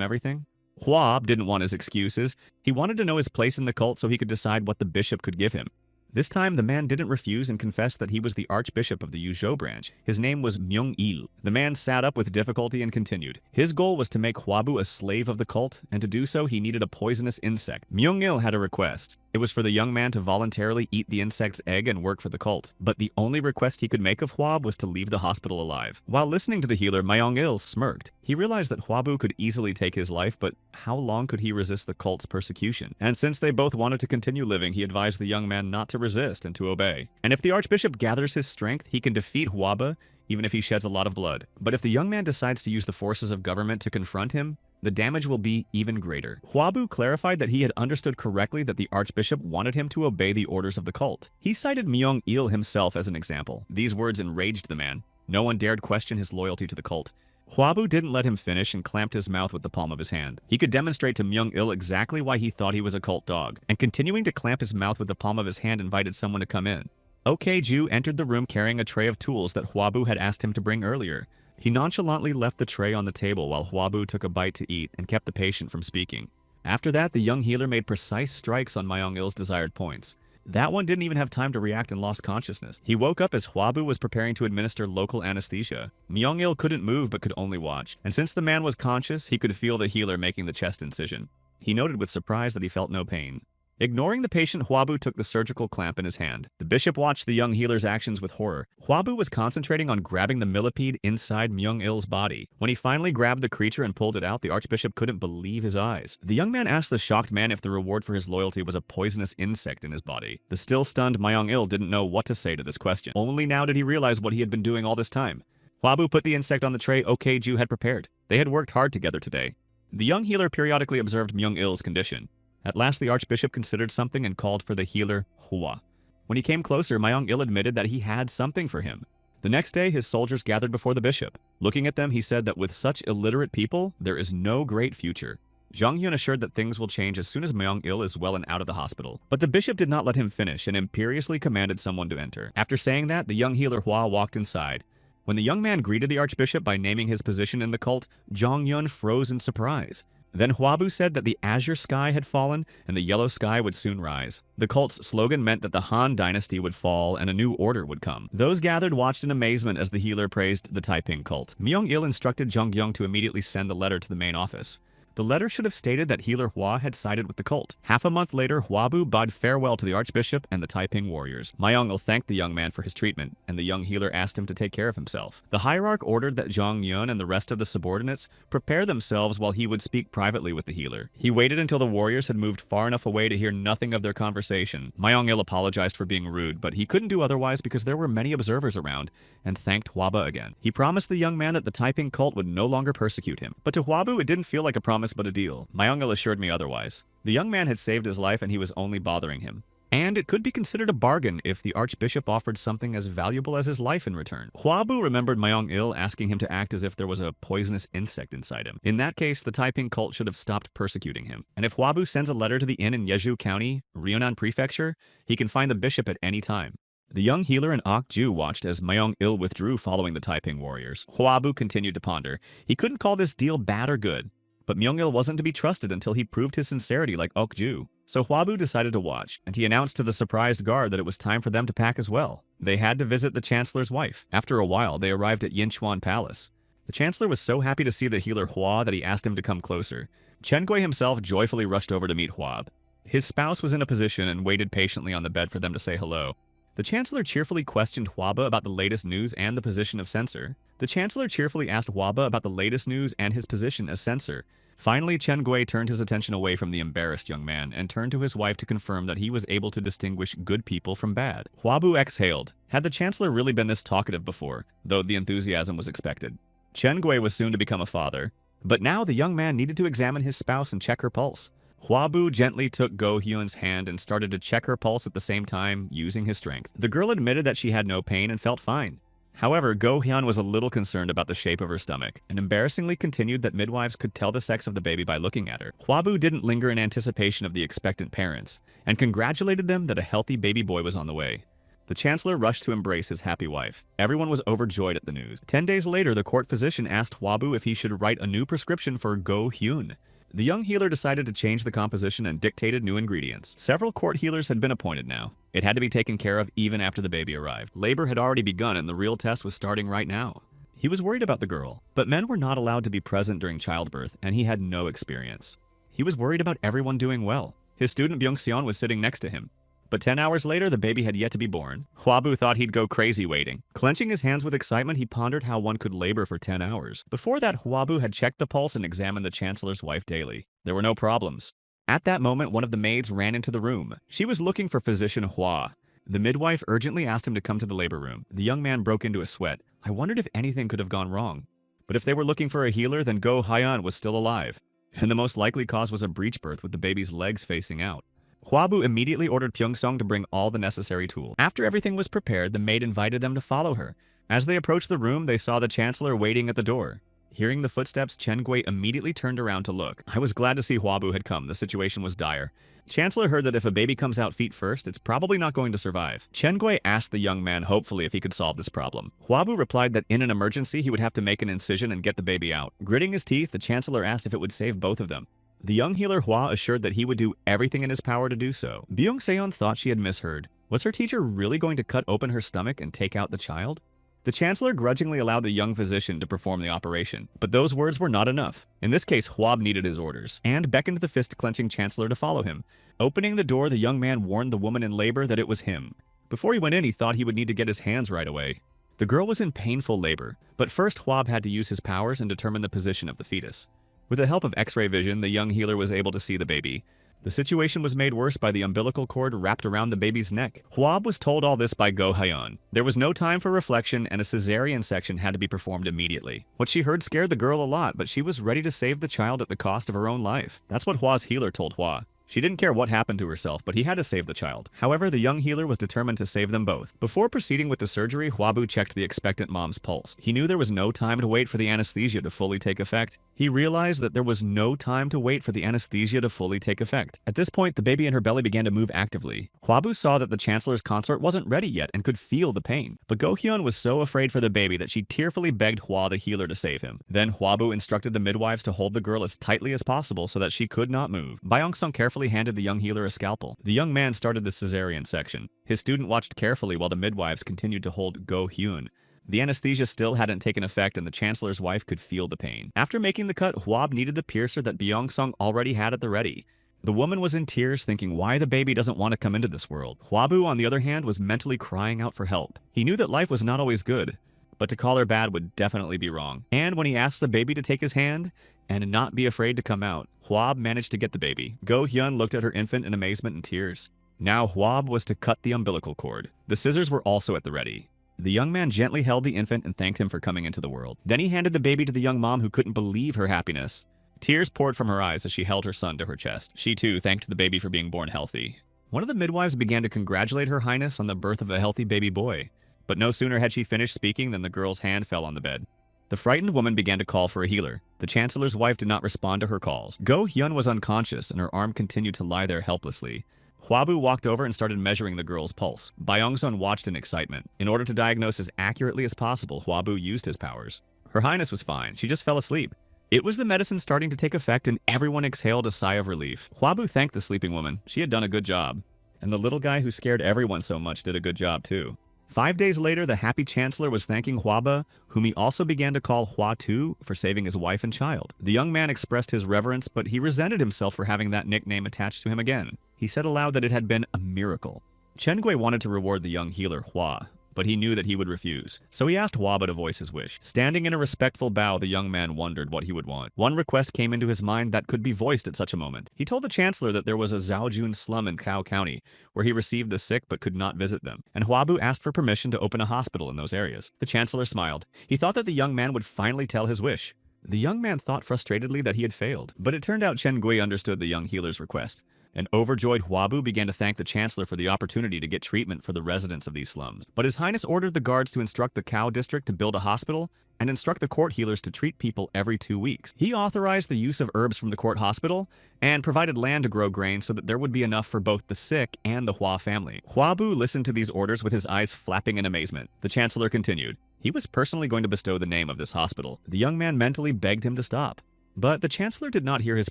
everything? Huab didn't want his excuses. He wanted to know his place in the cult so he could decide what the bishop could give him. This time, the man didn't refuse and confessed that he was the archbishop of the Yuzhou branch. His name was Myung-il. The man sat up with difficulty and continued. His goal was to make Huabu a slave of the cult, and to do so, he needed a poisonous insect. Myung-il had a request. It was for the young man to voluntarily eat the insect's egg and work for the cult. But the only request he could make of Huab was to leave the hospital alive. While listening to the healer, Myung-il smirked. He realized that Huabu could easily take his life, but how long could he resist the cult's persecution? And since they both wanted to continue living, he advised the young man not to resist and to obey. And if the archbishop gathers his strength, he can defeat Huaba, even if he sheds a lot of blood. But if the young man decides to use the forces of government to confront him, the damage will be even greater. Huabu clarified that he had understood correctly that the archbishop wanted him to obey the orders of the cult. He cited Myung-il himself as an example. These words enraged the man. No one dared question his loyalty to the cult. Huabu didn't let him finish and clamped his mouth with the palm of his hand. He could demonstrate to Myung-il exactly why he thought he was a cult dog, and continuing to clamp his mouth with the palm of his hand invited someone to come in. OK-Ju entered the room carrying a tray of tools that Huabu had asked him to bring earlier. He nonchalantly left the tray on the table while Huabu took a bite to eat and kept the patient from speaking. After that, the young healer made precise strikes on Myung-il's desired points. That one didn't even have time to react and lost consciousness. He woke up as Huabu was preparing to administer local anesthesia. Myung-il couldn't move but could only watch, and since the man was conscious, he could feel the healer making the chest incision. He noted with surprise that he felt no pain. Ignoring the patient, Huabu took the surgical clamp in his hand. The bishop watched the young healer's actions with horror. Huabu was concentrating on grabbing the millipede inside Myung-il's body. When he finally grabbed the creature and pulled it out, the archbishop couldn't believe his eyes. The young man asked the shocked man if the reward for his loyalty was a poisonous insect in his body. The still stunned Myung-il didn't know what to say to this question. Only now did he realize what he had been doing all this time. Huabu put the insect on the tray OK-Ju had prepared. They had worked hard together today. The young healer periodically observed Myung-il's condition. At last, the archbishop considered something and called for the healer, Hua. When he came closer, Myung-il admitted that he had something for him. The next day, his soldiers gathered before the bishop. Looking at them, he said that with such illiterate people, there is no great future. Zhang Yun assured that things will change as soon as Myung-il is well and out of the hospital. But the bishop did not let him finish and imperiously commanded someone to enter. After saying that, the young healer Hua walked inside. When the young man greeted the archbishop by naming his position in the cult, Zhang Yun froze in surprise. Then Huabu said that the azure sky had fallen and the yellow sky would soon rise. The cult's slogan meant that the Han dynasty would fall and a new order would come. Those gathered watched in amazement as the healer praised the Taiping cult. Myung-il instructed Zhang Yong to immediately send the letter to the main office. The letter should have stated that healer Hua had sided with the cult. Half a month later, Huabu bade farewell to the archbishop and the Taiping warriors. Myung-il thanked the young man for his treatment, and the young healer asked him to take care of himself. The hierarch ordered that Zhang Yun and the rest of the subordinates prepare themselves while he would speak privately with the healer. He waited until the warriors had moved far enough away to hear nothing of their conversation. Myung-il apologized for being rude, but he couldn't do otherwise because there were many observers around, and thanked Huaba again. He promised the young man that the Taiping cult would no longer persecute him. But to Huabu, it didn't feel like a promise but a deal. Myung-il assured me otherwise. The young man had saved his life and he was only bothering him. And it could be considered a bargain if the archbishop offered something as valuable as his life in return. Huabu remembered Myung-il asking him to act as if there was a poisonous insect inside him. In that case, the Taiping cult should have stopped persecuting him. And if Huabu sends a letter to the inn in Yeju County, Ryunan Prefecture, he can find the bishop at any time. The young healer and Ok-Ju watched as Myung-il withdrew following the Taiping warriors. Huabu continued to ponder. He couldn't call this deal bad or good. But Myung-il wasn't to be trusted until he proved his sincerity like Ok-Ju. So Huabu decided to watch, and he announced to the surprised guard that it was time for them to pack as well. They had to visit the chancellor's wife. After a while, they arrived at Yinchuan Palace. The chancellor was so happy to see the healer Hua that he asked him to come closer. Chen Gui himself joyfully rushed over to meet Huab. His spouse was in a position and waited patiently on the bed for them to say hello. The Chancellor cheerfully questioned Hwaba about the latest news and the position of censor. The Chancellor cheerfully asked Hwaba about the latest news and his position as censor. Finally, Chen Gui turned his attention away from the embarrassed young man and turned to his wife to confirm that he was able to distinguish good people from bad. Hwabu exhaled. Had the Chancellor really been this talkative before, though the enthusiasm was expected? Chen Gui was soon to become a father, but now the young man needed to examine his spouse and check her pulse. Hwabu gently took Go Hyun's hand and started to check her pulse at the same time, using his strength. The girl admitted that she had no pain and felt fine. However, Go Hyun was a little concerned about the shape of her stomach, and embarrassingly continued that midwives could tell the sex of the baby by looking at her. Hwabu didn't linger in anticipation of the expectant parents, and congratulated them that a healthy baby boy was on the way. The Chancellor rushed to embrace his happy wife. Everyone was overjoyed at the news. 10 days later, the court physician asked Hwabu if he should write a new prescription for Go Hyun. The young healer decided to change the composition and dictated new ingredients. Several court healers had been appointed now. It had to be taken care of even after the baby arrived. Labor had already begun and the real test was starting right now. He was worried about the girl, but men were not allowed to be present during childbirth and he had no experience. He was worried about everyone doing well. His student Byung-seon was sitting next to him. But 10 hours later, the baby had yet to be born. Hwabu thought he'd go crazy waiting. Clenching his hands with excitement, he pondered how one could labor for 10 hours. Before that, Hwabu had checked the pulse and examined the Chancellor's wife daily. There were no problems. At that moment, one of the maids ran into the room. She was looking for physician Hwa. The midwife urgently asked him to come to the labor room. The young man broke into a sweat. I wondered if anything could have gone wrong. But if they were looking for a healer, then Go Hyun was still alive. And the most likely cause was a breech birth with the baby's legs facing out. Hwabu immediately ordered Pyeong-seong to bring all the necessary tools. After everything was prepared, the maid invited them to follow her. As they approached the room, they saw the Chancellor waiting at the door. Hearing the footsteps, Chen Gui immediately turned around to look. I was glad to see Hwabu had come. The situation was dire. Chancellor heard that if a baby comes out feet first, it's probably not going to survive. Chen Gui asked the young man hopefully if he could solve this problem. Hwabu replied that in an emergency, he would have to make an incision and get the baby out. Gritting his teeth, the Chancellor asked if it would save both of them. The young healer Hwa assured that he would do everything in his power to do so. Byung-seon thought she had misheard. Was her teacher really going to cut open her stomach and take out the child? The Chancellor grudgingly allowed the young physician to perform the operation, but those words were not enough. In this case, Hwab needed his orders, and beckoned the fist-clenching Chancellor to follow him. Opening the door, the young man warned the woman in labor that it was him. Before he went in, he thought he would need to get his hands right away. The girl was in painful labor, but first Hwab had to use his powers and determine the position of the fetus. With the help of X-ray vision, the young healer was able to see the baby. The situation was made worse by the umbilical cord wrapped around the baby's neck. Hwab was told all this by Go Hyun. There was no time for reflection and a cesarean section had to be performed immediately. What she heard scared the girl a lot, but she was ready to save the child at the cost of her own life. That's what Hwa's healer told Hwa. She didn't care what happened to herself, but he had to save the child. However, the young healer was determined to save them both. Before proceeding with the surgery, Hwabu checked the expectant mom's pulse. He knew there was no time to wait for the anesthesia to fully take effect. He realized that there was no time to wait for the anesthesia to fully take effect. At this point, the baby in her belly began to move actively. Hwabu saw that the Chancellor's consort wasn't ready yet and could feel the pain. But Go Hyun was so afraid for the baby that she tearfully begged Hwa the healer to save him. Then Hwabu instructed the midwives to hold the girl as tightly as possible so that she could not move. Byung-seong carefully handed the young healer a scalpel. The young man started the cesarean section. His student watched carefully while the midwives continued to hold Go Hyun. The anesthesia still hadn't taken effect and the Chancellor's wife could feel the pain. After making the cut, Hwab needed the piercer that Byung-seong already had at the ready. The woman was in tears thinking why the baby doesn't want to come into this world. Hwabu, on the other hand, was mentally crying out for help. He knew that life was not always good, but to call her bad would definitely be wrong. And when he asked the baby to take his hand and not be afraid to come out, Hwab managed to get the baby. Go Hyun looked at her infant in amazement and tears. Now Hwab was to cut the umbilical cord. The scissors were also at the ready. The young man gently held the infant and thanked him for coming into the world. Then he handed the baby to the young mom who couldn't believe her happiness. Tears poured from her eyes as she held her son to her chest. She too thanked the baby for being born healthy. One of the midwives began to congratulate Her Highness on the birth of a healthy baby boy. But no sooner had she finished speaking than the girl's hand fell on the bed. The frightened woman began to call for a healer. The Chancellor's wife did not respond to her calls. Go Hyun was unconscious and her arm continued to lie there helplessly. Hwabu walked over and started measuring the girl's pulse. Byung-seon watched in excitement. In order to diagnose as accurately as possible, Hwabu used his powers. Her Highness was fine. She just fell asleep. It was the medicine starting to take effect and everyone exhaled a sigh of relief. Hwabu thanked the sleeping woman. She had done a good job. And the little guy who scared everyone so much did a good job too. 5 days later, the happy chancellor was thanking Huaba, whom he also began to call Hua Tu, for saving his wife and child. The young man expressed his reverence, but he resented himself for having that nickname attached to him again. He said aloud that it had been a miracle. Chen Gui wanted to reward the young healer Hua, but he knew that he would refuse. So he asked Huaba to voice his wish. Standing in a respectful bow, the young man wondered what he would want. One request came into his mind that could be voiced at such a moment. He told the chancellor that there was a Zhaojun slum in Cao County, where he received the sick but could not visit them, and Huabu asked for permission to open a hospital in those areas. The chancellor smiled. He thought that the young man would finally tell his wish. The young man thought frustratedly that he had failed, but it turned out Chen Gui understood the young healer's request. An overjoyed Huabu began to thank the chancellor for the opportunity to get treatment for the residents of these slums. But His Highness ordered the guards to instruct the Cao district to build a hospital and instruct the court healers to treat people every 2 weeks. He authorized the use of herbs from the court hospital and provided land to grow grain so that there would be enough for both the sick and the Hua family. Huabu listened to these orders with his eyes flapping in amazement. The chancellor continued. He was personally going to bestow the name of this hospital. The young man mentally begged him to stop. But the chancellor did not hear his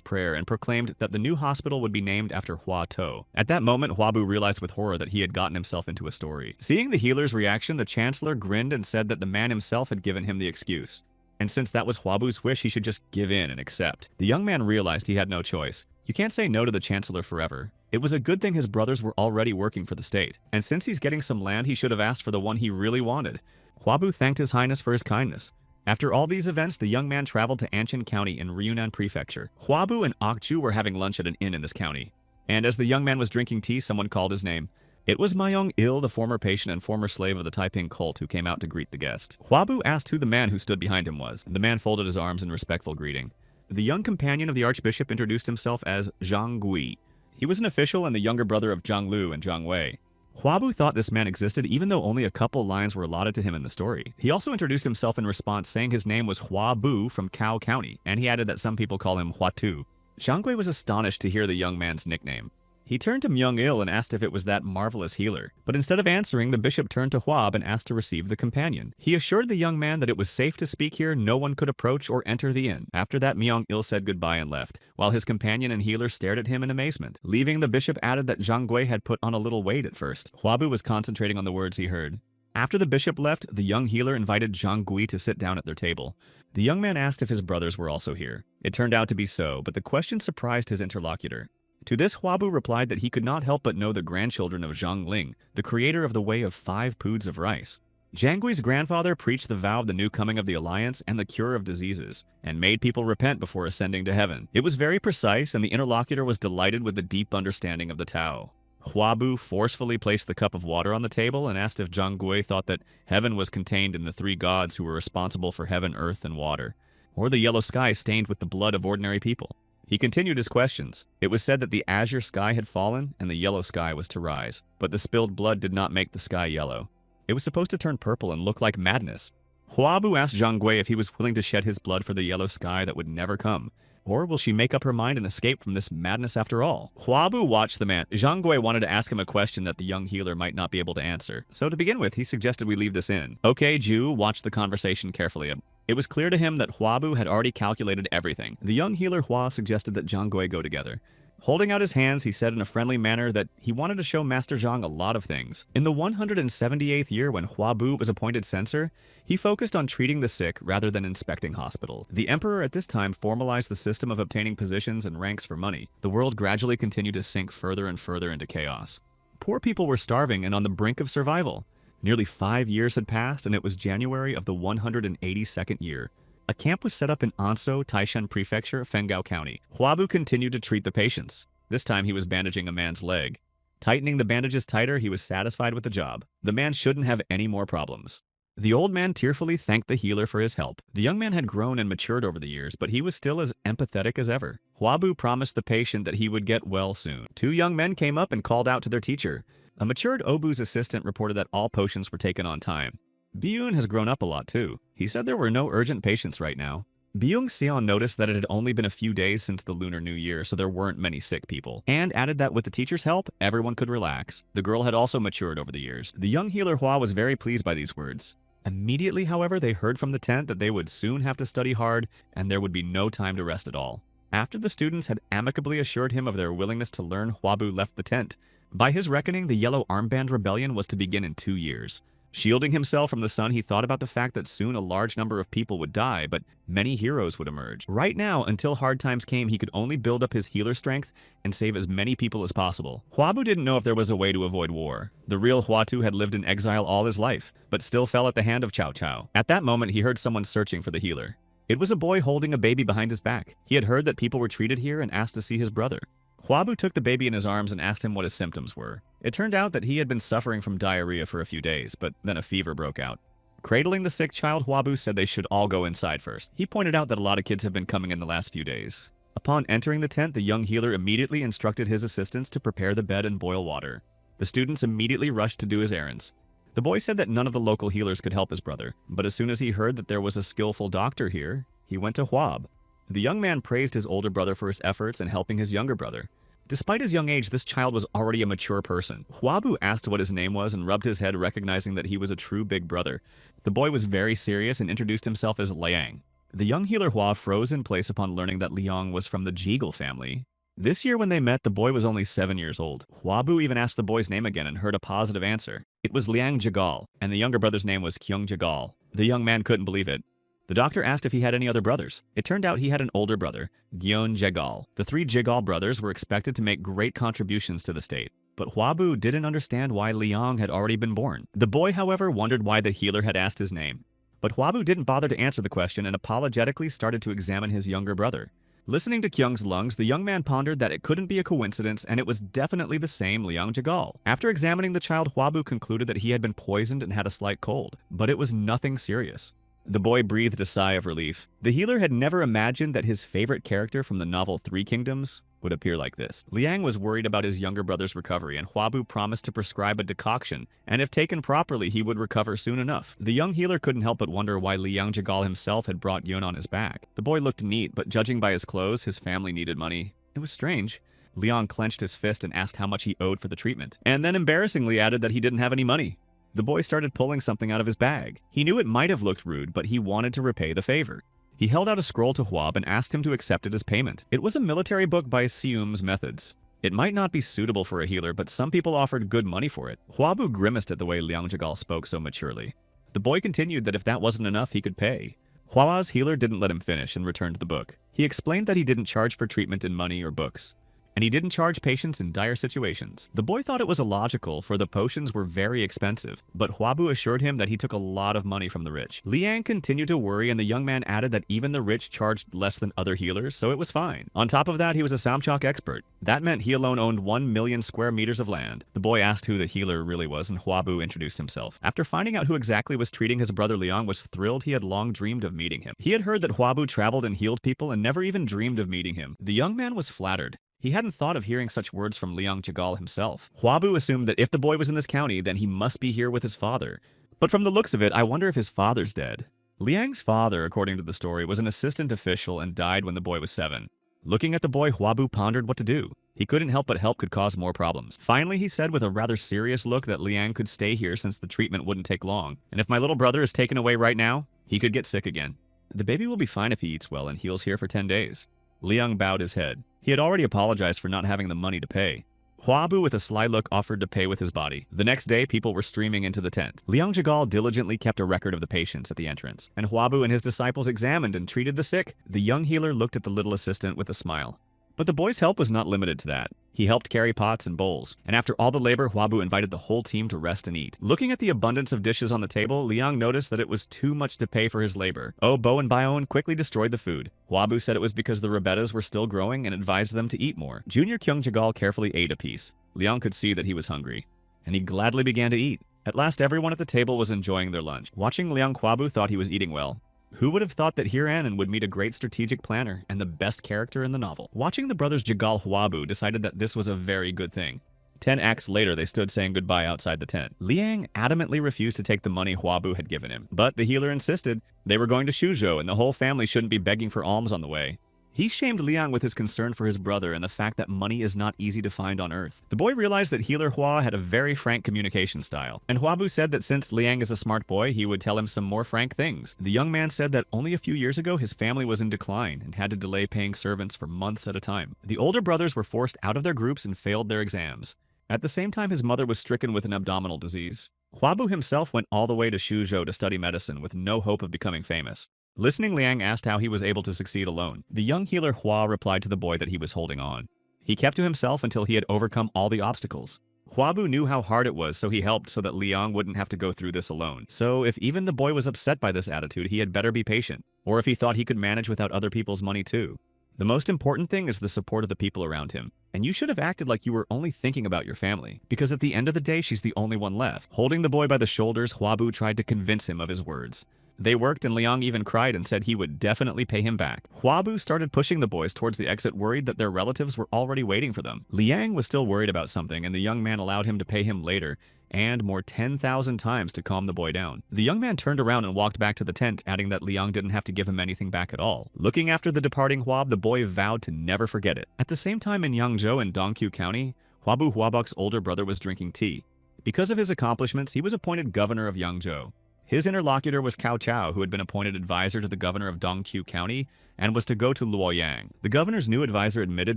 prayer and proclaimed that the new hospital would be named after Hua To. At that moment, Huabu realized with horror that he had gotten himself into a story. Seeing the healer's reaction, the chancellor grinned and said that the man himself had given him the excuse. And since that was Huabu's wish, he should just give in and accept. The young man realized he had no choice. You can't say no to the chancellor forever. It was a good thing his brothers were already working for the state. And since he's getting some land, he should have asked for the one he really wanted. Huabu thanked His Highness for his kindness. After all these events, the young man traveled to Anshan County in Ryunan Prefecture. Huabu and Akju were having lunch at an inn in this county. And as the young man was drinking tea, someone called his name. It was Mayong Il, the former patient and former slave of the Taiping cult, who came out to greet the guest. Huabu asked who the man who stood behind him was. The man folded his arms in respectful greeting. The young companion of the archbishop introduced himself as Zhang Gui. He was an official and the younger brother of Zhang Lu and Zhang Wei. Huabu thought this man existed even though only a couple lines were allotted to him in the story. He also introduced himself in response, saying his name was Huabu from Cao County, and he added that some people call him Huatu. Zhang Gui was astonished to hear the young man's nickname. He turned to Myung-il and asked if it was that marvelous healer. But instead of answering, the bishop turned to Huab and asked to receive the companion. He assured the young man that it was safe to speak here, no one could approach or enter the inn. After that, Myung-il said goodbye and left, while his companion and healer stared at him in amazement. Leaving, the bishop added that Zhang Gui had put on a little weight at first. Huabu was concentrating on the words he heard. After the bishop left, the young healer invited Zhang Gui to sit down at their table. The young man asked if his brothers were also here. It turned out to be so, but the question surprised his interlocutor. To this, Huabu replied that he could not help but know the grandchildren of Zhang Ling, the creator of the way of 5 poods of rice. Zhang Gui's grandfather preached the vow of the new coming of the alliance and the cure of diseases, and made people repent before ascending to heaven. It was very precise, and the interlocutor was delighted with the deep understanding of the Tao. Huabu forcefully placed the cup of water on the table and asked if Zhang Gui thought that heaven was contained in the 3 gods who were responsible for heaven, earth, and water, or the yellow sky stained with the blood of ordinary people. He continued his questions. It was said that the azure sky had fallen and the yellow sky was to rise, but the spilled blood did not make the sky yellow. It was supposed to turn purple and look like madness. Huabu asked Zhang Gui if he was willing to shed his blood for the yellow sky that would never come. Or will she make up her mind and escape from this madness after all? Huabu watched the man. Zhang Gui wanted to ask him a question that the young healer might not be able to answer. So to begin with, he suggested we leave this in. Okay, Ju watched the conversation carefully. It was clear to him that Huabu had already calculated everything. The young healer Hua suggested that Zhang Gui go together. Holding out his hands, he said in a friendly manner that he wanted to show Master Zhang a lot of things. In the 178th year when Huabu was appointed censor, he focused on treating the sick rather than inspecting hospitals. The emperor at this time formalized the system of obtaining positions and ranks for money. The world gradually continued to sink further and further into chaos. Poor people were starving and on the brink of survival. Nearly 5 years had passed, and it was January of the 182nd year. A camp was set up in Anso, Taishan Prefecture, Fengao County. Huabu continued to treat the patients. This time he was bandaging a man's leg. Tightening the bandages tighter, he was satisfied with the job. The man shouldn't have any more problems. The old man tearfully thanked the healer for his help. The young man had grown and matured over the years, but he was still as empathetic as ever. Huabu promised the patient that he would get well soon. 2 young men came up and called out to their teacher. A matured Obu's assistant reported that all potions were taken on time. Byung has grown up a lot too. He said there were no urgent patients right now. Byung Sion noticed that it had only been a few days since the Lunar New Year, so there weren't many sick people, and added that with the teacher's help, everyone could relax. The girl had also matured over the years. The young healer Hua was very pleased by these words. Immediately, however, they heard from the tent that they would soon have to study hard, and there would be no time to rest at all. After the students had amicably assured him of their willingness to learn, Huabu left the tent. By his reckoning, the Yellow Armband Rebellion was to begin in 2 years. Shielding himself from the sun, he thought about the fact that soon a large number of people would die, but many heroes would emerge. Right now, until hard times came, he could only build up his healer strength and save as many people as possible. Huabu didn't know if there was a way to avoid war. The real Huatu had lived in exile all his life, but still fell at the hand of Cao Cao. At that moment, he heard someone searching for the healer. It was a boy holding a baby behind his back. He had heard that people were treated here and asked to see his brother. Huabu took the baby in his arms and asked him what his symptoms were. It turned out that he had been suffering from diarrhea for a few days, but then a fever broke out. Cradling the sick child, Huabu said they should all go inside first. He pointed out that a lot of kids have been coming in the last few days. Upon entering the tent, the young healer immediately instructed his assistants to prepare the bed and boil water. The students immediately rushed to do his errands. The boy said that none of the local healers could help his brother, but as soon as he heard that there was a skillful doctor here, he went to Huab. The young man praised his older brother for his efforts in helping his younger brother. Despite his young age, this child was already a mature person. Huabu asked what his name was and rubbed his head, recognizing that he was a true big brother. The boy was very serious and introduced himself as Liang. The young healer Hua froze in place upon learning that Liang was from the Jiggle family. This year when they met, the boy was only 7 years old. Huabu even asked the boy's name again and heard a positive answer. It was Liang Jigal, and the younger brother's name was Kyung Jigal. The young man couldn't believe it. The doctor asked if he had any other brothers. It turned out he had an older brother, Gyeon Jegal. The 3 Jigal brothers were expected to make great contributions to the state. But Huabu didn't understand why Liang had already been born. The boy, however, wondered why the healer had asked his name. But Huabu didn't bother to answer the question and apologetically started to examine his younger brother. Listening to Kyung's lungs, the young man pondered that it couldn't be a coincidence and it was definitely the same Liang Jigal. After examining the child, Huabu concluded that he had been poisoned and had a slight cold, but it was nothing serious. The boy breathed a sigh of relief. The healer had never imagined that his favorite character from the novel 3 Kingdoms would appear like this. Liang was worried about his younger brother's recovery, and Huabu promised to prescribe a decoction, and if taken properly, he would recover soon enough. The young healer couldn't help but wonder why Liang Jigal himself had brought Yun on his back. The boy looked neat, but judging by his clothes, his family needed money. It was strange. Liang clenched his fist and asked how much he owed for the treatment, and then embarrassingly added that he didn't have any money. The boy started pulling something out of his bag. He knew it might have looked rude, but he wanted to repay the favor. He held out a scroll to Huab and asked him to accept it as payment. It was a military book by Sium's Methods. It might not be suitable for a healer, but some people offered good money for it. Huabu grimaced at the way Liang Jigal spoke so maturely. The boy continued that if that wasn't enough, he could pay. Hua's healer didn't let him finish and returned the book. He explained that he didn't charge for treatment in money or books, and he didn't charge patients in dire situations. The boy thought it was illogical, for the potions were very expensive, but Huabu assured him that he took a lot of money from the rich. Liang continued to worry, and the young man added that even the rich charged less than other healers, so it was fine. On top of that, he was a Samchok expert. That meant he alone owned 1 million square meters of land. The boy asked who the healer really was, and Huabu introduced himself. After finding out who exactly was treating his brother, Liang was thrilled. He had long dreamed of meeting him. He had heard that Huabu traveled and healed people and never even dreamed of meeting him. The young man was flattered. He hadn't thought of hearing such words from Liang Jigal himself. Huabu assumed that if the boy was in this county, then he must be here with his father. But from the looks of it, I wonder if his father's dead. Liang's father, according to the story, was an assistant official and died when the boy was 7. Looking at the boy, Huabu pondered what to do. He couldn't help but help could cause more problems. Finally, he said with a rather serious look that Liang could stay here since the treatment wouldn't take long. And if my little brother is taken away right now, he could get sick again. The baby will be fine if he eats well and heals here for 10 days. Liang bowed his head. He had already apologized for not having the money to pay. Huabu, with a sly look, offered to pay with his body. The next day, people were streaming into the tent. Liang Jigal diligently kept a record of the patients at the entrance, and Huabu and his disciples examined and treated the sick. The young healer looked at the little assistant with a smile. But the boy's help was not limited to that. He helped carry pots and bowls, and after all the labor, Huabu invited the whole team to rest and eat. Looking at the abundance of dishes on the table, Liang noticed that it was too much to pay for his labor. Bo and Baon quickly destroyed the food. Huabu said it was because the Rebettas were still growing and advised them to eat more. Junior Kyung Jigal carefully ate a piece. Liang could see that he was hungry, and he gladly began to eat. At last, everyone at the table was enjoying their lunch. Watching Liang, Huabu thought he was eating well. Who would have thought that here Anan would meet a great strategic planner and the best character in the novel? Watching the brothers Jigal, Huabu decided that this was a very good thing. 10 acts later, they stood saying goodbye outside the tent. Liang adamantly refused to take the money Huabu had given him, but the healer insisted. They were going to Shuzhou, and the whole family shouldn't be begging for alms on the way. He shamed Liang with his concern for his brother and the fact that money is not easy to find on Earth. The boy realized that healer Hua had a very frank communication style, and Huabu said that since Liang is a smart boy, he would tell him some more frank things. The young man said that only a few years ago his family was in decline and had to delay paying servants for months at a time. The older brothers were forced out of their groups and failed their exams. At the same time, his mother was stricken with an abdominal disease. Huabu himself went all the way to Suzhou to study medicine with no hope of becoming famous. Listening, Liang asked how he was able to succeed alone. The young healer Hua replied to the boy that he was holding on. He kept to himself until he had overcome all the obstacles. Huabu knew how hard it was, so he helped so that Liang wouldn't have to go through this alone. So if even the boy was upset by this attitude, he had better be patient, or if he thought he could manage without other people's money too. The most important thing is the support of the people around him, and you should have acted like you were only thinking about your family, because at the end of the day, she's the only one left. Holding the boy by the shoulders, Huabu tried to convince him of his words. They worked, and Liang even cried and said he would definitely pay him back. Huabu started pushing the boys towards the exit, worried that their relatives were already waiting for them. Liang was still worried about something, and the young man allowed him to pay him later, and more 10,000 times to calm the boy down. The young man turned around and walked back to the tent, adding that Liang didn't have to give him anything back at all. Looking after the departing Huab, the boy vowed to never forget it. At the same time in Yangzhou in Dongqiu County, Huabu Huabok's older brother was drinking tea. Because of his accomplishments, he was appointed governor of Yangzhou. His interlocutor was Cao Chao, who had been appointed advisor to the governor of Dongqiu County and was to go to Luoyang. The governor's new advisor admitted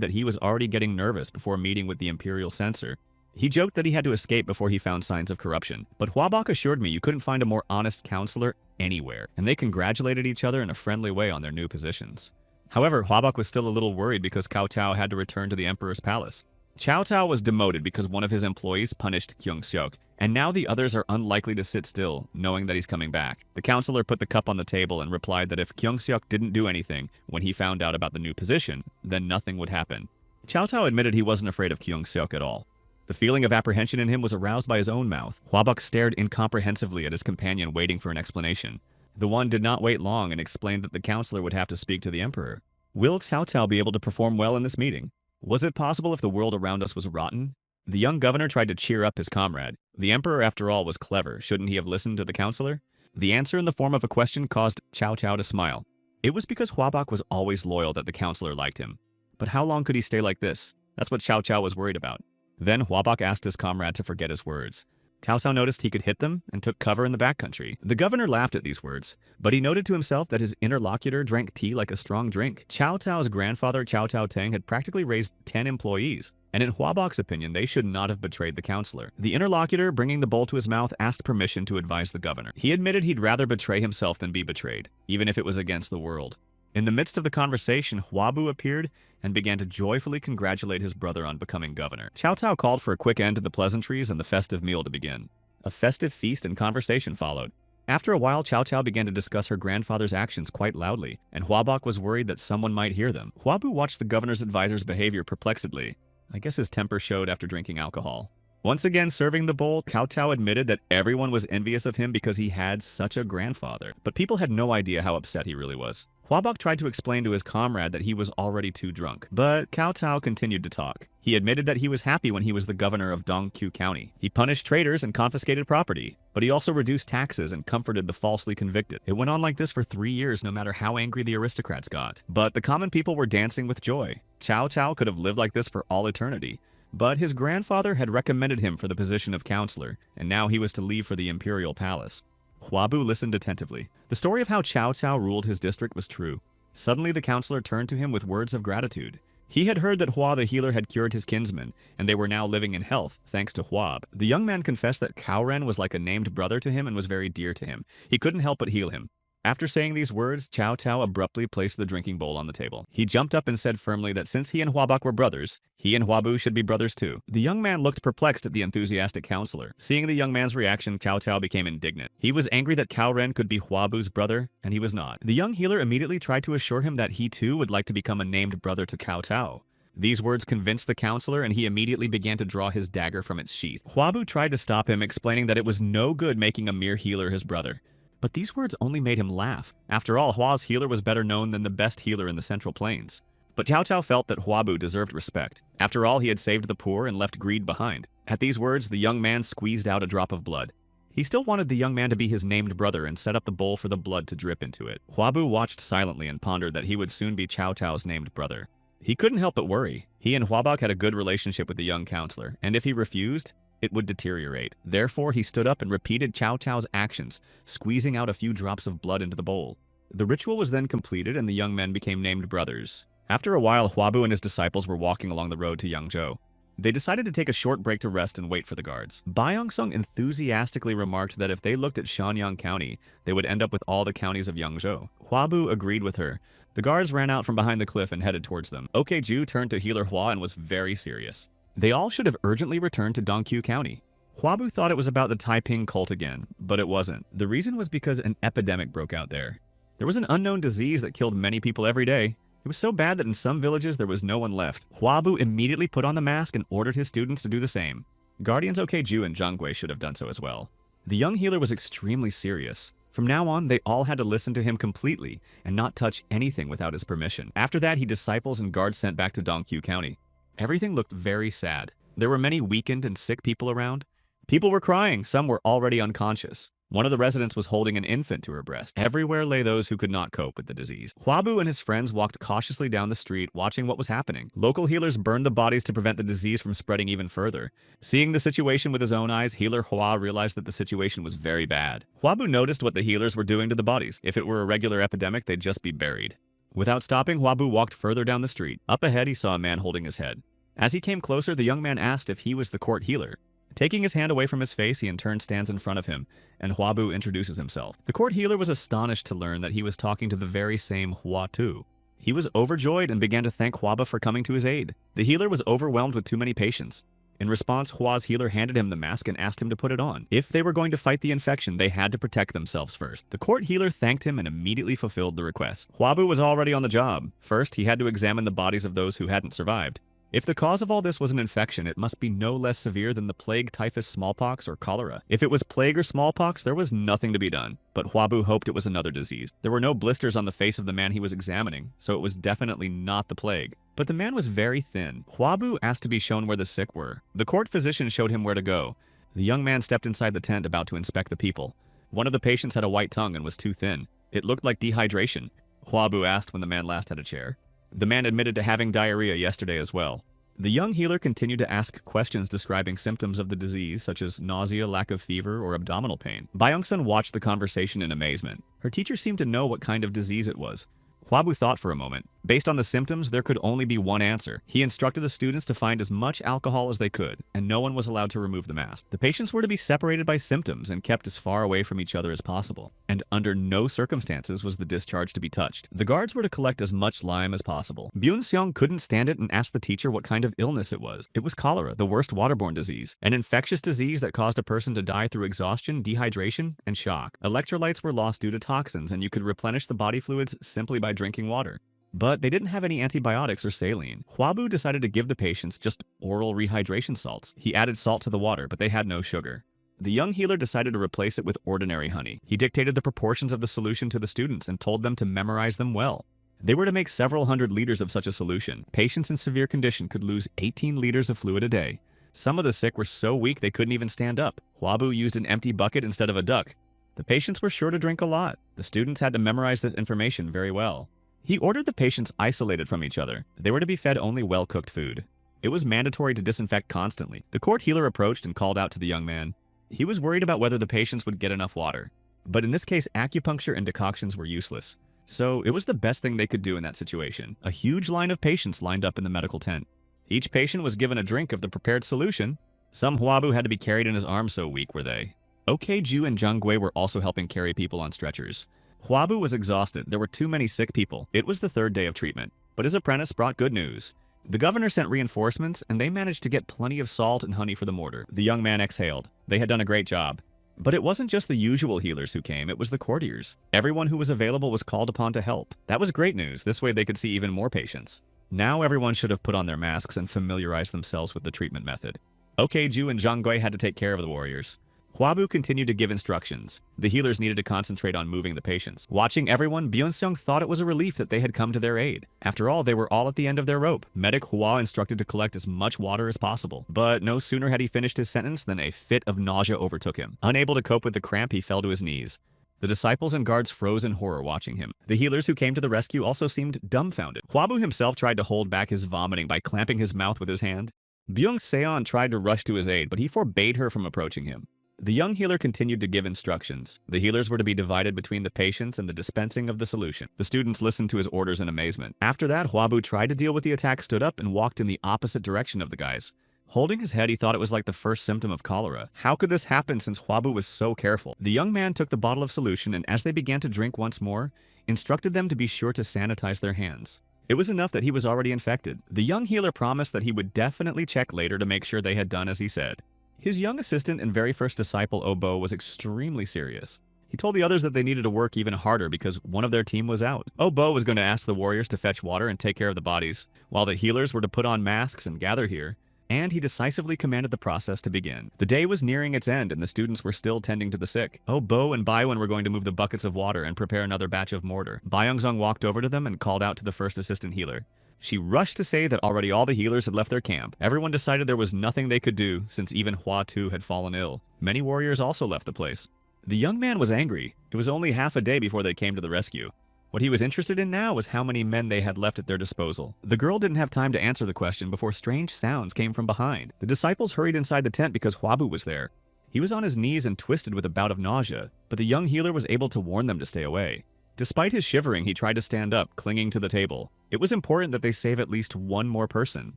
that he was already getting nervous before meeting with the imperial censor. He joked that he had to escape before he found signs of corruption, but Huabok assured me you couldn't find a more honest counselor anywhere, and they congratulated each other in a friendly way on their new positions. However, Huabok was still a little worried because Cao Cao had to return to the emperor's palace. Cao Cao was demoted because one of his employees punished Kyung-seok, and now the others are unlikely to sit still, knowing that he's coming back. The counselor put the cup on the table and replied that if Kyung-seok didn't do anything when he found out about the new position, then nothing would happen. Cao Cao admitted he wasn't afraid of Kyung-seok at all. The feeling of apprehension in him was aroused by his own mouth. Huabok stared incomprehensively at his companion, waiting for an explanation. The one did not wait long and explained that the counselor would have to speak to the emperor. Will Cao Cao be able to perform well in this meeting? Was it possible if the world around us was rotten? The young governor tried to cheer up his comrade. The emperor, after all, was clever. Shouldn't he have listened to the counselor? The answer in the form of a question caused Cao Cao to smile. It was because Huabok was always loyal that the counselor liked him. But how long could he stay like this? That's what Cao Cao was worried about. Then Huabok asked his comrade to forget his words. Cao Cao noticed he could hit them and took cover in the backcountry. The governor laughed at these words, but he noted to himself that his interlocutor drank tea like a strong drink. Cao Cao's grandfather Cao Cao Teng had practically raised 10 employees, and in Huabok's opinion, they should not have betrayed the counselor. The interlocutor, bringing the bowl to his mouth, asked permission to advise the governor. He admitted he'd rather betray himself than be betrayed, even if it was against the world. In the midst of the conversation, Huabu appeared and began to joyfully congratulate his brother on becoming governor. Cao Cao called for a quick end to the pleasantries and the festive meal to begin. A festive feast and conversation followed. After a while, Cao Cao began to discuss her grandfather's actions quite loudly, and Huabok was worried that someone might hear them. Huabu watched the governor's advisor's behavior perplexedly. I guess his temper showed after drinking alcohol. Once again serving the bowl, Cao Cao admitted that everyone was envious of him because he had such a grandfather, but people had no idea how upset he really was. Huabok tried to explain to his comrade that he was already too drunk, but Cao Cao continued to talk. He admitted that he was happy when he was the governor of Dongqiu County. He punished traitors and confiscated property, but he also reduced taxes and comforted the falsely convicted. It went on like this for 3 years, no matter how angry the aristocrats got. But the common people were dancing with joy. Cao Cao could have lived like this for all eternity. But his grandfather had recommended him for the position of counselor, and now he was to leave for the imperial palace. Huabu listened attentively. The story of how Cao Cao ruled his district was true. Suddenly the counselor turned to him with words of gratitude. He had heard that Hua the healer had cured his kinsman, and they were now living in health, thanks to Huab. The young man confessed that Cao Ren was like a named brother to him and was very dear to him. He couldn't help but heal him. After saying these words, Cao Cao abruptly placed the drinking bowl on the table. He jumped up and said firmly that since he and Huabok were brothers, he and Huabu should be brothers too. The young man looked perplexed at the enthusiastic counselor. Seeing the young man's reaction, Cao Cao became indignant. He was angry that Cao Ren could be Huabu's brother, and he was not. The young healer immediately tried to assure him that he too would like to become a named brother to Cao Cao. These words convinced the counselor, and he immediately began to draw his dagger from its sheath. Huabu tried to stop him, explaining that it was no good making a mere healer his brother. But these words only made him laugh. After all, Hua's healer was better known than the best healer in the Central Plains. But Cao Cao felt that Huabu deserved respect. After all, he had saved the poor and left greed behind. At these words, the young man squeezed out a drop of blood. He still wanted the young man to be his named brother and set up the bowl for the blood to drip into it. Huabu watched silently and pondered that he would soon be Cao Cao's named brother. He couldn't help but worry. He and Huabok had a good relationship with the young counselor, and if he refused, it would deteriorate. Therefore, he stood up and repeated Cao Cao's actions, squeezing out a few drops of blood into the bowl. The ritual was then completed, and the young men became named brothers. After a while, Huabu and his disciples were walking along the road to Yangzhou. They decided to take a short break to rest and wait for the guards. Byung-sung enthusiastically remarked that if they looked at Shanyang County, they would end up with all the counties of Yangzhou. Huabu agreed with her. The guards ran out from behind the cliff and headed towards them. Okju turned to healer Hua and was very serious. They all should have urgently returned to Dongqiu County. Huabu thought it was about the Taiping cult again, but it wasn't. The reason was because an epidemic broke out there. There was an unknown disease that killed many people every day. It was so bad that in some villages there was no one left. Huabu immediately put on the mask and ordered his students to do the same. Guardians Okju and Zhangwei should have done so as well. The young healer was extremely serious. From now on, they all had to listen to him completely and not touch anything without his permission. After that, he disciples and guards sent back to Dongqiu County. Everything looked very sad. There were many weakened and sick people around. People were crying, some were already unconscious. One of the residents was holding an infant to her breast. Everywhere lay those who could not cope with the disease. Huabu and his friends walked cautiously down the street, watching what was happening. Local healers burned the bodies to prevent the disease from spreading even further. Seeing the situation with his own eyes, healer Hua realized that the situation was very bad. Huabu noticed what the healers were doing to the bodies. If it were a regular epidemic, they'd just be buried. Without stopping, Huabu walked further down the street. Up ahead, he saw a man holding his head. As he came closer, the young man asked if he was the court healer. Taking his hand away from his face, he in turn stands in front of him, and Huabu introduces himself. The court healer was astonished to learn that he was talking to the very same Hua Tu. He was overjoyed and began to thank Huaba for coming to his aid. The healer was overwhelmed with too many patients. In response, Hua's healer handed him the mask and asked him to put it on. If they were going to fight the infection, they had to protect themselves first. The court healer thanked him and immediately fulfilled the request. Huabu was already on the job. First, he had to examine the bodies of those who hadn't survived. If the cause of all this was an infection, it must be no less severe than the plague, typhus, smallpox, or cholera. If it was plague or smallpox, there was nothing to be done. But Huabu hoped it was another disease. There were no blisters on the face of the man he was examining, so it was definitely not the plague. But the man was very thin. Huabu asked to be shown where the sick were. The court physician showed him where to go. The young man stepped inside the tent about to inspect the people. One of the patients had a white tongue and was too thin. It looked like dehydration. Huabu asked when the man last had a chair. The man admitted to having diarrhea yesterday as well. The young healer continued to ask questions describing symptoms of the disease, such as nausea, lack of fever, or abdominal pain. Byung-sun watched the conversation in amazement. Her teacher seemed to know what kind of disease it was. Huabu thought for a moment. Based on the symptoms, there could only be one answer. He instructed the students to find as much alcohol as they could, and no one was allowed to remove the mask. The patients were to be separated by symptoms and kept as far away from each other as possible. And under no circumstances was the discharge to be touched. The guards were to collect as much lime as possible. Byun-seong couldn't stand it and asked the teacher what kind of illness it was. It was cholera, the worst waterborne disease. An infectious disease that caused a person to die through exhaustion, dehydration, and shock. Electrolytes were lost due to toxins, and you could replenish the body fluids simply by drinking water. But they didn't have any antibiotics or saline. Huabu decided to give the patients just oral rehydration salts. He added salt to the water, but they had no sugar. The young healer decided to replace it with ordinary honey. He dictated the proportions of the solution to the students and told them to memorize them well. They were to make several hundred liters of such a solution. Patients in severe condition could lose 18 liters of fluid a day. Some of the sick were so weak they couldn't even stand up. Huabu used an empty bucket instead of a duck. The patients were sure to drink a lot. The students had to memorize this information very well. He ordered the patients isolated from each other. They were to be fed only well-cooked food. It was mandatory to disinfect constantly. The court healer approached and called out to the young man. He was worried about whether the patients would get enough water. But in this case, acupuncture and decoctions were useless. So it was the best thing they could do in that situation. A huge line of patients lined up in the medical tent. Each patient was given a drink of the prepared solution. Some Huabu had to be carried in his arms, so weak were they. Okju and Zhangwei were also helping carry people on stretchers. Huabu was exhausted. There were too many sick people. It was the third day of treatment. But his apprentice brought good news. The governor sent reinforcements, and they managed to get plenty of salt and honey for the mortar. The young man exhaled. They had done a great job. But it wasn't just the usual healers who came, it was the courtiers. Everyone who was available was called upon to help. That was great news. This way they could see even more patients. Now everyone should have put on their masks and familiarized themselves with the treatment method. Okju and Zhangwei had to take care of the warriors. Huabu continued to give instructions. The healers needed to concentrate on moving the patients. Watching everyone, Byun-seong thought it was a relief that they had come to their aid. After all, they were all at the end of their rope. Medic Hua instructed to collect as much water as possible. But no sooner had he finished his sentence than a fit of nausea overtook him. Unable to cope with the cramp, he fell to his knees. The disciples and guards froze in horror watching him. The healers who came to the rescue also seemed dumbfounded. Huabu himself tried to hold back his vomiting by clamping his mouth with his hand. Byung-seon tried to rush to his aid, but he forbade her from approaching him. The young healer continued to give instructions. The healers were to be divided between the patients and the dispensing of the solution. The students listened to his orders in amazement. After that, Huabu tried to deal with the attack, stood up, and walked in the opposite direction of the guys. Holding his head, he thought it was like the first symptom of cholera. How could this happen since Hwabu was so careful? The young man took the bottle of solution and as they began to drink once more, instructed them to be sure to sanitize their hands. It was enough that he was already infected. The young healer promised that he would definitely check later to make sure they had done as he said. His young assistant and very first disciple, Obo, was extremely serious. He told the others that they needed to work even harder because one of their team was out. Obo was going to ask the warriors to fetch water and take care of the bodies, while the healers were to put on masks and gather here. And he decisively commanded the process to begin. The day was nearing its end and the students were still tending to the sick. Bo and Baiwen were going to move the buckets of water and prepare another batch of mortar. Byungzong walked over to them and called out to the first assistant healer. She rushed to say that already all the healers had left their camp. Everyone decided there was nothing they could do since even Hua Tu had fallen ill. Many warriors also left the place. The young man was angry. It was only half a day before they came to the rescue. What he was interested in now was how many men they had left at their disposal. The girl didn't have time to answer the question before strange sounds came from behind. The disciples hurried inside the tent because Hwabu was there. He was on his knees and twisted with a bout of nausea, but the young healer was able to warn them to stay away. Despite his shivering, he tried to stand up, clinging to the table. It was important that they save at least one more person.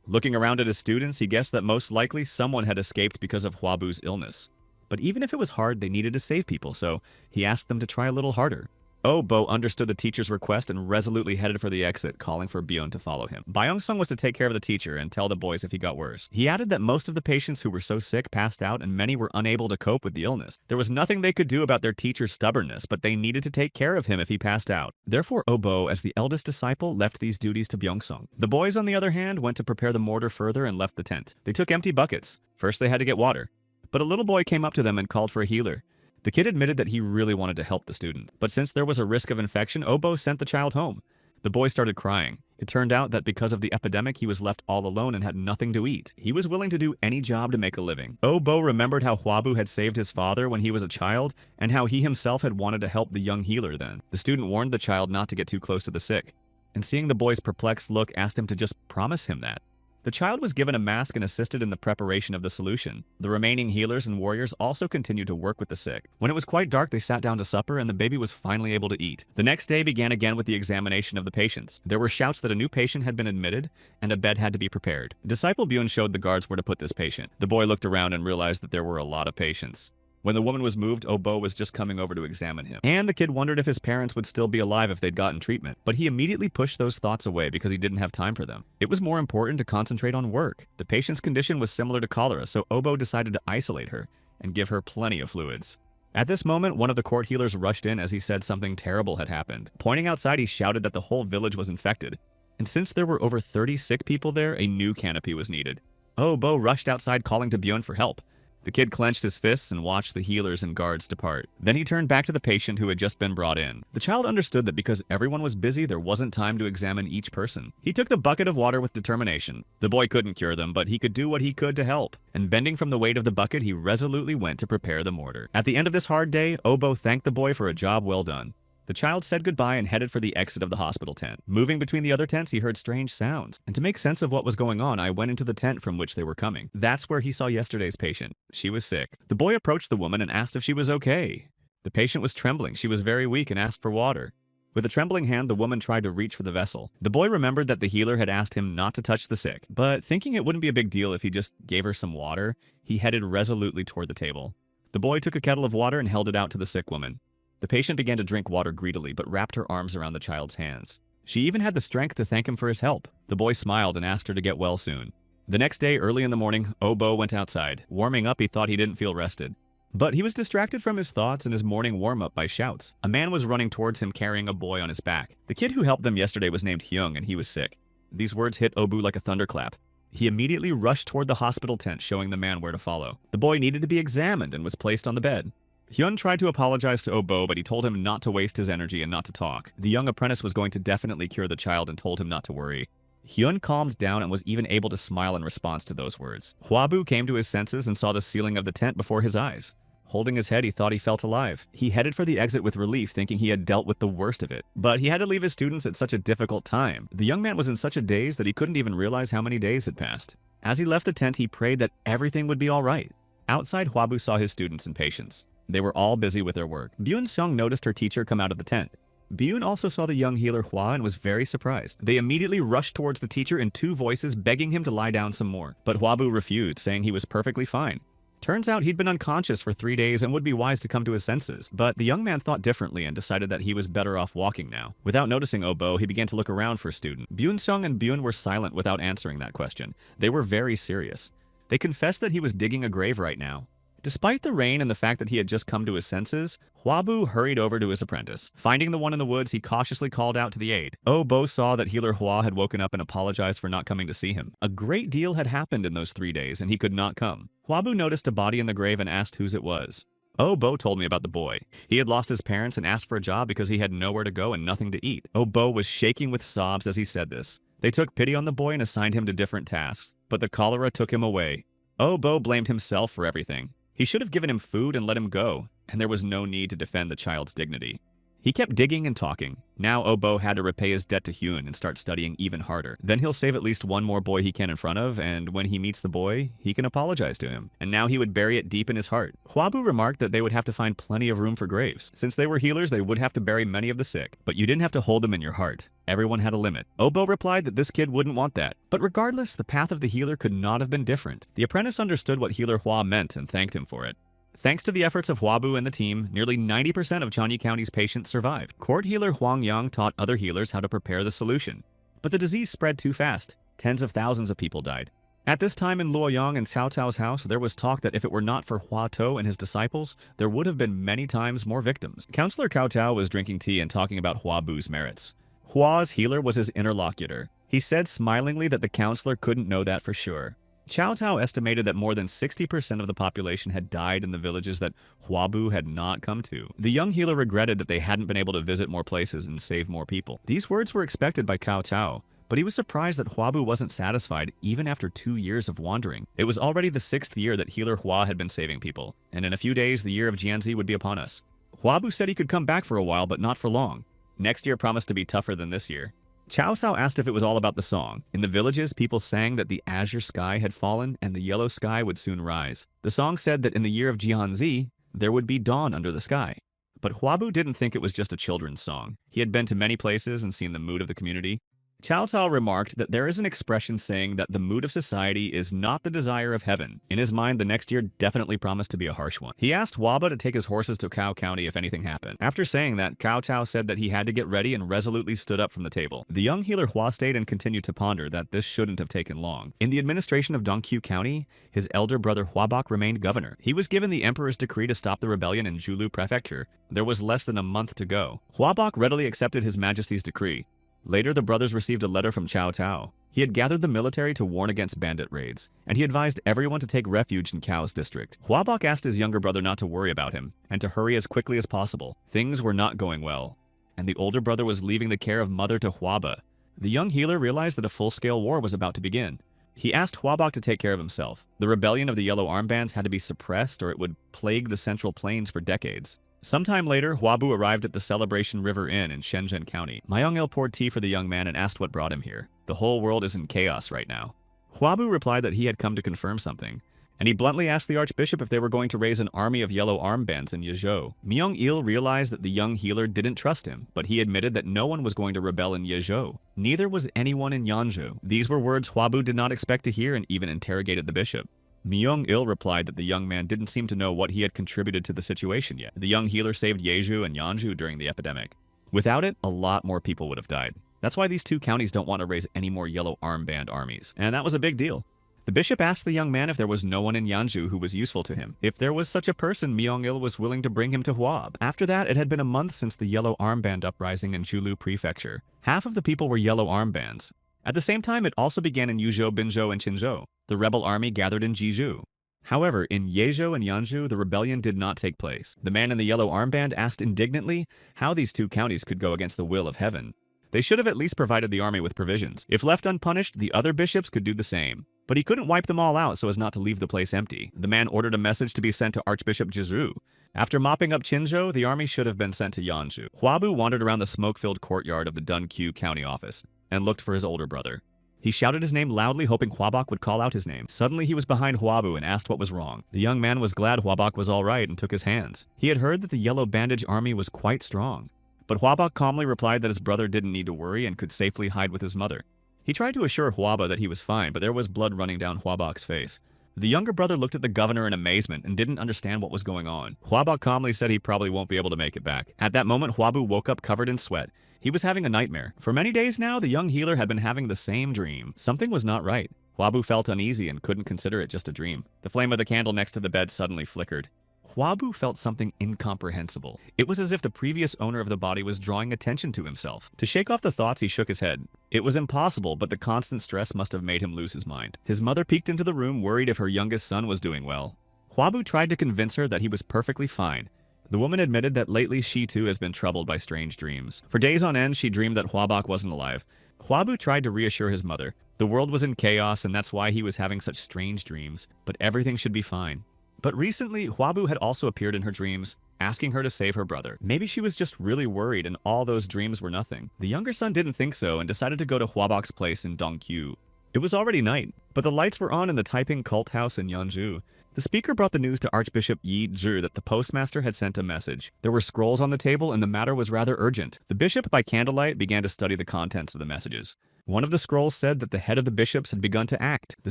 Looking around at his students, he guessed that most likely someone had escaped because of Hwabu's illness. But even if it was hard, they needed to save people, so he asked them to try a little harder. Bo understood the teacher's request and resolutely headed for the exit, calling for Byun to follow him. Byung-sung was to take care of the teacher and tell the boys if he got worse. He added that most of the patients who were so sick passed out and many were unable to cope with the illness. There was nothing they could do about their teacher's stubbornness, but they needed to take care of him if he passed out. Therefore, Bo, as the eldest disciple, left these duties to Byung-sung. The boys, on the other hand, went to prepare the mortar further and left the tent. They took empty buckets. First, they had to get water. But a little boy came up to them and called for a healer. The kid admitted that he really wanted to help the student, but since there was a risk of infection, Obo sent the child home. The boy started crying. It turned out that because of the epidemic, he was left all alone and had nothing to eat. He was willing to do any job to make a living. Obo remembered how Hwabu had saved his father when he was a child, and how he himself had wanted to help the young healer then. The student warned the child not to get too close to the sick, and seeing the boy's perplexed look, asked him to just promise him that. The child was given a mask and assisted in the preparation of the solution. The remaining healers and warriors also continued to work with the sick. When it was quite dark, they sat down to supper and the baby was finally able to eat. The next day began again with the examination of the patients. There were shouts that a new patient had been admitted and a bed had to be prepared. Disciple Byun showed the guards where to put this patient. The boy looked around and realized that there were a lot of patients. When the woman was moved, Obo was just coming over to examine him. And the kid wondered if his parents would still be alive if they'd gotten treatment. But he immediately pushed those thoughts away because he didn't have time for them. It was more important to concentrate on work. The patient's condition was similar to cholera, so Obo decided to isolate her and give her plenty of fluids. At this moment, one of the court healers rushed in as he said something terrible had happened. Pointing outside, he shouted that the whole village was infected. And since there were over 30 sick people there, a new canopy was needed. Obo rushed outside calling to Byun for help. The kid clenched his fists and watched the healers and guards depart. Then he turned back to the patient who had just been brought in. The child understood that because everyone was busy, there wasn't time to examine each person. He took the bucket of water with determination. The boy couldn't cure them, but he could do what he could to help. And bending from the weight of the bucket, he resolutely went to prepare the mortar. At the end of this hard day, Obo thanked the boy for a job well done. The child said goodbye and headed for the exit of the hospital tent. Moving between the other tents, he heard strange sounds. And to make sense of what was going on, I went into the tent from which they were coming. That's where he saw yesterday's patient. She was sick. The boy approached the woman and asked if she was okay. The patient was trembling. She was very weak and asked for water. With a trembling hand, the woman tried to reach for the vessel. The boy remembered that the healer had asked him not to touch the sick, but thinking it wouldn't be a big deal if he just gave her some water, he headed resolutely toward the table. The boy took a kettle of water and held it out to the sick woman. The patient began to drink water greedily, but wrapped her arms around the child's hands. She even had the strength to thank him for his help. The boy smiled and asked her to get well soon. The next day, early in the morning, Obo went outside. Warming up, he thought he didn't feel rested. But he was distracted from his thoughts and his morning warm-up by shouts. A man was running towards him carrying a boy on his back. The kid who helped them yesterday was named Hyung, and he was sick. These words hit Obu like a thunderclap. He immediately rushed toward the hospital tent, showing the man where to follow. The boy needed to be examined and was placed on the bed. Hyun tried to apologize to Obo, but he told him not to waste his energy and not to talk. The young apprentice was going to definitely cure the child and told him not to worry. Hyun calmed down and was even able to smile in response to those words. Hwabu came to his senses and saw the ceiling of the tent before his eyes. Holding his head, he thought he felt alive. He headed for the exit with relief, thinking he had dealt with the worst of it. But he had to leave his students at such a difficult time. The young man was in such a daze that he couldn't even realize how many days had passed. As he left the tent, he prayed that everything would be all right. Outside, Hwabu saw his students and patients. They were all busy with their work. Byun-seong noticed her teacher come out of the tent. Byun also saw the young healer Hua and was very surprised. They immediately rushed towards the teacher in two voices, begging him to lie down some more. But Huabu refused, saying he was perfectly fine. Turns out he'd been unconscious for 3 days and would be wise to come to his senses. But the young man thought differently and decided that he was better off walking now. Without noticing Obo, he began to look around for a student. Byun-sung and Byun were silent without answering that question. They were very serious. They confessed that he was digging a grave right now. Despite the rain and the fact that he had just come to his senses, Huabu hurried over to his apprentice. Finding the one in the woods, he cautiously called out to the aide. Obo saw that healer Hua had woken up and apologized for not coming to see him. A great deal had happened in those 3 days, and he could not come. Huabu noticed a body in the grave and asked whose it was. Obo told me about the boy. He had lost his parents and asked for a job because he had nowhere to go and nothing to eat. Obo was shaking with sobs as he said this. They took pity on the boy and assigned him to different tasks, but the cholera took him away. Obo blamed himself for everything. He should have given him food and let him go, and there was no need to defend the child's dignity. He kept digging and talking. Now Obo had to repay his debt to Hyun and start studying even harder. Then he'll save at least one more boy he can in front of, and when he meets the boy, he can apologize to him. And now he would bury it deep in his heart. Huabu remarked that they would have to find plenty of room for graves. Since they were healers, they would have to bury many of the sick, but you didn't have to hold them in your heart. Everyone had a limit. Obo replied that this kid wouldn't want that. But regardless, the path of the healer could not have been different. The apprentice understood what healer Hua meant and thanked him for it. Thanks to the efforts of Huabu and the team, nearly 90% of Chanyu County's patients survived. Court healer Huang Yang taught other healers how to prepare the solution. But the disease spread too fast. Tens of thousands of people died. At this time in Luoyang and Cao Cao's house, there was talk that if it were not for Hua To and his disciples, there would have been many times more victims. Counselor Cao Cao was drinking tea and talking about Huabu's merits. Hua's healer was his interlocutor. He said smilingly that the counselor couldn't know that for sure. Cao Cao estimated that more than 60% of the population had died in the villages that Huabu had not come to. The young healer regretted that they hadn't been able to visit more places and save more people. These words were expected by Cao Cao, but he was surprised that Huabu wasn't satisfied even after 2 years of wandering. It was already the 6th year that healer Hua had been saving people, and in a few days the year of Jianzi would be upon us. Huabu said he could come back for a while, but not for long. Next year promised to be tougher than this year. Cao Cao asked if it was all about the song. In the villages, people sang that the azure sky had fallen and the yellow sky would soon rise. The song said that in the year of Jianzi, there would be dawn under the sky. But Huabu didn't think it was just a children's song. He had been to many places and seen the mood of the community. Cao Cao remarked that there is an expression saying that the mood of society is not the desire of heaven. In his mind, the next year definitely promised to be a harsh one. He asked Huaba to take his horses to Cao County if anything happened. After saying that, Cao Cao said that he had to get ready and resolutely stood up from the table. The young healer Hua stayed and continued to ponder that this shouldn't have taken long. In the administration of Dongqiu County, his elder brother Huabok remained governor. He was given the emperor's decree to stop the rebellion in Julu Prefecture. There was less than a month to go. Huabok readily accepted his majesty's decree. Later, the brothers received a letter from Cao Cao. He had gathered the military to warn against bandit raids, and he advised everyone to take refuge in Cao's district. Huabok asked his younger brother not to worry about him, and to hurry as quickly as possible. Things were not going well, and the older brother was leaving the care of mother to Huaba. The young healer realized that a full-scale war was about to begin. He asked Huabok to take care of himself. The rebellion of the yellow armbands had to be suppressed or it would plague the central plains for decades. Sometime later, Huabu arrived at the Celebration River Inn in Shenzhen County. Myung-il poured tea for the young man and asked what brought him here. The whole world is in chaos right now. Huabu replied that he had come to confirm something, and he bluntly asked the archbishop if they were going to raise an army of yellow armbands in Yezhou. Myung-il realized that the young healer didn't trust him, but he admitted that no one was going to rebel in Yezhou. Neither was anyone in Yanzhou. These were words Huabu did not expect to hear and even interrogated the bishop. Myung-il replied that the young man didn't seem to know what he had contributed to the situation yet. The young healer saved Yeju and Yanzhou during the epidemic. Without it, a lot more people would have died. That's why these two counties don't want to raise any more yellow armband armies. And that was a big deal. The bishop asked the young man if there was no one in Yanzhou who was useful to him. If there was such a person, Myung-il was willing to bring him to Huab. After that, it had been a month since the yellow armband uprising in Julu Prefecture. Half of the people were yellow armbands. At the same time, it also began in Yuzhou, Binzhou, and Qinzhou. The rebel army gathered in Jizhou. However, in Yezhou and Yanzhou, the rebellion did not take place. The man in the yellow armband asked indignantly how these two counties could go against the will of heaven. They should have at least provided the army with provisions. If left unpunished, the other bishops could do the same. But he couldn't wipe them all out so as not to leave the place empty. The man ordered a message to be sent to Archbishop Jizhu. After mopping up Qinzhou, the army should have been sent to Yanzhou. Huabu wandered around the smoke-filled courtyard of the Dongqiu County office and looked for his older brother. He shouted his name loudly, hoping Huabok would call out his name. Suddenly, he was behind Huabu and asked what was wrong. The young man was glad Huabok was all right and took his hands. He had heard that the Yellow Bandage Army was quite strong. But Hwabok calmly replied that his brother didn't need to worry and could safely hide with his mother. He tried to assure Hwaba that he was fine, but there was blood running down Hwabok's face. The younger brother looked at the governor in amazement and didn't understand what was going on. Hwabok calmly said he probably won't be able to make it back. At that moment, Hwabu woke up covered in sweat. He was having a nightmare. For many days now, the young healer had been having the same dream. Something was not right. Hwabu felt uneasy and couldn't consider it just a dream. The flame of the candle next to the bed suddenly flickered. Hwabu felt something incomprehensible. It was as if the previous owner of the body was drawing attention to himself. To shake off the thoughts, he shook his head. It was impossible, but the constant stress must have made him lose his mind. His mother peeked into the room, worried if her youngest son was doing well. Hwabu tried to convince her that he was perfectly fine. The woman admitted that lately she too has been troubled by strange dreams. For days on end, she dreamed that Hwabok wasn't alive. Hwabu tried to reassure his mother. The world was in chaos and that's why he was having such strange dreams, but everything should be fine. But recently, Hwabu had also appeared in her dreams, asking her to save her brother. Maybe she was just really worried and all those dreams were nothing. The younger son didn't think so and decided to go to Hwabok's place in Dongkyu. It was already night, but the lights were on in the Taiping cult house in Yeonju. The speaker brought the news to Archbishop Yi Zhi that the postmaster had sent a message. There were scrolls on the table and the matter was rather urgent. The bishop, by candlelight, began to study the contents of the messages. One of the scrolls said that the head of the bishops had begun to act. The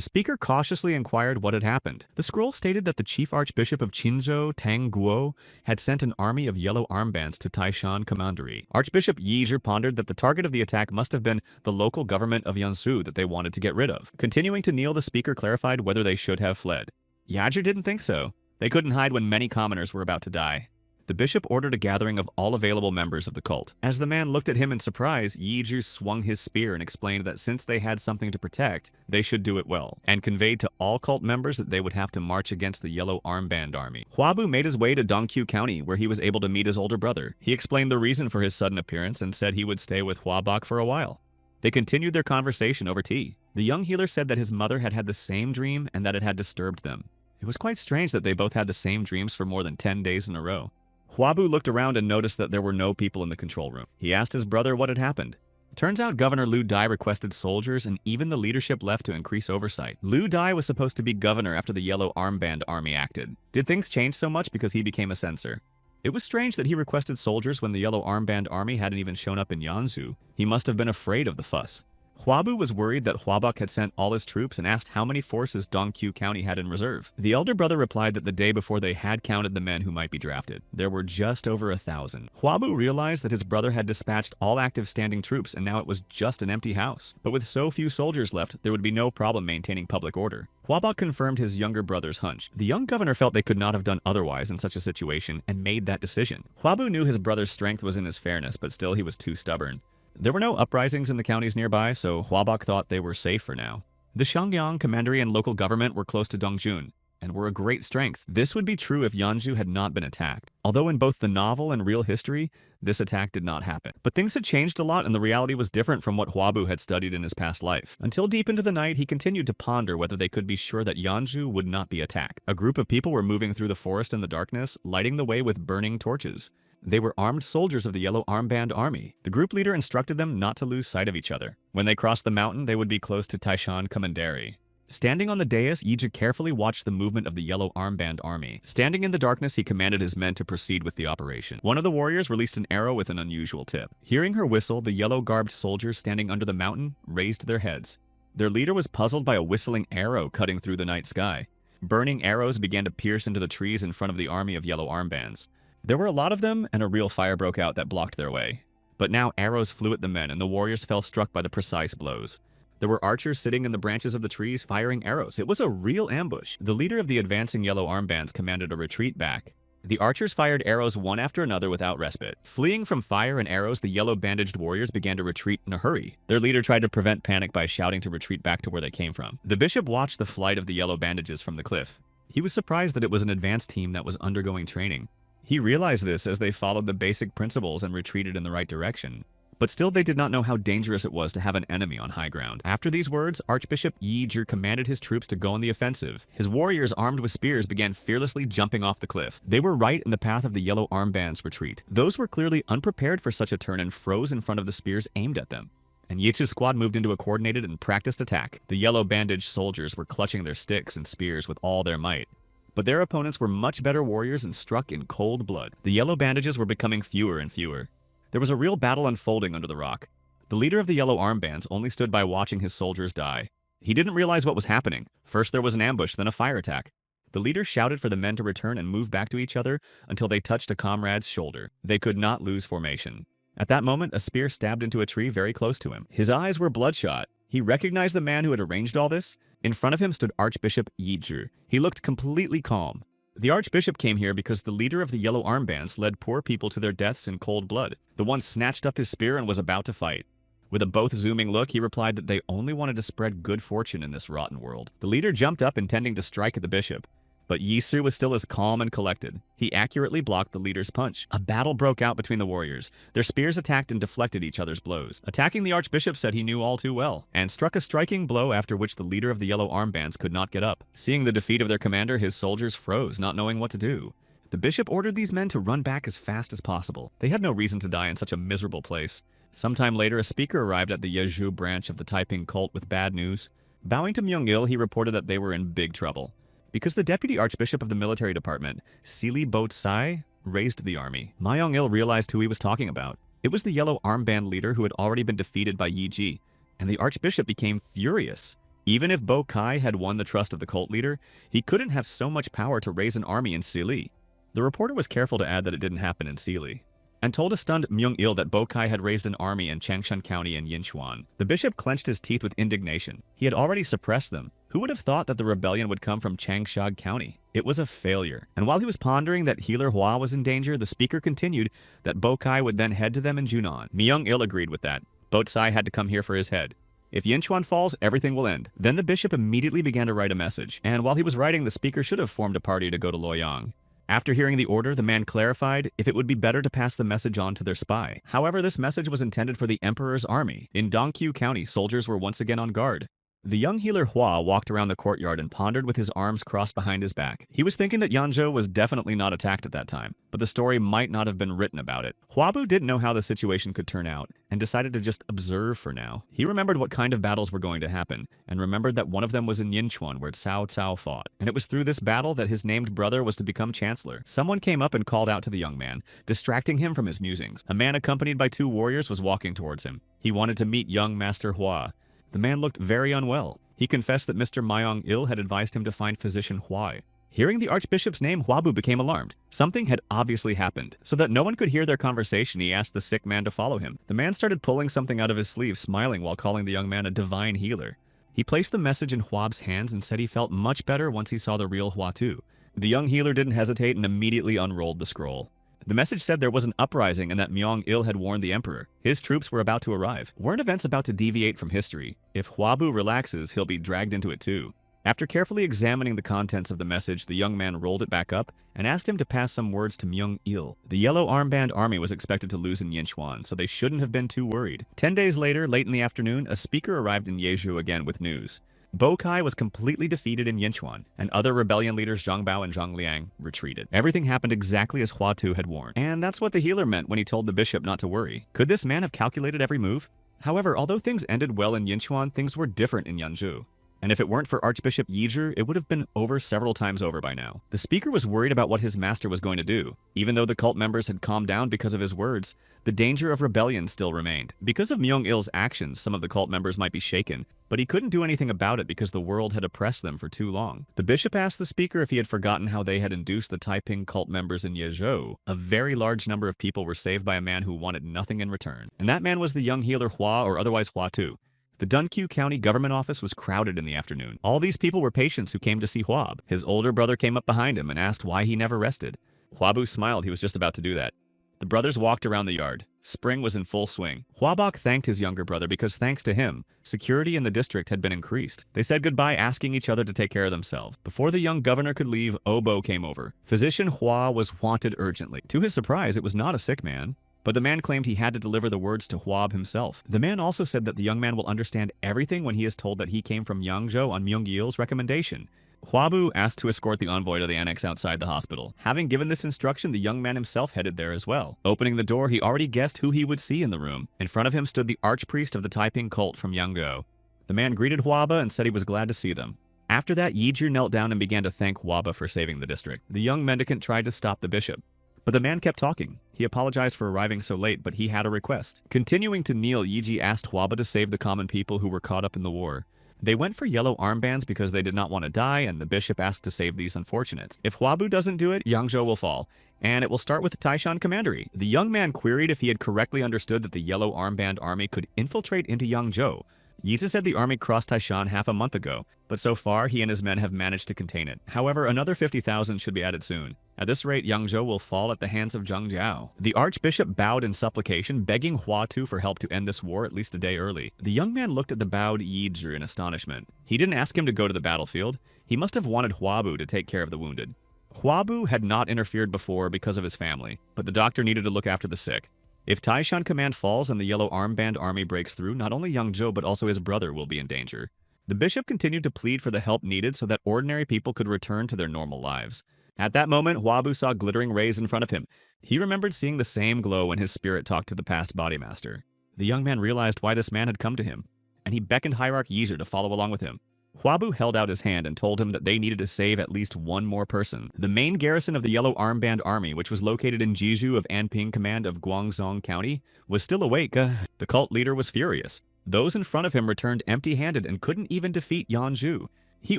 speaker cautiously inquired what had happened. The scroll stated that the chief archbishop of Qinzhou, Tang Guo, had sent an army of yellow armbands to Taishan Commandery. Archbishop Yi Zhi pondered that the target of the attack must have been the local government of Yansu that they wanted to get rid of. Continuing to kneel, the speaker clarified whether they should have fled. Yajir didn't think so. They couldn't hide when many commoners were about to die. The bishop ordered a gathering of all available members of the cult. As the man looked at him in surprise, Yizhu swung his spear and explained that since they had something to protect, they should do it well, and conveyed to all cult members that they would have to march against the Yellow Armband Army. Hwabu made his way to Dongkyu County, where he was able to meet his older brother. He explained the reason for his sudden appearance and said he would stay with Hwabok for a while. They continued their conversation over tea. The young healer said that his mother had had the same dream and that it had disturbed them. It was quite strange that they both had the same dreams for more than 10 days in a row. Hwabu looked around and noticed that there were no people in the control room. He asked his brother what had happened. Turns out Governor Liu Dai requested soldiers and even the leadership left to increase oversight. Liu Dai was supposed to be governor after the Yellow Armband Army acted. Did things change so much because he became a censor? It was strange that he requested soldiers when the Yellow Armband Army hadn't even shown up in Yanzu. He must have been afraid of the fuss. Hwabu was worried that Hwabok had sent all his troops and asked how many forces Dongkyu County had in reserve. The elder brother replied that the day before they had counted the men who might be drafted. There were just over 1,000. Hwabu realized that his brother had dispatched all active standing troops and now it was just an empty house. But with so few soldiers left, there would be no problem maintaining public order. Hwabok confirmed his younger brother's hunch. The young governor felt they could not have done otherwise in such a situation and made that decision. Hwabu knew his brother's strength was in his fairness, but still he was too stubborn. There were no uprisings in the counties nearby, so Hwabok thought they were safe for now. The Shangyang commandery and local government were close to Dongjun, and were a great strength. This would be true if Yanju had not been attacked. Although in both the novel and real history, this attack did not happen. But things had changed a lot and the reality was different from what Hwabu had studied in his past life. Until deep into the night, he continued to ponder whether they could be sure that Yanju would not be attacked. A group of people were moving through the forest in the darkness, lighting the way with burning torches. They were armed soldiers of the Yellow Armband Army. The group leader instructed them not to lose sight of each other. When they crossed the mountain, they would be close to Taishan Commandery. Standing on the dais, Yiju carefully watched the movement of the Yellow Armband Army. Standing in the darkness, he commanded his men to proceed with the operation. One of the warriors released an arrow with an unusual tip. Hearing her whistle, the yellow-garbed soldiers standing under the mountain raised their heads. Their leader was puzzled by a whistling arrow cutting through the night sky. Burning arrows began to pierce into the trees in front of the army of yellow armbands. There were a lot of them, and a real fire broke out that blocked their way. But now arrows flew at the men, and the warriors fell struck by the precise blows. There were archers sitting in the branches of the trees firing arrows. It was a real ambush. The leader of the advancing yellow armbands commanded a retreat back. The archers fired arrows one after another without respite. Fleeing from fire and arrows, the yellow-bandaged warriors began to retreat in a hurry. Their leader tried to prevent panic by shouting to retreat back to where they came from. The bishop watched the flight of the yellow bandages from the cliff. He was surprised that it was an advanced team that was undergoing training. He realized this as they followed the basic principles and retreated in the right direction. But still, they did not know how dangerous it was to have an enemy on high ground. After these words, Archbishop Yi Zhi commanded his troops to go on the offensive. His warriors, armed with spears, began fearlessly jumping off the cliff. They were right in the path of the yellow armband's retreat. Those were clearly unprepared for such a turn and froze in front of the spears aimed at them. And Yichu's squad moved into a coordinated and practiced attack. The yellow-bandaged soldiers were clutching their sticks and spears with all their might. But their opponents were much better warriors and struck in cold blood. The yellow bandages were becoming fewer and fewer. There was a real battle unfolding under the rock. The leader of the yellow armbands only stood by watching his soldiers die. He didn't realize what was happening. First there was an ambush, then a fire attack. The leader shouted for the men to return and move back to each other until they touched a comrade's shoulder. They could not lose formation. At that moment, a spear stabbed into a tree very close to him. His eyes were bloodshot. He recognized the man who had arranged all this. In front of him stood Archbishop Yizhi. He looked completely calm. The Archbishop came here because the leader of the yellow armbands led poor people to their deaths in cold blood. The one snatched up his spear and was about to fight. With a both-zooming look, he replied that they only wanted to spread good fortune in this rotten world. The leader jumped up intending to strike at the bishop, but Yizhi was still as calm and collected. He accurately blocked the leader's punch. A battle broke out between the warriors. Their spears attacked and deflected each other's blows. Attacking the Archbishop said he knew all too well, and struck a striking blow after which the leader of the yellow armbands could not get up. Seeing the defeat of their commander, his soldiers froze, not knowing what to do. The bishop ordered these men to run back as fast as possible. They had no reason to die in such a miserable place. Sometime later, a speaker arrived at the Yeju branch of the Taiping cult with bad news. Bowing to Myung-il, he reported that they were in big trouble. Because the deputy archbishop of the military department, Sili Bo-tsai, raised the army, Ma Yong-il realized who he was talking about. It was the yellow armband leader who had already been defeated by Yizhi, and the archbishop became furious. Even if Bo-kai had won the trust of the cult leader, he couldn't have so much power to raise an army in Sili. The reporter was careful to add that it didn't happen in Sili, and told a stunned Myung-il that Bo-kai had raised an army in Changshan County and Yinchuan. The bishop clenched his teeth with indignation. He had already suppressed them. Who would have thought that the rebellion would come from Changsha County? It was a failure. And while he was pondering that Healer Hua was in danger, the speaker continued that Bo-kai would then head to them in Junan. Myung-il agreed with that. Bo-tsai had to come here for his head. If Yinchuan falls, everything will end. Then the bishop immediately began to write a message, and while he was writing, the speaker should have formed a party to go to Luoyang. After hearing the order, the man clarified if it would be better to pass the message on to their spy. However, this message was intended for the emperor's army. In Dongqiu County, soldiers were once again on guard. The young healer Hua walked around the courtyard and pondered with his arms crossed behind his back. He was thinking that Yanzhou was definitely not attacked at that time, but the story might not have been written about it. Huabu didn't know how the situation could turn out, and decided to just observe for now. He remembered what kind of battles were going to happen, and remembered that one of them was in Yinchuan where Cao Cao fought. And it was through this battle that his named brother was to become chancellor. Someone came up and called out to the young man, distracting him from his musings. A man accompanied by 2 warriors was walking towards him. He wanted to meet young Master Hua. The man looked very unwell. He confessed that Mr. Myong-il had advised him to find physician Huai. Hearing the archbishop's name, Huabu became alarmed. Something had obviously happened. So that no one could hear their conversation, he asked the sick man to follow him. The man started pulling something out of his sleeve, smiling while calling the young man a divine healer. He placed the message in Huab's hands and said he felt much better once he saw the real Hua too. The young healer didn't hesitate and immediately unrolled the scroll. The message said there was an uprising and that Myong-il had warned the emperor. His troops were about to arrive. Weren't events about to deviate from history? If Huabu relaxes, he'll be dragged into it too. After carefully examining the contents of the message, the young man rolled it back up and asked him to pass some words to Myung-il. The yellow armband army was expected to lose in Yinchuan, so they shouldn't have been too worried. 10 days later, late in the afternoon, a speaker arrived in Yeju again with news. Bo-kai was completely defeated in Yinchuan, and other rebellion leaders Zhang Bao and Zhang Liang retreated. Everything happened exactly as Hua Tu had warned, and that's what the healer meant when he told the bishop not to worry. Could this man have calculated every move? However, although things ended well in Yinchuan, things were different in Yanzhou. And if it weren't for Archbishop Yizhi, it would have been over several times over by now. The speaker was worried about what his master was going to do. Even though the cult members had calmed down because of his words, the danger of rebellion still remained. Because of Myung-il's actions, some of the cult members might be shaken, but he couldn't do anything about it because the world had oppressed them for too long. The bishop asked the speaker if he had forgotten how they had induced the Taiping cult members in Yezhou. A very large number of people were saved by a man who wanted nothing in return. And that man was the young healer Hua, or otherwise Hua Tu. The Dongqiu County government office was crowded in the afternoon. All these people were patients who came to see Huab. His older brother came up behind him and asked why he never rested. Huabu smiled. He was just about to do that. The brothers walked around the yard. Spring was in full swing. Huabok thanked his younger brother because thanks to him, security in the district had been increased. They said goodbye, asking each other to take care of themselves. Before the young governor could leave, Obo came over. Physician Hua was wanted urgently. To his surprise, it was not a sick man, but the man claimed he had to deliver the words to Huab himself. The man also said that the young man will understand everything when he is told that he came from Yangzhou on Myung-il's recommendation. Huabu asked to escort the envoy to the annex outside the hospital. Having given this instruction, the young man himself headed there as well. Opening the door, he already guessed who he would see in the room. In front of him stood the archpriest of the Taiping cult from Yangzhou. The man greeted Huaba and said he was glad to see them. After that, Yizhi knelt down and began to thank Huaba for saving the district. The young mendicant tried to stop the bishop, But the man kept talking. He apologized for arriving so late, but he had a request. Continuing to kneel, Yiji asked Hwaba to save the common people who were caught up in the war. They went for yellow armbands because they did not want to die, and the bishop asked to save these unfortunates. If Hwabu doesn't do it, Yangzhou will fall, and it will start with the Taishan commandery. The young man queried if he had correctly understood that the yellow armband army could infiltrate into Yangzhou. Yizi said the army crossed Taishan half a month ago, but so far he and his men have managed to contain it. However, another 50,000 should be added soon. At this rate, Yangzhou will fall at the hands of Zhang Jiao. The archbishop bowed in supplication, begging Huatu for help to end this war at least a day early. The young man looked at the bowed Yizhi in astonishment. He didn't ask him to go to the battlefield. He must have wanted Huabu to take care of the wounded. Huabu had not interfered before because of his family, but the doctor needed to look after the sick. If Taishan command falls and the yellow armband army breaks through, not only Yangzhou but also his brother will be in danger. The bishop continued to plead for the help needed so that ordinary people could return to their normal lives. At that moment, Huabu saw glittering rays in front of him. He remembered seeing the same glow when his spirit talked to the past bodymaster. The young man realized why this man had come to him, and he beckoned Hierarch Yizhi to follow along with him. Huabu held out his hand and told him that they needed to save at least one more person. The main garrison of the Yellow Armband Army, which was located in Jiju of Anping Command of Guangzhong County, was still awake. The cult leader was furious. Those in front of him returned empty-handed and couldn't even defeat Yanzhou. He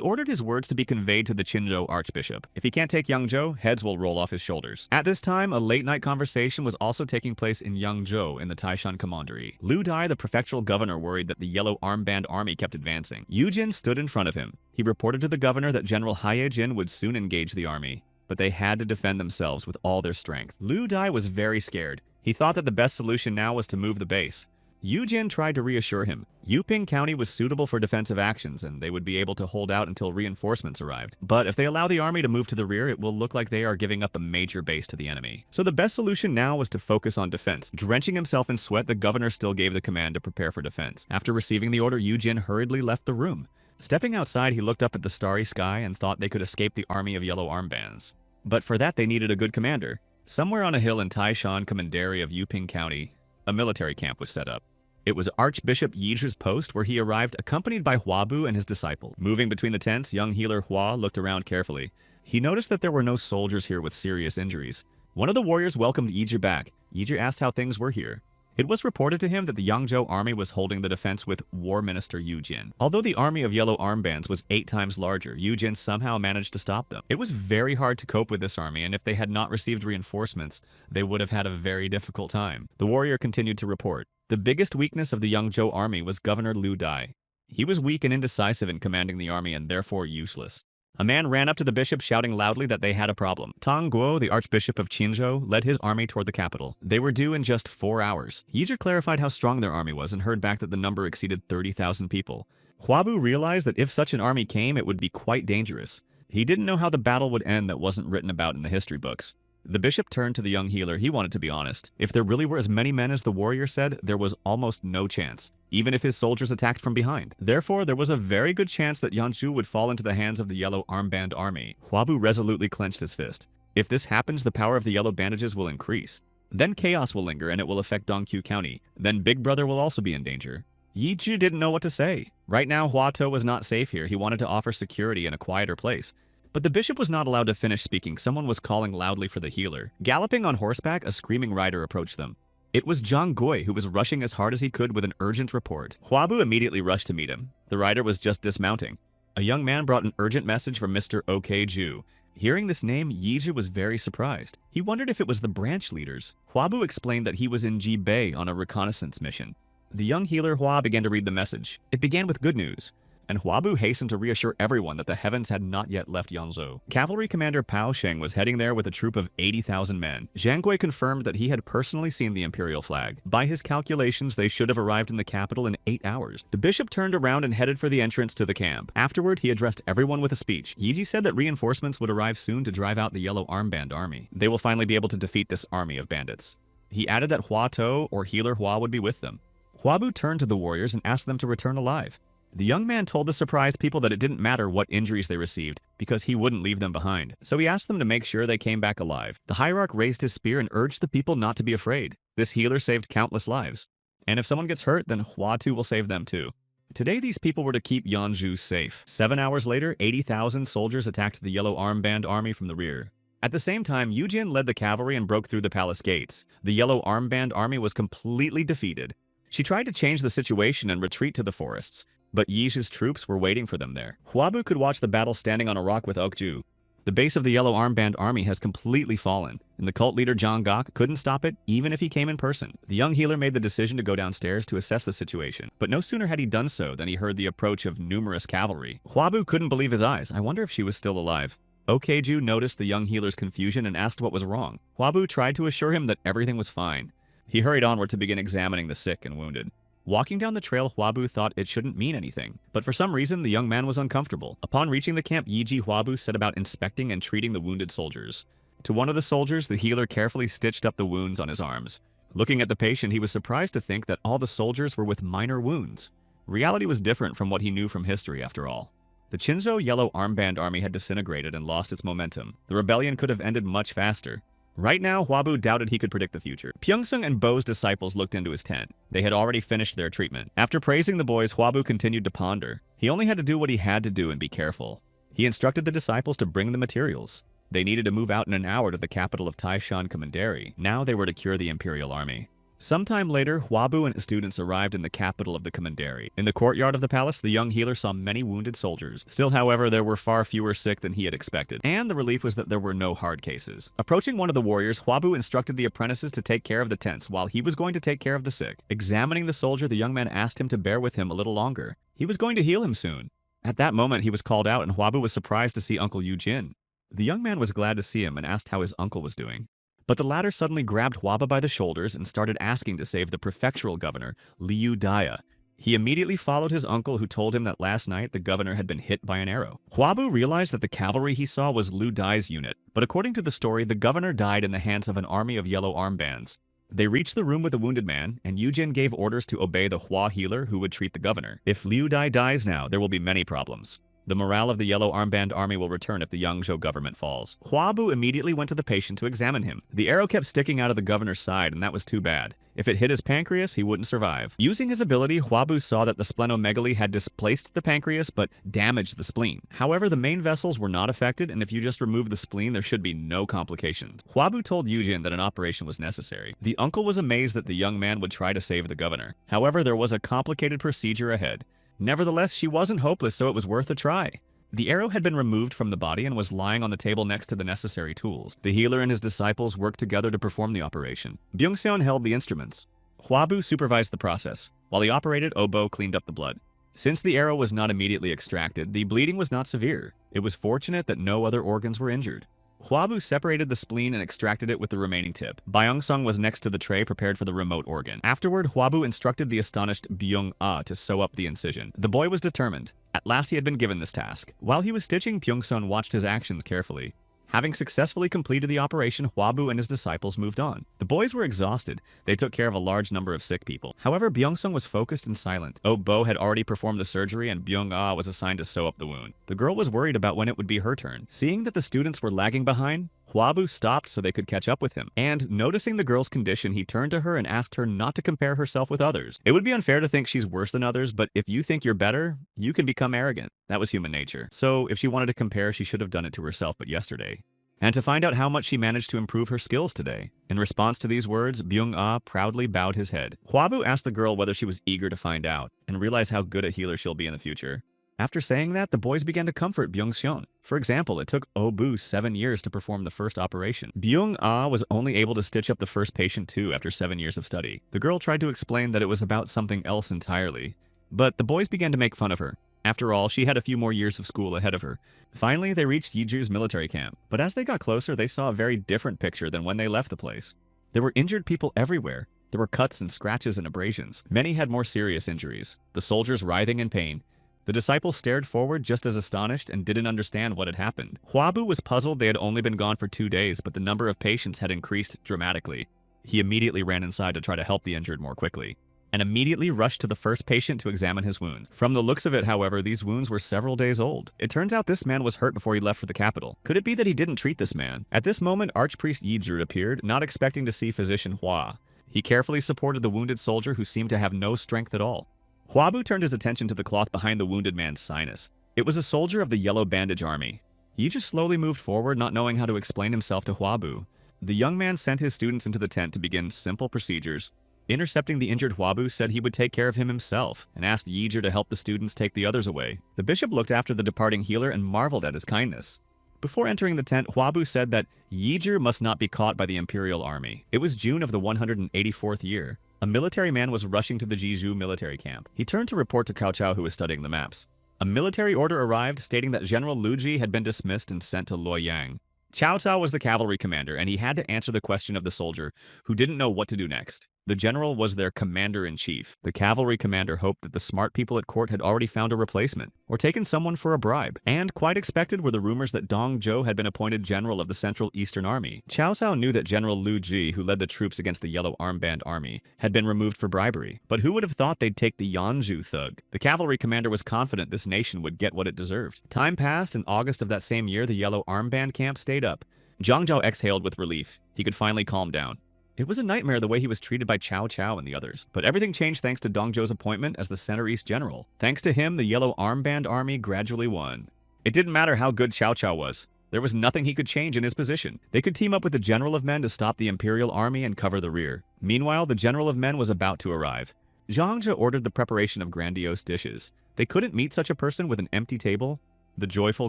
ordered his words to be conveyed to the Qinzhou archbishop. If he can't take Yangzhou, heads will roll off his shoulders. At this time, a late-night conversation was also taking place in Yangzhou in the Taishan commandery. Lu Dai, the prefectural governor, worried that the Yellow Armband army kept advancing. Yu Jin stood in front of him. He reported to the governor that General Haye Jin would soon engage the army, but they had to defend themselves with all their strength. Lu Dai was very scared. He thought that the best solution now was to move the base. Yu Jin tried to reassure him. Yuping County was suitable for defensive actions, and they would be able to hold out until reinforcements arrived. But if they allow the army to move to the rear, it will look like they are giving up a major base to the enemy. So the best solution now was to focus on defense. Drenching himself in sweat, the governor still gave the command to prepare for defense. After receiving the order, Yu Jin hurriedly left the room. Stepping outside, he looked up at the starry sky and thought they could escape the army of yellow armbands. But for that, they needed a good commander. Somewhere on a hill in Taishan Commandery of Yuping County, a military camp was set up. It was Archbishop Yizhi's post, where he arrived accompanied by Huabu and his disciple. Moving between the tents, young healer Hua looked around carefully. He noticed that there were no soldiers here with serious injuries. One of the warriors welcomed Yizhi back. Yizhi asked how things were here. It was reported to him that the Yangzhou army was holding the defense with War Minister Yu Jin. Although the army of yellow armbands was 8 times larger, Yu Jin somehow managed to stop them. It was very hard to cope with this army, and if they had not received reinforcements, they would have had a very difficult time. The warrior continued to report. The biggest weakness of the Yangzhou army was Governor Lu Dai. He was weak and indecisive in commanding the army and therefore useless. A man ran up to the bishop shouting loudly that they had a problem. Tang Guo, the archbishop of Qinzhou, led his army toward the capital. They were due in just 4 hours. Yizhi clarified how strong their army was and heard back that the number exceeded 30,000 people. Huabu realized that if such an army came, it would be quite dangerous. He didn't know how the battle would end that wasn't written about in the history books. The bishop turned to the young healer. He wanted to be honest. If there really were as many men as the warrior said, there was almost no chance, even if his soldiers attacked from behind. Therefore, there was a very good chance that Yanzhou would fall into the hands of the Yellow Armband Army. Huabu resolutely clenched his fist. If this happens, the power of the yellow bandages will increase. Then chaos will linger and it will affect Dongqiu County. Then Big Brother will also be in danger. Yizhi didn't know what to say. Right now, Huatou was not safe here. He wanted to offer security in a quieter place. But the bishop was not allowed to finish speaking. Someone was calling loudly for the healer. Galloping on horseback, a screaming rider approached them. It was Zhang Gui, who was rushing as hard as he could with an urgent report. Huabu immediately rushed to meet him. The rider was just dismounting. A young man brought an urgent message from Mr. OK Ju. Hearing this name, Yizhi was very surprised. He wondered if it was the branch leaders. Huabu explained that he was in Jibei on a reconnaissance mission. The young healer Hua began to read the message. It began with good news, and Huabu hastened to reassure everyone that the heavens had not yet left Yangzhou. Cavalry Commander Pao Sheng was heading there with a troop of 80,000 men. Zhang Gui confirmed that he had personally seen the imperial flag. By his calculations, they should have arrived in the capital in 8 hours. The bishop turned around and headed for the entrance to the camp. Afterward, he addressed everyone with a speech. Yizhi said that reinforcements would arrive soon to drive out the Yellow Armband army. They will finally be able to defeat this army of bandits. He added that Hua Tou, or Healer Hua, would be with them. Huabu turned to the warriors and asked them to return alive. The young man told the surprised people that it didn't matter what injuries they received, because he wouldn't leave them behind. So he asked them to make sure they came back alive. The hierarch raised his spear and urged the people not to be afraid. This healer saved countless lives. And if someone gets hurt, then Huatu will save them too. Today, these people were to keep Yanzhou safe. 7 hours later, 80,000 soldiers attacked the Yellow Armband army from the rear. At the same time, Yujin led the cavalry and broke through the palace gates. The yellow armband army was completely defeated. She tried to change the situation and retreat to the forests, but Yizhi's troops were waiting for them there. Huabu could watch the battle standing on a rock with Okju. The base of the yellow armband army has completely fallen, and the cult leader Zhang Gok couldn't stop it even if he came in person. The young healer made the decision to go downstairs to assess the situation, but no sooner had he done so than he heard the approach of numerous cavalry. Huabu couldn't believe his eyes. I wonder if she was still alive. Okju noticed the young healer's confusion and asked what was wrong. Huabu tried to assure him that everything was fine. He hurried onward to begin examining the sick and wounded. Walking down the trail, Huabu thought it shouldn't mean anything, but for some reason the young man was uncomfortable. Upon reaching the camp, Yiji Huabu set about inspecting and treating the wounded soldiers. To one of the soldiers, the healer carefully stitched up the wounds on his arms. Looking at the patient, he was surprised to think that all the soldiers were with minor wounds. Reality was different from what he knew from history, after all. The Chinzo yellow armband army had disintegrated and lost its momentum. The rebellion could have ended much faster. Right now, Huabu doubted he could predict the future. Pyeongsung and Bo's disciples looked into his tent. They had already finished their treatment. After praising the boys, Huabu continued to ponder. He only had to do what he had to do and be careful. He instructed the disciples to bring the materials. They needed to move out in an hour to the capital of Taishan Commandery. Now they were to cure the imperial army. Sometime later, Huabu and his students arrived in the capital of the commandery. In the courtyard of the palace, the young healer saw many wounded soldiers. Still, however, there were far fewer sick than he had expected, and the relief was that there were no hard cases. Approaching one of the warriors, Huabu instructed the apprentices to take care of the tents while he was going to take care of the sick. Examining the soldier, the young man asked him to bear with him a little longer. He was going to heal him soon. At that moment, he was called out, and Huabu was surprised to see Uncle Yujin. The young man was glad to see him and asked how his uncle was doing. But the latter suddenly grabbed Huaba by the shoulders and started asking to save the prefectural governor, Liu Daya. He immediately followed his uncle, who told him that last night the governor had been hit by an arrow. Huabu realized that the cavalry he saw was Liu Dai's unit, but according to the story, the governor died in the hands of an army of yellow armbands. They reached the room with the wounded man, and Yujin gave orders to obey the Hua healer who would treat the governor. If Liu Dai dies now, there will be many problems. The morale of the yellow armband army will return if the Yangzhou government falls. Huabu immediately went to the patient to examine him. The arrow kept sticking out of the governor's side, and that was too bad. If it hit his pancreas, he wouldn't survive. Using his ability, Huabu saw that the splenomegaly had displaced the pancreas but damaged the spleen. However, the main vessels were not affected, and if you just remove the spleen, there should be no complications. Huabu told Yujin that an operation was necessary. The uncle was amazed that the young man would try to save the governor. However, there was a complicated procedure ahead. Nevertheless, she wasn't hopeless, so it was worth a try. The arrow had been removed from the body and was lying on the table next to the necessary tools. The healer and his disciples worked together to perform the operation. Byung-seon held the instruments. Huabu supervised the process. While he operated, Obo cleaned up the blood. Since the arrow was not immediately extracted, the bleeding was not severe. It was fortunate that no other organs were injured. Huabu separated the spleen and extracted it with the remaining tip. Byung-sung was next to the tray prepared for the remote organ. Afterward, Huabu instructed the astonished Byung-ah to sew up the incision. The boy was determined. At last he had been given this task. While he was stitching, Byung-sun watched his actions carefully. Having successfully completed the operation, Huabu and his disciples moved on. The boys were exhausted. They took care of a large number of sick people. However, Byung-sung was focused and silent. Bo had already performed the surgery, and Byung-ah was assigned to sew up the wound. The girl was worried about when it would be her turn. Seeing that the students were lagging behind, Huabu stopped so they could catch up with him, and noticing the girl's condition, he turned to her and asked her not to compare herself with others. It would be unfair to think she's worse than others, but if you think you're better, you can become arrogant. That was human nature. So if she wanted to compare, she should have done it to herself but yesterday. And to find out how much she managed to improve her skills today. In response to these words, Byung-ah proudly bowed his head. Huabu asked the girl whether she was eager to find out, and realize how good a healer she'll be in the future. After saying that, the boys began to comfort Byung-seon. For example, it took Obu 7 years to perform the first operation. Byung-ah was only able to stitch up the first patient too after 7 years of study. The girl tried to explain that it was about something else entirely, but the boys began to make fun of her. After all, she had a few more years of school ahead of her. Finally, they reached Yiju's military camp, but as they got closer, they saw a very different picture than when they left the place. There were injured people everywhere. There were cuts and scratches and abrasions. Many had more serious injuries, the soldiers writhing in pain. The disciples stared forward just as astonished and didn't understand what had happened. Huabu was puzzled. They had only been gone for 2 days, but the number of patients had increased dramatically. He immediately ran inside to try to help the injured more quickly, and immediately rushed to the first patient to examine his wounds. From the looks of it, however, these wounds were several days old. It turns out this man was hurt before he left for the capital. Could it be that he didn't treat this man? At this moment, Archpriest Yizhu appeared, not expecting to see Physician Hua. He carefully supported the wounded soldier who seemed to have no strength at all. Huabu turned his attention to the cloth behind the wounded man's sinus. It was a soldier of the Yellow Bandage Army. Yi just slowly moved forward, not knowing how to explain himself to Huabu. The young man sent his students into the tent to begin simple procedures. Intercepting the injured Huabu said he would take care of him himself and asked Yijir to help the students take the others away. The bishop looked after the departing healer and marveled at his kindness. Before entering the tent, Huabu said that Yijir must not be caught by the imperial army. It was June of the 184th year. A military man was rushing to the Jizhu military camp. He turned to report to Cao Cao, who was studying the maps. A military order arrived stating that General Lu Ji had been dismissed and sent to Luoyang. Cao Cao was the cavalry commander, and he had to answer the question of the soldier, who didn't know what to do next. The general was their commander-in-chief. The cavalry commander hoped that the smart people at court had already found a replacement, or taken someone for a bribe. And quite expected were the rumors that Dong Zhou had been appointed general of the Central Eastern Army. Cao Cao knew that General Lu Ji, who led the troops against the Yellow Armband Army, had been removed for bribery. But who would have thought they'd take the Yanzhu thug? The cavalry commander was confident this nation would get what it deserved. Time passed. In August of that same year, the Yellow Armband camp stayed up. Zhang Zhao exhaled with relief. He could finally calm down. It was a nightmare the way he was treated by Cao Cao and the others. But everything changed thanks to Dong Zhou's appointment as the Center East General. Thanks to him, the Yellow Armband Army gradually won. It didn't matter how good Cao Cao was. There was nothing he could change in his position. They could team up with the General of Men to stop the Imperial Army and cover the rear. Meanwhile, the General of Men was about to arrive. Zhang Zhao ordered the preparation of grandiose dishes. They couldn't meet such a person with an empty table. The joyful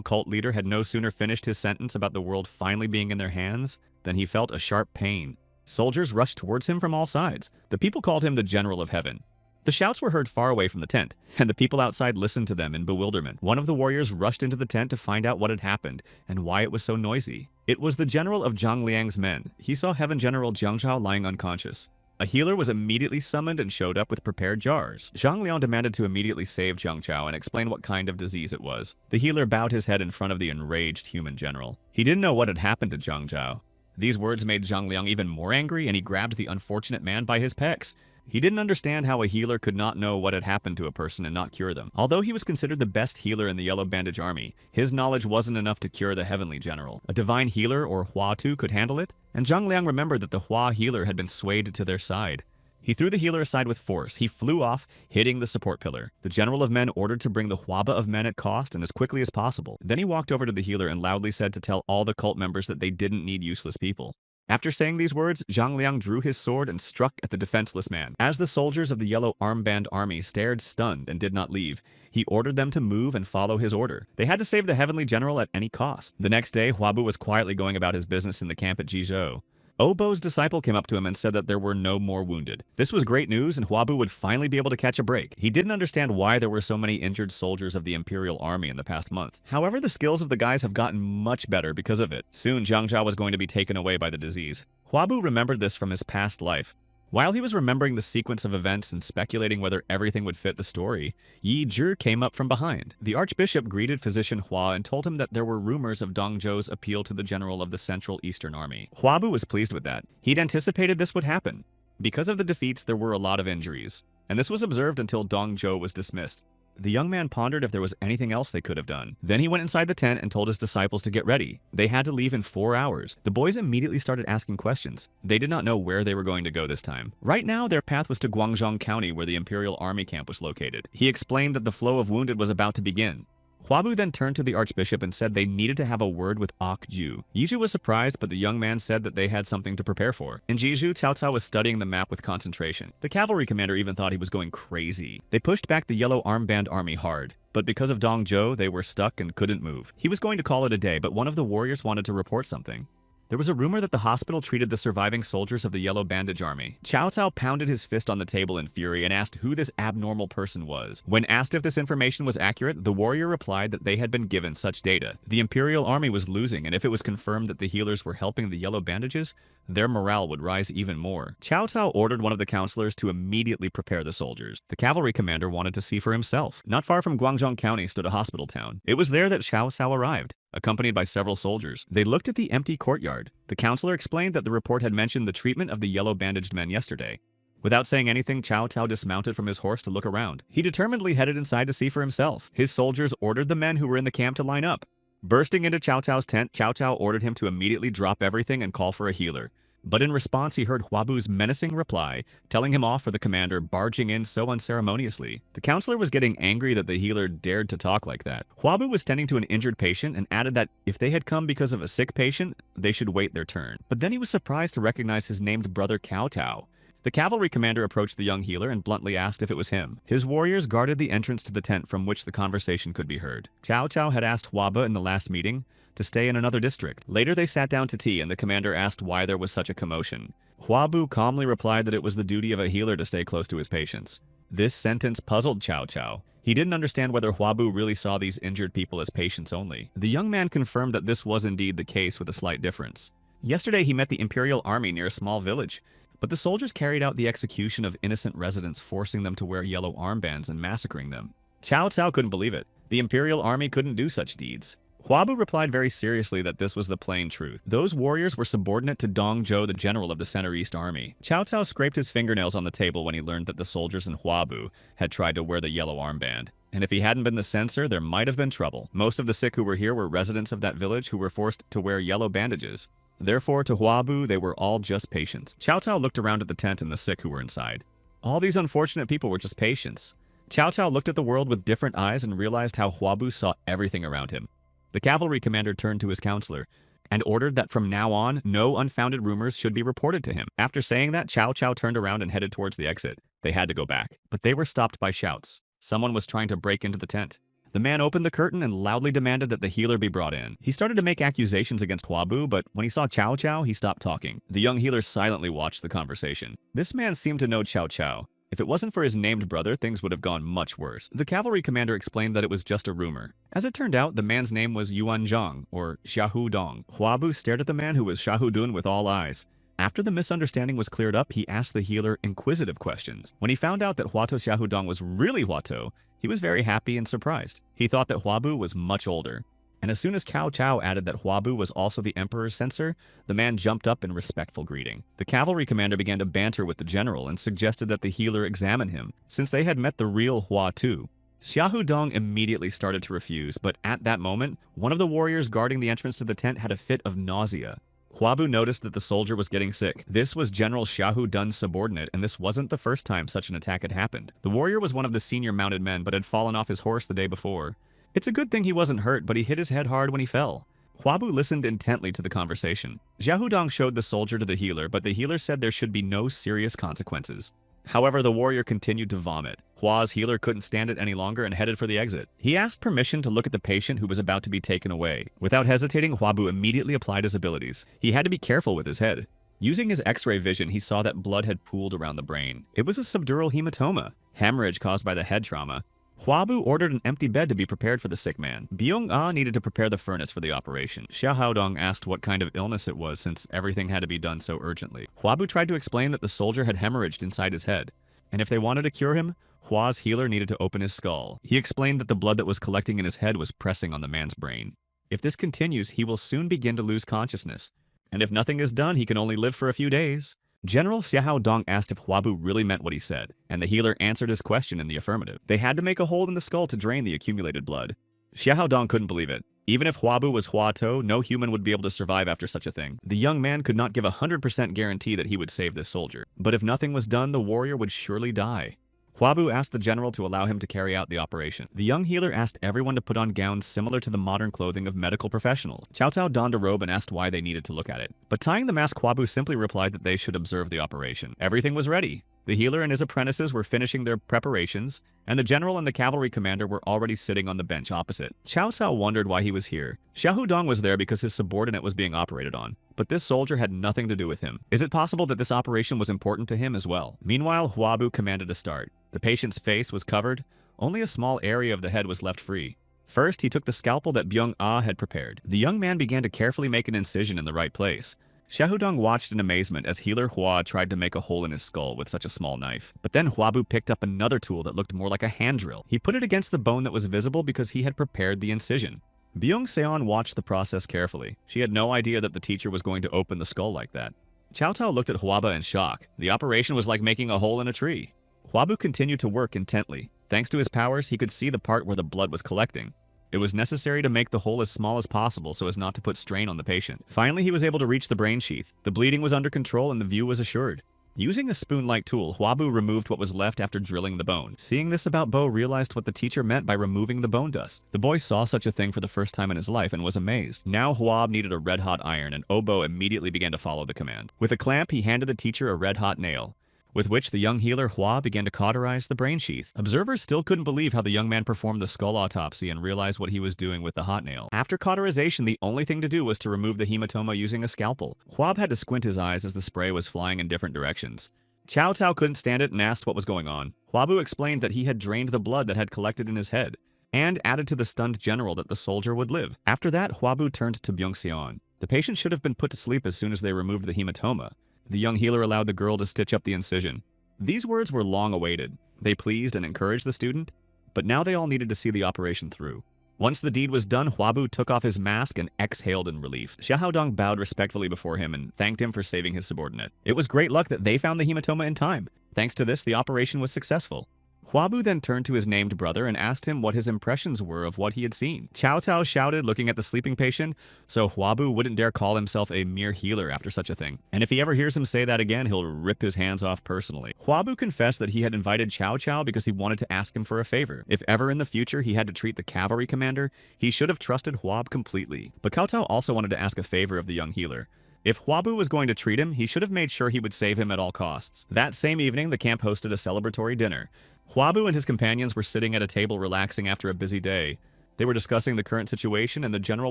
cult leader had no sooner finished his sentence about the world finally being in their hands than he felt a sharp pain. Soldiers rushed towards him from all sides. The people called him the General of Heaven. The shouts were heard far away from the tent, and the people outside listened to them in bewilderment. One of the warriors rushed into the tent to find out what had happened and why it was so noisy. It was the general of Zhang Liang's men. He saw Heaven General Jiang Zhao lying unconscious. A healer was immediately summoned and showed up with prepared jars. Zhang Liang demanded to immediately save Jiang Zhao and explain what kind of disease it was. The healer bowed his head in front of the enraged human general. He didn't know what had happened to Jiang Zhao. These words made Zhang Liang even more angry, and he grabbed the unfortunate man by his pecs. He didn't understand how a healer could not know what had happened to a person and not cure them. Although he was considered the best healer in the Yellow Bandage Army, his knowledge wasn't enough to cure the Heavenly General. A divine healer, or Hua Tu, could handle it, and Zhang Liang remembered that the Hua healer had been swayed to their side. He threw the healer aside with force. He flew off, hitting the support pillar. The General of Men ordered to bring the Huaba of Men at cost and as quickly as possible. Then he walked over to the healer and loudly said to tell all the cult members that they didn't need useless people. After saying these words, Zhang Liang drew his sword and struck at the defenseless man. As the soldiers of the Yellow Armband Army stared stunned and did not leave, he ordered them to move and follow his order. They had to save the Heavenly General at any cost. The next day, Huabu was quietly going about his business in the camp at Jizhou. Obo's disciple came up to him and said that there were no more wounded. This was great news, and Huabu would finally be able to catch a break. He didn't understand why there were so many injured soldiers of the Imperial Army in the past month. However, the skills of the guys have gotten much better because of it. Soon, Jiang Zhao was going to be taken away by the disease. Huabu remembered this from his past life. While he was remembering the sequence of events and speculating whether everything would fit the story, Yi Zhi came up from behind. The archbishop greeted physician Hua and told him that there were rumors of Dong Zhou's appeal to the general of the Central Eastern Army. Huabu was pleased with that. He'd anticipated this would happen. Because of the defeats, there were a lot of injuries, and this was observed until Dong Zhou was dismissed. The young man pondered if there was anything else they could have done. Then he went inside the tent and told his disciples to get ready. They had to leave in 4 hours. The boys immediately started asking questions. They did not know where they were going to go this time. Right now, their path was to Guangzhong County, where the Imperial Army camp was located. He explained that the flow of wounded was about to begin. Huabu then turned to the archbishop and said they needed to have a word with Ju. Yizhu was surprised, but the young man said that they had something to prepare for. In Jizhu, Cao Cao was studying the map with concentration. The cavalry commander even thought he was going crazy. They pushed back the Yellow Armband Army hard, but because of Dong Zhou, they were stuck and couldn't move. He was going to call it a day, but one of the warriors wanted to report something. There was a rumor that the hospital treated the surviving soldiers of the Yellow Bandage Army. Cao Cao pounded his fist on the table in fury and asked who this abnormal person was. When asked if this information was accurate, the warrior replied that they had been given such data. The Imperial Army was losing, and if it was confirmed that the healers were helping the Yellow Bandages, their morale would rise even more. Cao Cao ordered one of the counselors to immediately prepare the soldiers. The cavalry commander wanted to see for himself. Not far from Guangzhong County stood a hospital town. It was there that Cao Cao arrived, accompanied by several soldiers. They looked at the empty courtyard. The counselor explained that the report had mentioned the treatment of the yellow-bandaged men yesterday. Without saying anything, Cao Cao dismounted from his horse to look around. He determinedly headed inside to see for himself. His soldiers ordered the men who were in the camp to line up. Bursting into Cao Cao's tent, Cao Cao ordered him to immediately drop everything and call for a healer. But in response, he heard Huabu's menacing reply, telling him off for the commander barging in so unceremoniously. The counselor was getting angry that the healer dared to talk like that. Huabu was tending to an injured patient and added that if they had come because of a sick patient, they should wait their turn. But then he was surprised to recognize his named brother Cao. The cavalry commander approached the young healer and bluntly asked if it was him. His warriors guarded the entrance to the tent from which the conversation could be heard. Cao had asked Huaba in the last meeting to stay in another district. Later they sat down to tea and the commander asked why there was such a commotion. Huabu calmly replied that it was the duty of a healer to stay close to his patients. This sentence puzzled Cao. He didn't understand whether Huabu really saw these injured people as patients only. The young man confirmed that this was indeed the case with a slight difference. Yesterday he met the Imperial Army near a small village, but the soldiers carried out the execution of innocent residents, forcing them to wear yellow armbands and massacring them. Cao couldn't believe it. The Imperial Army couldn't do such deeds. Huabu replied very seriously that this was the plain truth. Those warriors were subordinate to Dong Zhou, the general of the Center East Army. Cao scraped his fingernails on the table when he learned that the soldiers in Huabu had tried to wear the yellow armband. And if he hadn't been the censor, there might have been trouble. Most of the sick who were here were residents of that village who were forced to wear yellow bandages. Therefore, to Huabu, they were all just patients. Cao looked around at the tent and the sick who were inside. All these unfortunate people were just patients. Cao looked at the world with different eyes and realized how Huabu saw everything around him. The cavalry commander turned to his counselor and ordered that from now on, no unfounded rumors should be reported to him. After saying that, Cao turned around and headed towards the exit. They had to go back, but they were stopped by shouts. Someone was trying to break into the tent. The man opened the curtain and loudly demanded that the healer be brought in. He started to make accusations against Huabu, but when he saw Cao, he stopped talking. The young healer silently watched the conversation. This man seemed to know Cao. If it wasn't for his named brother, things would have gone much worse. The cavalry commander explained that it was just a rumor. As it turned out, the man's name was Yuan Zhang, or Xiaohu Dong. Huabu stared at the man who was Xiaohu Dun with all eyes. After the misunderstanding was cleared up, he asked the healer inquisitive questions. When he found out that Huato Xiaohu Dong was really Huato, he was very happy and surprised. He thought that Huabu was much older. And as soon as Cao added that Huabu was also the emperor's censor, the man jumped up in respectful greeting. The cavalry commander began to banter with the general and suggested that the healer examine him, since they had met the real Hua too. Xiaohu Dong immediately started to refuse, but at that moment, one of the warriors guarding the entrance to the tent had a fit of nausea. Huabu noticed that the soldier was getting sick. This was General Xiaohu Dun's subordinate, and this wasn't the first time such an attack had happened. The warrior was one of the senior mounted men, but had fallen off his horse the day before. It's a good thing he wasn't hurt, but he hit his head hard when he fell. Huabu listened intently to the conversation. Xiaohu Dong showed the soldier to the healer, but the healer said there should be no serious consequences. However, the warrior continued to vomit. Hua's healer couldn't stand it any longer and headed for the exit. He asked permission to look at the patient who was about to be taken away. Without hesitating, Huabu immediately applied his abilities. He had to be careful with his head. Using his X-ray vision, he saw that blood had pooled around the brain. It was a subdural hematoma, hemorrhage caused by the head trauma. Huabu ordered an empty bed to be prepared for the sick man. Byung-ah needed to prepare the furnace for the operation. Xiaohu Dong asked what kind of illness it was since everything had to be done so urgently. Huabu tried to explain that the soldier had hemorrhaged inside his head, and if they wanted to cure him, Hua's healer needed to open his skull. He explained that the blood that was collecting in his head was pressing on the man's brain. If this continues, he will soon begin to lose consciousness, and if nothing is done, he can only live for a few days. General Xiaohu Dong asked if Huabu really meant what he said, and the healer answered his question in the affirmative. They had to make a hole in the skull to drain the accumulated blood. Xiaohu Dong couldn't believe it. Even if Huabu was Huato, no human would be able to survive after such a thing. The young man could not give a 100% guarantee that he would save this soldier. But if nothing was done, the warrior would surely die. Huabu asked the general to allow him to carry out the operation. The young healer asked everyone to put on gowns similar to the modern clothing of medical professionals. Cao donned a robe and asked why they needed to look at it. But tying the mask, Huabu simply replied that they should observe the operation. Everything was ready. The healer and his apprentices were finishing their preparations, and the general and the cavalry commander were already sitting on the bench opposite. Cao wondered why he was here. Xiaohu Dong was there because his subordinate was being operated on, but this soldier had nothing to do with him. Is it possible that this operation was important to him as well? Meanwhile, Huabu commanded a start. The patient's face was covered. Only a small area of the head was left free. First, he took the scalpel that Byung-ah had prepared. The young man began to carefully make an incision in the right place. Xiaohu Dong watched in amazement as healer Hua tried to make a hole in his skull with such a small knife. But then Huabu picked up another tool that looked more like a hand drill. He put it against the bone that was visible because he had prepared the incision. Byung-seon watched the process carefully. She had no idea that the teacher was going to open the skull like that. Cao looked at Huaba in shock. The operation was like making a hole in a tree. Huabu continued to work intently. Thanks to his powers, he could see the part where the blood was collecting. It was necessary to make the hole as small as possible so as not to put strain on the patient. Finally, he was able to reach the brain sheath. The bleeding was under control and the view was assured. Using a spoon-like tool, Huabu removed what was left after drilling the bone. Seeing this about Bo realized what the teacher meant by removing the bone dust. The boy saw such a thing for the first time in his life and was amazed. Now Huab needed a red-hot iron, and Obo immediately began to follow the command. With a clamp, he handed the teacher a red-hot nail, with which the young healer Hua began to cauterize the brain sheath. Observers still couldn't believe how the young man performed the skull autopsy and realized what he was doing with the hot nail. After cauterization, the only thing to do was to remove the hematoma using a scalpel. Huab had to squint his eyes as the spray was flying in different directions. Chow Tao couldn't stand it and asked what was going on. Huabu explained that he had drained the blood that had collected in his head, and added to the stunned general that the soldier would live. After that, Huabu turned to Byung-seon. The patient should have been put to sleep as soon as they removed the hematoma. The young healer allowed the girl to stitch up the incision. These words were long awaited. They pleased and encouraged the student, but now they all needed to see the operation through. Once the deed was done, Huabu took off his mask and exhaled in relief. Xiaodong bowed respectfully before him and thanked him for saving his subordinate. It was great luck that they found the hematoma in time. Thanks to this, the operation was successful. Huabu then turned to his named brother and asked him what his impressions were of what he had seen. Chow Tao shouted, looking at the sleeping patient, so Huabu wouldn't dare call himself a mere healer after such a thing. And if he ever hears him say that again, he'll rip his hands off personally. Huabu confessed that he had invited Chow Chow because he wanted to ask him for a favor. If ever in the future he had to treat the cavalry commander, he should have trusted Huab completely. But Cao Tao also wanted to ask a favor of the young healer. If Huabu was going to treat him, he should have made sure he would save him at all costs. That same evening, the camp hosted a celebratory dinner. Huabu and his companions were sitting at a table relaxing after a busy day. They were discussing the current situation, and the general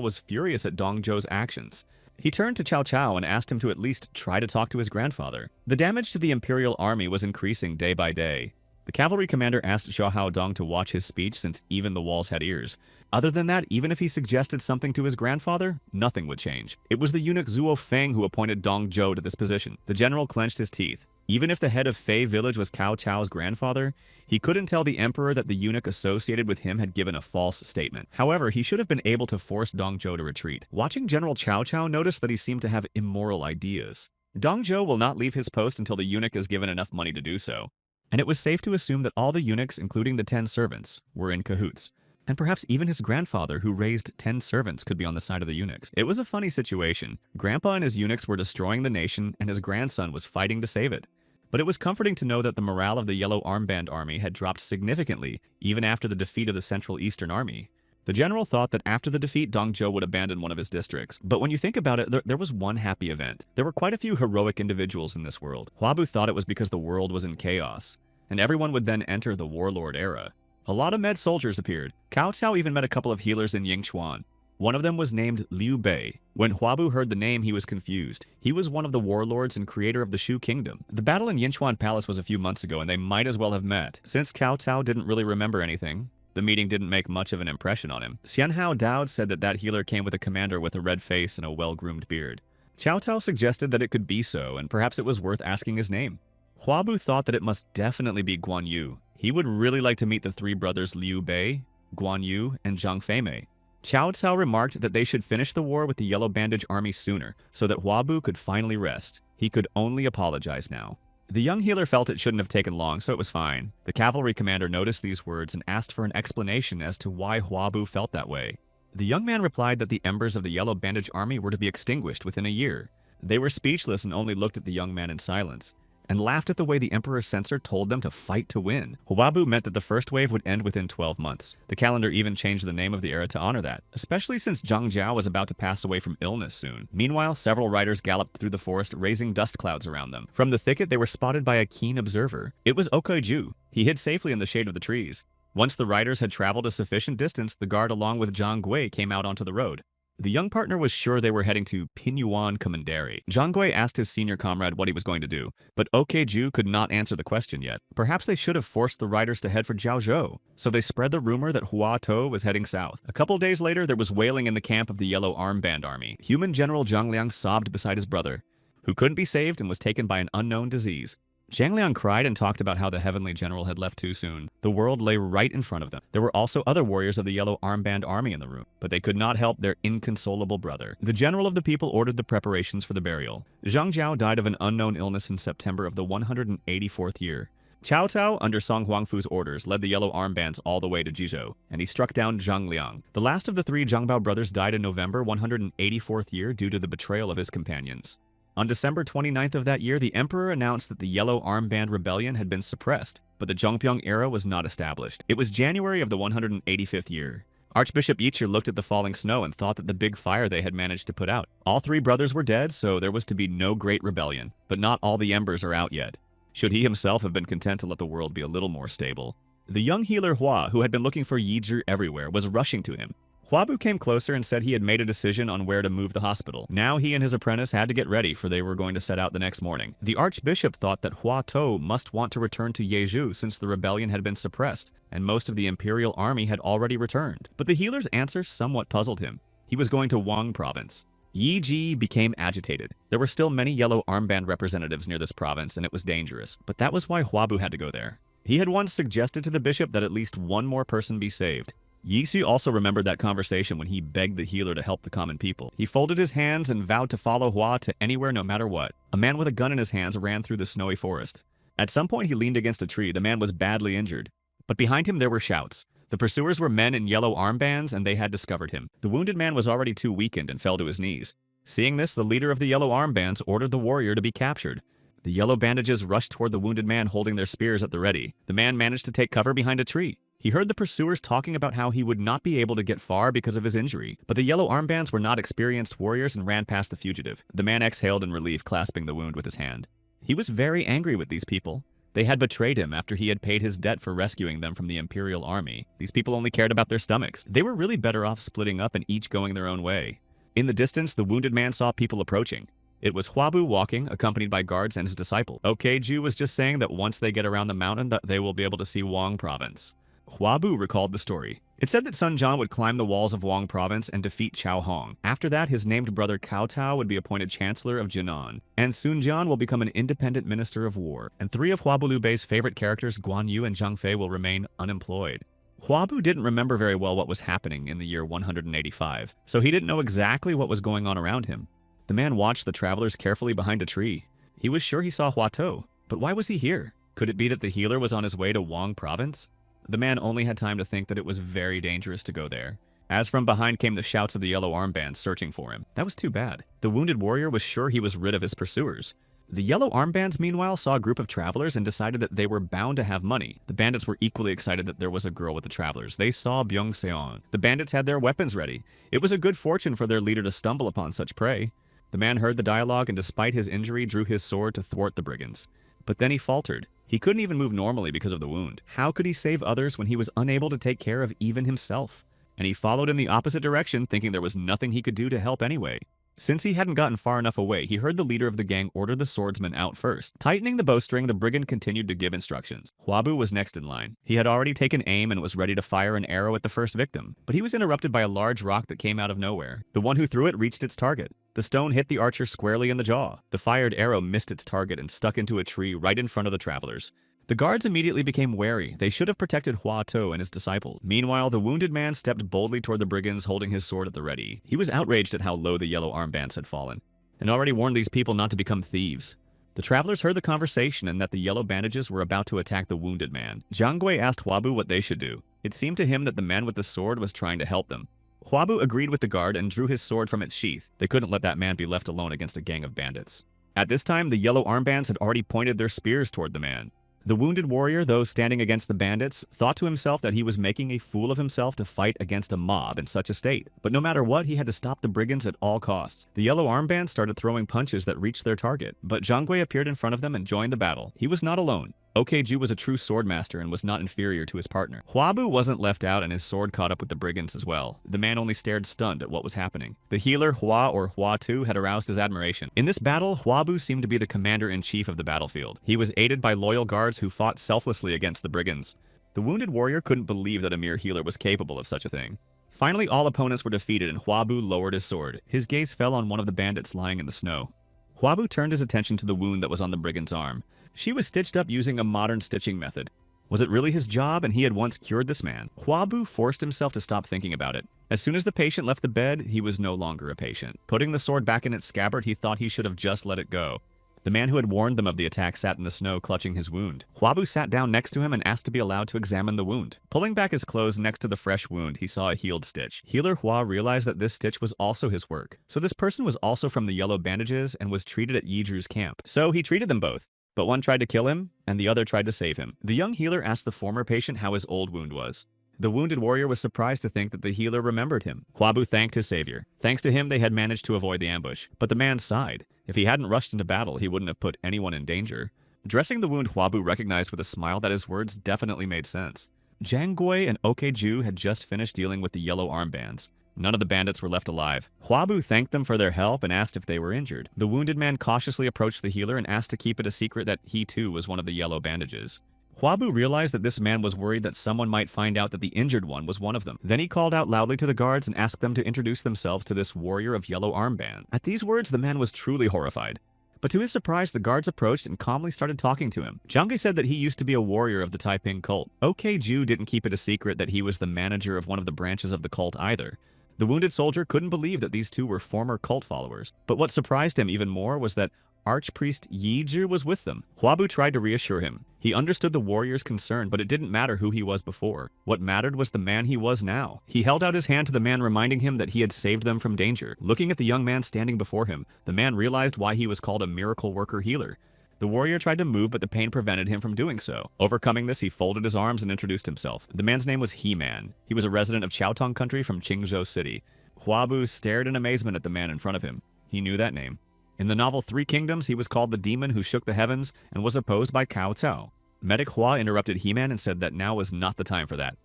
was furious at Dong Zhou's actions. He turned to Cao Cao and asked him to at least try to talk to his grandfather. The damage to the imperial army was increasing day by day. The cavalry commander asked Xiahao Dong to watch his speech since even the walls had ears. Other than that, even if he suggested something to his grandfather, nothing would change. It was the eunuch Zuo Feng who appointed Dong Zhou to this position. The general clenched his teeth. Even if the head of Fei village was Cao Cao's grandfather, he couldn't tell the emperor that the eunuch associated with him had given a false statement. However, he should have been able to force Dong Zhou to retreat. Watching General Cao Cao noticed that he seemed to have immoral ideas. Dong Zhou will not leave his post until the eunuch is given enough money to do so. And it was safe to assume that all the eunuchs, including the 10 servants, were in cahoots. And perhaps even his grandfather, who raised 10 servants, could be on the side of the eunuchs. It was a funny situation. Grandpa and his eunuchs were destroying the nation, and his grandson was fighting to save it. But it was comforting to know that the morale of the Yellow Armband Army had dropped significantly, even after the defeat of the Central Eastern Army. The general thought that after the defeat, Dong Zhou would abandon one of his districts. But when you think about it, there was one happy event. There were quite a few heroic individuals in this world. Huabu thought it was because the world was in chaos, and everyone would then enter the warlord era. A lot of med soldiers appeared. Cao Cao even met a couple of healers in Yingchuan. One of them was named Liu Bei. When Huabu heard the name, he was confused. He was one of the warlords and creator of the Shu Kingdom. The battle in Yinchuan Palace was a few months ago, and they might as well have met. Since Cao Cao didn't really remember anything, the meeting didn't make much of an impression on him. Xianhao Daoud said that healer came with a commander with a red face and a well-groomed beard. Cao Cao suggested that it could be so, and perhaps it was worth asking his name. Huabu thought that it must definitely be Guan Yu. He would really like to meet the three brothers Liu Bei, Guan Yu, and Zhang Feimei. Cao Cao remarked that they should finish the war with the Yellow Bandage Army sooner, so that Huabu could finally rest. He could only apologize now. The young healer felt it shouldn't have taken long, so it was fine. The cavalry commander noticed these words and asked for an explanation as to why Huabu felt that way. The young man replied that the embers of the Yellow Bandage Army were to be extinguished within a year. They were speechless and only looked at the young man in silence, and laughed at the way the Emperor's censor told them to fight to win. Huabu meant that the first wave would end within 12 months. The calendar even changed the name of the era to honor that, especially since Zhang Jiao was about to pass away from illness soon. Meanwhile, several riders galloped through the forest, raising dust clouds around them. From the thicket, they were spotted by a keen observer. It was Okoiju. He hid safely in the shade of the trees. Once the riders had traveled a sufficient distance, the guard along with Zhang Gui came out onto the road. The young partner was sure they were heading to Pinyuan Commandery. Zhang Gui asked his senior comrade what he was going to do, but Okeju could not answer the question yet. Perhaps they should have forced the riders to head for Jiaozhou. So they spread the rumor that Hua Tou was heading south. A couple days later, there was wailing in the camp of the Yellow Armband Army. Human General Zhang Liang sobbed beside his brother, who couldn't be saved and was taken by an unknown disease. Zhang Liang cried and talked about how the heavenly general had left too soon. The world lay right in front of them. There were also other warriors of the Yellow Armband Army in the room, but they could not help their inconsolable brother. The general of the people ordered the preparations for the burial. Zhang Jiao died of an unknown illness in September of the 184th year. Cao Cao, under Song Huangfu's orders, led the yellow armbands all the way to Jizhou, and he struck down Zhang Liang. The last of the three Zhangbao brothers died in November 184th year due to the betrayal of his companions. On December 29th of that year, the emperor announced that the Yellow Armband Rebellion had been suppressed, but the Zhongpyong era was not established. It was January of the 185th year. Archbishop Yichi looked at the falling snow and thought that the big fire they had managed to put out. All three brothers were dead, so there was to be no great rebellion, but not all the embers are out yet. Should he himself have been content to let the world be a little more stable? The young healer Hua, who had been looking for Yizhi everywhere, was rushing to him. Huabu came closer and said he had made a decision on where to move the hospital. Now he and his apprentice had to get ready, for they were going to set out the next morning. The archbishop thought that Hua Tou must want to return to Yezhou since the rebellion had been suppressed, and most of the imperial army had already returned. But the healer's answer somewhat puzzled him. He was going to Wang province. Yi Ji became agitated. There were still many yellow armband representatives near this province, and it was dangerous. But that was why Huabu had to go there. He had once suggested to the bishop that at least one more person be saved. Yixi also remembered that conversation when he begged the healer to help the common people. He folded his hands and vowed to follow Hua to anywhere no matter what. A man with a gun in his hands ran through the snowy forest. At some point he leaned against a tree. The man was badly injured. But behind him there were shouts. The pursuers were men in yellow armbands, and they had discovered him. The wounded man was already too weakened and fell to his knees. Seeing this, the leader of the yellow armbands ordered the warrior to be captured. The yellow bandages rushed toward the wounded man holding their spears at the ready. The man managed to take cover behind a tree. He heard the pursuers talking about how he would not be able to get far because of his injury, but the yellow armbands were not experienced warriors and ran past the fugitive. The man exhaled in relief, clasping the wound with his hand. He was very angry with these people. They had betrayed him after he had paid his debt for rescuing them from the imperial army. These people only cared about their stomachs. They were really better off splitting up and each going their own way. In the distance, the wounded man saw people approaching. It was Huabu walking, accompanied by guards and his disciple. Okay, Ju was just saying that once they get around the mountain, that they will be able to see Wang province. Huabu recalled the story. It said that Sun Jian would climb the walls of Wang province and defeat Chao Hong. After that, his named brother Cao Tao would be appointed Chancellor of Jinan, and Sun Jian will become an independent minister of war, and three of Huabu Liu Bei's favorite characters, Guan Yu and Zhang Fei, will remain unemployed. Huabu didn't remember very well what was happening in the year 185, so he didn't know exactly what was going on around him. The man watched the travelers carefully behind a tree. He was sure he saw Hua Tou, but why was he here? Could it be that the healer was on his way to Wang province? The man only had time to think that it was very dangerous to go there. As from behind came the shouts of the yellow armbands searching for him. That was too bad. The wounded warrior was sure he was rid of his pursuers. The yellow armbands, meanwhile, saw a group of travelers and decided that they were bound to have money. The bandits were equally excited that there was a girl with the travelers. They saw Byung-seon. The bandits had their weapons ready. It was a good fortune for their leader to stumble upon such prey. The man heard the dialogue and, despite his injury, drew his sword to thwart the brigands. But then he faltered. He couldn't even move normally because of the wound. How could he save others when he was unable to take care of even himself? And he followed in the opposite direction, thinking there was nothing he could do to help anyway. Since he hadn't gotten far enough away, he heard the leader of the gang order the swordsman out first. Tightening the bowstring, the brigand continued to give instructions. Huabu was next in line. He had already taken aim and was ready to fire an arrow at the first victim, but he was interrupted by a large rock that came out of nowhere. The one who threw it reached its target. The stone hit the archer squarely in the jaw. The fired arrow missed its target and stuck into a tree right in front of the travelers. The guards immediately became wary. They should have protected Hua Tou and his disciples. Meanwhile, the wounded man stepped boldly toward the brigands, holding his sword at the ready. He was outraged at how low the yellow armbands had fallen, and already warned these people not to become thieves. The travelers heard the conversation and that the yellow bandages were about to attack the wounded man. Jiang Gui asked Huabu what they should do. It seemed to him that the man with the sword was trying to help them. Huabu agreed with the guard and drew his sword from its sheath. They couldn't let that man be left alone against a gang of bandits. At this time, the yellow armbands had already pointed their spears toward the man. The wounded warrior, though standing against the bandits, thought to himself that he was making a fool of himself to fight against a mob in such a state. But no matter what, he had to stop the brigands at all costs. The yellow armbands started throwing punches that reached their target, but Zhang Gui appeared in front of them and joined the battle. He was not alone. Okju was a true swordmaster and was not inferior to his partner. Huabu wasn't left out, and his sword caught up with the brigands as well. The man only stared stunned at what was happening. The healer, Hua or Hua Tu, had aroused his admiration. In this battle, Huabu seemed to be the commander-in-chief of the battlefield. He was aided by loyal guards who fought selflessly against the brigands. The wounded warrior couldn't believe that a mere healer was capable of such a thing. Finally, all opponents were defeated, and Huabu lowered his sword. His gaze fell on one of the bandits lying in the snow. Huabu turned his attention to the wound that was on the brigand's arm. She was stitched up using a modern stitching method. Was it really his job, and he had once cured this man? Huabu forced himself to stop thinking about it. As soon as the patient left the bed, he was no longer a patient. Putting the sword back in its scabbard, he thought he should have just let it go. The man who had warned them of the attack sat in the snow clutching his wound. Huabu sat down next to him and asked to be allowed to examine the wound. Pulling back his clothes next to the fresh wound, he saw a healed stitch. Healer Hua realized that this stitch was also his work. So this person was also from the yellow bandages and was treated at Yizhu's camp. So he treated them both. But one tried to kill him, and the other tried to save him. The young healer asked the former patient how his old wound was. The wounded warrior was surprised to think that the healer remembered him. Huabu thanked his savior. Thanks to him, they had managed to avoid the ambush. But the man sighed. If he hadn't rushed into battle, he wouldn't have put anyone in danger. Dressing the wound, Huabu recognized with a smile that his words definitely made sense. Zhang Gui and Okeju had just finished dealing with the yellow armbands. None of the bandits were left alive. Huabu thanked them for their help and asked if they were injured. The wounded man cautiously approached the healer and asked to keep it a secret that he too was one of the yellow bandages. Huabu realized that this man was worried that someone might find out that the injured one was one of them. Then he called out loudly to the guards and asked them to introduce themselves to this warrior of yellow armband. At these words, the man was truly horrified. But to his surprise, the guards approached and calmly started talking to him. Zhang said that he used to be a warrior of the Taiping cult. Okeju didn't keep it a secret that he was the manager of one of the branches of the cult either. The wounded soldier couldn't believe that these two were former cult followers. But what surprised him even more was that Archpriest Yizhu was with them. Huabu tried to reassure him. He understood the warrior's concern, but it didn't matter who he was before. What mattered was the man he was now. He held out his hand to the man, reminding him that he had saved them from danger. Looking at the young man standing before him, the man realized why he was called a miracle worker healer. The warrior tried to move, but the pain prevented him from doing so. Overcoming this, he folded his arms and introduced himself. The man's name was He-Man. He was a resident of Qiaotong country from Qingzhou City. Huabu stared in amazement at the man in front of him. He knew that name. In the novel Three Kingdoms, he was called the demon who shook the heavens and was opposed by Cao Cao. Medic Hua interrupted He-Man and said that now was not the time for that.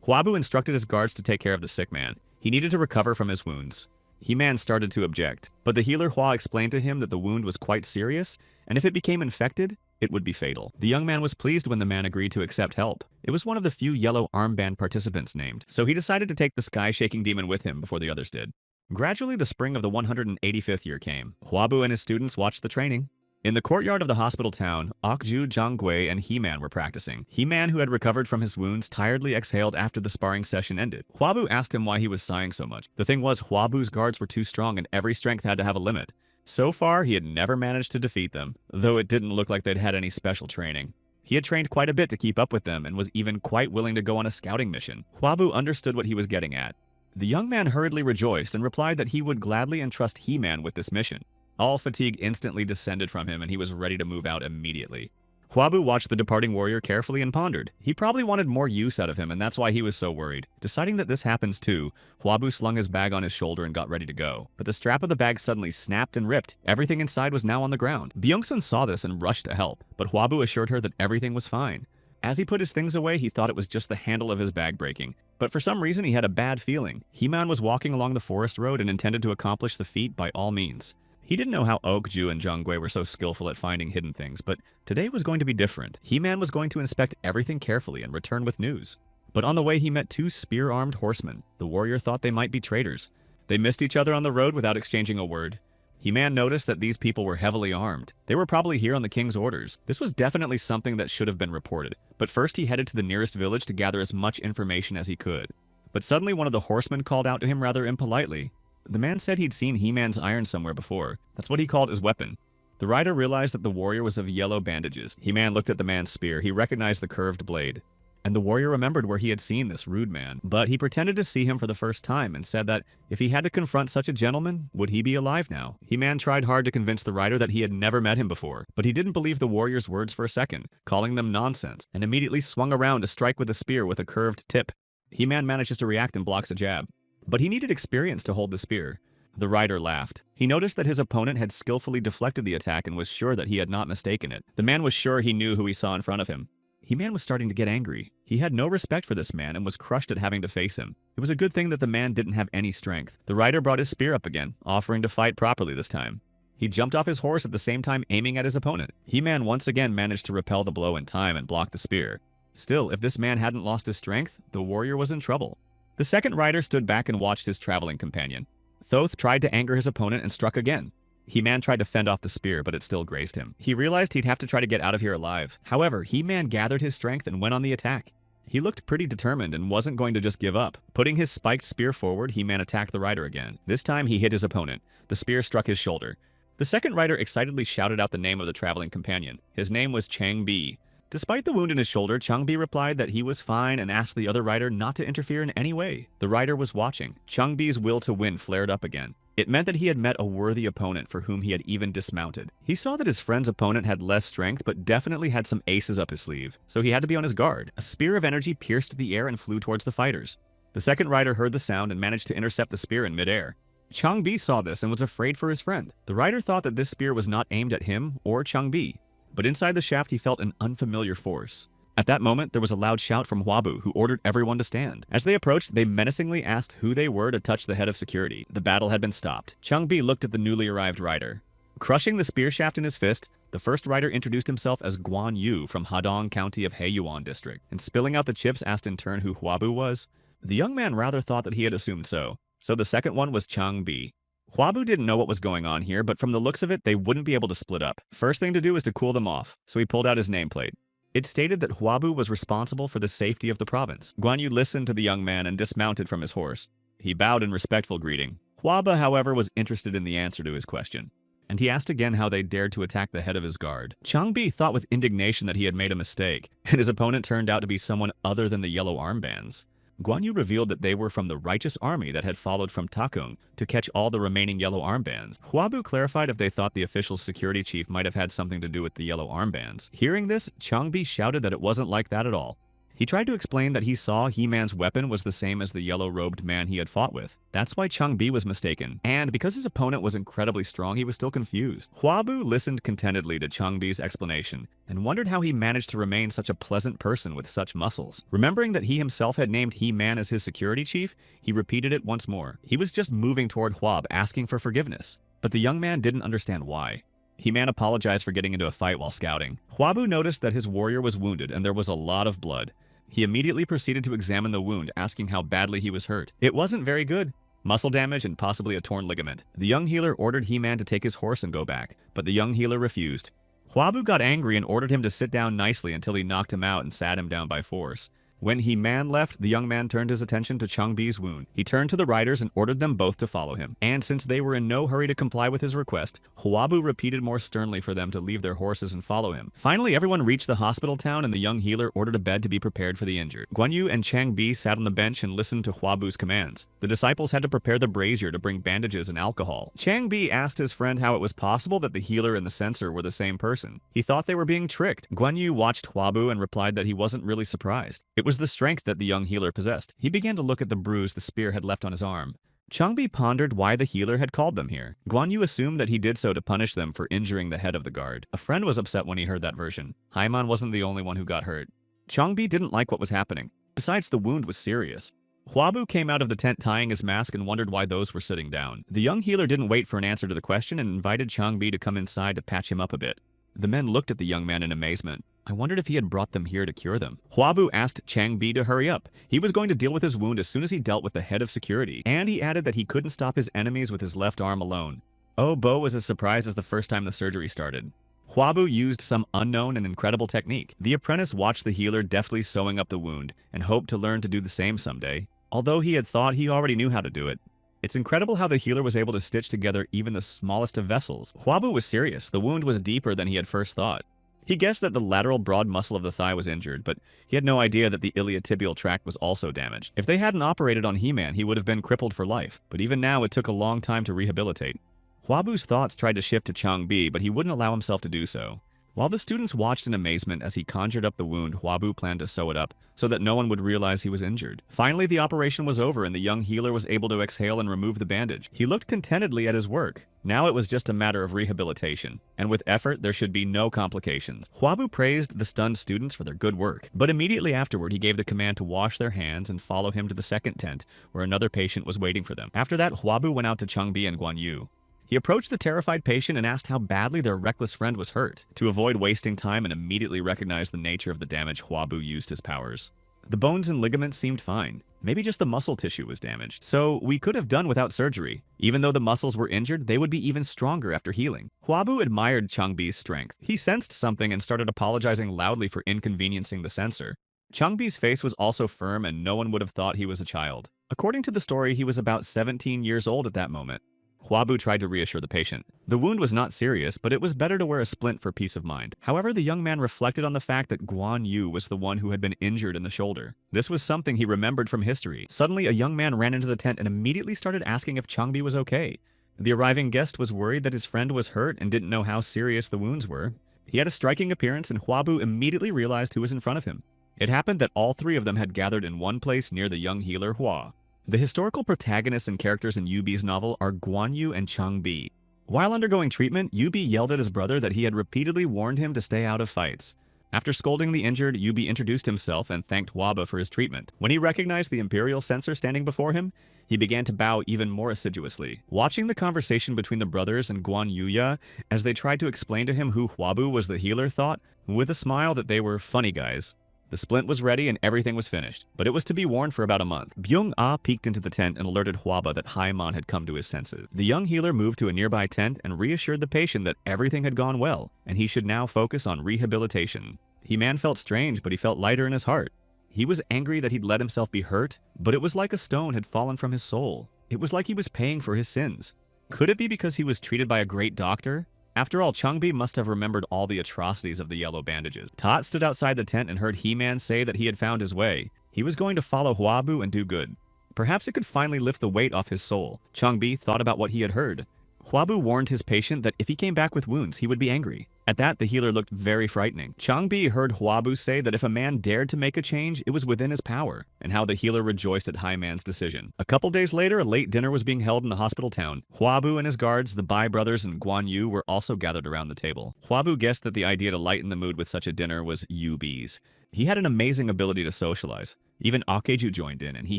Huabu instructed his guards to take care of the sick man. He needed to recover from his wounds. He-Man started to object, but the healer Hua explained to him that the wound was quite serious, and if it became infected, it would be fatal. The young man was pleased when the man agreed to accept help. It was one of the few yellow armband participants named, so he decided to take the sky-shaking demon with him before the others did. Gradually, the spring of the 185th year came. Huabu and his students watched the training. In the courtyard of the hospital town, Okju, Zhanggui, and He-Man were practicing. He-Man, who had recovered from his wounds, tiredly exhaled after the sparring session ended. Huabu asked him why he was sighing so much. The thing was, Huabu's guards were too strong and every strength had to have a limit. So far, he had never managed to defeat them, though it didn't look like they'd had any special training. He had trained quite a bit to keep up with them and was even quite willing to go on a scouting mission. Huabu understood what he was getting at. The young man hurriedly rejoiced and replied that he would gladly entrust He-Man with this mission. All fatigue instantly descended from him and he was ready to move out immediately. Huabu watched the departing warrior carefully and pondered. He probably wanted more use out of him and that's why he was so worried. Deciding that this happens too, Huabu slung his bag on his shoulder and got ready to go. But the strap of the bag suddenly snapped and ripped. Everything inside was now on the ground. Byung-sun saw this and rushed to help, but Huabu assured her that everything was fine. As he put his things away, he thought it was just the handle of his bag breaking. But for some reason, he had a bad feeling. He-Man was walking along the forest road and intended to accomplish the feat by all means. He didn't know how Okju and Zhanggui were so skillful at finding hidden things, but today was going to be different. He-Man was going to inspect everything carefully and return with news. But on the way, he met two spear-armed horsemen. The warrior thought they might be traitors. They missed each other on the road without exchanging a word. He-Man noticed that these people were heavily armed. They were probably here on the king's orders. This was definitely something that should have been reported. But first he headed to the nearest village to gather as much information as he could. But suddenly one of the horsemen called out to him rather impolitely. The man said he'd seen He-Man's iron somewhere before. That's what he called his weapon. The rider realized that the warrior was of yellow bandages. He-Man looked at the man's spear. He recognized the curved blade. And the warrior remembered where he had seen this rude man. But he pretended to see him for the first time and said that if he had to confront such a gentleman, would he be alive now? He-Man tried hard to convince the rider that he had never met him before, but he didn't believe the warrior's words for a second, calling them nonsense, and immediately swung around to strike with a spear with a curved tip. He-Man manages to react and blocks a jab. But he needed experience to hold the spear. The rider laughed. He noticed that his opponent had skillfully deflected the attack and was sure that he had not mistaken it. The man was sure he knew who he saw in front of him. He-Man was starting to get angry. He had no respect for this man and was crushed at having to face him. It was a good thing that the man didn't have any strength. The rider brought his spear up again, offering to fight properly this time. He jumped off his horse at the same time aiming at his opponent. He-Man once again managed to repel the blow in time and block the spear. Still, if this man hadn't lost his strength, the warrior was in trouble. The second rider stood back and watched his traveling companion. Thoth tried to anger his opponent and struck again. He-Man tried to fend off the spear, but it still grazed him. He realized he'd have to try to get out of here alive. However, He-Man gathered his strength and went on the attack. He looked pretty determined and wasn't going to just give up. Putting his spiked spear forward, He-Man attacked the rider again. This time, he hit his opponent. The spear struck his shoulder. The second rider excitedly shouted out the name of the traveling companion. His name was Changbi. Despite the wound in his shoulder, Changbi replied that he was fine and asked the other rider not to interfere in any way. The rider was watching. Changbi's will to win flared up again. It meant that he had met a worthy opponent for whom he had even dismounted. He saw that his friend's opponent had less strength but definitely had some aces up his sleeve, so he had to be on his guard. A spear of energy pierced the air and flew towards the fighters. The second rider heard the sound and managed to intercept the spear in midair. Changbi saw this and was afraid for his friend. The rider thought that this spear was not aimed at him or Changbi, but inside the shaft he felt an unfamiliar force. At that moment, there was a loud shout from Huabu, who ordered everyone to stand. As they approached, they menacingly asked who they were to touch the head of security. The battle had been stopped. Changbi looked at the newly arrived rider. Crushing the spear shaft in his fist, the first rider introduced himself as Guan Yu from Hadong County of Heiyuan District, and spilling out the chips asked in turn who Huabu was. The young man rather thought that he had assumed so the second one was Changbi. Huabu didn't know what was going on here, but from the looks of it, they wouldn't be able to split up. First thing to do is to cool them off, so he pulled out his nameplate. It stated that Huabu was responsible for the safety of the province. Guan Yu listened to the young man and dismounted from his horse. He bowed in respectful greeting. Huaba, however, was interested in the answer to his question, and he asked again how they dared to attack the head of his guard. Changbi thought with indignation that he had made a mistake, and his opponent turned out to be someone other than the yellow armbands. Guan Yu revealed that they were from the righteous army that had followed from Takung to catch all the remaining yellow armbands. Huabu clarified if they thought the official security chief might have had something to do with the yellow armbands. Hearing this, Changbi shouted that it wasn't like that at all. He tried to explain that he saw He-Man's weapon was the same as the yellow-robed man he had fought with. That's why Changbi was mistaken, and because his opponent was incredibly strong, he was still confused. Huabu listened contentedly to Changbi's explanation and wondered how he managed to remain such a pleasant person with such muscles. Remembering that he himself had named He-Man as his security chief, he repeated it once more. He was just moving toward Huab, asking for forgiveness, but the young man didn't understand why. He-Man apologized for getting into a fight while scouting. Huabu noticed that his warrior was wounded and there was a lot of blood. He immediately proceeded to examine the wound, asking how badly he was hurt. It wasn't very good. Muscle damage and possibly a torn ligament. The young healer ordered He-Man to take his horse and go back, but the young healer refused. Huabu got angry and ordered him to sit down nicely until he knocked him out and sat him down by force. When He-Man left, the young man turned his attention to Changbi's wound. He turned to the riders and ordered them both to follow him. And since they were in no hurry to comply with his request, Huabu repeated more sternly for them to leave their horses and follow him. Finally, everyone reached the hospital town and the young healer ordered a bed to be prepared for the injured. Guan Yu and Changbi sat on the bench and listened to Huabu's commands. The disciples had to prepare the brazier to bring bandages and alcohol. Changbi asked his friend how it was possible that the healer and the censor were the same person. He thought they were being tricked. Guan Yu watched Huabu and replied that he wasn't really surprised. It was the strength that the young healer possessed. He began to look at the bruise the spear had left on his arm. Changbi pondered why the healer had called them here. Guan Yu assumed that he did so to punish them for injuring the head of the guard. A friend was upset when he heard that version. Haiman wasn't the only one who got hurt. Changbi didn't like what was happening. Besides, the wound was serious. Huabu came out of the tent tying his mask and wondered why those were sitting down. The young healer didn't wait for an answer to the question and invited Changbi to come inside to patch him up a bit. The men looked at the young man in amazement. I wondered if he had brought them here to cure them. Huabu asked Changbi to hurry up. He was going to deal with his wound as soon as he dealt with the head of security, and he added that he couldn't stop his enemies with his left arm alone. Oh, Bo was as surprised as the first time the surgery started. Huabu used some unknown and incredible technique. The apprentice watched the healer deftly sewing up the wound and hoped to learn to do the same someday, although he had thought he already knew how to do it. It's incredible how the healer was able to stitch together even the smallest of vessels. Huabu was serious. The wound was deeper than he had first thought. He guessed that the lateral broad muscle of the thigh was injured, but he had no idea that the iliotibial tract was also damaged. If they hadn't operated on He-Man, he would have been crippled for life, but even now it took a long time to rehabilitate. Huabu's thoughts tried to shift to Changbi, but he wouldn't allow himself to do so. While the students watched in amazement as he conjured up the wound, Huabu planned to sew it up so that no one would realize he was injured. Finally, the operation was over and the young healer was able to exhale and remove the bandage. He looked contentedly at his work. Now it was just a matter of rehabilitation, and with effort, there should be no complications. Huabu praised the stunned students for their good work, but immediately afterward, he gave the command to wash their hands and follow him to the second tent, where another patient was waiting for them. After that, Huabu went out to Changbi and Guan Yu. He approached the terrified patient and asked how badly their reckless friend was hurt. To avoid wasting time and immediately recognize the nature of the damage, Huabu used his powers. The bones and ligaments seemed fine. Maybe just the muscle tissue was damaged. So we could have done without surgery. Even though the muscles were injured, they would be even stronger after healing. Huabu admired Changbi's strength. He sensed something and started apologizing loudly for inconveniencing the censor. Changbi's face was also firm and no one would have thought he was a child. According to the story, he was about 17 years old at that moment. Huabu tried to reassure the patient. The wound was not serious, but it was better to wear a splint for peace of mind. However, the young man reflected on the fact that Guan Yu was the one who had been injured in the shoulder. This was something he remembered from history. Suddenly, a young man ran into the tent and immediately started asking if Changbi was okay. The arriving guest was worried that his friend was hurt and didn't know how serious the wounds were. He had a striking appearance, and Huabu immediately realized who was in front of him. It happened that all three of them had gathered in one place near the young healer Hua. The historical protagonists and characters in Yubi's novel are Guan Yu and Changbi. While undergoing treatment, Yubi yelled at his brother that he had repeatedly warned him to stay out of fights. After scolding the injured, Yubi introduced himself and thanked Huaba for his treatment. When he recognized the Imperial censor standing before him, he began to bow even more assiduously. Watching the conversation between the brothers and Guan Yuya as they tried to explain to him who Huabu was the healer, thought, with a smile, that they were funny guys. The splint was ready and everything was finished, but it was to be worn for about a month. Byung-ah peeked into the tent and alerted Huaba that Haiman had come to his senses. The young healer moved to a nearby tent and reassured the patient that everything had gone well, and he should now focus on rehabilitation. He-Man felt strange, but he felt lighter in his heart. He was angry that he'd let himself be hurt, but it was like a stone had fallen from his soul. It was like he was paying for his sins. Could it be because he was treated by a great doctor? After all, Changbi must have remembered all the atrocities of the yellow bandages. Tot stood outside the tent and heard He-Man say that he had found his way. He was going to follow Huabu and do good. Perhaps it could finally lift the weight off his soul. Changbi thought about what he had heard. Huabu warned his patient that if he came back with wounds, he would be angry. At that, the healer looked very frightening. Changbi heard Huabu say that if a man dared to make a change, it was within his power, and how the healer rejoiced at Haiman's decision. A couple days later, a late dinner was being held in the hospital town. Huabu and his guards, the Bai brothers and Guan Yu, were also gathered around the table. Huabu guessed that the idea to lighten the mood with such a dinner was Yubi's. He had an amazing ability to socialize. Even Akeju joined in, and he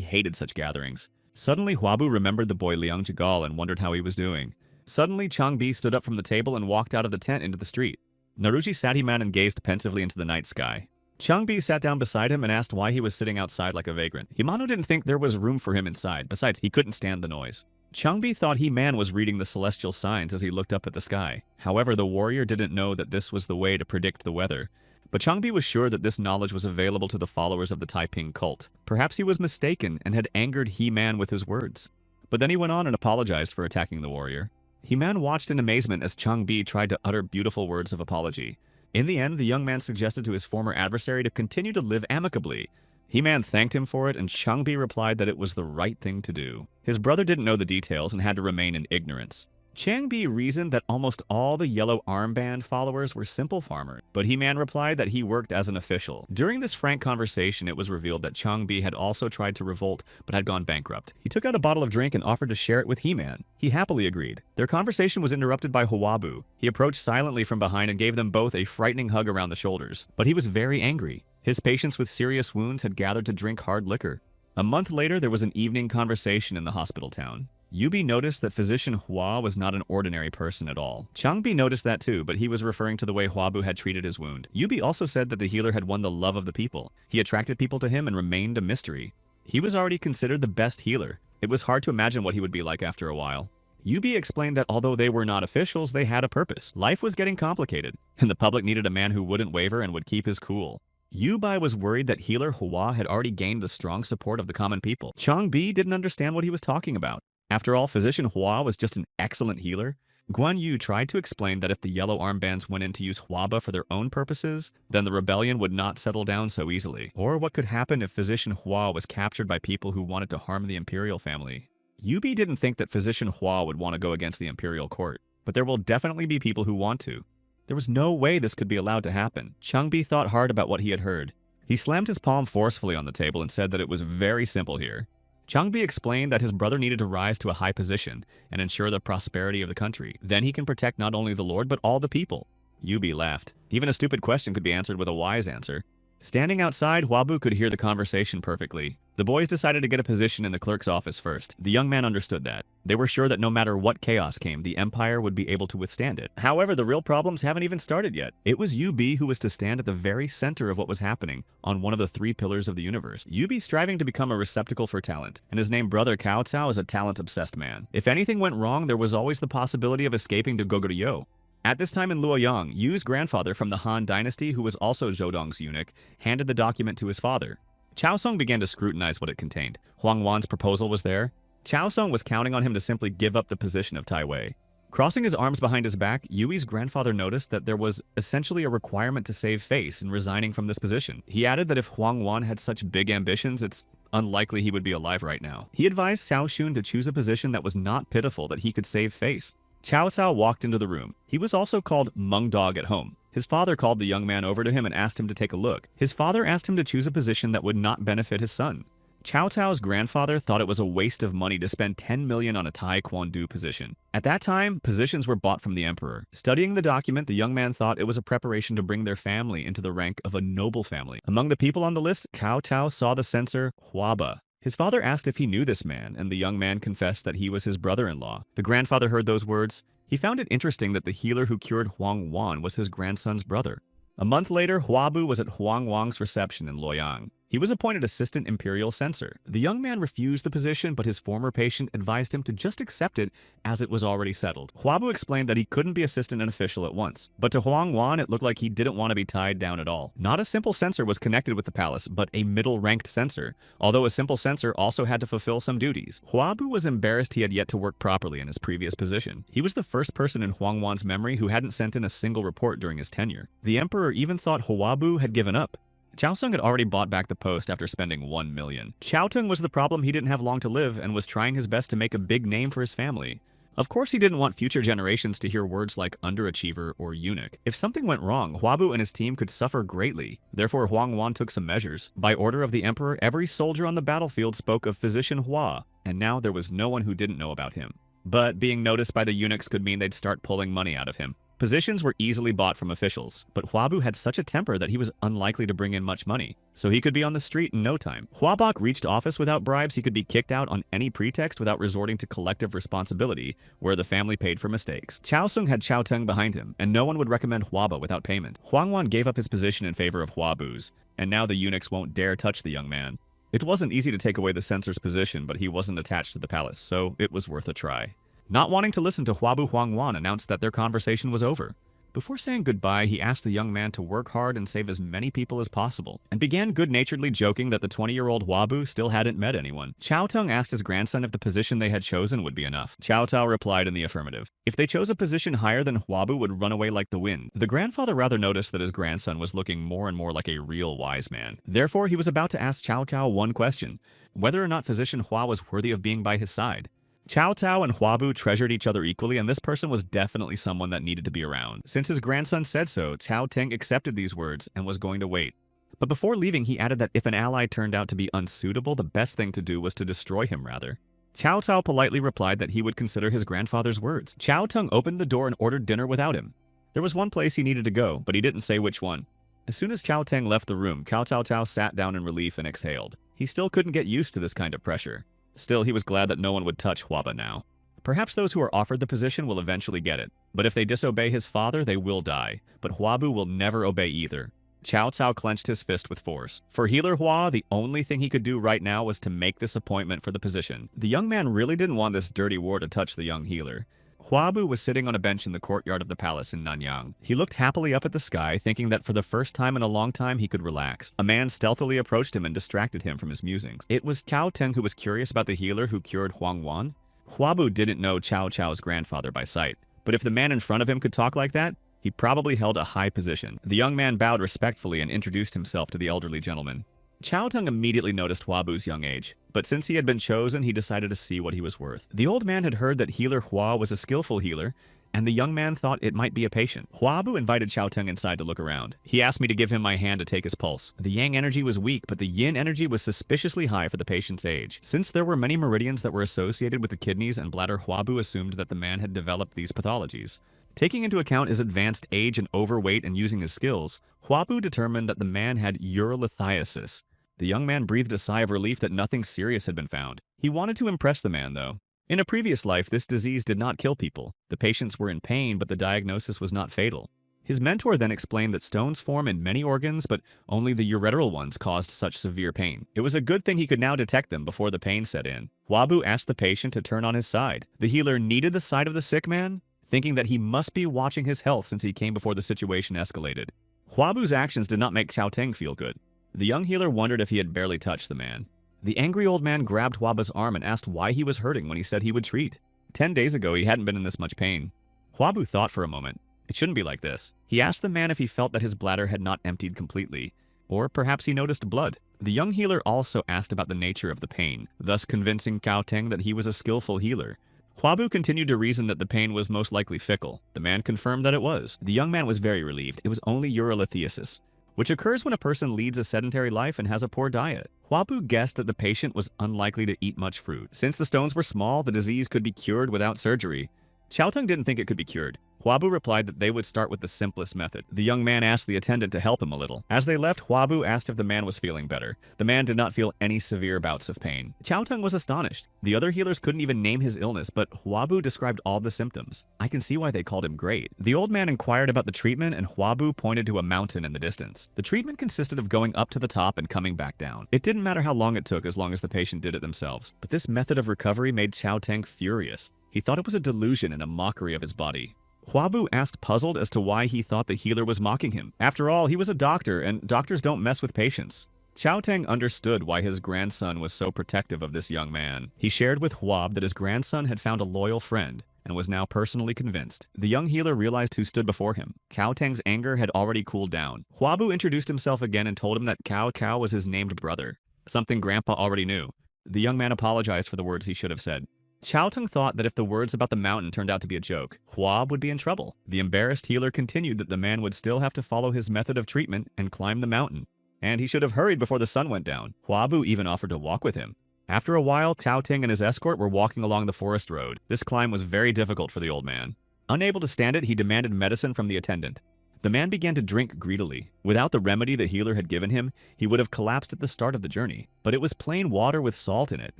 hated such gatherings. Suddenly, Huabu remembered the boy Liang Jigal and wondered how he was doing. Suddenly, Changbi stood up from the table and walked out of the tent into the street. Naruji sat him and gazed pensively into the night sky. Changbi sat down beside him and asked why he was sitting outside like a vagrant. Himano didn't think there was room for him inside. Besides, he couldn't stand the noise. Changbi thought He-Man was reading the celestial signs as he looked up at the sky. However, the warrior didn't know that this was the way to predict the weather. But Changbi was sure that this knowledge was available to the followers of the Taiping cult. Perhaps he was mistaken and had angered He-Man with his words. But then he went on and apologized for attacking the warrior. He-Man watched in amazement as Changbi tried to utter beautiful words of apology. In the end, the young man suggested to his former adversary to continue to live amicably. He-Man thanked him for it, and Changbi replied that it was the right thing to do. His brother didn't know the details and had to remain in ignorance. Changbi reasoned that almost all the yellow armband followers were simple farmers, but He-Man replied that he worked as an official. During this frank conversation, it was revealed that Changbi had also tried to revolt, but had gone bankrupt. He took out a bottle of drink and offered to share it with He-Man. He happily agreed. Their conversation was interrupted by Huabu. He approached silently from behind and gave them both a frightening hug around the shoulders. But he was very angry. His patients with serious wounds had gathered to drink hard liquor. A month later, there was an evening conversation in the hospital town. Yubi noticed that physician Hua was not an ordinary person at all. Changbi noticed that too, but he was referring to the way Huabu had treated his wound. Yubi also said that the healer had won the love of the people. He attracted people to him and remained a mystery. He was already considered the best healer. It was hard to imagine what he would be like after a while. Yubi explained that although they were not officials, they had a purpose. Life was getting complicated, and the public needed a man who wouldn't waver and would keep his cool. Yubi was worried that healer Hua had already gained the strong support of the common people. Changbi didn't understand what he was talking about. After all, physician Hua was just an excellent healer. Guan Yu tried to explain that if the yellow armbands went in to use Huaba for their own purposes, then the rebellion would not settle down so easily. Or what could happen if physician Hua was captured by people who wanted to harm the imperial family. Yubi didn't think that physician Hua would want to go against the imperial court, but there will definitely be people who want to. There was no way this could be allowed to happen. Changbi thought hard about what he had heard. He slammed his palm forcefully on the table and said that it was very simple here. Changbi explained that his brother needed to rise to a high position and ensure the prosperity of the country. Then he can protect not only the Lord, but all the people. Yubi laughed. Even a stupid question could be answered with a wise answer. Standing outside, Huabu could hear the conversation perfectly. The boys decided to get a position in the clerk's office first. The young man understood that. They were sure that no matter what chaos came, the Empire would be able to withstand it. However, the real problems haven't even started yet. It was Yubi who was to stand at the very center of what was happening on one of the three pillars of the universe. Yubi striving to become a receptacle for talent, and his named brother Cao Cao is a talent-obsessed man. If anything went wrong, there was always the possibility of escaping to Goguryeo. At this time in Luoyang, Yu's grandfather from the Han dynasty, who was also Zhoudong's eunuch, handed the document to his father. Chao Sung began to scrutinize what it contained. Huang Wan's proposal was there. Chao Sung was counting on him to simply give up the position of Tai Wei. Crossing his arms behind his back, Yui's grandfather noticed that there was essentially a requirement to save face in resigning from this position. He added that if Huang Wan had such big ambitions, it's unlikely he would be alive right now. He advised Xiao Xun to choose a position that was not pitiful that he could save face. Cao Cao walked into the room. He was also called Meng Dog at home. His father called the young man over to him and asked him to take a look. His father asked him to choose a position that would not benefit his son. Cao Cao's grandfather thought it was a waste of money to spend 10 million on a taekwondo position. At that time, positions were bought from the emperor. Studying the document, the young man thought it was a preparation to bring their family into the rank of a noble family. Among the people on the list, Cao Cao saw the censor Huaba. His father asked if he knew this man, and the young man confessed that he was his brother-in-law. The grandfather heard those words. He found it interesting that the healer who cured Huang Wan was his grandson's brother. A month later, Huabu was at Huang Wang's reception in Luoyang. He was appointed assistant imperial censor. The young man refused the position, but his former patient advised him to just accept it as it was already settled. Huabu explained that he couldn't be assistant and official at once, but to Huang Wan it looked like he didn't want to be tied down at all. Not a simple censor was connected with the palace, but a middle-ranked censor, although a simple censor also had to fulfill some duties. Huabu was embarrassed he had yet to work properly in his previous position. He was the first person in Huang Wan's memory who hadn't sent in a single report during his tenure. The emperor even thought Huabu had given up. Chao Sung had already bought back the post after spending 1 million. Chao Tung was the problem. He didn't have long to live and was trying his best to make a big name for his family. Of course, he didn't want future generations to hear words like underachiever or eunuch. If something went wrong, Huabu and his team could suffer greatly. Therefore, Huang Wan took some measures. By order of the emperor, every soldier on the battlefield spoke of Physician Hua, and now there was no one who didn't know about him. But being noticed by the eunuchs could mean they'd start pulling money out of him. Positions were easily bought from officials, but Huabu had such a temper that he was unlikely to bring in much money, so he could be on the street in no time. Huabok reached office without bribes. He could be kicked out on any pretext without resorting to collective responsibility, where the family paid for mistakes. Chao Sung had Chao Teng behind him, and no one would recommend Huaba without payment. Huang Wan gave up his position in favor of Huabu's, and now the eunuchs won't dare touch the young man. It wasn't easy to take away the censor's position, but he wasn't attached to the palace, so it was worth a try. Not wanting to listen to Huabu, Huang Wan announced that their conversation was over. Before saying goodbye, he asked the young man to work hard and save as many people as possible, and began good-naturedly joking that the 20-year-old Huabu still hadn't met anyone. Chao Tung asked his grandson if the position they had chosen would be enough. Chao Tao replied in the affirmative. If they chose a position higher, then Huabu would run away like the wind. The grandfather rather noticed that his grandson was looking more and more like a real wise man. Therefore, he was about to ask Chao Tao one question: whether or not Physician Hua was worthy of being by his side. Chao Tao and Huabu treasured each other equally, and this person was definitely someone that needed to be around. Since his grandson said so, Chao Teng accepted these words and was going to wait. But before leaving, he added that if an ally turned out to be unsuitable, the best thing to do was to destroy him rather. Chao Tao politely replied that he would consider his grandfather's words. Chao Teng opened the door and ordered dinner without him. There was one place he needed to go, but he didn't say which one. As soon as Chao Teng left the room, Cao Cao Cao sat down in relief and exhaled. He still couldn't get used to this kind of pressure. Still, he was glad that no one would touch Huaba now. Perhaps those who are offered the position will eventually get it, but if they disobey his father, they will die. But Huabu will never obey either. Chao Cao clenched his fist with force. For Healer Hua, the only thing he could do right now was to make this appointment for the position. The young man really didn't want this dirty war to touch the young healer. Huabu was sitting on a bench in the courtyard of the palace in Nanyang. He looked happily up at the sky, thinking that for the first time in a long time he could relax. A man stealthily approached him and distracted him from his musings. It was Cao Teng who was curious about the healer who cured Huang Wan. Huabu didn't know Chao Cao's grandfather by sight, but if the man in front of him could talk like that, he probably held a high position. The young man bowed respectfully and introduced himself to the elderly gentleman. Chao Teng immediately noticed Huabu's young age, but since he had been chosen, he decided to see what he was worth. The old man had heard that Healer Hua was a skillful healer, and the young man thought it might be a patient. Huabu invited Chao Teng inside to look around. He asked me to give him my hand to take his pulse. The yang energy was weak, but the yin energy was suspiciously high for the patient's age. Since there were many meridians that were associated with the kidneys and bladder, Huabu assumed that the man had developed these pathologies. Taking into account his advanced age and overweight and using his skills, Huabu determined that the man had urolithiasis. The young man breathed a sigh of relief that nothing serious had been found. He wanted to impress the man, though. In a previous life, this disease did not kill people. The patients were in pain, but the diagnosis was not fatal. His mentor then explained that stones form in many organs, but only the ureteral ones caused such severe pain. It was a good thing he could now detect them before the pain set in. Huabu asked the patient to turn on his side. The healer needed the side of the sick man, thinking that he must be watching his health since he came before the situation escalated. Huabu's actions did not make Chao Teng feel good. The young healer wondered if he had barely touched the man. The angry old man grabbed Huabu's arm and asked why he was hurting when he said he would treat. 10 days ago, he hadn't been in this much pain. Huabu thought for a moment. It shouldn't be like this. He asked the man if he felt that his bladder had not emptied completely, or perhaps he noticed blood. The young healer also asked about the nature of the pain, thus convincing Cao Teng that he was a skillful healer. Huabu continued to reason that the pain was most likely fickle. The man confirmed that it was. The young man was very relieved. It was only urolithiasis, which occurs when a person leads a sedentary life and has a poor diet. Huabu guessed that the patient was unlikely to eat much fruit. Since the stones were small, the disease could be cured without surgery. Cao Teng didn't think it could be cured. Huabu replied that they would start with the simplest method. The young man asked the attendant to help him a little. As they left, Huabu asked if the man was feeling better. The man did not feel any severe bouts of pain. Cao Teng was astonished. The other healers couldn't even name his illness, but Huabu described all the symptoms. I can see why they called him great. The old man inquired about the treatment, and Huabu pointed to a mountain in the distance. The treatment consisted of going up to the top and coming back down. It didn't matter how long it took as long as the patient did it themselves. But this method of recovery made Cao Teng furious. He thought it was a delusion and a mockery of his body. Huabu asked, puzzled as to why he thought the healer was mocking him. After all, he was a doctor, and doctors don't mess with patients. Cao Teng understood why his grandson was so protective of this young man. He shared with Huab that his grandson had found a loyal friend and was now personally convinced. The young healer realized who stood before him. Cao Teng's anger had already cooled down. Huabu introduced himself again and told him that Cao was his named brother, something Grandpa already knew. The young man apologized for the words he should have said. Cao Teng thought that if the words about the mountain turned out to be a joke, Huab would be in trouble. The embarrassed healer continued that the man would still have to follow his method of treatment and climb the mountain, and he should have hurried before the sun went down. Huabu even offered to walk with him. After a while, Cao Teng and his escort were walking along the forest road. This climb was very difficult for the old man. Unable to stand it, he demanded medicine from the attendant. The man began to drink greedily. Without the remedy the healer had given him, he would have collapsed at the start of the journey. But it was plain water with salt in it.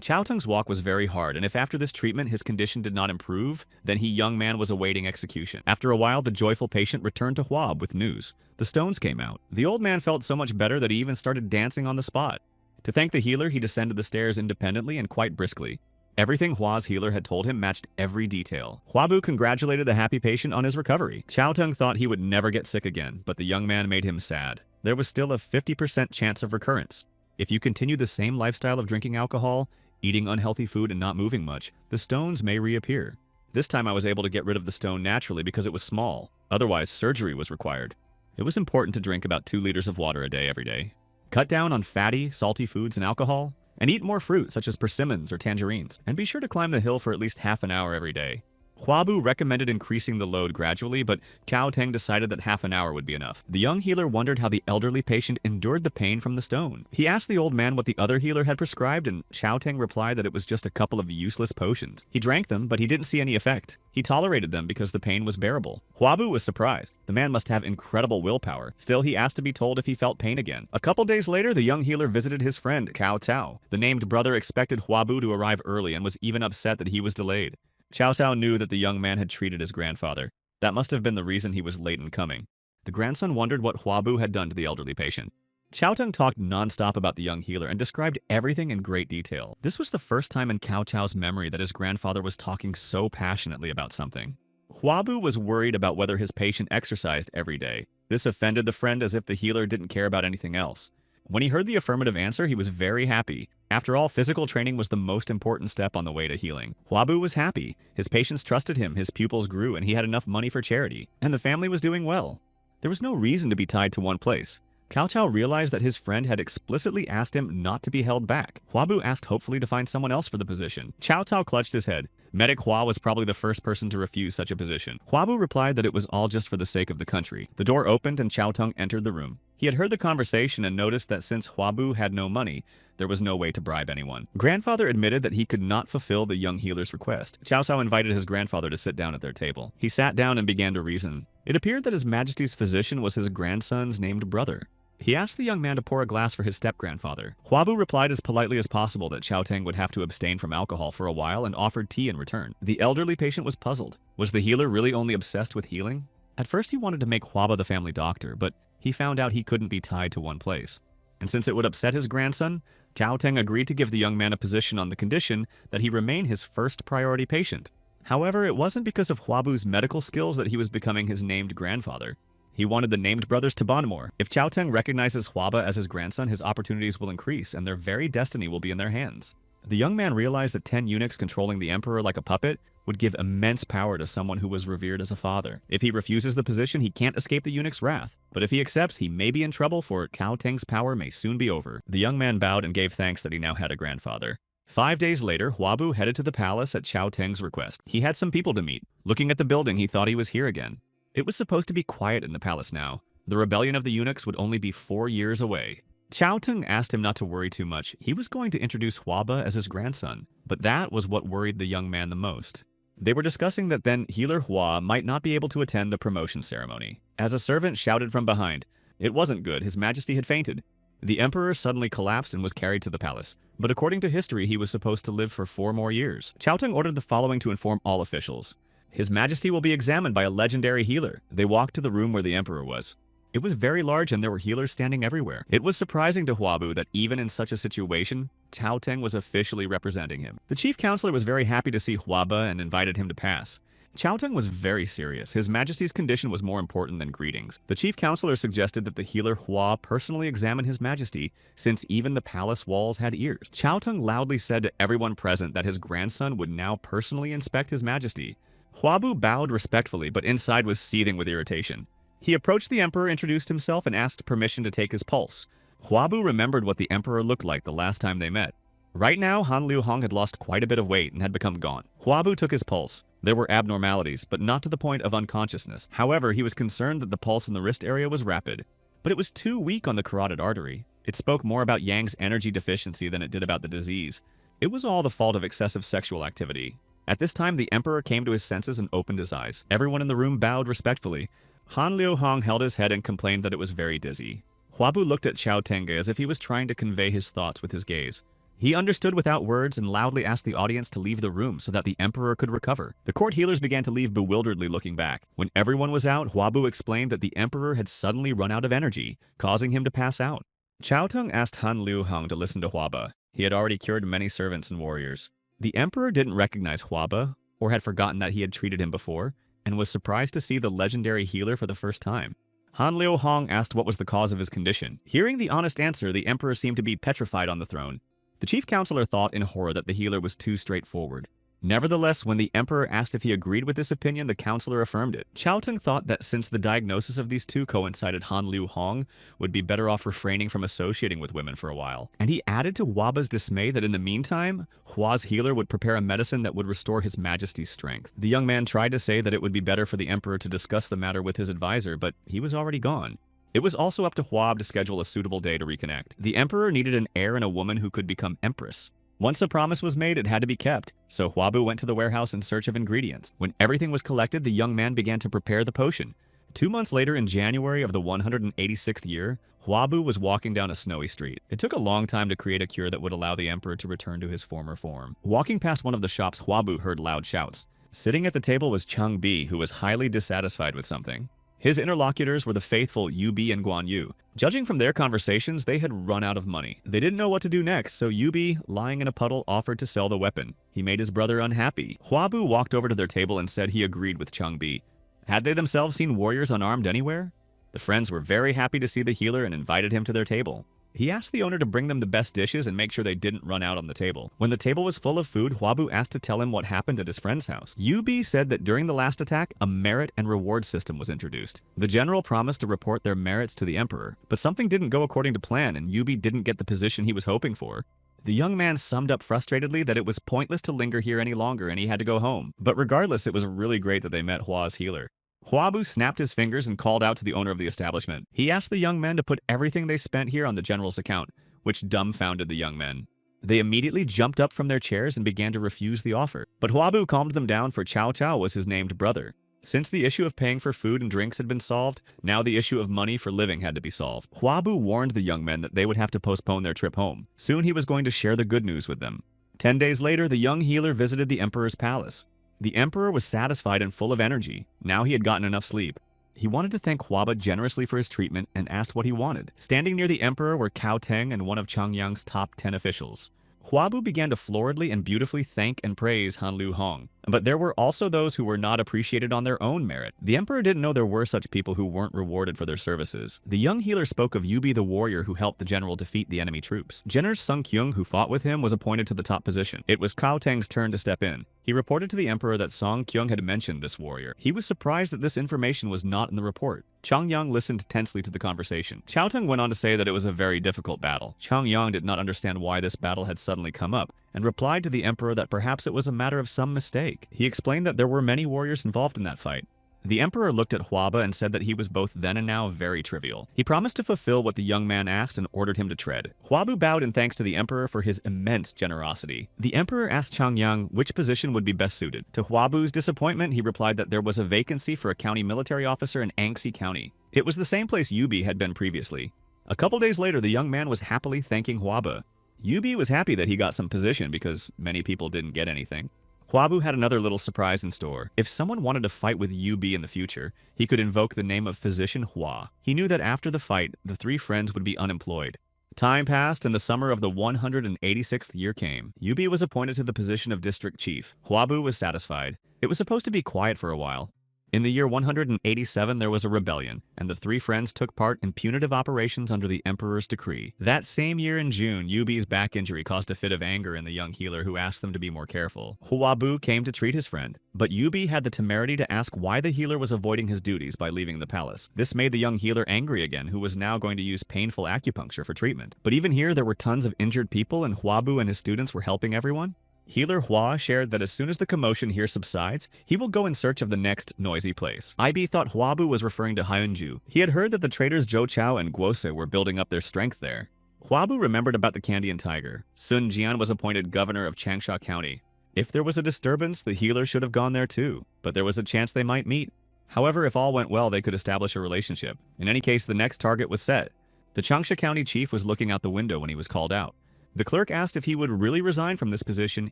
Cao Teng's walk was very hard, and if after this treatment his condition did not improve, then young man was awaiting execution. After a while, the joyful patient returned to Huab with news. The stones came out. The old man felt so much better that he even started dancing on the spot. To thank the healer, he descended the stairs independently and quite briskly. Everything Hua's healer had told him matched every detail. Huabu congratulated the happy patient on his recovery. Cao Teng thought he would never get sick again, but the young man made him sad. There was still a 50% chance of recurrence. If you continue the same lifestyle of drinking alcohol, eating unhealthy food, and not moving much, the stones may reappear. This time I was able to get rid of the stone naturally because it was small. Otherwise, surgery was required. It was important to drink about 2 liters of water a day every day. Cut down on fatty, salty foods and alcohol, and eat more fruit such as persimmons or tangerines, and be sure to climb the hill for at least half an hour every day. Huabu recommended increasing the load gradually, but Cao Teng decided that half an hour would be enough. The young healer wondered how the elderly patient endured the pain from the stone. He asked the old man what the other healer had prescribed, and Cao Teng replied that it was just a couple of useless potions. He drank them, but he didn't see any effect. He tolerated them because the pain was bearable. Huabu was surprised. The man must have incredible willpower. Still, he asked to be told if he felt pain again. A couple days later, the young healer visited his friend, Cao Cao. The named brother expected Huabu to arrive early and was even upset that he was delayed. Cao Cao knew that the young man had treated his grandfather. That must have been the reason he was late in coming. The grandson wondered what Huabu had done to the elderly patient. Cao Teng talked nonstop about the young healer and described everything in great detail. This was the first time in Cao Cao's memory that his grandfather was talking so passionately about something. Huabu was worried about whether his patient exercised every day. This offended the friend as if the healer didn't care about anything else. When he heard the affirmative answer, he was very happy. After all, physical training was the most important step on the way to healing. Huabu was happy. His patients trusted him, his pupils grew, and he had enough money for charity. And the family was doing well. There was no reason to be tied to one place. Cao Cao realized that his friend had explicitly asked him not to be held back. Huabu asked hopefully to find someone else for the position. Cao Cao clutched his head. Medic Hua was probably the first person to refuse such a position. Huabu replied that it was all just for the sake of the country. The door opened and Cao Teng entered the room. He had heard the conversation and noticed that since Huabu had no money, there was no way to bribe anyone. Grandfather admitted that he could not fulfill the young healer's request. Cao Cao invited his grandfather to sit down at their table. He sat down and began to reason. It appeared that His Majesty's physician was his grandson's named brother. He asked the young man to pour a glass for his step-grandfather. Huabu replied as politely as possible that Cao Teng would have to abstain from alcohol for a while and offered tea in return. The elderly patient was puzzled. Was the healer really only obsessed with healing? At first he wanted to make Huaba the family doctor, but he found out he couldn't be tied to one place. And since it would upset his grandson, Cao Teng agreed to give the young man a position on the condition that he remain his first priority patient. However, it wasn't because of Huabu's medical skills that he was becoming his named grandfather. He wanted the named brothers to bond more. If Chao Teng recognizes Huaba as his grandson, his opportunities will increase and their very destiny will be in their hands. The young man realized that 10 eunuchs controlling the emperor like a puppet would give immense power to someone who was revered as a father. If he refuses the position, he can't escape the eunuch's wrath. But if he accepts, he may be in trouble, for Chao Teng's power may soon be over. The young man bowed and gave thanks that he now had a grandfather. 5 days later, Huabu headed to the palace at Chao Teng's request. He had some people to meet. Looking at the building, he thought he was here again. It was supposed to be quiet in the palace now. The rebellion of the eunuchs would only be 4 years away. Chao Teng asked him not to worry too much. He was going to introduce Huaba as his grandson. But that was what worried the young man the most. They were discussing that then healer Hua might not be able to attend the promotion ceremony. As a servant shouted from behind, it wasn't good, His Majesty had fainted. The emperor suddenly collapsed and was carried to the palace. But according to history, he was supposed to live for 4 more years. Chao Teng ordered the following to inform all officials. His Majesty will be examined by a legendary healer. They walked to the room where the emperor was. It was very large and there were healers standing everywhere. It was surprising to Huabu that even in such a situation, Chao Teng was officially representing him. The chief counselor was very happy to see Huaba and invited him to pass. Chao Teng was very serious. His Majesty's condition was more important than greetings. The chief counselor suggested that the healer Hua personally examine His Majesty, since even the palace walls had ears. Chao Teng loudly said to everyone present that his grandson would now personally inspect His Majesty. Huabu bowed respectfully, but inside was seething with irritation. He approached the emperor, introduced himself, and asked permission to take his pulse. Huabu remembered what the emperor looked like the last time they met. Right now, Han Liu Hong had lost quite a bit of weight and had become gaunt. Huabu took his pulse. There were abnormalities, but not to the point of unconsciousness. However, he was concerned that the pulse in the wrist area was rapid. But it was too weak on the carotid artery. It spoke more about Yang's energy deficiency than it did about the disease. It was all the fault of excessive sexual activity. At this time, the emperor came to his senses and opened his eyes. Everyone in the room bowed respectfully. Han Liu Hong held his head and complained that it was very dizzy. Huabu looked at Chao Teng as if he was trying to convey his thoughts with his gaze. He understood without words and loudly asked the audience to leave the room so that the emperor could recover. The court healers began to leave bewilderedly looking back. When everyone was out, Huabu explained that the emperor had suddenly run out of energy, causing him to pass out. Chao Teng asked Han Liu Hong to listen to Huaba. He had already cured many servants and warriors. The emperor didn't recognize Huaba, or had forgotten that he had treated him before, and was surprised to see the legendary healer for the first time. Han Liu Hong asked what was the cause of his condition. Hearing the honest answer, the emperor seemed to be petrified on the throne. The chief counselor thought in horror that the healer was too straightforward. Nevertheless, when the emperor asked if he agreed with this opinion, the counselor affirmed it. Chao Teng thought that since the diagnosis of these two coincided, Han Liu Hong would be better off refraining from associating with women for a while. And he added to Huaba's dismay that in the meantime, Hua's healer would prepare a medicine that would restore His Majesty's strength. The young man tried to say that it would be better for the emperor to discuss the matter with his advisor, but he was already gone. It was also up to Huab to schedule a suitable day to reconnect. The emperor needed an heir and a woman who could become empress. Once a promise was made, it had to be kept, so Huabu went to the warehouse in search of ingredients. When everything was collected, the young man began to prepare the potion. 2 months later, in January of the 186th year, Huabu was walking down a snowy street. It took a long time to create a cure that would allow the emperor to return to his former form. Walking past one of the shops, Huabu heard loud shouts. Sitting at the table was Chang Bi, who was highly dissatisfied with something. His interlocutors were the faithful Yu Bi and Guan Yu. Judging from their conversations, they had run out of money. They didn't know what to do next, so Yu Bi, lying in a puddle, offered to sell the weapon. He made his brother unhappy. Huabu walked over to their table and said he agreed with Chang Bi. Had they themselves seen warriors unarmed anywhere? The friends were very happy to see the healer and invited him to their table. He asked the owner to bring them the best dishes and make sure they didn't run out on the table. When the table was full of food, Huabu asked to tell him what happened at his friend's house. Yu Bi said that during the last attack, a merit and reward system was introduced. The general promised to report their merits to the emperor, but something didn't go according to plan and Yu Bi didn't get the position he was hoping for. The young man summed up frustratedly that it was pointless to linger here any longer and he had to go home. But regardless, it was really great that they met Hua's healer. Huabu snapped his fingers and called out to the owner of the establishment. He asked the young men to put everything they spent here on the general's account, which dumbfounded the young men. They immediately jumped up from their chairs and began to refuse the offer. But Huabu calmed them down, for Cao Cao was his named brother. Since the issue of paying for food and drinks had been solved, now the issue of money for living had to be solved. Huabu warned the young men that they would have to postpone their trip home. Soon he was going to share the good news with them. 10 days later, the young healer visited the emperor's palace. The emperor was satisfied and full of energy. Now he had gotten enough sleep. He wanted to thank Huaba generously for his treatment and asked what he wanted. Standing near the emperor were Cao Teng and one of Changyang's top 10 officials. Huabu began to floridly and beautifully thank and praise Han Lu Hong. But there were also those who were not appreciated on their own merit. The emperor didn't know there were such people who weren't rewarded for their services. The young healer spoke of Yubi the warrior who helped the general defeat the enemy troops. General Sung Kyung, who fought with him, was appointed to the top position. It was Cao Teng's turn to step in. He reported to the emperor that Song Kyung had mentioned this warrior. He was surprised that this information was not in the report. Chang Yang listened tensely to the conversation. Cao Teng went on to say that it was a very difficult battle. Chang Yang did not understand why this battle had suddenly come up, and replied to the emperor that perhaps it was a matter of some mistake. He explained that there were many warriors involved in that fight. The emperor looked at Huaba and said that he was both then and now very trivial. He promised to fulfill what the young man asked and ordered him to tread. Huabu bowed in thanks to the emperor for his immense generosity. The emperor asked Chang Yang which position would be best suited. To Huabu's disappointment, he replied that there was a vacancy for a county military officer in Anxi County. It was the same place Yubi had been previously. A couple days later, the young man was happily thanking Huaba. Yubi was happy that he got some position because many people didn't get anything. Huabu had another little surprise in store. If someone wanted to fight with Yubi in the future, he could invoke the name of Physician Hua. He knew that after the fight, the three friends would be unemployed. Time passed and the summer of the 186th year came. Yubi was appointed to the position of district chief. Huabu was satisfied. It was supposed to be quiet for a while. In the year 187, there was a rebellion, and the three friends took part in punitive operations under the emperor's decree. That same year in June, Yubi's back injury caused a fit of anger in the young healer who asked them to be more careful. Huabu came to treat his friend, but Yubi had the temerity to ask why the healer was avoiding his duties by leaving the palace. This made the young healer angry again, who was now going to use painful acupuncture for treatment. But even here, there were tons of injured people, and Huabu and his students were helping everyone. Healer Hua shared that as soon as the commotion here subsides, he will go in search of the next noisy place. IB thought Huabu was referring to Hyunju. He had heard that the traders Zhou Chao and Guose were building up their strength there. Huabu remembered about the Candian Tiger. Sun Jian was appointed governor of Changsha County. If there was a disturbance, the healer should have gone there too, but there was a chance they might meet. However, if all went well, they could establish a relationship. In any case, the next target was set. The Changsha County chief was looking out the window when he was called out. The clerk asked if he would really resign from this position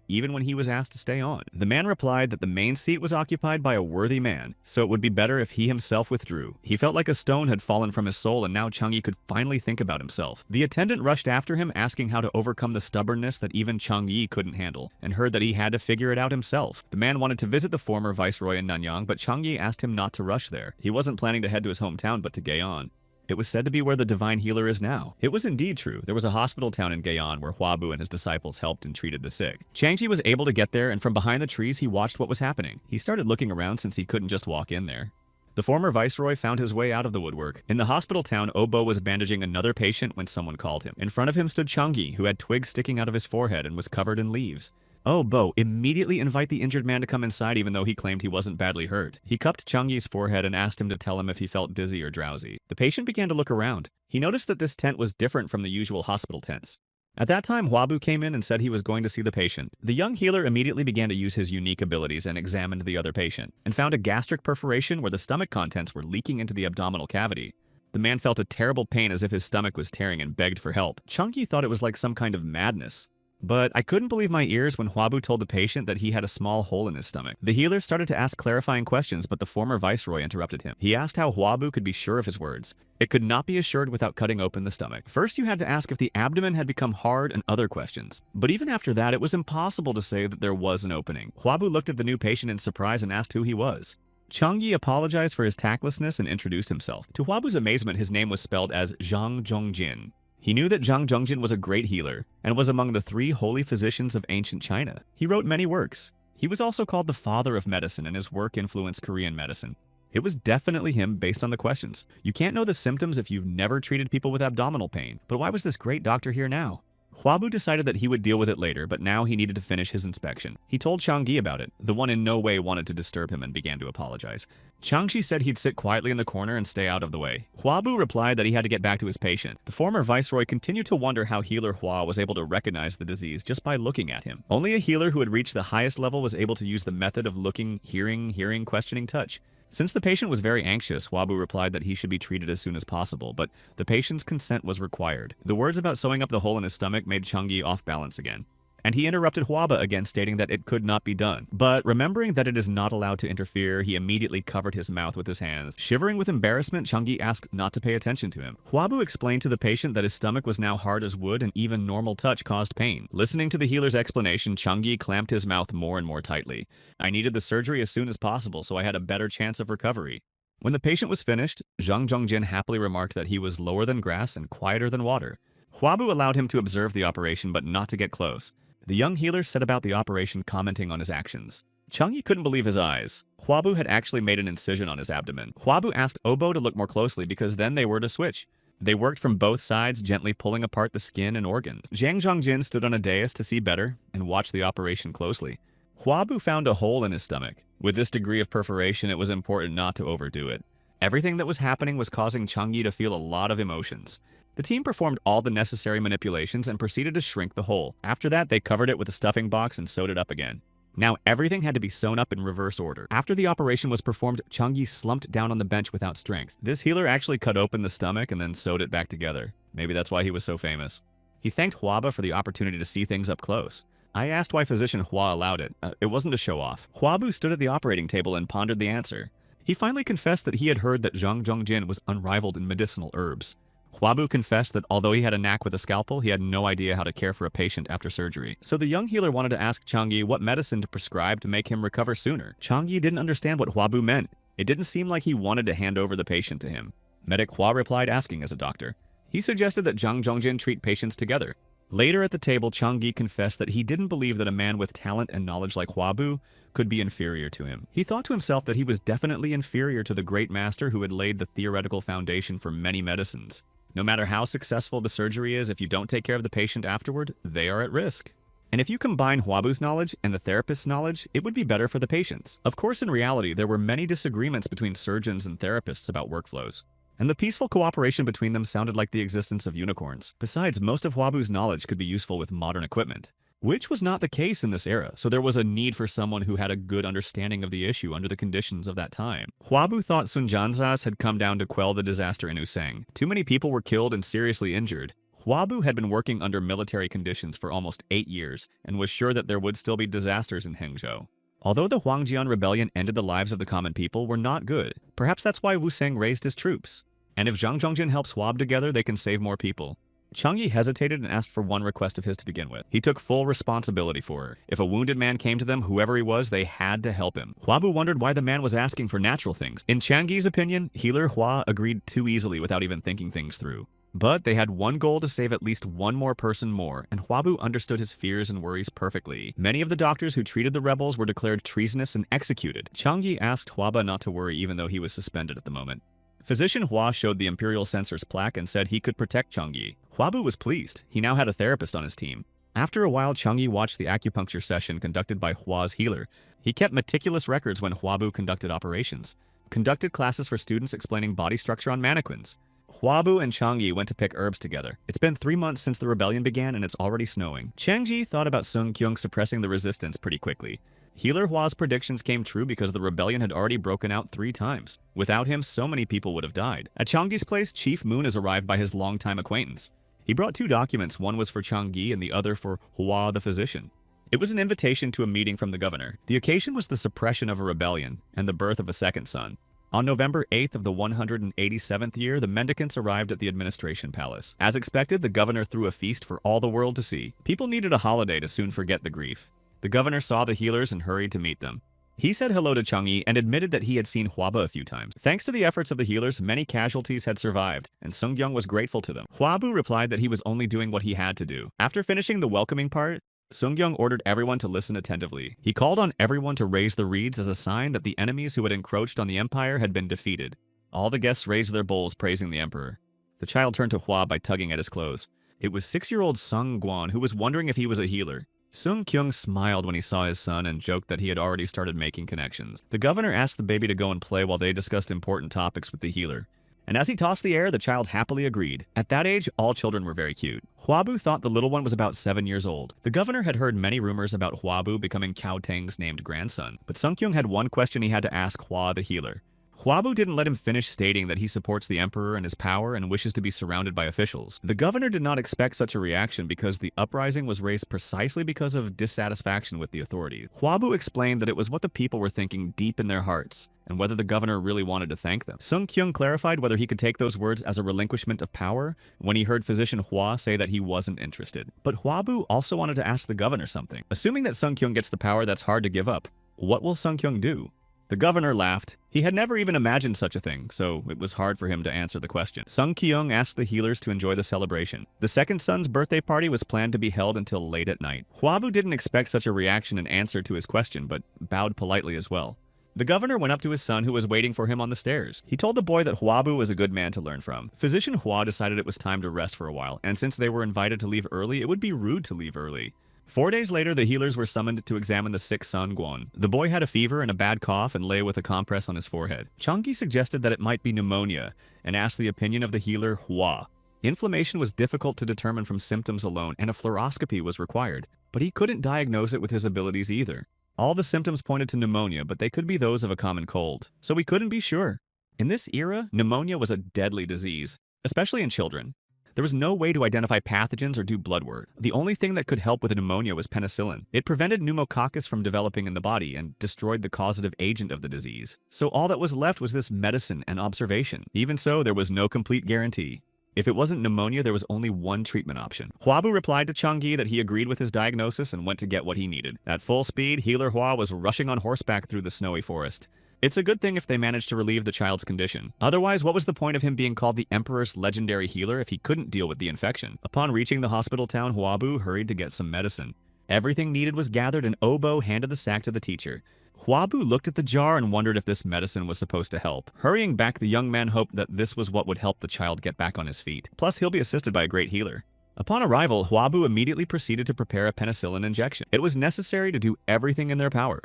even when he was asked to stay on. The man replied that the main seat was occupied by a worthy man, so it would be better if he himself withdrew. He felt like a stone had fallen from his soul and now Changyi could finally think about himself. The attendant rushed after him asking how to overcome the stubbornness that even Changyi couldn't handle, and heard that he had to figure it out himself. The man wanted to visit the former viceroy in Nanyang, but Changyi asked him not to rush there. He wasn't planning to head to his hometown but to Gaon. It was said to be where the divine healer is now. It was indeed true. There was a hospital town in Gaon where Huabu and his disciples helped and treated the sick. Changji was able to get there, and from behind the trees he watched what was happening. He started looking around since he couldn't just walk in there. The former viceroy found his way out of the woodwork. In the hospital town, Obo was bandaging another patient when someone called him. In front of him stood Changyi, who had twigs sticking out of his forehead and was covered in leaves. Oh, Bo, immediately invite the injured man to come inside even though he claimed he wasn't badly hurt. He cupped Changyi's forehead and asked him to tell him if he felt dizzy or drowsy. The patient began to look around. He noticed that this tent was different from the usual hospital tents. At that time, Huabu came in and said he was going to see the patient. The young healer immediately began to use his unique abilities and examined the other patient, and found a gastric perforation where the stomach contents were leaking into the abdominal cavity. The man felt a terrible pain as if his stomach was tearing and begged for help. Changyi thought it was like some kind of madness. But I couldn't believe my ears when Huabu told the patient that he had a small hole in his stomach. The healer started to ask clarifying questions, but the former viceroy interrupted him. He asked how Huabu could be sure of his words. It could not be assured without cutting open the stomach. First, you had to ask if the abdomen had become hard and other questions. But even after that, it was impossible to say that there was an opening. Huabu looked at the new patient in surprise and asked who he was. Changyi apologized for his tactlessness and introduced himself. To Huabu's amazement, his name was spelled as Zhang Zhongjin. He knew that Zhang Zhongjin was a great healer and was among the 3 holy physicians of ancient China. He wrote many works. He was also called the father of medicine, and his work influenced Korean medicine. It was definitely him based on the questions. You can't know the symptoms if you've never treated people with abdominal pain. But why was this great doctor here now? Huabu decided that he would deal with it later, but now he needed to finish his inspection. He told Changyi about it. The one in no way wanted to disturb him and began to apologize. Changyi said he'd sit quietly in the corner and stay out of the way. Huabu replied that he had to get back to his patient. The former viceroy continued to wonder how healer Hua was able to recognize the disease just by looking at him. Only a healer who had reached the highest level was able to use the method of looking, hearing, questioning, touch. Since the patient was very anxious, Huabu replied that he should be treated as soon as possible, but the patient's consent was required. The words about sewing up the hole in his stomach made Changyi off balance again. and he interrupted Hwaba again, stating that it could not be done. But remembering that it is not allowed to interfere, he immediately covered his mouth with his hands. Shivering with embarrassment, Changyi asked not to pay attention to him. Hwabu explained to the patient that his stomach was now hard as wood and even normal touch caused pain. Listening to the healer's explanation, Changyi clamped his mouth more and more tightly. I needed the surgery as soon as possible so I had a better chance of recovery. When the patient was finished, Zhang Zhongjin happily remarked that he was lower than grass and quieter than water. Hwabu allowed him to observe the operation but not to get close. The young healer set about the operation, commenting on his actions. Changyi couldn't believe his eyes. Hwabu had actually made an incision on his abdomen. Hwabu asked Obo to look more closely because then they were to switch. They worked from both sides, gently pulling apart the skin and organs. Zhang Zhongjin stood on a dais to see better and watched the operation closely. Hwabu found a hole in his stomach. With this degree of perforation, it was important not to overdo it. Everything that was happening was causing Changyi to feel a lot of emotions. The team performed all the necessary manipulations and proceeded to shrink the hole. After that, they covered it with a stuffing box and sewed it up again. Now everything had to be sewn up in reverse order. After the operation was performed, Changyi slumped down on the bench without strength. This healer actually cut open the stomach and then sewed it back together. Maybe that's why he was so famous. He thanked Hwaba for the opportunity to see things up close. I asked why physician Hwa allowed it. It wasn't to show off. Hwabu stood at the operating table and pondered the answer. He finally confessed that he had heard that Zhang Zhongjin was unrivaled in medicinal herbs. Hwabu confessed that although he had a knack with a scalpel, he had no idea how to care for a patient after surgery. So the young healer wanted to ask Changyi what medicine to prescribe to make him recover sooner. Changyi didn't understand what Hwabu meant. It didn't seem like he wanted to hand over the patient to him. Medic Hwa replied, asking as a doctor. He suggested that Zhang Zhongjin treat patients together. Later at the table, Changyi confessed that he didn't believe that a man with talent and knowledge like Hwabu could be inferior to him. He thought to himself that he was definitely inferior to the great master who had laid the theoretical foundation for many medicines. No matter how successful the surgery is, if you don't take care of the patient afterward, they are at risk. And if you combine Hwabu's knowledge and the therapist's knowledge, it would be better for the patients. Of course, in reality, there were many disagreements between surgeons and therapists about workflows. And the peaceful cooperation between them sounded like the existence of unicorns. Besides, most of Hwabu's knowledge could be useful with modern equipment, which was not the case in this era, so there was a need for someone who had a good understanding of the issue under the conditions of that time. Hwabu thought Sunjanzas had come down to quell the disaster in Useng. Too many people were killed and seriously injured. Hwabu had been working under military conditions for almost 8 years and was sure that there would still be disasters in Hangzhou. Although the Huangjian rebellion ended the lives of the common people were not good, perhaps that's why Wuseng raised his troops. And if Zhang Zhongjin helps Hwab together, they can save more people. Changyi hesitated and asked for one request of his to begin with. He took full responsibility for her. If a wounded man came to them, whoever he was, they had to help him. Hwabu wondered why the man was asking for natural things. In Changyi's opinion, healer Hwa agreed too easily without even thinking things through. But they had one goal to save at least one more person more, and Hwabu understood his fears and worries perfectly. Many of the doctors who treated the rebels were declared treasonous and executed. Changyi asked Hwaba not to worry even though he was suspended at the moment. Physician Hwa showed the Imperial Censor's plaque and said he could protect Changyi. Hwabu was pleased. He now had a therapist on his team. After a while, Changyi watched the acupuncture session conducted by Hwa's healer. He kept meticulous records when Hwabu conducted operations, conducted classes for students explaining body structure on mannequins. Hwabu and Changyi went to pick herbs together. It's been 3 months since the rebellion began and it's already snowing. Changyi thought about Sung Kyung suppressing the resistance pretty quickly. Healer Hwa's predictions came true because the rebellion had already broken out 3 times. Without him, so many people would have died. At Changyi's place, Chief Moon is arrived by his longtime acquaintance. He brought 2 documents, one was for Changyi and the other for Hwa the physician. It was an invitation to a meeting from the governor. The occasion was the suppression of a rebellion and the birth of a second son. On November 8th of the 187th year, the mendicants arrived at the administration palace. As expected, the governor threw a feast for all the world to see. People needed a holiday to soon forget the grief. The governor saw the healers and hurried to meet them. He said hello to Changyi and admitted that he had seen Hwaba a few times. Thanks to the efforts of the healers, many casualties had survived, and Sungyung was grateful to them. Hwabu replied that he was only doing what he had to do. After finishing the welcoming part, Sungyung ordered everyone to listen attentively. He called on everyone to raise the reeds as a sign that the enemies who had encroached on the empire had been defeated. All the guests raised their bowls praising the emperor. The child turned to Hwa by tugging at his clothes. It was 6-year-old Sung Guan who was wondering if he was a healer. Sung Kyung smiled when he saw his son and joked that he had already started making connections. The governor asked the baby to go and play while they discussed important topics with the healer. And as he tossed the air, the child happily agreed. At that age, all children were very cute. Hwabu thought the little one was about 7 years old. The governor had heard many rumors about Hwabu becoming Cao Teng's named grandson, but Sung Kyung had one question he had to ask Hwa the healer. Huabu didn't let him finish stating that he supports the emperor and his power and wishes to be surrounded by officials. The governor did not expect such a reaction because the uprising was raised precisely because of dissatisfaction with the authorities. Huabu explained that it was what the people were thinking deep in their hearts, and whether the governor really wanted to thank them. Sung Kyung clarified whether he could take those words as a relinquishment of power when he heard physician Hua say that he wasn't interested. But Huabu also wanted to ask the governor something. Assuming that Sung Kyung gets the power that's hard to give up, what will Sung Kyung do? The governor laughed. He had never even imagined such a thing, so it was hard for him to answer the question. Sung Kyung asked the healers to enjoy the celebration. The second son's birthday party was planned to be held until late at night. Huabu didn't expect such a reaction in answer to his question, but bowed politely as well. The governor went up to his son who was waiting for him on the stairs. He told the boy that Huabu was a good man to learn from. Physician Hua decided it was time to rest for a while, and since they were invited to leave early, it would be rude to leave early. 4 days later, the healers were summoned to examine the sick son, Guan. The boy had a fever and a bad cough and lay with a compress on his forehead. Changyi suggested that it might be pneumonia and asked the opinion of the healer, Hua. Inflammation was difficult to determine from symptoms alone, and a fluoroscopy was required, but he couldn't diagnose it with his abilities either. All the symptoms pointed to pneumonia, but they could be those of a common cold, so we couldn't be sure. In this era, pneumonia was a deadly disease, especially in children. There was no way to identify pathogens or do blood work. The only thing that could help with pneumonia was penicillin. It prevented pneumococcus from developing in the body and destroyed the causative agent of the disease. So all that was left was this medicine and observation. Even so, there was no complete guarantee. If it wasn't pneumonia, there was only one treatment option. Huabu replied to Changyi that he agreed with his diagnosis and went to get what he needed. At full speed, healer Hua was rushing on horseback through the snowy forest. It's a good thing if they managed to relieve the child's condition. Otherwise, what was the point of him being called the Emperor's legendary healer if he couldn't deal with the infection? Upon reaching the hospital town, Huabu hurried to get some medicine. Everything needed was gathered and Obo handed the sack to the teacher. Huabu looked at the jar and wondered if this medicine was supposed to help. Hurrying back, the young man hoped that this was what would help the child get back on his feet. Plus, he'll be assisted by a great healer. Upon arrival, Huabu immediately proceeded to prepare a penicillin injection. It was necessary to do everything in their power.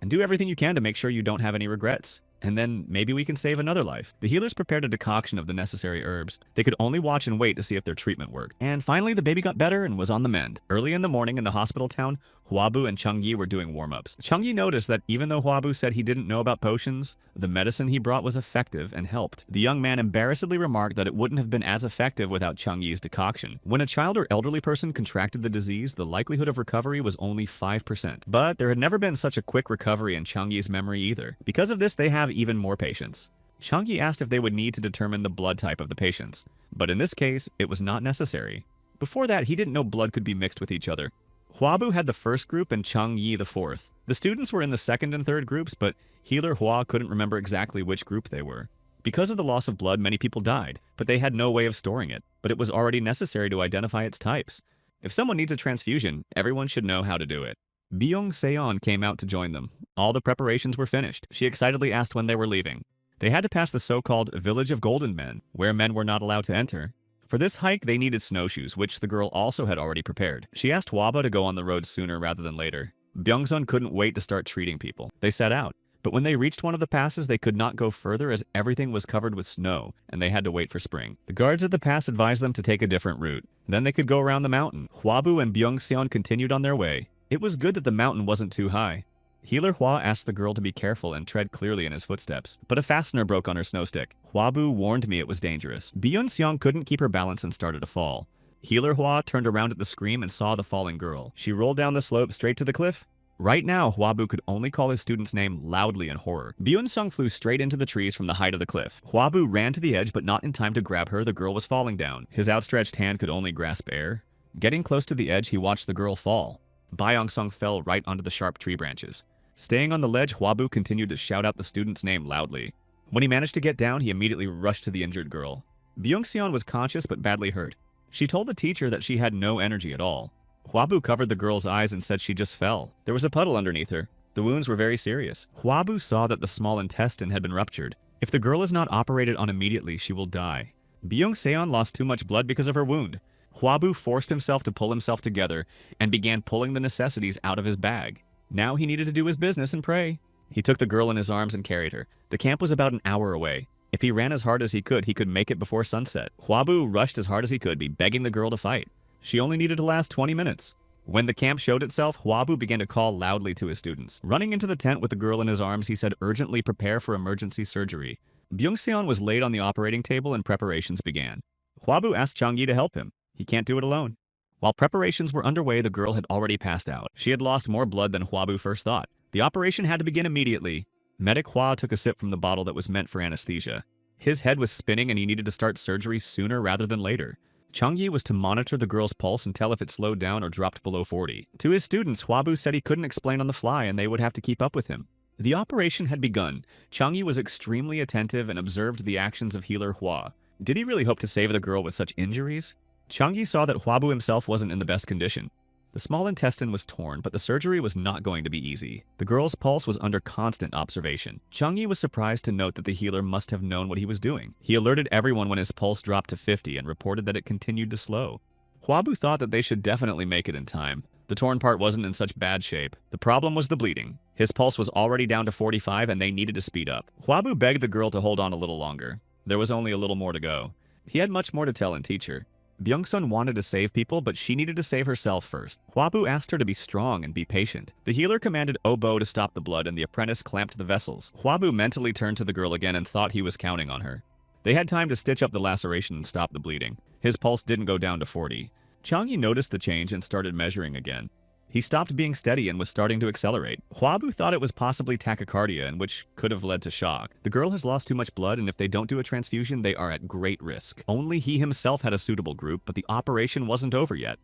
And do everything you can to make sure you don't have any regrets. And then maybe we can save another life. The healers prepared a decoction of the necessary herbs. They could only watch and wait to see if their treatment worked. And finally, the baby got better and was on the mend. Early in the morning in the hospital town, Huabu and Changyi were doing warm-ups. Changyi noticed that even though Huabu said he didn't know about potions, the medicine he brought was effective and helped. The young man embarrassedly remarked that it wouldn't have been as effective without Changyi's decoction. When a child or elderly person contracted the disease, the likelihood of recovery was only 5%. But there had never been such a quick recovery in Changyi's memory either. Because of this, they have even more patients. Changyi asked if they would need to determine the blood type of the patients, but in this case, it was not necessary. Before that, he didn't know blood could be mixed with each other. Huabu had the first group and Changyi the fourth. The students were in the second and third groups, but healer Hua couldn't remember exactly which group they were. Because of the loss of blood, many people died, but they had no way of storing it. But it was already necessary to identify its types. If someone needs a transfusion, everyone should know how to do it. Byung-seon came out to join them. All the preparations were finished. She excitedly asked when they were leaving. They had to pass the so-called Village of Golden Men, where men were not allowed to enter. For this hike, they needed snowshoes, which the girl also had already prepared. She asked Hwaba to go on the road sooner rather than later. Byung-sun couldn't wait to start treating people. They set out. But when they reached one of the passes, they could not go further as everything was covered with snow, and they had to wait for spring. The guards at the pass advised them to take a different route. Then they could go around the mountain. Hwabu and Byung-seon continued on their way. It was good that the mountain wasn't too high. Healer Hwa asked the girl to be careful and tread clearly in his footsteps, but a fastener broke on her snow stick. Hwabu warned me it was dangerous. Byung-seon couldn't keep her balance and started to fall. Healer Hwa turned around at the scream and saw the falling girl. She rolled down the slope straight to the cliff. Right now, Hwabu could only call his student's name loudly in horror. Byung-seon flew straight into the trees from the height of the cliff. Hwabu ran to the edge, but not in time to grab her. The girl was falling down. His outstretched hand could only grasp air. Getting close to the edge, he watched the girl fall. Byung-seon fell right onto the sharp tree branches. Staying on the ledge, Hwabu continued to shout out the student's name loudly. When he managed to get down, he immediately rushed to the injured girl. Byung-seon was conscious but badly hurt. She told the teacher that she had no energy at all. Hwabu covered the girl's eyes and said she just fell. There was a puddle underneath her. The wounds were very serious. Hwabu saw that the small intestine had been ruptured. If the girl is not operated on immediately, she will die. Byung-seon lost too much blood because of her wound. Hwabu forced himself to pull himself together and began pulling the necessities out of his bag. Now he needed to do his business and pray. He took the girl in his arms and carried her. The camp was about an hour away. If he ran as hard as he could make it before sunset. Hwabu rushed as hard as he could, begging the girl to fight. She only needed to last 20 minutes. When the camp showed itself, Huabu began to call loudly to his students. Running into the tent with the girl in his arms, he said, "Urgently prepare for emergency surgery." Byung-seon was laid on the operating table and preparations began. Huabu asked Chang-yi to help him. He can't do it alone. While preparations were underway, the girl had already passed out. She had lost more blood than Huabu first thought. The operation had to begin immediately. Medic Hua took a sip from the bottle that was meant for anesthesia. His head was spinning and he needed to start surgery sooner rather than later. Chang-yi was to monitor the girl's pulse and tell if it slowed down or dropped below 40. To his students, Huabu said he couldn't explain on the fly and they would have to keep up with him. The operation had begun. Chang-yi was extremely attentive and observed the actions of healer Hua. Did he really hope to save the girl with such injuries? Chang-yi saw that Huabu himself wasn't in the best condition. The small intestine was torn, but the surgery was not going to be easy. The girl's pulse was under constant observation. Chang-yi was surprised to note that the healer must have known what he was doing. He alerted everyone when his pulse dropped to 50 and reported that it continued to slow. Huabu thought that they should definitely make it in time. The torn part wasn't in such bad shape. The problem was the bleeding. His pulse was already down to 45 and they needed to speed up. Huabu begged the girl to hold on a little longer. There was only a little more to go. He had much more to tell and teach her. Byung-seon wanted to save people, but she needed to save herself first. Huabu asked her to be strong and be patient. The healer commanded Obo to stop the blood and the apprentice clamped the vessels. Huabu mentally turned to the girl again and thought he was counting on her. They had time to stitch up the laceration and stop the bleeding. His pulse didn't go down to 40. Chang-yi noticed the change and started measuring again. He stopped being steady and was starting to accelerate. Huabu thought it was possibly tachycardia, and which could have led to shock. The girl has lost too much blood, and if they don't do a transfusion, they are at great risk. Only he himself had a suitable group, but the operation wasn't over yet.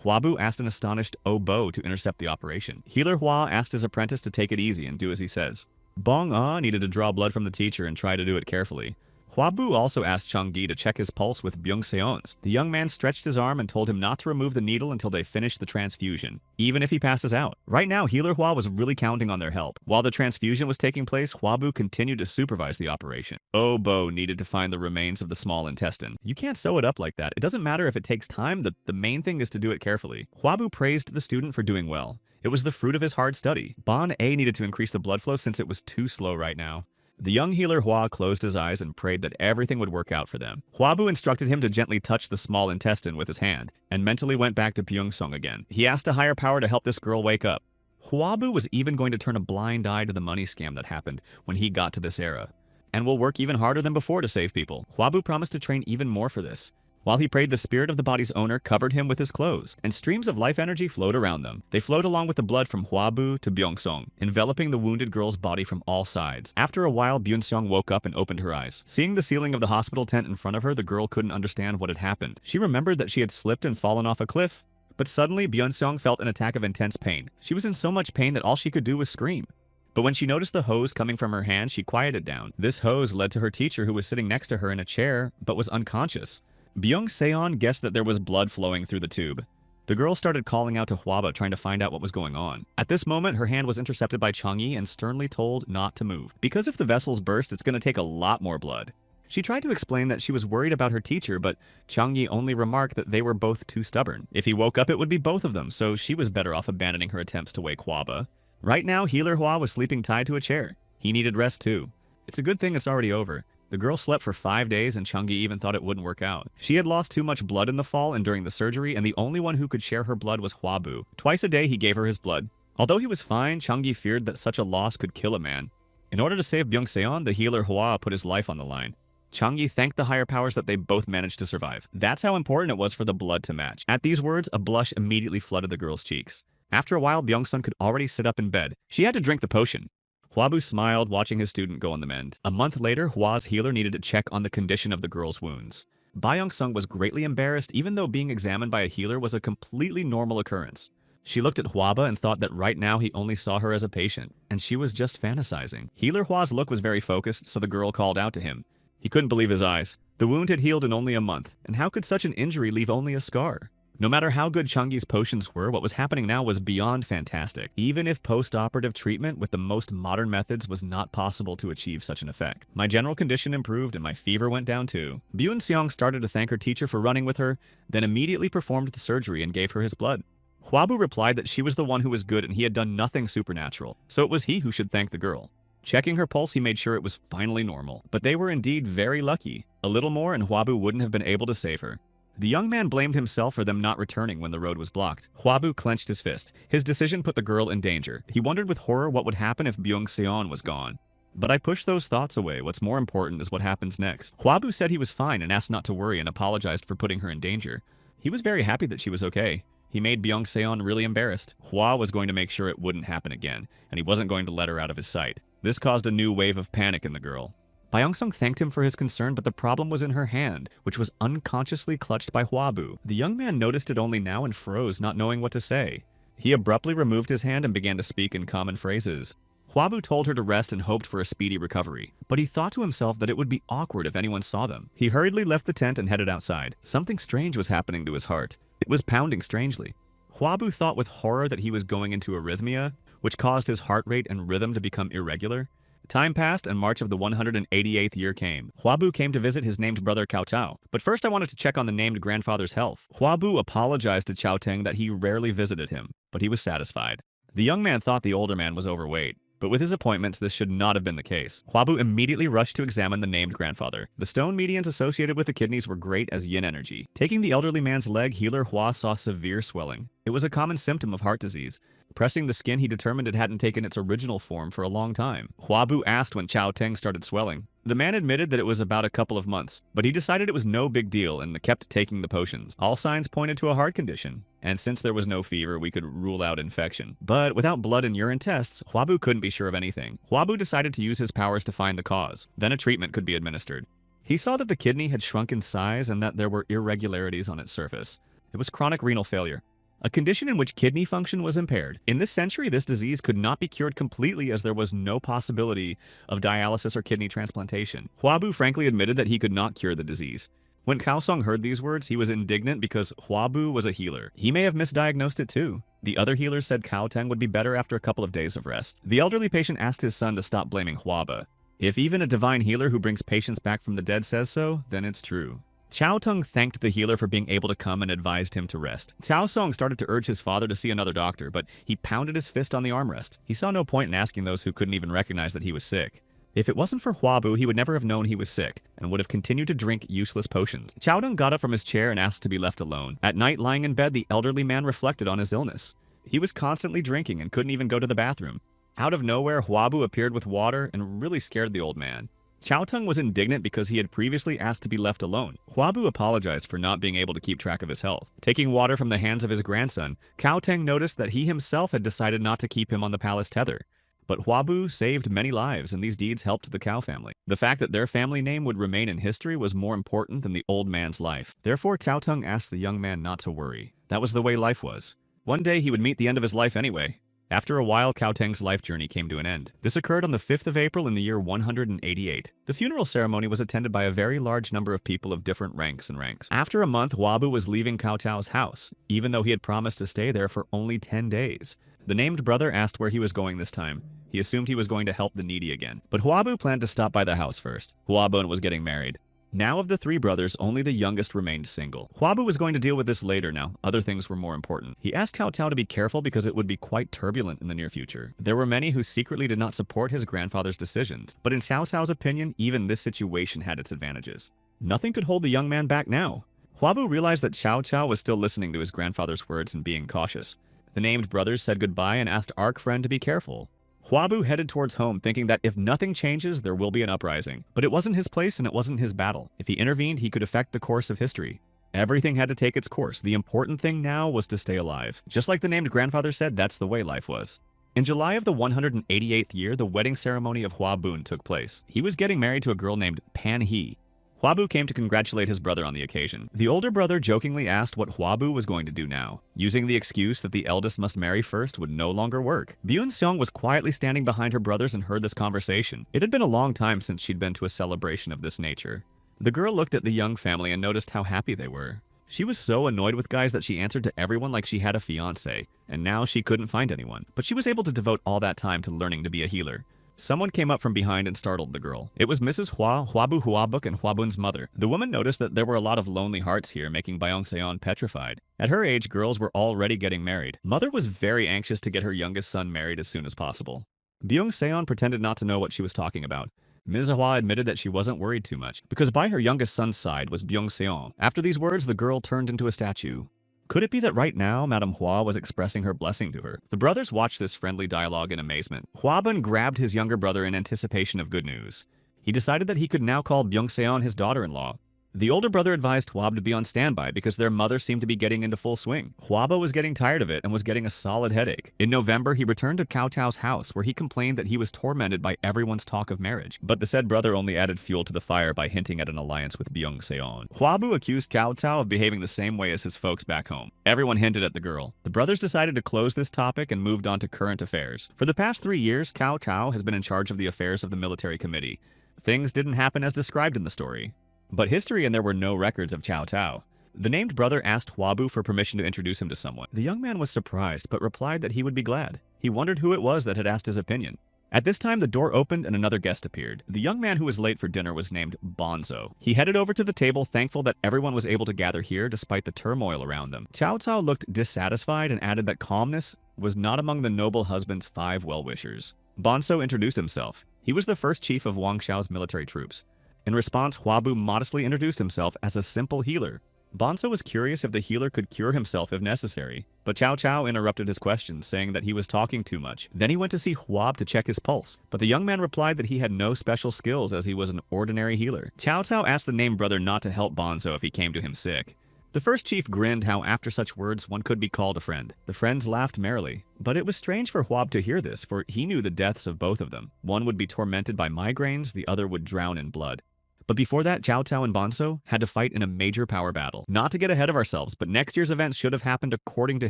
Huabu asked an astonished Obo to intercept the operation. Healer Hua asked his apprentice to take it easy and do as he says. Bong-ah needed to draw blood from the teacher and try to do it carefully. Huabu also asked Chang-yi to check his pulse with Byung-seon's. The young man stretched his arm and told him not to remove the needle until they finished the transfusion, even if he passes out. Right now, Healer Hua was really counting on their help. While the transfusion was taking place, Huabu continued to supervise the operation. Obo needed to find the remains of the small intestine. You can't sew it up like that. It doesn't matter if it takes time, the main thing is to do it carefully. Huabu praised the student for doing well. It was the fruit of his hard study. Bon A needed to increase the blood flow since it was too slow right now. The young healer Hua closed his eyes and prayed that everything would work out for them. Huabu instructed him to gently touch the small intestine with his hand, and mentally went back to Byung-seon again. He asked a higher power to help this girl wake up. Huabu was even going to turn a blind eye to the money scam that happened when he got to this era, and will work even harder than before to save people. Huabu promised to train even more for this. While he prayed, the spirit of the body's owner covered him with his clothes, and streams of life energy flowed around them. They flowed along with the blood from Huabu to Byung-seon, enveloping the wounded girl's body from all sides. After a while, Byung-seon woke up and opened her eyes. Seeing the ceiling of the hospital tent in front of her, the girl couldn't understand what had happened. She remembered that she had slipped and fallen off a cliff. But suddenly, Byung-seon felt an attack of intense pain. She was in so much pain that all she could do was scream. But when she noticed the hose coming from her hand, she quieted down. This hose led to her teacher, who was sitting next to her in a chair, but was unconscious. Byung-seon guessed that there was blood flowing through the tube. The girl started calling out to Huaba, trying to find out what was going on. At this moment, her hand was intercepted by Chang-yi and sternly told not to move, because if the vessels burst, it's going to take a lot more blood. She tried to explain that she was worried about her teacher, but Chang-yi only remarked that they were both too stubborn. If he woke up, it would be both of them, so she was better off abandoning her attempts to wake Huaba. Right now, Healer Hua was sleeping tied to a chair. He needed rest too. It's a good thing it's already over. The girl slept for 5 days and Chang-yi even thought it wouldn't work out. She had lost too much blood in the fall and during the surgery, and the only one who could share her blood was Huabu. Twice a day he gave her his blood. Although he was fine, Chang-yi feared that such a loss could kill a man. In order to save Byung-seon, the healer Hua put his life on the line. Chang-yi thanked the higher powers that they both managed to survive. That's how important it was for the blood to match. At these words, a blush immediately flooded the girl's cheeks. After a while, Byung-seon could already sit up in bed. She had to drink the potion. Huabu smiled, watching his student go on the mend. A month later, Hua's healer needed to check on the condition of the girl's wounds. Byung-seon was greatly embarrassed, even though being examined by a healer was a completely normal occurrence. She looked at Huaba and thought that right now he only saw her as a patient, and she was just fantasizing. Healer Hua's look was very focused, so the girl called out to him. He couldn't believe his eyes. The wound had healed in only a month, and how could such an injury leave only a scar? No matter how good Chang-yi's potions were, what was happening now was beyond fantastic. Even if post-operative treatment with the most modern methods was not possible to achieve such an effect. My general condition improved and my fever went down too. Byung-seon started to thank her teacher for running with her, then immediately performed the surgery and gave her his blood. Huabu replied that she was the one who was good and he had done nothing supernatural, so it was he who should thank the girl. Checking her pulse, he made sure it was finally normal. But they were indeed very lucky. A little more and Huabu wouldn't have been able to save her. The young man blamed himself for them not returning when the road was blocked. Hwabu clenched his fist. His decision put the girl in danger. He wondered with horror what would happen if Byung-seon was gone. But I pushed those thoughts away. What's more important is what happens next. Hwabu said he was fine and asked not to worry and apologized for putting her in danger. He was very happy that she was okay. He made Byung-seon really embarrassed. Hwa was going to make sure it wouldn't happen again, and he wasn't going to let her out of his sight. This caused a new wave of panic in the girl. Byung-sung thanked him for his concern, but the problem was in her hand, which was unconsciously clutched by Hwabu. The young man noticed it only now and froze, not knowing what to say. He abruptly removed his hand and began to speak in common phrases. Hwabu told her to rest and hoped for a speedy recovery, but he thought to himself that it would be awkward if anyone saw them. He hurriedly left the tent and headed outside. Something strange was happening to his heart. It was pounding strangely. Hwabu thought with horror that he was going into arrhythmia, which caused his heart rate and rhythm to become irregular. Time passed and March of the 188th year came. Hwabu came to visit his named brother Cao Tao, but first I wanted to check on the named grandfather's health. Hwabu apologized to Chao Teng that he rarely visited him, but he was satisfied. The young man thought the older man was overweight, but with his appointments this should not have been the case. Hwabu immediately rushed to examine the named grandfather. The stone medians associated with the kidneys were great as yin energy. Taking the elderly man's leg, healer Hwa saw severe swelling. It was a common symptom of heart disease. Pressing the skin, he determined it hadn't taken its original form for a long time. Hwabu asked when Chao Teng started swelling. The man admitted that it was about a couple of months, but he decided it was no big deal and kept taking the potions. All signs pointed to a heart condition, and since there was no fever, we could rule out infection. But without blood and urine tests, Hwabu couldn't be sure of anything. Hwabu decided to use his powers to find the cause. Then a treatment could be administered. He saw that the kidney had shrunk in size and that there were irregularities on its surface. It was chronic renal failure, a condition in which kidney function was impaired. In this century, this disease could not be cured completely as there was no possibility of dialysis or kidney transplantation. Hwabu frankly admitted that he could not cure the disease. When Kaosong heard these words, he was indignant because Hwabu was a healer. He may have misdiagnosed it too. The other healers said Cao Teng would be better after a couple of days of rest. The elderly patient asked his son to stop blaming Hwaba. If even a divine healer who brings patients back from the dead says so, then it's true. Chao Teng thanked the healer for being able to come and advised him to rest. Cao Song started to urge his father to see another doctor, but he pounded his fist on the armrest. He saw no point in asking those who couldn't even recognize that he was sick. If it wasn't for Hwabu, he would never have known he was sick, and would have continued to drink useless potions. Chao Teng got up from his chair and asked to be left alone. At night, lying in bed, the elderly man reflected on his illness. He was constantly drinking and couldn't even go to the bathroom. Out of nowhere, Hwabu appeared with water and really scared the old man. Chao Teng was indignant because he had previously asked to be left alone. Hwabu apologized for not being able to keep track of his health. Taking water from the hands of his grandson, Cao Teng noticed that he himself had decided not to keep him on the palace tether. But Hwabu saved many lives, and these deeds helped the Cao family. The fact that their family name would remain in history was more important than the old man's life. Therefore, Cao Teng asked the young man not to worry. That was the way life was. One day he would meet the end of his life anyway. After a while, Cao Teng's life journey came to an end. This occurred on the 5th of April in the year 188. The funeral ceremony was attended by a very large number of people of different ranks. After a month, Hwabu was leaving Cao Tao's house, even though he had promised to stay there for only 10 days. The named brother asked where he was going this time. He assumed he was going to help the needy again. But Hwabu planned to stop by the house first. Hwabun was getting married. Now of the three brothers, only the youngest remained single. Hwabu was going to deal with this later now. Other things were more important. He asked Cao Tao to be careful because it would be quite turbulent in the near future. There were many who secretly did not support his grandfather's decisions, but in Cao Tao's opinion, even this situation had its advantages. Nothing could hold the young man back now. Hwabu realized that Cao Cao was still listening to his grandfather's words and being cautious. The named brothers said goodbye and asked Arc Friend to be careful. Hwabu headed towards home, thinking that if nothing changes, there will be an uprising. But it wasn't his place and it wasn't his battle. If he intervened, he could affect the course of history. Everything had to take its course. The important thing now was to stay alive. Just like the named grandfather said, that's the way life was. In July of the 188th year, the wedding ceremony of Hwabun took place. He was getting married to a girl named Pan Hee. Hwabu came to congratulate his brother on the occasion. The older brother jokingly asked what Hwabu was going to do now, using the excuse that the eldest must marry first would no longer work. Byun-seong was quietly standing behind her brothers and heard this conversation. It had been a long time since she'd been to a celebration of this nature. The girl looked at the young family and noticed how happy they were. She was so annoyed with guys that she answered to everyone like she had a fiancé, and now she couldn't find anyone. But she was able to devote all that time to learning to be a healer. Someone came up from behind and startled the girl. It was Mrs. Hwa, Hwabu Hwabuk, and Hwabun's mother. The woman noticed that there were a lot of lonely hearts here, making Byung-seon petrified. At her age, girls were already getting married. Mother was very anxious to get her youngest son married as soon as possible. Byung-seon pretended not to know what she was talking about. Manhwa admitted that she wasn't worried too much, because by her youngest son's side was Byung-seon. After these words, the girl turned into a statue. Could it be that right now, Madame Hua was expressing her blessing to her? The brothers watched this friendly dialogue in amazement. Hwabun grabbed his younger brother in anticipation of good news. He decided that he could now call Byung-seon his daughter-in-law. The older brother advised Hwab to be on standby because their mother seemed to be getting into full swing. Hwaba was getting tired of it and was getting a solid headache. In November, he returned to Kowtow's house where he complained that he was tormented by everyone's talk of marriage. But the said brother only added fuel to the fire by hinting at an alliance with Byung-seon. Hwabu accused Kowtow of behaving the same way as his folks back home. Everyone hinted at the girl. The brothers decided to close this topic and moved on to current affairs. For the past 3 years, Kowtow has been in charge of the affairs of the military committee. Things didn't happen as described in the story. But history and there were no records of Cao Cao. The named brother asked Hwabu for permission to introduce him to someone. The young man was surprised, but replied that he would be glad. He wondered who it was that had asked his opinion. At this time, the door opened and another guest appeared. The young man who was late for dinner was named Bonzo. He headed over to the table, thankful that everyone was able to gather here despite the turmoil around them. Cao Cao looked dissatisfied and added that calmness was not among the noble husband's 5 well-wishers. Bonzo introduced himself. He was the first chief of Wang Xiao's military troops. In response, Hwabu modestly introduced himself as a simple healer. Bonzo was curious if the healer could cure himself if necessary, but Cao Cao interrupted his questions, saying that he was talking too much. Then he went to see Hwab to check his pulse, but the young man replied that he had no special skills as he was an ordinary healer. Cao Cao asked the named brother not to help Bonzo if he came to him sick. The first chief grinned how after such words one could be called a friend. The friends laughed merrily, but it was strange for Hwab to hear this, for he knew the deaths of both of them. One would be tormented by migraines, the other would drown in blood. But before that, Cao Cao and Bonzo had to fight in a major power battle. Not to get ahead of ourselves, but next year's events should have happened according to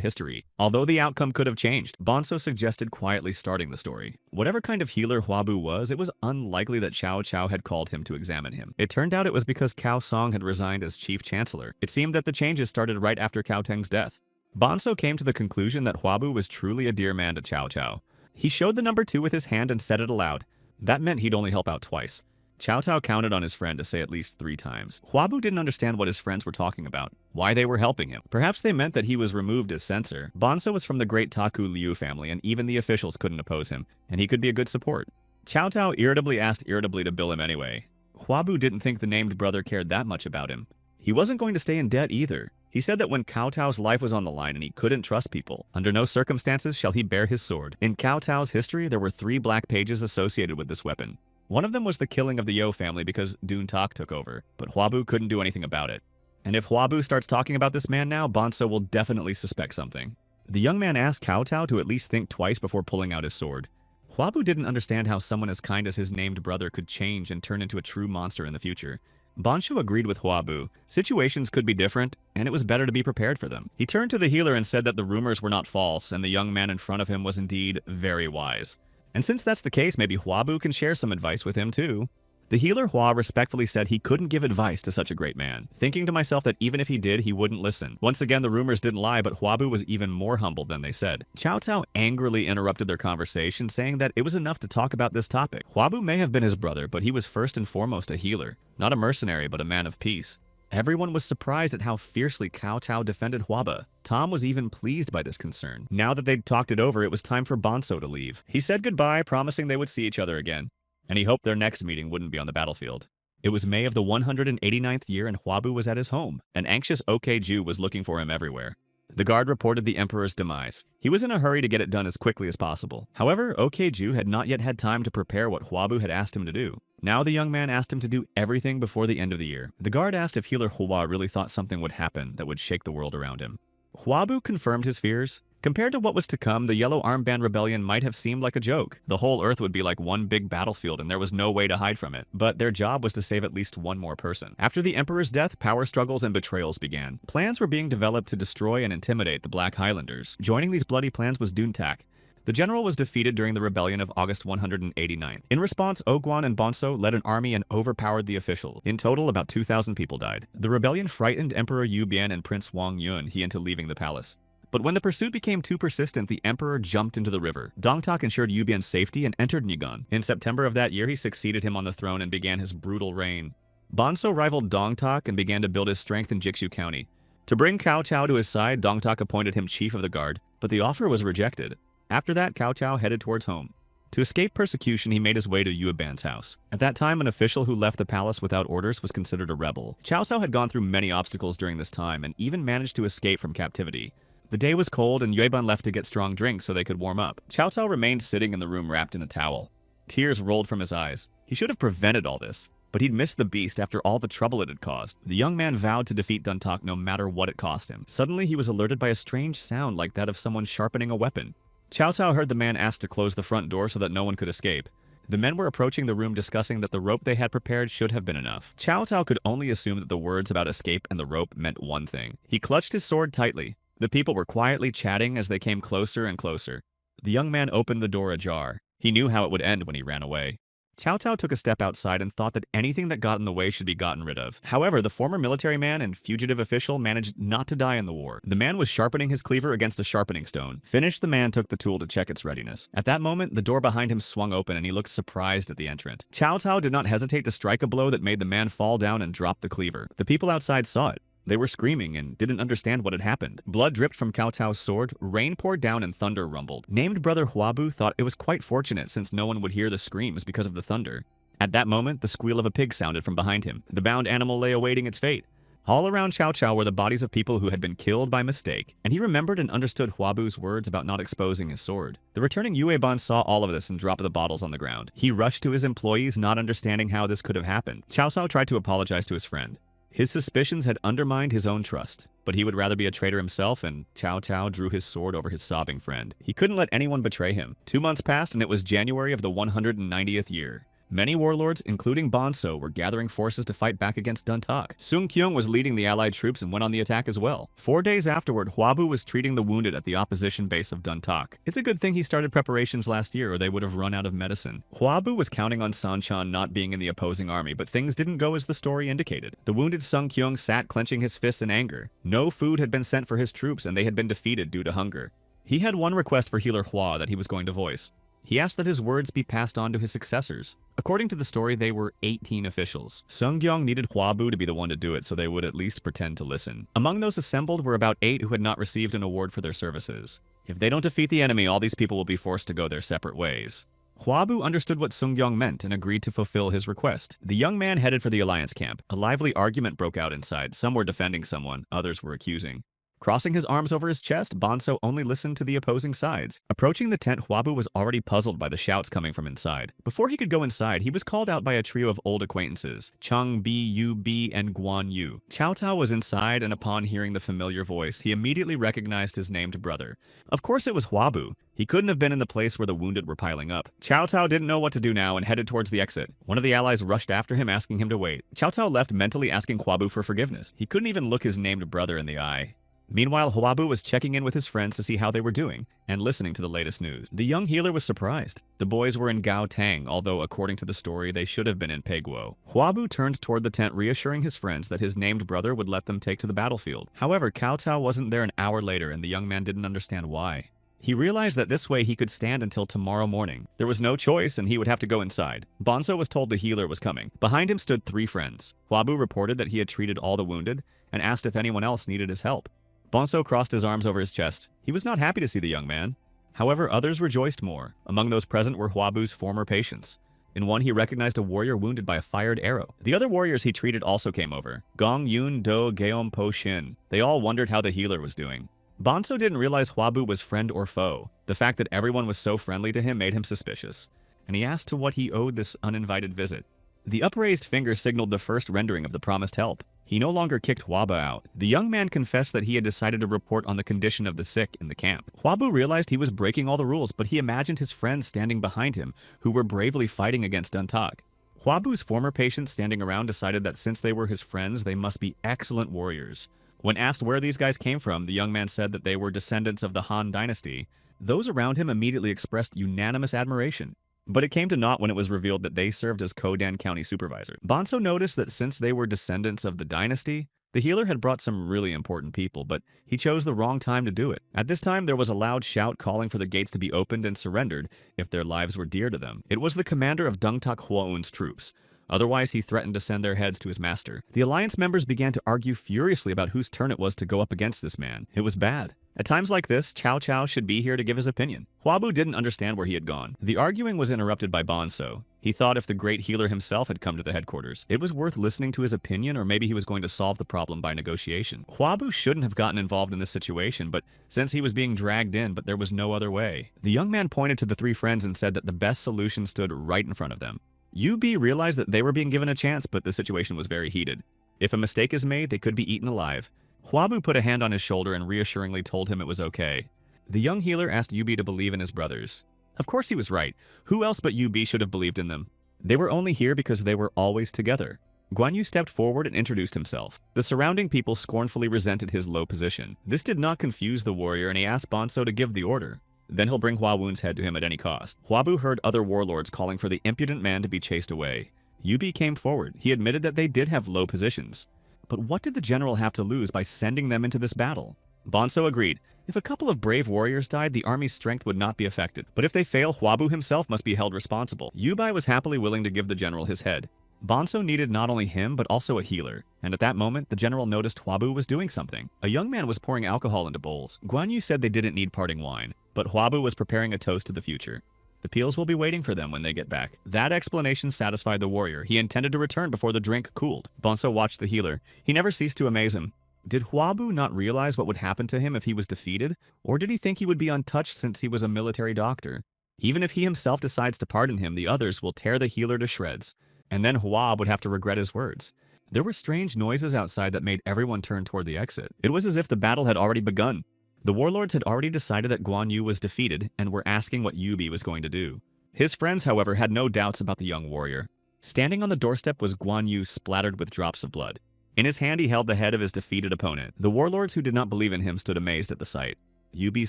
history. Although the outcome could have changed, Bonzo suggested quietly starting the story. Whatever kind of healer Hwabu was, it was unlikely that Cao Cao had called him to examine him. It turned out it was because Cao Song had resigned as chief chancellor. It seemed that the changes started right after Cao Teng's death. Bonzo came to the conclusion that Hwabu was truly a dear man to Cao Cao. He showed the number 2 with his hand and said it aloud. That meant he'd only help out twice. Cao Cao counted on his friend to say at least 3 times. Hwabu didn't understand what his friends were talking about, why they were helping him. Perhaps they meant that he was removed as censor. Bonzo was from the great Taku Liu family, and even the officials couldn't oppose him, and he could be a good support. Cao Cao irritably asked to bill him anyway. Hwabu didn't think the named brother cared that much about him. He wasn't going to stay in debt either. He said that when Cao Cao's life was on the line and he couldn't trust people, under no circumstances shall he bear his sword. In Cao Cao's history, there were 3 black pages associated with this weapon. One of them was the killing of the Yo family because Dun Tak took over, but Hwabu couldn't do anything about it. And if Hwabu starts talking about this man now, Bonzo will definitely suspect something. The young man asked Cao Cao to at least think twice before pulling out his sword. Hwabu didn't understand how someone as kind as his named brother could change and turn into a true monster in the future. Bonzo agreed with Hwabu. Situations could be different, and it was better to be prepared for them. He turned to the healer and said that the rumors were not false, and the young man in front of him was indeed very wise. And since that's the case, maybe Hwabu can share some advice with him too. The healer Hua respectfully said he couldn't give advice to such a great man, thinking to myself that even if he did, he wouldn't listen. Once again, the rumors didn't lie, but Hwabu was even more humble than they said. Cao Cao angrily interrupted their conversation, saying that it was enough to talk about this topic. Hwabu may have been his brother, but he was first and foremost a healer, not a mercenary, but a man of peace. Everyone was surprised at how fiercely Cao Cao defended Hwaba. Tom was even pleased by this concern. Now that they'd talked it over, it was time for Bonzo to leave. He said goodbye, promising they would see each other again, and he hoped their next meeting wouldn't be on the battlefield. It was May of the 189th year and Hwabu was at his home. An anxious OK-Ju was looking for him everywhere. The guard reported the emperor's demise. He was in a hurry to get it done as quickly as possible. However, OK-Ju had not yet had time to prepare what Hwabu had asked him to do. Now the young man asked him to do everything before the end of the year. The guard asked if healer Hwa really thought something would happen that would shake the world around him. Hwabu confirmed his fears. Compared to what was to come, the Yellow Armband Rebellion might have seemed like a joke. The whole Earth would be like one big battlefield and there was no way to hide from it. But their job was to save at least one more person. After the Emperor's death, power struggles and betrayals began. Plans were being developed to destroy and intimidate the Black Highlanders. Joining these bloody plans was Dun Tak. The general was defeated during the rebellion of August 189. In response, Ogwan and Bonzo led an army and overpowered the officials. In total, about 2,000 people died. The rebellion frightened Emperor Yu Bian and Prince Wang Yun into leaving the palace. But when the pursuit became too persistent, the emperor jumped into the river. Dong Tak ensured Yu Bian's safety and entered Nigon. In September of that year, he succeeded him on the throne and began his brutal reign. Bonzo rivaled Dong Tak and began to build his strength in Jiksu County. To bring Cao Cao to his side, Dong Tak appointed him chief of the guard, but the offer was rejected. After that, Cao Cao headed towards home. To escape persecution, he made his way to Yueban's house. At that time, an official who left the palace without orders was considered a rebel. Cao Cao had gone through many obstacles during this time and even managed to escape from captivity. The day was cold and Yueban left to get strong drinks so they could warm up. Cao Cao remained sitting in the room wrapped in a towel. Tears rolled from his eyes. He should have prevented all this, but he'd missed the beast after all the trouble it had caused. The young man vowed to defeat Duntok no matter what it cost him. Suddenly, he was alerted by a strange sound like that of someone sharpening a weapon. Cao Cao heard the man ask to close the front door so that no one could escape. The men were approaching the room discussing that the rope they had prepared should have been enough. Cao Cao could only assume that the words about escape and the rope meant one thing. He clutched his sword tightly. The people were quietly chatting as they came closer and closer. The young man opened the door ajar. He knew how it would end when he ran away. Cao Cao took a step outside and thought that anything that got in the way should be gotten rid of. However, the former military man and fugitive official managed not to die in the war. The man was sharpening his cleaver against a sharpening stone. Finished, the man took the tool to check its readiness. At that moment, the door behind him swung open and he looked surprised at the entrant. Cao Cao did not hesitate to strike a blow that made the man fall down and drop the cleaver. The people outside saw it. They were screaming and didn't understand what had happened. Blood dripped from Cao Cao's sword, rain poured down and thunder rumbled. Named brother Huabu thought it was quite fortunate since no one would hear the screams because of the thunder. At that moment, the squeal of a pig sounded from behind him. The bound animal lay awaiting its fate. All around Cao Cao were the bodies of people who had been killed by mistake, and he remembered and understood Huabu's words about not exposing his sword. The returning Yueban saw all of this and dropped the bottles on the ground. He rushed to his employees, not understanding how this could have happened. Cao Cao tried to apologize to his friend. His suspicions had undermined his own trust, but he would rather be a traitor himself, and Cao Cao drew his sword over his sobbing friend. He couldn't let anyone betray him. 2 months passed, and it was January of the 190th year. Many warlords, including Bonso, were gathering forces to fight back against Duntok. Sung Kyung was leading the allied troops and went on the attack as well. 4 days afterward, Huabu was treating the wounded at the opposition base of Duntok. It's a good thing he started preparations last year or they would have run out of medicine. Huabu was counting on Sanchan not being in the opposing army, but things didn't go as the story indicated. The wounded Sung Kyung sat clenching his fists in anger. No food had been sent for his troops and they had been defeated due to hunger. He had one request for healer Hua that he was going to voice. He asked that his words be passed on to his successors. According to the story, they were 18 officials. Sung Gyeong needed Huabu to be the one to do it so they would at least pretend to listen. Among those assembled were about 8 who had not received an award for their services. If they don't defeat the enemy, all these people will be forced to go their separate ways. Huabu understood what Sung Gyeong meant and agreed to fulfill his request. The young man headed for the alliance camp. A lively argument broke out inside. Some were defending someone, others were accusing. Crossing his arms over his chest, Bonso only listened to the opposing sides. Approaching the tent, Huabu was already puzzled by the shouts coming from inside. Before he could go inside, he was called out by a trio of old acquaintances, Chang Bi, Yu Bi, and Guan Yu. Cao Cao was inside, and upon hearing the familiar voice, he immediately recognized his named brother. Of course it was Huabu. He couldn't have been in the place where the wounded were piling up. Cao Cao didn't know what to do now and headed towards the exit. One of the allies rushed after him, asking him to wait. Cao Cao left mentally asking Huabu for forgiveness. He couldn't even look his named brother in the eye. Meanwhile, Huabu was checking in with his friends to see how they were doing and listening to the latest news. The young healer was surprised. The boys were in Gao Tang, although according to the story, they should have been in Peguo. Huabu turned toward the tent, reassuring his friends that his named brother would let them take to the battlefield. However, Cao Cao wasn't there an hour later, and the young man didn't understand why. He realized that this way he could stand until tomorrow morning. There was no choice, and he would have to go inside. Bonso was told the healer was coming. Behind him stood 3 friends. Huabu reported that he had treated all the wounded and asked if anyone else needed his help. Bonso crossed his arms over his chest. He was not happy to see the young man. However, others rejoiced more. Among those present were Huabu's former patients. In one, he recognized a warrior wounded by a fired arrow. The other warriors he treated also came over. Gong Yun Do Geom Po Shin. They all wondered how the healer was doing. Bonso didn't realize Huabu was friend or foe. The fact that everyone was so friendly to him made him suspicious, and he asked to what he owed this uninvited visit. The upraised finger signaled the first rendering of the promised help. He no longer kicked Huaba out. The young man confessed that he had decided to report on the condition of the sick in the camp. Huabu realized he was breaking all the rules, but he imagined his friends standing behind him, who were bravely fighting against Duntok. Huabu's former patients standing around decided that since they were his friends, they must be excellent warriors. When asked where these guys came from, the young man said that they were descendants of the Han dynasty. Those around him immediately expressed unanimous admiration. But it came to naught when it was revealed that they served as Kodan County supervisor. Bonso noticed that since they were descendants of the dynasty, the healer had brought some really important people, but he chose the wrong time to do it. At this time, there was a loud shout calling for the gates to be opened and surrendered if their lives were dear to them. It was the commander of Dungtak Hwaun's troops. Otherwise, he threatened to send their heads to his master. The alliance members began to argue furiously about whose turn it was to go up against this man. It was bad. At times like this, Cao Cao should be here to give his opinion. Huabu didn't understand where he had gone. The arguing was interrupted by Bonzo. He thought if the great healer himself had come to the headquarters, it was worth listening to his opinion, or maybe he was going to solve the problem by negotiation. Huabu shouldn't have gotten involved in this situation, but since he was being dragged in, but there was no other way. The young man pointed to the three friends and said that the best solution stood right in front of them. Yubi realized that they were being given a chance, but the situation was very heated. If a mistake is made, they could be eaten alive. Huabu put a hand on his shoulder and reassuringly told him it was okay. The young healer asked Yubi to believe in his brothers. Of course he was right. Who else but Yubi should have believed in them? They were only here because they were always together. Guan Yu stepped forward and introduced himself. The surrounding people scornfully resented his low position. This did not confuse the warrior, and he asked Bonzo to give the order. Then he'll bring Hua Wun's head to him at any cost. Huabu heard other warlords calling for the impudent man to be chased away. Yubi came forward. He admitted that they did have low positions. But what did the general have to lose by sending them into this battle? Bonzo agreed. If a couple of brave warriors died, the army's strength would not be affected. But if they fail, Huabu himself must be held responsible. Yubi was happily willing to give the general his head. Bonzo needed not only him, but also a healer. And at that moment, the general noticed Huabu was doing something. A young man was pouring alcohol into bowls. Guan Yu said they didn't need parting wine, but Huabu was preparing a toast to the future. The peels will be waiting for them when they get back. That explanation satisfied the warrior. He intended to return before the drink cooled. Bonzo watched the healer. He never ceased to amaze him. Did Huabu not realize what would happen to him if he was defeated? Or did he think he would be untouched since he was a military doctor? Even if he himself decides to pardon him, the others will tear the healer to shreds. And then Huab would have to regret his words. There were strange noises outside that made everyone turn toward the exit. It was as if the battle had already begun. The warlords had already decided that Guan Yu was defeated and were asking what Yubi was going to do. His friends, however, had no doubts about the young warrior. Standing on the doorstep was Guan Yu, splattered with drops of blood. In his hand, he held the head of his defeated opponent. The warlords who did not believe in him stood amazed at the sight. Yubi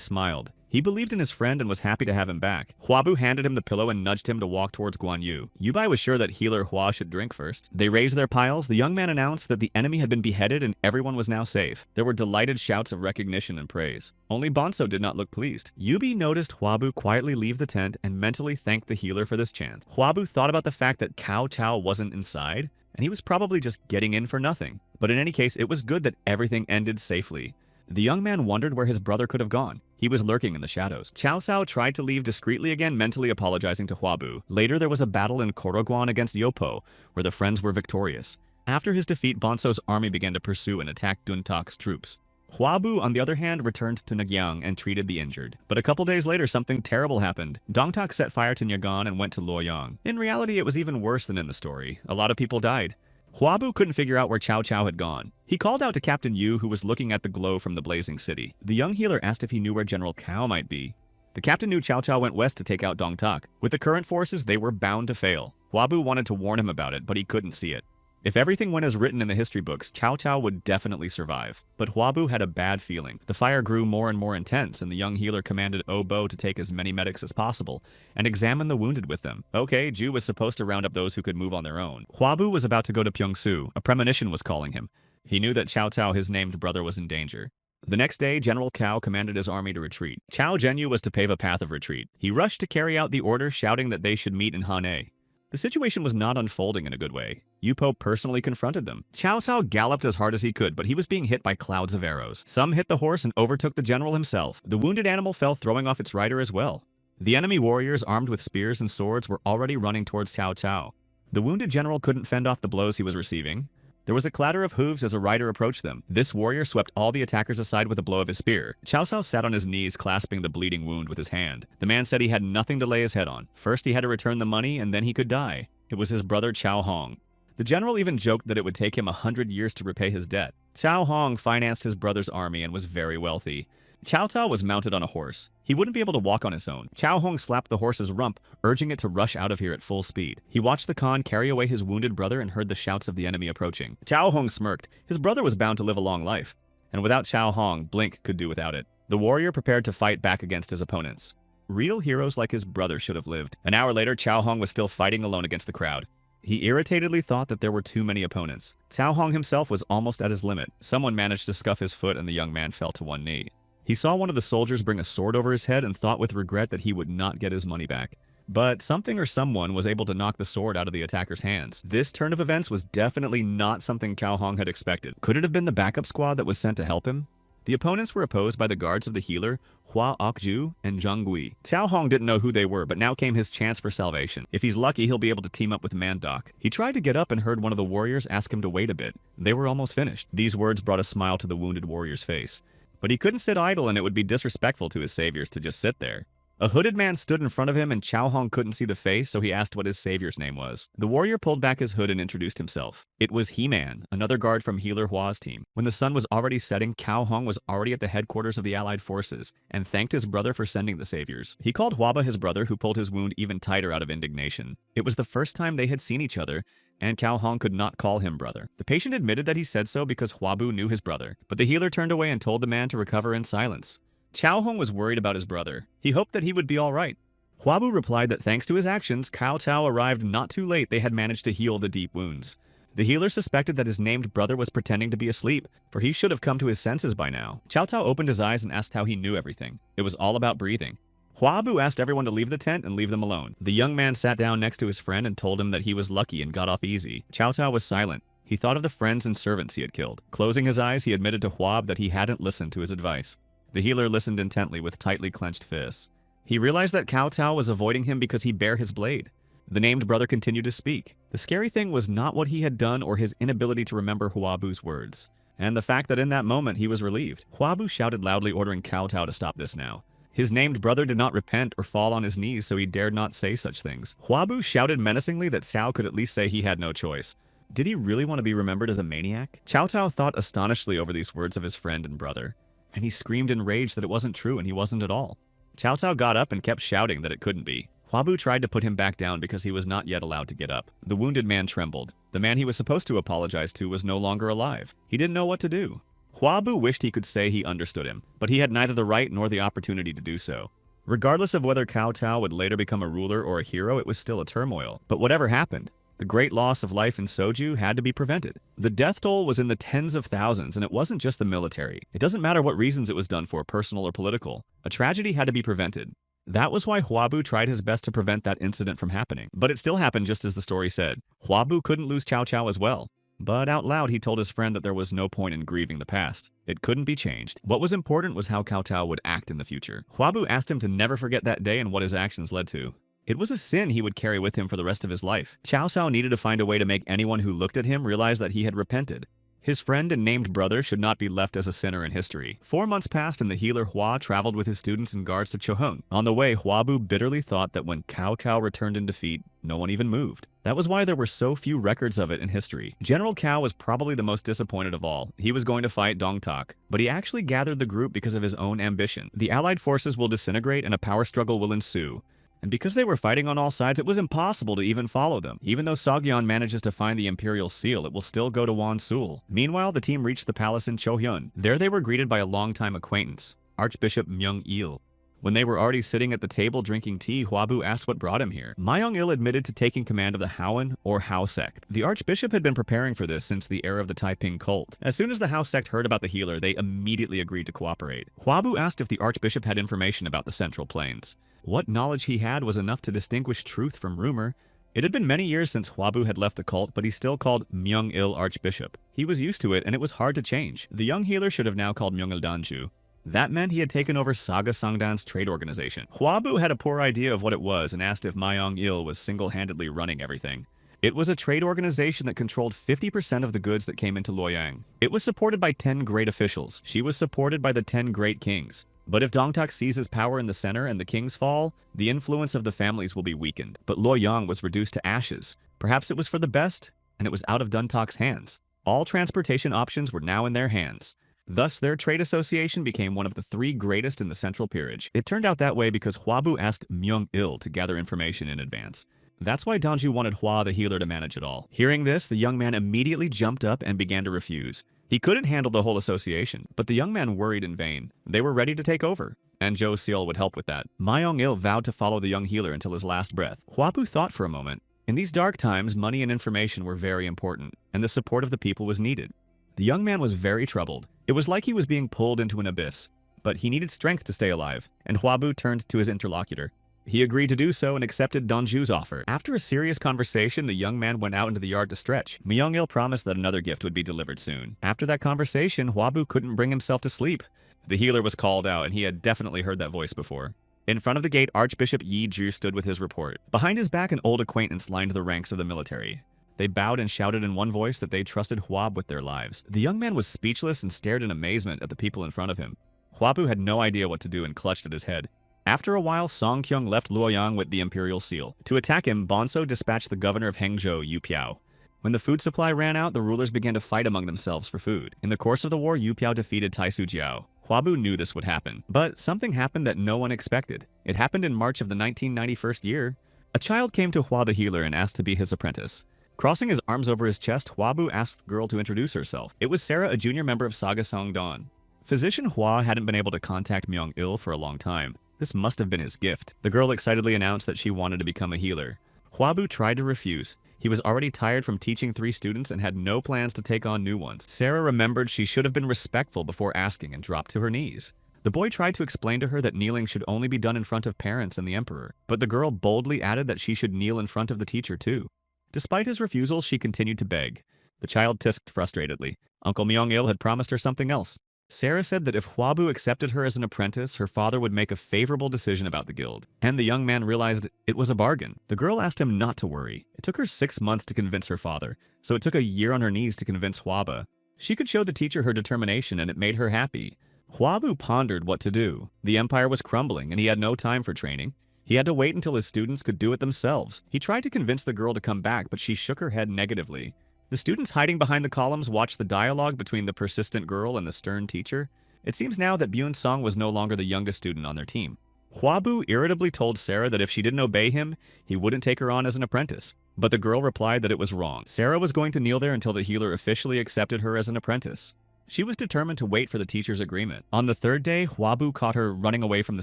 smiled. He believed in his friend and was happy to have him back. Huabu handed him the pillow and nudged him to walk towards Guan Yu. Yubi was sure that healer Hua should drink first. They raised their piles. The young man announced that the enemy had been beheaded and everyone was now safe. There were delighted shouts of recognition and praise. Only Bonzo did not look pleased. Yubi noticed Huabu quietly leave the tent and mentally thanked the healer for this chance. Huabu thought about the fact that Cao Cao wasn't inside, and he was probably just getting in for nothing. But in any case, it was good that everything ended safely. The young man wondered where his brother could have gone. He was lurking in the shadows. Cao Cao tried to leave discreetly again, mentally apologizing to Huabu. Later, there was a battle in Koroguan against Yopo, where the friends were victorious. After his defeat, Bonzo's army began to pursue and attack Duntak's troops. Huabu, on the other hand, returned to Nagyang and treated the injured. But a couple days later, something terrible happened. Dongtak set fire to Nyagan and went to Luoyang. In reality, it was even worse than in the story. A lot of people died. Huabu couldn't figure out where Cao Cao had gone. He called out to Captain Yu, who was looking at the glow from the blazing city. The young healer asked if he knew where General Cao might be. The captain knew Cao Cao went west to take out Dongtak. With the current forces, they were bound to fail. Huabu wanted to warn him about it, but he couldn't see it. If everything went as written in the history books, Cao Cao would definitely survive. But Huabu had a bad feeling. The fire grew more and more intense, and the young healer commanded Obo to take as many medics as possible and examine the wounded with them. Okay, Ju was supposed to round up those who could move on their own. Huabu was about to go to Pyeongsu. A premonition was calling him. He knew that Cao Cao, his named brother, was in danger. The next day, General Cao commanded his army to retreat. Cao Zhenyu was to pave a path of retreat. He rushed to carry out the order, shouting that they should meet in Hanei. The situation was not unfolding in a good way. Yupo personally confronted them. Cao Cao galloped as hard as he could, but he was being hit by clouds of arrows. Some hit the horse and overtook the general himself. The wounded animal fell, throwing off its rider as well. The enemy warriors, armed with spears and swords, were already running towards Cao Cao. The wounded general couldn't fend off the blows he was receiving. There was a clatter of hooves as a rider approached them. This warrior swept all the attackers aside with a blow of his spear. Cao Cao sat on his knees, clasping the bleeding wound with his hand. The man said he had nothing to lay his head on. First he had to return the money, and then he could die. It was his brother Cao Hong. The general even joked that it would take him 100 years to repay his debt. Cao Hong financed his brother's army and was very wealthy. Cao Cao was mounted on a horse. He wouldn't be able to walk on his own. Cao Hong slapped the horse's rump, urging it to rush out of here at full speed. He watched the Khan carry away his wounded brother and heard the shouts of the enemy approaching. Cao Hong smirked. His brother was bound to live a long life. And without Cao Hong, Blink could do without it. The warrior prepared to fight back against his opponents. Real heroes like his brother should have lived. An hour later, Cao Hong was still fighting alone against the crowd. He irritatedly thought that there were too many opponents. Cao Hong himself was almost at his limit. Someone managed to scuff his foot and the young man fell to one knee. He saw one of the soldiers bring a sword over his head and thought with regret that he would not get his money back. But something or someone was able to knock the sword out of the attacker's hands. This turn of events was definitely not something Cao Hong had expected. Could it have been the backup squad that was sent to help him? The opponents were opposed by the guards of the healer, Hua Okju and Zhang Gui. Cao Hong didn't know who they were, but now came his chance for salvation. If he's lucky, he'll be able to team up with Mandoc. He tried to get up and heard one of the warriors ask him to wait a bit. They were almost finished. These words brought a smile to the wounded warrior's face. But he couldn't sit idle, and it would be disrespectful to his saviors to just sit there. A hooded man stood in front of him, and Cao Hong couldn't see the face, so he asked what his savior's name was. The warrior pulled back his hood and introduced himself. It was He-Man, another guard from healer Hua's team. When the sun was already setting, Cao Hong was already at the headquarters of the allied forces, and thanked his brother for sending the saviors. He called Huaba his brother, who pulled his wound even tighter out of indignation. It was the first time they had seen each other, and Cao Hong could not call him brother. The patient admitted that he said so because Huabu knew his brother, but the healer turned away and told the man to recover in silence. Cao Hong was worried about his brother. He hoped that he would be all right. Huabu replied that thanks to his actions, Cao Cao arrived not too late. They had managed to heal the deep wounds. The healer suspected that his named brother was pretending to be asleep, for he should have come to his senses by now. Cao Cao opened his eyes and asked how he knew everything. It was all about breathing. Huabu asked everyone to leave the tent and leave them alone. The young man sat down next to his friend and told him that he was lucky and got off easy. Cao Cao was silent. He thought of the friends and servants he had killed. Closing his eyes, he admitted to Huab that he hadn't listened to his advice. The healer listened intently with tightly clenched fists. He realized that Cao Cao was avoiding him because he bare his blade. The named brother continued to speak. The scary thing was not what he had done or his inability to remember Huabu's words, and the fact that in that moment he was relieved. Huabu shouted loudly, ordering Cao Cao to stop this now. His named brother did not repent or fall on his knees, so he dared not say such things. Huabu shouted menacingly that Cao could at least say he had no choice. Did he really want to be remembered as a maniac? Cao Cao thought astonishedly over these words of his friend and brother, and he screamed in rage that it wasn't true and he wasn't at all. Cao Cao got up and kept shouting that it couldn't be. Huabu tried to put him back down because he was not yet allowed to get up. The wounded man trembled. The man he was supposed to apologize to was no longer alive. He didn't know what to do. Huabu wished he could say he understood him, but he had neither the right nor the opportunity to do so. Regardless of whether Cao Cao would later become a ruler or a hero, it was still a turmoil. But whatever happened, the great loss of life in Soju had to be prevented. The death toll was in the tens of thousands, and it wasn't just the military. It doesn't matter what reasons it was done for, personal or political. A tragedy had to be prevented. That was why Huabu tried his best to prevent that incident from happening. But it still happened just as the story said. Huabu couldn't lose Cao Cao as well. But out loud, he told his friend that there was no point in grieving the past. It couldn't be changed. What was important was how Cao Cao would act in the future. Huabu asked him to never forget that day and what his actions led to. It was a sin he would carry with him for the rest of his life. Cao Cao needed to find a way to make anyone who looked at him realize that he had repented. His friend and named brother should not be left as a sinner in history. 4 months passed and the healer Hua traveled with his students and guards to Choheng. On the way, Huabu bitterly thought that when Cao Cao returned in defeat, no one even moved. That was why there were so few records of it in history. General Cao was probably the most disappointed of all. He was going to fight Dong Tak, but he actually gathered the group because of his own ambition. The allied forces will disintegrate and a power struggle will ensue. And because they were fighting on all sides, it was impossible to even follow them. Even though Sogyeon manages to find the Imperial Seal, it will still go to Wan Sul. Meanwhile, the team reached the palace in Chohyun. There they were greeted by a longtime acquaintance, Archbishop Myung-il. When they were already sitting at the table drinking tea, Huabu asked what brought him here. Myung-il admitted to taking command of the Haoan or Hao sect. The Archbishop had been preparing for this since the era of the Taiping cult. As soon as the Hao sect heard about the healer, they immediately agreed to cooperate. Huabu asked if the Archbishop had information about the Central Plains. What knowledge he had was enough to distinguish truth from rumor. It had been many years since Huabu had left the cult, but he still called Myung-il Archbishop. He was used to it, and it was hard to change. The young healer should have now called Myung-il Danju. That meant he had taken over Saga Sangdan's trade organization. Huabu had a poor idea of what it was and asked if Myung-il was single-handedly running everything. It was a trade organization that controlled 50% of the goods that came into Luoyang. It was supported by 10 great officials. She was supported by the 10 great kings. But if Dong Tak seizes power in the center and the kings fall, the influence of the families will be weakened. But Luoyang was reduced to ashes. Perhaps it was for the best, and it was out of Dun Tak's hands. All transportation options were now in their hands. Thus, their trade association became one of the 3 greatest in the Central Peerage. It turned out that way because Huabu asked Myung-il to gather information in advance. That's why Danju wanted Hua the healer to manage it all. Hearing this, the young man immediately jumped up and began to refuse. He couldn't handle the whole association, but the young man worried in vain. They were ready to take over, and Zhou Seol would help with that. Myung-il vowed to follow the young healer until his last breath. Huabu thought for a moment. In these dark times, money and information were very important, and the support of the people was needed. The young man was very troubled. It was like he was being pulled into an abyss, but he needed strength to stay alive, and Huabu turned to his interlocutor. He agreed to do so and accepted Donju's offer. After a serious conversation, the young man went out into the yard to stretch. Myung-il promised that another gift would be delivered soon. After that conversation, Hwabu couldn't bring himself to sleep. The healer was called out, and he had definitely heard that voice before. In front of the gate, Archbishop Yi-ju stood with his report. Behind his back, an old acquaintance lined the ranks of the military. They bowed and shouted in one voice that they trusted Hwab with their lives. The young man was speechless and stared in amazement at the people in front of him. Hwabu had no idea what to do and clutched at his head. After a while, Song Kyung left Luoyang with the imperial seal. To attack him, Bonso dispatched the governor of Hangzhou, Yu Piao. When the food supply ran out, the rulers began to fight among themselves for food. In the course of the war, Yu Piao defeated Taisu Jiao. Hwabu knew this would happen, but something happened that no one expected. It happened in March of the 1991 year. A child came to Hwa the healer and asked to be his apprentice. Crossing his arms over his chest, Hwabu asked the girl to introduce herself. It was Sarah, a junior member of Saga Songdan. Physician Hwa hadn't been able to contact Myung-il for a long time. This must have been his gift. The girl excitedly announced that she wanted to become a healer. Hwabu tried to refuse. He was already tired from teaching 3 students and had no plans to take on new ones. Sarah remembered she should have been respectful before asking and dropped to her knees. The boy tried to explain to her that kneeling should only be done in front of parents and the emperor, but the girl boldly added that she should kneel in front of the teacher too. Despite his refusal, she continued to beg. The child tisked frustratedly. Uncle Myung-il had promised her something else. Sarah said that if Hwabu accepted her as an apprentice, her father would make a favorable decision about the guild. And the young man realized it was a bargain. The girl asked him not to worry. It took her 6 months to convince her father, so it took a year on her knees to convince Hwaba. She could show the teacher her determination, and it made her happy. Hwabu pondered what to do. The empire was crumbling, and he had no time for training. He had to wait until his students could do it themselves. He tried to convince the girl to come back, but she shook her head negatively. The students hiding behind the columns watched the dialogue between the persistent girl and the stern teacher. It seems now that Byun-song was no longer the youngest student on their team. Hwabu irritably told Sarah that if she didn't obey him, he wouldn't take her on as an apprentice. But the girl replied that it was wrong. Sarah was going to kneel there until the healer officially accepted her as an apprentice. She was determined to wait for the teacher's agreement. On the 3rd day, Hwabu caught her running away from the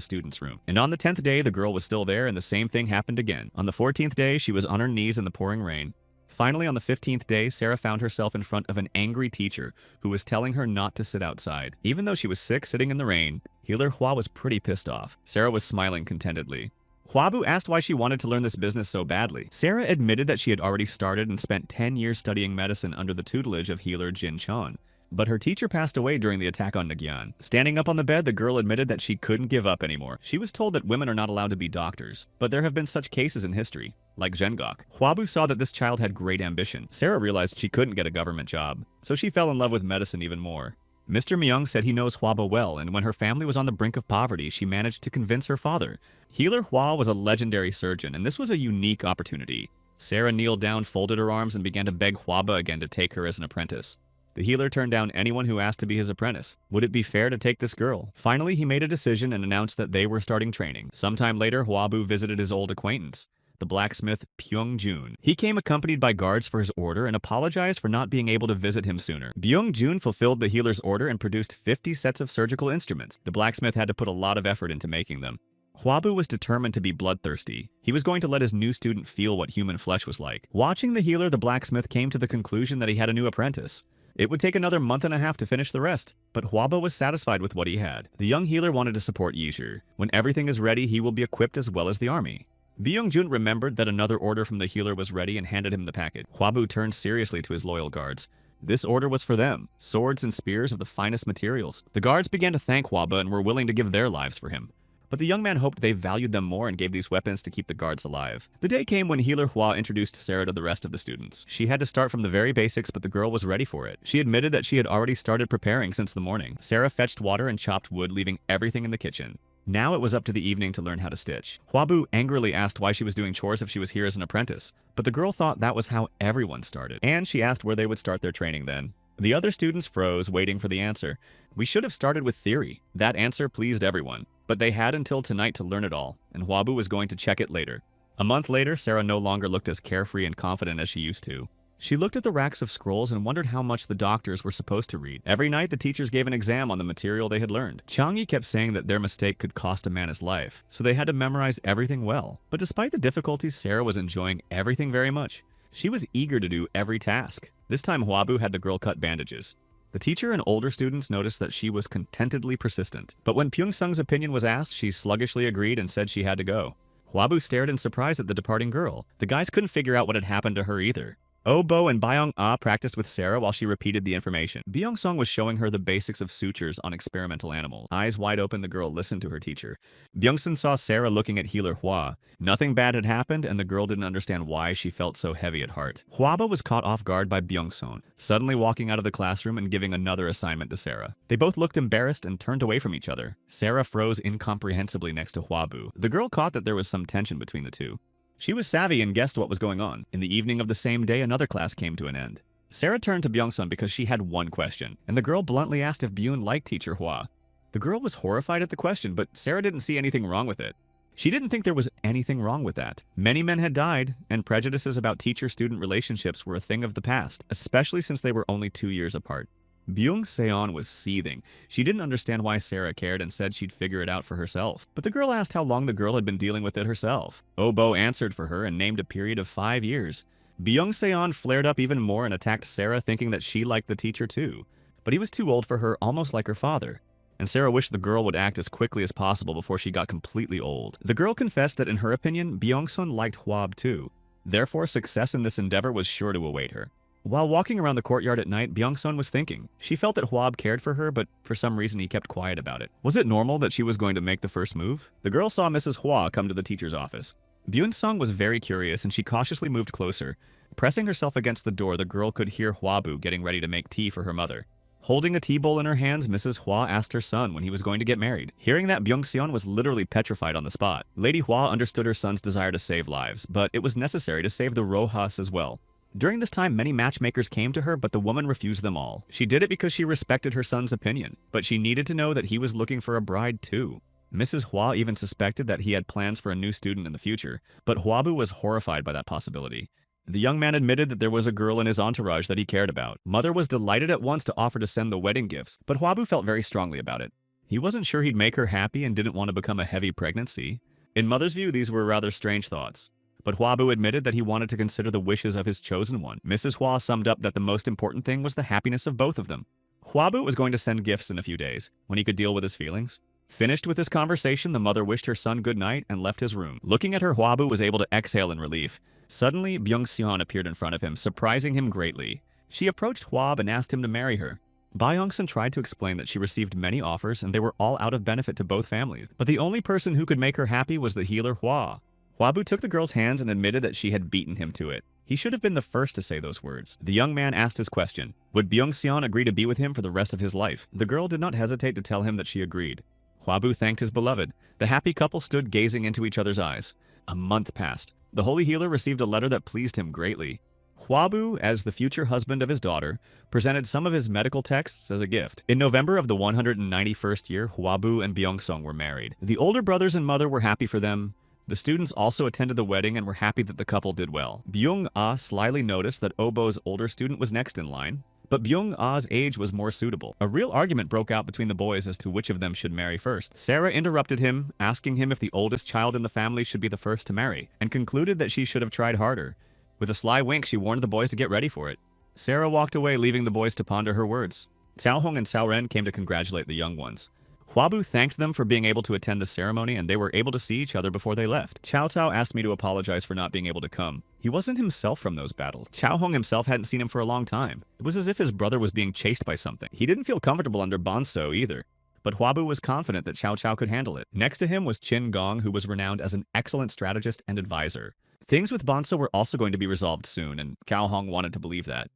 student's room. And on the 10th day, the girl was still there, and the same thing happened again. On the 14th day, she was on her knees in the pouring rain. Finally, on the 15th day, Sarah found herself in front of an angry teacher who was telling her not to sit outside. Even though she was sick sitting in the rain, healer Hwa was pretty pissed off. Sarah was smiling contentedly. Hwabu asked why she wanted to learn this business so badly. Sarah admitted that she had already started and spent 10 years studying medicine under the tutelage of healer Jin Chon. But her teacher passed away during the attack on Nagyan. Standing up on the bed, the girl admitted that she couldn't give up anymore. She was told that women are not allowed to be doctors, but there have been such cases in history, like Zhengok. Hwabu saw that this child had great ambition. Sarah realized she couldn't get a government job, so she fell in love with medicine even more. Mr. Myung said he knows Hwaba well, and when her family was on the brink of poverty, she managed to convince her father. Healer Hwa was a legendary surgeon, and this was a unique opportunity. Sarah kneeled down, folded her arms, and began to beg Hwaba again to take her as an apprentice. The healer turned down anyone who asked to be his apprentice. Would it be fair to take this girl? Finally, he made a decision and announced that they were starting training. Sometime later, Hwabu visited his old acquaintance, the blacksmith Byung-jun. He came accompanied by guards for his order and apologized for not being able to visit him sooner. Byung-jun fulfilled the healer's order and produced 50 sets of surgical instruments. The blacksmith had to put a lot of effort into making them. Hwabu was determined to be bloodthirsty. He was going to let his new student feel what human flesh was like. Watching the healer, the blacksmith came to the conclusion that he had a new apprentice. It would take another month and a half to finish the rest, but Hwaba was satisfied with what he had. The young healer wanted to support Yizhu. When everything is ready, he will be equipped as well as the army. Byung-jun remembered that another order from the healer was ready and handed him the package. Hwabu turned seriously to his loyal guards. This order was for them, swords and spears of the finest materials. The guards began to thank Hwaba and were willing to give their lives for him. But the young man hoped they valued them more and gave these weapons to keep the guards alive. The day came when healer Hwa introduced Sarah to the rest of the students. She had to start from the very basics, but the girl was ready for it. She admitted that she had already started preparing since the morning. Sarah fetched water and chopped wood, leaving everything in the kitchen. Now it was up to the evening to learn how to stitch. Hwabu angrily asked why she was doing chores if she was here as an apprentice, but the girl thought that was how everyone started, and she asked where they would start their training then. The other students froze, waiting for the answer. We should have started with theory. That answer pleased everyone. But they had until tonight to learn it all, and Hwabu was going to check it later. A month later, Sarah no longer looked as carefree and confident as she used to. She looked at the racks of scrolls and wondered how much the doctors were supposed to read. Every night, the teachers gave an exam on the material they had learned. Chang'e kept saying that their mistake could cost a man his life, so they had to memorize everything well. But despite the difficulties, Sarah was enjoying everything very much. She was eager to do every task. This time, Hwabu had the girl cut bandages. The teacher and older students noticed that she was contentedly persistent. But when Pyung-sung's opinion was asked, she sluggishly agreed and said she had to go. Hwabu stared in surprise at the departing girl. The guys couldn't figure out what had happened to her either. Obo and Byung-ah practiced with Sarah while she repeated the information. Byung-sung was showing her the basics of sutures on experimental animals. Eyes wide open, the girl listened to her teacher. Byung-sun saw Sarah looking at healer Hwa. Nothing bad had happened, and the girl didn't understand why she felt so heavy at heart. Hwaba was caught off guard by Byung-sun, suddenly walking out of the classroom and giving another assignment to Sarah. They both looked embarrassed and turned away from each other. Sarah froze incomprehensibly next to Hwabu. The girl caught that there was some tension between the two. She was savvy and guessed what was going on. In the evening of the same day, another class came to an end. Sarah turned to Byung-sun because she had one question, and the girl bluntly asked if Byun liked teacher Hwa. The girl was horrified at the question, but Sarah didn't see anything wrong with it. She didn't think there was anything wrong with that. Many men had died, and prejudices about teacher-student relationships were a thing of the past, especially since they were only 2 years apart. Byung-seon was seething. She didn't understand why Sarah cared and said she'd figure it out for herself. But the girl asked how long the girl had been dealing with it herself. Obo answered for her and named a period of 5 years. Byung-seon flared up even more and attacked Sarah, thinking that she liked the teacher too. But he was too old for her, almost like her father. And Sarah wished the girl would act as quickly as possible before she got completely old. The girl confessed that in her opinion, Byung-sun liked Hwab too. Therefore, success in this endeavor was sure to await her. While walking around the courtyard at night, Byung-sun was thinking. She felt that Hwab cared for her, but for some reason he kept quiet about it. Was it normal that she was going to make the first move? The girl saw Mrs. Hwa come to the teacher's office. Byung-sung was very curious and she cautiously moved closer. Pressing herself against the door, the girl could hear Hwabu getting ready to make tea for her mother. Holding a tea bowl in her hands, Mrs. Hwa asked her son when he was going to get married. Hearing that, Byung-seon was literally petrified on the spot. Lady Hwa understood her son's desire to save lives, but it was necessary to save the Rojas as well. During this time, many matchmakers came to her, but the woman refused them all. She did it because she respected her son's opinion, but she needed to know that he was looking for a bride too. Mrs. Hwa even suspected that he had plans for a new student in the future, but Hwabu was horrified by that possibility. The young man admitted that there was a girl in his entourage that he cared about. Mother was delighted at once to offer to send the wedding gifts, but Hwabu felt very strongly about it. He wasn't sure he'd make her happy and didn't want to become a heavy pregnancy. In Mother's view, these were rather strange thoughts. But Hwabu admitted that he wanted to consider the wishes of his chosen one. Mrs. Hwa summed up that the most important thing was the happiness of both of them. Hwabu was going to send gifts in a few days, when he could deal with his feelings. Finished with this conversation, the mother wished her son good night and left his room. Looking at her, Hwabu was able to exhale in relief. Suddenly, Byung-seon appeared in front of him, surprising him greatly. She approached Hwab and asked him to marry her. Byung-sun tried to explain that she received many offers and they were all out of benefit to both families. But the only person who could make her happy was the healer Hwa. Hwabu took the girl's hands and admitted that she had beaten him to it. He should have been the first to say those words. The young man asked his question. Would Byung-seon agree to be with him for the rest of his life? The girl did not hesitate to tell him that she agreed. Hwabu thanked his beloved. The happy couple stood gazing into each other's eyes. A month passed. The holy healer received a letter that pleased him greatly. Hwabu, as the future husband of his daughter, presented some of his medical texts as a gift. In November of the 191st year, Hwabu and Byung-sung were married. The older brothers and mother were happy for them. The students also attended the wedding and were happy that the couple did well. Byung-ah slyly noticed that Obo's older student was next in line, but Byung-ah's age was more suitable. A real argument broke out between the boys as to which of them should marry first. Sarah interrupted him, asking him if the oldest child in the family should be the first to marry, and concluded that she should have tried harder. With a sly wink, she warned the boys to get ready for it. Sarah walked away, leaving the boys to ponder her words. Cao Hong and Cao Ren came to congratulate the young ones. Hwabu thanked them for being able to attend the ceremony, and they were able to see each other before they left. Cao Cao asked me to apologize for not being able to come. He wasn't himself from those battles. Cao Hong himself hadn't seen him for a long time. It was as if his brother was being chased by something. He didn't feel comfortable under Bonso either. But Hwabu was confident that Cao Cao could handle it. Next to him was Qin Gong, who was renowned as an excellent strategist and advisor. Things with Bonso were also going to be resolved soon, and Cao Hong wanted to believe that.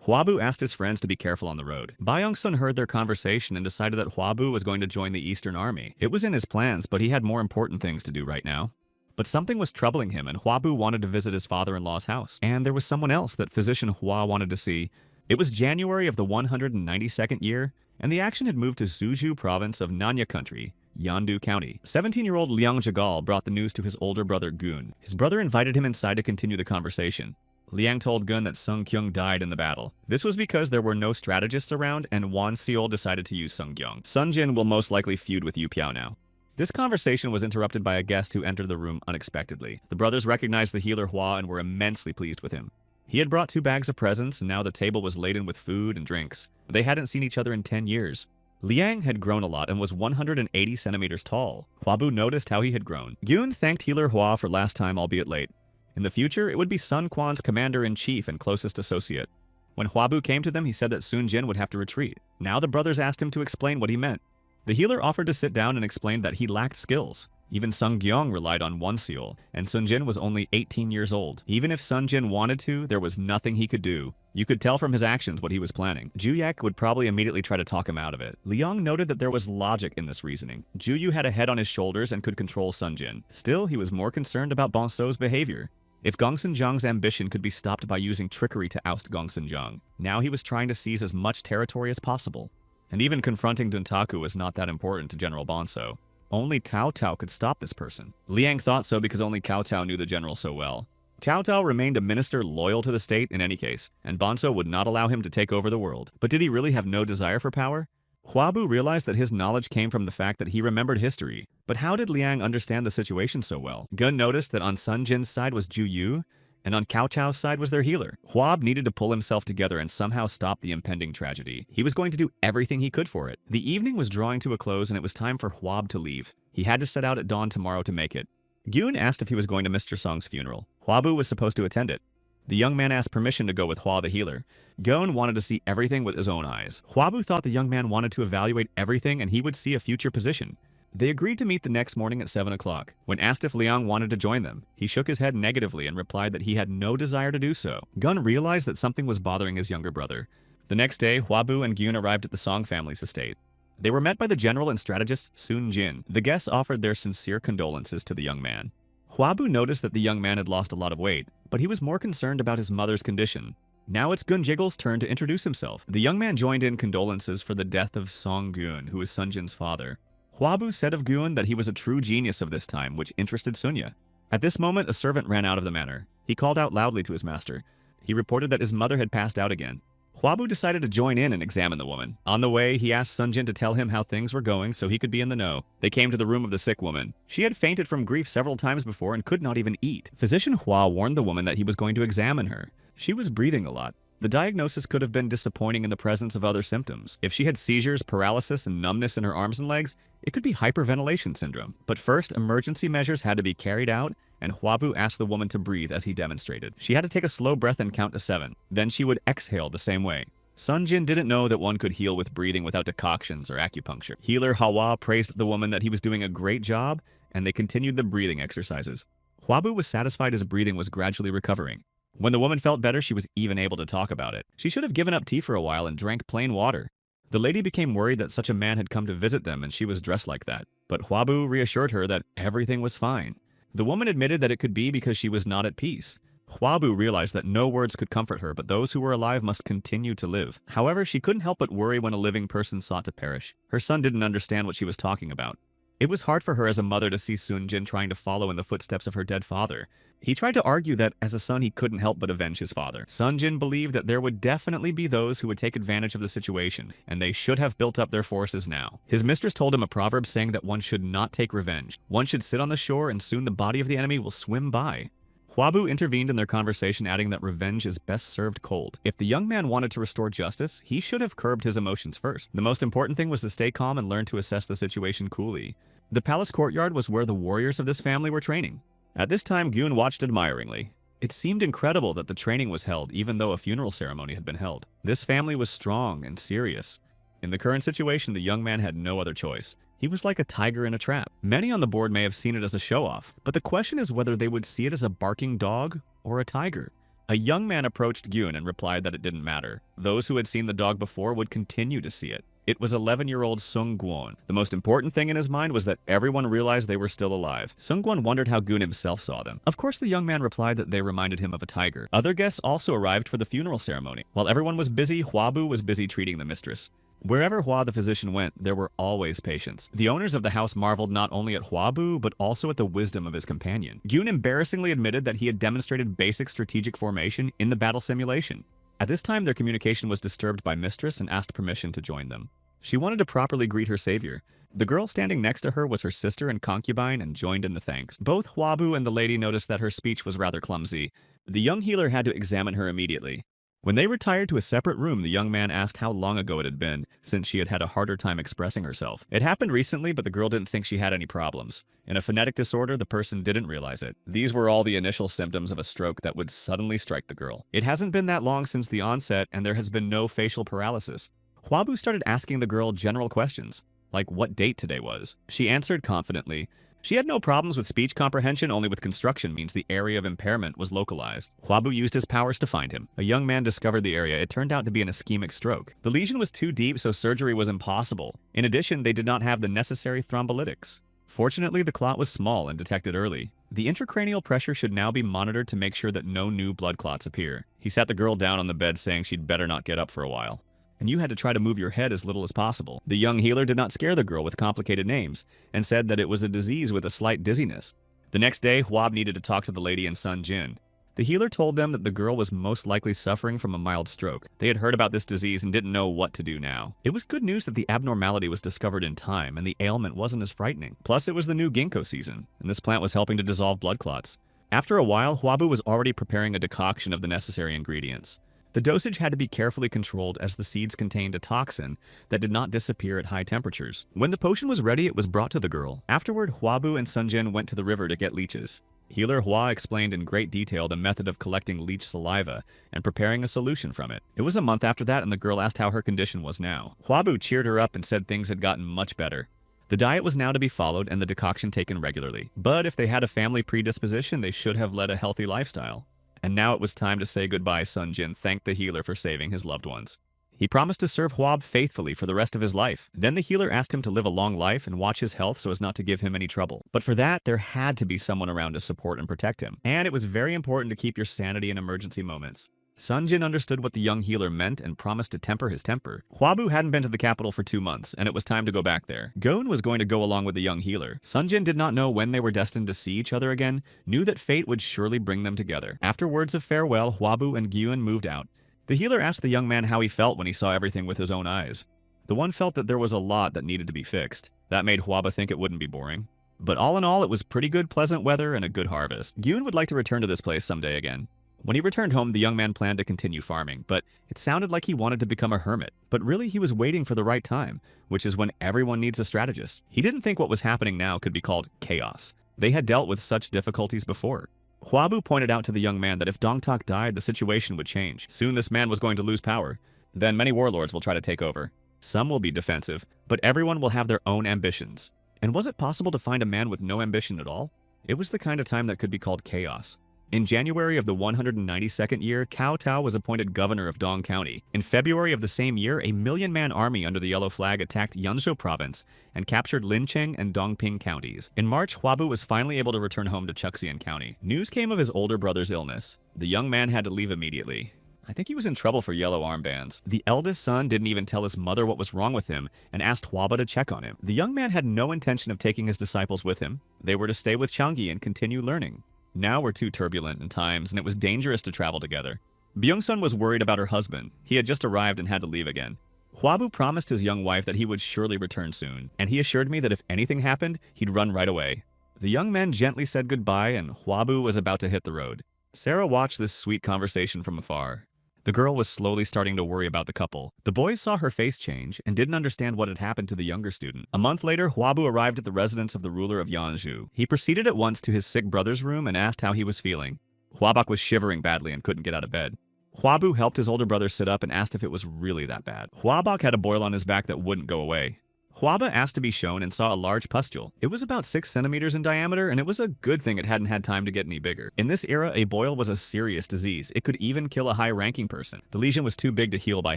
Hwabu asked his friends to be careful on the road. Byung-sun heard their conversation and decided that Hwabu was going to join the Eastern Army. It was in his plans, but he had more important things to do right now. But something was troubling him, and Hwabu wanted to visit his father-in-law's house. And there was someone else that physician Hwa wanted to see. It was January of the 192nd year, and the action had moved to Suju province of Nanya Country, Yeondu County. 17-year-old Liang Jagal brought the news to his older brother Gun. His brother invited him inside to continue the conversation. Liang told Gun that Sung Kyung died in the battle. This was because there were no strategists around, and Wan Seol decided to use Sung Kyung. Sun Jin will most likely feud with Yu Piao now. This conversation was interrupted by a guest who entered the room unexpectedly. The brothers recognized the healer Hwa and were immensely pleased with him. He had brought 2 bags of presents, and now the table was laden with food and drinks. They hadn't seen each other in 10 years. Liang had grown a lot and was 180 centimeters tall. Huabu noticed how he had grown. Gyun thanked healer Hua for last time, albeit late. In the future, it would be Sun Quan's commander-in-chief and closest associate. When Huabu came to them, he said that Sun Jin would have to retreat. Now the brothers asked him to explain what he meant. The healer offered to sit down and explained that he lacked skills. Even Sung Gyeong relied on one seal, and Sun Jin was only 18 years old. Even if Sun Jin wanted to, there was nothing he could do. You could tell from his actions what he was planning. Juyak would probably immediately try to talk him out of it. Liang noted that there was logic in this reasoning. Juyu had a head on his shoulders and could control Sun Jin. Still, he was more concerned about Bonso's behavior. If Gongsun Zhang's ambition could be stopped by using trickery to oust Gongsun Zhang, now he was trying to seize as much territory as possible. And even confronting Duntaku was not that important to General Bonso. Only Cao Tao could stop this person. Liang thought so because only Cao Tao knew the general so well. Cao Tao remained a minister loyal to the state in any case, and Bonso would not allow him to take over the world. But did he really have no desire for power? Huabu realized that his knowledge came from the fact that he remembered history. But how did Liang understand the situation so well? Gun noticed that on Sun Jin's side was Ju Yu, and on Cao Cao's side was their healer. Huab needed to pull himself together and somehow stop the impending tragedy. He was going to do everything he could for it. The evening was drawing to a close and it was time for Huab to leave. He had to set out at dawn tomorrow to make it. Gyun asked if he was going to Mr. Song's funeral. Huabu was supposed to attend it. The young man asked permission to go with Hua the healer. Gon wanted to see everything with his own eyes. Huabu thought the young man wanted to evaluate everything and he would see a future position. They agreed to meet the next morning at 7 o'clock. When asked if Liang wanted to join them, he shook his head negatively and replied that he had no desire to do so. Gun realized that something was bothering his younger brother. The next day, Huabu and Gyun arrived at the Song family's estate. They were met by the general and strategist Sun Jin. The guests offered their sincere condolences to the young man. Huabu noticed that the young man had lost a lot of weight, but he was more concerned about his mother's condition. Now it's Gun Jiggle's turn to introduce himself. The young man joined in condolences for the death of Song Gyun, who is Sun Jin's father. Huabu said of Gyun that he was a true genius of this time, which interested Sunya. At this moment, a servant ran out of the manor. He called out loudly to his master. He reported that his mother had passed out again. Huabu decided to join in and examine the woman. On the way, he asked Sun Jin to tell him how things were going so he could be in the know. They came to the room of the sick woman. She had fainted from grief several times before and could not even eat. Physician Hua warned the woman that he was going to examine her. She was breathing a lot. The diagnosis could have been disappointing in the presence of other symptoms. If she had seizures, paralysis, and numbness in her arms and legs, it could be hyperventilation syndrome. But first, emergency measures had to be carried out, and Huabu asked the woman to breathe as he demonstrated. She had to take a slow breath and count to 7. Then she would exhale the same way. Sun Jin didn't know that one could heal with breathing without decoctions or acupuncture. Healer Hawa praised the woman that he was doing a great job, and they continued the breathing exercises. Huabu was satisfied his breathing was gradually recovering. When the woman felt better, she was even able to talk about it. She should have given up tea for a while and drank plain water. The lady became worried that such a man had come to visit them and she was dressed like that. But Huabu reassured her that everything was fine. The woman admitted that it could be because she was not at peace. Huabu realized that no words could comfort her, but those who were alive must continue to live. However, she couldn't help but worry when a living person sought to perish. Her son didn't understand what she was talking about. It was hard for her as a mother to see Sun Jin trying to follow in the footsteps of her dead father. He tried to argue that as a son he couldn't help but avenge his father. Sun Jin believed that there would definitely be those who would take advantage of the situation, and they should have built up their forces now. His mistress told him a proverb saying that one should not take revenge. One should sit on the shore and soon the body of the enemy will swim by. Huabu intervened in their conversation, adding that revenge is best served cold. If the young man wanted to restore justice, he should have curbed his emotions first. The most important thing was to stay calm and learn to assess the situation coolly. The palace courtyard was where the warriors of this family were training. At this time, Gyun watched admiringly. It seemed incredible that the training was held even though a funeral ceremony had been held. This family was strong and serious. In the current situation, the young man had no other choice. He was like a tiger in a trap. Many on the board may have seen it as a show-off, but the question is whether they would see it as a barking dog or a tiger. A young man approached Gyun and replied that it didn't matter. Those who had seen the dog before would continue to see it. It was 11-year-old Sung Gwon. The most important thing in his mind was that everyone realized they were still alive. Sung Gwon wondered how Gyun himself saw them. Of course, the young man replied that they reminded him of a tiger. Other guests also arrived for the funeral ceremony. While everyone was busy, Huabu was busy treating the mistress. Wherever Hua the physician went, there were always patients. The owners of the house marveled not only at Huabu, but also at the wisdom of his companion. Gyun embarrassingly admitted that he had demonstrated basic strategic formation in the battle simulation. At this time, their communication was disturbed by Mistress and asked permission to join them. She wanted to properly greet her savior. The girl standing next to her was her sister and concubine and joined in the thanks. Both Huabu and the lady noticed that her speech was rather clumsy. The young healer had to examine her immediately. When they retired to a separate room, the young man asked how long ago it had been, since she had had a harder time expressing herself. It happened recently, but the girl didn't think she had any problems. In a phonetic disorder, the person didn't realize it. These were all the initial symptoms of a stroke that would suddenly strike the girl. It hasn't been that long since the onset, and there has been no facial paralysis. Hwabu started asking the girl general questions, like what date today was. She answered confidently. She had no problems with speech comprehension, only with construction means the area of impairment was localized. Hwabu used his powers to find him. A young man discovered the area. It turned out to be an ischemic stroke. The lesion was too deep, so surgery was impossible. In addition, they did not have the necessary thrombolytics. Fortunately, the clot was small and detected early. The intracranial pressure should now be monitored to make sure that no new blood clots appear. He sat the girl down on the bed, saying she'd better not get up for a while. And you had to try to move your head as little as possible. The young healer did not scare the girl with complicated names, and said that it was a disease with a slight dizziness. The next day, Hwab needed to talk to the lady and Sun Jin. The healer told them that the girl was most likely suffering from a mild stroke. They had heard about this disease and didn't know what to do now. It was good news that the abnormality was discovered in time, and the ailment wasn't as frightening. Plus, it was the new ginkgo season, and this plant was helping to dissolve blood clots. After a while, Hwabu was already preparing a decoction of the necessary ingredients. The dosage had to be carefully controlled as the seeds contained a toxin that did not disappear at high temperatures. When the potion was ready, it was brought to the girl. Afterward, Hwabu and Sunjin went to the river to get leeches. Healer Hwa explained in great detail the method of collecting leech saliva and preparing a solution from it. It was a month after that, and the girl asked how her condition was now. Hwabu cheered her up and said things had gotten much better. The diet was now to be followed and the decoction taken regularly. But if they had a family predisposition, they should have led a healthy lifestyle. And now it was time to say goodbye. Sunjin thanked the healer for saving his loved ones. He promised to serve Hwab faithfully for the rest of his life. Then the healer asked him to live a long life and watch his health so as not to give him any trouble. But for that, there had to be someone around to support and protect him. And it was very important to keep your sanity in emergency moments. Sunjin understood what the young healer meant and promised to temper his temper. Hwabu hadn't been to the capital for 2 months, and it was time to go back there. Gon was going to go along with the young healer. Sunjin did not know when they were destined to see each other again, knew that fate would surely bring them together. After words of farewell, Hwabu and Gyun moved out. The healer asked the young man how he felt when he saw everything with his own eyes. The one felt that there was a lot that needed to be fixed. That made Hwaba think it wouldn't be boring. But all in all, it was pretty good, pleasant weather and a good harvest. Gyun would like to return to this place someday again. When he returned home, the young man planned to continue farming, but it sounded like he wanted to become a hermit. But really, he was waiting for the right time, which is when everyone needs a strategist. He didn't think what was happening now could be called chaos. They had dealt with such difficulties before. Hwabu pointed out to the young man that if Dongtak died, the situation would change. Soon this man was going to lose power. Then many warlords will try to take over. Some will be defensive, but everyone will have their own ambitions. And was it possible to find a man with no ambition at all? It was the kind of time that could be called chaos. In January of the 192nd year, Cao Tao was appointed governor of Dong County. In February of the same year, a 1,000,000-man army under the yellow flag attacked Yanzhou province and captured Lincheng and Dongping counties. In March, Hwabu was finally able to return home to Chuxian County. News came of his older brother's illness. The young man had to leave immediately. I think he was in trouble for yellow armbands. The eldest son didn't even tell his mother what was wrong with him and asked Hwaba to check on him. The young man had no intention of taking his disciples with him. They were to stay with Changi and continue learning. Now were too turbulent in times, and it was dangerous to travel together. Byung-sun was worried about her husband. He had just arrived and had to leave again. Hwabu promised his young wife that he would surely return soon, and he assured me that if anything happened, he'd run right away. The young men gently said goodbye, and Hwabu was about to hit the road. Sarah watched this sweet conversation from afar. The girl was slowly starting to worry about the couple. The boys saw her face change and didn't understand what had happened to the younger student. A month later, Hwabu arrived at the residence of the ruler of Yanzhou. He proceeded at once to his sick brother's room and asked how he was feeling. Hwabak was shivering badly and couldn't get out of bed. Hwabu helped his older brother sit up and asked if it was really that bad. Hwabak had a boil on his back that wouldn't go away. Hwaba asked to be shown and saw a large pustule. It was about 6 centimeters in diameter, and it was a good thing it hadn't had time to get any bigger. In this era, a boil was a serious disease. It could even kill a high-ranking person. The lesion was too big to heal by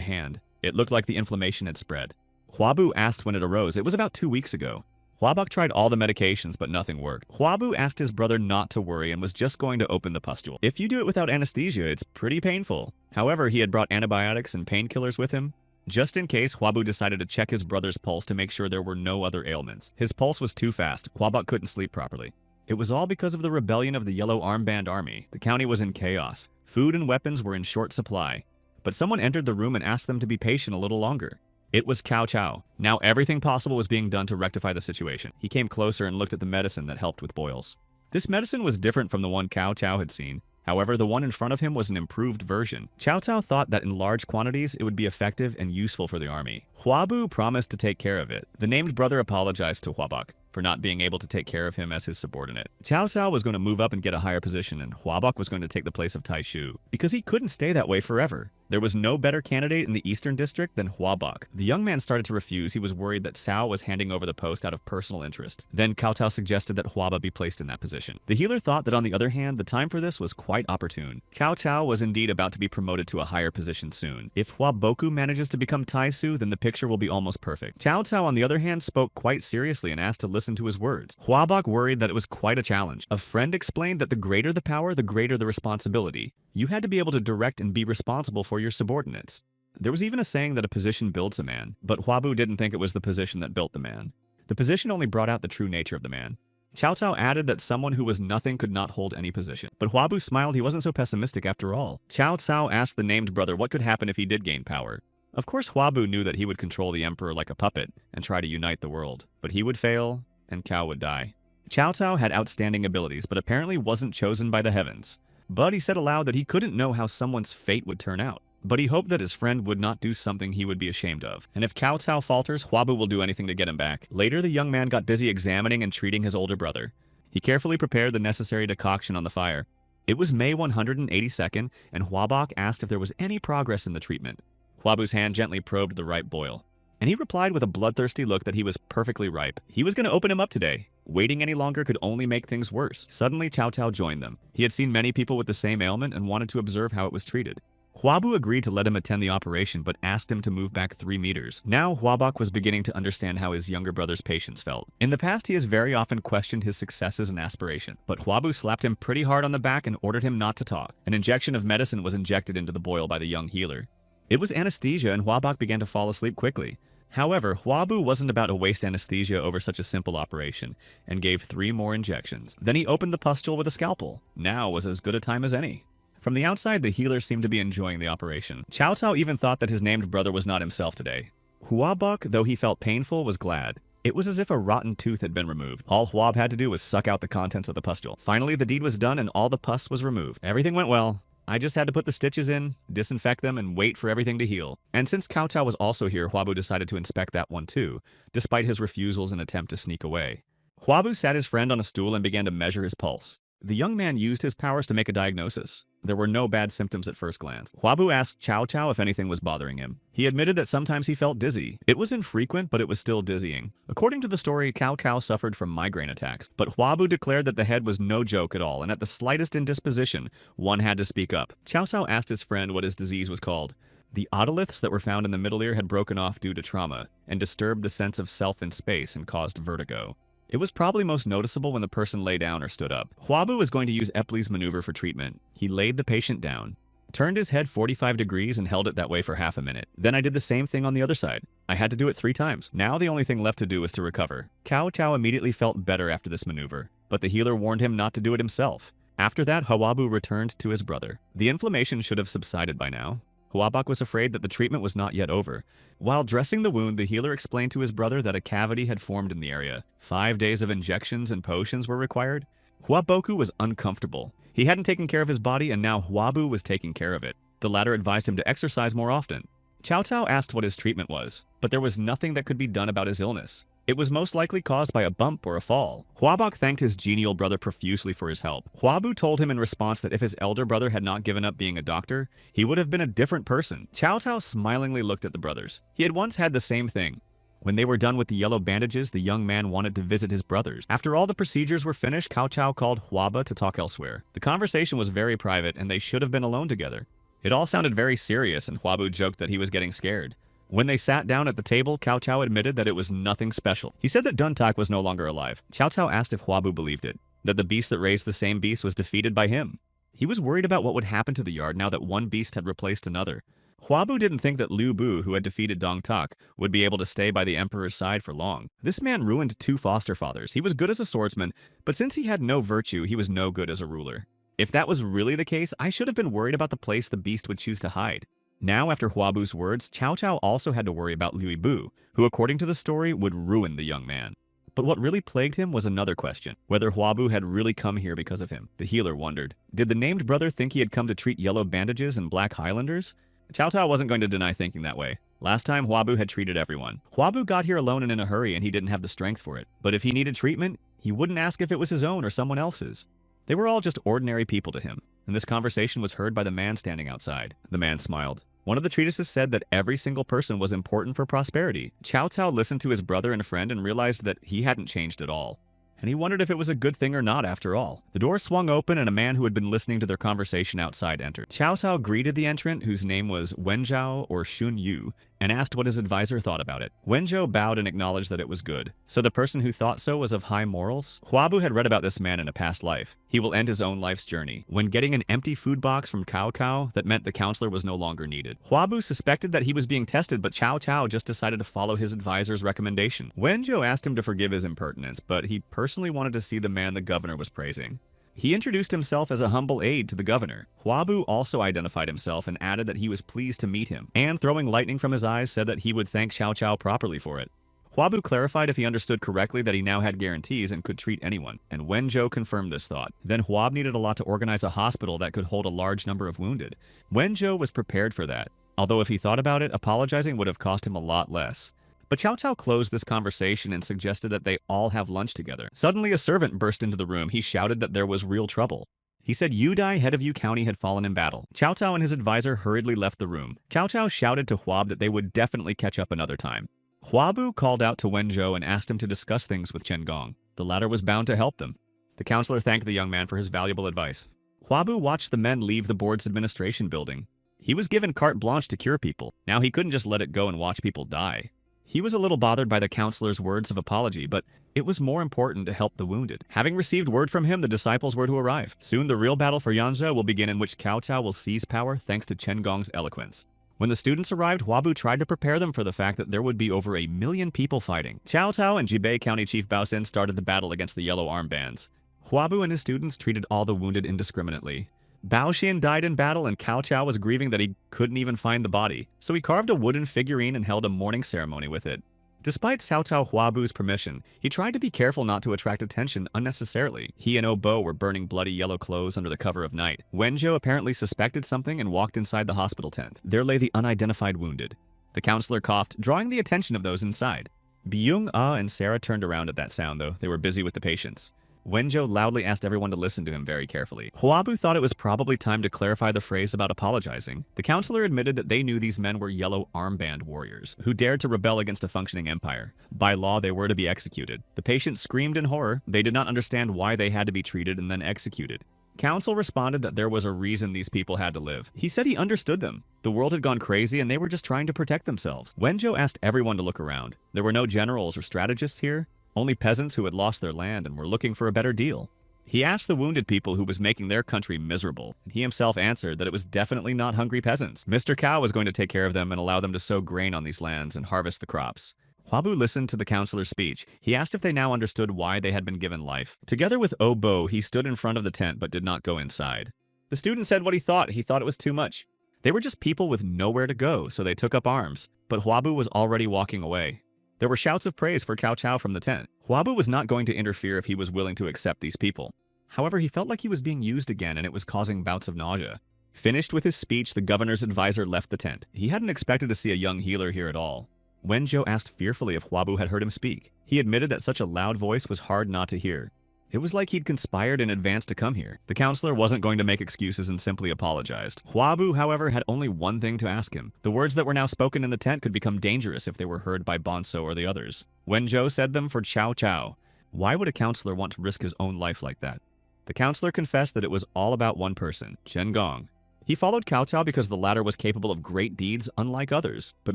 hand. It looked like the inflammation had spread. Hwabu asked when it arose. It was about 2 weeks ago. Hwabak tried all the medications, but nothing worked. Hwabu asked his brother not to worry and was just going to open the pustule. If you do it without anesthesia, it's pretty painful. However, he had brought antibiotics and painkillers with him. Just in case, Hwabu decided to check his brother's pulse to make sure there were no other ailments. His pulse was too fast. Hwabak couldn't sleep properly. It was all because of the rebellion of the Yellow Armband Army. The county was in chaos. Food and weapons were in short supply. But someone entered the room and asked them to be patient a little longer. It was Cao Chao. Now everything possible was being done to rectify the situation. He came closer and looked at the medicine that helped with boils. This medicine was different from the one Cao Chao had seen. However, the one in front of him was an improved version. Cao Cao thought that in large quantities it would be effective and useful for the army. Huabu promised to take care of it. The named brother apologized to Huabok for not being able to take care of him as his subordinate. Cao Cao was going to move up and get a higher position, and Huabok was going to take the place of Tai Shu, because he couldn't stay that way forever. There was no better candidate in the Eastern District than Huabok. The young man started to refuse. He was worried that Cao was handing over the post out of personal interest. Then Cao Cao suggested that Huaba be placed in that position. The healer thought that on the other hand, the time for this was quite opportune. Cao Cao was indeed about to be promoted to a higher position soon. If Huaboku manages to become Taisu, then the picture will be almost perfect. Cao Cao, on the other hand, spoke quite seriously and asked to listen to his words. Huabok worried that it was quite a challenge. A friend explained that the greater the power, the greater the responsibility. You had to be able to direct and be responsible for your subordinates. There was even a saying that a position builds a man, but Huabu didn't think it was the position that built the man. The position only brought out the true nature of the man. Cao Cao added that someone who was nothing could not hold any position. But Huabu smiled. He wasn't so pessimistic after all. Cao Cao asked the named brother what could happen if he did gain power. Of course, Huabu knew that he would control the emperor like a puppet and try to unite the world. But he would fail, and Cao would die. Cao Cao had outstanding abilities, but apparently wasn't chosen by the heavens. But he said aloud that he couldn't know how someone's fate would turn out. But he hoped that his friend would not do something he would be ashamed of. And if Cao Cao falters, Huabu will do anything to get him back. Later, the young man got busy examining and treating his older brother. He carefully prepared the necessary decoction on the fire. It was May 182nd, and Huabok asked if there was any progress in the treatment. Huabu's hand gently probed the ripe boil. And he replied with a bloodthirsty look that he was perfectly ripe. He was going to open him up today. Waiting any longer could only make things worse. Suddenly, Cao Cao joined them. He had seen many people with the same ailment and wanted to observe how it was treated. Huabu agreed to let him attend the operation, but asked him to move back 3 meters. Now, Huabok was beginning to understand how his younger brother's patients felt. In the past, he has very often questioned his successes and aspiration, but Huabu slapped him pretty hard on the back and ordered him not to talk. An injection of medicine was injected into the boil by the young healer. It was anesthesia, and Huabok began to fall asleep quickly. However, Huabu wasn't about to waste anesthesia over such a simple operation, and gave 3 more injections. Then he opened the pustule with a scalpel. Now was as good a time as any. From the outside, the healer seemed to be enjoying the operation. Cao Cao even thought that his named brother was not himself today. Huabok, though he felt painful, was glad. It was as if a rotten tooth had been removed. All Huab had to do was suck out the contents of the pustule. Finally, the deed was done and all the pus was removed. Everything went well. I just had to put the stitches in, disinfect them, and wait for everything to heal. And since Cao Cao was also here, Huabu decided to inspect that one too, despite his refusals and attempt to sneak away. Huabu sat his friend on a stool and began to measure his pulse. The young man used his powers to make a diagnosis. There were no bad symptoms at first glance. Huabu asked Cao Cao if anything was bothering him. He admitted that sometimes he felt dizzy. It was infrequent, but it was still dizzying. According to the story, Cao Cao suffered from migraine attacks, but Huabu declared that the head was no joke at all, and at the slightest indisposition, one had to speak up. Cao Cao asked his friend what his disease was called. The otoliths that were found in the middle ear had broken off due to trauma, and disturbed the sense of self in space and caused vertigo. It was probably most noticeable when the person lay down or stood up. Huabu was going to use Epley's maneuver for treatment. He laid the patient down, turned his head 45 degrees and held it that way for half a minute. Then I did the same thing on the other side. I had to do it 3 times. Now the only thing left to do was to recover. Cao Cao immediately felt better after this maneuver, but the healer warned him not to do it himself. After that, Huabu returned to his brother. The inflammation should have subsided by now. Huabok was afraid that the treatment was not yet over. While dressing the wound, the healer explained to his brother that a cavity had formed in the area. 5 days of injections and potions were required. Huaboku was uncomfortable. He hadn't taken care of his body, and now Huabu was taking care of it. The latter advised him to exercise more often. Cao Cao asked what his treatment was, but there was nothing that could be done about his illness. It was most likely caused by a bump or a fall. Huabok thanked his genial brother profusely for his help. Huabu told him in response that if his elder brother had not given up being a doctor, he would have been a different person. Cao Cao smilingly looked at the brothers. He had once had the same thing. When they were done with the yellow bandages, the young man wanted to visit his brothers. After all the procedures were finished, Cao Cao called Huaba to talk elsewhere. The conversation was very private, and they should have been alone together. It all sounded very serious, and Huabu joked that he was getting scared. When they sat down at the table, Cao Cao admitted that it was nothing special. He said that Duntak was no longer alive. Cao Cao asked if Huabu believed it, that the beast that raised the same beast was defeated by him. He was worried about what would happen to the yard now that one beast had replaced another. Huabu didn't think that Liu Bu, who had defeated Dong Tak, would be able to stay by the emperor's side for long. This man ruined 2 foster fathers. He was good as a swordsman, but since he had no virtue, he was no good as a ruler. If that was really the case, I should have been worried about the place the beast would choose to hide. Now, after Huabu's words, Cao Cao also had to worry about Liu Bu, who according to the story would ruin the young man. But what really plagued him was another question, whether Huabu had really come here because of him. The healer wondered. Did the named brother think he had come to treat yellow bandages and black Highlanders? Cao Cao wasn't going to deny thinking that way. Last time, Huabu had treated everyone. Huabu got here alone and in a hurry, and he didn't have the strength for it. But if he needed treatment, he wouldn't ask if it was his own or someone else's. They were all just ordinary people to him, and this conversation was heard by the man standing outside. The man smiled. One of the treatises said that every single person was important for prosperity. Cao Cao listened to his brother and friend and realized that he hadn't changed at all. And he wondered if it was a good thing or not after all. The door swung open and a man who had been listening to their conversation outside entered. Cao Cao greeted the entrant, whose name was Wenzhao or Xun Yu, and asked what his advisor thought about it. Wenzhou bowed and acknowledged that it was good. So the person who thought so was of high morals? Huabu had read about this man in a past life. He will end his own life's journey. When getting an empty food box from Cao Cao, that meant the counselor was no longer needed. Huabu suspected that he was being tested, but Cao Cao just decided to follow his advisor's recommendation. Wenzhou asked him to forgive his impertinence, but he personally wanted to see the man the governor was praising. He introduced himself as a humble aide to the governor. Huabu also identified himself and added that he was pleased to meet him, and throwing lightning from his eyes said that he would thank Cao Cao properly for it. Huabu clarified if he understood correctly that he now had guarantees and could treat anyone, and Wenzhou confirmed this thought. Then Huab needed a lot to organize a hospital that could hold a large number of wounded. Wenzhou was prepared for that, although if he thought about it, apologizing would have cost him a lot less. But Cao Cao closed this conversation and suggested that they all have lunch together. Suddenly, a servant burst into the room. He shouted that there was real trouble. He said Yudai, head of Yu County, had fallen in battle. Cao Cao and his advisor hurriedly left the room. Cao Cao shouted to Huab that they would definitely catch up another time. Huabu called out to Wenzhou and asked him to discuss things with Chen Gong. The latter was bound to help them. The counselor thanked the young man for his valuable advice. Huabu watched the men leave the board's administration building. He was given carte blanche to cure people. Now he couldn't just let it go and watch people die. He was a little bothered by the counselor's words of apology, but it was more important to help the wounded. Having received word from him, the disciples were to arrive. Soon the real battle for Yanzhou will begin, in which Cao Cao will seize power thanks to Chen Gong's eloquence. When the students arrived, Huabu tried to prepare them for the fact that there would be over 1 million people fighting. Cao Cao and Jibei County Chief Baosen started the battle against the yellow armbands. Huabu and his students treated all the wounded indiscriminately. Bao Xin died in battle, and Cao Cao was grieving that he couldn't even find the body, so he carved a wooden figurine and held a mourning ceremony with it. Despite Cao Cao Huabu's permission, he tried to be careful not to attract attention unnecessarily. He and Obo were burning bloody yellow clothes under the cover of night. Wenzhou apparently suspected something and walked inside the hospital tent. There lay the unidentified wounded. The counselor coughed, drawing the attention of those inside. Byung Ah and Sarah turned around at that sound, though. They were busy with the patients. Wenzhou loudly asked everyone to listen to him very carefully. Huabu thought it was probably time to clarify the phrase about apologizing. The counselor admitted that they knew these men were yellow armband warriors, who dared to rebel against a functioning empire. By law, they were to be executed. The patients screamed in horror. They did not understand why they had to be treated and then executed. Council responded that there was a reason these people had to live. He said he understood them. The world had gone crazy and they were just trying to protect themselves. Wenzhou asked everyone to look around. There were no generals or strategists here. Only peasants who had lost their land and were looking for a better deal. He asked the wounded people who was making their country miserable, and he himself answered that it was definitely not hungry peasants. Mr. Cow was going to take care of them and allow them to sow grain on these lands and harvest the crops. Huabu listened to the counselor's speech. He asked if they now understood why they had been given life. Together with Obo, he stood in front of the tent but did not go inside. The student said what he thought. He thought it was too much. They were just people with nowhere to go, so they took up arms. But Huabu was already walking away. There were shouts of praise for Cao Cao from the tent. Huabu was not going to interfere if he was willing to accept these people. However, he felt like he was being used again and it was causing bouts of nausea. Finished with his speech, the governor's advisor left the tent. He hadn't expected to see a young healer here at all. Wenzhou asked fearfully if Huabu had heard him speak. He admitted that such a loud voice was hard not to hear. It was like he'd conspired in advance to come here. The counselor wasn't going to make excuses and simply apologized. Huabu, however, had only one thing to ask him. The words that were now spoken in the tent could become dangerous if they were heard by Bonso or the others. Wenzhou said them for Cao Cao. Why would a counselor want to risk his own life like that? The counselor confessed that it was all about one person, Chen Gong. He followed Cao Cao because the latter was capable of great deeds unlike others, but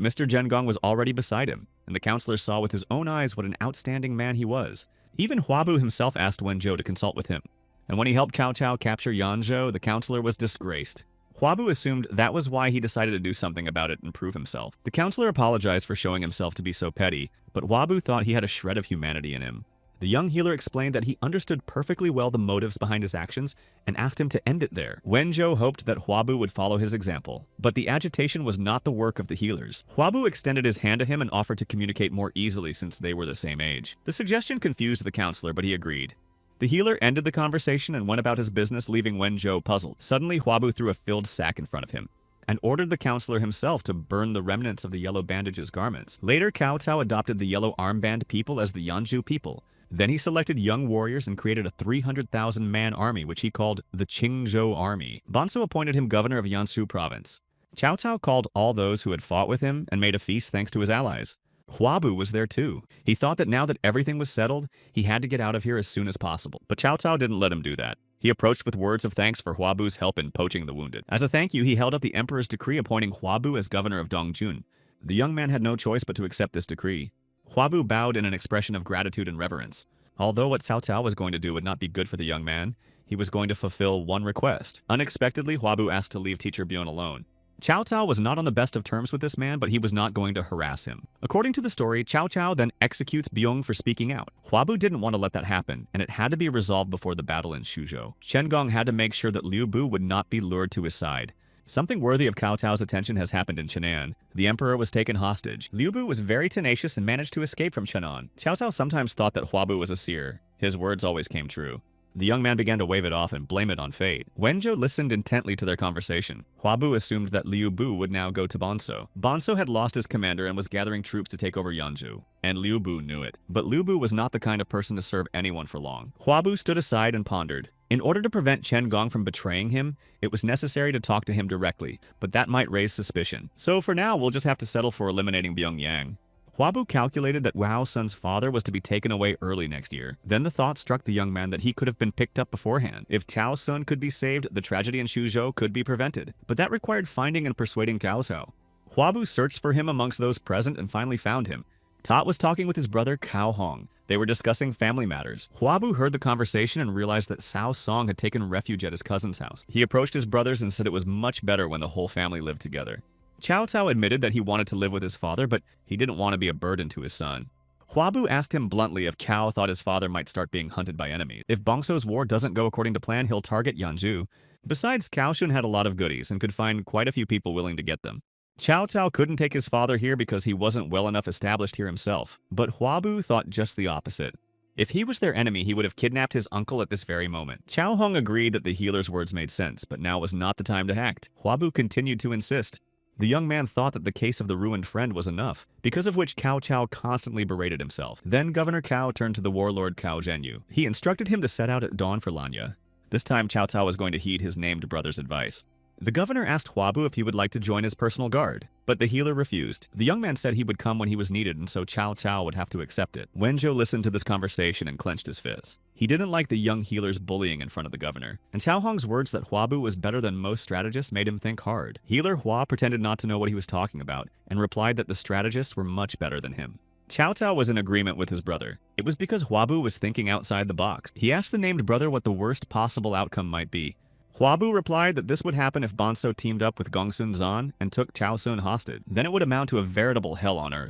Mr. Chen Gong was already beside him, and the counselor saw with his own eyes what an outstanding man he was. Even Huabu himself asked Wenzhou to consult with him, and when he helped Cao Cao capture Yanzhou, the counselor was disgraced. Huabu assumed that was why he decided to do something about it and prove himself. The counselor apologized for showing himself to be so petty, but Huabu thought he had a shred of humanity in him. The young healer explained that he understood perfectly well the motives behind his actions and asked him to end it there. Wenjo hoped that Huabu would follow his example, but the agitation was not the work of the healers. Huabu extended his hand to him and offered to communicate more easily since they were the same age. The suggestion confused the counselor, but he agreed. The healer ended the conversation and went about his business, leaving Wenjo puzzled. Suddenly, Huabu threw a filled sack in front of him and ordered the counselor himself to burn the remnants of the yellow bandage's garments. Later, Cao Cao adopted the yellow armband people as the Yanju people. Then he selected young warriors and created a 300,000-man army, which he called the Qingzhou Army. Bonzo appointed him governor of Yansu province. Cao Cao called all those who had fought with him and made a feast thanks to his allies. Huabu was there too. He thought that now that everything was settled, he had to get out of here as soon as possible. But Cao Cao didn't let him do that. He approached with words of thanks for Huabu's help in poaching the wounded. As a thank you, he held up the emperor's decree appointing Huabu as governor of Dongjun. The young man had no choice but to accept this decree. Huabu bowed in an expression of gratitude and reverence. Although what Cao Cao was going to do would not be good for the young man, he was going to fulfill one request. Unexpectedly, Huabu asked to leave teacher Bion alone. Cao Cao was not on the best of terms with this man, but he was not going to harass him. According to the story, Cao Cao then executes Byung for speaking out. Huabu didn't want to let that happen, and it had to be resolved before the battle in Shuzhou. Chen Gong had to make sure that Liu Bu would not be lured to his side. Something worthy of Cao Cao's attention has happened in Chenan. The emperor was taken hostage. Liu Bu was very tenacious and managed to escape from Chenan. Cao Cao sometimes thought that Huabu was a seer. His words always came true. The young man began to wave it off and blame it on fate. Wenjo listened intently to their conversation. Huabu assumed that Liu Bu would now go to Bonzo. Bonzo had lost his commander and was gathering troops to take over Yanju, and Liu Bu knew it. But Liu Bu was not the kind of person to serve anyone for long. Huabu stood aside and pondered. In order to prevent Chen Gong from betraying him, it was necessary to talk to him directly, but that might raise suspicion. So for now, we'll just have to settle for eliminating Byung-Yang. Huabu calculated that Wao Sun's father was to be taken away early next year. Then the thought struck the young man that he could have been picked up beforehand. If Cao Sun could be saved, the tragedy in Shuzhou could be prevented. But that required finding and persuading Cao Cao. Huabu searched for him amongst those present and finally found him. Tot was talking with his brother Cao Hong. They were discussing family matters. Huabu heard the conversation and realized that Cao Song had taken refuge at his cousin's house. He approached his brothers and said it was much better when the whole family lived together. Cao Cao admitted that he wanted to live with his father, but he didn't want to be a burden to his son. Huabu asked him bluntly if Cao thought his father might start being hunted by enemies. If Bongso's war doesn't go according to plan, he'll target Yanju. Besides, Cao Shun had a lot of goodies and could find quite a few people willing to get them. Cao Cao couldn't take his father here because he wasn't well enough established here himself. But Huabu thought just the opposite. If he was their enemy, he would have kidnapped his uncle at this very moment. Cao Hong agreed that the healer's words made sense, but now was not the time to act. Huabu continued to insist. The young man thought that the case of the ruined friend was enough, because of which Cao Cao constantly berated himself. Then Governor Cao turned to the warlord Cao Zhenyu. He instructed him to set out at dawn for Lanya. This time Cao Cao was going to heed his named brother's advice. The governor asked Huabu if he would like to join his personal guard, but the healer refused. The young man said he would come when he was needed, and so Cao Cao would have to accept it. Wenjo listened to this conversation and clenched his fists. He didn't like the young healer's bullying in front of the governor, and Cao Hong's words that Huabu was better than most strategists made him think hard. Healer Hua pretended not to know what he was talking about, and replied that the strategists were much better than him. Cao Cao was in agreement with his brother. It was because Huabu was thinking outside the box. He asked the named brother what the worst possible outcome might be. Huabu replied that this would happen if Bonzo teamed up with Gongsun Zan and took Cao Sun hostage. Then it would amount to a veritable hell on earth.